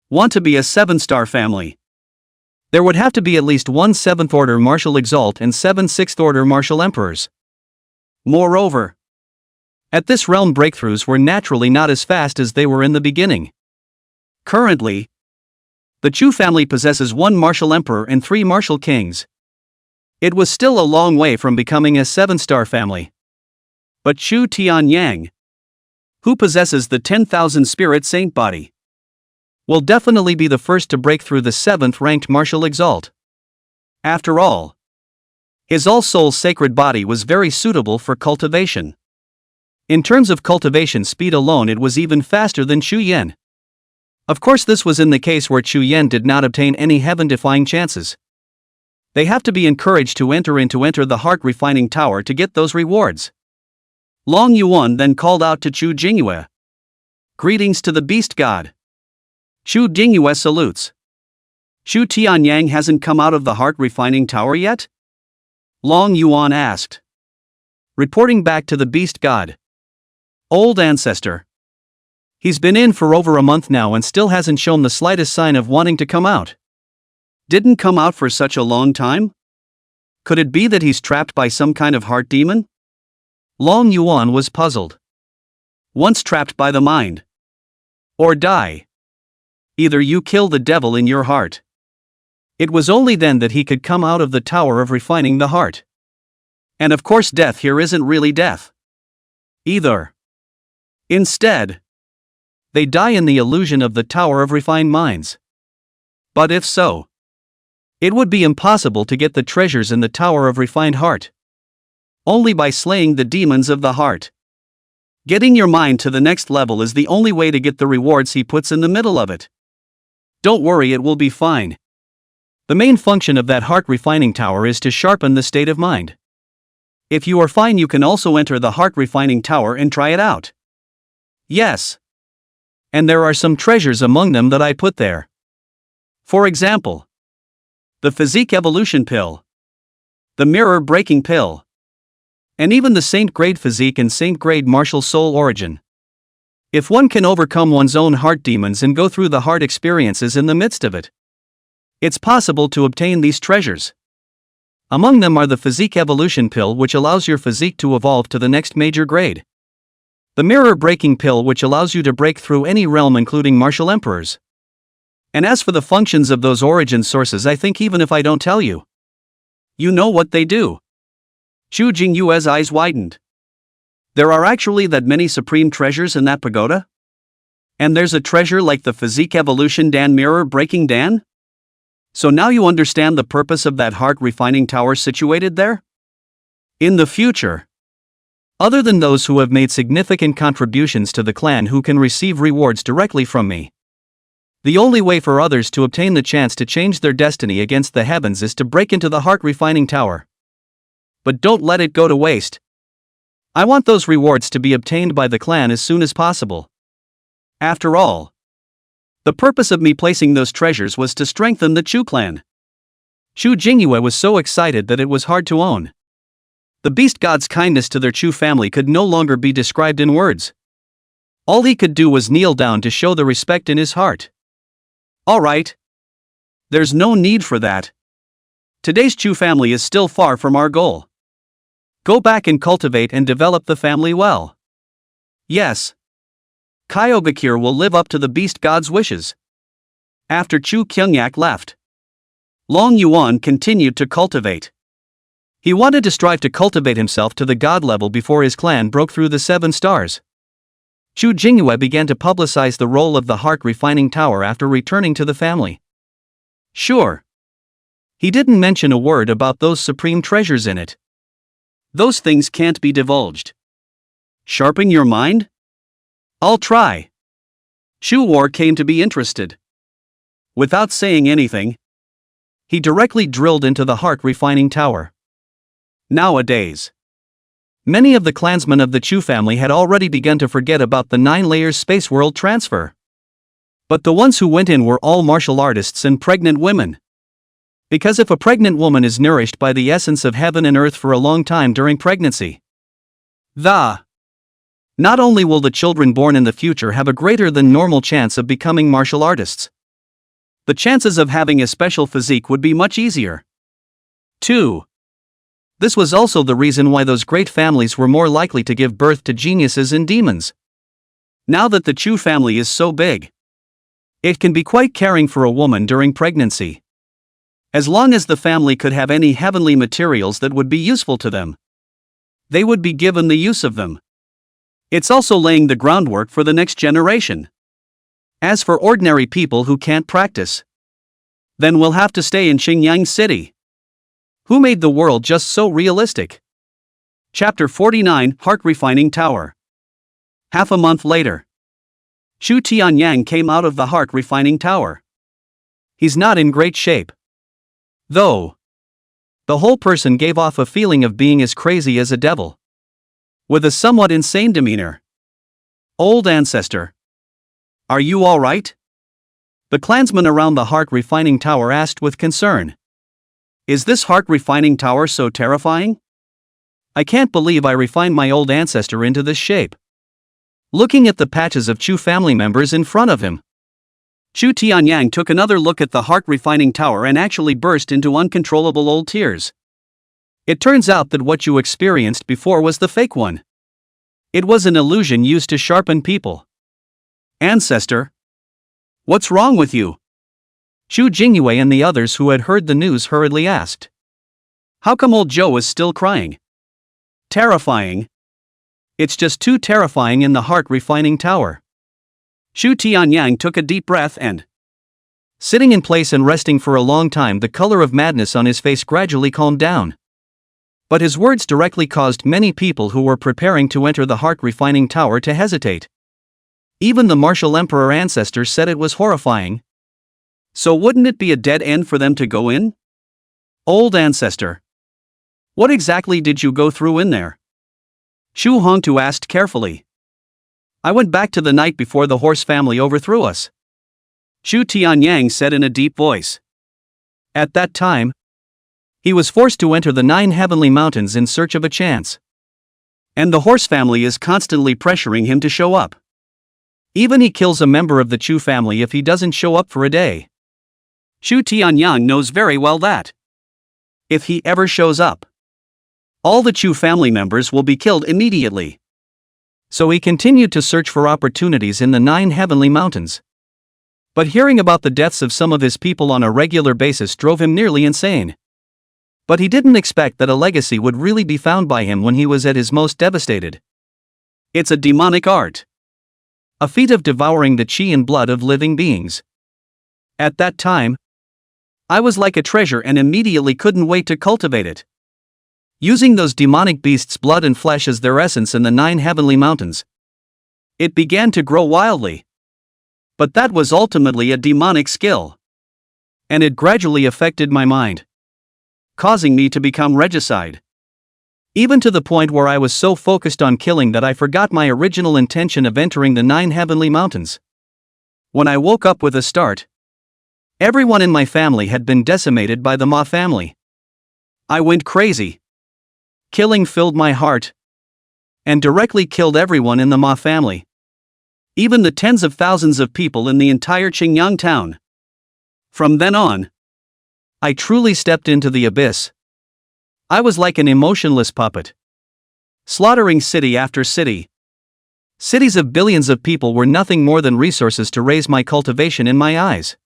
Want to be a 7-star family? There would have to be at least 1 7th order martial exalt and 7 6th order martial emperors. Moreover, at this realm breakthroughs were naturally not as fast as they were in the beginning. Currently, the Chu family possesses 1 martial emperor and 3 martial kings. It was still a long way from becoming a 7-star family. But Chu Tianyang, who possesses the 10,000 spirit saint body, will definitely be the first to break through the 7th ranked martial exalt. After all, his all-soul sacred body was very suitable for cultivation. In terms of cultivation speed alone, it was even faster than Chu Yan. Of course, this was in the case where Chu Yen did not obtain any heaven-defying chances. They have to be encouraged to enter the heart-refining tower to get those rewards. Long Yuan then called out to Chu Jingyue. Greetings to the beast god. Chu Jingyue salutes. Chu Tianyang hasn't come out of the heart-refining tower yet? Long Yuan asked. Reporting back to the beast god. Old ancestor. He's been in for over a month now and still hasn't shown the slightest sign of wanting to come out. Didn't come out for such a long time? Could it be that he's trapped by some kind of heart demon? Long Yuan was puzzled. Once trapped by the mind. Or die. Either you kill the devil in your heart. It was only then that he could come out of the tower of refining the heart. And of course death here isn't really death. Either. Instead, they die in the illusion of the tower of refined minds. But if so, it would be impossible to get the treasures in the tower of refined heart. Only by slaying the demons of the heart. Getting your mind to the next level is the only way to get the rewards he puts in the middle of it. Don't worry, it will be fine. The main function of that heart refining tower is to sharpen the state of mind. If you are fine, you can also enter the heart refining tower and try it out. Yes. And there are some treasures among them that I put there. For example, the physique evolution pill, the mirror breaking pill, and even the saint grade physique and saint grade martial soul origin. If one can overcome one's own heart demons and go through the heart experiences in the midst of it, it's possible to obtain these treasures. Among them are the physique evolution pill, which allows your physique to evolve to the next major grade. The mirror breaking pill, which allows you to break through any realm including martial emperors. And as for the functions of those origin sources, I think even if I don't tell you, you know what they do. Chu Jingyue's eyes widened. There are actually that many supreme treasures in that pagoda? And there's a treasure like the physique evolution Dan mirror breaking Dan? So now you understand the purpose of that heart refining tower situated there? In the future, other than those who have made significant contributions to the clan who can receive rewards directly from me, the only way for others to obtain the chance to change their destiny against the heavens is to break into the heart refining tower. But don't let it go to waste. I want those rewards to be obtained by the clan as soon as possible. After all, the purpose of me placing those treasures was to strengthen the Chu clan. Chu Jingyue was so excited that it was hard to own. The beast god's kindness to their Chu family could no longer be described in words. All he could do was kneel down to show the respect in his heart. Alright. There's no need for that. Today's Chu family is still far from our goal. Go back and cultivate and develop the family well. Yes. Kyogakure will live up to the beast god's wishes. After Chu Chingyang left, Long Yuan continued to cultivate. He wanted to strive to cultivate himself to the god level before his clan broke through the 7 stars. Chu Jingyue began to publicize the role of the heart refining tower after returning to the family. Sure. He didn't mention a word about those supreme treasures in it. Those things can't be divulged. Sharpen your mind? I'll try. Chu War came to be interested. Without saying anything, he directly drilled into the heart refining tower. Nowadays, many of the clansmen of the Chu family had already begun to forget about the 9 layers space world transfer. But the ones who went in were all martial artists and pregnant women. Because if a pregnant woman is nourished by the essence of heaven and earth for a long time during pregnancy, not only will the children born in the future have a greater than normal chance of becoming martial artists, the chances of having a special physique would be much easier. 2. This was also the reason why those great families were more likely to give birth to geniuses and demons. Now that the Chu family is so big, it can be quite caring for a woman during pregnancy. As long as the family could have any heavenly materials that would be useful to them, they would be given the use of them. It's also laying the groundwork for the next generation. As for ordinary people who can't practice, then we'll have to stay in Chingyang City. Who made the world just so realistic? Chapter 49, Heart Refining Tower. Half a month later, Chu Tianyang came out of the heart refining tower. He's not in great shape, though. The whole person gave off a feeling of being as crazy as a devil, with a somewhat insane demeanor. Old ancestor, are you all right? The clansman around the heart refining tower asked with concern. Is this heart refining tower so terrifying? I can't believe I refined my old ancestor into this shape. Looking at the patches of Chu family members in front of him, Chu Tianyang took another look at the heart refining tower and actually burst into uncontrollable old tears. It turns out that what you experienced before was the fake one. It was an illusion used to sharpen people. Ancestor, what's wrong with you? Chu Jingyue and the others who had heard the news hurriedly asked. How come old Joe is still crying? Terrifying. It's just too terrifying in the heart refining tower. Chu Tianyang took a deep breath and, sitting in place and resting for a long time, the color of madness on his face gradually calmed down. But his words directly caused many people who were preparing to enter the heart refining tower to hesitate. Even the martial emperor ancestor said it was horrifying. So wouldn't it be a dead end for them to go in? Old ancestor, what exactly did you go through in there? Chu Hongtu asked carefully. I went back to the night before the horse family overthrew us, Chu Tianyang said in a deep voice. At that time, he was forced to enter the 9 heavenly mountains in search of a chance. And the horse family is constantly pressuring him to show up. Even he kills a member of the Chu family if he doesn't show up for a day. Chu Tianyang knows very well that if he ever shows up, all the Chu family members will be killed immediately. So he continued to search for opportunities in the 9 heavenly mountains. But hearing about the deaths of some of his people on a regular basis drove him nearly insane. But he didn't expect that a legacy would really be found by him when he was at his most devastated. It's a demonic art. A feat of devouring the chi and blood of living beings. At that time, I was like a treasure and immediately couldn't wait to cultivate it. Using those demonic beasts' blood and flesh as their essence in the 9 heavenly mountains, it began to grow wildly. But that was ultimately a demonic skill. And it gradually affected my mind, causing me to become regicide. Even to the point where I was so focused on killing that I forgot my original intention of entering the 9 heavenly mountains. When I woke up with a start, everyone in my family had been decimated by the Ma family. I went crazy. Killing filled my heart, and directly killed everyone in the Ma family. Even the tens of thousands of people in the entire Chingyang town. From then on, I truly stepped into the abyss. I was like an emotionless puppet, slaughtering city after city. Cities of billions of people were nothing more than resources to raise my cultivation in my eyes.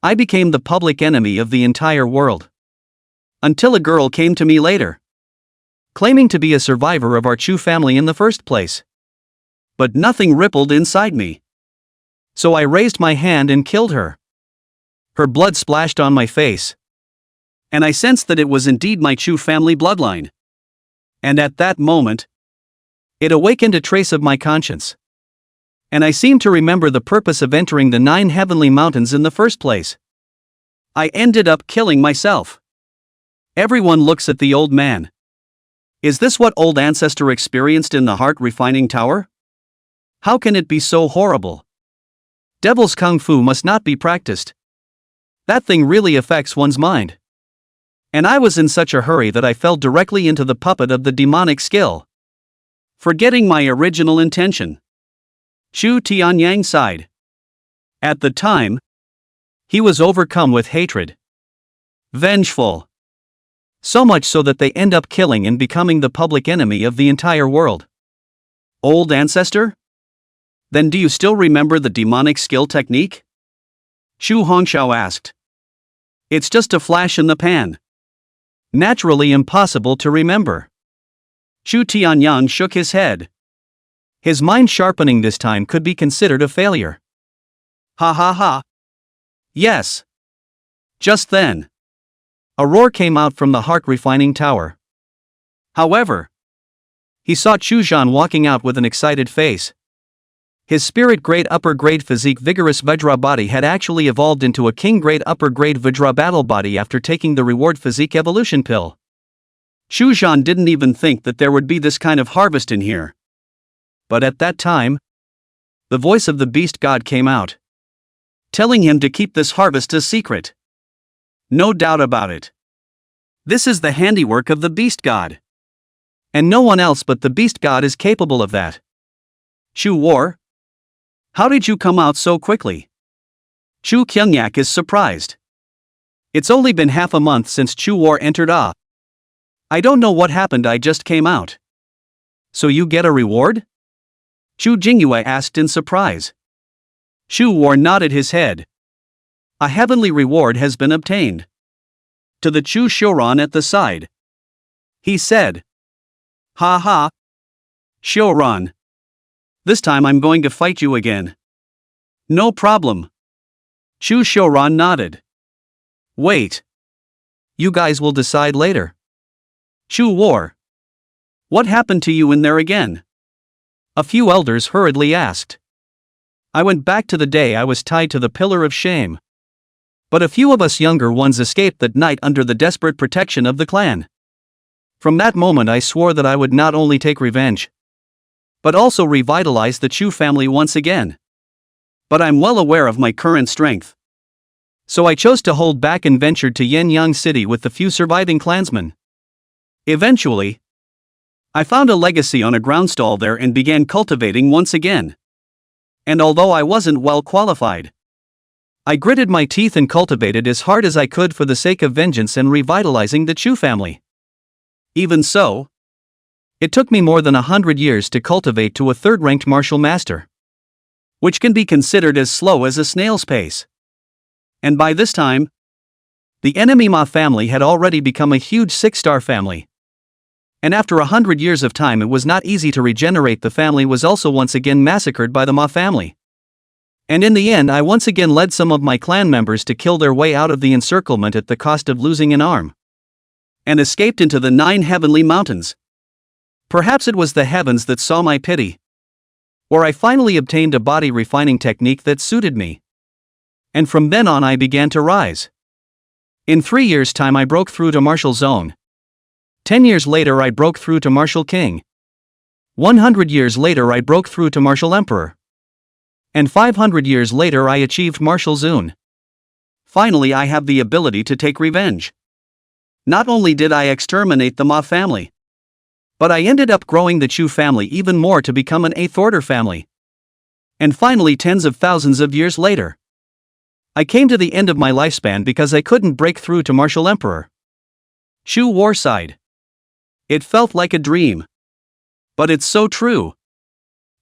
I became the public enemy of the entire world. Until a girl came to me later, claiming to be a survivor of our Chu family in the first place. But nothing rippled inside me. So I raised my hand and killed her. Her blood splashed on my face. And I sensed that it was indeed my Chu family bloodline. And at that moment, it awakened a trace of my conscience. And I seemed to remember the purpose of entering the 9 heavenly mountains in the first place. I ended up killing myself. Everyone looks at the old man. Is this what old ancestor experienced in the heart refining tower? How can it be so horrible? Devil's kung fu must not be practiced. That thing really affects one's mind. And I was in such a hurry that I fell directly into the puppet of the demonic skill, forgetting my original intention. Chu Tianyang sighed. At the time, he was overcome with hatred. Vengeful. So much so that they end up killing and becoming the public enemy of the entire world. Old ancestor? Then do you still remember the demonic skill technique? Chu Hongxiao asked. It's just a flash in the pan. Naturally impossible to remember. Chu Tianyang shook his head. His mind sharpening this time could be considered a failure. Ha ha ha. Yes. Just then, a roar came out from the heart refining tower. However, he saw Chu Zhan walking out with an excited face. His spirit grade upper grade physique vigorous Vajra body had actually evolved into a king grade upper grade Vajra battle body after taking the reward physique evolution pill. Chu Zhan didn't even think that there would be this kind of harvest in here. But at that time, the voice of the beast god came out, telling him to keep this harvest a secret. No doubt about it. This is the handiwork of the beast god. And no one else but the beast god is capable of that. Chu War? How did you come out so quickly? Chu Chingyang is surprised. It's only been half a month since Chu War entered I don't know what happened, I just came out. So you get a reward? Chu Jingyue asked in surprise. Chu War nodded his head. A heavenly reward has been obtained. To the Chu Shouran at the side, he said. Ha ha. Shouran. This time I'm going to fight you again. No problem. Chu Shouran nodded. Wait. You guys will decide later. Chu War. What happened to you in there again? A few elders hurriedly asked. I went back to the day I was tied to the pillar of shame. But a few of us younger ones escaped that night under the desperate protection of the clan. From that moment I swore that I would not only take revenge, but also revitalize the Chu family once again. But I'm well aware of my current strength. So I chose to hold back and ventured to Yuan city with the few surviving clansmen. Eventually, I found a legacy on a groundstall there and began cultivating once again. And although I wasn't well qualified, I gritted my teeth and cultivated as hard as I could for the sake of vengeance and revitalizing the Chu family. Even so, it took me more than 100 years to cultivate to a third-ranked martial master, which can be considered as slow as a snail's pace. And by this time, the enemy Ma family had already become a huge 6-star family. And after 100 years of time it was not easy to regenerate. The family was also once again massacred by the Ma family. And in the end I once again led some of my clan members to kill their way out of the encirclement at the cost of losing an arm, and escaped into the 9 heavenly mountains. Perhaps it was the heavens that saw my pity. Or I finally obtained a body refining technique that suited me. And from then on I began to rise. In 3 years' time I broke through to martial zone. 10 years later I broke through to martial king. 100 years later I broke through to martial emperor. And 500 years later I achieved martial zun. Finally I have the ability to take revenge. Not only did I exterminate the Ma family, but I ended up growing the Chu family even more to become an 8th order family. And finally tens of thousands of years later, I came to the end of my lifespan because I couldn't break through to martial emperor. Chu War sighed. It felt like a dream. But it's so true.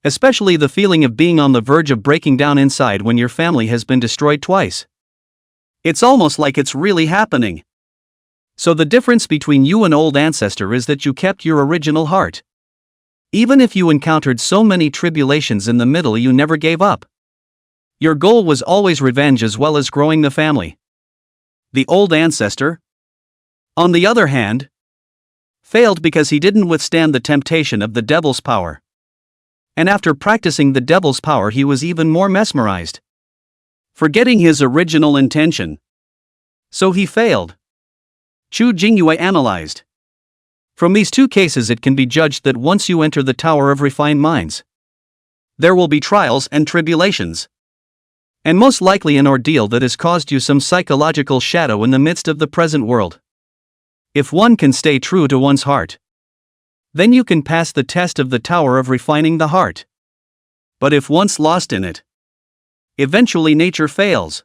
Especially the feeling of being on the verge of breaking down inside when your family has been destroyed twice. It's almost like it's really happening. So the difference between you and old ancestor is that you kept your original heart. Even if you encountered so many tribulations in the middle, you never gave up. Your goal was always revenge as well as growing the family. The old ancestor, on the other hand, failed because he didn't withstand the temptation of the devil's power. And after practicing the devil's power he was even more mesmerized, forgetting his original intention. So he failed. Chu Jingyue analyzed. From these two cases it can be judged that once you enter the Tower of Refined Minds, there will be trials and tribulations. And most likely an ordeal that has caused you some psychological shadow in the midst of the present world. If one can stay true to one's heart, then you can pass the test of the Tower of Refining the Heart. But if once lost in it, eventually nature fails.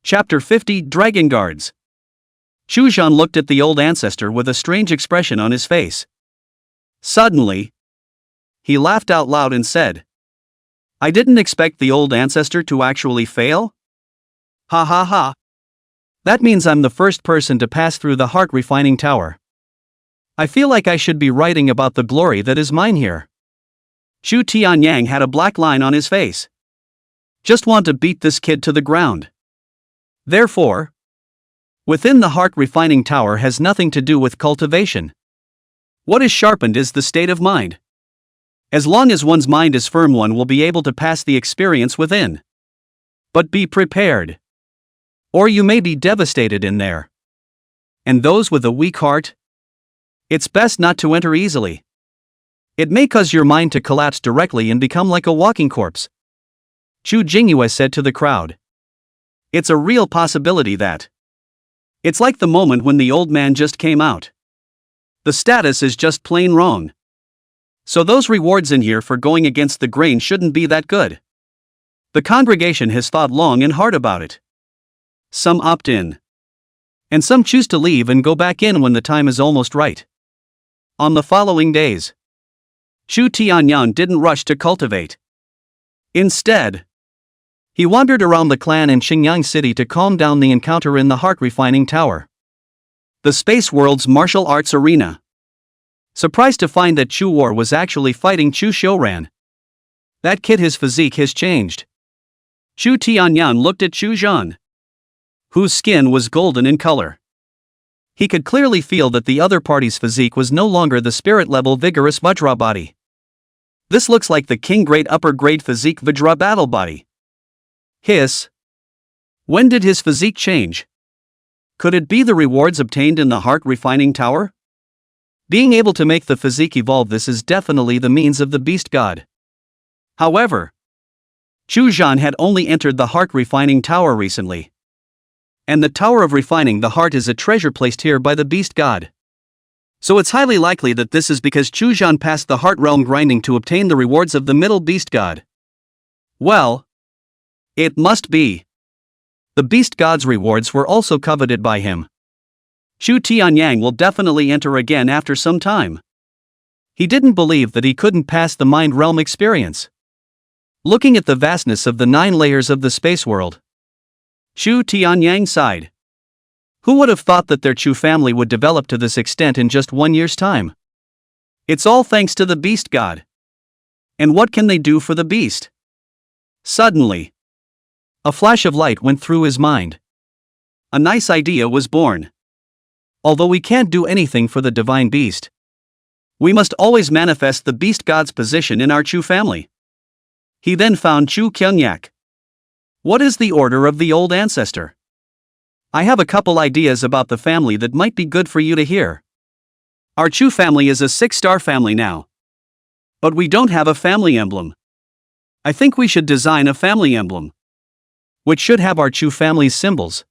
Chapter 50 Dragon Guards. Chu Zhan looked at the old ancestor with a strange expression on his face. Suddenly, he laughed out loud and said, I didn't expect the old ancestor to actually fail? Ha ha ha. That means I'm the first person to pass through the heart refining tower. I feel like I should be writing about the glory that is mine here. Chu Tianyang had a black line on his face. Just want to beat this kid to the ground. Therefore, within the heart refining tower has nothing to do with cultivation. What is sharpened is the state of mind. As long as one's mind is firm, one will be able to pass the experience within. But be prepared, or you may be devastated in there. And those with a weak heart? It's best not to enter easily. It may cause your mind to collapse directly and become like a walking corpse. Chu Jingyue said to the crowd. It's a real possibility that. It's like the moment when the old man just came out. The status is just plain wrong. So those rewards in here for going against the grain shouldn't be that good. The congregation has thought long and hard about it. Some opt in. And some choose to leave and go back in when the time is almost right. On the following days, Chu Tianyang didn't rush to cultivate. Instead, he wandered around the clan in Chingyang city to calm down the encounter in the heart-refining tower, the space world's martial arts arena. Surprised to find that Chu War was actually fighting Chu Shouran. That kid, his physique has changed. Chu Tianyang looked at Chu Zhan, whose skin was golden in color. He could clearly feel that the other party's physique was no longer the spirit-level vigorous Vajra body. This looks like the king grade upper grade physique Vajra battle body. Hiss. When did his physique change? Could it be the rewards obtained in the heart-refining tower? Being able to make the physique evolve, this is definitely the means of the beast god. However, Chu Zhan had only entered the heart-refining tower recently. And the Tower of Refining the Heart is a treasure placed here by the beast god. So it's highly likely that this is because Chu Zhan passed the heart realm grinding to obtain the rewards of the middle beast god. Well, it must be. The beast god's rewards were also coveted by him. Chu Tianyang will definitely enter again after some time. He didn't believe that he couldn't pass the mind realm experience. Looking at the vastness of the 9 layers of the space world, Chu Tianyang sighed. Who would have thought that their Chu family would develop to this extent in just 1 year's time? It's all thanks to the beast god. And what can they do for the beast? Suddenly, a flash of light went through his mind. A nice idea was born. Although we can't do anything for the divine beast, we must always manifest the beast god's position in our Chu family. He then found Chu Chingyang. What is the order of the old ancestor? I have a couple ideas about the family that might be good for you to hear. Our Chu family is a 6-star family now. But we don't have a family emblem. I think we should design a family emblem, which should have our Chu family's symbols,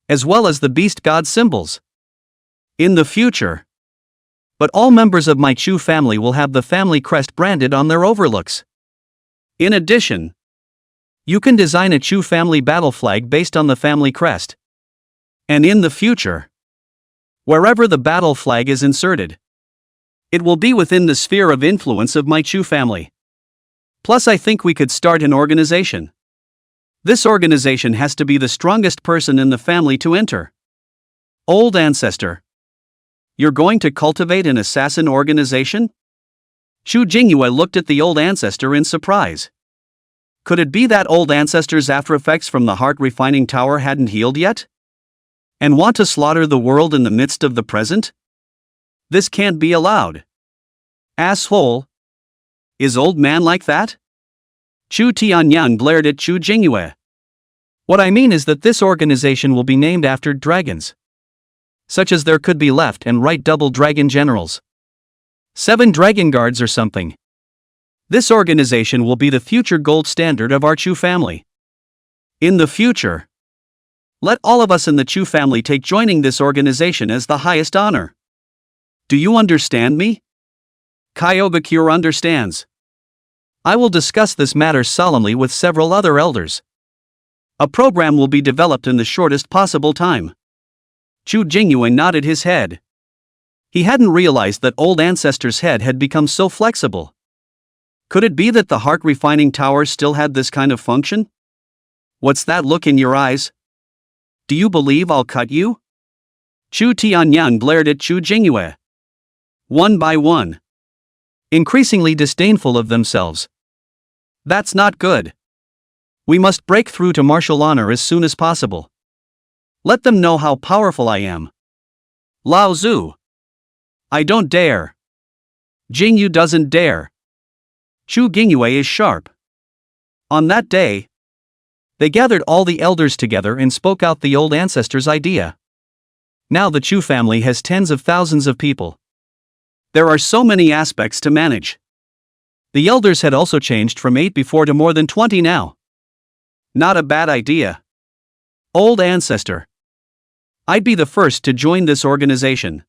as well as the beast god's symbols, in the future. But all members of my Chu family will have the family crest branded on their overlooks. In addition, you can design a Chu family battle flag based on the family crest. And in the future, wherever the battle flag is inserted, it will be within the sphere of influence of my Chu family. Plus, I think we could start an organization. This organization has to be the strongest person in the family to enter. Old ancestor. You're going to cultivate an assassin organization? Chu Jingyue looked at the old ancestor in surprise. Could it be that old ancestor's after effects from the heart-refining tower hadn't healed yet? And want to slaughter the world in the midst of the present? This can't be allowed. Asshole. Is old man like that? Chu Tianyang glared at Chu Jingyue. What I mean is that this organization will be named after dragons. Such as there could be left and right double dragon generals. 7 dragon guards or something. This organization will be the future gold standard of our Chu family. In the future, let all of us in the Chu family take joining this organization as the highest honor. Do you understand me? Kyogakure understands. I will discuss this matter solemnly with several other elders. A program will be developed in the shortest possible time. Chu Jingyue nodded his head. He hadn't realized that old ancestor's head had become so flexible. Could it be that the heart-refining tower still had this kind of function? What's that look in your eyes? Do you believe I'll cut you? Chu Tianyang glared at Chu Jingyue. One by one. Increasingly disdainful of themselves. That's not good. We must break through to martial honor as soon as possible. Let them know how powerful I am. Lao Zu. I don't dare. Jingyu doesn't dare. Chu Gingyue is sharp. On that day, they gathered all the elders together and spoke out the old ancestor's idea. Now the Chu family has tens of thousands of people. There are so many aspects to manage. The elders had also changed from 8 before to more than 20 now. Not a bad idea. Old ancestor. I'd be the first to join this organization.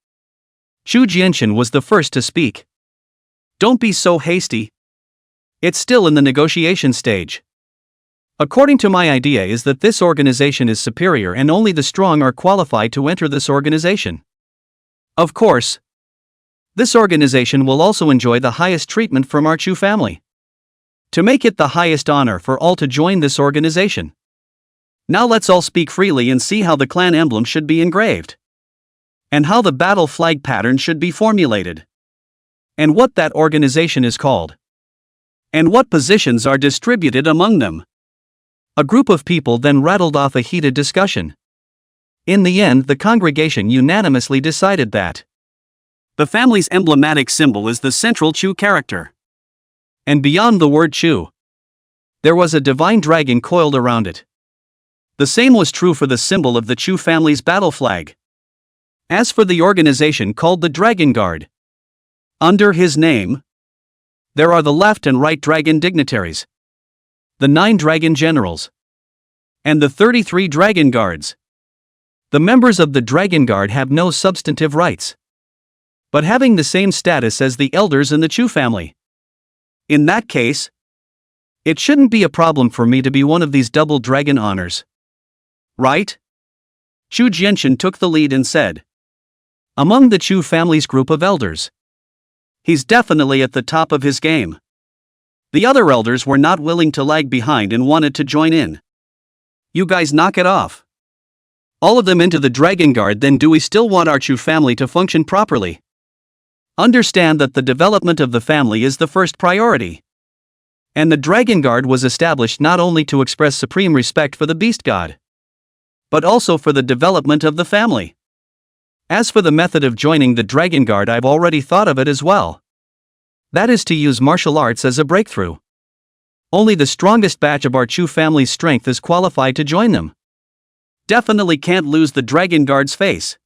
Chu Jianshan was the first to speak. Don't be so hasty. It's still in the negotiation stage. According to my idea is that this organization is superior and only the strong are qualified to enter this organization. Of course, this organization will also enjoy the highest treatment from our Chu family. To make it the highest honor for all to join this organization. Now let's all speak freely and see how the clan emblem should be engraved. And how the battle flag pattern should be formulated. And what that organization is called. And what positions are distributed among them. A group of people then rattled off a heated discussion. In the end, the congregation unanimously decided that the family's emblematic symbol is the central Chu character. And beyond the word Chu, there was a divine dragon coiled around it. The same was true for the symbol of the Chu family's battle flag. As for the organization called the Dragon Guard, under his name, there are the left and right dragon dignitaries, the 9 dragon generals, and the 33 dragon guards. The members of the Dragon Guard have no substantive rights, but having the same status as the elders in the Chu family. In that case, it shouldn't be a problem for me to be one of these double dragon honors. Right? Chu Jianshan took the lead and said, among the Chu family's group of elders, he's definitely at the top of his game. The other elders were not willing to lag behind and wanted to join in. You guys knock it off. All of them into the Dragon Guard, then do we still want our Chu family to function properly? Understand that the development of the family is the first priority. And the Dragon Guard was established not only to express supreme respect for the beast god, but also for the development of the family. As for the method of joining the Dragon Guard, I've already thought of it as well. That is to use martial arts as a breakthrough. Only the strongest batch of our Chu family's strength is qualified to join them. Definitely can't lose the Dragon Guard's face.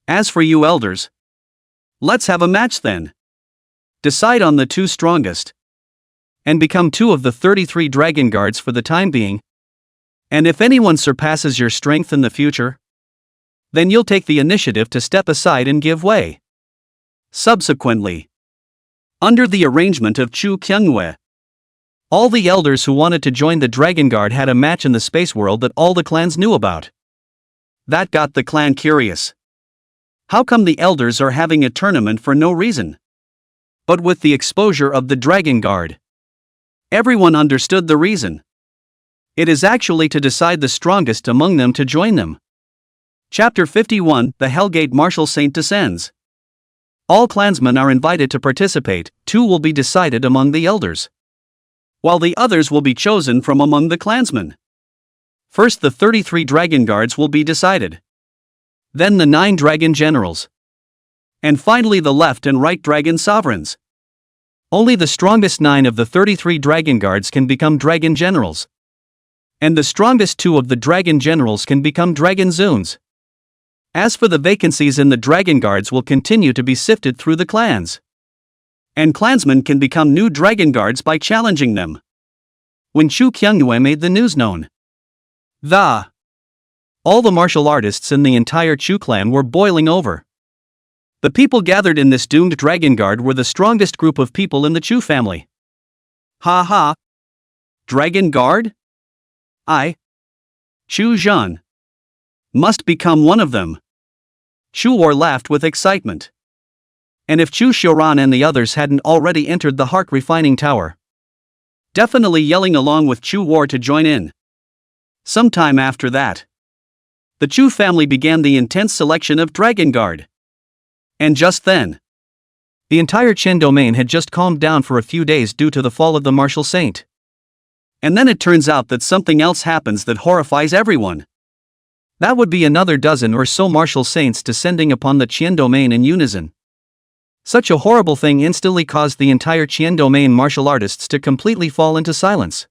As for you elders, let's have a match then. Decide on the 2 strongest. And become 2 of the 33 Dragon Guards for the time being. And if anyone surpasses your strength in the future, then you'll take the initiative to step aside and give way. Subsequently, under the arrangement of Chu Qiangyue, all the elders who wanted to join the Dragon Guard had a match in the space world that all the clans knew about. That got the clan curious. How come the elders are having a tournament for no reason? But with the exposure of the Dragon Guard, everyone understood the reason. It is actually to decide the strongest among them to join them. Chapter 51, The Hellgate Martial Saint descends. All clansmen are invited to participate, 2 will be decided among the elders, while the others will be chosen from among the clansmen. First the 33 Dragon Guards will be decided. Then the 9 Dragon Generals. And finally the left and right Dragon Sovereigns. Only the strongest 9 of the 33 Dragon Guards can become Dragon Generals. And the strongest 2 of the Dragon Generals can become Dragon Zuns. As for the vacancies in the Dragon Guards will continue to be sifted through the clans. And clansmen can become new Dragon Guards by challenging them. When Chu Qiangyue made the news known, all the martial artists in the entire Chu clan were boiling over. The people gathered in this doomed Dragon Guard were the strongest group of people in the Chu family. Ha ha! Dragon Guard? I, Chu Zhan, must become one of them. Chu War laughed with excitement. And if Chu Xiuran and the others hadn't already entered the Hark Refining Tower, definitely yelling along with Chu War to join in. Sometime after that, the Chu family began the intense selection of Dragon Guard. And just then, the entire Qin domain had just calmed down for a few days due to the fall of the martial saint. And then it turns out that something else happens that horrifies everyone. That would be another dozen or so martial saints descending upon the Qian domain in unison. Such a horrible thing instantly caused the entire Qian domain martial artists to completely fall into silence.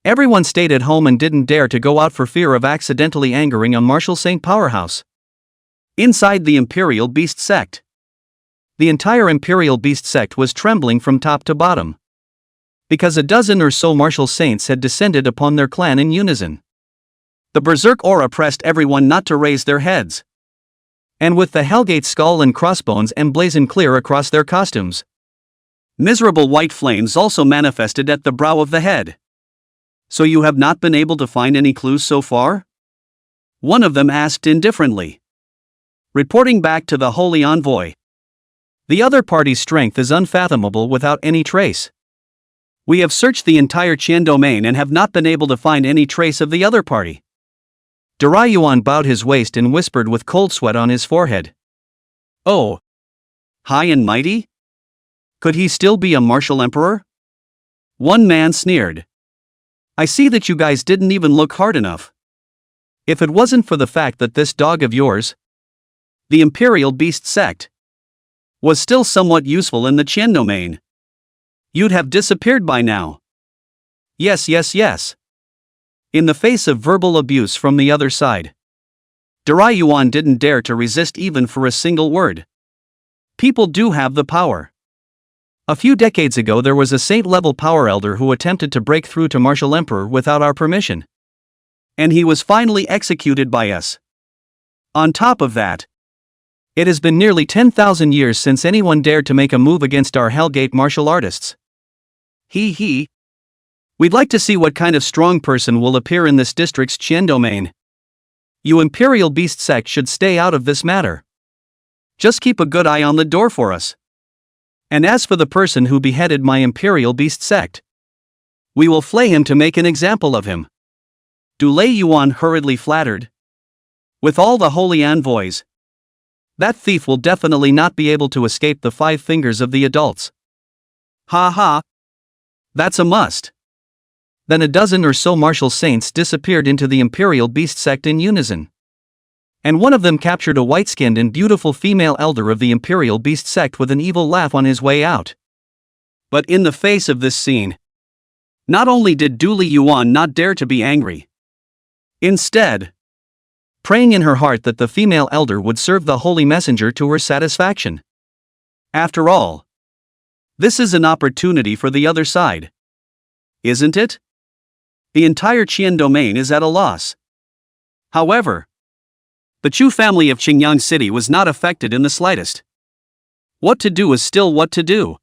Everyone stayed at home and didn't dare to go out for fear of accidentally angering a martial saint powerhouse. Inside the Imperial Beast sect, the entire Imperial Beast sect was trembling from top to bottom, because a dozen or so martial saints had descended upon their clan in unison. The berserk aura pressed everyone not to raise their heads. And with the Hellgate skull and crossbones emblazoned clear across their costumes, miserable white flames also manifested at the brow of the head. So you have not been able to find any clues so far? One of them asked indifferently. Reporting back to the Holy Envoy. The other party's strength is unfathomable without any trace. We have searched the entire Qian domain and have not been able to find any trace of the other party. Yuan bowed his waist and whispered with cold sweat on his forehead. Oh. High and mighty? Could he still be a martial emperor? One man sneered. I see that you guys didn't even look hard enough. If it wasn't for the fact that this dog of yours, the Imperial Beast sect, was still somewhat useful in the Qian domain, you'd have disappeared by now. Yes. In the face of verbal abuse from the other side, Yuan didn't dare to resist even for a single word. People do have the power. A few decades ago there was a saint-level power elder who attempted to break through to martial emperor without our permission. And he was finally executed by us. On top of that, it has been nearly 10,000 years since anyone dared to make a move against our Hellgate martial artists. We'd like to see what kind of strong person will appear in this district's Qian domain. You Imperial Beast sect should stay out of this matter. Just keep a good eye on the door for us. And as for the person who beheaded my Imperial Beast sect, we will flay him to make an example of him. Yuan hurriedly flattered. With all the holy envoys, that thief will definitely not be able to escape the 5 fingers of the adults. Ha. That's a must. Then a dozen or so martial saints disappeared into the Imperial Beast sect in unison. And one of them captured a white-skinned and beautiful female elder of the Imperial Beast sect with an evil laugh on his way out. But in the face of this scene, not only did Yuan not dare to be angry, instead, praying in her heart that the female elder would serve the holy messenger to her satisfaction. After all, this is an opportunity for the other side. Isn't it? The entire Qian domain is at a loss. However, the Chu family of Chingyang city was not affected in the slightest. What to do is still what to do.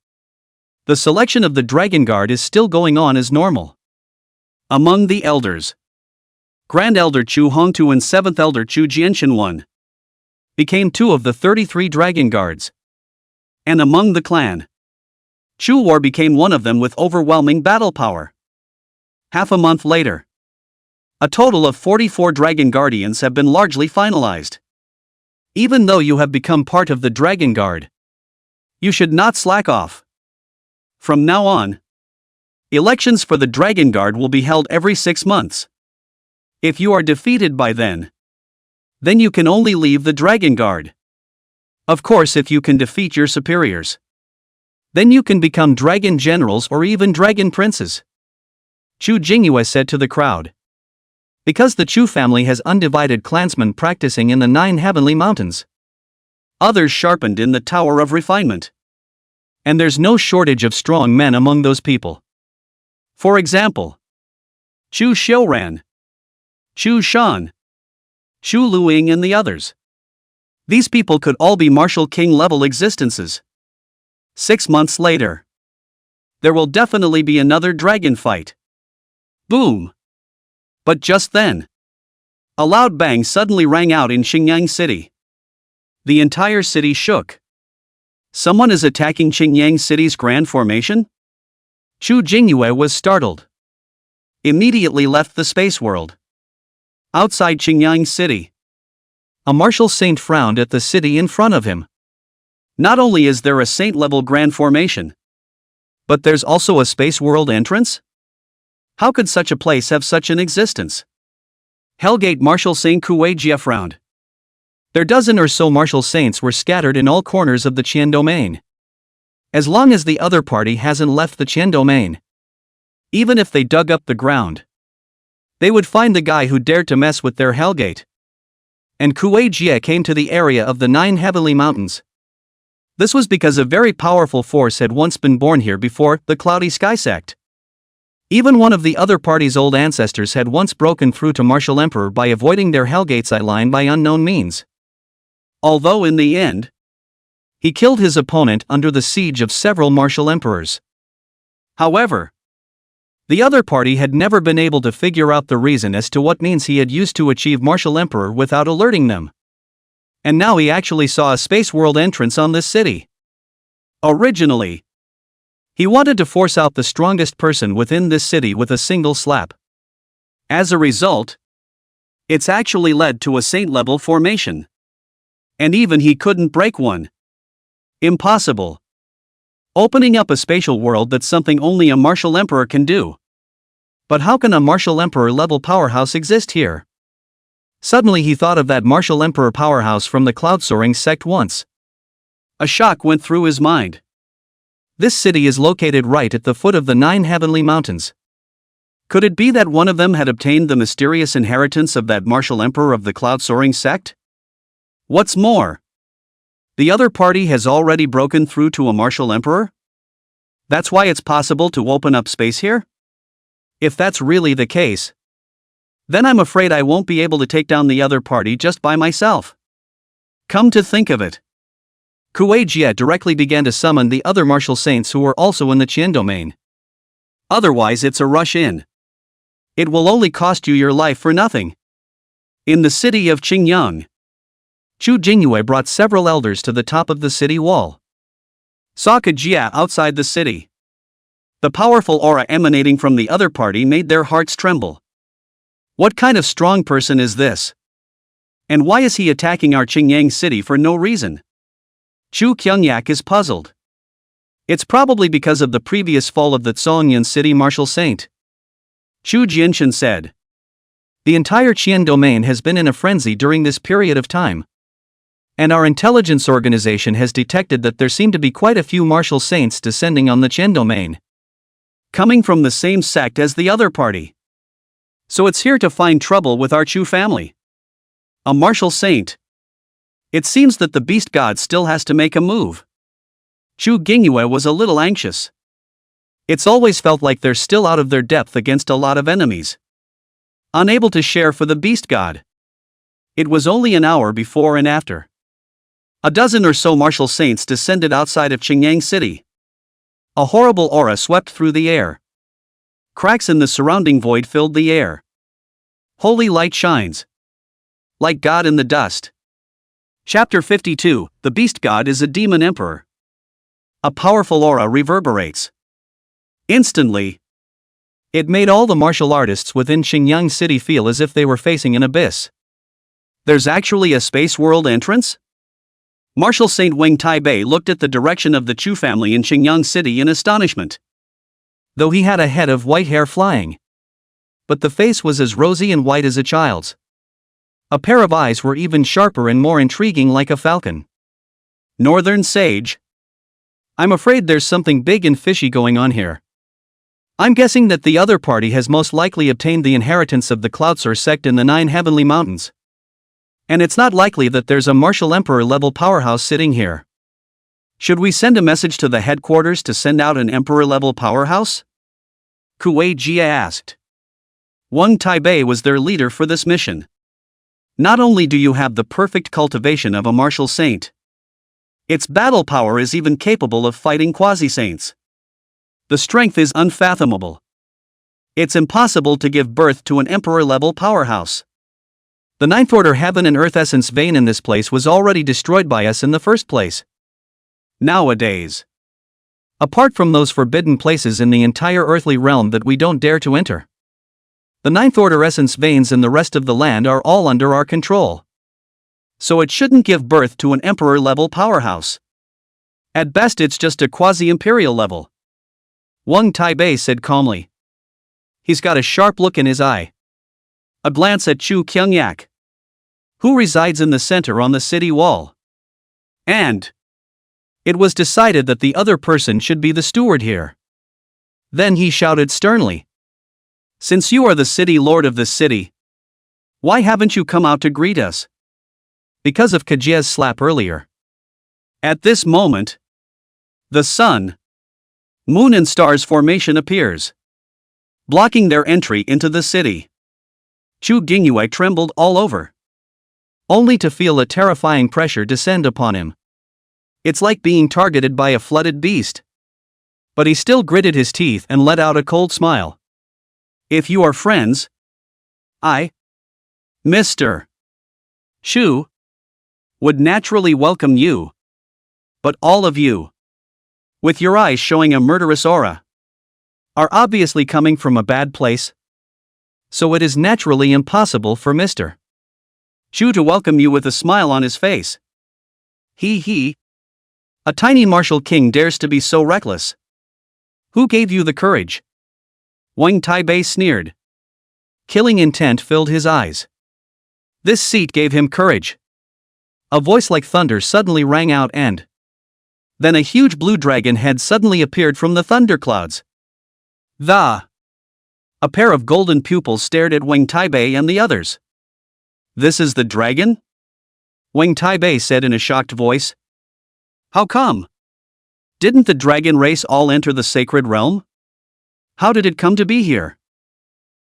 The selection of the Dragon Guard is still going on as normal. Among the elders, Grand Elder Chu Hongtu and 7th Elder Chu Jianshan became 2 of the 33 Dragon Guards. And among the clan, Chu War became one of them with overwhelming battle power. Half a month later, a total of 44 Dragon Guardians have been largely finalized. Even though you have become part of the Dragon Guard, you should not slack off. From now on, elections for the Dragon Guard will be held every 6 months. If you are defeated by then you can only leave the Dragon Guard. Of course, if you can defeat your superiors, then you can become Dragon Generals or even Dragon Princes. Chu Jingyue said to the crowd. Because the Chu family has undivided clansmen practicing in the 9 heavenly mountains. Others sharpened in the Tower of Refinement. And there's no shortage of strong men among those people. For example, Chu Xiuran, Chu Shan, Chu Luing and the others. These people could all be martial king level existences. 6 months later, there will definitely be another dragon fight. Boom! But just then, a loud bang suddenly rang out in Chingyang city. The entire city shook. Someone is attacking Chingyang city's grand formation? Chu Jingyue was startled. Immediately left the space world. Outside Chingyang city, a martial saint frowned at the city in front of him. Not only is there a saint-level grand formation, but there's also a space world entrance? How could such a place have such an existence? Hellgate Marshal Saint Kuei Jie frowned. Their dozen or so martial saints were scattered in all corners of the Qian domain. As long as the other party hasn't left the Qian domain, even if they dug up the ground, they would find the guy who dared to mess with their hellgate. And Kuei Jie came to the area of the 9 heavenly mountains. This was because a very powerful force had once been born here before, the Cloudy Sky Sect. Even one of the other party's old ancestors had once broken through to Martial Emperor by avoiding their hellgate sightline by unknown means. Although in the end, he killed his opponent under the siege of several Martial Emperors. However, the other party had never been able to figure out the reason as to what means he had used to achieve Martial Emperor without alerting them. And now he actually saw a space world entrance on this city. Originally, he wanted to force out the strongest person within this city with a single slap. As a result, it's actually led to a saint-level formation. And even he couldn't break one. Impossible. Opening up a spatial world, that's something only a Martial Emperor can do. But how can a Martial Emperor level powerhouse exist here? Suddenly he thought of that Martial Emperor powerhouse from the Cloud Soaring sect once. A shock went through his mind. This city is located right at the foot of the 9 heavenly mountains. Could it be that one of them had obtained the mysterious inheritance of that Martial Emperor of the Cloud Soaring sect? What's more, the other party has already broken through to a Martial Emperor? That's why it's possible to open up space here? If that's really the case, then I'm afraid I won't be able to take down the other party just by myself. Come to think of it, Kuei Jie directly began to summon the other martial saints who were also in the Qian domain. Otherwise it's a rush in. It will only cost you your life for nothing. In the city of Chingyang, Chu Jingyue brought several elders to the top of the city wall. Saw Kajia outside the city. The powerful aura emanating from the other party made their hearts tremble. What kind of strong person is this? And why is he attacking our Chingyang city for no reason? Chu Kyungyak is puzzled. It's probably because of the previous fall of the Zhongyan city martial saint. Chu Jianshan said. The entire Qian domain has been in a frenzy during this period of time. And our intelligence organization has detected that there seem to be quite a few martial saints descending on the Qian domain, coming from the same sect as the other party. So it's here to find trouble with our Chu family. A martial saint. It seems that the beast god still has to make a move. Chu Jingyue was a little anxious. It's always felt like they're still out of their depth against a lot of enemies, unable to share for the beast god. It was only an hour before and after. A dozen or so martial saints descended outside of Chingyang city. A horrible aura swept through the air. Cracks in the surrounding void filled the air. Holy light shines like God in the dust. Chapter 52, The Beast God is a Demon Emperor. A powerful aura reverberates. Instantly, it made all the martial artists within Chingyang city feel as if they were facing an abyss. There's actually a space world entrance? Martial Saint Wang Taibei looked at the direction of the Chu family in Chingyang city in astonishment. Though he had a head of white hair flying, but the face was as rosy and white as a child's. A pair of eyes were even sharper and more intriguing, like a falcon. Northern Sage. I'm afraid there's something big and fishy going on here. I'm guessing that the other party has most likely obtained the inheritance of the Cloudsor sect in the 9 heavenly mountains. And it's not likely that there's a martial emperor level powerhouse sitting here. Should we send a message to the headquarters to send out an emperor level powerhouse? Kuei Jie asked. Wang Taibei was their leader for this mission. Not only do you have the perfect cultivation of a martial saint, its battle power is even capable of fighting quasi-saints. The strength is unfathomable. It's impossible to give birth to an emperor-level powerhouse. The ninth order heaven and earth essence vein in this place was already destroyed by us in the first place. Nowadays, apart from those forbidden places in the entire earthly realm that we don't dare to enter, the ninth order essence veins in the rest of the land are all under our control. So it shouldn't give birth to an emperor-level powerhouse. At best it's just a quasi-imperial level. Wang Taibei said calmly. He's got a sharp look in his eye. A glance at Chu Kyungyak. who resides in the center on the city wall. And it was decided that the other person should be the steward here. Then he shouted sternly, "Since you are the city lord of this city, why haven't you come out to greet us?" Because of Kajie's slap earlier. At this moment, the sun, moon and stars formation appears, blocking their entry into the city. Chu Jingyue trembled all over, only to feel a terrifying pressure descend upon him. It's like being targeted by a flooded beast. But he still gritted his teeth and let out a cold smile. "If you are friends, I, Mr. Shu, would naturally welcome you. But all of you, with your eyes showing a murderous aura, are obviously coming from a bad place. So it is naturally impossible for Mr. Shu to welcome you with a smile on his face. He. A tiny martial king dares to be so reckless. Who gave you the courage?" Wang Taibei sneered. Killing intent filled his eyes. This seat gave him courage. A voice like thunder suddenly rang out and then a huge blue dragon head suddenly appeared from the thunderclouds. A pair of golden pupils stared at Wang Taibei and the others. "This is the dragon?" Wang Taibei said in a shocked voice. "How come? Didn't the dragon race all enter the sacred realm? How did it come to be here?"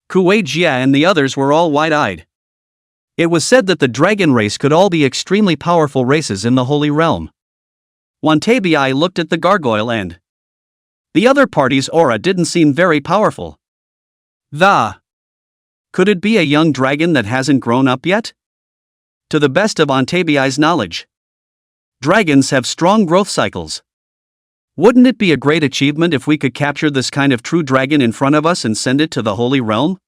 Kuei Jia and the others were all wide-eyed. It was said that the dragon race could all be extremely powerful races in the Holy Realm. Wan Tabii looked at the gargoyle and the other party's aura didn't seem very powerful. Could it be a young dragon that hasn't grown up yet? To the best of Antabiai's knowledge, dragons have strong growth cycles. Wouldn't it be a great achievement if we could capture this kind of true dragon in front of us and send it to the Holy Realm?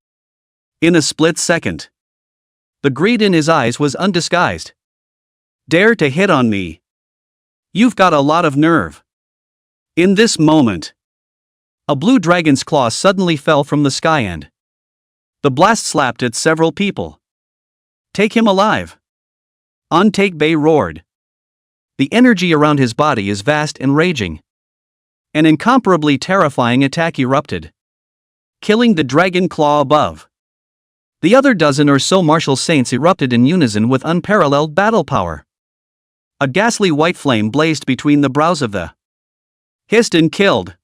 In a split second, the greed in his eyes was undisguised. "Dare to hit on me? You've got a lot of nerve." In this moment, a blue dragon's claw suddenly fell from the sky and the blast slapped at several people. "Take him alive!" Antaibei roared. The energy around his body is vast and raging. An incomparably terrifying attack erupted, killing the dragon claw above. The other dozen or so martial saints erupted in unison with unparalleled battle power. A ghastly white flame blazed between the brows of the hissed and killed.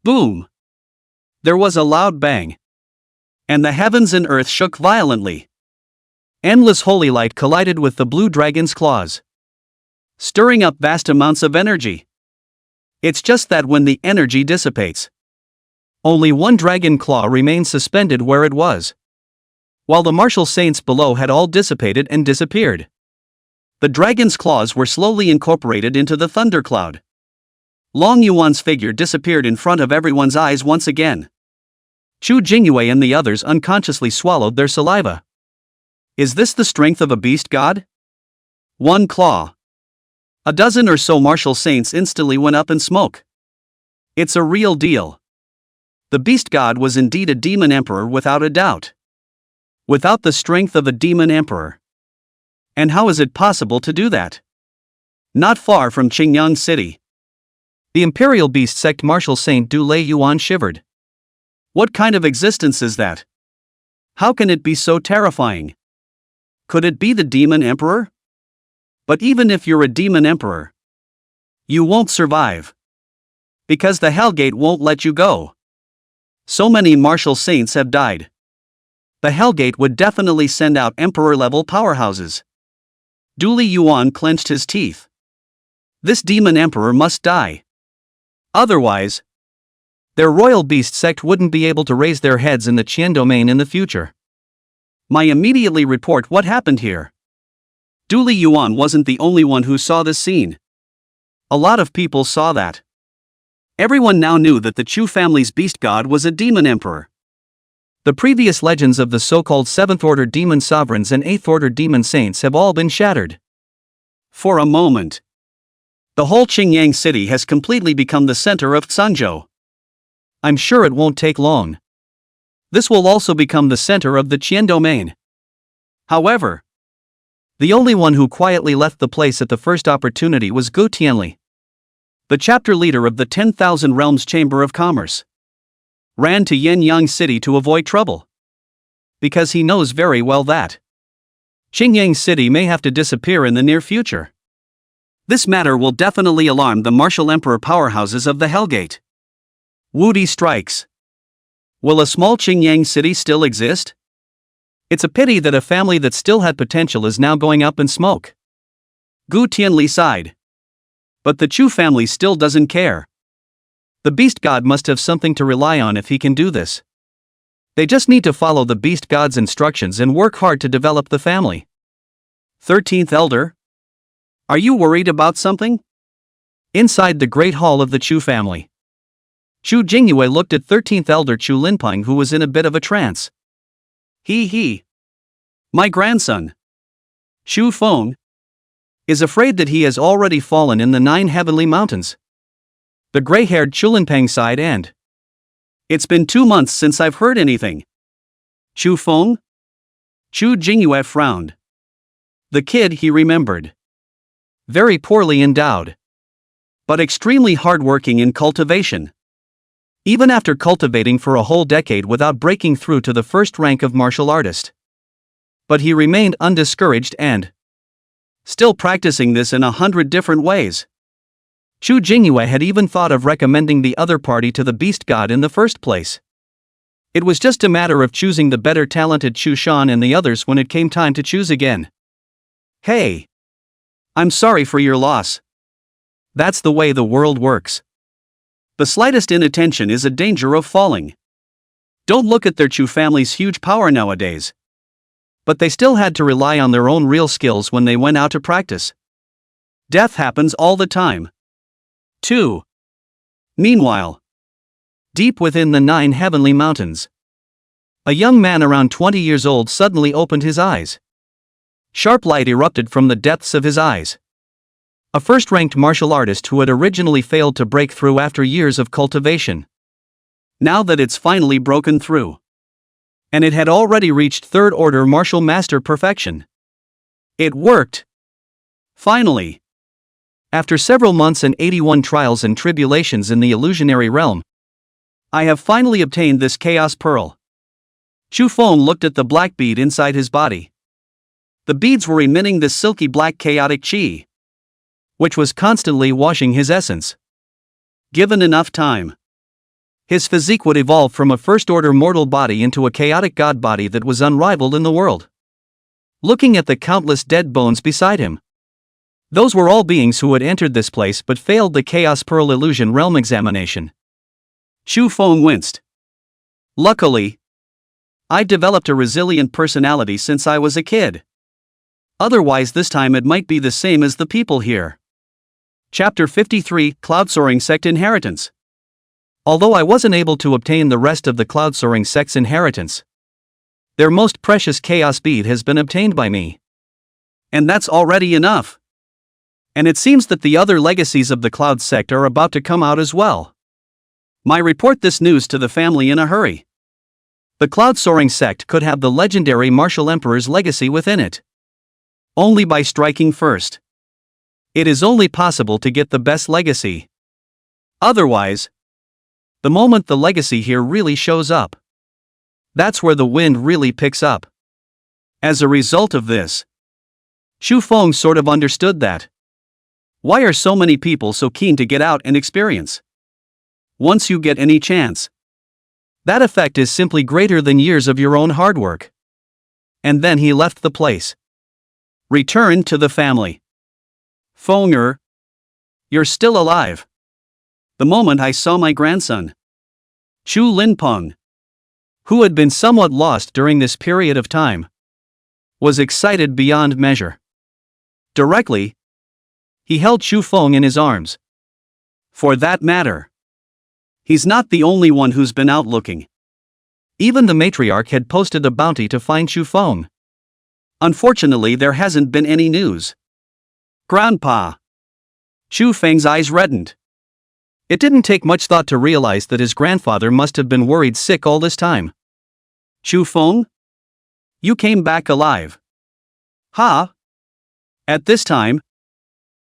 Boom! There was a loud bang, and the heavens and earth shook violently. Endless holy light collided with the blue dragon's claws, stirring up vast amounts of energy. It's just that when the energy dissipates, only one dragon claw remains suspended where it was, while the martial saints below had all dissipated and disappeared. The dragon's claws were slowly incorporated into the thundercloud. Long Yuan's figure disappeared in front of everyone's eyes once again. Chu Jingyue and the others unconsciously swallowed their saliva. Is this the strength of a beast god? One claw. A dozen or so martial saints instantly went up in smoke. It's a real deal. The beast god was indeed a demon emperor without a doubt. Without the strength of a demon emperor. And how is it possible to do that? Not far from Chingyang city, the Imperial Beast sect martial saint Du Lei Yuan shivered. What kind of existence is that? How can it be so terrifying? Could it be the demon emperor? But even if you're a demon emperor, you won't survive. Because the Hellgate won't let you go. So many martial saints have died. The Hellgate would definitely send out emperor-level powerhouses. Du Lei Yuan clenched his teeth. This demon emperor must die. Otherwise, their royal beast sect wouldn't be able to raise their heads in the Qian domain in the future. I immediately report what happened here. Du Lei Yuan wasn't the only one who saw this scene. A lot of people saw that. Everyone now knew that the Chu family's beast god was a demon emperor. The previous legends of the so-called 7th Order demon sovereigns and 8th Order demon saints have all been shattered. For a moment, the whole Chingyang city has completely become the center of Zhangzhou. I'm sure it won't take long. This will also become the center of the Qian domain. However, The only one who quietly left the place at the first opportunity was Gu Tianli, the chapter leader of the 10,000 Realms Chamber of Commerce. Ran to Chingyang City to avoid trouble. Because he knows very well that Chingyang City may have to disappear in the near future. This matter will definitely alarm the martial emperor powerhouses of the Hellgate. Wudi strikes. Will a small Chingyang City still exist? It's a pity that a family that still had potential is now going up in smoke. Gu Tianli sighed. But the Chu family still doesn't care. The beast god must have something to rely on if he can do this. They just need to follow the beast god's instructions and work hard to develop the family. 13th Elder? Are you worried about something? Inside the great hall of the Chu family, Chu Jingyue looked at 13th Elder Chu Linpeng, who was in a bit of a trance. He. My grandson, Chu Feng, is afraid that he has already fallen in the 9 heavenly mountains. The gray-haired Chu Linpeng sighed and, it's been 2 months since I've heard anything. Chu Feng? Chu Jingyue frowned. The kid, he remembered. Very poorly endowed. But extremely hardworking in cultivation. Even after cultivating for a whole decade without breaking through to the first rank of martial artist. But he remained undiscouraged and still practicing this in 100 different ways. Chu Jingyue had even thought of recommending the other party to the beast god in the first place. It was just a matter of choosing the better talented Chu Shan and the others when it came time to choose again. Hey! I'm sorry for your loss. That's the way the world works. The slightest inattention is a danger of falling. Don't look at their Chu family's huge power nowadays. But they still had to rely on their own real skills when they went out to practice. Death happens all the time. 2. Meanwhile, deep within the 9 heavenly mountains, a young man around 20 years old suddenly opened his eyes. Sharp light erupted from the depths of his eyes. A first-ranked martial artist who had originally failed to break through after years of cultivation. Now that it's finally broken through. And it had already reached third-order martial master perfection. It worked! Finally! After several months and 81 trials and tribulations in the illusionary realm, I have finally obtained this chaos pearl. Chu Feng looked at the black bead inside his body. The beads were emitting this silky black chaotic qi, which was constantly washing his essence. Given enough time, his physique would evolve from a first-order mortal body into a chaotic god body that was unrivaled in the world. Looking at the countless dead bones beside him, those were all beings who had entered this place but failed the Chaos Pearl Illusion Realm examination. Chu Feng winced. Luckily, I developed a resilient personality since I was a kid. Otherwise this time it might be the same as the people here. Chapter 53, Cloud Soaring Sect Inheritance. Although I wasn't able to obtain the rest of the Cloud Soaring Sect's inheritance, their most precious chaos bead has been obtained by me. And that's already enough. And it seems that the other legacies of the Cloud Sect are about to come out as well. I report this news to the family in a hurry. The Cloud Soaring Sect could have the legendary Martial Emperor's legacy within it. Only by striking first. It is only possible to get the best legacy. Otherwise, the moment the legacy here really shows up, that's where the wind really picks up. As a result of this, Chu Feng sort of understood that. Why are so many people so keen to get out and experience? Once you get any chance, that effect is simply greater than years of your own hard work. And then he left the place. Returned to the family. Fenger, you're still alive. The moment I saw my grandson, Chu Linpeng, who had been somewhat lost during this period of time, was excited beyond measure. Directly, he held Chu Feng in his arms. For that matter, he's not the only one who's been out looking. Even the matriarch had posted a bounty to find Chu Feng. Unfortunately, there hasn't been any news. Grandpa. Chu Feng's eyes reddened. It didn't take much thought to realize that his grandfather must have been worried sick all this time. Chu Feng? You came back alive. Ha? At this time,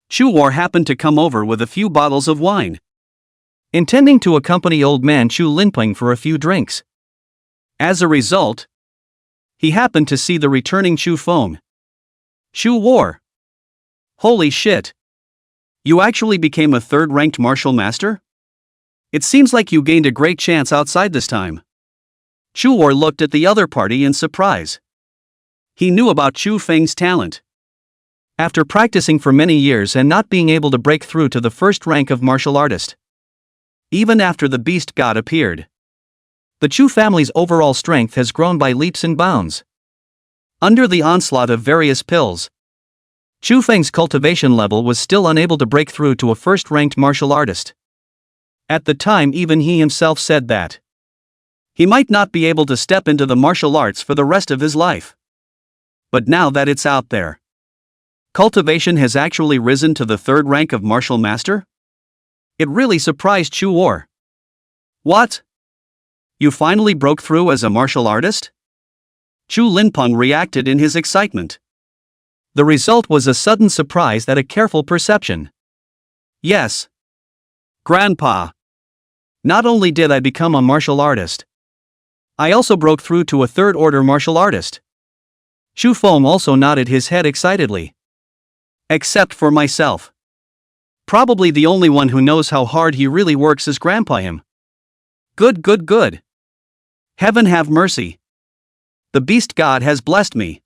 Chu War happened to come over with a few bottles of wine, intending to accompany old man Chu Linping for a few drinks. As a result, he happened to see the returning Chu Feng. Chu War. Holy shit. You actually became a third-ranked martial master? It seems like you gained a great chance outside this time. Chu War looked at the other party in surprise. He knew about Chu Feng's talent. After practicing for many years and not being able to break through to the first rank of martial artist, even after the beast god appeared, the Chu family's overall strength has grown by leaps and bounds. Under the onslaught of various pills, Chu Feng's cultivation level was still unable to break through to a first-ranked martial artist. At the time, even he himself said that he might not be able to step into the martial arts for the rest of his life. But now that it's out there, cultivation has actually risen to the third rank of martial master? It really surprised Chu War. What? You finally broke through as a martial artist? Chu Linpeng reacted in his excitement. The result was a sudden surprise at a careful perception. Yes. Grandpa. Not only did I become a martial artist, I also broke through to a third-order martial artist. Chu Feng also nodded his head excitedly. Except for myself. Probably the only one who knows how hard he really works is Grandpa him. Good, good, good. Heaven have mercy. The beast god has blessed me.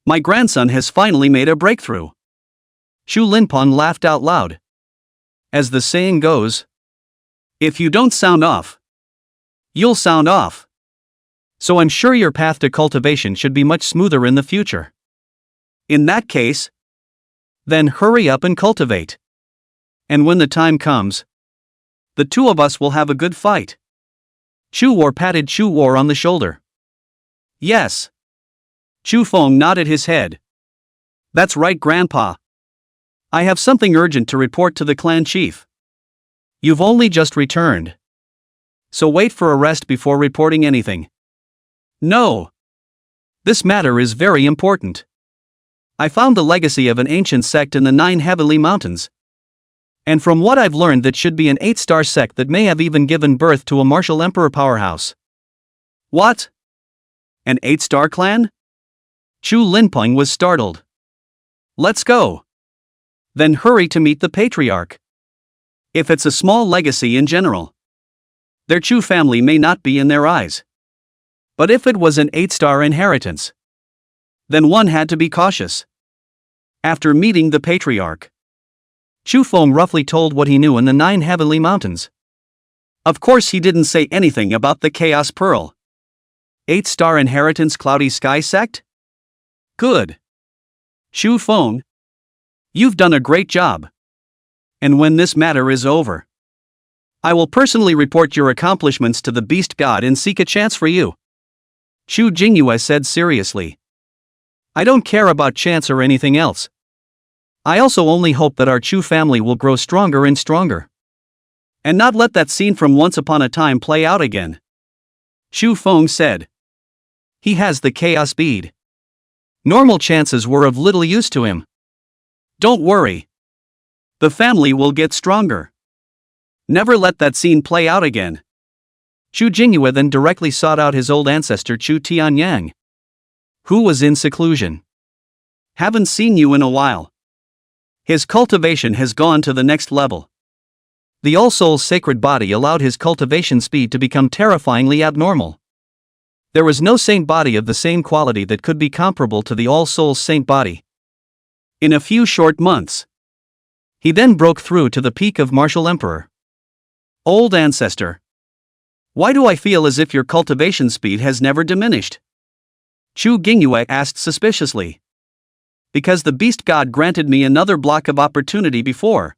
My grandson has finally made a breakthrough. Chu Linpeng laughed out loud. As the saying goes, if you don't sound off, you'll sound off. So I'm sure your path to cultivation should be much smoother in the future. In that case, then hurry up and cultivate. And when the time comes, the two of us will have a good fight. Chu War patted Chu War on the shoulder. Yes. Chu Feng nodded his head. That's right, Grandpa. I have something urgent to report to the clan chief. You've only just returned, so wait for a rest before reporting anything. No. This matter is very important. I found the legacy of an ancient sect in the 9 Heavenly Mountains. And from what I've learned, that should be an 8-star sect that may have even given birth to a martial emperor powerhouse. What? An 8-star clan? Chu Linpeng was startled. Let's go. Then hurry to meet the patriarch. If it's a small legacy in general, their Chu family may not be in their eyes. But if it was an 8-star inheritance, then one had to be cautious. After meeting the patriarch, Chu Feng roughly told what he knew in the 9 Heavenly Mountains. Of course, he didn't say anything about the Chaos Pearl. 8-star inheritance Cloudy Sky sect? Good. Chu Feng, you've done a great job. And when this matter is over, I will personally report your accomplishments to the beast god and seek a chance for you. Chu Jingyue said seriously. I don't care about chance or anything else. I also only hope that our Chu family will grow stronger and stronger. And not let that scene from Once Upon a Time play out again. Chu Feng said. He has the chaos bead. Normal chances were of little use to him. Don't worry. The family will get stronger. Never let that scene play out again. Chu Jingyue then directly sought out his old ancestor Chu Tianyang, who was in seclusion. Haven't seen you in a while. His cultivation has gone to the next level. The All Soul's sacred body allowed his cultivation speed to become terrifyingly abnormal. There was no saint body of the same quality that could be comparable to the All Soul's saint body. In a few short months, he then broke through to the peak of martial emperor. Old ancestor. Why do I feel as if your cultivation speed has never diminished? Chu Jingyue asked suspiciously. Because the beast god granted me another block of opportunity before.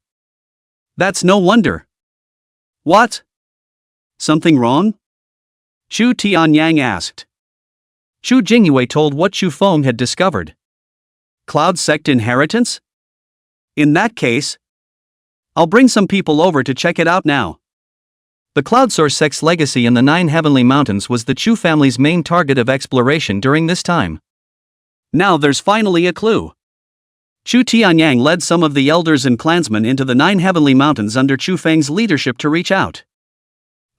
That's no wonder. What? Something wrong? Chu Tianyang asked. Chu Jingyue told what Chu Feng had discovered. Cloud sect inheritance? In that case, I'll bring some people over to check it out now. The Cloud Source sect's legacy in the 9 Heavenly Mountains was the Chu family's main target of exploration during this time. Now there's finally a clue. Chu Tianyang led some of the elders and clansmen into the 9 heavenly mountains under Chu Feng's leadership to reach out.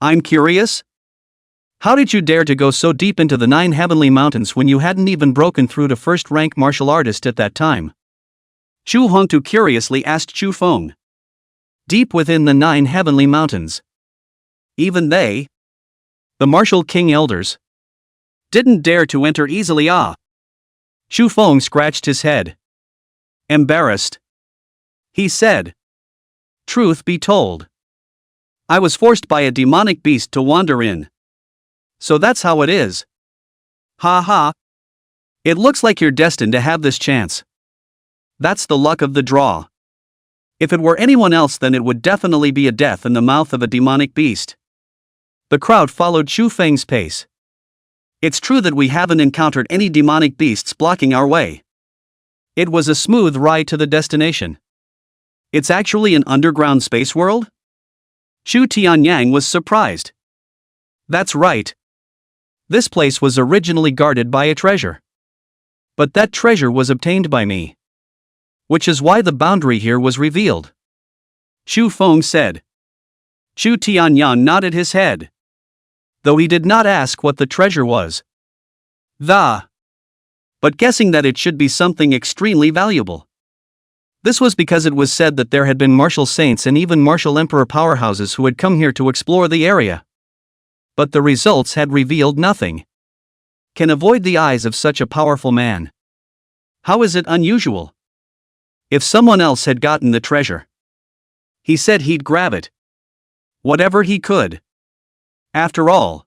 I'm curious? How did you dare to go so deep into the 9 heavenly mountains when you hadn't even broken through to first-rank martial artist at that time? Chu Hongtu curiously asked Chu Feng. Deep within the 9 heavenly mountains. Even they, the martial king elders, didn't dare to enter easily. Chu Feng scratched his head. Embarrassed, he said. Truth be told, I was forced by a demonic beast to wander in. So that's how it is. Ha ha. It looks like you're destined to have this chance. That's the luck of the draw. If it were anyone else, then it would definitely be a death in the mouth of a demonic beast. The crowd followed Chu Feng's pace. It's true that we haven't encountered any demonic beasts blocking our way. It was a smooth ride to the destination. It's actually an underground space world? Chu Tianyang was surprised. That's right. This place was originally guarded by a treasure. But that treasure was obtained by me. Which is why the boundary here was revealed. Chu Feng said. Chu Tianyang nodded his head. Though he did not ask what the treasure was. But guessing that it should be something extremely valuable. This was because it was said that there had been martial saints and even martial emperor powerhouses who had come here to explore the area. But the results had revealed nothing. Can avoid the eyes of such a powerful man. How is it unusual? If someone else had gotten the treasure, he said he'd grab it. Whatever he could. After all,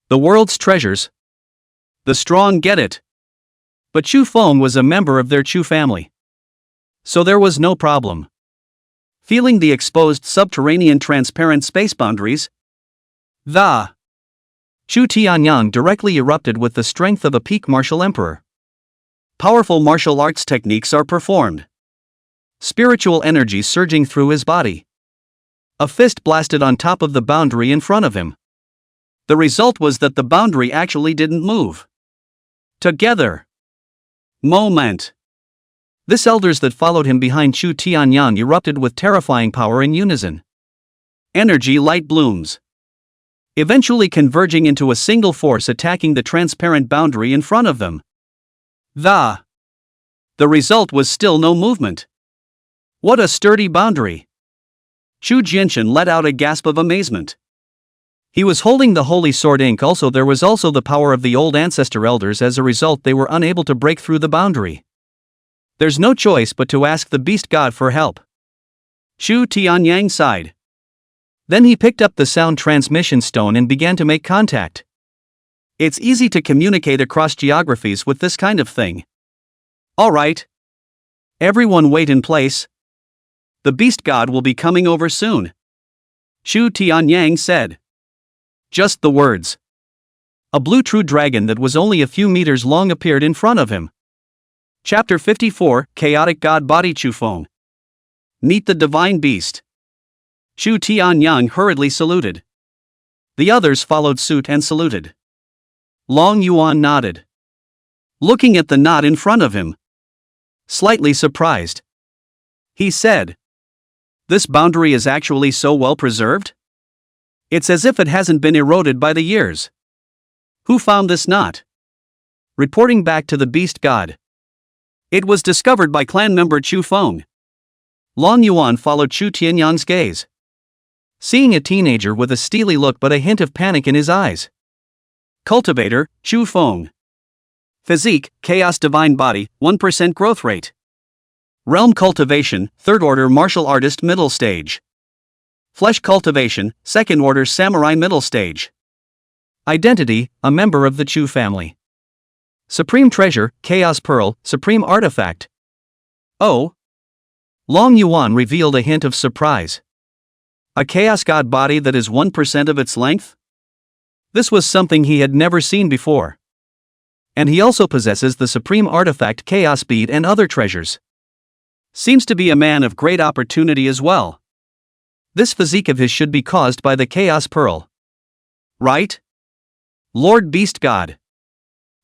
the world's treasures, the strong get it. But Chu Feng was a member of their Chu family. So there was no problem. Feeling the exposed subterranean transparent space boundaries, Chu Tianyang directly erupted with the strength of a peak martial emperor. Powerful martial arts techniques are performed. Spiritual energy surging through his body. A fist blasted on top of the boundary in front of him. The result was that the boundary actually didn't move. Together. Moment. This elders that followed him behind Chu Tianyang erupted with terrifying power in unison. Energy light blooms. Eventually converging into a single force attacking the transparent boundary in front of them. The result was still no movement. What a sturdy boundary. Chu Jinshan let out a gasp of amazement. He was holding the holy sword ink. Also, there was also the power of the old ancestor elders. As a result, they were unable to break through the boundary. There's no choice but to ask the beast god for help. Chu Tianyang sighed. Then he picked up the sound transmission stone and began to make contact. It's easy to communicate across geographies with this kind of thing. All right. Everyone wait in place. The beast god will be coming over soon. Chu Tianyang said. Just the words. A blue true dragon that was only a few meters long appeared in front of him. Chapter 54, Chaotic God Body Chu Feng. Meet the Divine Beast. Chu Tianyang hurriedly saluted. The others followed suit and saluted. Long Yuan nodded. Looking at the knot in front of him. Slightly surprised. He said. This boundary is actually so well preserved? It's as if it hasn't been eroded by the years. Who found this knot? Reporting back to the beast god. It was discovered by clan member Chu Feng. Long Yuan followed Chu Tianyang's gaze. Seeing a teenager with a steely look but a hint of panic in his eyes. Cultivator, Chu Feng. Physique, Chaos Divine Body, 1% growth rate. Realm Cultivation, 3rd Order Martial Artist Middle Stage. Flesh Cultivation, 2nd Order Samurai Middle Stage. Identity, a member of the Chu family. Supreme Treasure, Chaos Pearl, Supreme Artifact. Oh. Long Yuan revealed a hint of surprise. A Chaos God body that is 1% of its length? This was something he had never seen before. And he also possesses the Supreme Artifact Chaos Bead and other treasures. Seems to be a man of great opportunity as well. This physique of his should be caused by the Chaos Pearl. Right? Lord Beast God.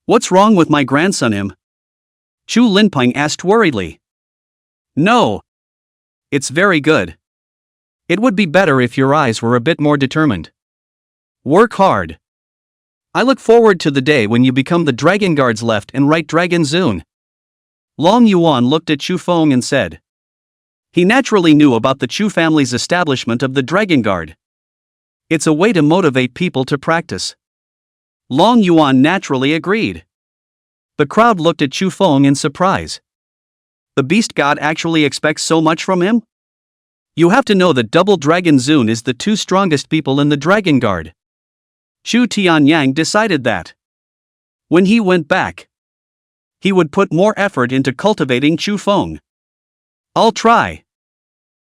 What's wrong with my grandson him? Chu Linping asked worriedly. No. It's very good. It would be better if your eyes were a bit more determined. Work hard. I look forward to the day when you become the Dragon Guard's left and right Dragon Zune. Long Yuan looked at Chu Feng and said. He naturally knew about the Chu family's establishment of the Dragon Guard. It's a way to motivate people to practice. Long Yuan naturally agreed. The crowd looked at Chu Feng in surprise. The Beast God actually expects so much from him? You have to know that Double Dragon Zune is the two strongest people in the Dragon Guard. Chu Tianyang decided that. When he went back, he would put more effort into cultivating Chu Feng. I'll try.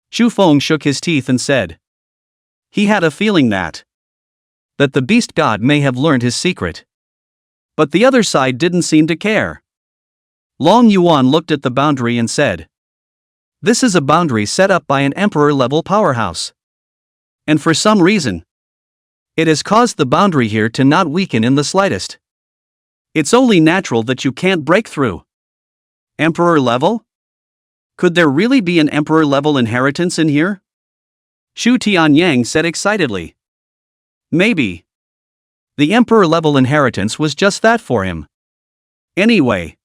Chu Feng shook his teeth and said. He had a feeling that the Beast God may have learned his secret. But the other side didn't seem to care. Long Yuan looked at the boundary and said. This is a boundary set up by an emperor-level powerhouse. And for some reason, it has caused the boundary here to not weaken in the slightest. It's only natural that you can't break through. Emperor level? Could there really be an emperor level inheritance in here? Chu Tianyang said excitedly. Maybe. The emperor level inheritance was just that for him. Anyway,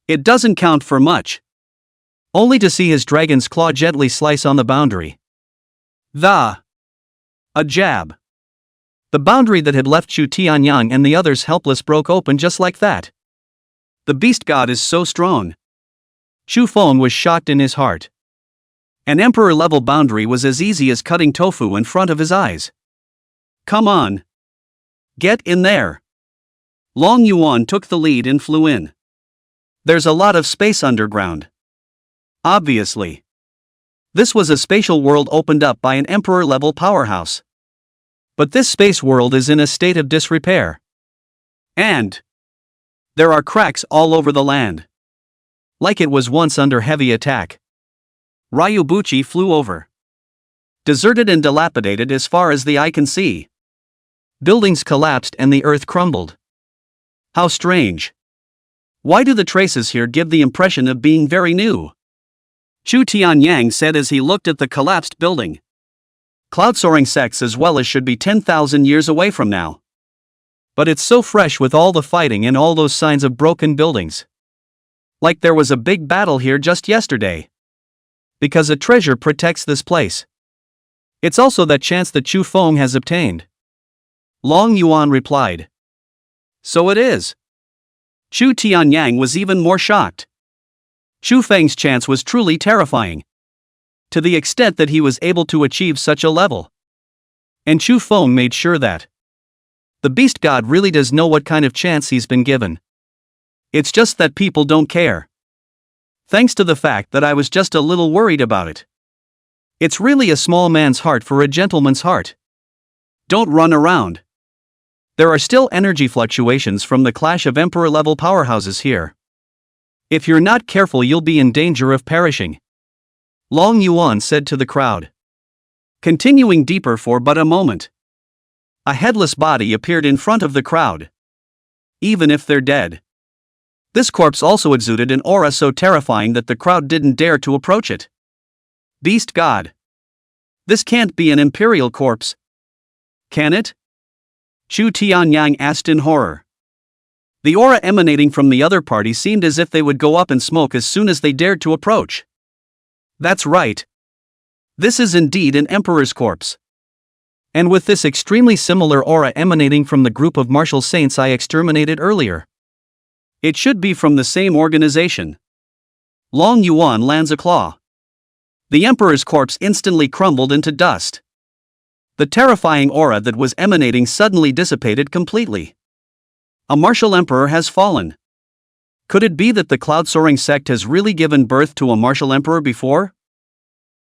it doesn't count for much. Only to see his dragon's claw gently slice on the boundary. A jab. The boundary that had left Chu Tianyang and the others helpless broke open just like that. The Beast God is so strong. Chu Feng was shocked in his heart. An emperor-level boundary was as easy as cutting tofu in front of his eyes. Come on. Get in there. Long Yuan took the lead and flew in. There's a lot of space underground. Obviously. This was a spatial world opened up by an emperor-level powerhouse. But this space world is in a state of disrepair. And there are cracks all over the land. Like it was once under heavy attack. Ryubuchi flew over. Deserted and dilapidated as far as the eye can see. Buildings collapsed and the earth crumbled. How strange. Why do the traces here give the impression of being very new? Chu Tianyang said as he looked at the collapsed building. Cloud-soaring sects as well as should be 10,000 years away from now. But it's so fresh with all the fighting and all those signs of broken buildings. Like there was a big battle here just yesterday. Because a treasure protects this place. It's also that chance that Chu Feng has obtained. Long Yuan replied. So it is. Chu Tianyang was even more shocked. Chu Feng's chance was truly terrifying. To the extent that he was able to achieve such a level. And Chu Feng made sure that the Beast God really does know what kind of chance he's been given. It's just that people don't care. Thanks to the fact that I was just a little worried about it. It's really a small man's heart for a gentleman's heart. Don't run around. There are still energy fluctuations from the clash of emperor-level powerhouses here. If you're not careful, you'll be in danger of perishing. Long Yuan said to the crowd. Continuing deeper for but a moment. A headless body appeared in front of the crowd. Even if they're dead. This corpse also exuded an aura so terrifying that the crowd didn't dare to approach it. Beast God. This can't be an Imperial corpse. Can it? Chu Tianyang asked in horror. The aura emanating from the other party seemed as if they would go up in smoke as soon as they dared to approach. That's right. This is indeed an Emperor's corpse. And with this extremely similar aura emanating from the group of martial saints I exterminated earlier. It should be from the same organization. Long Yuan lands a claw. The Emperor's corpse instantly crumbled into dust. The terrifying aura that was emanating suddenly dissipated completely. A martial emperor has fallen. Could it be that the cloud-soaring sect has really given birth to a martial emperor before?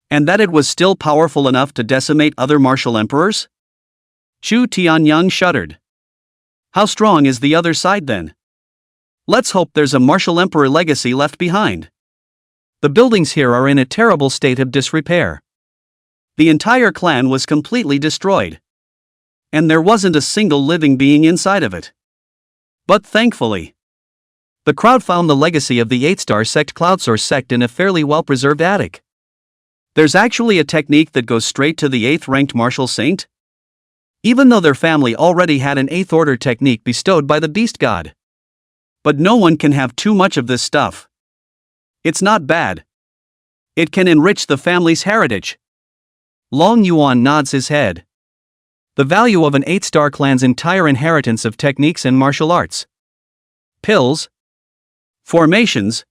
And that it was still powerful enough to decimate other martial emperors? Chu Tianyang shuddered. How strong is the other side then? Let's hope there's a martial emperor legacy left behind. The buildings here are in a terrible state of disrepair. The entire clan was completely destroyed. And there wasn't a single living being inside of it. But thankfully, The crowd found the legacy of the 8-star sect Cloudsource sect in a fairly well-preserved attic. There's actually a technique that goes straight to the 8th ranked martial saint? Even though their family already had an 8th order technique bestowed by the beast god. But no one can have too much of this stuff. It's not bad. It can enrich the family's heritage. Long Yuan nods his head. The value of an 8-star clan's entire inheritance of techniques and martial arts, pills, formations,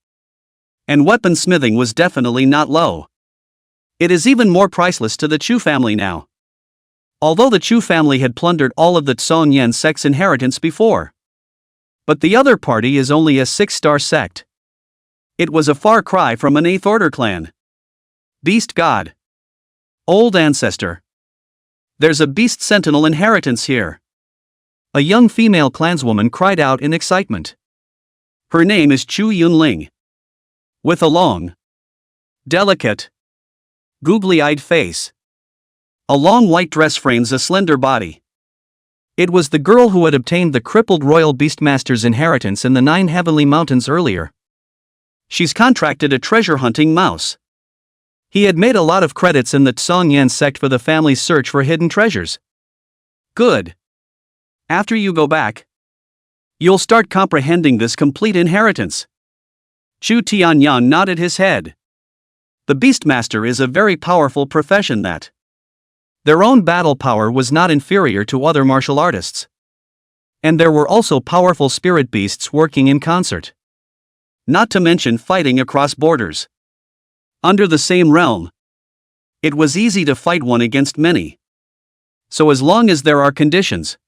and weaponsmithing was definitely not low. It is even more priceless to the Chu family now. Although the Chu family had plundered all of the Chingyang sect's inheritance before. But the other party is only a 6-star sect. It was a far cry from an 8th order clan. Beast god. Old ancestor. There's a beast sentinel inheritance here. A young female clanswoman cried out in excitement. Her name is Chu Yunling. With a long, delicate, googly-eyed face. A long white dress frames a slender body. It was the girl who had obtained the crippled royal beastmaster's inheritance in the 9 heavenly mountains earlier. She's contracted a treasure-hunting mouse. He had made a lot of credits in the Chingyang sect for the family's search for hidden treasures. Good. After you go back, you'll start comprehending this complete inheritance. Chu Tianyang nodded his head. The Beastmaster is a very powerful profession that. Their own battle power was not inferior to other martial artists. And there were also powerful spirit beasts working in concert. Not to mention fighting across borders. Under the same realm. It was easy to fight one against many. So as long as there are conditions,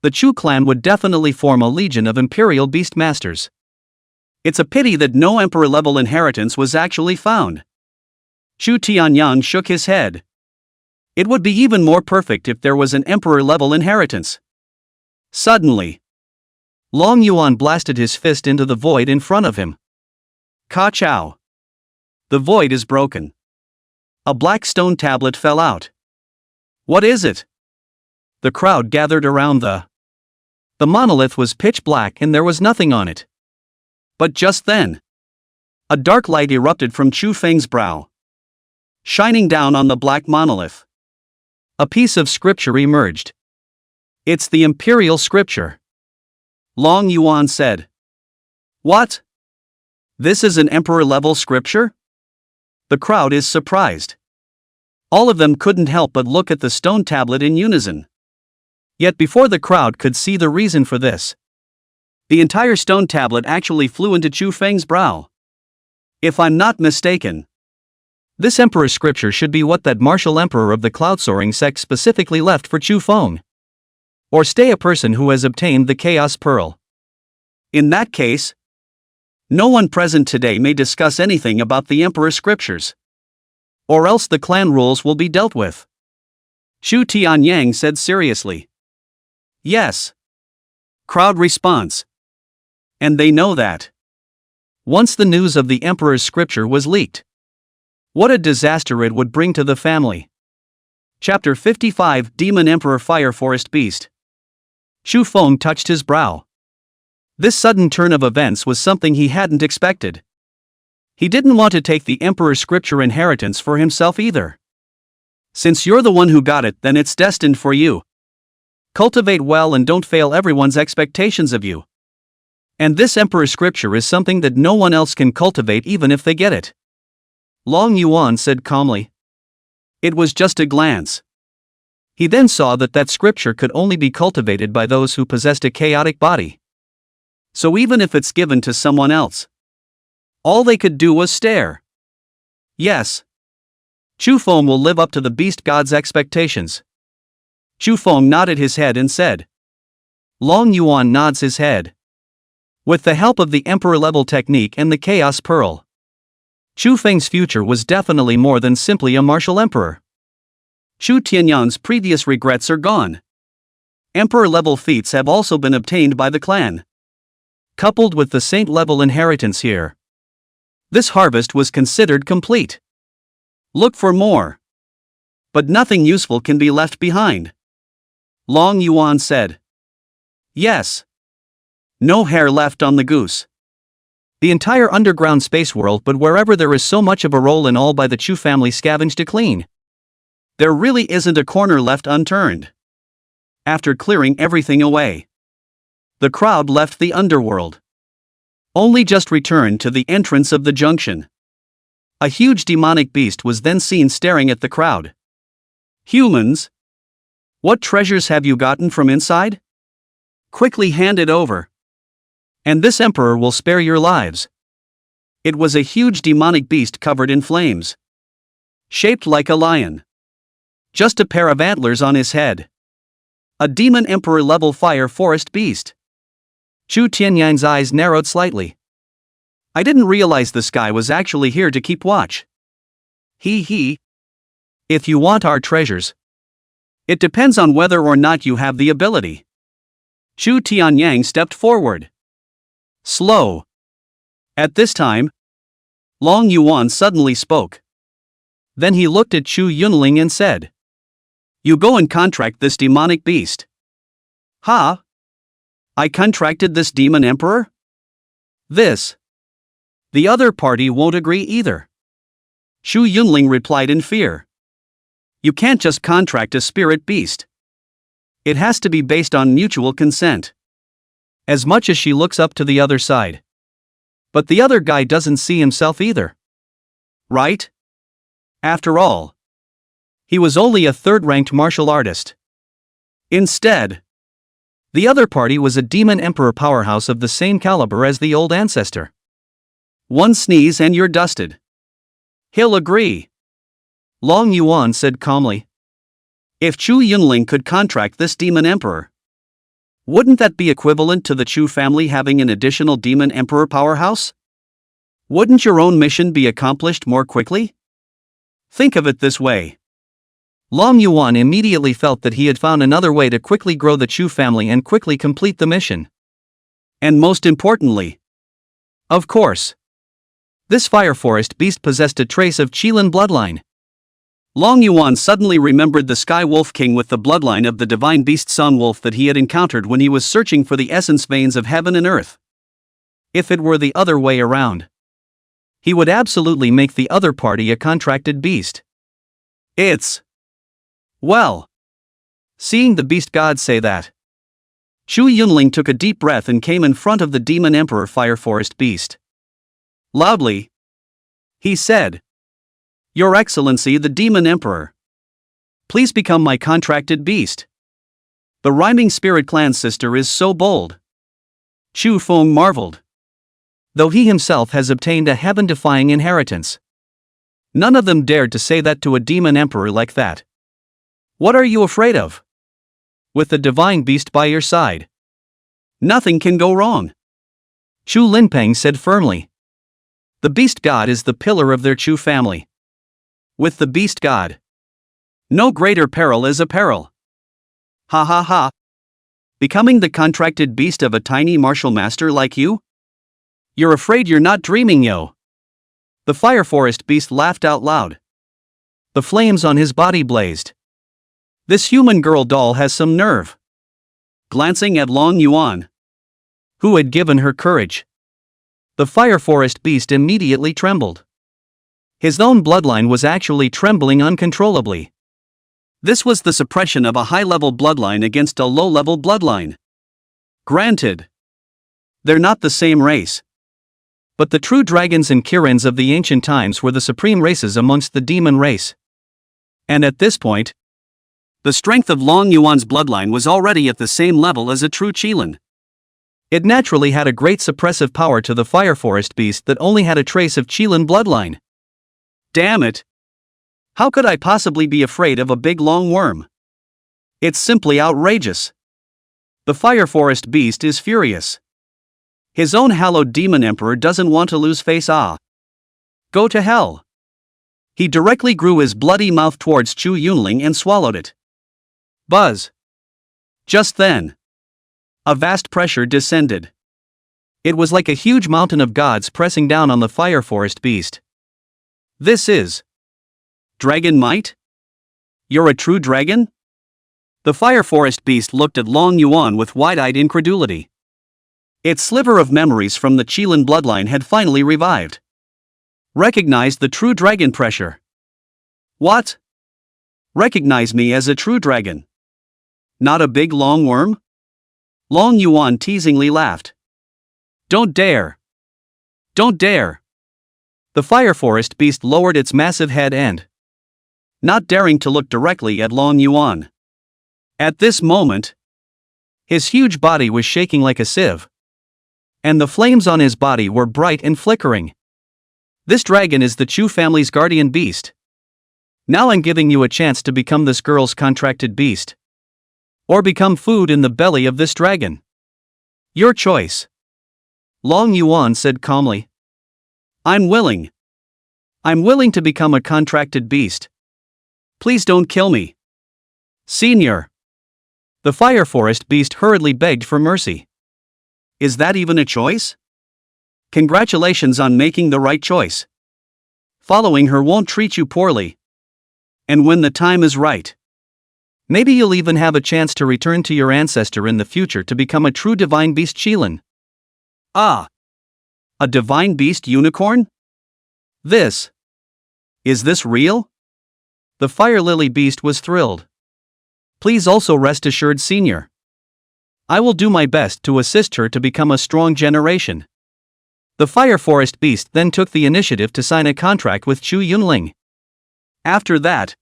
the Chu clan would definitely form a legion of Imperial Beast masters. It's a pity that no emperor-level inheritance was actually found. Chu Tianyang shook his head. It would be even more perfect if there was an emperor-level inheritance. Suddenly, Long Yuan blasted his fist into the void in front of him. Ka-chow. The void is broken. A black stone tablet fell out. What is it? The crowd gathered around the monolith was pitch black and there was nothing on it. But just then, a dark light erupted from Chu Feng's brow, shining down on the black monolith. A piece of scripture emerged. It's the Imperial Scripture. Long Yuan said. What? This is an emperor-level scripture? The crowd is surprised. All of them couldn't help but look at the stone tablet in unison. Yet before the crowd could see the reason for this, the entire stone tablet actually flew into Chu Feng's brow. If I'm not mistaken, this emperor scripture should be what that martial emperor of the cloud-soaring sect specifically left for Chu Feng. Or stay a person who has obtained the Chaos Pearl. In that case, no one present today may discuss anything about the emperor scriptures. Or else the clan rules will be dealt with. Chu Tianyang said seriously. Yes. Crowd response. And they know that. Once the news of the emperor's scripture was leaked, what a disaster it would bring to the family. Chapter 55 Demon Emperor Fire Forest Beast. Chu Feng touched his brow. This sudden turn of events was something he hadn't expected. He didn't want to take the emperor's scripture inheritance for himself either. Since you're the one who got it, then it's destined for you. Cultivate well and don't fail everyone's expectations of you. And this emperor scripture is something that no one else can cultivate even if they get it. Long Yuan said calmly. It was just a glance. He then saw that scripture could only be cultivated by those who possessed a chaotic body. So even if it's given to someone else, all they could do was stare. Yes. Chu Feng will live up to the beast god's expectations. Chu Feng nodded his head and said. Long Yuan nods his head. With the help of the emperor-level technique and the Chaos Pearl, Chu Feng's future was definitely more than simply a martial emperor. Chu Tianyang's previous regrets are gone. Emperor-level feats have also been obtained by the clan. Coupled with the saint-level inheritance here, this harvest was considered complete. Look for more. But nothing useful can be left behind. Long Yuan said. Yes. No hair left on the goose. The entire underground space world, but wherever there is so much of a role in all by the Chu family scavenged to clean. There really isn't a corner left unturned. After clearing everything away, the crowd left the underworld. Only just returned to the entrance of the junction. A huge demonic beast was then seen staring at the crowd. Humans? What treasures have you gotten from inside? Quickly hand it over. And this emperor will spare your lives. It was a huge demonic beast covered in flames. Shaped like a lion. Just a pair of antlers on his head. A demon emperor level fire forest beast. Chu Tianyang's eyes narrowed slightly. I didn't realize this guy was actually here to keep watch. He. If you want our treasures, it depends on whether or not you have the ability. Chu Tianyang stepped forward. Slow. At this time, Long Yuan suddenly spoke. Then he looked at Chu Yunling and said, "You go and contract this demonic beast." "Ha? I contracted this demon emperor?" "This. The other party won't agree either." Chu Yunling replied in fear. "You can't just contract a spirit beast. It has to be based on mutual consent." As much as she looks up to the other side. But the other guy doesn't see himself either. Right? After all, he was only a third-ranked martial artist. Instead, the other party was a demon emperor powerhouse of the same caliber as the old ancestor. One sneeze and you're dusted. He'll agree. Long Yuan said calmly. If Chu Yunling could contract this demon emperor, wouldn't that be equivalent to the Chu family having an additional demon emperor powerhouse? Wouldn't your own mission be accomplished more quickly? Think of it this way. Long Yuan immediately felt that he had found another way to quickly grow the Chu family and quickly complete the mission. And most importantly, of course, this fire forest beast possessed a trace of Qilin bloodline. Long Yuan suddenly remembered the Sky Wolf King with the bloodline of the divine beast Sun Wolf that he had encountered when he was searching for the essence veins of heaven and earth. If it were the other way around, he would absolutely make the other party a contracted beast. Well, seeing the beast god say that, Chu Yunling took a deep breath and came in front of the demon emperor fire forest beast. Loudly, he said, "Your Excellency the Demon Emperor, please become my contracted beast." The rhyming spirit clan sister is so bold. Chu Feng marveled. Though he himself has obtained a heaven-defying inheritance, none of them dared to say that to a demon emperor like that. What are you afraid of? With the divine beast by your side, nothing can go wrong. Chu Linpeng said firmly. The beast god is the pillar of their Chu family. With the beast god, no greater peril is a peril. Ha ha ha. Becoming the contracted beast of a tiny martial master like you? You're afraid you're not dreaming, yo. The fire forest beast laughed out loud. The flames on his body blazed. This human girl doll has some nerve. Glancing at Long Yuan, who had given her courage, the fire forest beast immediately trembled. His own bloodline was actually trembling uncontrollably. This was the suppression of a high-level bloodline against a low-level bloodline. Granted, they're not the same race. But the true dragons and Kirins of the ancient times were the supreme races amongst the demon race. And at this point, the strength of Long Yuan's bloodline was already at the same level as a true Qilin. It naturally had a great suppressive power to the fire forest beast that only had a trace of Qilin bloodline. Damn it! How could I possibly be afraid of a big long worm? It's simply outrageous. The fire forest beast is furious. His own hallowed demon emperor doesn't want to lose face. Go to hell. He directly grew his bloody mouth towards Chu Yunling and swallowed it. Buzz. Just then, a vast pressure descended. It was like a huge mountain of gods pressing down on the fire forest beast. This is dragon might? You're a true dragon? The fire forest beast looked at Long Yuan with wide-eyed incredulity. Its sliver of memories from the Qilin bloodline had finally revived. Recognized the true dragon pressure. What? Recognize me as a true dragon. Not a big long worm? Long Yuan teasingly laughed. Don't dare. Don't dare. The fire forest beast lowered its massive head and, not daring to look directly at Long Yuan. At this moment, his huge body was shaking like a sieve, and the flames on his body were bright and flickering. This dragon is the Chu family's guardian beast. Now I'm giving you a chance to become this girl's contracted beast, or become food in the belly of this dragon. Your choice. Long Yuan said calmly. I'm willing. I'm willing to become a contracted beast. Please don't kill me. Senior. The fire forest beast hurriedly begged for mercy. Is that even a choice? Congratulations on making the right choice. Following her won't treat you poorly. And when the time is right, maybe you'll even have a chance to return to your ancestor in the future to become a true divine beast Qilin. Ah! A divine beast unicorn? Is this real? The fire lily beast was thrilled. Please also rest assured, Senior. I will do my best to assist her to become a strong generation. The fire forest beast then took the initiative to sign a contract with Chu Yunling. After that,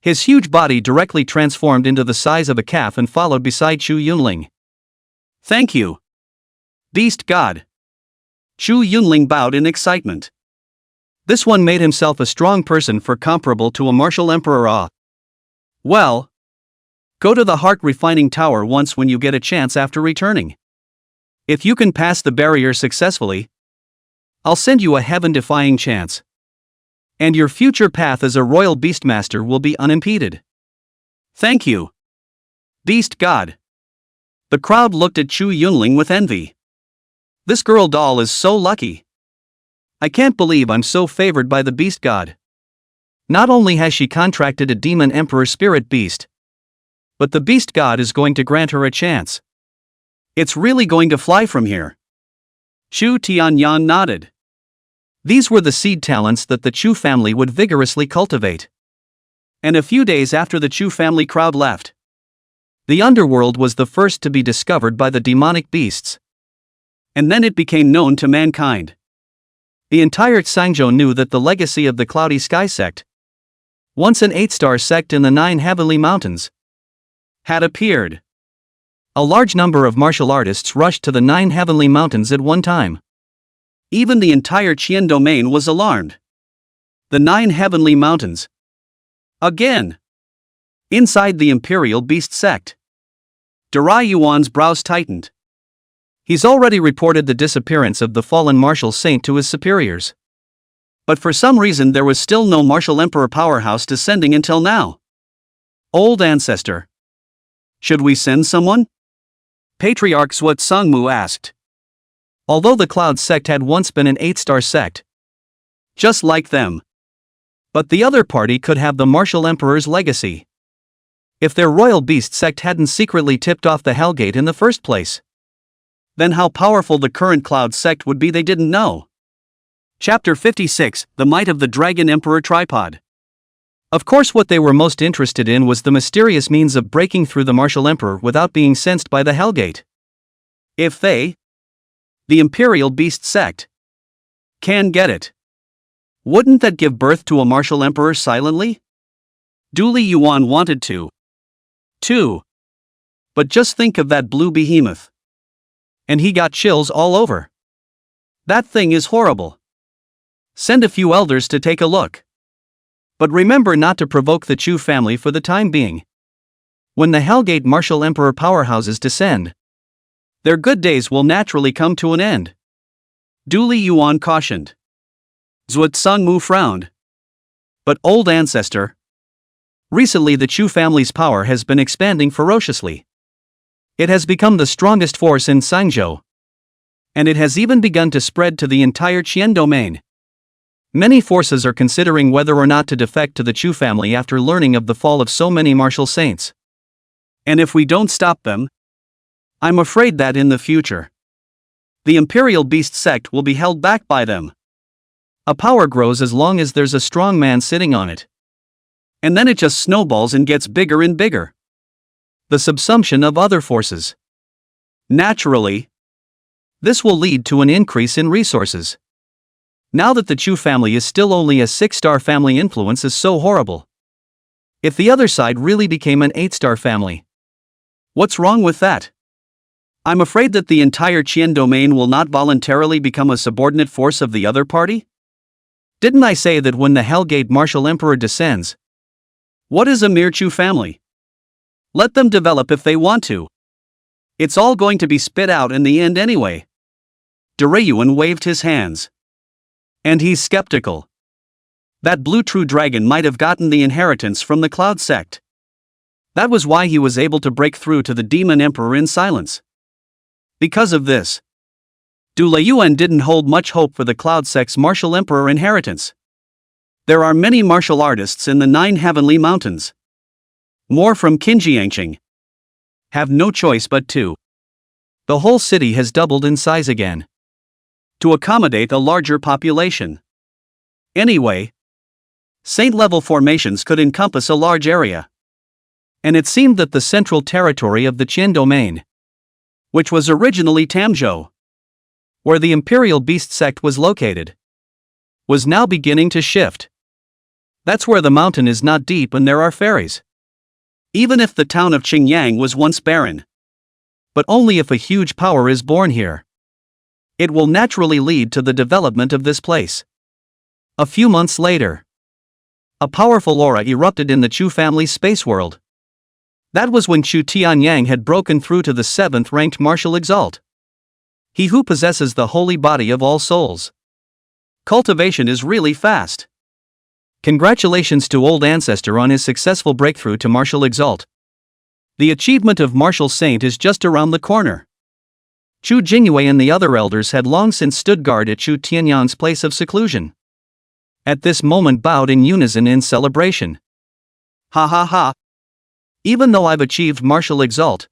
his huge body directly transformed into the size of a calf and followed beside Chu Yunling. Thank you, Beast God. Chu Yunling bowed in excitement. This one made himself a strong person for comparable to a martial emperor. Well, go to the heart refining tower once when you get a chance after returning. If you can pass the barrier successfully, I'll send you a heaven-defying chance. And your future path as a royal beastmaster will be unimpeded. Thank you, Beast God. The crowd looked at Chu Yunling with envy. This girl doll is so lucky. I can't believe I'm so favored by the Beast God. Not only has she contracted a demon emperor spirit beast, but the Beast God is going to grant her a chance. It's really going to fly from here. Chu Tianyan nodded. These were the seed talents that the Chu family would vigorously cultivate. And a few days after the Chu family crowd left, the underworld was the first to be discovered by the demonic beasts. And then it became known to mankind. The entire Chingyang knew that the legacy of the Cloudy Sky sect, once an 8-star sect in the 9 heavenly mountains, had appeared. A large number of martial artists rushed to the 9 heavenly mountains at one time. Even the entire Qian domain was alarmed. The 9 heavenly mountains. Again. Inside the Imperial Beast sect. Durai Yuan's brows tightened. He's already reported the disappearance of the fallen martial saint to his superiors. But for some reason there was still no martial emperor powerhouse descending until now. Old ancestor. Should we send someone? Patriarch Swat Sungmu asked. Although the Cloud sect had once been an 8-star sect, just like them, but the other party could have the martial emperor's legacy. If their royal beast sect hadn't secretly tipped off the Hellgate in the first place, then how powerful the current Cloud sect would be they didn't know. Chapter 56, The Might of the Dragon Emperor Tripod. Of course what they were most interested in was the mysterious means of breaking through the martial emperor without being sensed by the Hellgate. If they, the Imperial Beast sect, can get it, wouldn't that give birth to a martial emperor silently? Duly Yuan wanted to, too. But just think of that blue behemoth. And he got chills all over. That thing is horrible. Send a few elders to take a look. But remember not to provoke the Chu family for the time being. When the Hellgate martial emperor powerhouses descend, their good days will naturally come to an end. Duly Yuan cautioned. Zhuat Sungmu frowned. But old ancestor. Recently the Chu family's power has been expanding ferociously. It has become the strongest force in Chingyang. And it has even begun to spread to the entire Qian domain. Many forces are considering whether or not to defect to the Chu family after learning of the fall of so many martial saints. And if we don't stop them, I'm afraid that in the future, The Imperial Beast sect will be held back by them. A power grows as long as there's a strong man sitting on it. And then it just snowballs and gets bigger and bigger. The subsumption of other forces. Naturally, this will lead to an increase in resources. Now that the Chu family is still only a 6-star family, influence is so horrible. If the other side really became an 8-star family, what's wrong with that? I'm afraid that the entire Qian domain will not voluntarily become a subordinate force of the other party? Didn't I say that when the Hellgate Martial Emperor descends? What is a mere Chu family? Let them develop if they want to. It's all going to be spit out in the end anyway. Yuan waved his hands. And he's skeptical. That blue true dragon might have gotten the inheritance from the Cloud sect. That was why he was able to break through to the Demon Emperor in silence. Because of this, Yuan didn't hold much hope for the Cloud sect's Martial Emperor inheritance. There are many martial artists in the 9 heavenly mountains. More from Chingyang have no choice but to. The whole city has doubled in size again to accommodate a larger population. Anyway, saint-level formations could encompass a large area. And it seemed that the central territory of the Qian domain, which was originally Tamzhou, where the Imperial Beast sect was located, was now beginning to shift. That's where the mountain is not deep and there are ferries. Even if the town of Chingyang was once barren. But only if a huge power is born here. It will naturally lead to the development of this place. A few months later, a powerful aura erupted in the Chu family's space world. That was when Chu Tianyang had broken through to the 7th ranked martial exalt. He who possesses the holy body of all souls. Cultivation is really fast. Congratulations to old ancestor on his successful breakthrough to martial exalt. The achievement of martial saint is just around the corner. Chu Jingyue and the other elders had long since stood guard at Chu Tianyang's place of seclusion. At this moment bowed in unison in celebration. Ha ha ha. Even though I've achieved martial exalt,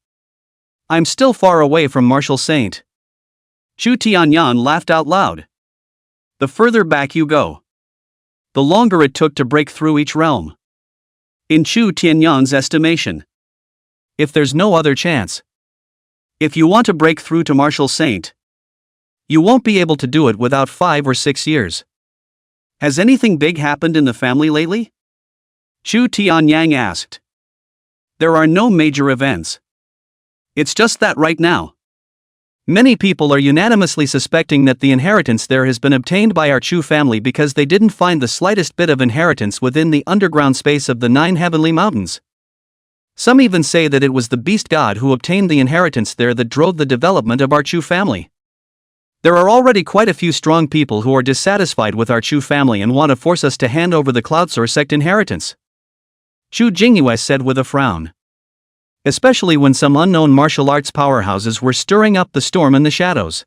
I'm still far away from martial saint. Chu Tianyang laughed out loud. The further back you go, the longer it took to break through each realm. In Chu Tianyang's estimation, if there's no other chance, if you want to break through to martial saint, you won't be able to do it without 5 or 6 years. Has anything big happened in the family lately? Chu Tianyang asked. There are no major events. It's just that right now, many people are unanimously suspecting that the inheritance there has been obtained by our Chu family because they didn't find the slightest bit of inheritance within the underground space of the 9 heavenly mountains. Some even say that it was the beast god who obtained the inheritance there that drove the development of our Chu family. There are already quite a few strong people who are dissatisfied with our Chu family and want to force us to hand over the Cloudsource sect inheritance. Chu Jingyue said with a frown. Especially when some unknown martial arts powerhouses were stirring up the storm in the shadows,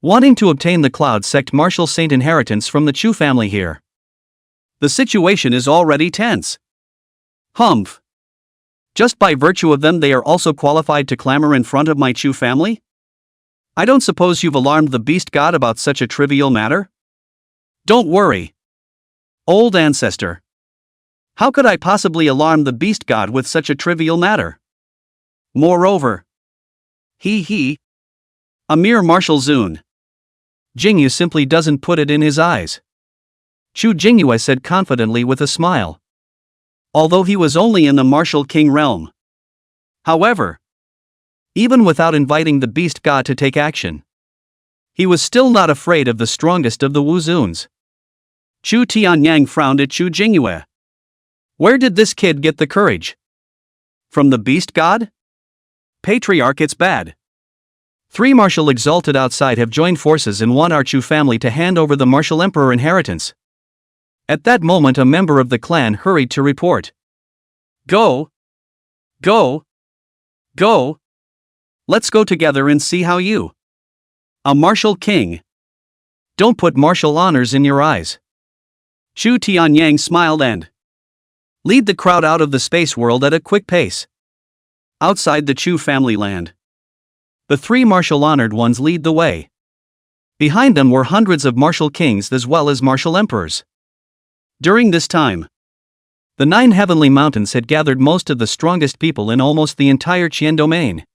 wanting to obtain the Cloud sect martial saint inheritance from the Chu family here. The situation is already tense. Humph. Just by virtue of them they are also qualified to clamor in front of my Chu family? I don't suppose you've alarmed the beast god about such a trivial matter? Don't worry, old ancestor. How could I possibly alarm the beast god with such a trivial matter? Moreover, a mere martial zune. Jingyu simply doesn't put it in his eyes. Chu Jingyue said confidently with a smile. Although he was only in the martial king realm. However, even without inviting the beast god to take action, he was still not afraid of the strongest of the Wu Zuns. Chu Tianyang frowned at Chu Jingyue. Where did this kid get the courage? From the beast god? Patriarch, it's bad. 3 martial exalted outside have joined forces and want our Chu family to hand over the martial emperor inheritance. At that moment a member of the clan hurried to report. Go! Go! Go! Let's go together and see how you. A martial king. Don't put martial honors in your eyes. Chu Tianyang smiled and lead the crowd out of the space world at a quick pace. Outside the Chu family land, The three martial honored ones lead the way. Behind them were hundreds of martial kings as well as martial emperors. During this time, the 9 heavenly mountains had gathered most of the strongest people in almost the entire Qian domain.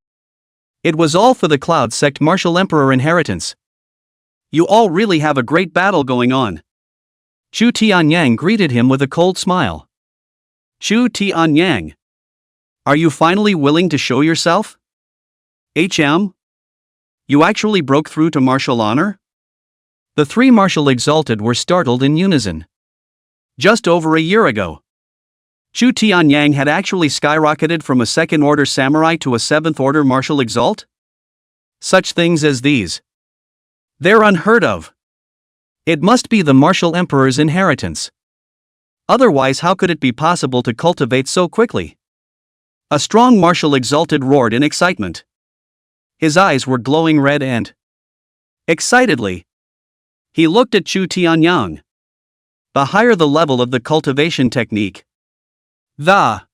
It was all for the Cloud sect martial emperor inheritance. You all really have a great battle going on. Chu Tianyang greeted him with a cold smile. Chu Tianyang, are you finally willing to show yourself? You actually broke through to martial honor? The three martial exalted were startled in unison. Just over a year ago, Chu Tianyang had actually skyrocketed from a 2nd order samurai to a 7th order martial exalt? Such things as these, they're unheard of. It must be the martial emperor's inheritance. Otherwise, how could it be possible to cultivate so quickly? A strong martial exalted roared in excitement. His eyes were glowing red and excitedly, he looked at Chu Tianyang. The higher the level of the cultivation technique, the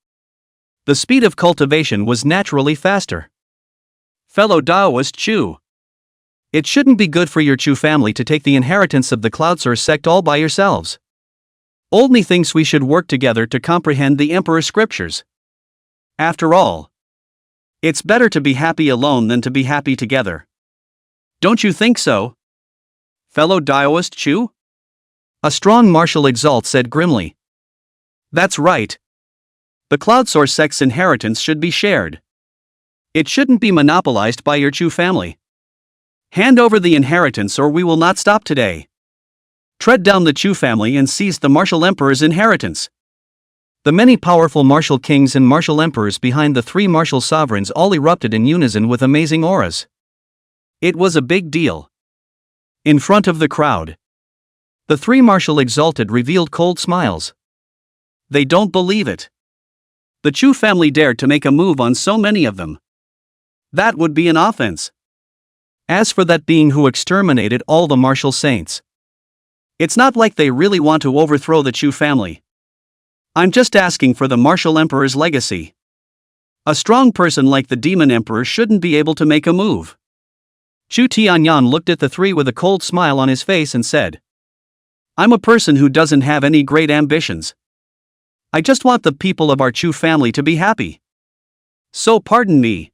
speed of cultivation was naturally faster. Fellow Daoist Chu, it shouldn't be good for your Chu family to take the inheritance of the Cloudsource sect all by yourselves. Old me thinks we should work together to comprehend the Emperor's scriptures. After all, it's better to be happy alone than to be happy together. Don't you think so, fellow Daoist Chu? A strong martial exalt said grimly. That's right. The Cloudsource sect's inheritance should be shared. It shouldn't be monopolized by your Chu family. Hand over the inheritance or we will not stop today. Tread down the Chu family and seize the martial emperor's inheritance. The many powerful martial kings and martial emperors behind the three martial sovereigns all erupted in unison with amazing auras. It was a big deal. In front of the crowd, the three martial exalted revealed cold smiles. They don't believe it. The Chu family dared to make a move on so many of them. That would be an offense. As for that being who exterminated all the martial saints, it's not like they really want to overthrow the Chu family. I'm just asking for the martial emperor's legacy. A strong person like the demon emperor shouldn't be able to make a move. Chu Tianyang looked at the three with a cold smile on his face and said, I'm a person who doesn't have any great ambitions. I just want the people of our Chu family to be happy. So pardon me.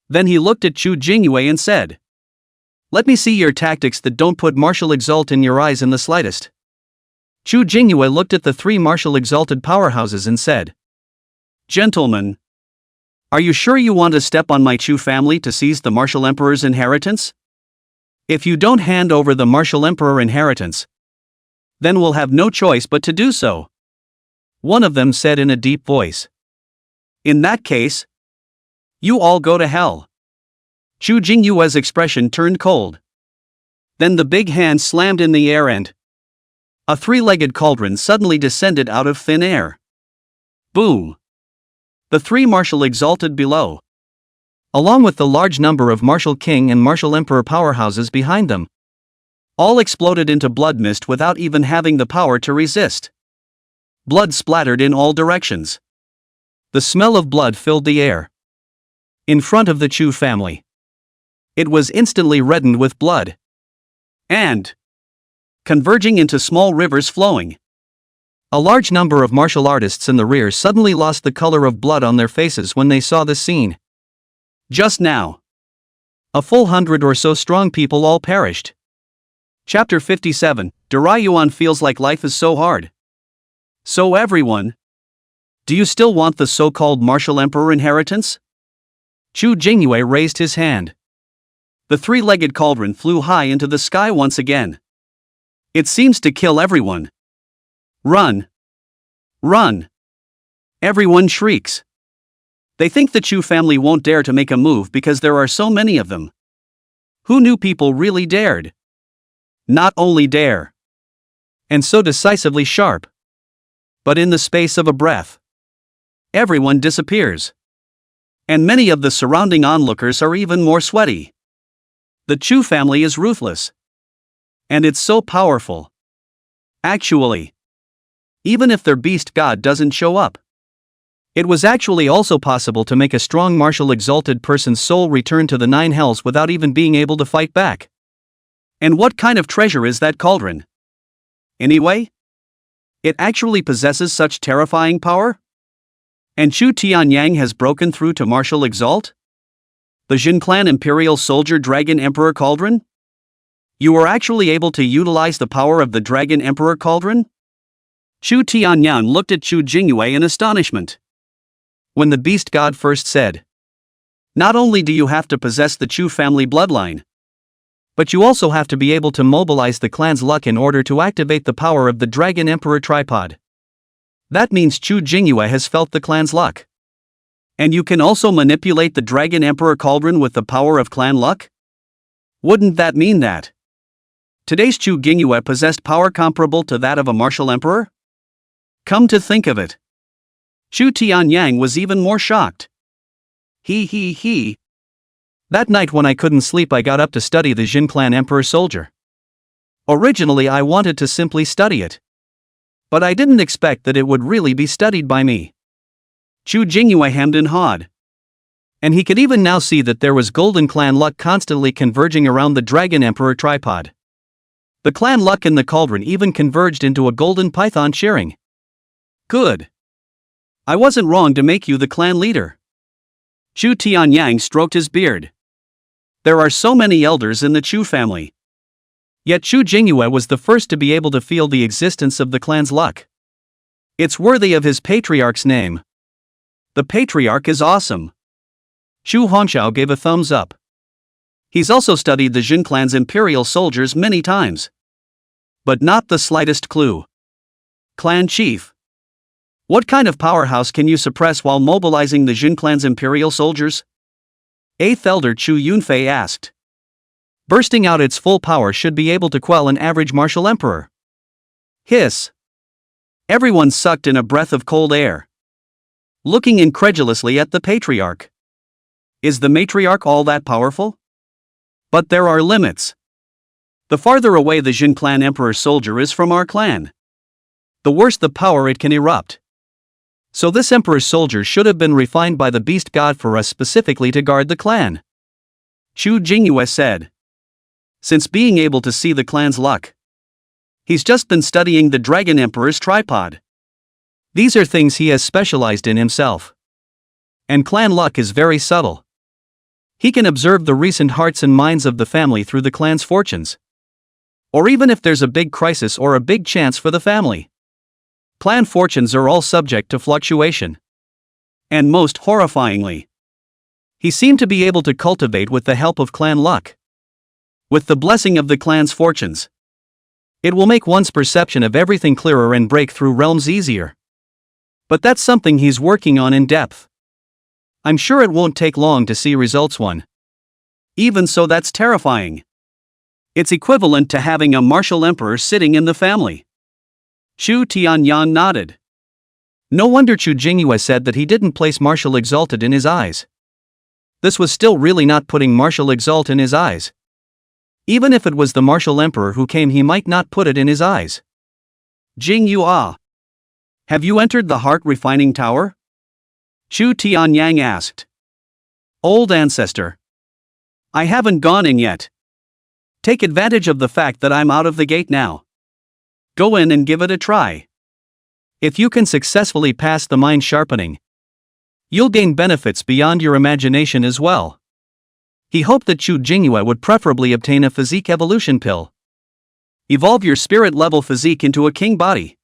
Then he looked at Chu Jingyue and said, let me see your tactics that don't put martial exalt in your eyes in the slightest. Chu Jingyue looked at the three martial exalted powerhouses and said, gentlemen, are you sure you want to step on my Chu family to seize the martial emperor's inheritance? If you don't hand over the martial emperor inheritance, then we'll have no choice but to do so. One of them said in a deep voice. In that case, you all go to hell. Chu Jingyue's expression turned cold. Then the big hand slammed in the air and a three-legged cauldron suddenly descended out of thin air. Boom! The three martial exalted below, along with the large number of martial king and martial emperor powerhouses behind them, all exploded into blood mist without even having the power to resist. Blood splattered in all directions. The smell of blood filled the air. In front of the Chu family, it was instantly reddened with blood. And converging into small rivers flowing. A large number of martial artists in the rear suddenly lost the color of blood on their faces when they saw this scene. Just now, a full 100 or so strong people all perished. Chapter 57, Yuan feels like life is so hard. So everyone, do you still want the so-called martial emperor inheritance? Chu Jingyue raised his hand. The three-legged cauldron flew high into the sky once again. It seems to kill everyone. Run! Run! Everyone shrieks. They think the Chu family won't dare to make a move because there are so many of them. Who knew people really dared? Not only dare, and so decisively sharp, but in the space of a breath, everyone disappears. And many of the surrounding onlookers are even more sweaty. The Chu family is ruthless. And it's so powerful. Actually, even if their beast god doesn't show up, It was actually also possible to make a strong martial exalted person's soul return to the 9 hells without even being able to fight back. And what kind of treasure is that cauldron? Anyway? It actually possesses such terrifying power? And Chu Tianyang has broken through to martial exalt? The Jin Clan Imperial Soldier Dragon Emperor Cauldron? You were actually able to utilize the power of the Dragon Emperor Cauldron? Chu Tianyang looked at Chu Jingyue in astonishment. When the beast god first said, "Not only do you have to possess the Chu family bloodline, but you also have to be able to mobilize the clan's luck in order to activate the power of the Dragon Emperor tripod." That means Chu Jingyue has felt the clan's luck. And you can also manipulate the Dragon Emperor Cauldron with the power of clan luck? Wouldn't that mean that today's Chu Jingyue possessed power comparable to that of a martial emperor? Come to think of it, Chu Tianyang was even more shocked. He. That night when I couldn't sleep, I got up to study the Jin Clan Emperor Soldier. Originally I wanted to simply study it, but I didn't expect that it would really be studied by me. Chu Jingyue hemmed and hawed. And he could even now see that there was golden clan luck constantly converging around the Dragon Emperor tripod. The clan luck in the cauldron even converged into a golden python shearing. Good. I wasn't wrong to make you the clan leader. Chu Tianyang stroked his beard. There are so many elders in the Chu family. Yet Chu Jingyue was the first to be able to feel the existence of the clan's luck. It's worthy of his patriarch's name. The patriarch is awesome. Chu Honshao gave a thumbs up. He's also studied the Jin clan's imperial soldiers many times. But not the slightest clue. Clan chief. What kind of powerhouse can you suppress while mobilizing the Jin clan's imperial soldiers? 8th Elder Chu Yunfei asked. Bursting out its full power should be able to quell an average martial emperor. Hiss. Everyone sucked in a breath of cold air, looking incredulously at the patriarch. Is the matriarch all that powerful? But there are limits. The farther away the Jin clan emperor soldier is from our clan, the worse the power it can erupt. So this emperor's soldier should have been refined by the beast god for us specifically to guard the clan. Chu Jingyue said. Since being able to see the clan's luck, he's just been studying the Dragon Emperor's tripod. These are things he has specialized in himself. And clan luck is very subtle. He can observe the recent hearts and minds of the family through the clan's fortunes. Or even if there's a big crisis or a big chance for the family. Clan fortunes are all subject to fluctuation. And most horrifyingly, he seemed to be able to cultivate with the help of clan luck. With the blessing of the clan's fortunes, it will make one's perception of everything clearer and break through realms easier. But that's something he's working on in depth. I'm sure it won't take long to see results. Even so, that's terrifying. It's equivalent to having a martial emperor sitting in the family. Chu Tianyang nodded. No wonder Chu Jingyue said that he didn't place martial exalted in his eyes. This was still really not putting martial exalt in his eyes. Even if it was the martial emperor who came, he might not put it in his eyes. Jingyue, have you entered the heart refining tower? Chu Tianyang asked. Old ancestor. I haven't gone in yet. Take advantage of the fact that I'm out of the gate now. Go in and give it a try. If you can successfully pass the mind sharpening, you'll gain benefits beyond your imagination as well. He hoped that Chu Jingyue would preferably obtain a physique evolution pill. Evolve your spirit level physique into a king body.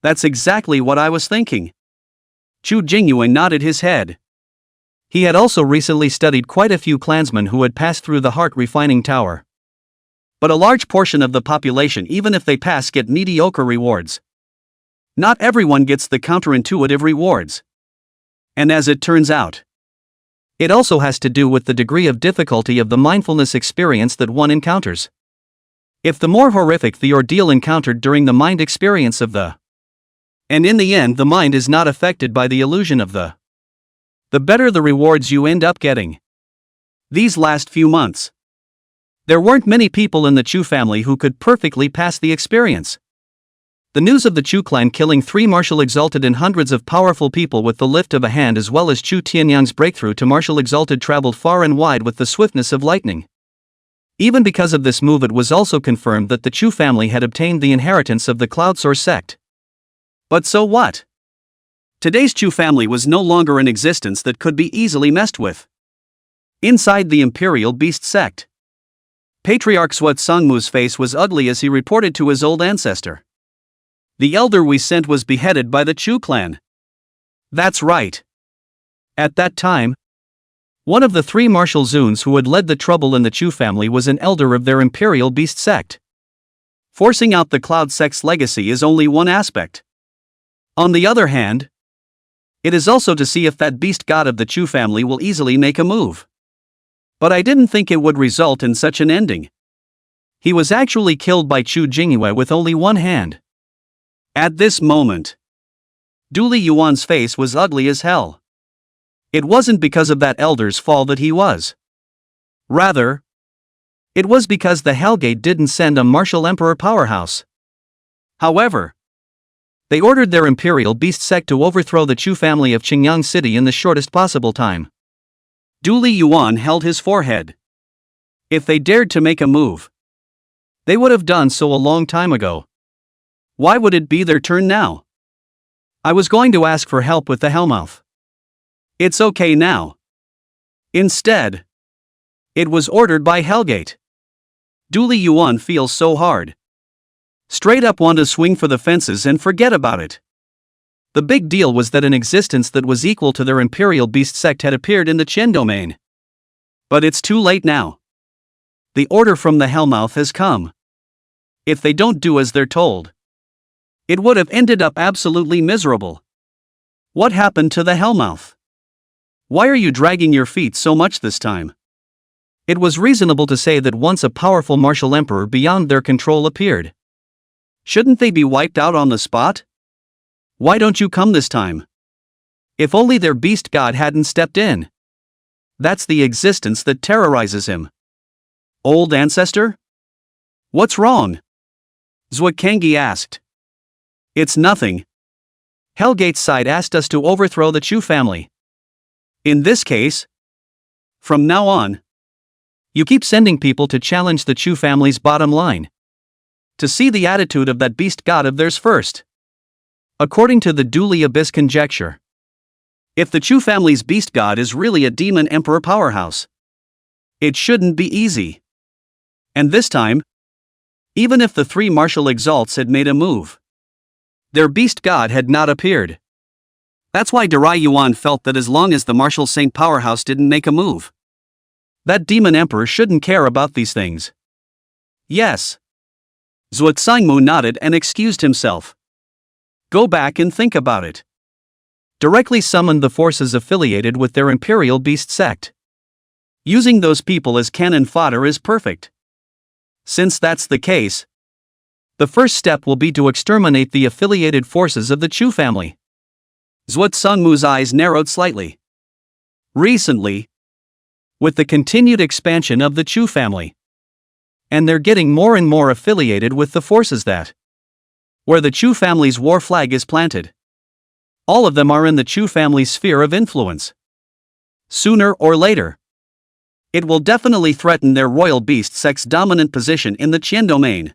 That's exactly what I was thinking. Chu Jingyue nodded his head. He had also recently studied quite a few clansmen who had passed through the heart refining tower. But a large portion of the population, even if they pass, get mediocre rewards. Not everyone gets the counterintuitive rewards. And as it turns out, it also has to do with the degree of difficulty of the mindfulness experience that one encounters. If the more horrific the ordeal encountered during the mind experience of and in the end the mind is not affected by the illusion of the better the rewards you end up getting. These last few months, there weren't many people in the Chu family who could perfectly pass the experience. The news of the Chu clan killing 3 martial exalted and hundreds of powerful people with the lift of a hand, as well as Chu Tianyang's breakthrough to martial exalted, traveled far and wide with the swiftness of lightning. Even because of this move, it was also confirmed that the Chu family had obtained the inheritance of the Cloud Source sect. But so what? Today's Chu family was no longer in existence that could be easily messed with. Inside the Imperial Beast sect, Patriarch Swat Sungmu's face was ugly as he reported to his old ancestor. The elder we sent was beheaded by the Chu clan. That's right. At that time, one of the 3 martial Zuns who had led the trouble in the Chu family was an elder of their Imperial Beast sect. Forcing out the Cloud sect's legacy is only one aspect. On the other hand, it is also to see if that beast god of the Chu family will easily make a move. But I didn't think it would result in such an ending. He was actually killed by Chu Jingyue with only one hand. At this moment, Duli Yuan's face was ugly as hell. It wasn't because of that elder's fall that he was. Rather, it was because the Hellgate didn't send a martial emperor powerhouse. However, they ordered their Imperial Beast sect to overthrow the Chu family of Chingyang city in the shortest possible time. Duli Yuan held his forehead. If they dared to make a move, they would have done so a long time ago. Why would it be their turn now? I was going to ask for help with the Hellmouth. It's okay now. Instead, it was ordered by Hellgate. Duli Yuan feels so hard. Straight up want to swing for the fences and forget about it. The big deal was that an existence that was equal to their Imperial Beast sect had appeared in the Chen domain. But it's too late now. The order from the Hellmouth has come. If they don't do as they're told, it would have ended up absolutely miserable. What happened to the Hellmouth? Why are you dragging your feet so much this time? It was reasonable to say that once a powerful martial emperor beyond their control appeared, shouldn't they be wiped out on the spot? Why don't you come this time? If only their beast god hadn't stepped in. That's the existence that terrorizes him. Old ancestor? What's wrong? Zhuangyi asked. It's nothing. Hellgate's side asked us to overthrow the Chu family. In this case, from now on, you keep sending people to challenge the Chu family's bottom line. To see the attitude of that beast god of theirs first. According to the Duli Abyss conjecture, if the Chu family's beast god is really a demon emperor powerhouse, it shouldn't be easy. And this time, even if the 3 martial exalts had made a move, their beast god had not appeared. That's why Darai Yuan felt that as long as the martial saint powerhouse didn't make a move, that demon emperor shouldn't care about these things. Yes. Zhuangyi nodded and excused himself. Go back and think about it. Directly summoned the forces affiliated with their Imperial Beast sect. Using those people as cannon fodder is perfect. Since that's the case, the first step will be to exterminate the affiliated forces of the Chu family. Zhuat Sungmu's eyes narrowed slightly. Recently, with the continued expansion of the Chu family, and they're getting more and more affiliated with the forces that, where the Chu family's war flag is planted, all of them are in the Chu family's sphere of influence. Sooner or later, it will definitely threaten their royal beast sect's dominant position in the Qian domain.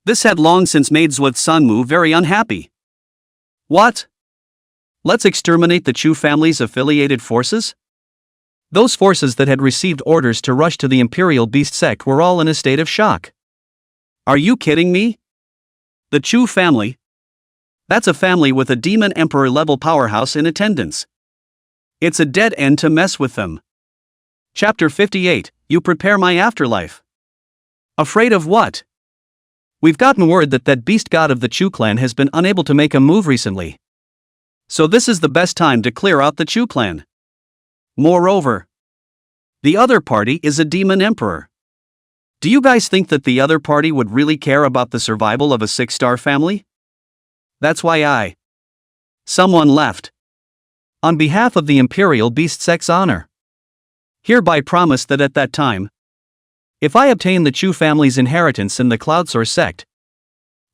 This had long since made Zhuat Sungmu very unhappy. What? Let's exterminate the Chu family's affiliated forces? Those forces that had received orders to rush to the Imperial Beast sect were all in a state of shock. Are you kidding me? The Chu family? That's a family with a demon emperor level powerhouse in attendance. It's a dead end to mess with them. Chapter 58, You Prepare My Afterlife. Afraid of what? We've gotten word that that beast god of the Chu clan has been unable to make a move recently. So this is the best time to clear out the Chu clan. Moreover, the other party is a demon emperor. Do you guys think that the other party would really care about the survival of a 6-star family? That's why someone left. On behalf of the Imperial Beast sect's honor, hereby promise that at that time, if I obtain the Chu family's inheritance in the Cloud Source sect,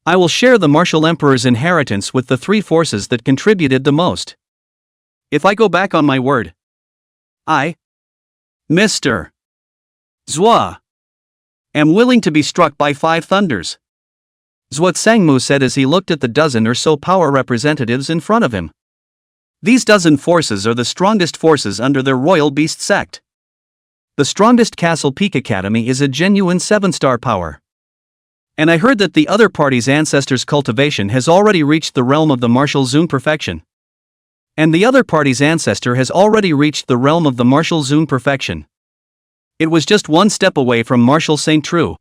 I will share the martial emperor's inheritance with the three forces that contributed the most. If I go back on my word, I, Mr. Zhua, am willing to be struck by 5 thunders. Zhuo Sangmu said as he looked at the dozen or so power representatives in front of him. These dozen forces are the strongest forces under their royal beast sect. The strongest Castle Peak Academy is a genuine 7-star power. And I heard that the other party's ancestor's cultivation has already reached the realm of the martial Zun perfection. And the other party's ancestor has already reached the realm of the martial Zun perfection. It was just one step away from Martial Saint True.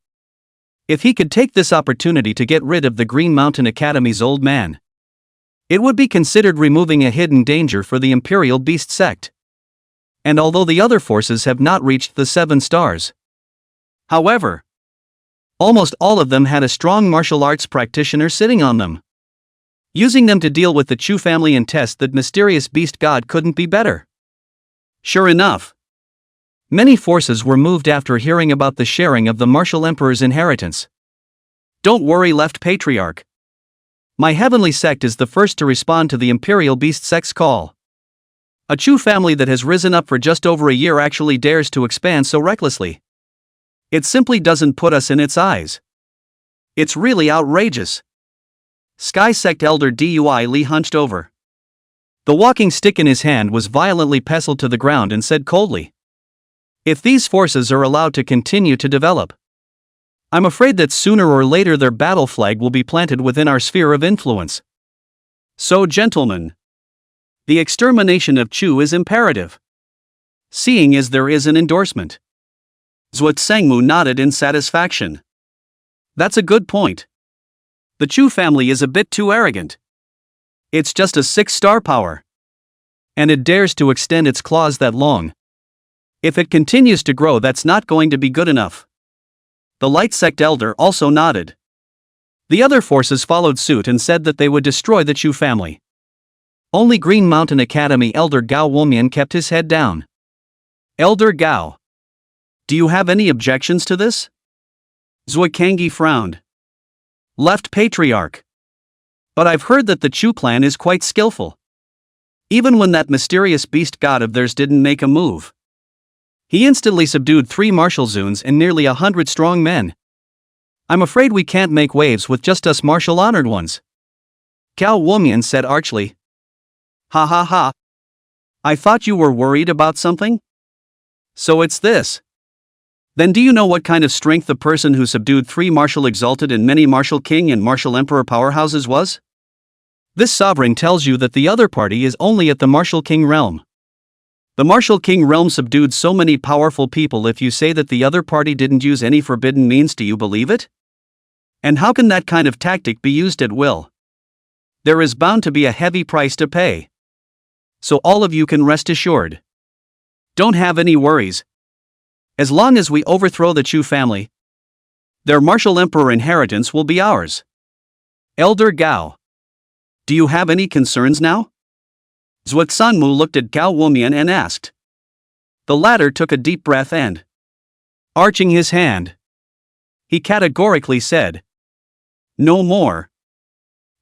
If he could take this opportunity to get rid of the Green Mountain Academy's old man, it would be considered removing a hidden danger for the Imperial Beast sect. And although the other forces have not reached the 7 stars, however, almost all of them had a strong martial arts practitioner sitting on them, using them to deal with the Chu family and test that mysterious beast god couldn't be better. Sure enough, many forces were moved after hearing about the sharing of the martial emperor's inheritance. Don't worry, Left Patriarch. My heavenly sect is the first to respond to the Imperial Beast sect's call. A Chu family that has risen up for just over a year actually dares to expand so recklessly. It simply doesn't put us in its eyes. It's really outrageous. Sky Sect Elder Dui Li hunched over. The walking stick in his hand was violently pestled to the ground and said coldly, if these forces are allowed to continue to develop, I'm afraid that sooner or later their battle flag will be planted within our sphere of influence. So, gentlemen, the extermination of Chu is imperative. Seeing as there is an endorsement. Zhuo Sangmu nodded in satisfaction. That's a good point. The Chu family is a bit too arrogant. It's just a 6-star power. And it dares to extend its claws that long. If it continues to grow, that's not going to be good enough. The Light Sect Elder also nodded. The other forces followed suit and said that they would destroy the Chu family. Only Green Mountain Academy Elder Gao Wumian kept his head down. Elder Gao, do you have any objections to this? Zuikangi frowned. Left Patriarch. But I've heard that the Chu clan is quite skillful. Even when that mysterious beast god of theirs didn't make a move, he instantly subdued 3 martial Zuns and nearly 100 strong men. I'm afraid we can't make waves with just us martial honored ones. Gao Wumian said archly. Ha ha ha. I thought you were worried about something? So it's this. Then do you know what kind of strength the person who subdued 3 martial exalted and many martial king and martial emperor powerhouses was? This sovereign tells you that the other party is only at the martial king realm. The martial king realm subdued so many powerful people. If you say that the other party didn't use any forbidden means, do you believe it? And how can that kind of tactic be used at will? There is bound to be a heavy price to pay. So all of you can rest assured. Don't have any worries. As long as we overthrow the Chu family, their martial emperor inheritance will be ours. Elder Gao, do you have any concerns now? Zhuo Sanmu looked at Gao Wumian and asked. The latter took a deep breath and, arching his hand, he categorically said, no more.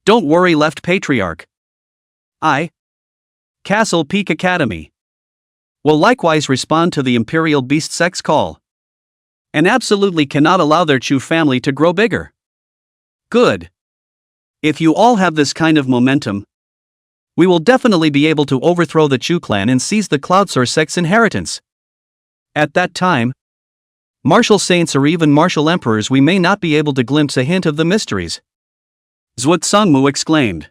Don't worry, Left Patriarch. I, Castle Peak Academy, will likewise respond to the Imperial Beast sect's call. And absolutely cannot allow their Chu family to grow bigger. Good. If you all have this kind of momentum, we will definitely be able to overthrow the Chu clan and seize the Cloudsource sect's inheritance. At that time, martial saints or even martial emperors, we may not be able to glimpse a hint of the mysteries. Zhuo Sangmu exclaimed.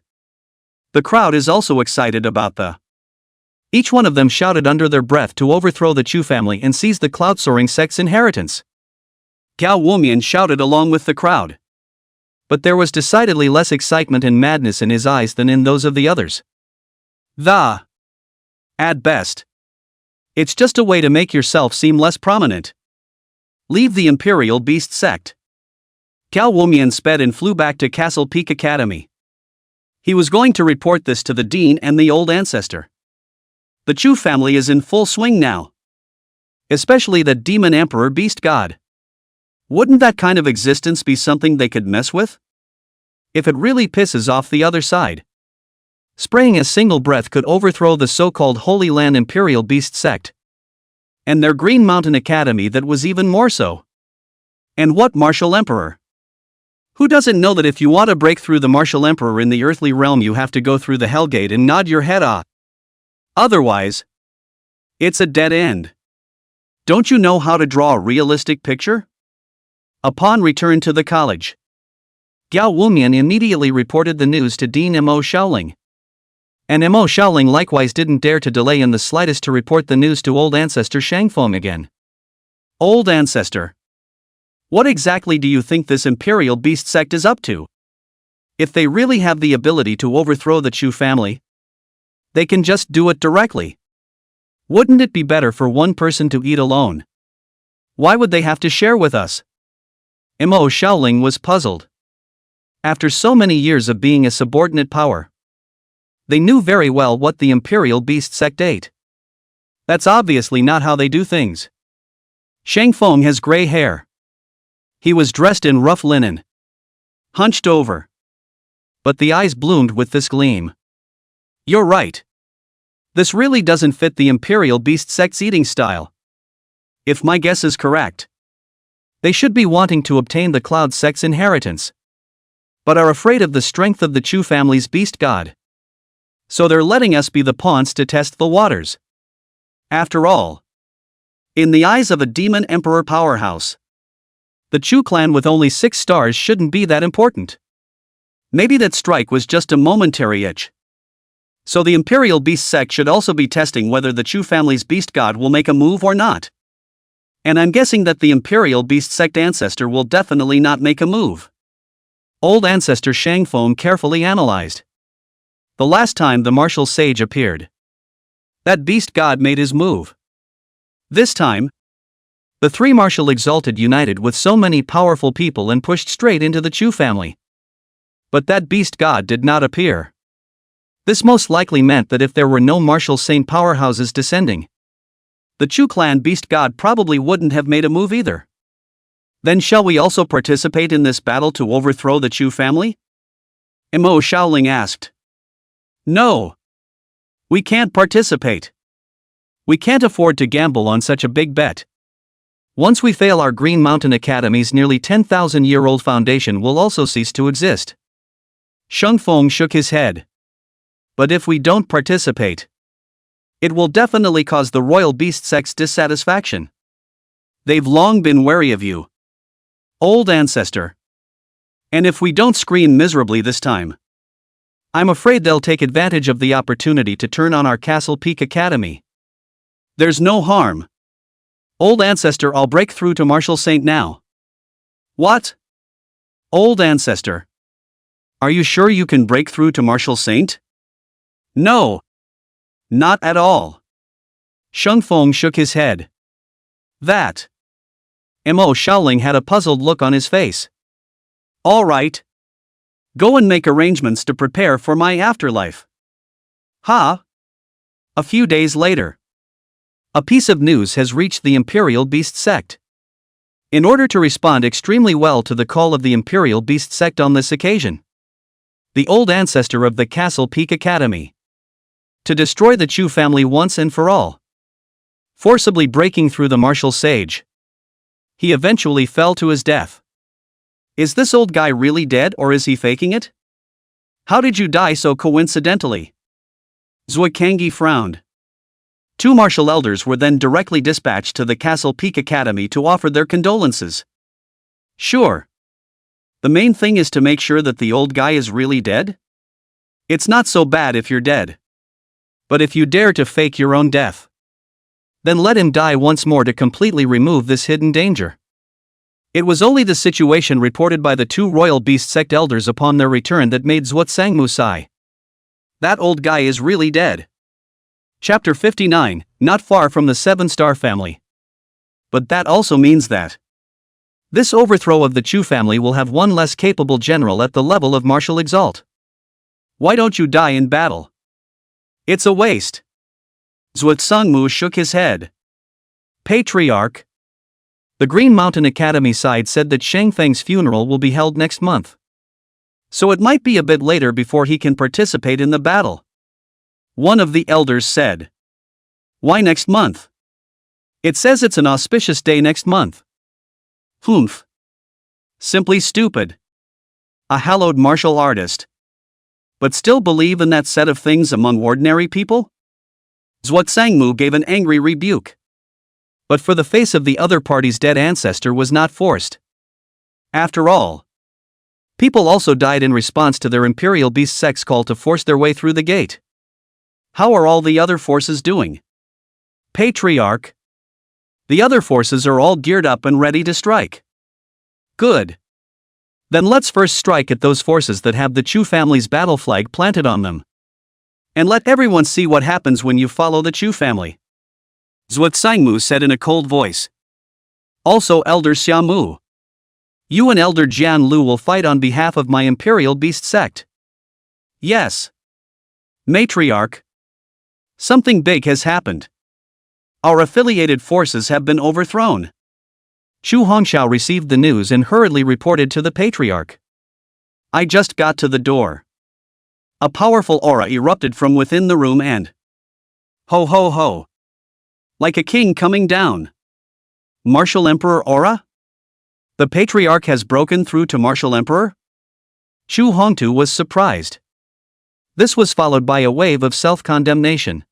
The crowd is also excited about the. Each one of them shouted under their breath to overthrow the Chu family and seize the Cloud-soaring sect's inheritance. Gao Wumian shouted along with the crowd. But there was decidedly less excitement and madness in his eyes than in those of the others. At best, it's just a way to make yourself seem less prominent. Leave the Imperial Beast sect. Gao Wumian sped and flew back to Castle Peak Academy. He was going to report this to the dean and the old ancestor. The Chu family is in full swing now. Especially that demon emperor beast god. Wouldn't that kind of existence be something they could mess with? if it really pisses off the other side. Spraying a single breath could overthrow the so-called Holy Land Imperial Beast sect. And their Green Mountain Academy that was even more so. And what martial emperor? Who doesn't know that if you want to break through the martial emperor in the earthly realm you have to go through the Hellgate and nod your head off? Otherwise, it's a dead end. Don't you know how to draw a realistic picture? Upon return to the college, Gao Wumian immediately reported the news to Dean Mo Shaoling. And Mo Shaoling likewise didn't dare to delay in the slightest to report the news to old ancestor Shangfeng again. Old ancestor, what exactly do you think this Imperial Beast sect is up to? If they really have the ability to overthrow the Chu family, they can just do it directly. Wouldn't it be better for one person to eat alone? Why would they have to share with us? Mo Shaoling was puzzled. After so many years of being a subordinate power, they knew very well what the Imperial Beast sect ate. That's obviously not how they do things. Shangfeng has gray hair. He was dressed in rough linen, hunched over. But the eyes bloomed with this gleam. You're right. This really doesn't fit the Imperial Beast sect's eating style. If my guess is correct, they should be wanting to obtain the Cloud sect's inheritance, but are afraid of the strength of the Chu family's beast god. So they're letting us be the pawns to test the waters. After all, in the eyes of a demon emperor powerhouse, the Chu clan with only 6 stars shouldn't be that important. Maybe that strike was just a momentary itch. So the Imperial Beast sect should also be testing whether the Chu family's beast god will make a move or not. And I'm guessing that the Imperial Beast sect ancestor will definitely not make a move. Old ancestor Shangfeng carefully analyzed. The last time the martial sage appeared, that beast god made his move. This time, the 3 martial exalted united with so many powerful people and pushed straight into the Chu family. But that beast god did not appear. This most likely meant that if there were no martial saint powerhouses descending, the Chu clan beast god probably wouldn't have made a move either. Then shall we also participate in this battle to overthrow the Chu family? Mo Shaoling asked. No. We can't participate. We can't afford to gamble on such a big bet. Once we fail, our Green Mountain Academy's nearly 10,000-year-old foundation will also cease to exist. Shangfeng shook his head. But if we don't participate, it will definitely cause the Royal Beast sect's dissatisfaction. They've long been wary of you, old ancestor. And if we don't scream miserably this time, I'm afraid they'll take advantage of the opportunity to turn on our Castle Peak Academy. There's no harm. Old ancestor, I'll break through to Martial Saint now. What? Old ancestor, are you sure you can break through to Martial Saint? No. Not at all. Shangfeng shook his head. That. Mo Shaoling had a puzzled look on his face. All right. Go and make arrangements to prepare for my afterlife. Ha! A few days later, a piece of news has reached the Imperial Beast sect. In order to respond extremely well to the call of the Imperial Beast sect on this occasion, the old ancestor of the Castle Peak Academy, to destroy the Chu family once and for all, forcibly breaking through the martial sage, he eventually fell to his death. Is this old guy really dead or is he faking it? How did you die so coincidentally? Zuokangyi frowned. 2 martial elders were then directly dispatched to the Castle Peak Academy to offer their condolences. Sure. The main thing is to make sure that the old guy is really dead? It's not so bad if you're dead. But if you dare to fake your own death, then let him die once more to completely remove this hidden danger. It was only the situation reported by the 2 Royal Beast sect elders upon their return that made Zuot Sangmu sigh. That old guy is really dead. Chapter 59, not far from the 7-star family. But that also means that this overthrow of the Chu family will have one less capable general at the level of Martial Exalt. Why don't you die in battle? It's a waste. Zuot Sangmu shook his head. Patriarch. The Green Mountain Academy side said that Shangfeng's funeral will be held next month. So it might be a bit later before he can participate in the battle. One of the elders said. Why next month? It says it's an auspicious day next month. Humph. Simply stupid. A hallowed martial artist. But still believe in that set of things among ordinary people? Zhuotsangmu gave an angry rebuke. But for the face of the other party's dead ancestor was not forced. After all, people also died in response to their Imperial Beast sect's call to force their way through the gate. How are all the other forces doing? Patriarch. The other forces are all geared up and ready to strike. Good. Then let's first strike at those forces that have the Chu family's battle flag planted on them. And let everyone see what happens when you follow the Chu family. Zhuotsangmu said in a cold voice. Also Elder Xiamu. You and Elder Jian Lu will fight on behalf of my Imperial Beast sect. Yes. Matriarch. Something big has happened. Our affiliated forces have been overthrown. Chu Hongxiao received the news and hurriedly reported to the Patriarch. I just got to the door. A powerful aura erupted from within the room and... Ho ho ho. Like a king coming down. Martial Emperor aura? The Patriarch has broken through to Martial Emperor? Chu Hongtu was surprised. This was followed by a wave of self-condemnation.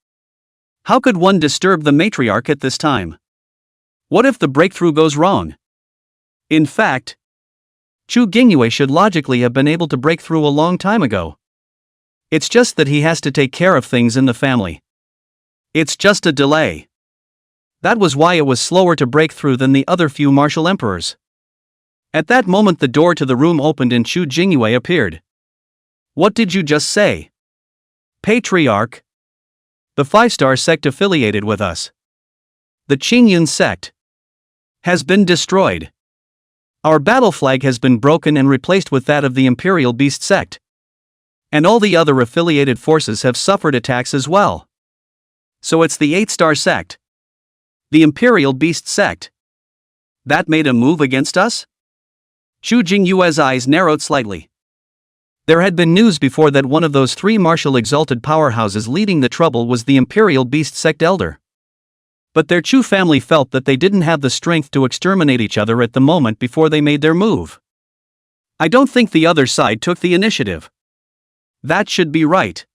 How could one disturb the Matriarch at this time? What if the breakthrough goes wrong? In fact, Chu Jingyue should logically have been able to break through a long time ago. It's just that he has to take care of things in the family. It's just a delay. That was why it was slower to break through than the other few martial emperors. At that moment the door to the room opened and Chu Jingyue appeared. What did you just say? Patriarch. The 5-star sect affiliated with us. The Chingyang sect. Has been destroyed. Our battle flag has been broken and replaced with that of the Imperial Beast sect. And all the other affiliated forces have suffered attacks as well. So it's the 8-star sect. The Imperial Beast sect. That made a move against us? Chu Jingyue's eyes narrowed slightly. There had been news before that one of those 3 martial exalted powerhouses leading the trouble was the Imperial Beast sect elder. But their Chu family felt that they didn't have the strength to exterminate each other at the moment before they made their move. I don't think the other side took the initiative. That should be right.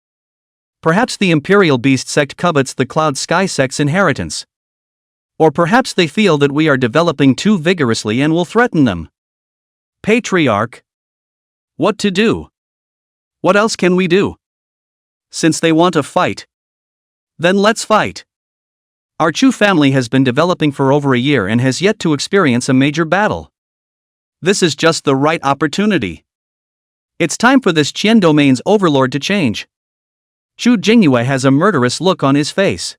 Perhaps the Imperial Beast sect covets the Cloud Sky sect's inheritance. Or perhaps they feel that we are developing too vigorously and will threaten them. Patriarch. What to do? What else can we do? Since they want to fight, then let's fight. Our Chu family has been developing for over a year and has yet to experience a major battle. This is just the right opportunity. It's time for this Qian domain's overlord to change. Chu Jingyue has a murderous look on his face.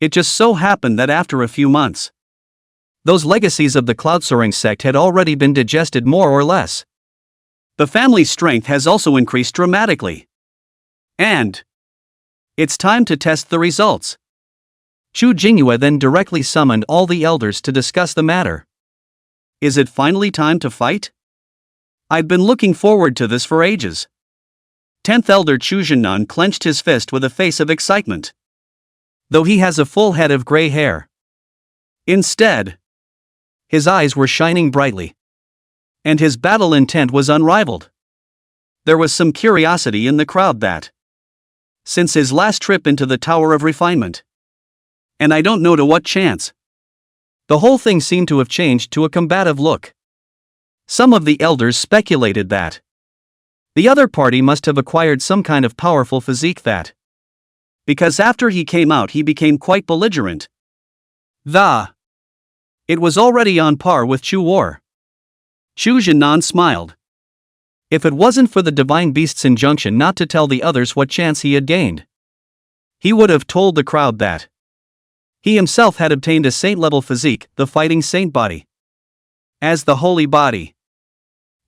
It just so happened that after a few months, those legacies of the Cloud Soaring sect had already been digested more or less. The family's strength has also increased dramatically. And it's time to test the results. Chu Jingyue then directly summoned all the elders to discuss the matter. Is it finally time to fight? I've been looking forward to this for ages. 10th Elder Chu Zhennan clenched his fist with a face of excitement. Though he has a full head of gray hair. Instead, his eyes were shining brightly. And his battle intent was unrivaled. There was some curiosity in the crowd that, since his last trip into the Tower of Refinement, and I don't know to what chance, the whole thing seemed to have changed to a combative look. Some of the elders speculated that the other party must have acquired some kind of powerful physique that, because after he came out he became quite belligerent. It was already on par with Chu War. Chu Zhennan smiled. If it wasn't for the Divine Beast's injunction not to tell the others what chance he had gained, he would have told the crowd that he himself had obtained a saint-level physique, the fighting saint body. As the holy body,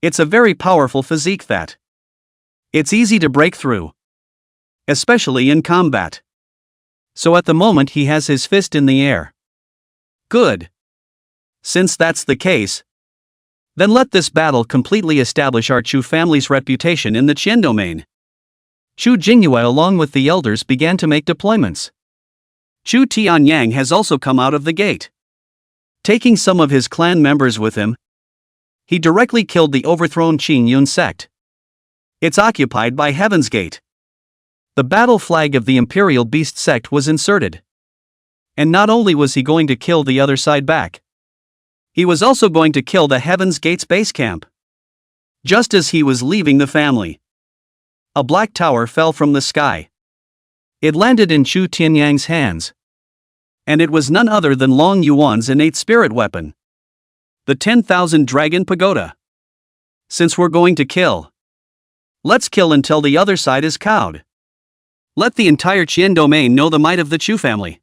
it's a very powerful physique that it's easy to break through, especially in combat. So at the moment he has his fist in the air. Good. Since that's the case, Then let this battle completely establish our Chu family's reputation in the Qian domain. Chu Jingyue along with the elders began to make deployments. Chu Tianyang has also come out of the gate. Taking some of his clan members with him, he directly killed the overthrown Chingyang sect. It's occupied by Heaven's Gate. The battle flag of the Imperial Beast sect was inserted. And not only was he going to kill the other side back, he was also going to kill the Heaven's Gate's base camp. Just as he was leaving the family, a black tower fell from the sky. It landed in Chu Tianyang's hands. And it was none other than Long Yuan's innate spirit weapon. The 10,000 Dragon Pagoda. Since we're going to kill, let's kill until the other side is cowed. Let the entire Qian domain know the might of the Chu family.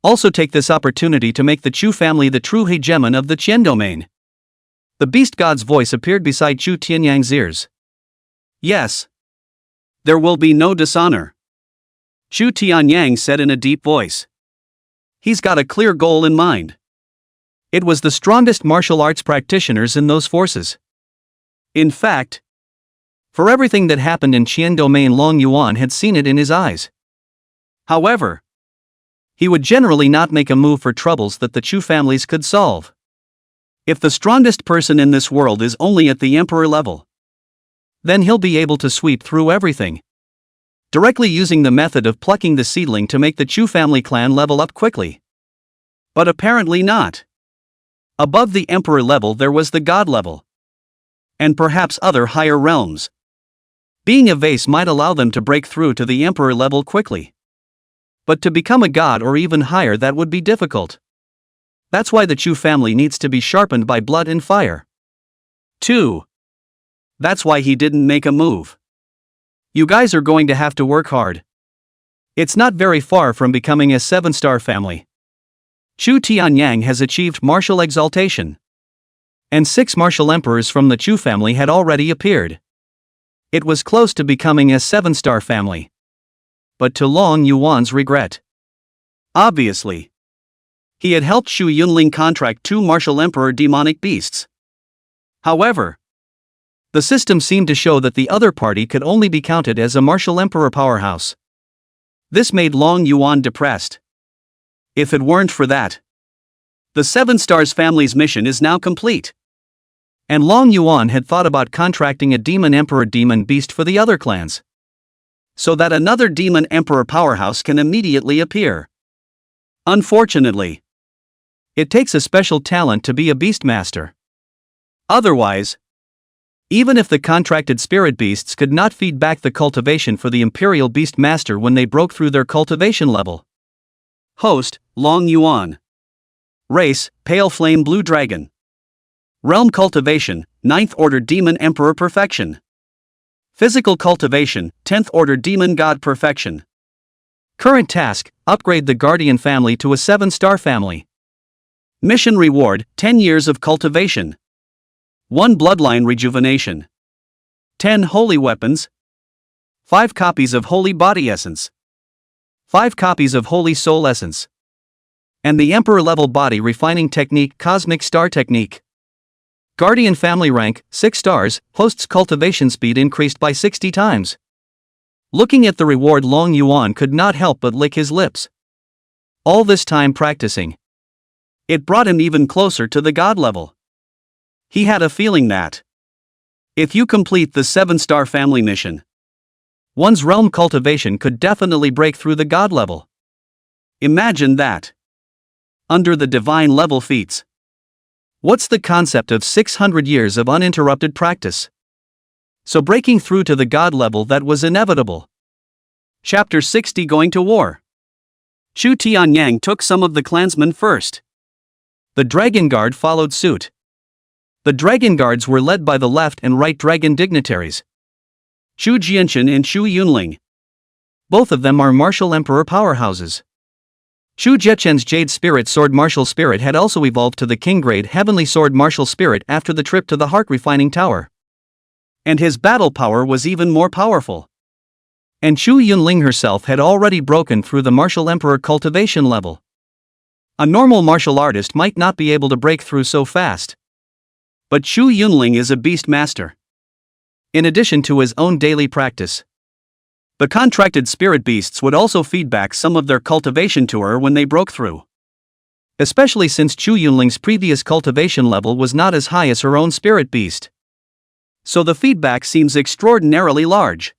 Also take this opportunity to make the Chu family the true hegemon of the Qian domain. The beast god's voice appeared beside Chu Tianyang's ears. Yes. There will be no dishonor. Chu Tianyang said in a deep voice. He's got a clear goal in mind. It was the strongest martial arts practitioners in those forces. In fact, for everything that happened in Qian domain, Long Yuan had seen it in his eyes. However, he would generally not make a move for troubles that the Chu families could solve. If the strongest person in this world is only at the emperor level, then he'll be able to sweep through everything, directly using the method of plucking the seedling to make the Chu family clan level up quickly. But apparently not. Above the emperor level there was the god level. And perhaps other higher realms. Being a vase might allow them to break through to the emperor level quickly. But to become a god or even higher, that would be difficult. That's why the Chu family needs to be sharpened by blood and fire. 2. That's why he didn't make a move. You guys are going to have to work hard. It's not very far from becoming a 7-star family. Chu Tianyang has achieved martial exaltation. And 6 martial emperors from the Chu family had already appeared. It was close to becoming a 7-star family. But to Long Yuan's regret. Obviously, he had helped Shu Yunling contract 2 martial emperor demonic beasts. However, the system seemed to show that the other party could only be counted as a martial emperor powerhouse. This made Long Yuan depressed. If it weren't for that, the 7 Stars family's mission is now complete. And Long Yuan had thought about contracting a demon emperor demon beast for the other clans, so that another demon emperor powerhouse can immediately appear. Unfortunately, it takes a special talent to be a beast master. Otherwise, even if the contracted spirit beasts could not feed back the cultivation for the Imperial Beast Master when they broke through their cultivation level. Host, Long Yuan. Race, Pale Flame Blue Dragon. Realm Cultivation, 9th Order Demon Emperor Perfection. Physical Cultivation, 10th Order Demon God Perfection. Current task, upgrade the Guardian family to a 7-star family. Mission reward, 10 years of cultivation. 1 Bloodline Rejuvenation. 10 Holy Weapons. 5 copies of Holy Body Essence. 5 copies of Holy Soul Essence. And the Emperor Level Body Refining Technique Cosmic Star Technique. Guardian Family Rank, 6 stars, Host's cultivation speed increased by 60 times. Looking at the reward, Long Yuan could not help but lick his lips. All this time practicing, it brought him even closer to the god level. He had a feeling that if you complete the 7-star family mission, one's realm cultivation could definitely break through the god level. Imagine that. Under the divine level feats. What's the concept of 600 years of uninterrupted practice? So breaking through to the god level, that was inevitable. Chapter 60 Going to War. Chu Tianyang took some of the clansmen first. The Dragon Guard followed suit. The Dragon Guards were led by the left and right dragon dignitaries, Chu Jianchen and Chu Yunling. Both of them are martial emperor powerhouses. Chu Jiechen's Jade Spirit Sword Martial Spirit had also evolved to the King Grade Heavenly Sword Martial Spirit after the trip to the Heart Refining Tower. And his battle power was even more powerful. And Chu Yunling herself had already broken through the Martial Emperor cultivation level. A normal martial artist might not be able to break through so fast. But Chu Yunling is a beast master. In addition to his own daily practice, the contracted spirit beasts would also feed back some of their cultivation to her when they broke through. Especially since Chu Yunling's previous cultivation level was not as high as her own spirit beast. So the feedback seems extraordinarily large.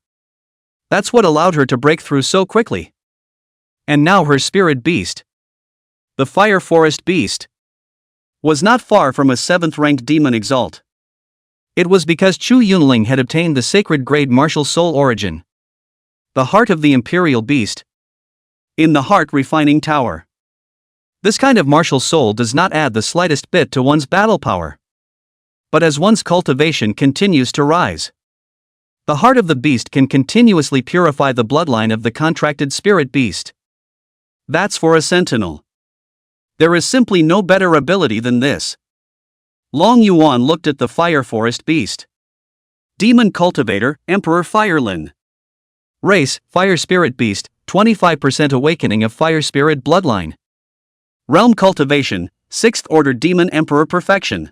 That's what allowed her to break through so quickly. And now her spirit beast, the Fire Forest Beast, was not far from a 7th-ranked demon exalt. It was because Chu Yunling had obtained the sacred grade martial soul origin, the heart of the Imperial Beast, in the heart refining tower. This kind of martial soul does not add the slightest bit to one's battle power. But as one's cultivation continues to rise, the heart of the beast can continuously purify the bloodline of the contracted spirit beast. That's for a sentinel. There is simply no better ability than this. Long Yuan looked at the Fire Forest Beast. Demon Cultivator, Emperor Firelin. Race, Fire Spirit Beast, 25% awakening of Fire Spirit Bloodline. Realm Cultivation, 6th Order Demon Emperor Perfection.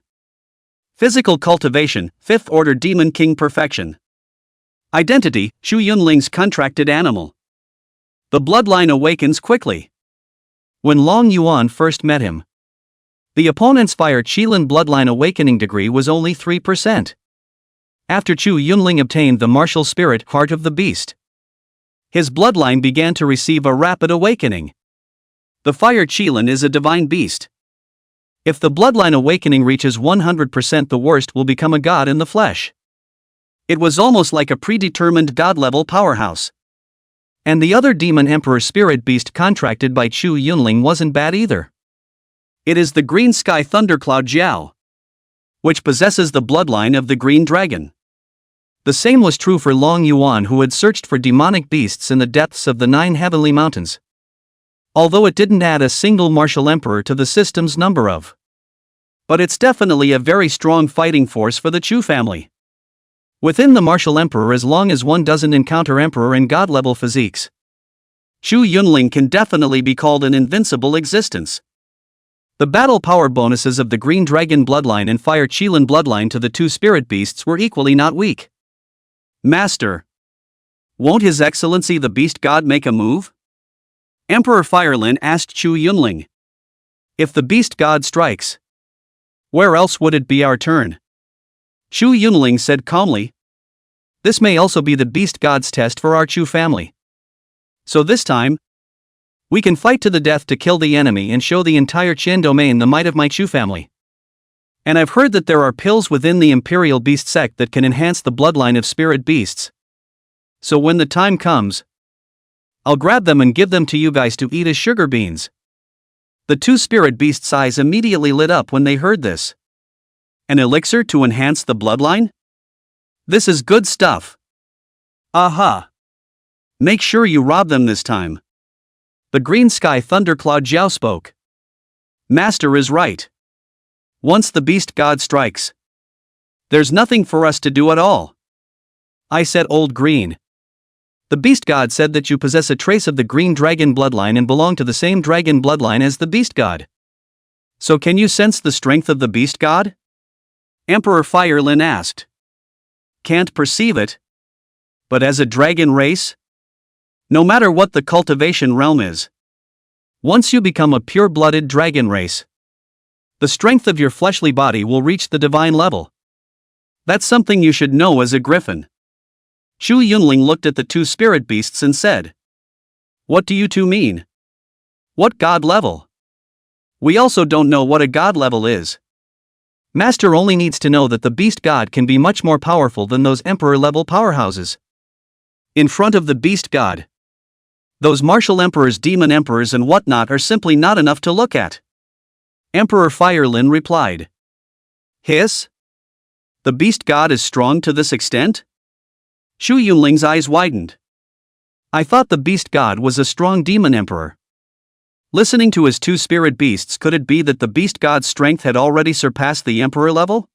Physical Cultivation, 5th Order Demon King Perfection. Identity, Chu Yunling's contracted animal. The bloodline awakens quickly. When Long Yuan first met him, the opponent's Fire Qilin bloodline awakening degree was only 3%. After Chu Yunling obtained the martial spirit heart of the beast, his bloodline began to receive a rapid awakening. The Fire Qilin is a divine beast. If the bloodline awakening reaches 100%, the worst will become a god in the flesh. It was almost like a predetermined god-level powerhouse. And the other demon emperor spirit beast contracted by Chu Yunling wasn't bad either. It is the Green Sky Thundercloud Jiao, which possesses the bloodline of the Green Dragon. The same was true for Long Yuan, who had searched for demonic beasts in the depths of the 9 heavenly mountains. Although it didn't add a single martial emperor to the system's number of. But it's definitely a very strong fighting force for the Chu family. Within the martial emperor, as long as one doesn't encounter emperor and god-level physiques, Chu Yunling can definitely be called an invincible existence. The battle power bonuses of the Green Dragon bloodline and Fire Qilin bloodline to the 2 spirit beasts were equally not weak. Master, won't His Excellency the Beast God make a move? Emperor Firelin asked Chu Yunling. If the Beast God strikes, where else would it be our turn? Chu Yunling said calmly. This may also be the Beast God's test for our Chu family. So this time, we can fight to the death to kill the enemy and show the entire Qin domain the might of my Chu family. And I've heard that there are pills within the Imperial Beast sect that can enhance the bloodline of spirit beasts. So when the time comes, I'll grab them and give them to you guys to eat as sugar beans. The 2 spirit beasts' eyes immediately lit up when they heard this. An elixir to enhance the bloodline? This is good stuff. Aha! Make sure you rob them this time. The Green Sky Thundercloud Jiao spoke. Master is right. Once the Beast God strikes, there's nothing for us to do at all. I said, Old Green. The Beast God said that you possess a trace of the Green Dragon bloodline and belong to the same dragon bloodline as the Beast God. So can you sense the strength of the Beast God? Emperor Firelin asked. Can't perceive it. But as a dragon race? No matter what the cultivation realm is, once you become a pure-blooded dragon race, the strength of your fleshly body will reach the divine level. That's something you should know as a griffin. Chu Yunling looked at the 2 spirit beasts and said, What do you 2 mean? What god level? We also don't know what a god level is. Master only needs to know that the Beast God can be much more powerful than those emperor-level powerhouses. In front of the Beast God, those martial emperors, demon emperors and whatnot are simply not enough to look at. Emperor Firelin replied. Hiss? The Beast God is strong to this extent? Chu Yunling's eyes widened. I thought the Beast God was a strong demon emperor. Listening to his 2 spirit beasts, could it be that the Beast God's strength had already surpassed the emperor level?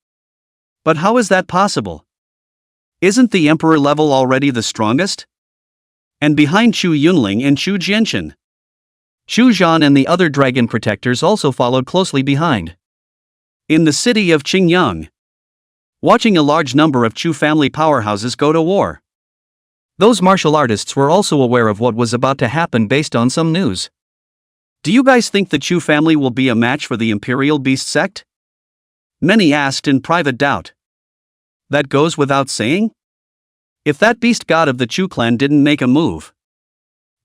But how is that possible? Isn't the emperor level already the strongest? And behind Chu Yunling and Chu Jianchen, Chu Zhan and the other dragon protectors also followed closely behind. In the city of Chingyang, watching a large number of Chu family powerhouses go to war. Those martial artists were also aware of what was about to happen based on some news. Do you guys think the Chu family will be a match for the Imperial Beast sect? Many asked in private doubt. That goes without saying? If that beast god of the Chu clan didn't make a move,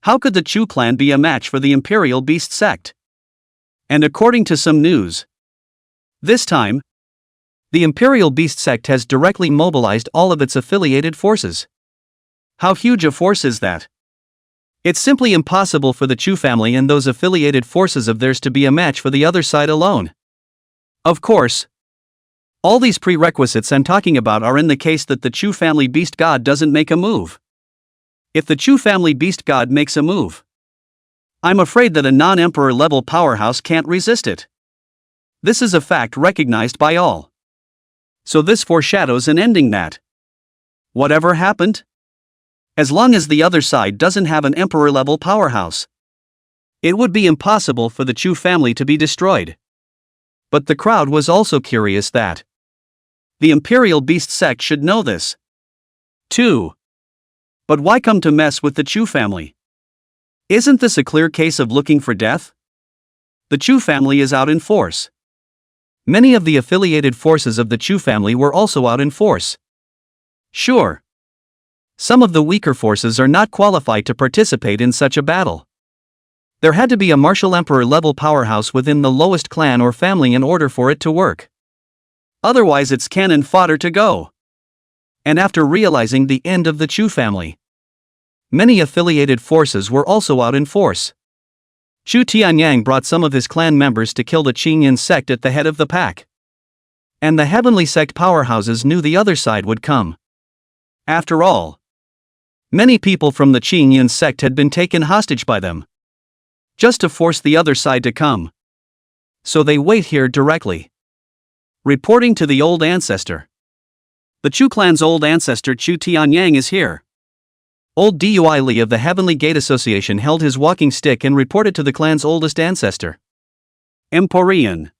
how could the Chu clan be a match for the Imperial Beast sect? And according to some news, this time, the Imperial Beast sect has directly mobilized all of its affiliated forces. How huge a force is that? It's simply impossible for the Chu family and those affiliated forces of theirs to be a match for the other side alone. Of course, all these prerequisites I'm talking about are in the case that the Chu family beast god doesn't make a move. If the Chu family beast god makes a move, I'm afraid that a non-emperor level powerhouse can't resist it. This is a fact recognized by all. So this foreshadows an ending that, whatever happened, as long as the other side doesn't have an emperor level powerhouse, it would be impossible for the Chu family to be destroyed. But the crowd was also curious that the Imperial Beast sect should know this, too. But why come to mess with the Chu family? Isn't this a clear case of looking for death? The Chu family is out in force. Many of the affiliated forces of the Chu family were also out in force. Sure, some of the weaker forces are not qualified to participate in such a battle. There had to be a martial emperor level powerhouse within the lowest clan or family in order for it to work. Otherwise it's cannon fodder to go. And after realizing the end of the Chu family, many affiliated forces were also out in force. Chu Tianyang brought some of his clan members to kill the Chingyang sect at the head of the pack. And the heavenly sect powerhouses knew the other side would come. After all, many people from the Chingyang sect had been taken hostage by them, just to force the other side to come. So they wait here directly. Reporting to the old ancestor. The Chu clan's old ancestor Chu Tianyang is here. Old Dui Li of the Heavenly Gate Association held his walking stick and reported to the clan's oldest ancestor. Emporian.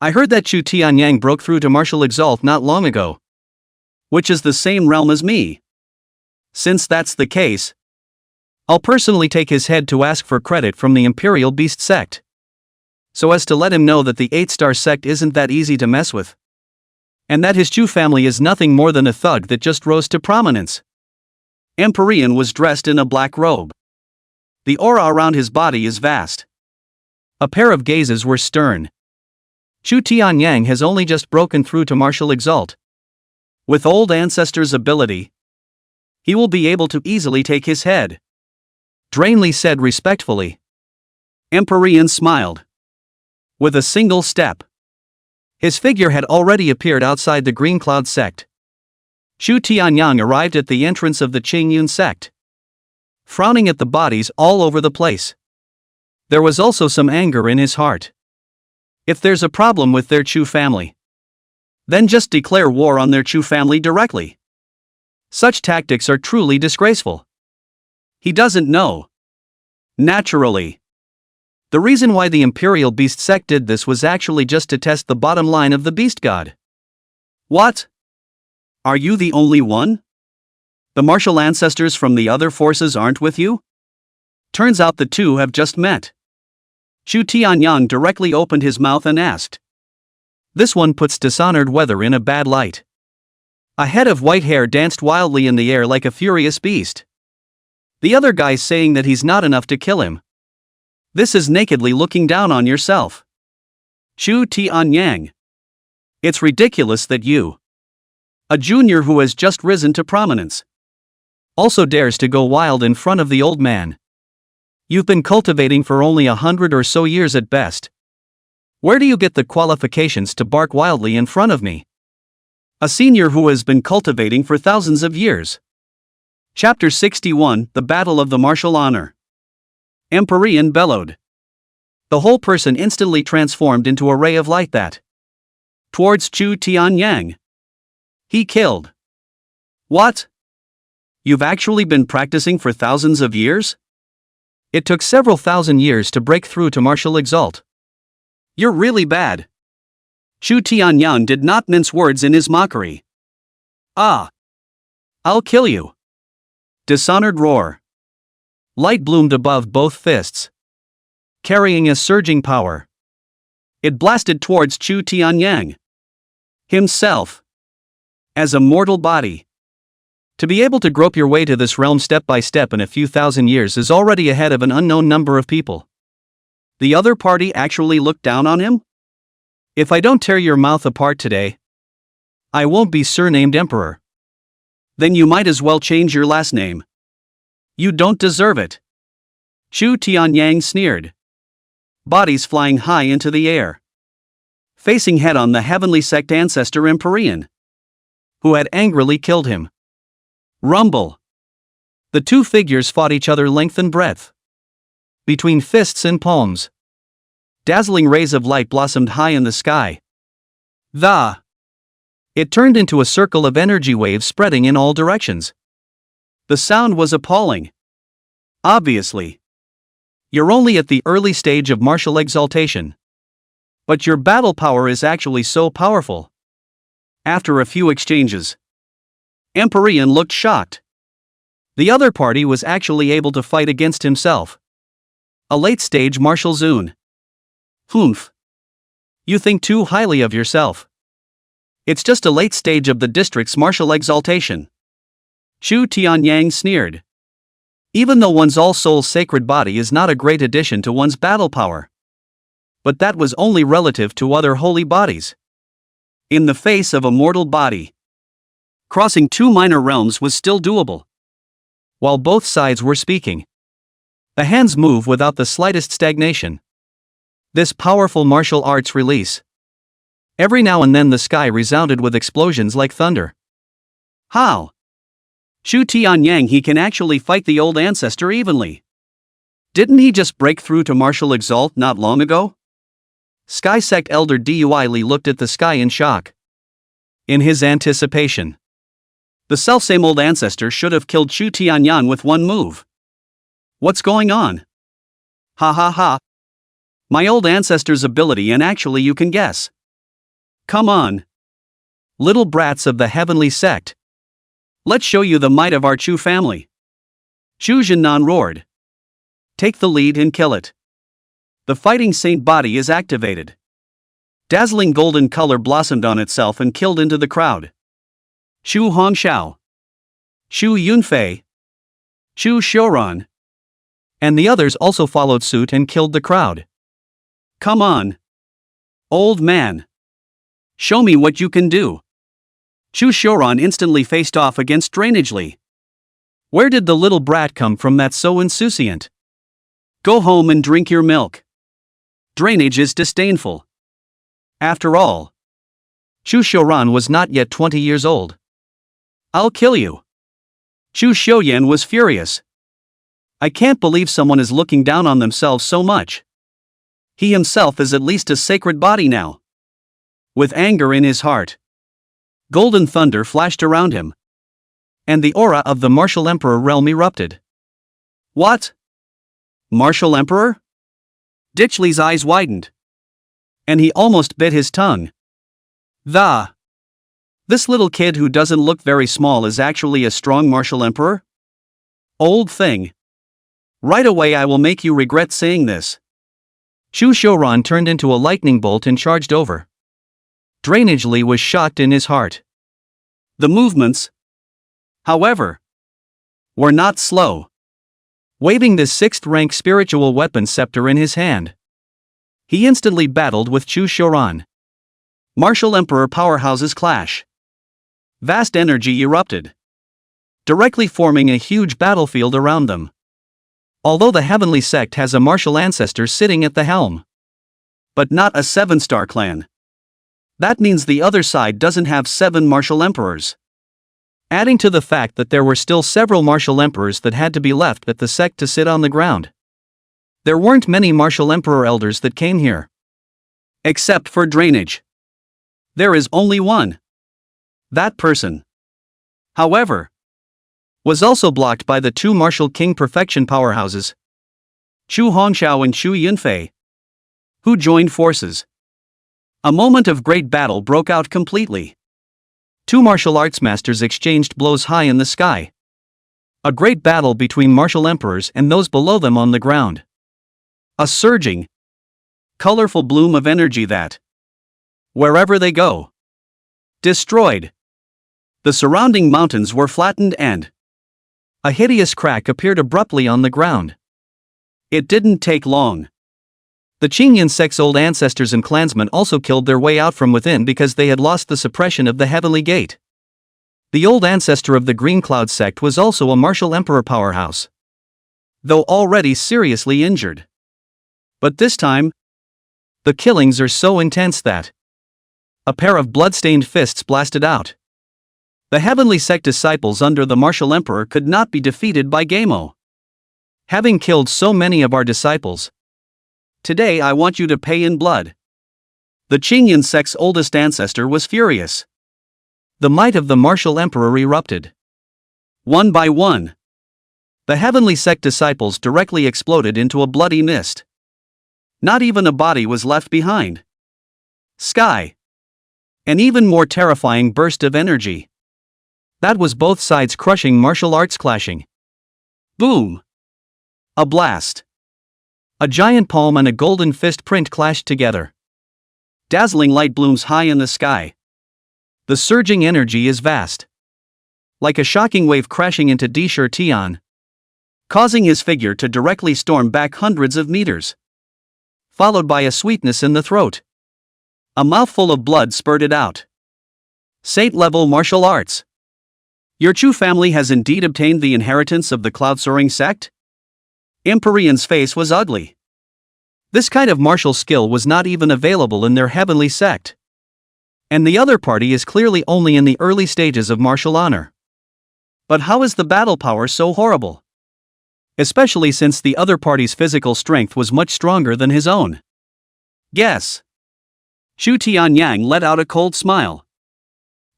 I heard that Chu Tianyang broke through to Martial Exalt not long ago. Which is the same realm as me. Since that's the case, I'll personally take his head to ask for credit from the Imperial Beast sect, so as to let him know that the 8-star sect isn't that easy to mess with, and that his Chu family is nothing more than a thug that just rose to prominence. Emporian was dressed in a black robe. The aura around his body is vast. A pair of gazes were stern. Chu Tianyang has only just broken through to Martial Exalt. With old ancestor's ability, he will be able to easily take his head. Drainly said respectfully. Emporian smiled. With a single step, his figure had already appeared outside the Green Cloud sect. Chu Tianyang arrived at the entrance of the Chingyang sect, frowning at the bodies all over the place. There was also some anger in his heart. If there's a problem with their Chu family, then just declare war on their Chu family directly. Such tactics are truly disgraceful. He doesn't know. Naturally. The reason why the Imperial Beast sect did this was actually just to test the bottom line of the beast god. What? Are you the only one? The martial ancestors from the other forces aren't with you? Turns out the two have just met. Chu Tianyang directly opened his mouth and asked. This one puts dishonored weather in a bad light. A head of white hair danced wildly in the air like a furious beast. The other guy's saying that he's not enough to kill him. This is nakedly looking down on yourself. Chu Tianyang. It's ridiculous that you, a junior who has just risen to prominence, also dares to go wild in front of the old man. You've been cultivating for only 100 or so years at best. Where do you get the qualifications to bark wildly in front of me? A senior who has been cultivating for thousands of years. Chapter 61, The Battle of the Martial Honor. Emporian bellowed. The whole person instantly transformed into a ray of light that, towards Chu Tianyang, he killed. What? You've actually been practicing for thousands of years? It took several thousand years to break through to Martial Exalt. You're really bad. Chu Tianyang did not mince words in his mockery. Ah! I'll kill you! Dishonored roar. Light bloomed above both fists, carrying a surging power. It blasted towards Chu Tianyang himself, as a mortal body. To be able to grope your way to this realm step by step in a few thousand years is already ahead of an unknown number of people. The other party actually looked down on him? If I don't tear your mouth apart today, I won't be surnamed Emperor. Then you might as well change your last name. You don't deserve it. Chu Tianyang sneered. Bodies flying high into the air, facing head on the heavenly sect ancestor Imperial, who had angrily killed him. Rumble. The two figures fought each other length and breadth, between fists and palms. Dazzling rays of light blossomed high in the sky. It turned into a circle of energy waves spreading in all directions. The sound was appalling. Obviously, you're only at the early stage of martial exaltation, but your battle power is actually so powerful. After a few exchanges, Empyrean looked shocked. The other party was actually able to fight against himself. A late-stage martial Zune. Humph. You think too highly of yourself. It's just a late stage of the district's martial exaltation. Chu Tianyang sneered. Even though one's all-soul sacred body is not a great addition to one's battle power. But that was only relative to other holy bodies. In the face of a mortal body, crossing two minor realms was still doable. While both sides were speaking, the hands move without the slightest stagnation. This powerful martial arts release. Every now and then the sky resounded with explosions like thunder. How? Chu Tianyang, he can actually fight the old ancestor evenly. Didn't he just break through to martial exalt not long ago? Sky Sect Elder Dui Li looked at the sky in shock. In his anticipation, the selfsame old ancestor should have killed Chu Tianyang with one move. What's going on? Ha ha ha. My old ancestor's ability, and actually you can guess. Come on. Little brats of the heavenly sect. Let's show you the might of our Chu family. Chu Zhennan roared. Take the lead and kill it. The fighting saint body is activated. Dazzling golden color blossomed on itself and killed into the crowd. Chu Hongxiao, Chu Yunfei, Chu Xiuran, and the others also followed suit and killed the crowd. Come on. Old man. Show me what you can do. Chu Xiuran instantly faced off against Drainage Li. Where did the little brat come from that's so insouciant? Go home and drink your milk. Drainage is disdainful. After all, Chu Xiuran was not yet 20 years old. I'll kill you. Chu Xiuyan was furious. I can't believe someone is looking down on themselves so much. He himself is at least a sacred body now. With anger in his heart, golden thunder flashed around him, and the aura of the Martial Emperor realm erupted. What? Martial Emperor? Ditchley's eyes widened, and he almost bit his tongue. This little kid who doesn't look very small is actually a strong Martial Emperor? Old thing. Right away I will make you regret saying this. Chu Xiuran turned into a lightning bolt and charged over. Drainage Li was shocked in his heart. The movements, however, were not slow. Waving the 6th-rank spiritual weapon scepter in his hand, he instantly battled with Chu Xiuran. Martial Emperor powerhouses clash. Vast energy erupted, directly forming a huge battlefield around them. Although the heavenly sect has a martial ancestor sitting at the helm, but not a 7-star clan. That means the other side doesn't have 7 martial emperors. Adding to the fact that there were still several martial emperors that had to be left at the sect to sit on the ground. There weren't many martial emperor elders that came here. Except for Drainage. There is only one. That person, however, was also blocked by the 2 martial king perfection powerhouses, Chu Hongxiao and Chu Yunfei, who joined forces. A moment of great battle broke out completely. Two martial arts masters exchanged blows high in the sky. A great battle between martial emperors and those below them on the ground. A surging, colorful bloom of energy that, wherever they go, destroyed. The surrounding mountains were flattened and a hideous crack appeared abruptly on the ground. It didn't take long. The Chingyang sect's old ancestors and clansmen also killed their way out from within because they had lost the suppression of the Heavenly Gate. The old ancestor of the Green Cloud sect was also a martial emperor powerhouse, though already seriously injured. But this time, the killings are so intense that a pair of blood-stained fists blasted out. The Heavenly Sect disciples under the martial emperor could not be defeated by Gamo. Having killed so many of our disciples, today I want you to pay in blood. The Chingyang sect's oldest ancestor was furious. The might of the martial emperor erupted. One by one, the Heavenly Sect disciples directly exploded into a bloody mist. Not even a body was left behind. Sky. An even more terrifying burst of energy. That was both sides crushing martial arts clashing. Boom. A blast. A giant palm and a golden fist print clashed together. Dazzling light blooms high in the sky. The surging energy is vast. Like a shocking wave crashing into Tian, causing his figure to directly storm back hundreds of meters. Followed by a sweetness in the throat. A mouthful of blood spurted out. Saint-level martial arts. Your Chu family has indeed obtained the inheritance of the Cloud-soaring sect? Empyrean's face was ugly. This kind of martial skill was not even available in their heavenly sect. And the other party is clearly only in the early stages of martial honor. But how is the battle power so horrible? Especially since the other party's physical strength was much stronger than his own. Guess. Chu Tianyang let out a cold smile.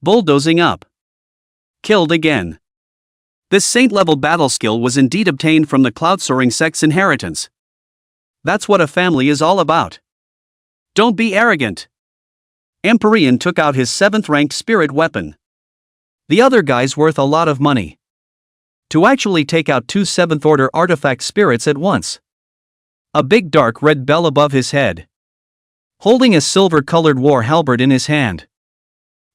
Bulldozing up. Killed again. This saint-level battle skill was indeed obtained from the Cloud-soaring sect's inheritance. That's what a family is all about. Don't be arrogant. Empyrean took out his 7th-ranked spirit weapon. The other guy's worth a lot of money. To actually take out 2 7th-order artifact spirits at once. A big dark red bell above his head. Holding a silver-colored war halberd in his hand.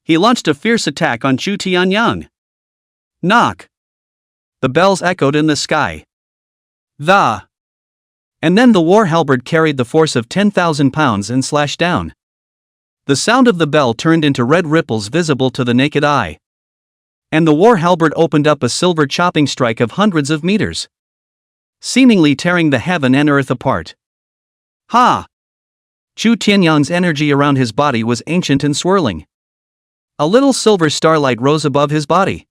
He launched a fierce attack on Chu Tianyang. Knock. The bells echoed in the sky. And then the war halberd carried the force of 10,000 pounds and slashed down. The sound of the bell turned into red ripples visible to the naked eye. And the war halberd opened up a silver chopping strike of hundreds of meters, seemingly tearing the heaven and earth apart. Ha! Chu Tianyang's energy around his body was ancient and swirling. A little silver starlight rose above his body,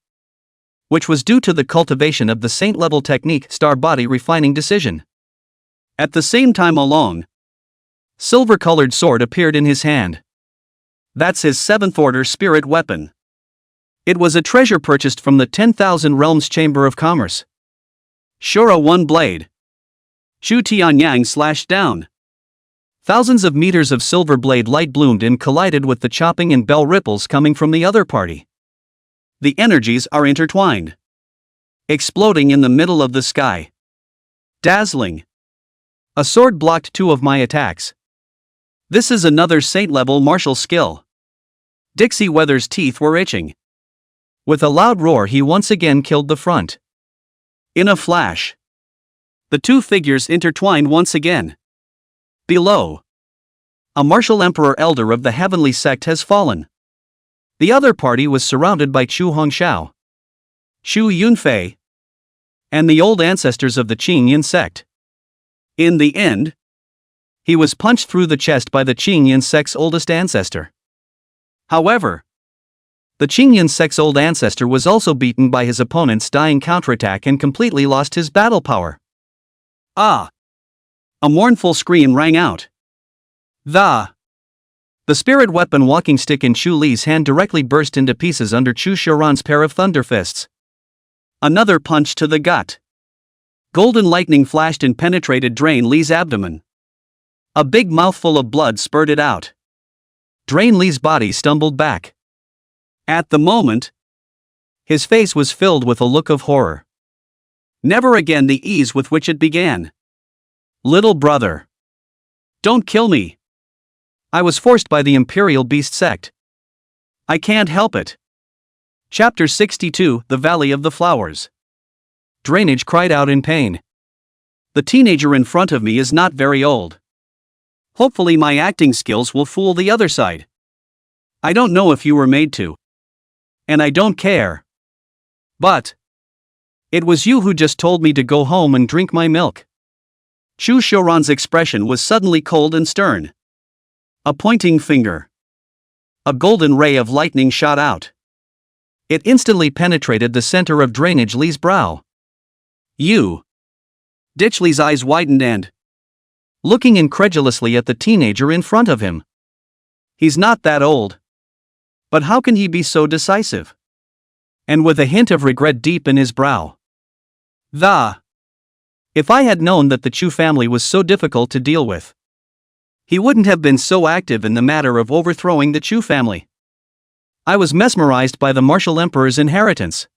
which was due to the cultivation of the saint-level technique star body refining decision. At the same time a long, silver-colored sword appeared in his hand. That's his 7th-order spirit weapon. It was a treasure purchased from the 10,000 Realms Chamber of Commerce. Sure, a one blade. Chu Tianyang slashed down. Thousands of meters of silver blade light bloomed and collided with the chopping and bell ripples coming from the other party. The energies are intertwined, exploding in the middle of the sky. Dazzling. A sword blocked 2 of my attacks. This is another saint-level martial skill. Dixie Weather's teeth were itching. With a loud roar he once again killed the front. In a flash, the 2 figures intertwined once again. Below, a martial emperor elder of the heavenly sect has fallen. The other party was surrounded by Chu Hongxiao, Chu Yunfei, and the old ancestors of the Chingyang sect. In the end, he was punched through the chest by the Chingyang sect's oldest ancestor. However, the Chingyang sect's old ancestor was also beaten by his opponent's dying counterattack and completely lost his battle power. Ah! A mournful scream rang out. The spirit weapon walking stick in Chu Li's hand directly burst into pieces under Chu Xiaoran's pair of thunder fists. Another punch to the gut. Golden lightning flashed and penetrated Drain Li's abdomen. A big mouthful of blood spurted out. Drain Li's body stumbled back. At the moment, his face was filled with a look of horror. Never again the ease with which it began. Little brother. Don't kill me. I was forced by the Imperial Beast sect. I can't help it. Chapter 62, The Valley of the Flowers. Drainage cried out in pain. The teenager in front of me is not very old. Hopefully my acting skills will fool the other side. I don't know if you were made to. And I don't care. But it was you who just told me to go home and drink my milk. Chu Xiuran's expression was suddenly cold and stern. A pointing finger. A golden ray of lightning shot out. It instantly penetrated the center of Drainage Li's brow. You. Ditch Li's eyes widened and, looking incredulously at the teenager in front of him. He's not that old. But how can he be so decisive? And with a hint of regret deep in his brow. If I had known that the Chu family was so difficult to deal with, he wouldn't have been so active in the matter of overthrowing the Chu family. I was mesmerized by the martial emperor's inheritance.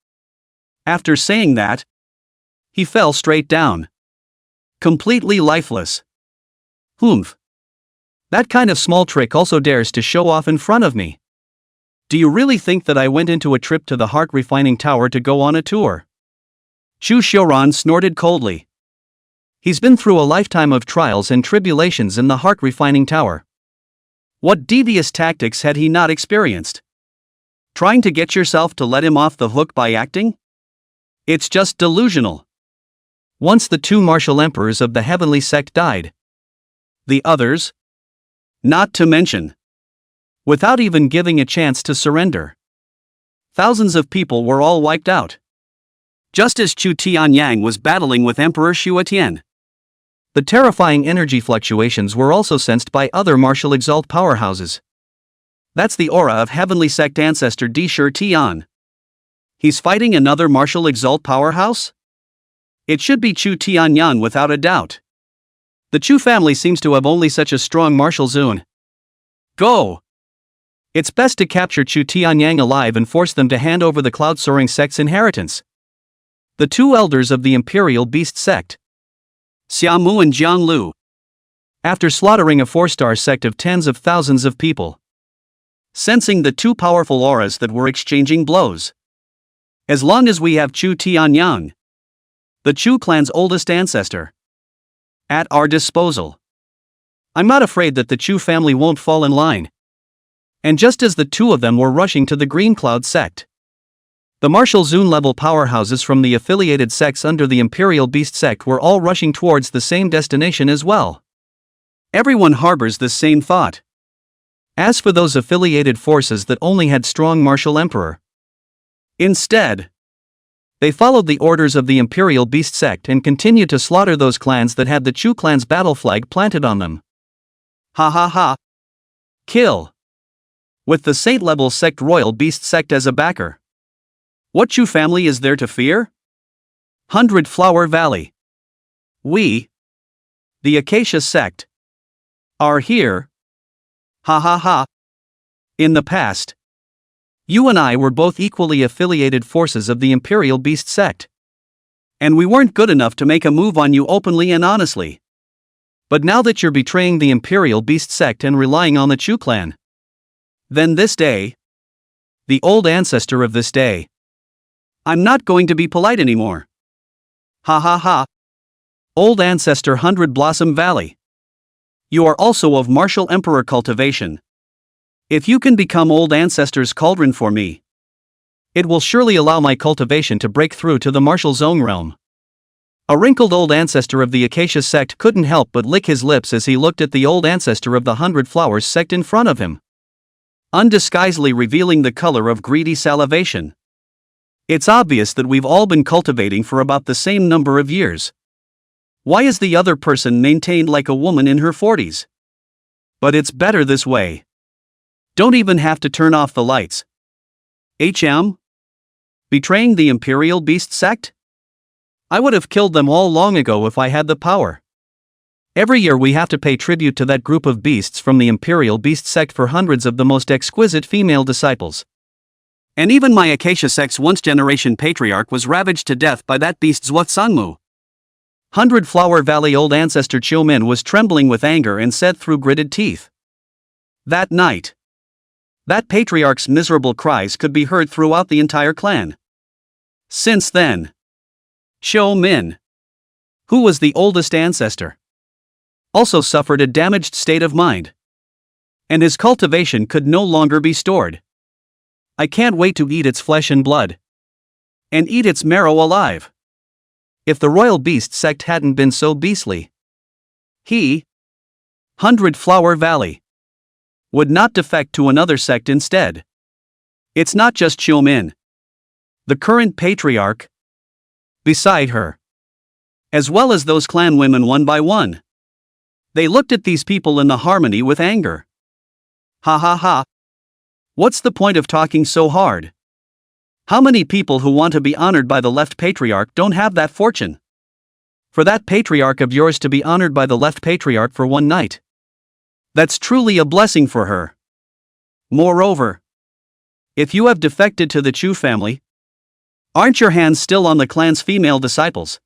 After saying that, he fell straight down. Completely lifeless. Humph. That kind of small trick also dares to show off in front of me. Do you really think that I went into a trip to the heart refining tower to go on a tour? Chu Xiuran snorted coldly. He's been through a lifetime of trials and tribulations in the heart refining tower. What devious tactics had he not experienced? Trying to get yourself to let him off the hook by acting? It's just delusional. Once the two martial emperors of the heavenly sect died. The others? Not to mention. Without even giving a chance to surrender. Thousands of people were all wiped out. Just as Chu Tianyang was battling with Emperor Shuatian. The terrifying energy fluctuations were also sensed by other martial exalt powerhouses. That's the aura of heavenly sect ancestor Di Shi Tian. He's fighting another martial exalt powerhouse? It should be Chu Tianyang without a doubt. The Chu family seems to have only such a strong martial zone. Go! It's best to capture Chu Tianyang alive and force them to hand over the cloud-soaring sect's inheritance. The two elders of the Imperial Beast sect, Xiamu and Jianglu, after slaughtering a 4-star sect of tens of thousands of people, sensing the two powerful auras that were exchanging blows. As long as we have Chu Tianyang, the Chu clan's oldest ancestor, at our disposal, I'm not afraid that the Chu family won't fall in line. And just as the two of them were rushing to the Green Cloud sect, the martial Zun level powerhouses from the affiliated sects under the Imperial Beast sect were all rushing towards the same destination as well. Everyone harbors the same thought. As for those affiliated forces that only had strong martial emperor, instead, they followed the orders of the Imperial Beast sect and continued to slaughter those clans that had the Chu clan's battle flag planted on them. Ha ha ha. Kill. With the Saint-level sect Royal Beast sect as a backer. What Chu family is there to fear? 100 Flower Valley. We, the Acacia sect, are here. Ha ha ha. In the past, you and I were both equally affiliated forces of the Imperial Beast sect. And we weren't good enough to make a move on you openly and honestly. But now that you're betraying the Imperial Beast sect and relying on the Chu clan, then this day, the old ancestor of this day, I'm not going to be polite anymore. Ha ha ha. Old ancestor 100 Blossom Valley. You are also of martial emperor cultivation. If you can become old ancestor's cauldron for me, it will surely allow my cultivation to break through to the martial zone realm. A wrinkled old ancestor of the Acacia sect couldn't help but lick his lips as he looked at the old ancestor of the 100 Flowers sect in front of him, undisguisedly revealing the color of greedy salivation. It's obvious that we've all been cultivating for about the same number of years. Why is the other person maintained like a woman in her 40s? But it's better this way. Don't even have to turn off the lights. Betraying the Imperial Beast sect? I would have killed them all long ago if I had the power. Every year we have to pay tribute to that group of beasts from the Imperial Beast sect for hundreds of the most exquisite female disciples. And even my Acacia sect's once-generation patriarch was ravaged to death by that beast's Watsangmu. 100 Flower Valley old ancestor Xiumin was trembling with anger and said through gritted teeth. That night, that patriarch's miserable cries could be heard throughout the entire clan. Since then, Xiumin, who was the oldest ancestor, also suffered a damaged state of mind. And his cultivation could no longer be stored. I can't wait to eat its flesh and blood. And eat its marrow alive. If the Royal Beast sect hadn't been so beastly, he, 100 Flower Valley, would not defect to another sect instead. It's not just Xiumin, the current patriarch, beside her, as well as those clan women one by one. They looked at these people in the harmony with anger. Ha ha ha. What's the point of talking so hard? How many people who want to be honored by the left patriarch don't have that fortune? For that patriarch of yours to be honored by the left patriarch for one night, that's truly a blessing for her. Moreover, if you have defected to the Chu family, aren't your hands still on the clan's female disciples?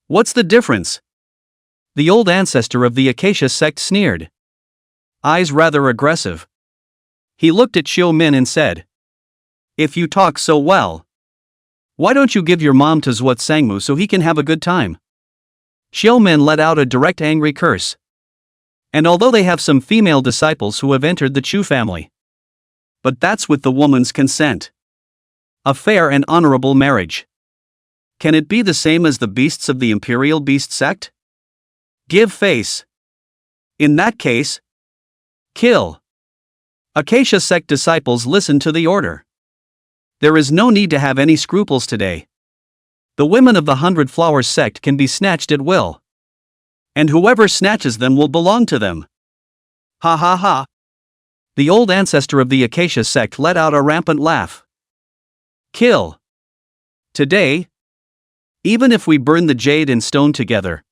What's the difference? The old ancestor of the Acacia sect sneered. Eyes rather aggressive. He looked at Xiumin and said, If you talk so well, why don't you give your mom to Zhuot Sangmu so he can have a good time? Xiumin let out a direct angry curse. And although they have some female disciples who have entered the Chu family, but that's with the woman's consent. A fair and honorable marriage. Can it be the same as the beasts of the Imperial Beast sect? Give face. In that case, kill. Acacia sect disciples listen to the order. There is no need to have any scruples today. The women of the 100 Flowers sect can be snatched at will. And whoever snatches them will belong to them. Ha ha ha. The old ancestor of the Acacia sect let out a rampant laugh. Kill. Today, even if we burn the jade and stone together,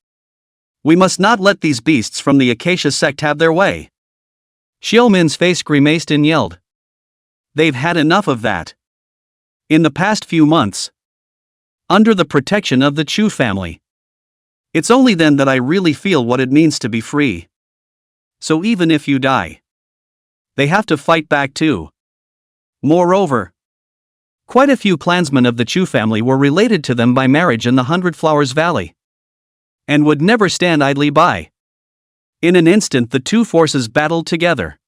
we must not let these beasts from the Acacia sect have their way. Xiumin's face grimaced and yelled. They've had enough of that. In the past few months, under the protection of the Chu family, it's only then that I really feel what it means to be free. So even if you die, they have to fight back too. Moreover, quite a few clansmen of the Chu family were related to them by marriage in the 100 Flowers Valley, and would never stand idly by. In an instant the two forces battled together.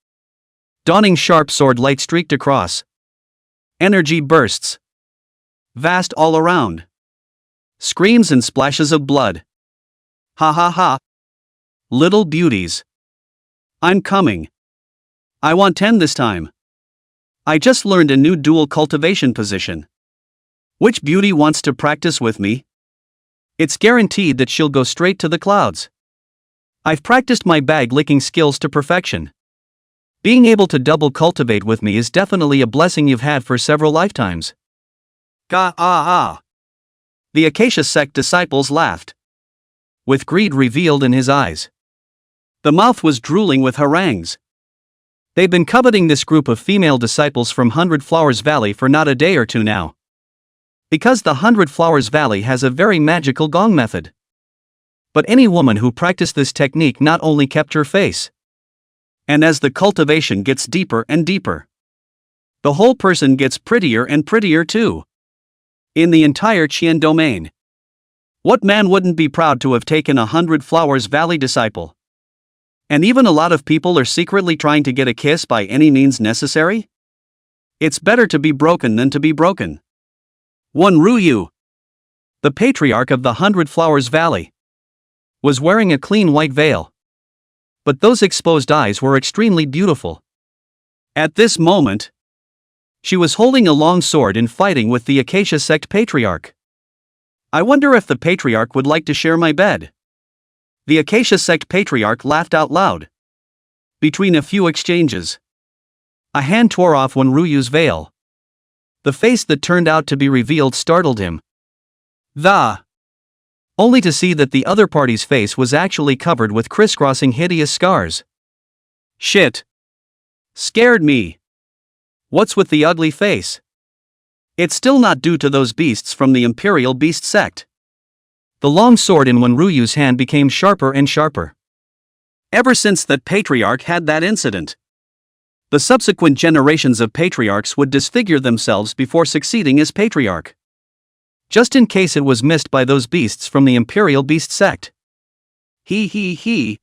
Dawning sharp sword light streaked across. Energy bursts. Vast all around. Screams and splashes of blood. Ha ha ha. Little beauties. I'm coming. I want 10 this time. I just learned a new dual cultivation position. Which beauty wants to practice with me? It's guaranteed that she'll go straight to the clouds. I've practiced my bag-licking skills to perfection. Being able to double cultivate with me is definitely a blessing you've had for several lifetimes. Ga-ah-ah. The Acacia sect disciples laughed, with greed revealed in his eyes. The mouth was drooling with harangues. They've been coveting this group of female disciples from 100 Flowers Valley for not a day or two now. Because the 100 Flowers Valley has a very magical gong method. But any woman who practiced this technique not only kept her face, and as the cultivation gets deeper and deeper, the whole person gets prettier and prettier too. In the entire Qian domain, what man wouldn't be proud to have taken a 100 Flowers Valley disciple? And even a lot of people are secretly trying to get a kiss by any means necessary? It's better to be broken than to be broken. One Ruyu, the patriarch of the 100 Flowers Valley, was wearing a clean white veil. But those exposed eyes were extremely beautiful. At this moment, she was holding a long sword and fighting with the Acacia sect patriarch. I wonder if the patriarch would like to share my bed. The Acacia sect patriarch laughed out loud. Between a few exchanges, a hand tore off one Ruyu's veil. The face that turned out to be revealed startled him. The only to see that the other party's face was actually covered with crisscrossing hideous scars. Shit. Scared me. What's with the ugly face? It's still not due to those beasts from the Imperial Beast sect. The long sword in Wenruyu's hand became sharper and sharper. Ever since that patriarch had that incident, the subsequent generations of patriarchs would disfigure themselves before succeeding as patriarch, just in case it was missed by those beasts from the Imperial Beast sect. He.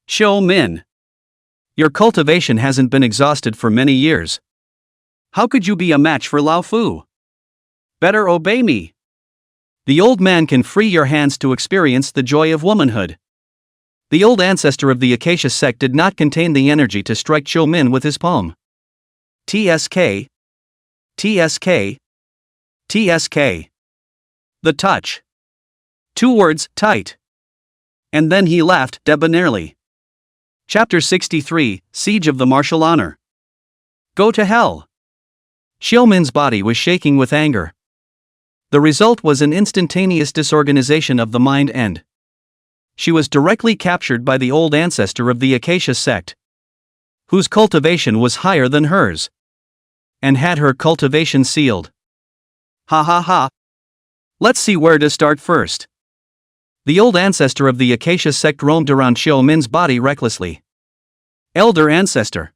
Xiao Min. Your cultivation hasn't been exhausted for many years. How could you be a match for Lao Fu? Better obey me. The old man can free your hands to experience the joy of womanhood. The old ancestor of the Acacia sect did not contain the energy to strike Xiao Min with his palm. TSK. TSK. TSK. The touch. 2 words, tight. And then he laughed debonairly. Chapter 63, Siege of the Martial Honor. Go to hell. Xiao Min's body was shaking with anger. The result was an instantaneous disorganization of the mind and she was directly captured by the old ancestor of the Acacia sect, whose cultivation was higher than hers, and had her cultivation sealed. Ha. Let's see where to start first. The old ancestor of the Acacia sect roamed around Xiao Min's body recklessly. Elder ancestor.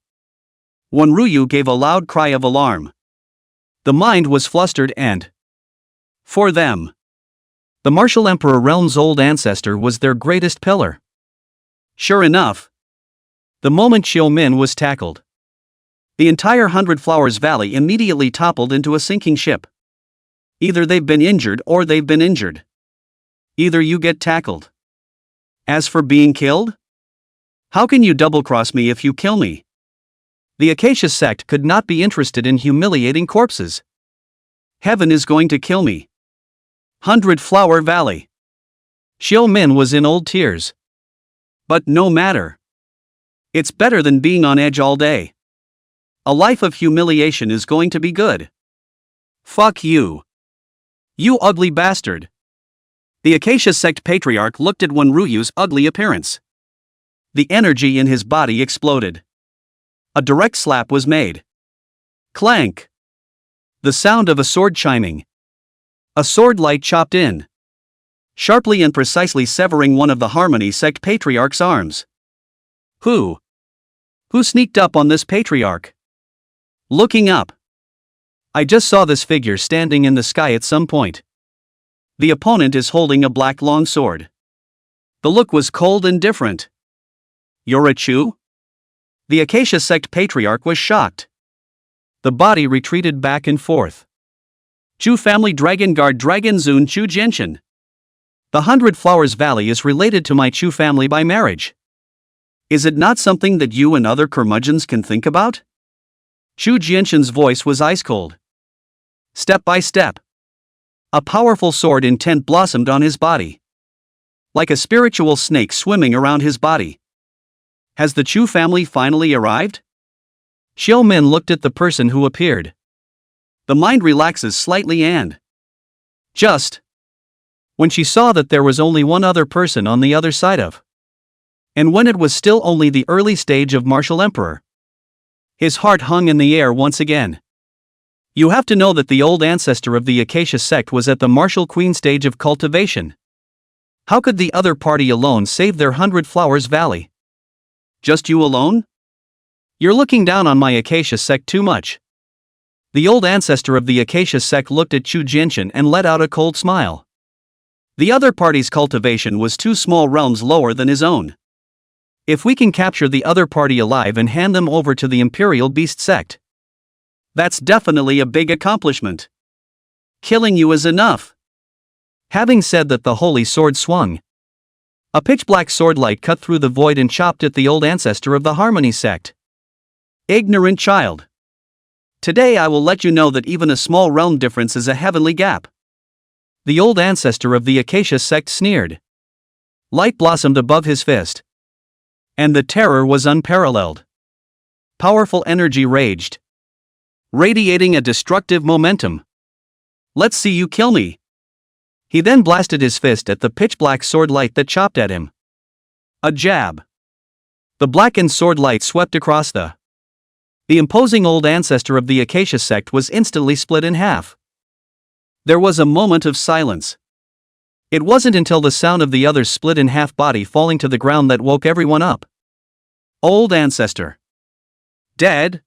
Wenruyu gave a loud cry of alarm. The mind was flustered and for them, the Martial Emperor realm's old ancestor was their greatest pillar. Sure enough, the moment Xiao Min was tackled, the entire 100 Flowers Valley immediately toppled into a sinking ship. Either they've been injured or they've been injured. Either you get tackled. As for being killed? How can you double-cross me if you kill me? The Acacia sect could not be interested in humiliating corpses. Heaven is going to kill me. 100 Flower Valley. Xiao Min was in old tears. But no matter. It's better than being on edge all day. A life of humiliation is going to be good. Fuck you. You ugly bastard. The Acacia sect patriarch looked at Wenruyu's ugly appearance. The energy in his body exploded. A direct slap was made. Clank. The sound of a sword chiming. A sword light chopped in, sharply and precisely severing one of the Harmony sect patriarch's arms. Who sneaked up on this patriarch? Looking up, I just saw this figure standing in the sky at some point. The opponent is holding a black long sword. The look was cold and different. You're a Chu? The Acacia sect patriarch was shocked. The body retreated back and forth. Chu family Dragon Guard Dragon Zun Chu Genshin. The 100 Flowers Valley is related to my Chu family by marriage. Is it not something that you and other curmudgeons can think about? Chu Genshin's voice was ice cold. Step by step, a powerful sword intent blossomed on his body, like a spiritual snake swimming around his body. Has the Chu family finally arrived? Xiao Min looked at the person who appeared. The mind relaxes slightly and just when she saw that there was only one other person on the other side of, and when it was still only the early stage of Martial Emperor, his heart hung in the air once again. You have to know that the old ancestor of the Acacia sect was at the Martial Queen stage of cultivation. How could the other party alone save their 100 Flowers Valley? Just you alone? You're looking down on my Acacia sect too much. The old ancestor of the Acacia sect looked at Chu Genshin and let out a cold smile. The other party's cultivation was 2 small realms lower than his own. If we can capture the other party alive and hand them over to the Imperial Beast sect, that's definitely a big accomplishment. Killing you is enough. Having said that, the holy sword swung. A pitch-black sword light cut through the void and chopped at the old ancestor of the Harmony sect. Ignorant child. Today I will let you know that even a small realm difference is a heavenly gap. The old ancestor of the Acacia sect sneered. Light blossomed above his fist. And the terror was unparalleled. Powerful energy raged, radiating a destructive momentum. Let's see you kill me. He then blasted his fist at the pitch-black sword light that chopped at him. A jab. The blackened sword light swept across the imposing old ancestor of the Acacia sect was instantly split in half. There was a moment of silence. It wasn't until the sound of the other's split in half body falling to the ground that woke everyone up. Old ancestor. Dead?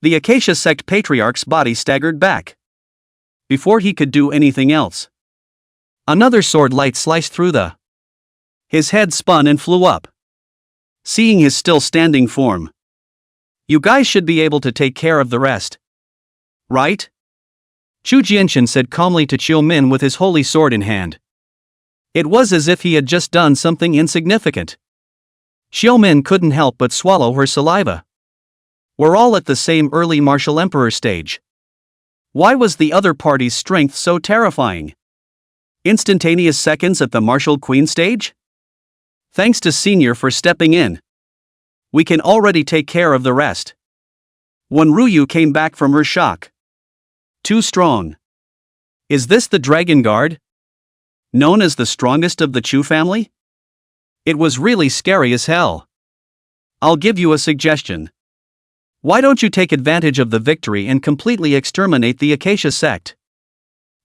The Acacia sect patriarch's body staggered back. Before he could do anything else, another sword light sliced through his head spun and flew up. Seeing his still standing form. You guys should be able to take care of the rest. Right? Chu Jianshan said calmly to Chiu Min with his holy sword in hand. It was as if he had just done something insignificant. Chiu Min couldn't help but swallow her saliva. We're all at the same early martial emperor stage. Why was the other party's strength so terrifying? Instantaneous seconds at the martial queen stage? Thanks to Senior for stepping in. We can already take care of the rest. When Ruyu came back from her shock. Too strong. Is this the Dragon Guard? Known as the strongest of the Chu family? It was really scary as hell. I'll give you a suggestion. Why don't you take advantage of the victory and completely exterminate the Acacia sect?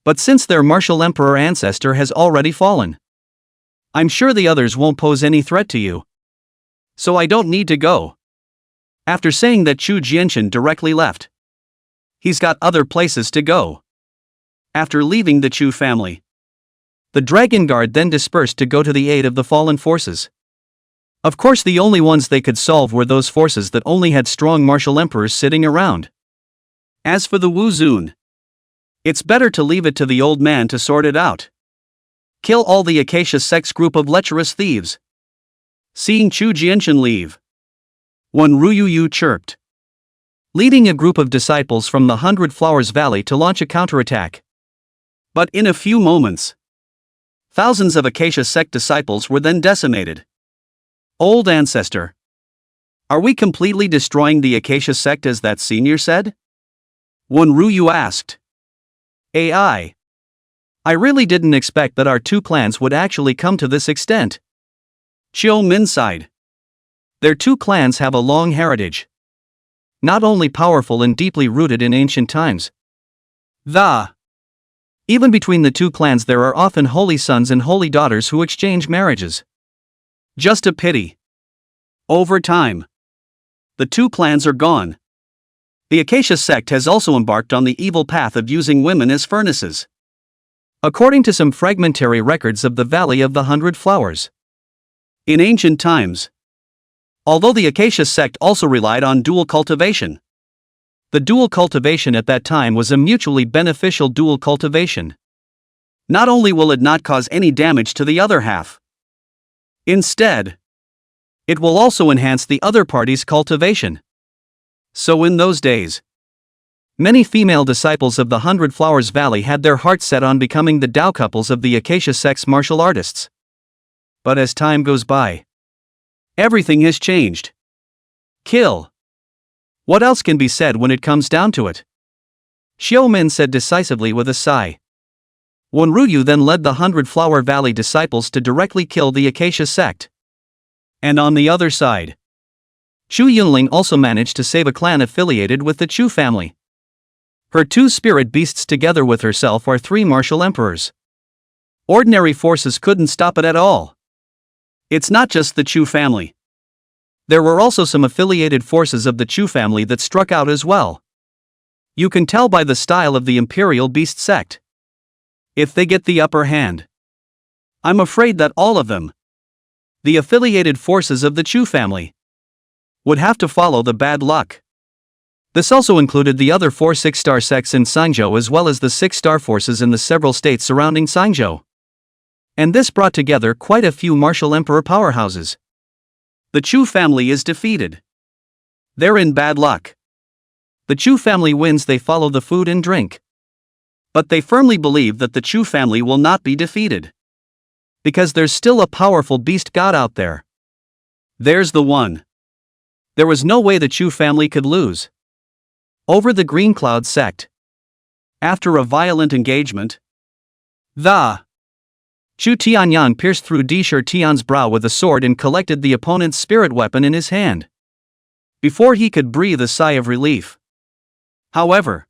But since their martial emperor ancestor has already fallen, I'm sure the others won't pose any threat to you. So I don't need to go. After saying that, Chu Jianshan directly left. He's got other places to go. After leaving the Chu family, the Dragon Guard then dispersed to go to the aid of the fallen forces. Of course, the only ones they could solve were those forces that only had strong martial emperors sitting around. As for the Wu Zun, it's better to leave it to the old man to sort it out. Kill all the Acacia sect's group of lecherous thieves. Seeing Chu Jianshan leave, Wen Ruyu chirped, leading a group of disciples from the 100 Flowers Valley to launch a counterattack. But in a few moments, thousands of Acacia sect disciples were then decimated. Old ancestor. Are we completely destroying the Acacia sect as that Senior said? Wen Ruyu asked. AI. I really didn't expect that our two clans would actually come to this extent. Chiu Min sighed. Their two clans have a long heritage. Not only powerful and deeply rooted in ancient times. Even between the two clans there are often holy sons and holy daughters who exchange marriages. Just a pity. Over time, the two clans are gone. The Acacia sect has also embarked on the evil path of using women as furnaces. According to some fragmentary records of the Valley of the 100 Flowers. In ancient times, although the Acacia sect also relied on dual cultivation, the dual cultivation at that time was a mutually beneficial dual cultivation. Not only will it not cause any damage to the other half, instead, it will also enhance the other party's cultivation. So in those days, many female disciples of the 100 Flowers Valley had their hearts set on becoming the Dao couples of the Acacia sect's martial artists. But as time goes by, everything has changed. Kill. What else can be said when it comes down to it? Chiu Min said decisively with a sigh. Wen Ruyu then led the 100 Flower Valley disciples to directly kill the Acacia sect. And on the other side, Chu Yunling also managed to save a clan affiliated with the Chu family. Her two spirit beasts together with herself are 3 martial emperors. Ordinary forces couldn't stop it at all. It's not just the Chu family. There were also some affiliated forces of the Chu family that struck out as well. You can tell by the style of the Imperial Beast sect. If they get the upper hand, I'm afraid that all of them, the affiliated forces of the Chu family, would have to follow the bad luck. This also included the other 4 6-star sects in Sangzhou as well as the 6-star forces in the several states surrounding Sangzhou. And this brought together quite a few martial emperor powerhouses. The Chu family is defeated. They're in bad luck. The Chu family wins, they follow the food and drink. But they firmly believe that the Chu family will not be defeated. Because there's still a powerful beast god out there. There's the one. There was no way the Chu family could lose. Over the Green Cloud sect. After a violent engagement, The Chu Tianyang pierced through Deshir Tian's brow with a sword and collected the opponent's spirit weapon in his hand. Before he could breathe a sigh of relief. However,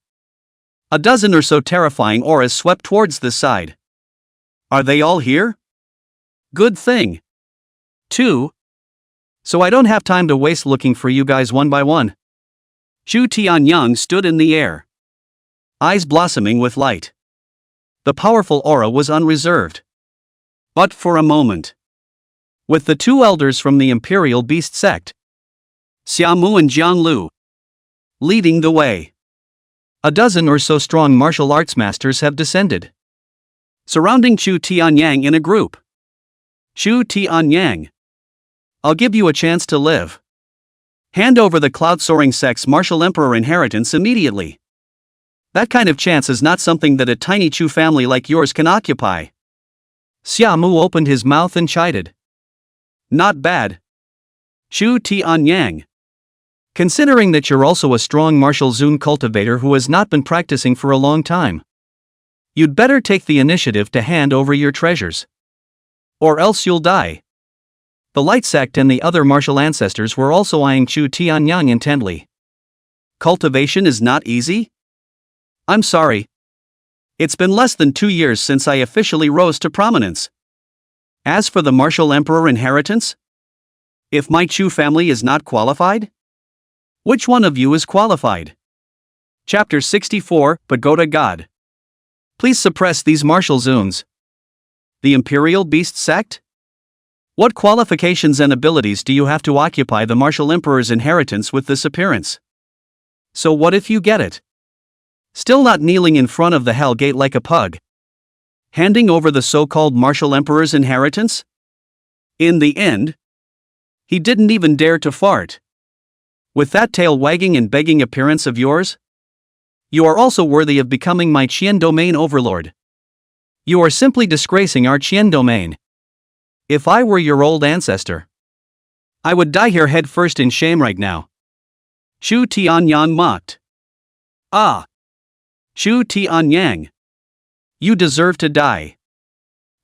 a dozen or so terrifying auras swept towards the side. Are they all here? Good thing. 2. So I don't have time to waste looking for you guys one by one. Chu Tianyang stood in the air, eyes blossoming with light. The powerful aura was unreserved. But for a moment, with the 2 elders from the Imperial Beast sect, Xiamu and Jianglu, leading the way, a dozen or so strong martial arts masters have descended, surrounding Chu Tianyang in a group. Chu Tianyang, I'll give you a chance to live. Hand over the cloud-soaring sect's martial emperor inheritance immediately. That kind of chance is not something that a tiny Chu family like yours can occupy. Xiamu opened his mouth and chided. Not bad. Chu Tianyang. Considering that you're also a strong martial Zun cultivator who has not been practicing for a long time, you'd better take the initiative to hand over your treasures. Or else you'll die. The Light Sect and the other martial ancestors were also eyeing Chu Tianyang intently. Cultivation is not easy? I'm sorry. It's been less than 2 years since I officially rose to prominence. As for the martial emperor inheritance, if my Chu family is not qualified, which one of you is qualified? Chapter 64, Pagoda God. Please suppress these martial Zuns. The Imperial Beast sect? What qualifications and abilities do you have to occupy the martial emperor's inheritance with this appearance? So what if you get it? Still not kneeling in front of the Hell Gate like a pug? Handing over the so-called martial emperor's inheritance? In the end, he didn't even dare to fart. With that tail wagging and begging appearance of yours, you are also worthy of becoming my Qian domain overlord. You are simply disgracing our Qian domain. If I were your old ancestor, I would die here head first in shame right now. Chu Tianyang mocked. Ah! Chu Tianyang. You deserve to die.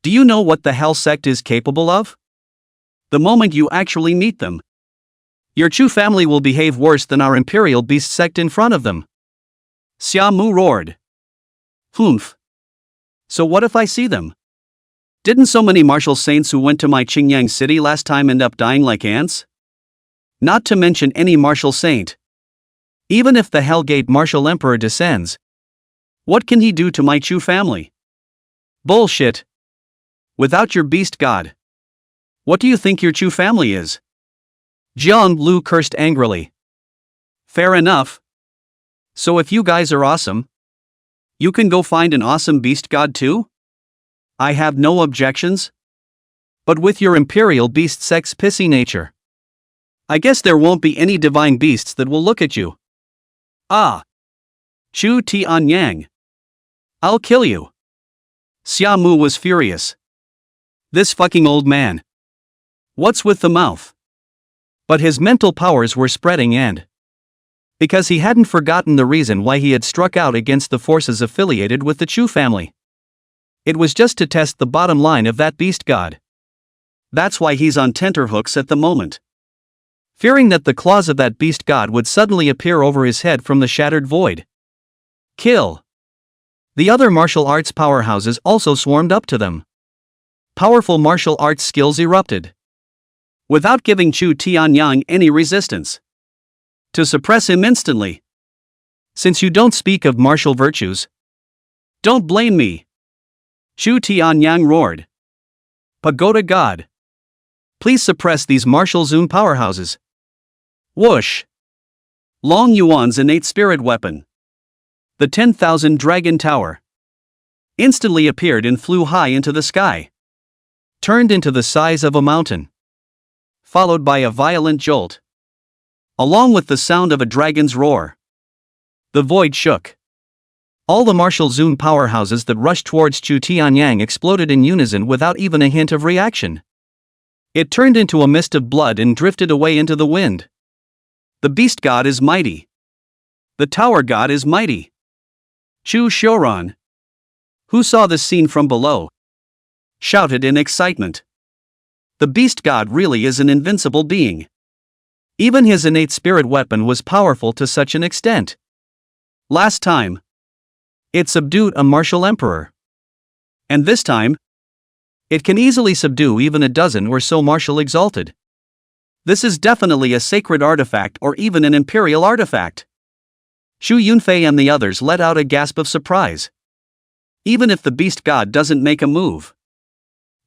Do you know what the Hell Sect is capable of? The moment you actually meet them, your Chu family will behave worse than our Imperial Beast sect in front of them. Xiamu roared. Humph. So what if I see them? Didn't so many martial saints who went to my Chingyang city last time end up dying like ants? Not to mention any martial saint. Even if the Hellgate martial emperor descends, what can he do to my Chu family? Bullshit. Without your beast god, what do you think your Chu family is? Jiang Lu cursed angrily. Fair enough. So if you guys are awesome, you can go find an awesome beast god too? I have no objections. But with your Imperial Beast sect's pissy nature, I guess there won't be any divine beasts that will look at you. Ah! Chu Tianyang. I'll kill you. Xiamu was furious. This fucking old man. What's with the mouth? But his mental powers were spreading and, because he hadn't forgotten the reason why he had struck out against the forces affiliated with the Chu family. It was just to test the bottom line of that beast god. That's why he's on tenterhooks at the moment. Fearing that the claws of that beast god would suddenly appear over his head from the shattered void. Kill. The other martial arts powerhouses also swarmed up to them. Powerful martial arts skills erupted, without giving Chu Tianyang any resistance, to suppress him instantly. Since you don't speak of martial virtues, don't blame me. Chu Tianyang roared. Pagoda God. Please suppress these martial Zun powerhouses. Whoosh. Long Yuan's innate spirit weapon, the 10,000 Dragon Tower, instantly appeared and flew high into the sky, turned into the size of a mountain, followed by a violent jolt, along with the sound of a dragon's roar. The void shook. All the martial Zun powerhouses that rushed towards Chu Tianyang exploded in unison without even a hint of reaction. It turned into a mist of blood and drifted away into the wind. The beast god is mighty. The tower god is mighty. Chu Shoran. Who saw this scene from below? Shouted in excitement. The beast god really is an invincible being. Even his innate spirit weapon was powerful to such an extent. Last time, it subdued a martial emperor. And this time, it can easily subdue even a dozen or so martial exalted. This is definitely a sacred artifact or even an imperial artifact. Xu Yunfei and the others let out a gasp of surprise. Even if the beast god doesn't make a move,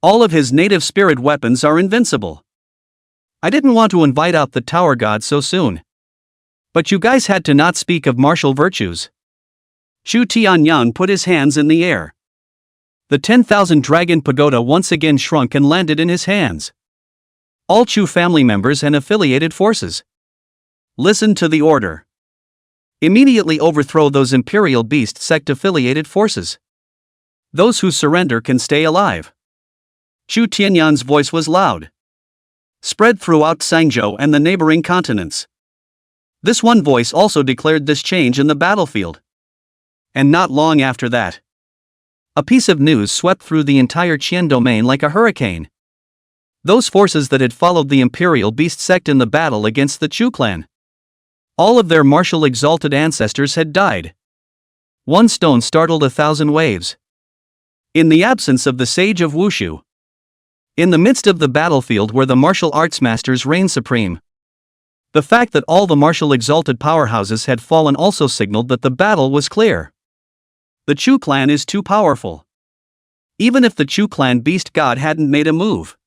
all of his native spirit weapons are invincible. I didn't want to invite out the tower god so soon. But you guys had to not speak of martial virtues. Xu Tianyang put his hands in the air. The 10,000 dragon pagoda once again shrunk and landed in his hands. All Chu family members and affiliated forces, listen to the order. Immediately overthrow those Imperial Beast sect affiliated forces. Those who surrender can stay alive. Xu Tianyang's voice was loud, spread throughout Sangzhou and the neighboring continents. This one voice also declared this change in the battlefield. And not long after that, a piece of news swept through the entire Qian domain like a hurricane. Those forces that had followed the Imperial Beast sect in the battle against the Chu clan, all of their martial exalted ancestors had died. One stone startled 1,000 waves. In the absence of the sage of Wushu, in the midst of the battlefield where the martial arts masters reigned supreme, the fact that all the martial exalted powerhouses had fallen also signaled that the battle was clear. The Chu clan is too powerful. Even if the Chu clan beast god hadn't made a move,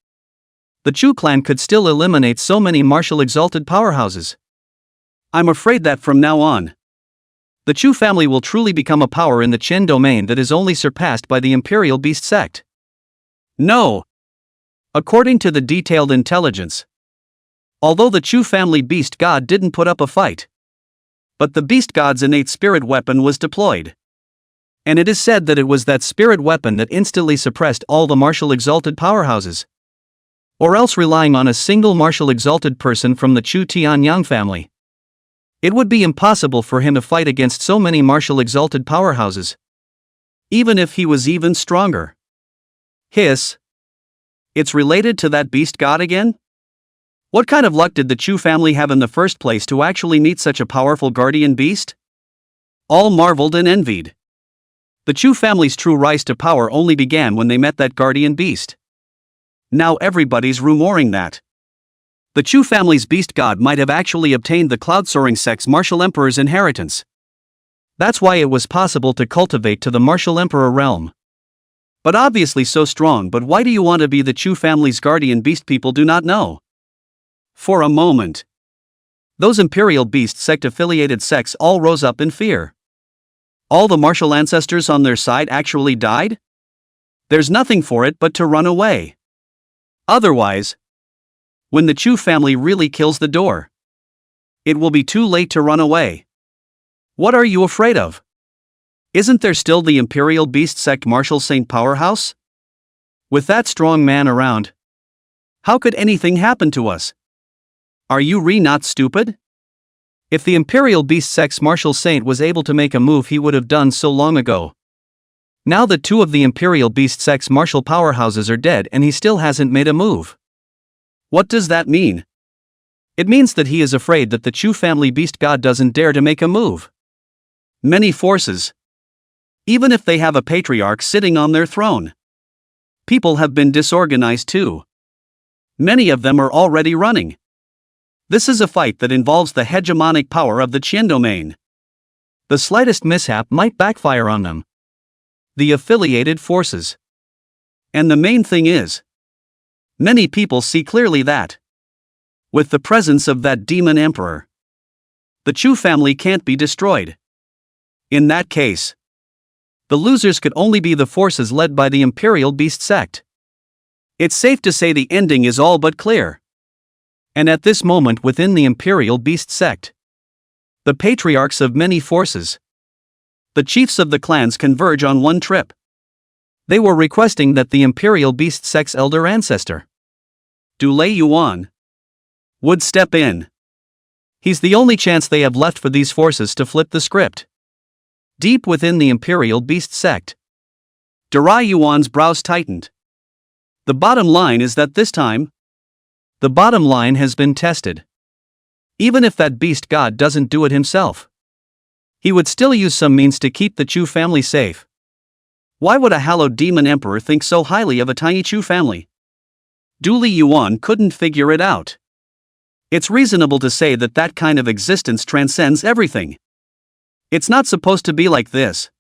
the Chu clan could still eliminate so many martial exalted powerhouses. I'm afraid that from now on, the Chu family will truly become a power in the Qian domain that is only surpassed by the Imperial Beast sect. No. According to the detailed intelligence, although the Chu family beast god didn't put up a fight, but the beast god's innate spirit weapon was deployed. And it is said that it was that spirit weapon that instantly suppressed all the martial exalted powerhouses. Or else relying on a single martial exalted person from the Chu Tianyang family, it would be impossible for him to fight against so many martial exalted powerhouses, even if he was even stronger. Hiss. It's related to that beast god again? What kind of luck did the Chu family have in the first place to actually meet such a powerful guardian beast? All marveled and envied. The Chu family's true rise to power only began when they met that guardian beast. Now everybody's rumoring that the Chu family's beast god might have actually obtained the cloud-soaring sect's martial emperor's inheritance. That's why it was possible to cultivate to the martial emperor realm. But obviously so strong, but why do you want to be the Chu family's guardian beast? People do not know. For a moment, those Imperial Beast sect-affiliated sects all rose up in fear. All the martial ancestors on their side actually died? There's nothing for it but to run away. Otherwise, when the Chu family really kills the door, it will be too late to run away. What are you afraid of? Isn't there still the Imperial Beast sect martial saint powerhouse? With that strong man around, how could anything happen to us? Are you not stupid? If the Imperial Beast sect's martial saint was able to make a move, he would have done so long ago. Now that 2 of the Imperial Beast sect's martial powerhouses are dead and he still hasn't made a move. What does that mean? It means that he is afraid that the Chu family beast god doesn't dare to make a move. Many forces, even if they have a patriarch sitting on their throne, people have been disorganized too. Many of them are already running. This is a fight that involves the hegemonic power of the Qian domain. The slightest mishap might backfire on them. The affiliated forces. And the main thing is, many people see clearly that, with the presence of that demon emperor, the Chu family can't be destroyed. In that case, the losers could only be the forces led by the Imperial Beast sect. It's safe to say the ending is all but clear. And at this moment within the Imperial Beast sect, the patriarchs of many forces, the chiefs of the clans converge on one trip. They were requesting that the Imperial Beast sect's elder ancestor, Yuan, would step in. He's the only chance they have left for these forces to flip the script. Deep within the Imperial Beast sect, Durai Yuan's brows tightened. The bottom line is that this time, the bottom line has been tested. Even if that beast god doesn't do it himself, he would still use some means to keep the Chu family safe. Why would a hallowed demon emperor think so highly of a tiny Chu family? Duli Yuan couldn't figure it out. It's reasonable to say that that kind of existence transcends everything. It's not supposed to be like this.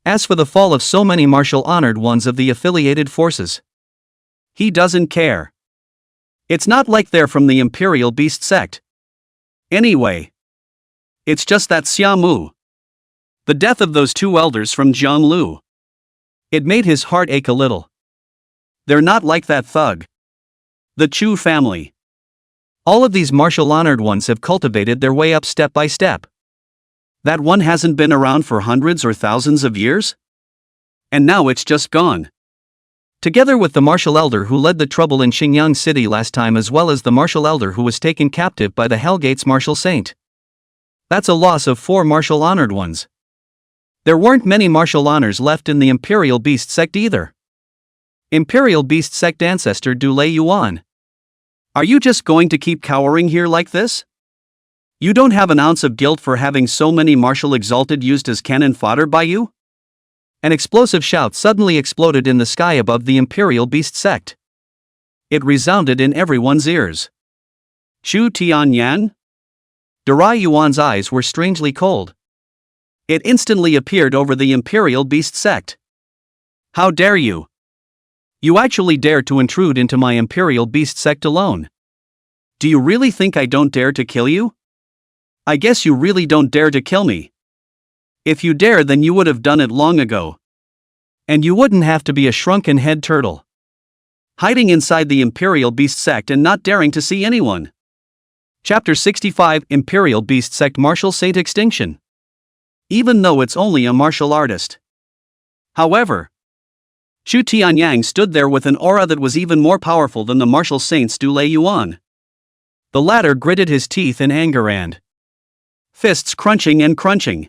As for the fall of so many martial honored ones of the affiliated forces, he doesn't care. It's not like they're from the Imperial Beast sect. Anyway, it's just that Xiamu, the death of those two elders from Jianglu, it made his heart ache a little. They're not like that thug. The Chu family. All of these martial honored ones have cultivated their way up step by step. That one hasn't been around for hundreds or thousands of years? And now it's just gone. Together with the martial elder who led the trouble in Chingyang city last time, as well as the martial elder who was taken captive by the Hellgate's martial saint. That's a loss of 4 martial honored ones. There weren't many martial honors left in the Imperial Beast sect either. Imperial Beast sect ancestor Dulei Yuan. Are you just going to keep cowering here like this? You don't have an ounce of guilt for having so many martial exalted used as cannon fodder by you? An explosive shout suddenly exploded in the sky above the Imperial Beast sect. It resounded in everyone's ears. Shu Tianyang? Durai Yuan's eyes were strangely cold. It instantly appeared over the Imperial Beast sect. How dare you? You actually dare to intrude into my Imperial Beast sect alone. Do you really think I don't dare to kill you? I guess you really don't dare to kill me. If you dare, then you would have done it long ago. And you wouldn't have to be a shrunken head turtle, hiding inside the Imperial Beast sect and not daring to see anyone. Chapter 65 Imperial Beast Sect Martial Saint Extinction. Even though it's only a martial artist. However, Shu Tianyang stood there with an aura that was even more powerful than the martial saint's Dulei Yuan. The latter gritted his teeth in anger and fists crunching and crunching.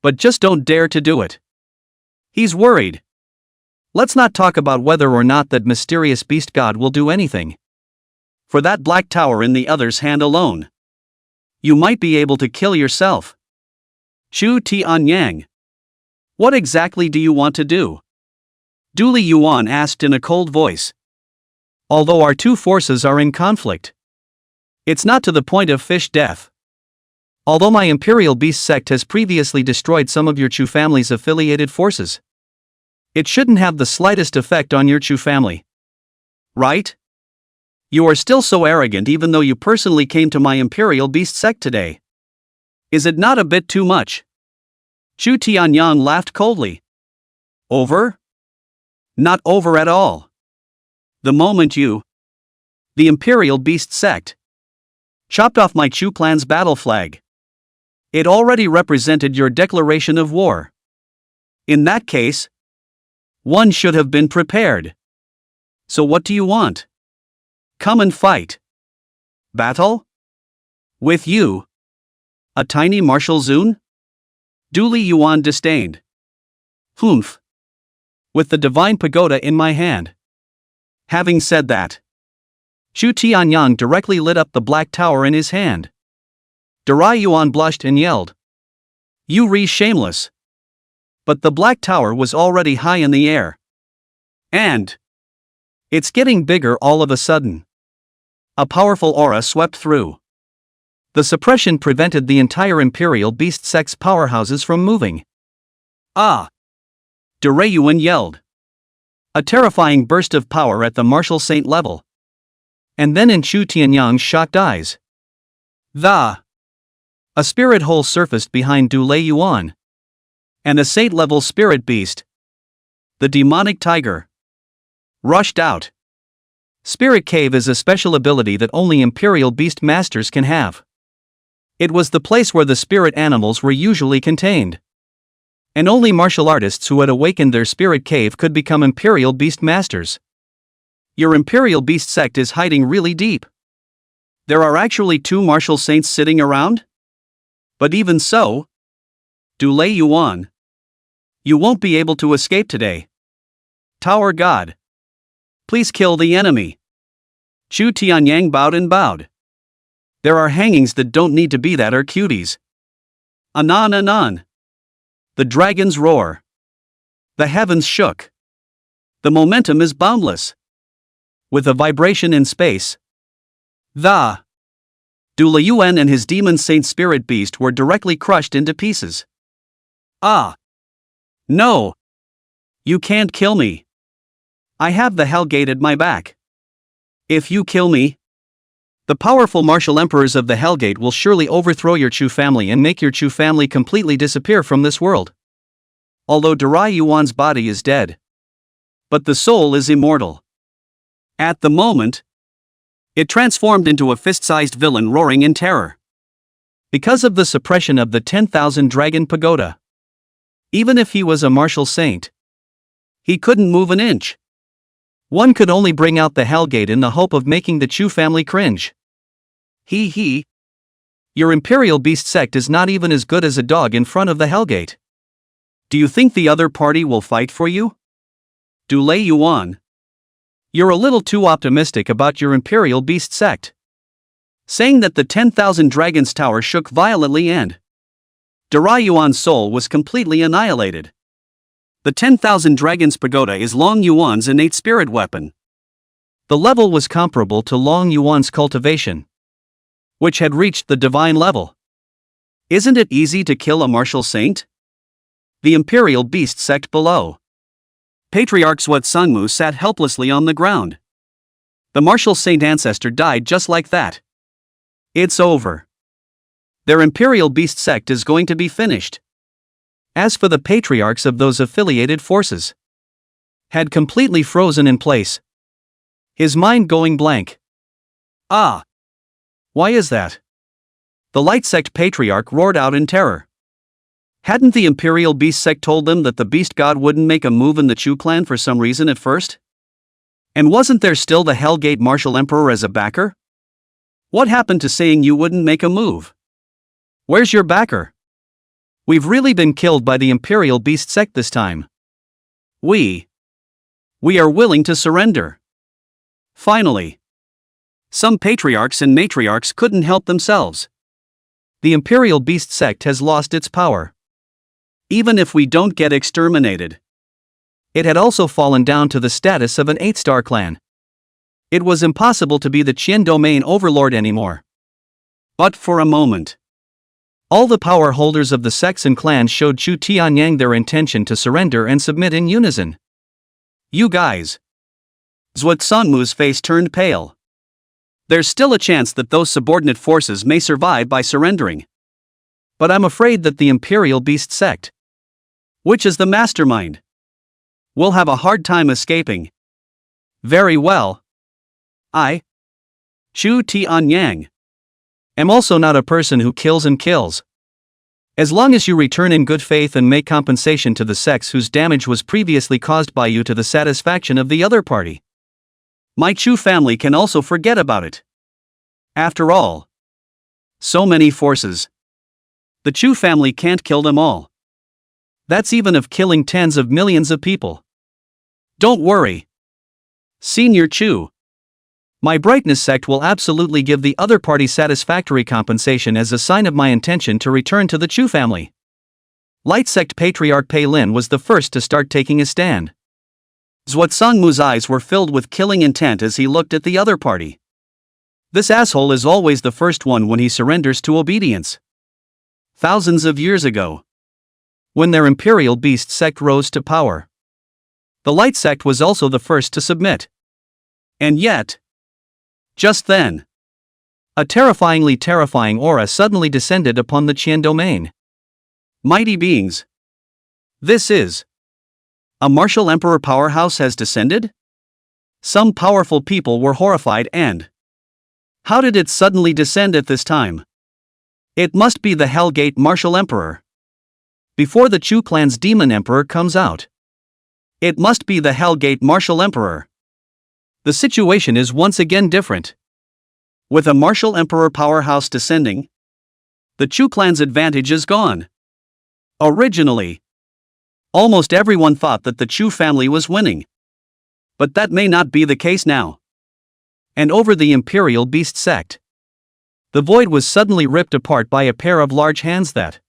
But just don't dare to do it. He's worried. Let's not talk about whether or not that mysterious beast god will do anything. For that black tower in the other's hand alone, you might be able to kill yourself. Shu Tianyang. What exactly do you want to do? Duli Yuan asked in a cold voice. Although our two forces are in conflict, it's not to the point of fish death. Although my Imperial Beast sect has previously destroyed some of your Chu family's affiliated forces, it shouldn't have the slightest effect on your Chu family. Right? You are still so arrogant even though you personally came to my Imperial Beast sect today. Is it not a bit too much? Shu Tianyang laughed coldly. Over? Not over at all. The moment you, the Imperial Beast sect, chopped off my Chu clan's battle flag, it already represented your declaration of war. In that case, one should have been prepared. So what do you want? Come and fight. Battle? With you? A tiny martial Zun? Duli Yuan disdained. Humph. With the divine pagoda in my hand. Having said that, Shu Tianyang directly lit up the black tower in his hand. Durai Yuan blushed and yelled. You shameless. But the black tower was already high in the air. And it's getting bigger all of a sudden. A powerful aura swept through. The suppression prevented the entire Imperial Beast sect's powerhouses from moving. Ah! Durai Yuan yelled. A terrifying burst of power at the martial saint level. And then in Shu Tianyang's shocked eyes, a spirit hole surfaced behind Dulei Yuan. And a saint-level spirit beast, the demonic tiger, rushed out. Spirit Cave is a special ability that only Imperial Beast masters can have. It was the place where the spirit animals were usually contained. And only martial artists who had awakened their spirit cave could become Imperial Beast masters. Your Imperial Beast sect is hiding really deep. There are actually 2 martial saints sitting around? But even so, Dulei Yuan, You won't be able to escape today. Tower God. Please kill the enemy. Chu Tianyang bowed and bowed. There are hangings that don't need to be that are cuties. Anon anon. The dragons roar. The heavens shook. The momentum is boundless. With a vibration in space. The Yuan and his demon saint spirit beast were directly crushed into pieces. Ah! No! You can't kill me. I have the Hellgate at my back. If you kill me, the powerful martial emperors of the Hellgate will surely overthrow your Chu family and make your Chu family completely disappear from this world. Although Darai Yuan's body is dead, but the soul is immortal. At the moment, it transformed into a fist-sized villain roaring in terror. Because of the suppression of the 10,000 Dragon Pagoda. Even if he was a martial saint, he couldn't move an inch. One could only bring out the Hellgate in the hope of making the Chu family cringe. He. Your Imperial Beast sect is not even as good as a dog in front of the Hellgate. Do you think the other party will fight for you? Dulei Yuan. You're a little too optimistic about your Imperial Beast sect. Saying that the 10,000 Dragons Tower shook violently and Darai Yuan's soul was completely annihilated. The 10,000 Dragons Pagoda is Long Yuan's innate spirit weapon. The level was comparable to Long Yuan's Cultivation, which had reached the divine level. Isn't it easy to kill a martial saint? The Imperial Beast sect below. Patriarch Swat Sungmu sat helplessly on the ground. The martial saint ancestor died just like that. It's over. Their Imperial Beast sect is going to be finished. As for the patriarchs of those affiliated forces, had completely frozen in place. His mind going blank. Ah! Why is that? The Light Sect patriarch roared out in terror. Hadn't the Imperial Beast sect told them that the Beast God wouldn't make a move in the Chu clan for some reason at first? And wasn't there still the Hellgate Martial Emperor as a backer? What happened to saying you wouldn't make a move? Where's your backer? We've really been killed by the Imperial Beast sect this time. We are willing to surrender. Finally. Some patriarchs and matriarchs couldn't help themselves. The Imperial Beast sect has lost its power. Even if we don't get exterminated. It had also fallen down to the status of an 8-star clan. It was impossible to be the Qian domain overlord anymore. But for a moment, all the power holders of the sects and clans showed Chu Tianyang their intention to surrender and submit in unison. You guys. Zwat Songmu's face turned pale. There's still a chance that those subordinate forces may survive by surrendering. But I'm afraid that the Imperial Beast sect, which is the mastermind, will have a hard time escaping. Very well. I, Chu Tianyang, am also not a person who kills and kills. As long as you return in good faith and make compensation to the sects whose damage was previously caused by you to the satisfaction of the other party, my Chu family can also forget about it. After all, so many forces. The Chu family can't kill them all. That's even of killing tens of millions of people. Don't worry. Senior Chu. My Brightness sect will absolutely give the other party satisfactory compensation as a sign of my intention to return to the Chu family. Light sect patriarch Pei Lin was the first to start taking a stand. Zwat Songmu's eyes were filled with killing intent as he looked at the other party. This asshole is always the first one when he surrenders to obedience. Thousands of years ago, when their Imperial Beast sect rose to power, the Light sect was also the first to submit. And yet, just then, a terrifying aura suddenly descended upon the Qian domain. Mighty beings. This is a martial emperor powerhouse has descended? Some powerful people were horrified and how did it suddenly descend at this time? It must be the Hellgate Martial Emperor. Before the Chu clan's Demon Emperor comes out. It must be the Hellgate Martial Emperor. The situation is once again different. With a Martial Emperor powerhouse descending, the Chu clan's advantage is gone. Originally, Almost everyone thought that the Chu family was winning. But that may not be the case now. And over the Imperial Beast sect, the void was suddenly ripped apart by a pair of large hands that.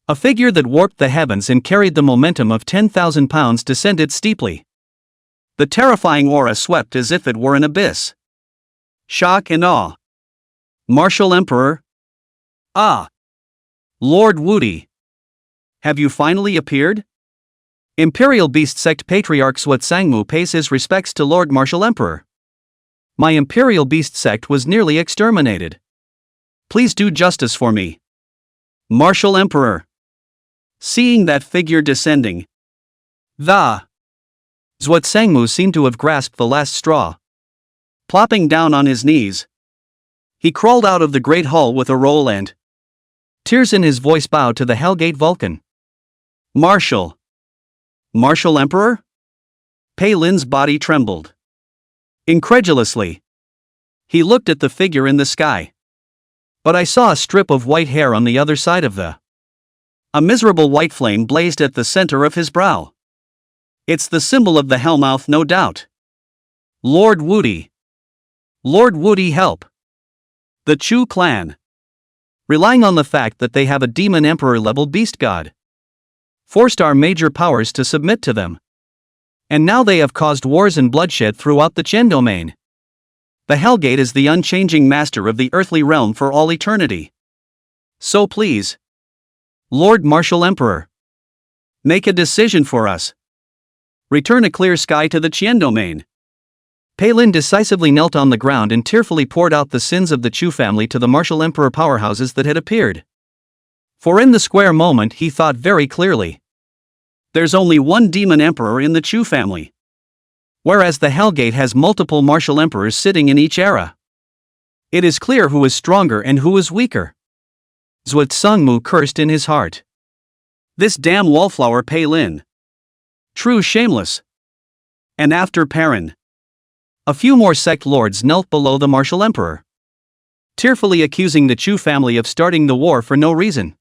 A figure that warped the heavens and carried the momentum of 10,000 pounds descended steeply. The terrifying aura swept as if it were an abyss. Shock and awe. Martial Emperor? Ah! Lord Wudi. Have you finally appeared? Imperial Beast sect Patriarch Swat Sangmu pays his respects to Lord Martial Emperor. My Imperial Beast sect was nearly exterminated. Please do justice for me. Martial Emperor. Seeing that figure descending. Swat Sangmu seemed to have grasped the last straw. Plopping down on his knees, he crawled out of the great hall with a roll and tears in his voice bowed to the Hellgate Vulcan. Martial Emperor? Pei Lin's body trembled. Incredulously, he looked at the figure in the sky. But I saw a strip of white hair on the other side of the. A miserable white flame blazed at the center of his brow. It's the symbol of the Hellmouth, no doubt. Lord Wudi. Lord Wudi, help. The Chu clan, relying on the fact that they have a demon emperor-level beast god, forced our major powers to submit to them. And now they have caused wars and bloodshed throughout the Chen domain. The Hellgate is the unchanging master of the earthly realm for all eternity. So please, Lord Martial Emperor, make a decision for us. Return a clear sky to the Qian domain. Pei Lin decisively knelt on the ground and tearfully poured out the sins of the Chu family to the Martial Emperor powerhouses that had appeared. For in the square moment he thought very clearly. There's only one demon emperor in the Chu family, whereas the Hellgate has multiple martial emperors sitting in each era. It is clear who is stronger and who is weaker. Swat Sangmu cursed in his heart. This damn wallflower Pei Lin. True shameless. And after Perrin, a few more sect lords knelt below the martial emperor, tearfully accusing the Chu family of starting the war for no reason.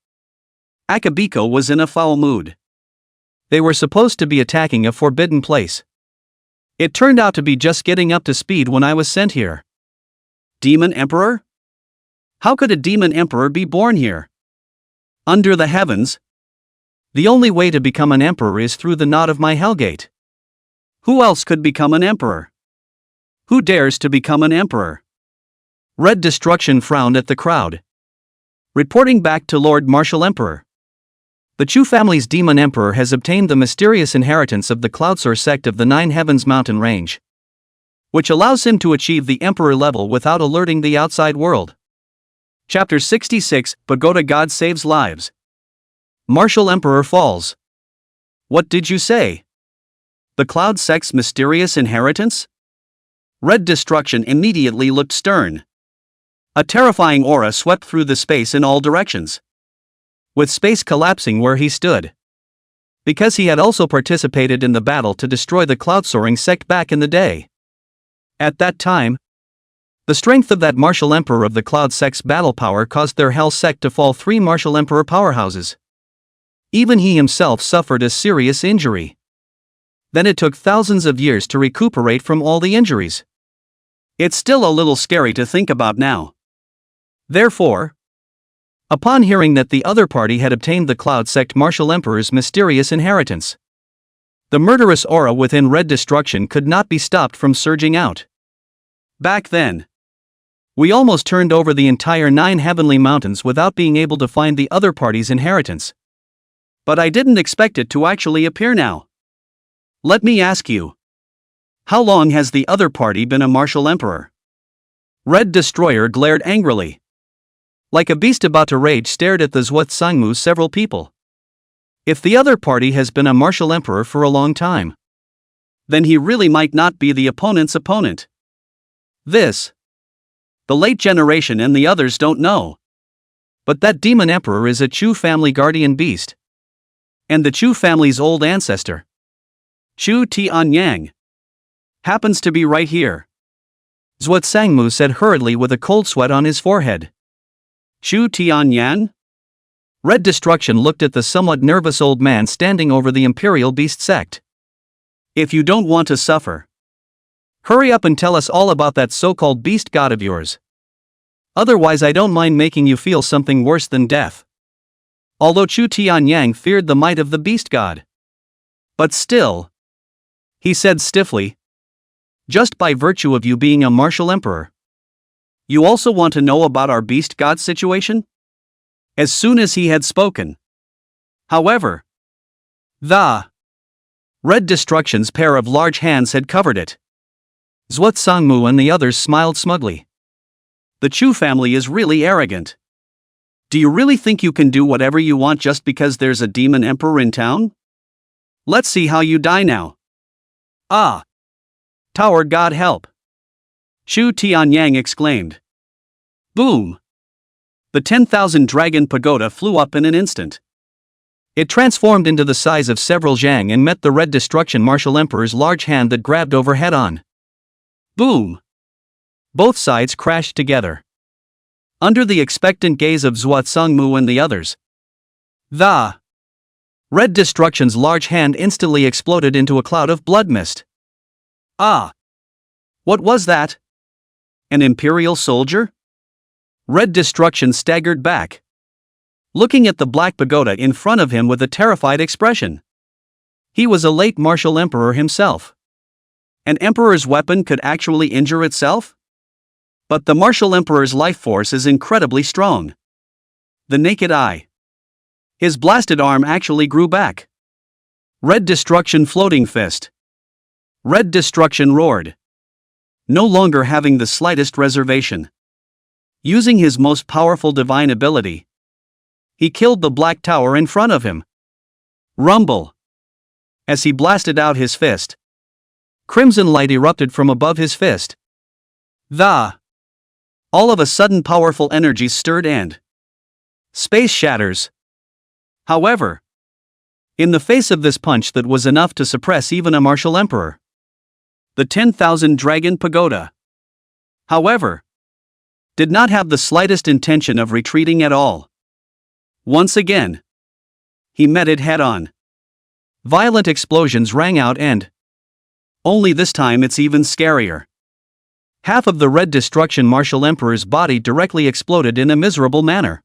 Akabeko was in a foul mood. They were supposed to be attacking a forbidden place. It turned out to be just getting up to speed when I was sent here. Demon Emperor? How could a demon emperor be born here? Under the heavens? The only way to become an emperor is through the knot of my Hellgate. Who else could become an emperor? Who dares to become an emperor? Red Destruction frowned at the crowd. Reporting back to Lord Martial Emperor. The Chu family's demon emperor has obtained the mysterious inheritance of the Cloudsoar sect of the Nine Heavens mountain range, which allows him to achieve the emperor level without alerting the outside world. Chapter 66, Pagoda God Saves Lives. Martial Emperor falls. What did you say? The Cloud sect's mysterious inheritance? Red Destruction immediately looked stern. A terrifying aura swept through the space in all directions, with space collapsing where he stood. Because he had also participated in the battle to destroy the Cloudsoaring sect back in the day. At that time, the strength of that Martial Emperor of the Cloud sect's battle power caused their Hell sect to fall 3 Martial Emperor powerhouses. Even he himself suffered a serious injury. Then it took thousands of years to recuperate from all the injuries. It's still a little scary to think about now. Therefore, upon hearing that the other party had obtained the Cloud sect Martial Emperor's mysterious inheritance, the murderous aura within Red Destruction could not be stopped from surging out. Back then, we almost turned over the entire 9 heavenly mountains without being able to find the other party's inheritance. But I didn't expect it to actually appear now. Let me ask you. How long has the other party been a Martial Emperor? Red Destroyer glared angrily. Like a beast about to rage stared at the Swat Sangmu several people. If the other party has been a Martial Emperor for a long time, then he really might not be the opponent's opponent. The late generation and the others don't know. But that demon emperor is a Chu family guardian beast. And the Chu family's old ancestor, Chu Tianyang, happens to be right here. Swat Sangmu said hurriedly with a cold sweat on his forehead. Chu Tianyang? Red Destruction looked at the somewhat nervous old man standing over the Imperial Beast sect. If you don't want to suffer, hurry up and tell us all about that so-called beast god of yours. Otherwise I don't mind making you feel something worse than death. Although Chingyang feared the might of the beast god. But still, he said stiffly, just by virtue of you being a martial emperor. You also want to know about our beast god situation? As soon as he had spoken, however, the Red Destruction's pair of large hands had covered it. Zhuo Sangmu and the others smiled smugly. The Chu family is really arrogant. Do you really think you can do whatever you want just because there's a demon emperor in town? Let's see how you die now. Ah! Tower God help! Chingyang exclaimed. Boom! The 10,000 dragon pagoda flew up in an instant. It transformed into the size of several zhang and met the Red Destruction martial emperor's large hand that grabbed over head-on. Boom! Both sides crashed together. Under the expectant gaze of Zhuo Sangmu and the others, the Red Destruction's large hand instantly exploded into a cloud of blood mist. Ah! What was that? An Imperial soldier? Red Destruction staggered back, looking at the black pagoda in front of him with a terrified expression. He was a late martial emperor himself. An emperor's weapon could actually injure itself? But the martial emperor's life force is incredibly strong. The naked eye. His blasted arm actually grew back. Red Destruction floating fist. Red Destruction roared, no longer having the slightest reservation. Using his most powerful divine ability, he killed the black tower in front of him. Rumble! As he blasted out his fist, crimson light erupted from above his fist. All of a sudden powerful energies stirred and space shatters. However, in the face of this punch that was enough to suppress even a martial emperor, the 10,000 dragon pagoda, however, did not have the slightest intention of retreating at all. Once again, he met it head-on. Violent explosions rang out and only this time it's even scarier. Half of the Red Destruction martial emperor's body directly exploded in a miserable manner.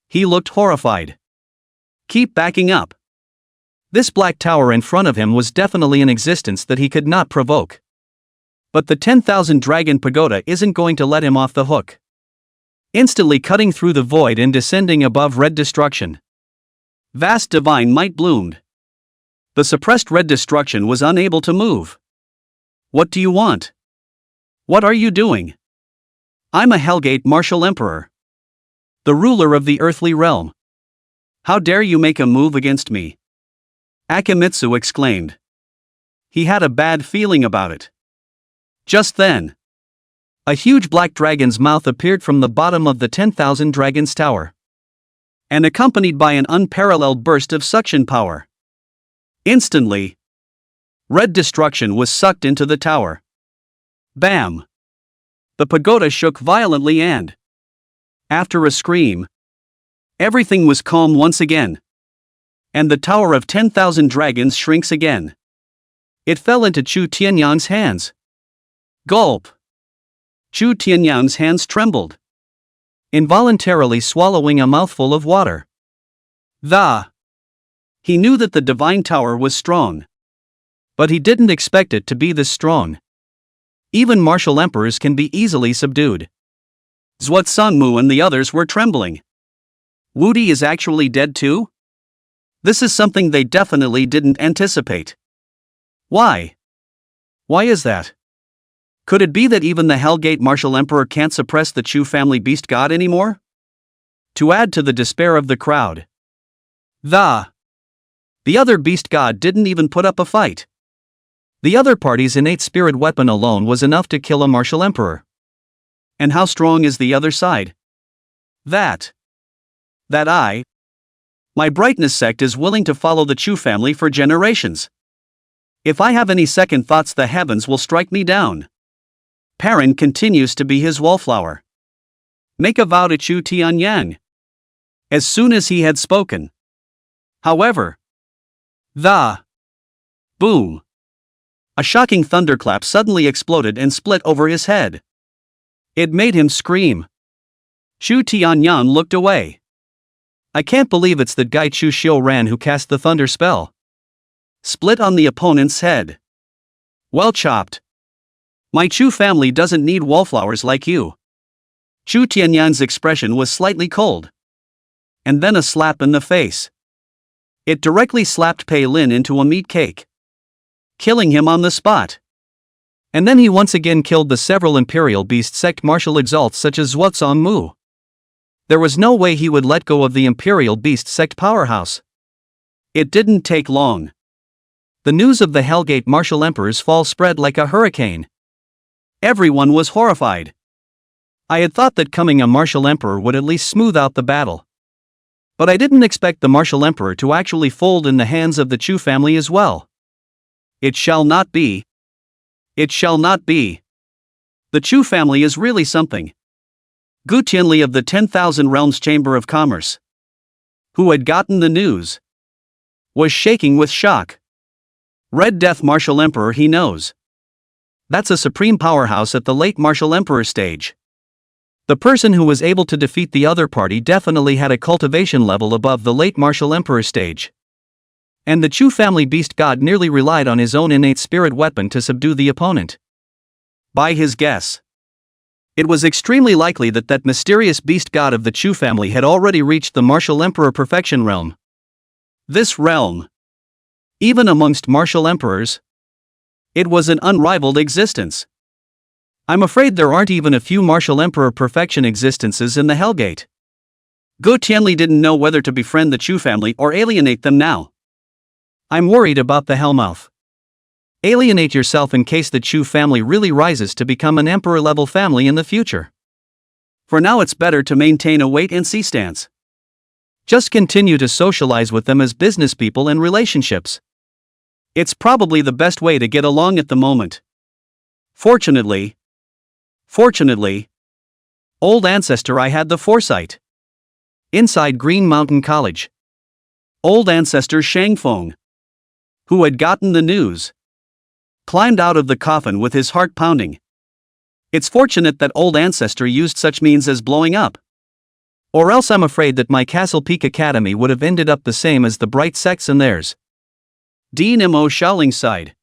He looked horrified. Keep backing up. This black tower in front of him was definitely an existence that he could not provoke. But the 10,000 dragon pagoda isn't going to let him off the hook. Instantly cutting through the void and descending above Red Destruction, vast divine might bloomed. The suppressed Red Destruction was unable to move. What do you want? What are you doing? I'm a Hellgate martial emperor, the ruler of the earthly realm. How dare you make a move against me? Akimitsu exclaimed. He had a bad feeling about it. Just then, a huge black dragon's mouth appeared from the bottom of the 10,000 dragons tower, and accompanied by an unparalleled burst of suction power. Instantly, Red Destruction was sucked into the tower. Bam! The pagoda shook violently and, after a scream, everything was calm once again. And the tower of 10,000 dragons shrinks again. It fell into Chingyang's hands. Gulp! Chingyang's hands trembled, involuntarily swallowing a mouthful of water. He knew that the divine tower was strong, but he didn't expect it to be this strong. Even martial emperors can be easily subdued. Zhuo Sangmu and the others were trembling. Wudi is actually dead too? This is something they definitely didn't anticipate. Why? Why is that? Could it be that even the Hellgate martial emperor can't suppress the Chu family beast god anymore? To add to the despair of the crowd, the other beast god didn't even put up a fight. The other party's innate spirit weapon alone was enough to kill a martial emperor. And how strong is the other side? That my brightness sect is willing to follow the Chu family for generations. If I have any second thoughts, the heavens will strike me down. Perrin continues to be his wallflower. Make a vow to Chingyang. as soon as he had spoken. However, the boom! A shocking thunderclap suddenly exploded and split over his head. It made him scream. Chu Tianyang looked away. I can't believe it's that guy Chu Xiuran who cast the thunder spell. Split on the opponent's head. Well chopped. My Chu family doesn't need wallflowers like you. Chu Tianyang's expression was slightly cold. And then a slap in the face. It directly slapped Pei Lin into a meat cake, killing him on the spot. And then he once again killed the several Imperial Beast sect martial exalts such as Zhuozong Mu. There was no way he would let go of the Imperial Beast sect powerhouse. It didn't take long. The news of the Hellgate martial emperor's fall spread like a hurricane. Everyone was horrified. I had thought that coming a martial emperor would at least smooth out the battle. But I didn't expect the martial emperor to actually fold in the hands of the Chu family as well. It shall not be. It shall not be. The Chu family is really something. Gu Tianli of the 10,000 Realms Chamber of Commerce, who had gotten the news, was shaking with shock. Red Death Martial Emperor, he knows. That's a supreme powerhouse at the late Martial Emperor stage. The person who was able to defeat the other party definitely had a cultivation level above the late Martial Emperor stage. And the Chu family beast god nearly relied on his own innate spirit weapon to subdue the opponent. By his guess, it was extremely likely that that mysterious beast god of the Chu family had already reached the Martial Emperor perfection realm. This realm, even amongst martial emperors, it was an unrivaled existence. I'm afraid there aren't even a few martial emperor perfection existences in the Hellgate. Gu Tianli didn't know whether to befriend the Chu family or alienate them now. I'm worried about the Hellmouth. Alienate yourself in case the Chu family really rises to become an emperor-level family in the future. For now it's better to maintain a wait-and-see stance. Just continue to socialize with them as business people and relationships. It's probably the best way to get along at the moment. Fortunately, old ancestor, I had the foresight. Inside Green Mountain College, old ancestor Shangfeng, who had gotten the news, climbed out of the coffin with his heart pounding. It's fortunate that old ancestor used such means as blowing up. Or else I'm afraid that my Castle Peak Academy would have ended up the same as the Bright Sects and theirs. Dean Mo Shaoling sighed.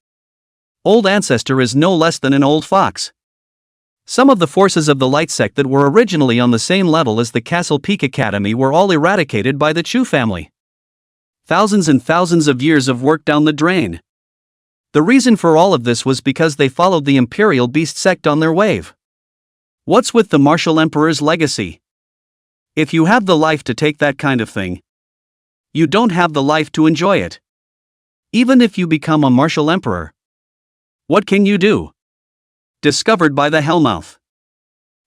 Old ancestor is no less than an old fox. Some of the forces of the Light Sect that were originally on the same level as the Castle Peak Academy were all eradicated by the Chu family. Thousands and thousands of years of work down the drain. The reason for all of this was because they followed the Imperial Beast sect on their wave. What's with the Martial Emperor's legacy? If you have the life to take that kind of thing, you don't have the life to enjoy it. Even if you become a Martial Emperor, what can you do? Discovered by the Hellmouth.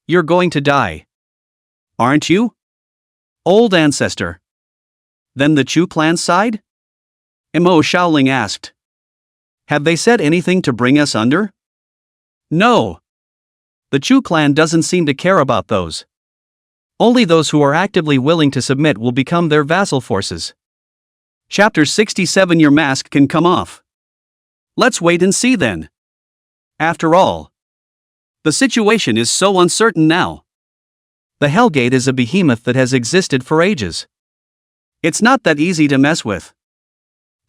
You're going to die. Aren't you? Old ancestor. Then the Chu clan side? Mo Shaoling asked. Have they said anything to bring us under? No. The Chu clan doesn't seem to care about those. Only those who are actively willing to submit will become their vassal forces. Chapter 67. Your mask can come off. Let's wait and see then. After all, the situation is so uncertain now. The Hellgate is a behemoth that has existed for ages. It's not that easy to mess with.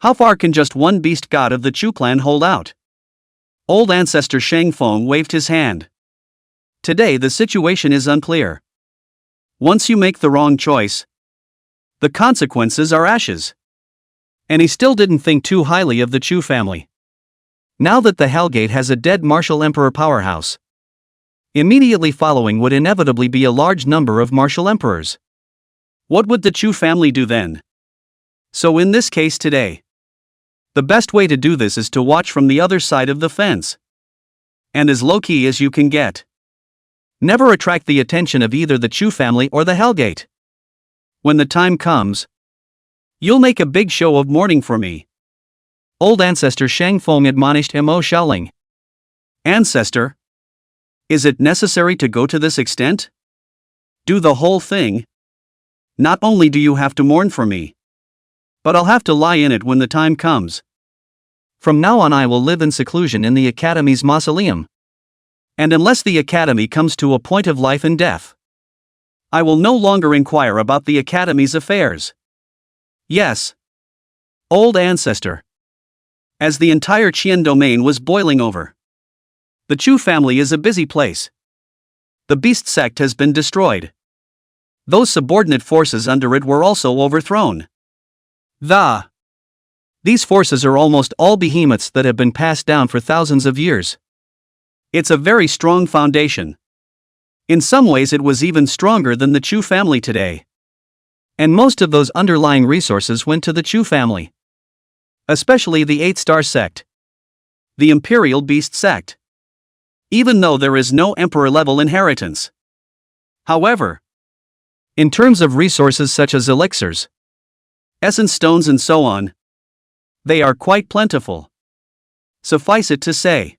How far can just one beast god of the Chu clan hold out? Old ancestor Shangfeng waved his hand. Today the situation is unclear. Once you make the wrong choice, the consequences are ashes. And he still didn't think too highly of the Chu family. Now that the Hellgate has a dead martial emperor powerhouse, immediately following would inevitably be a large number of martial emperors. What would the Chu family do then? So in this case today, the best way to do this is to watch from the other side of the fence. And as low-key as you can get. Never attract the attention of either the Chu family or the Hellgate. When the time comes, you'll make a big show of mourning for me. Old ancestor Shangfeng admonished Mo Shaoling. Ancestor, is it necessary to go to this extent? Do the whole thing? Not only do you have to mourn for me, but I'll have to lie in it when the time comes. From now on I will live in seclusion in the Academy's mausoleum. And unless the Academy comes to a point of life and death, I will no longer inquire about the Academy's affairs. Yes. Old ancestor. As the entire Qian domain was boiling over. The Chu family is a busy place. The Beast sect has been destroyed. Those subordinate forces under it were also overthrown. These forces are almost all behemoths that have been passed down for thousands of years. It's a very strong foundation. In some ways it was even stronger than the Chu family today. And most of those underlying resources went to the Chu family. Especially the 8-star sect. The Imperial Beast sect. Even though there is no emperor-level inheritance. However, in terms of resources such as elixirs, essence stones and so on, they are quite plentiful. Suffice it to say,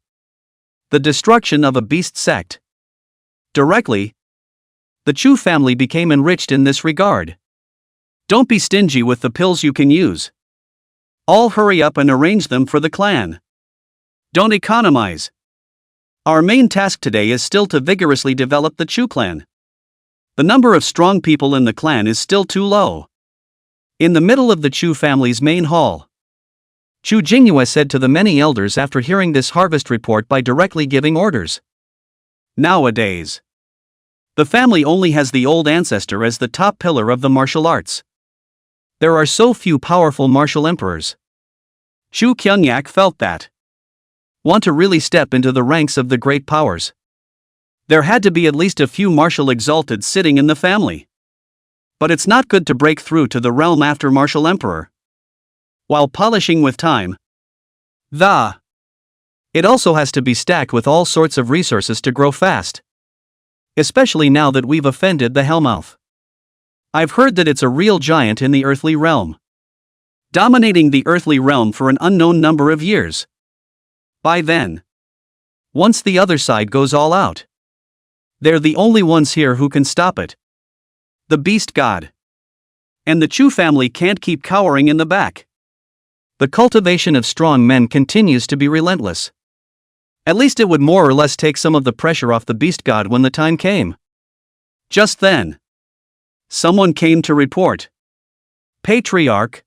the destruction of a beast sect. Directly, the Chu family became enriched in this regard. Don't be stingy with the pills you can use. All hurry up and arrange them for the clan. Don't economize. Our main task today is still to vigorously develop the Chu clan. The number of strong people in the clan is still too low. In the middle of the Chu family's main hall, Chu Jingyue said to the many elders after hearing this harvest report by directly giving orders. Nowadays, the family only has the old ancestor as the top pillar of the martial arts. There are so few powerful martial emperors. Chu Chingyang felt that. Want to really step into the ranks of the great powers. There had to be at least a few martial exalted sitting in the family. But it's not good to break through to the realm after martial emperor. While polishing with time, it also has to be stacked with all sorts of resources to grow fast. Especially now that we've offended the Hellmouth. I've heard that it's a real giant in the earthly realm. Dominating the earthly realm for an unknown number of years. By then, once the other side goes all out, they're the only ones here who can stop it. The beast god. And the Chu family can't keep cowering in the back. The cultivation of strong men continues to be relentless. At least it would more or less take some of the pressure off the beast god when the time came. Just then, someone came to report. Patriarch.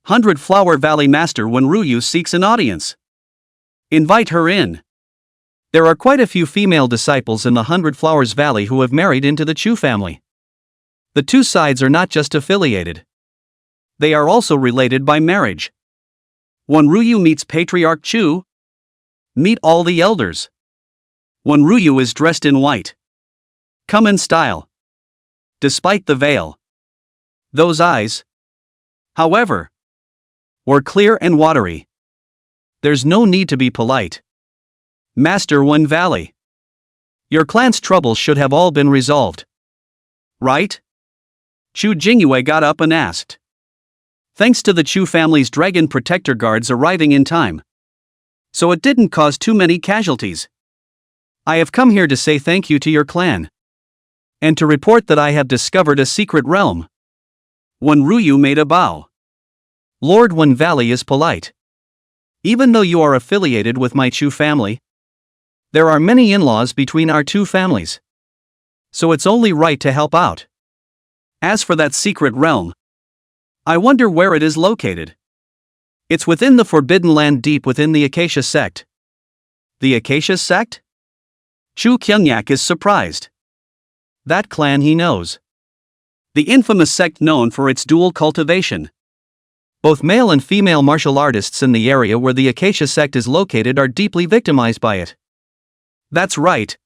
100 Flower Valley Master Wenruyu seeks an audience. Invite her in. There are quite a few female disciples in the 100 Flowers Valley who have married into the Chu family. The two sides are not just affiliated. They are also related by marriage. Wenruyu meets Patriarch Chu. Meet all the elders. Wenruyu is dressed in white. Come in style. Despite the veil. Those eyes, however, were clear and watery. There's no need to be polite. Master Wen Valley. Your clan's troubles should have all been resolved. Right? Chu Jingyue got up and asked. Thanks to the Chu family's dragon protector guards arriving in time. So it didn't cause too many casualties. I have come here to say thank you to your clan. And to report that I have discovered a secret realm. Wenruyu made a bow. Lord Wen Valley is polite. Even though you are affiliated with my Chu family, there are many in-laws between our two families. So it's only right to help out. As for that secret realm, I wonder where it is located. It's within the Forbidden Land deep within the Acacia sect. The Acacia sect? Chu Chingyang is surprised. That clan he knows. The infamous sect known for its dual cultivation. Both male and female martial artists in the area where the Acacia sect is located are deeply victimized by it. That's right.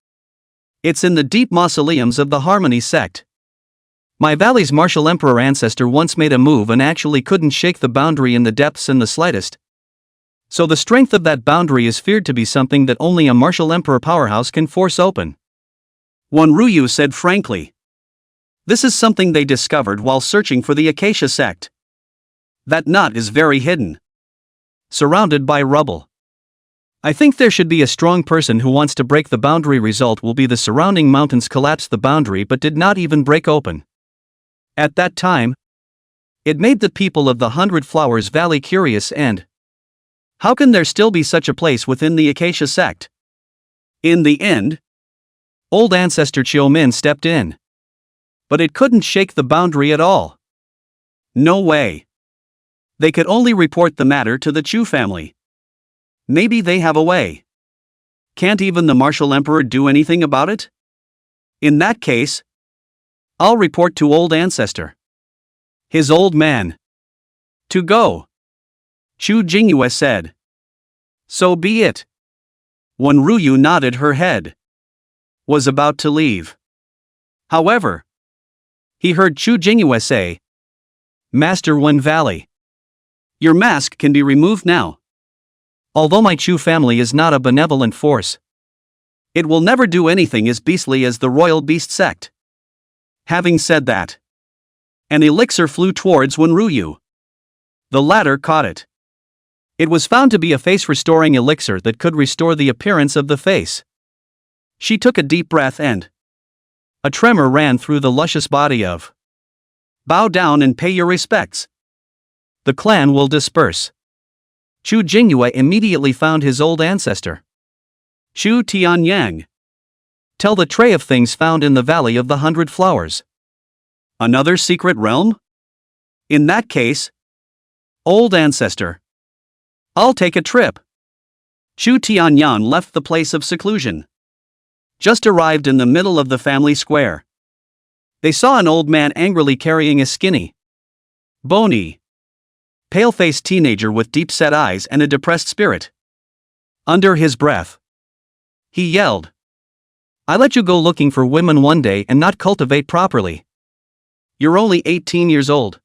It's in the deep mausoleums of the Harmony sect. My valley's martial emperor ancestor once made a move and actually couldn't shake the boundary in the depths in the slightest. So the strength of that boundary is feared to be something that only a martial emperor powerhouse can force open. Wenruyu said frankly. This is something they discovered while searching for the Acacia sect. That knot is very hidden. Surrounded by rubble. I think there should be a strong person who wants to break the boundary. Result will be the surrounding mountains collapsed the boundary but did not even break open. At that time, it made the people of the 100 Flowers Valley curious and, how can there still be such a place within the Acacia sect? In the end, old ancestor Min stepped in. But it couldn't shake the boundary at all. No way. They could only report the matter to the Chu family. Maybe they have a way. Can't even the martial emperor do anything about it? In that case, I'll report to old ancestor. His old man. To go. Chu Jingyue said. So be it. When Ruyu nodded her head. Was about to leave. However, he heard Chu Jingyue say, Master Yuan Valley. Your mask can be removed now. Although my Chu family is not a benevolent force, it will never do anything as beastly as the Royal Beast sect. Having said that, an elixir flew towards Wenruyu. The latter caught it. It was found to be a face-restoring elixir that could restore the appearance of the face. She took a deep breath and a tremor ran through the luscious body of. Bow down and pay your respects. The clan will disperse. Chu Jingyue immediately found his old ancestor. Chu Tianyang. Tell the tray of things found in the Valley of the 100 Flowers. Another secret realm? In that case, old ancestor, I'll take a trip. Chu Tianyang left the place of seclusion. Just arrived in the middle of the family square. They saw an old man angrily carrying a skinny, bony, pale-faced teenager with deep-set eyes and a depressed spirit. Under his breath, he yelled, I let you go looking for women one day and not cultivate properly. You're only 18 years old.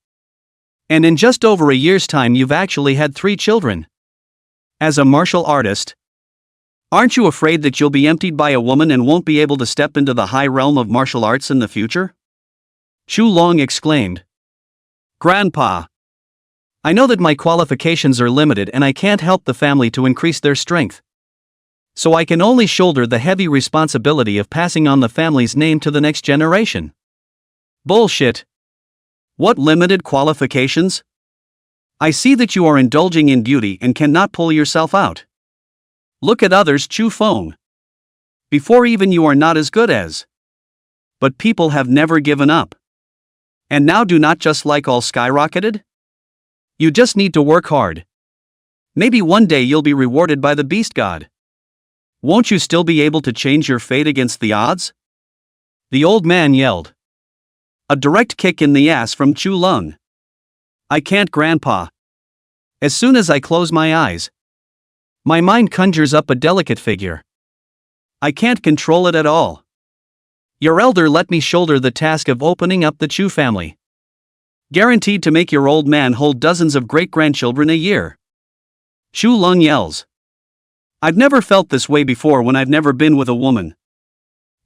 And in just over a year's time you've actually had 3 children. As a martial artist, aren't you afraid that you'll be emptied by a woman and won't be able to step into the high realm of martial arts in the future? Chu Long exclaimed. Grandpa, I know that my qualifications are limited and I can't help the family to increase their strength. So I can only shoulder the heavy responsibility of passing on the family's name to the next generation. Bullshit. What limited qualifications? I see that you are indulging in beauty and cannot pull yourself out. Look at others, Chu Feng. Before even you are not as good as. But people have never given up. And now do not just like all skyrocketed? You just need to work hard. Maybe one day you'll be rewarded by the beast god. Won't you still be able to change your fate against the odds? The old man yelled. A direct kick in the ass from Chu Lung. I can't, Grandpa. As soon as I close my eyes, my mind conjures up a delicate figure. I can't control it at all. Your elder let me shoulder the task of opening up the Chu family. Guaranteed to make your old man hold dozens of great-grandchildren a year. Chu Lung yells. I've never felt this way before when I've never been with a woman.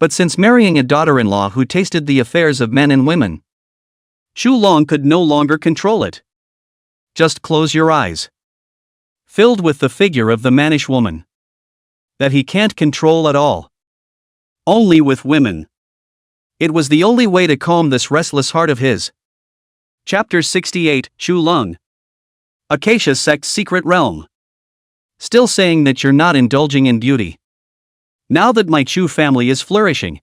But since marrying a daughter-in-law who tasted the affairs of men and women, Chu Long could no longer control it. Just close your eyes. Filled with the figure of the mannish woman. That he can't control at all. Only with women. It was the only way to calm this restless heart of his. Chapter 68, Chu Lung. Acacia Sect's Secret Realm. Still saying that you're not indulging in beauty. Now that my Chu family is flourishing.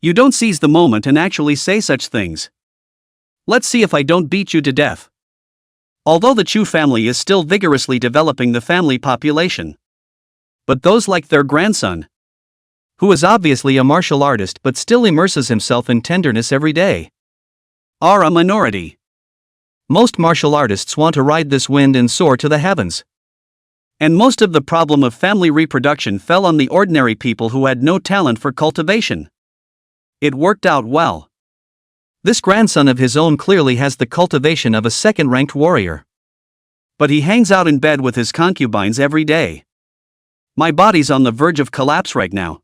You don't seize the moment and actually say such things. Let's see if I don't beat you to death. Although the Chu family is still vigorously developing the family population. But those like their grandson, who is obviously a martial artist but still immerses himself in tenderness every day, are a minority. Most martial artists want to ride this wind and soar to the heavens. And most of the problem of family reproduction fell on the ordinary people who had no talent for cultivation. It worked out well. This grandson of his own clearly has the cultivation of a second-ranked warrior. But he hangs out in bed with his concubines every day. My body's on the verge of collapse right now.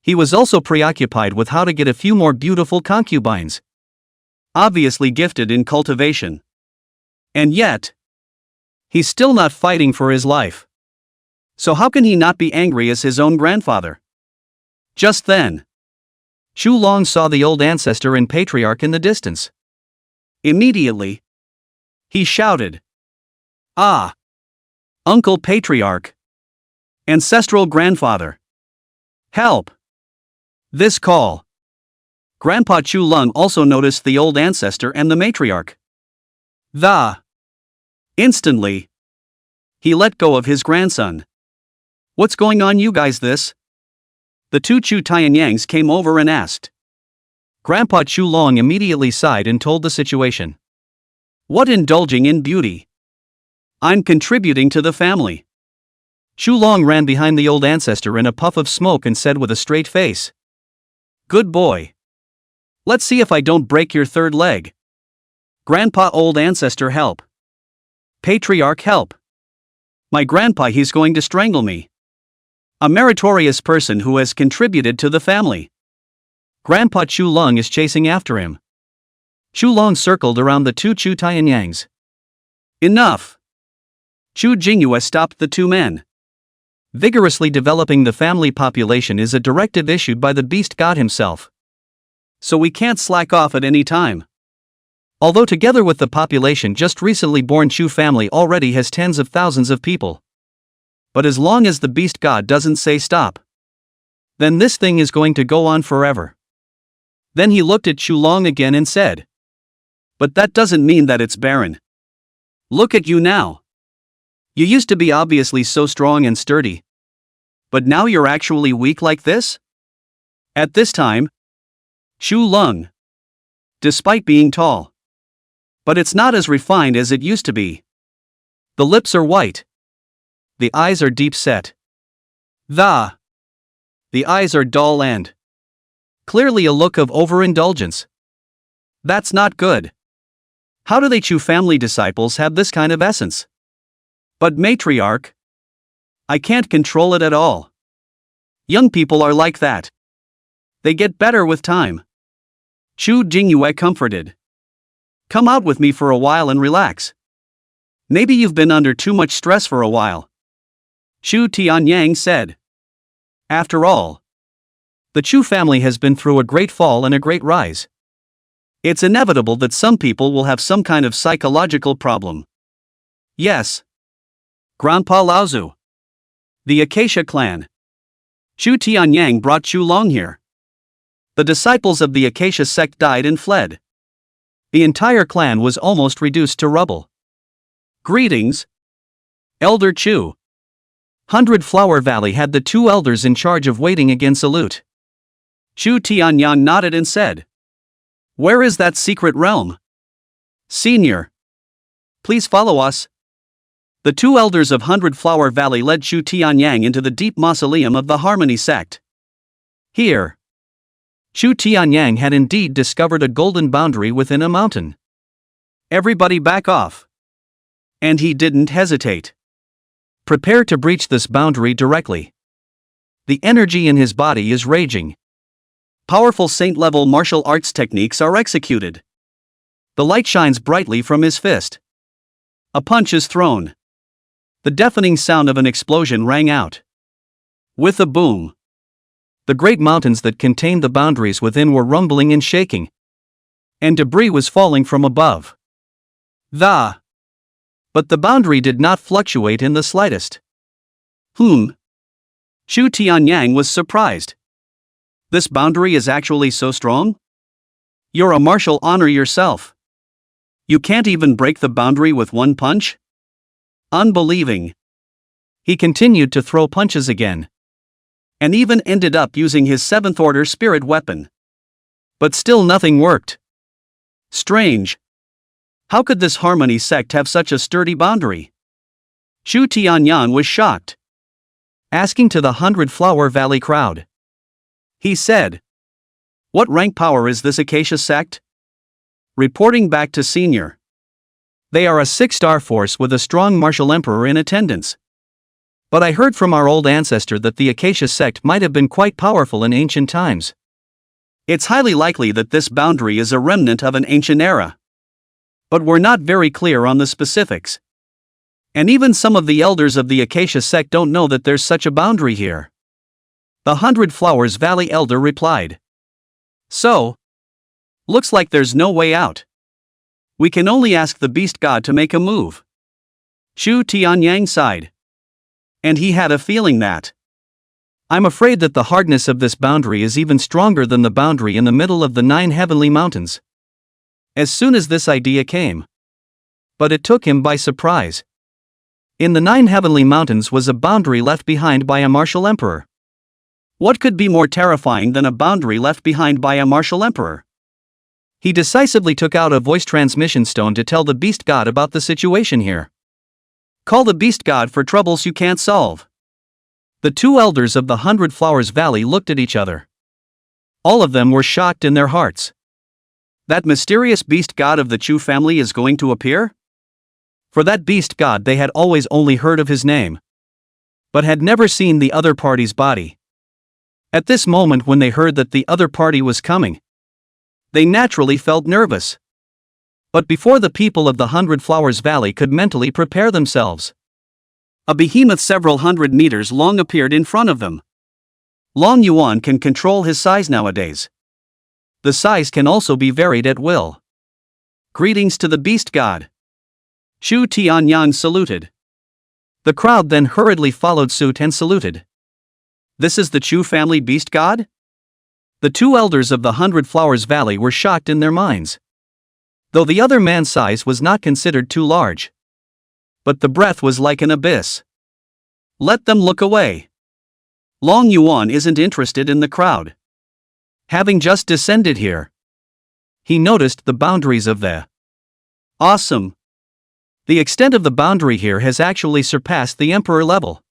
He was also preoccupied with how to get a few more beautiful concubines. Obviously gifted in cultivation. And yet, he's still not fighting for his life. So how can he not be angry as his own grandfather? Just then, Shu Long saw the old ancestor and patriarch in the distance. Immediately, he shouted, "Ah! Uncle Patriarch! Ancestral grandfather! Help! This call!" Grandpa Chu Lung also noticed the old ancestor and the matriarch. Instantly, he let go of his grandson. "What's going on, you guys?" The two Chu Tianyangs came over and asked. Grandpa Chu Long immediately sighed and told the situation. "What indulging in beauty? I'm contributing to the family." Chu Long ran behind the old ancestor in a puff of smoke and said with a straight face, "Good boy. Let's see if I don't break your third leg." "Grandpa, old ancestor, help. Patriarch, help. My grandpa, he's going to strangle me. A meritorious person who has contributed to the family." Grandpa Chu Lung is chasing after him. Chu Long circled around the two Chu Tianyangs. "Enough!" Chu Jingyue stopped the two men. Vigorously developing the family population is a directive issued by the beast god himself. So we can't slack off at any time. Although together with the population, just recently born Chu family already has tens of thousands of people. But as long as the beast god doesn't say stop, then this thing is going to go on forever. Then he looked at Chu Long again and said, "But that doesn't mean that it's barren. Look at you now. You used to be obviously so strong and sturdy. But now you're actually weak like this?" At this time, Chu Lung, despite being tall, but it's not as refined as it used to be. The lips are white. The eyes are deep set. The eyes are dull and clearly a look of overindulgence. That's not good. How do they Chu family disciples have this kind of essence? But matriarch, I can't control it at all. Young people are like that. They get better with time. Chu Jingyue comforted. "Come out with me for a while and relax. Maybe you've been under too much stress for a while," Chu Tianyang said. After all, the Chu family has been through a great fall and a great rise. It's inevitable that some people will have some kind of psychological problem. Yes. Grandpa Laozu. The Acacia clan. Chu Tianyang brought Chu Long here. The disciples of the Acacia sect died and fled. The entire clan was almost reduced to rubble. Greetings, Elder Chu. 100 Flower Valley had the two elders in charge of waiting again salute. Chu Tianyang nodded and said, "Where is that secret realm? Senior, please follow us." The two elders of 100 Flower Valley led Chu Tianyang into the deep mausoleum of the Harmony sect. Here, Chu Tianyang had indeed discovered a golden boundary within a mountain. "Everybody back off." And he didn't hesitate. Prepare to breach this boundary directly. The energy in his body is raging. Powerful saint-level martial arts techniques are executed. The light shines brightly from his fist. A punch is thrown. The deafening sound of an explosion rang out. With a boom, the great mountains that contained the boundaries within were rumbling and shaking. And debris was falling from above. But the boundary did not fluctuate in the slightest. Chu Tianyang was surprised. This boundary is actually so strong? You're a martial honor yourself. You can't even break the boundary with one punch? Unbelieving. He continued to throw punches again. And even ended up using his 7th order spirit weapon. But still nothing worked. Strange. How could this Harmony sect have such a sturdy boundary? Chu Tianyang was shocked. Asking to the 100 Flower Valley crowd. He said, "What rank power is this Acacia sect?" Reporting back to Senior. They are a 6-star force with a strong martial emperor in attendance. But I heard from our old ancestor that the Acacia sect might have been quite powerful in ancient times. It's highly likely that this boundary is a remnant of an ancient era. But we're not very clear on the specifics. And even some of the elders of the Acacia sect don't know that there's such a boundary here. The 100 Flowers Valley elder replied. So, looks like there's no way out. We can only ask the beast god to make a move. Chu Tianyang sighed. And he had a feeling that. I'm afraid that the hardness of this boundary is even stronger than the boundary in the middle of the 9 heavenly mountains. As soon as this idea came. But it took him by surprise. In the 9 heavenly mountains was a boundary left behind by a martial emperor. What could be more terrifying than a boundary left behind by a martial emperor? He decisively took out a voice transmission stone to tell the beast god about the situation here. Call the beast god for troubles you can't solve. The 2 elders of the 100 Flowers Valley looked at each other. All of them were shocked in their hearts. That mysterious beast god of the Chu family is going to appear? For that beast god they had always only heard of his name, but had never seen the other party's body. At this moment when they heard that the other party was coming, they naturally felt nervous. But before the people of the 100 Flowers Valley could mentally prepare themselves, a behemoth several hundred meters long appeared in front of them. Long Yuan can control his size nowadays. The size can also be varied at will. Greetings to the beast god. Chu Tianyang saluted. The crowd then hurriedly followed suit and saluted. This is the Chu family beast god? The 2 elders of the 100 Flowers Valley were shocked in their minds. Though the other man's size was not considered too large. But the breadth was like an abyss. Let them look away. Long Yuan isn't interested in the crowd. Having just descended here, he noticed the boundaries of the. Awesome. The extent of the boundary here has actually surpassed the emperor level.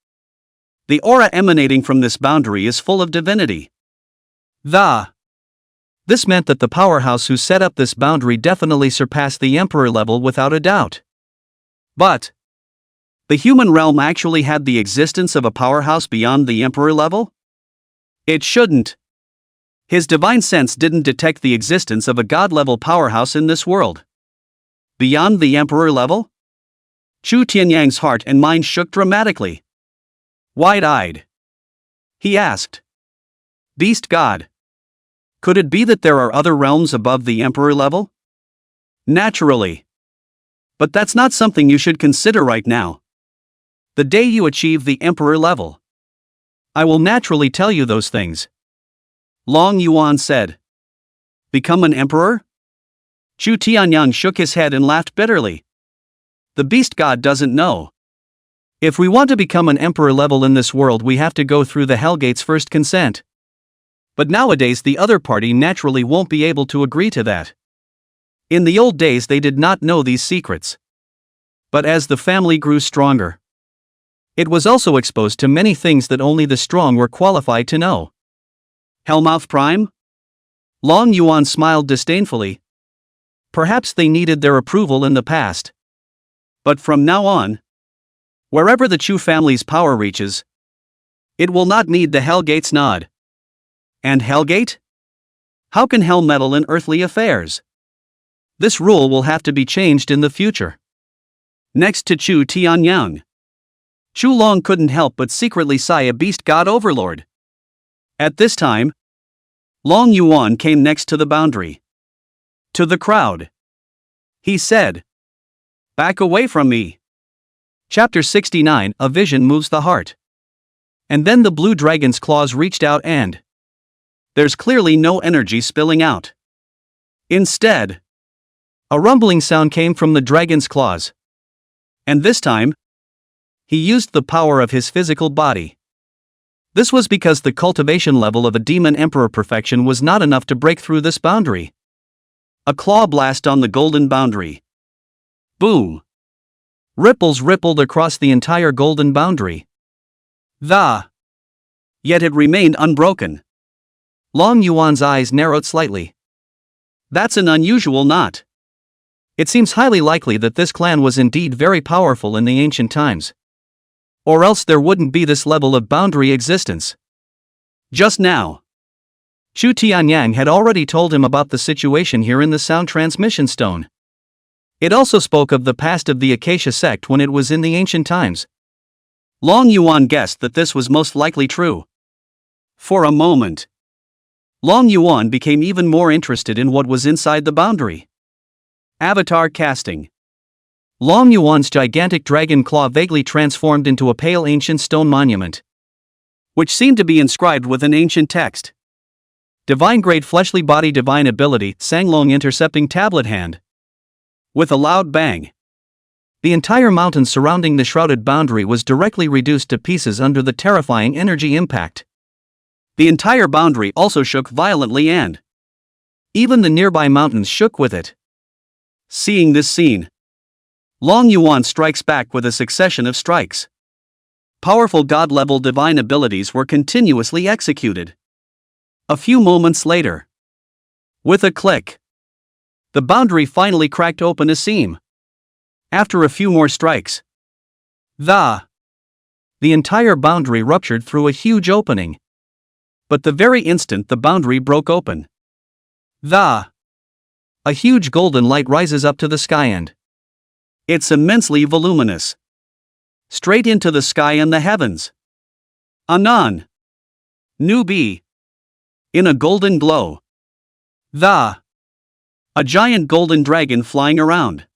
The aura emanating from this boundary is full of divinity. This meant that the powerhouse who set up this boundary definitely surpassed the emperor level without a doubt. But the human realm actually had the existence of a powerhouse beyond the emperor level? It shouldn't. His divine sense didn't detect the existence of a god-level powerhouse in this world. Beyond the emperor level? Chu Tianyang's heart and mind shook dramatically. Wide-eyed, he asked. Beast god. Could it be that there are other realms above the emperor level? Naturally. But that's not something you should consider right now. The day you achieve the emperor level, I will naturally tell you those things. Long Yuan said. Become an emperor? Chu Tianyang shook his head and laughed bitterly. The beast god doesn't know. If we want to become an emperor level in this world, we have to go through the Hellgate's first consent. But nowadays the other party naturally won't be able to agree to that. In the old days they did not know these secrets. But as the family grew stronger, it was also exposed to many things that only the strong were qualified to know. Hellmouth Prime? Long Yuan smiled disdainfully. Perhaps they needed their approval in the past. But from now on, wherever the Chu family's power reaches, it will not need the Hellgate's nod. And Hellgate? How can Hell meddle in earthly affairs? This rule will have to be changed in the future. Next to Chu Tianyang, Chu Long couldn't help but secretly sigh a beast god overlord. At this time, Long Yuan came next to the boundary. To the crowd, he said, "Back away from me." Chapter 69, A Vision Moves the Heart. And then the blue dragon's claws reached out and there's clearly no energy spilling out. Instead, a rumbling sound came from the dragon's claws. And this time, he used the power of his physical body. This was because the cultivation level of a demon emperor perfection was not enough to break through this boundary. A claw blast on the golden boundary. Boom! Ripples rippled across the entire golden boundary. Yet it remained unbroken. Long Yuan's eyes narrowed slightly. That's an unusual knot. It seems highly likely that this clan was indeed very powerful in the ancient times. Or else there wouldn't be this level of boundary existence. Just now, Chu Tianyang had already told him about the situation here in the sound transmission stone. It also spoke of the past of the Acacia sect when it was in the ancient times. Long Yuan guessed that this was most likely true. For a moment, Long Yuan became even more interested in what was inside the boundary. Avatar casting. Long Yuan's gigantic dragon claw vaguely transformed into a pale ancient stone monument, which seemed to be inscribed with an ancient text. Divine grade fleshly body, divine ability, Sanglong intercepting tablet hand. With a loud bang, the entire mountain surrounding the shrouded boundary was directly reduced to pieces under the terrifying energy impact. The entire boundary also shook violently, and even the nearby mountains shook with it. Seeing this scene, Long Yuan strikes back with a succession of strikes. Powerful god-level divine abilities were continuously executed. A few moments later, with a click, the boundary finally cracked open a seam. After a few more strikes, the entire boundary ruptured through a huge opening. But the very instant the boundary broke open, a huge golden light rises up to the sky, and it's immensely voluminous. Straight into the sky and the heavens. Anon. Newbie. In a golden glow. A giant golden dragon flying around.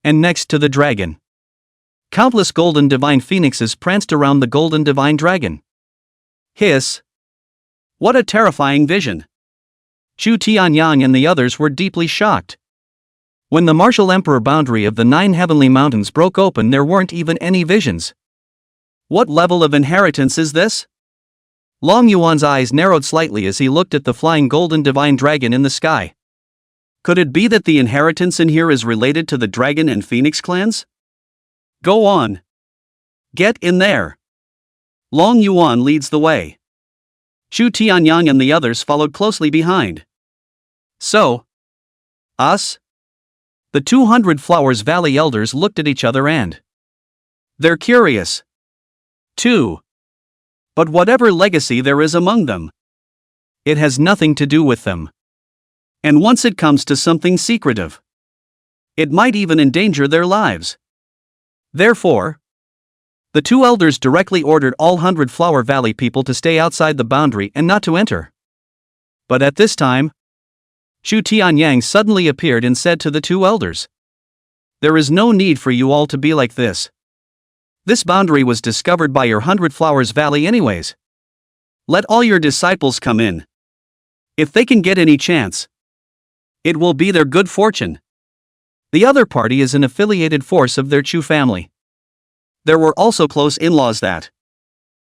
And next to the dragon, countless golden divine phoenixes pranced around the golden divine dragon. Hiss. What a terrifying vision. Chu Tianyang and the others were deeply shocked. When the martial emperor boundary of the 9 heavenly mountains broke open, there weren't even any visions. What level of inheritance is this? Long Yuan's eyes narrowed slightly as he looked at the flying golden divine dragon in the sky. Could it be that the inheritance in here is related to the dragon and phoenix clans? Go on. Get in there. Long Yuan leads the way. Chu Tianyang and the others followed closely behind. So, us? The 200 Flowers Valley elders looked at each other, and they're curious, too. But whatever legacy there is among them, it has nothing to do with them. And once it comes to something secretive, it might even endanger their lives. Therefore, the 2 elders directly ordered all 100 Flower Valley people to stay outside the boundary and not to enter. But at this time, Chu Tianyang suddenly appeared and said to the 2 elders, "There is no need for you all to be like this. This boundary was discovered by your 100 Flowers Valley anyways. Let all your disciples come in. If they can get any chance, it will be their good fortune." The other party is an affiliated force of their Chu family. There were also close in-laws that,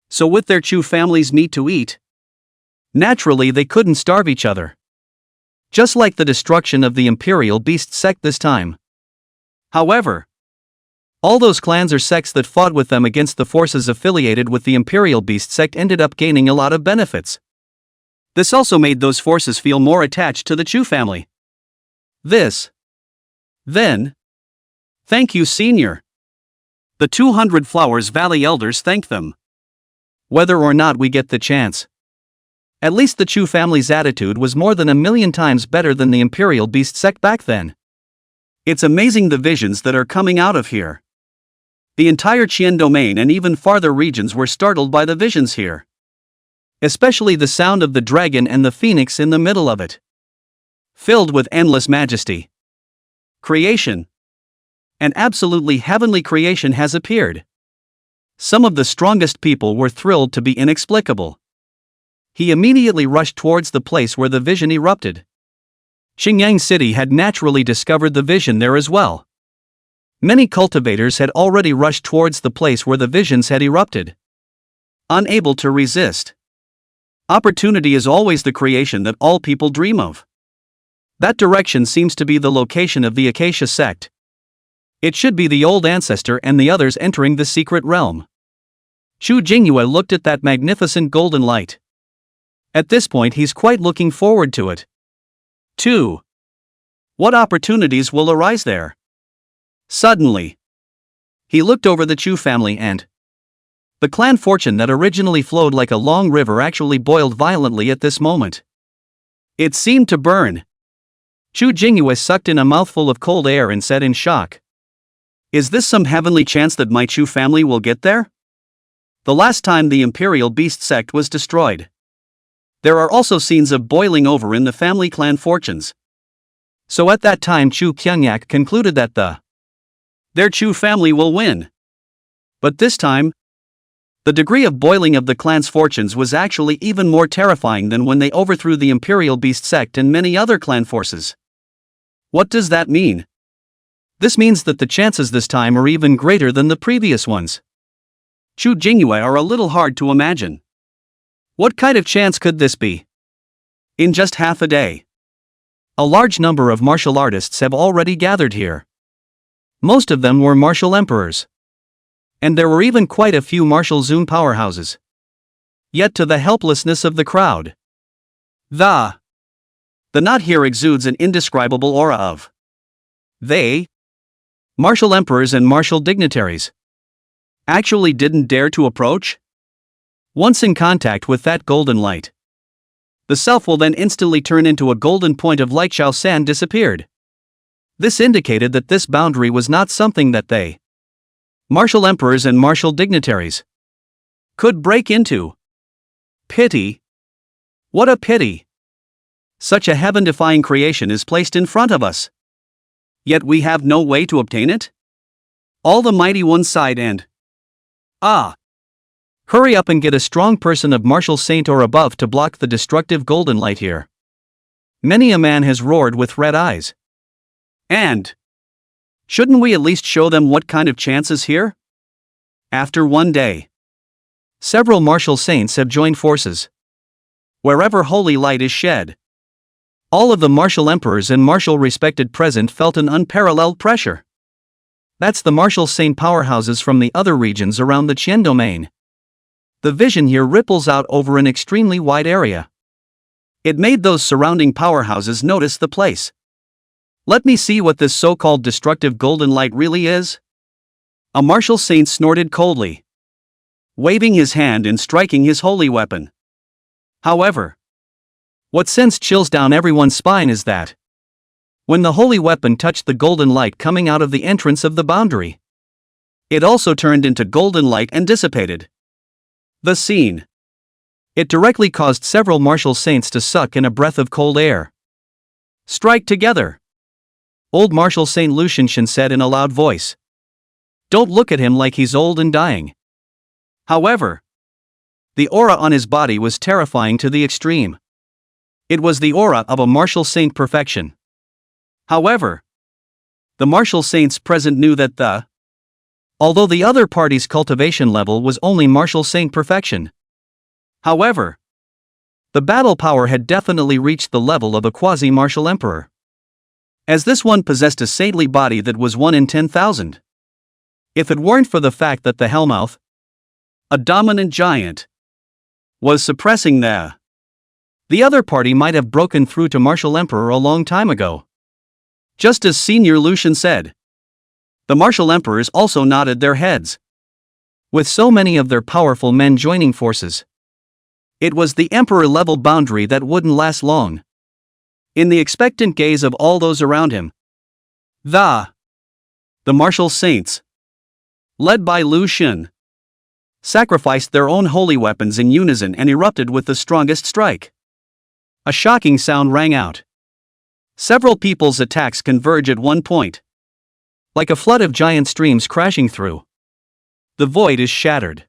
so with their Chu family's meat to eat, naturally they couldn't starve each other. Just like the destruction of the Imperial Beast sect this time. However, all those clans or sects that fought with them against the forces affiliated with the Imperial Beast sect ended up gaining a lot of benefits. This also made those forces feel more attached to the Chu family. Then, thank you, Senior. The 200 Flowers Valley elders thanked them. Whether or not we get the chance, at least the Chu family's attitude was more than 1,000,000 times better than the Imperial Beast sect back then. It's amazing the visions that are coming out of here. The entire Qian domain and even farther regions were startled by the visions here. Especially the sound of the dragon and the phoenix in the middle of it. Filled with endless majesty. Creation. An absolutely heavenly creation has appeared. Some of the strongest people were thrilled to be inexplicable. He immediately rushed towards the place where the vision erupted. Chingyang City had naturally discovered the vision there as well. Many cultivators had already rushed towards the place where the visions had erupted. Unable to resist. Opportunity is always the creation that all people dream of. That direction seems to be the location of the Acacia sect. It should be the old ancestor and the others entering the secret realm. Chu Jingyue looked at that magnificent golden light. At this point he's quite looking forward to it. 2. What opportunities will arise there? Suddenly, he looked over the Chu family, and the clan fortune that originally flowed like a long river actually boiled violently at this moment. It seemed to burn. Chu Jingyue sucked in a mouthful of cold air and said in shock, "Is this some heavenly chance that my Chu family will get there? The last time the Imperial Beast sect was destroyed, There are also scenes of boiling over in the family clan fortunes. So at that time Chu Kyungyak concluded that their Chu family will win. But this time, the degree of boiling of the clan's fortunes was actually even more terrifying than when they overthrew the Imperial Beast sect and many other clan forces. What does that mean? This means that the chances this time are even greater than the previous ones. Chu Jingyue are a little hard to imagine. What kind of chance could this be? In just half a day, a large number of martial artists have already gathered here. Most of them were martial emperors. And there were even quite a few martial Zun powerhouses. Yet to the helplessness of the crowd, the knot here exudes an indescribable aura of martial emperors and martial dignitaries actually didn't dare to approach? Once in contact with that golden light, the self will then instantly turn into a golden point of light. Xiao San disappeared. This indicated that this boundary was not something that martial emperors and martial dignitaries could break into. Pity. What a pity. Such a heaven-defying creation is placed in front of us. Yet we have no way to obtain it? All the mighty one sighed and hurry up and get a strong person of martial saint or above to block the destructive golden light here. Many a man has roared with red eyes. And shouldn't we at least show them what kind of chance is here? After one day, several martial saints have joined forces. Wherever holy light is shed, all of the martial emperors and martial respected present felt an unparalleled pressure. That's the martial saint powerhouses from the other regions around the Qian domain. The vision here ripples out over an extremely wide area. It made those surrounding powerhouses notice the place. Let me see what this so-called destructive golden light really is. A martial saint snorted coldly, waving his hand and striking his holy weapon. However, what sends chills down everyone's spine is that when the holy weapon touched the golden light coming out of the entrance of the boundary, it also turned into golden light and dissipated. The scene. It directly caused several martial saints to suck in a breath of cold air. Strike together. Old martial Saint Lucian said in a loud voice. Don't look at him like he's old and dying. However, the aura on his body was terrifying to the extreme. It was the aura of a martial saint perfection. However, the martial saints present knew that although the other party's cultivation level was only martial saint perfection, however, the battle power had definitely reached the level of a quasi-martial emperor. As this one possessed a saintly body that was 1 in 10,000. If it weren't for the fact that the Hellmouth, a dominant giant, was suppressing the other party might have broken through to martial emperor a long time ago. Just as Senior Lucian said. The martial emperors also nodded their heads. With so many of their powerful men joining forces, it was the emperor-level boundary that wouldn't last long. In the expectant gaze of all those around him, the martial saints, led by Lu Xun, sacrificed their own holy weapons in unison and erupted with the strongest strike. A shocking sound rang out. Several people's attacks converge at one point. Like a flood of giant streams crashing through. The void is shattered.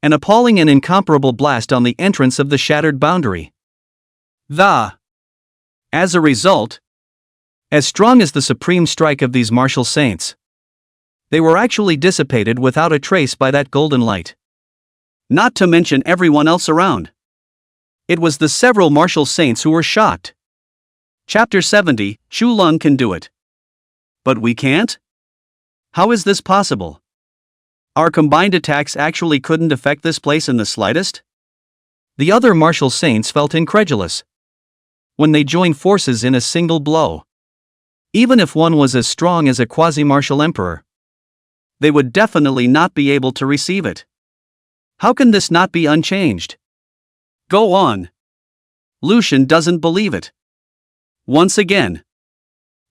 An appalling and incomparable blast on the entrance of the shattered boundary. As a result, as strong as the supreme strike of these martial saints, they were actually dissipated without a trace by that golden light. Not to mention everyone else around. It was the several martial saints who were shocked. Chapter 70, Shu Lung can do it. But we can't? How is this possible? Our combined attacks actually couldn't affect this place in the slightest? The other martial saints felt incredulous. When they joined forces in a single blow, even if one was as strong as a quasi-martial emperor, they would definitely not be able to receive it. How can this not be unchanged? Go on. Lucian doesn't believe it. Once again,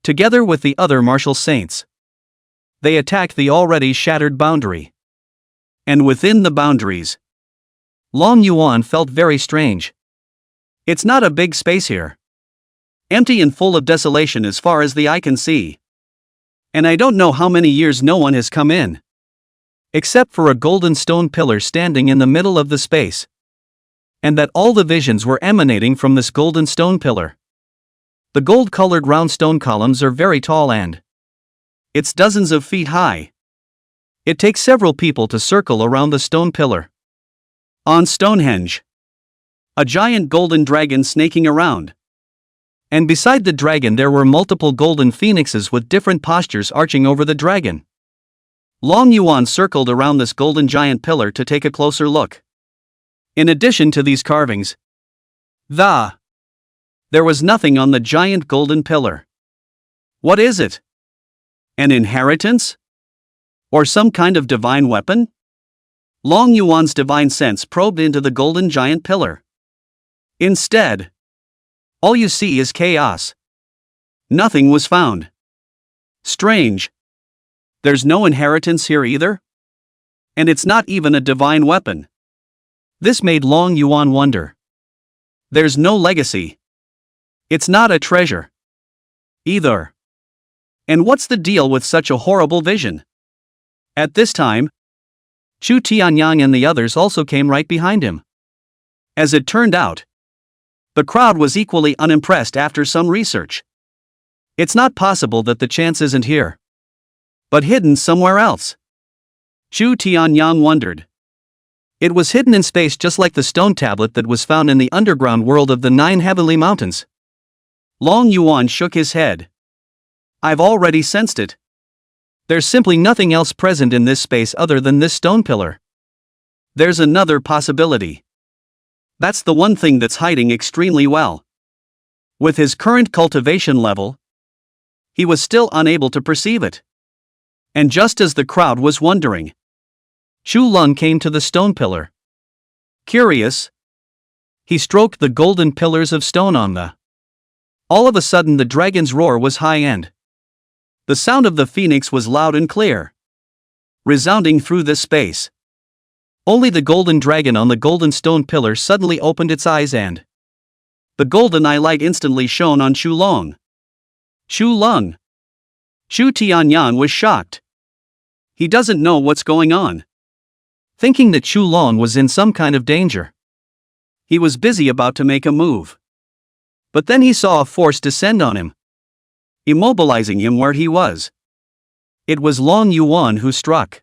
together with the other martial saints, they attacked the already shattered boundary. And within the boundaries, Long Yuan felt very strange. It's not a big space here. Empty and full of desolation as far as the eye can see. And I don't know how many years no one has come in. Except for a golden stone pillar standing in the middle of the space. And that all the visions were emanating from this golden stone pillar. The gold-colored round stone columns are very tall and it's dozens of feet high. It takes several people to circle around the stone pillar. On Stonehenge, a giant golden dragon snaking around. And beside the dragon there were multiple golden phoenixes with different postures arching over the dragon. Long Yuan circled around this golden giant pillar to take a closer look. In addition to these carvings, there was nothing on the giant golden pillar. What is it? An inheritance? Or some kind of divine weapon? Long Yuan's divine sense probed into the golden giant pillar. Instead, all you see is chaos. Nothing was found. Strange. There's no inheritance here either? And it's not even a divine weapon. This made Long Yuan wonder. There's no legacy. It's not a treasure. Either. And what's the deal with such a horrible vision? At this time, Chu Tianyang and the others also came right behind him. As it turned out, the crowd was equally unimpressed after some research. It's not possible that the chance isn't here, but hidden somewhere else. Chu Tianyang wondered. It was hidden in space just like the stone tablet that was found in the underground world of the 9 heavenly mountains. Long Yuan shook his head. I've already sensed it. There's simply nothing else present in this space other than this stone pillar. There's another possibility. That's the one thing that's hiding extremely well. With his current cultivation level, he was still unable to perceive it. And just as the crowd was wondering, Chu Lung came to the stone pillar. Curious, he stroked the golden pillars of stone on the. All of a sudden the dragon's roar was high-end. The sound of the phoenix was loud and clear, resounding through this space. Only the golden dragon on the golden stone pillar suddenly opened its eyes and the golden eye light instantly shone on Chu Long. Chu Lung. Chu Tianyang was shocked. He doesn't know what's going on. Thinking that Chu Long was in some kind of danger, he was busy about to make a move. But then he saw a force descend on him, immobilizing him where he was. It was Long Yuan who struck.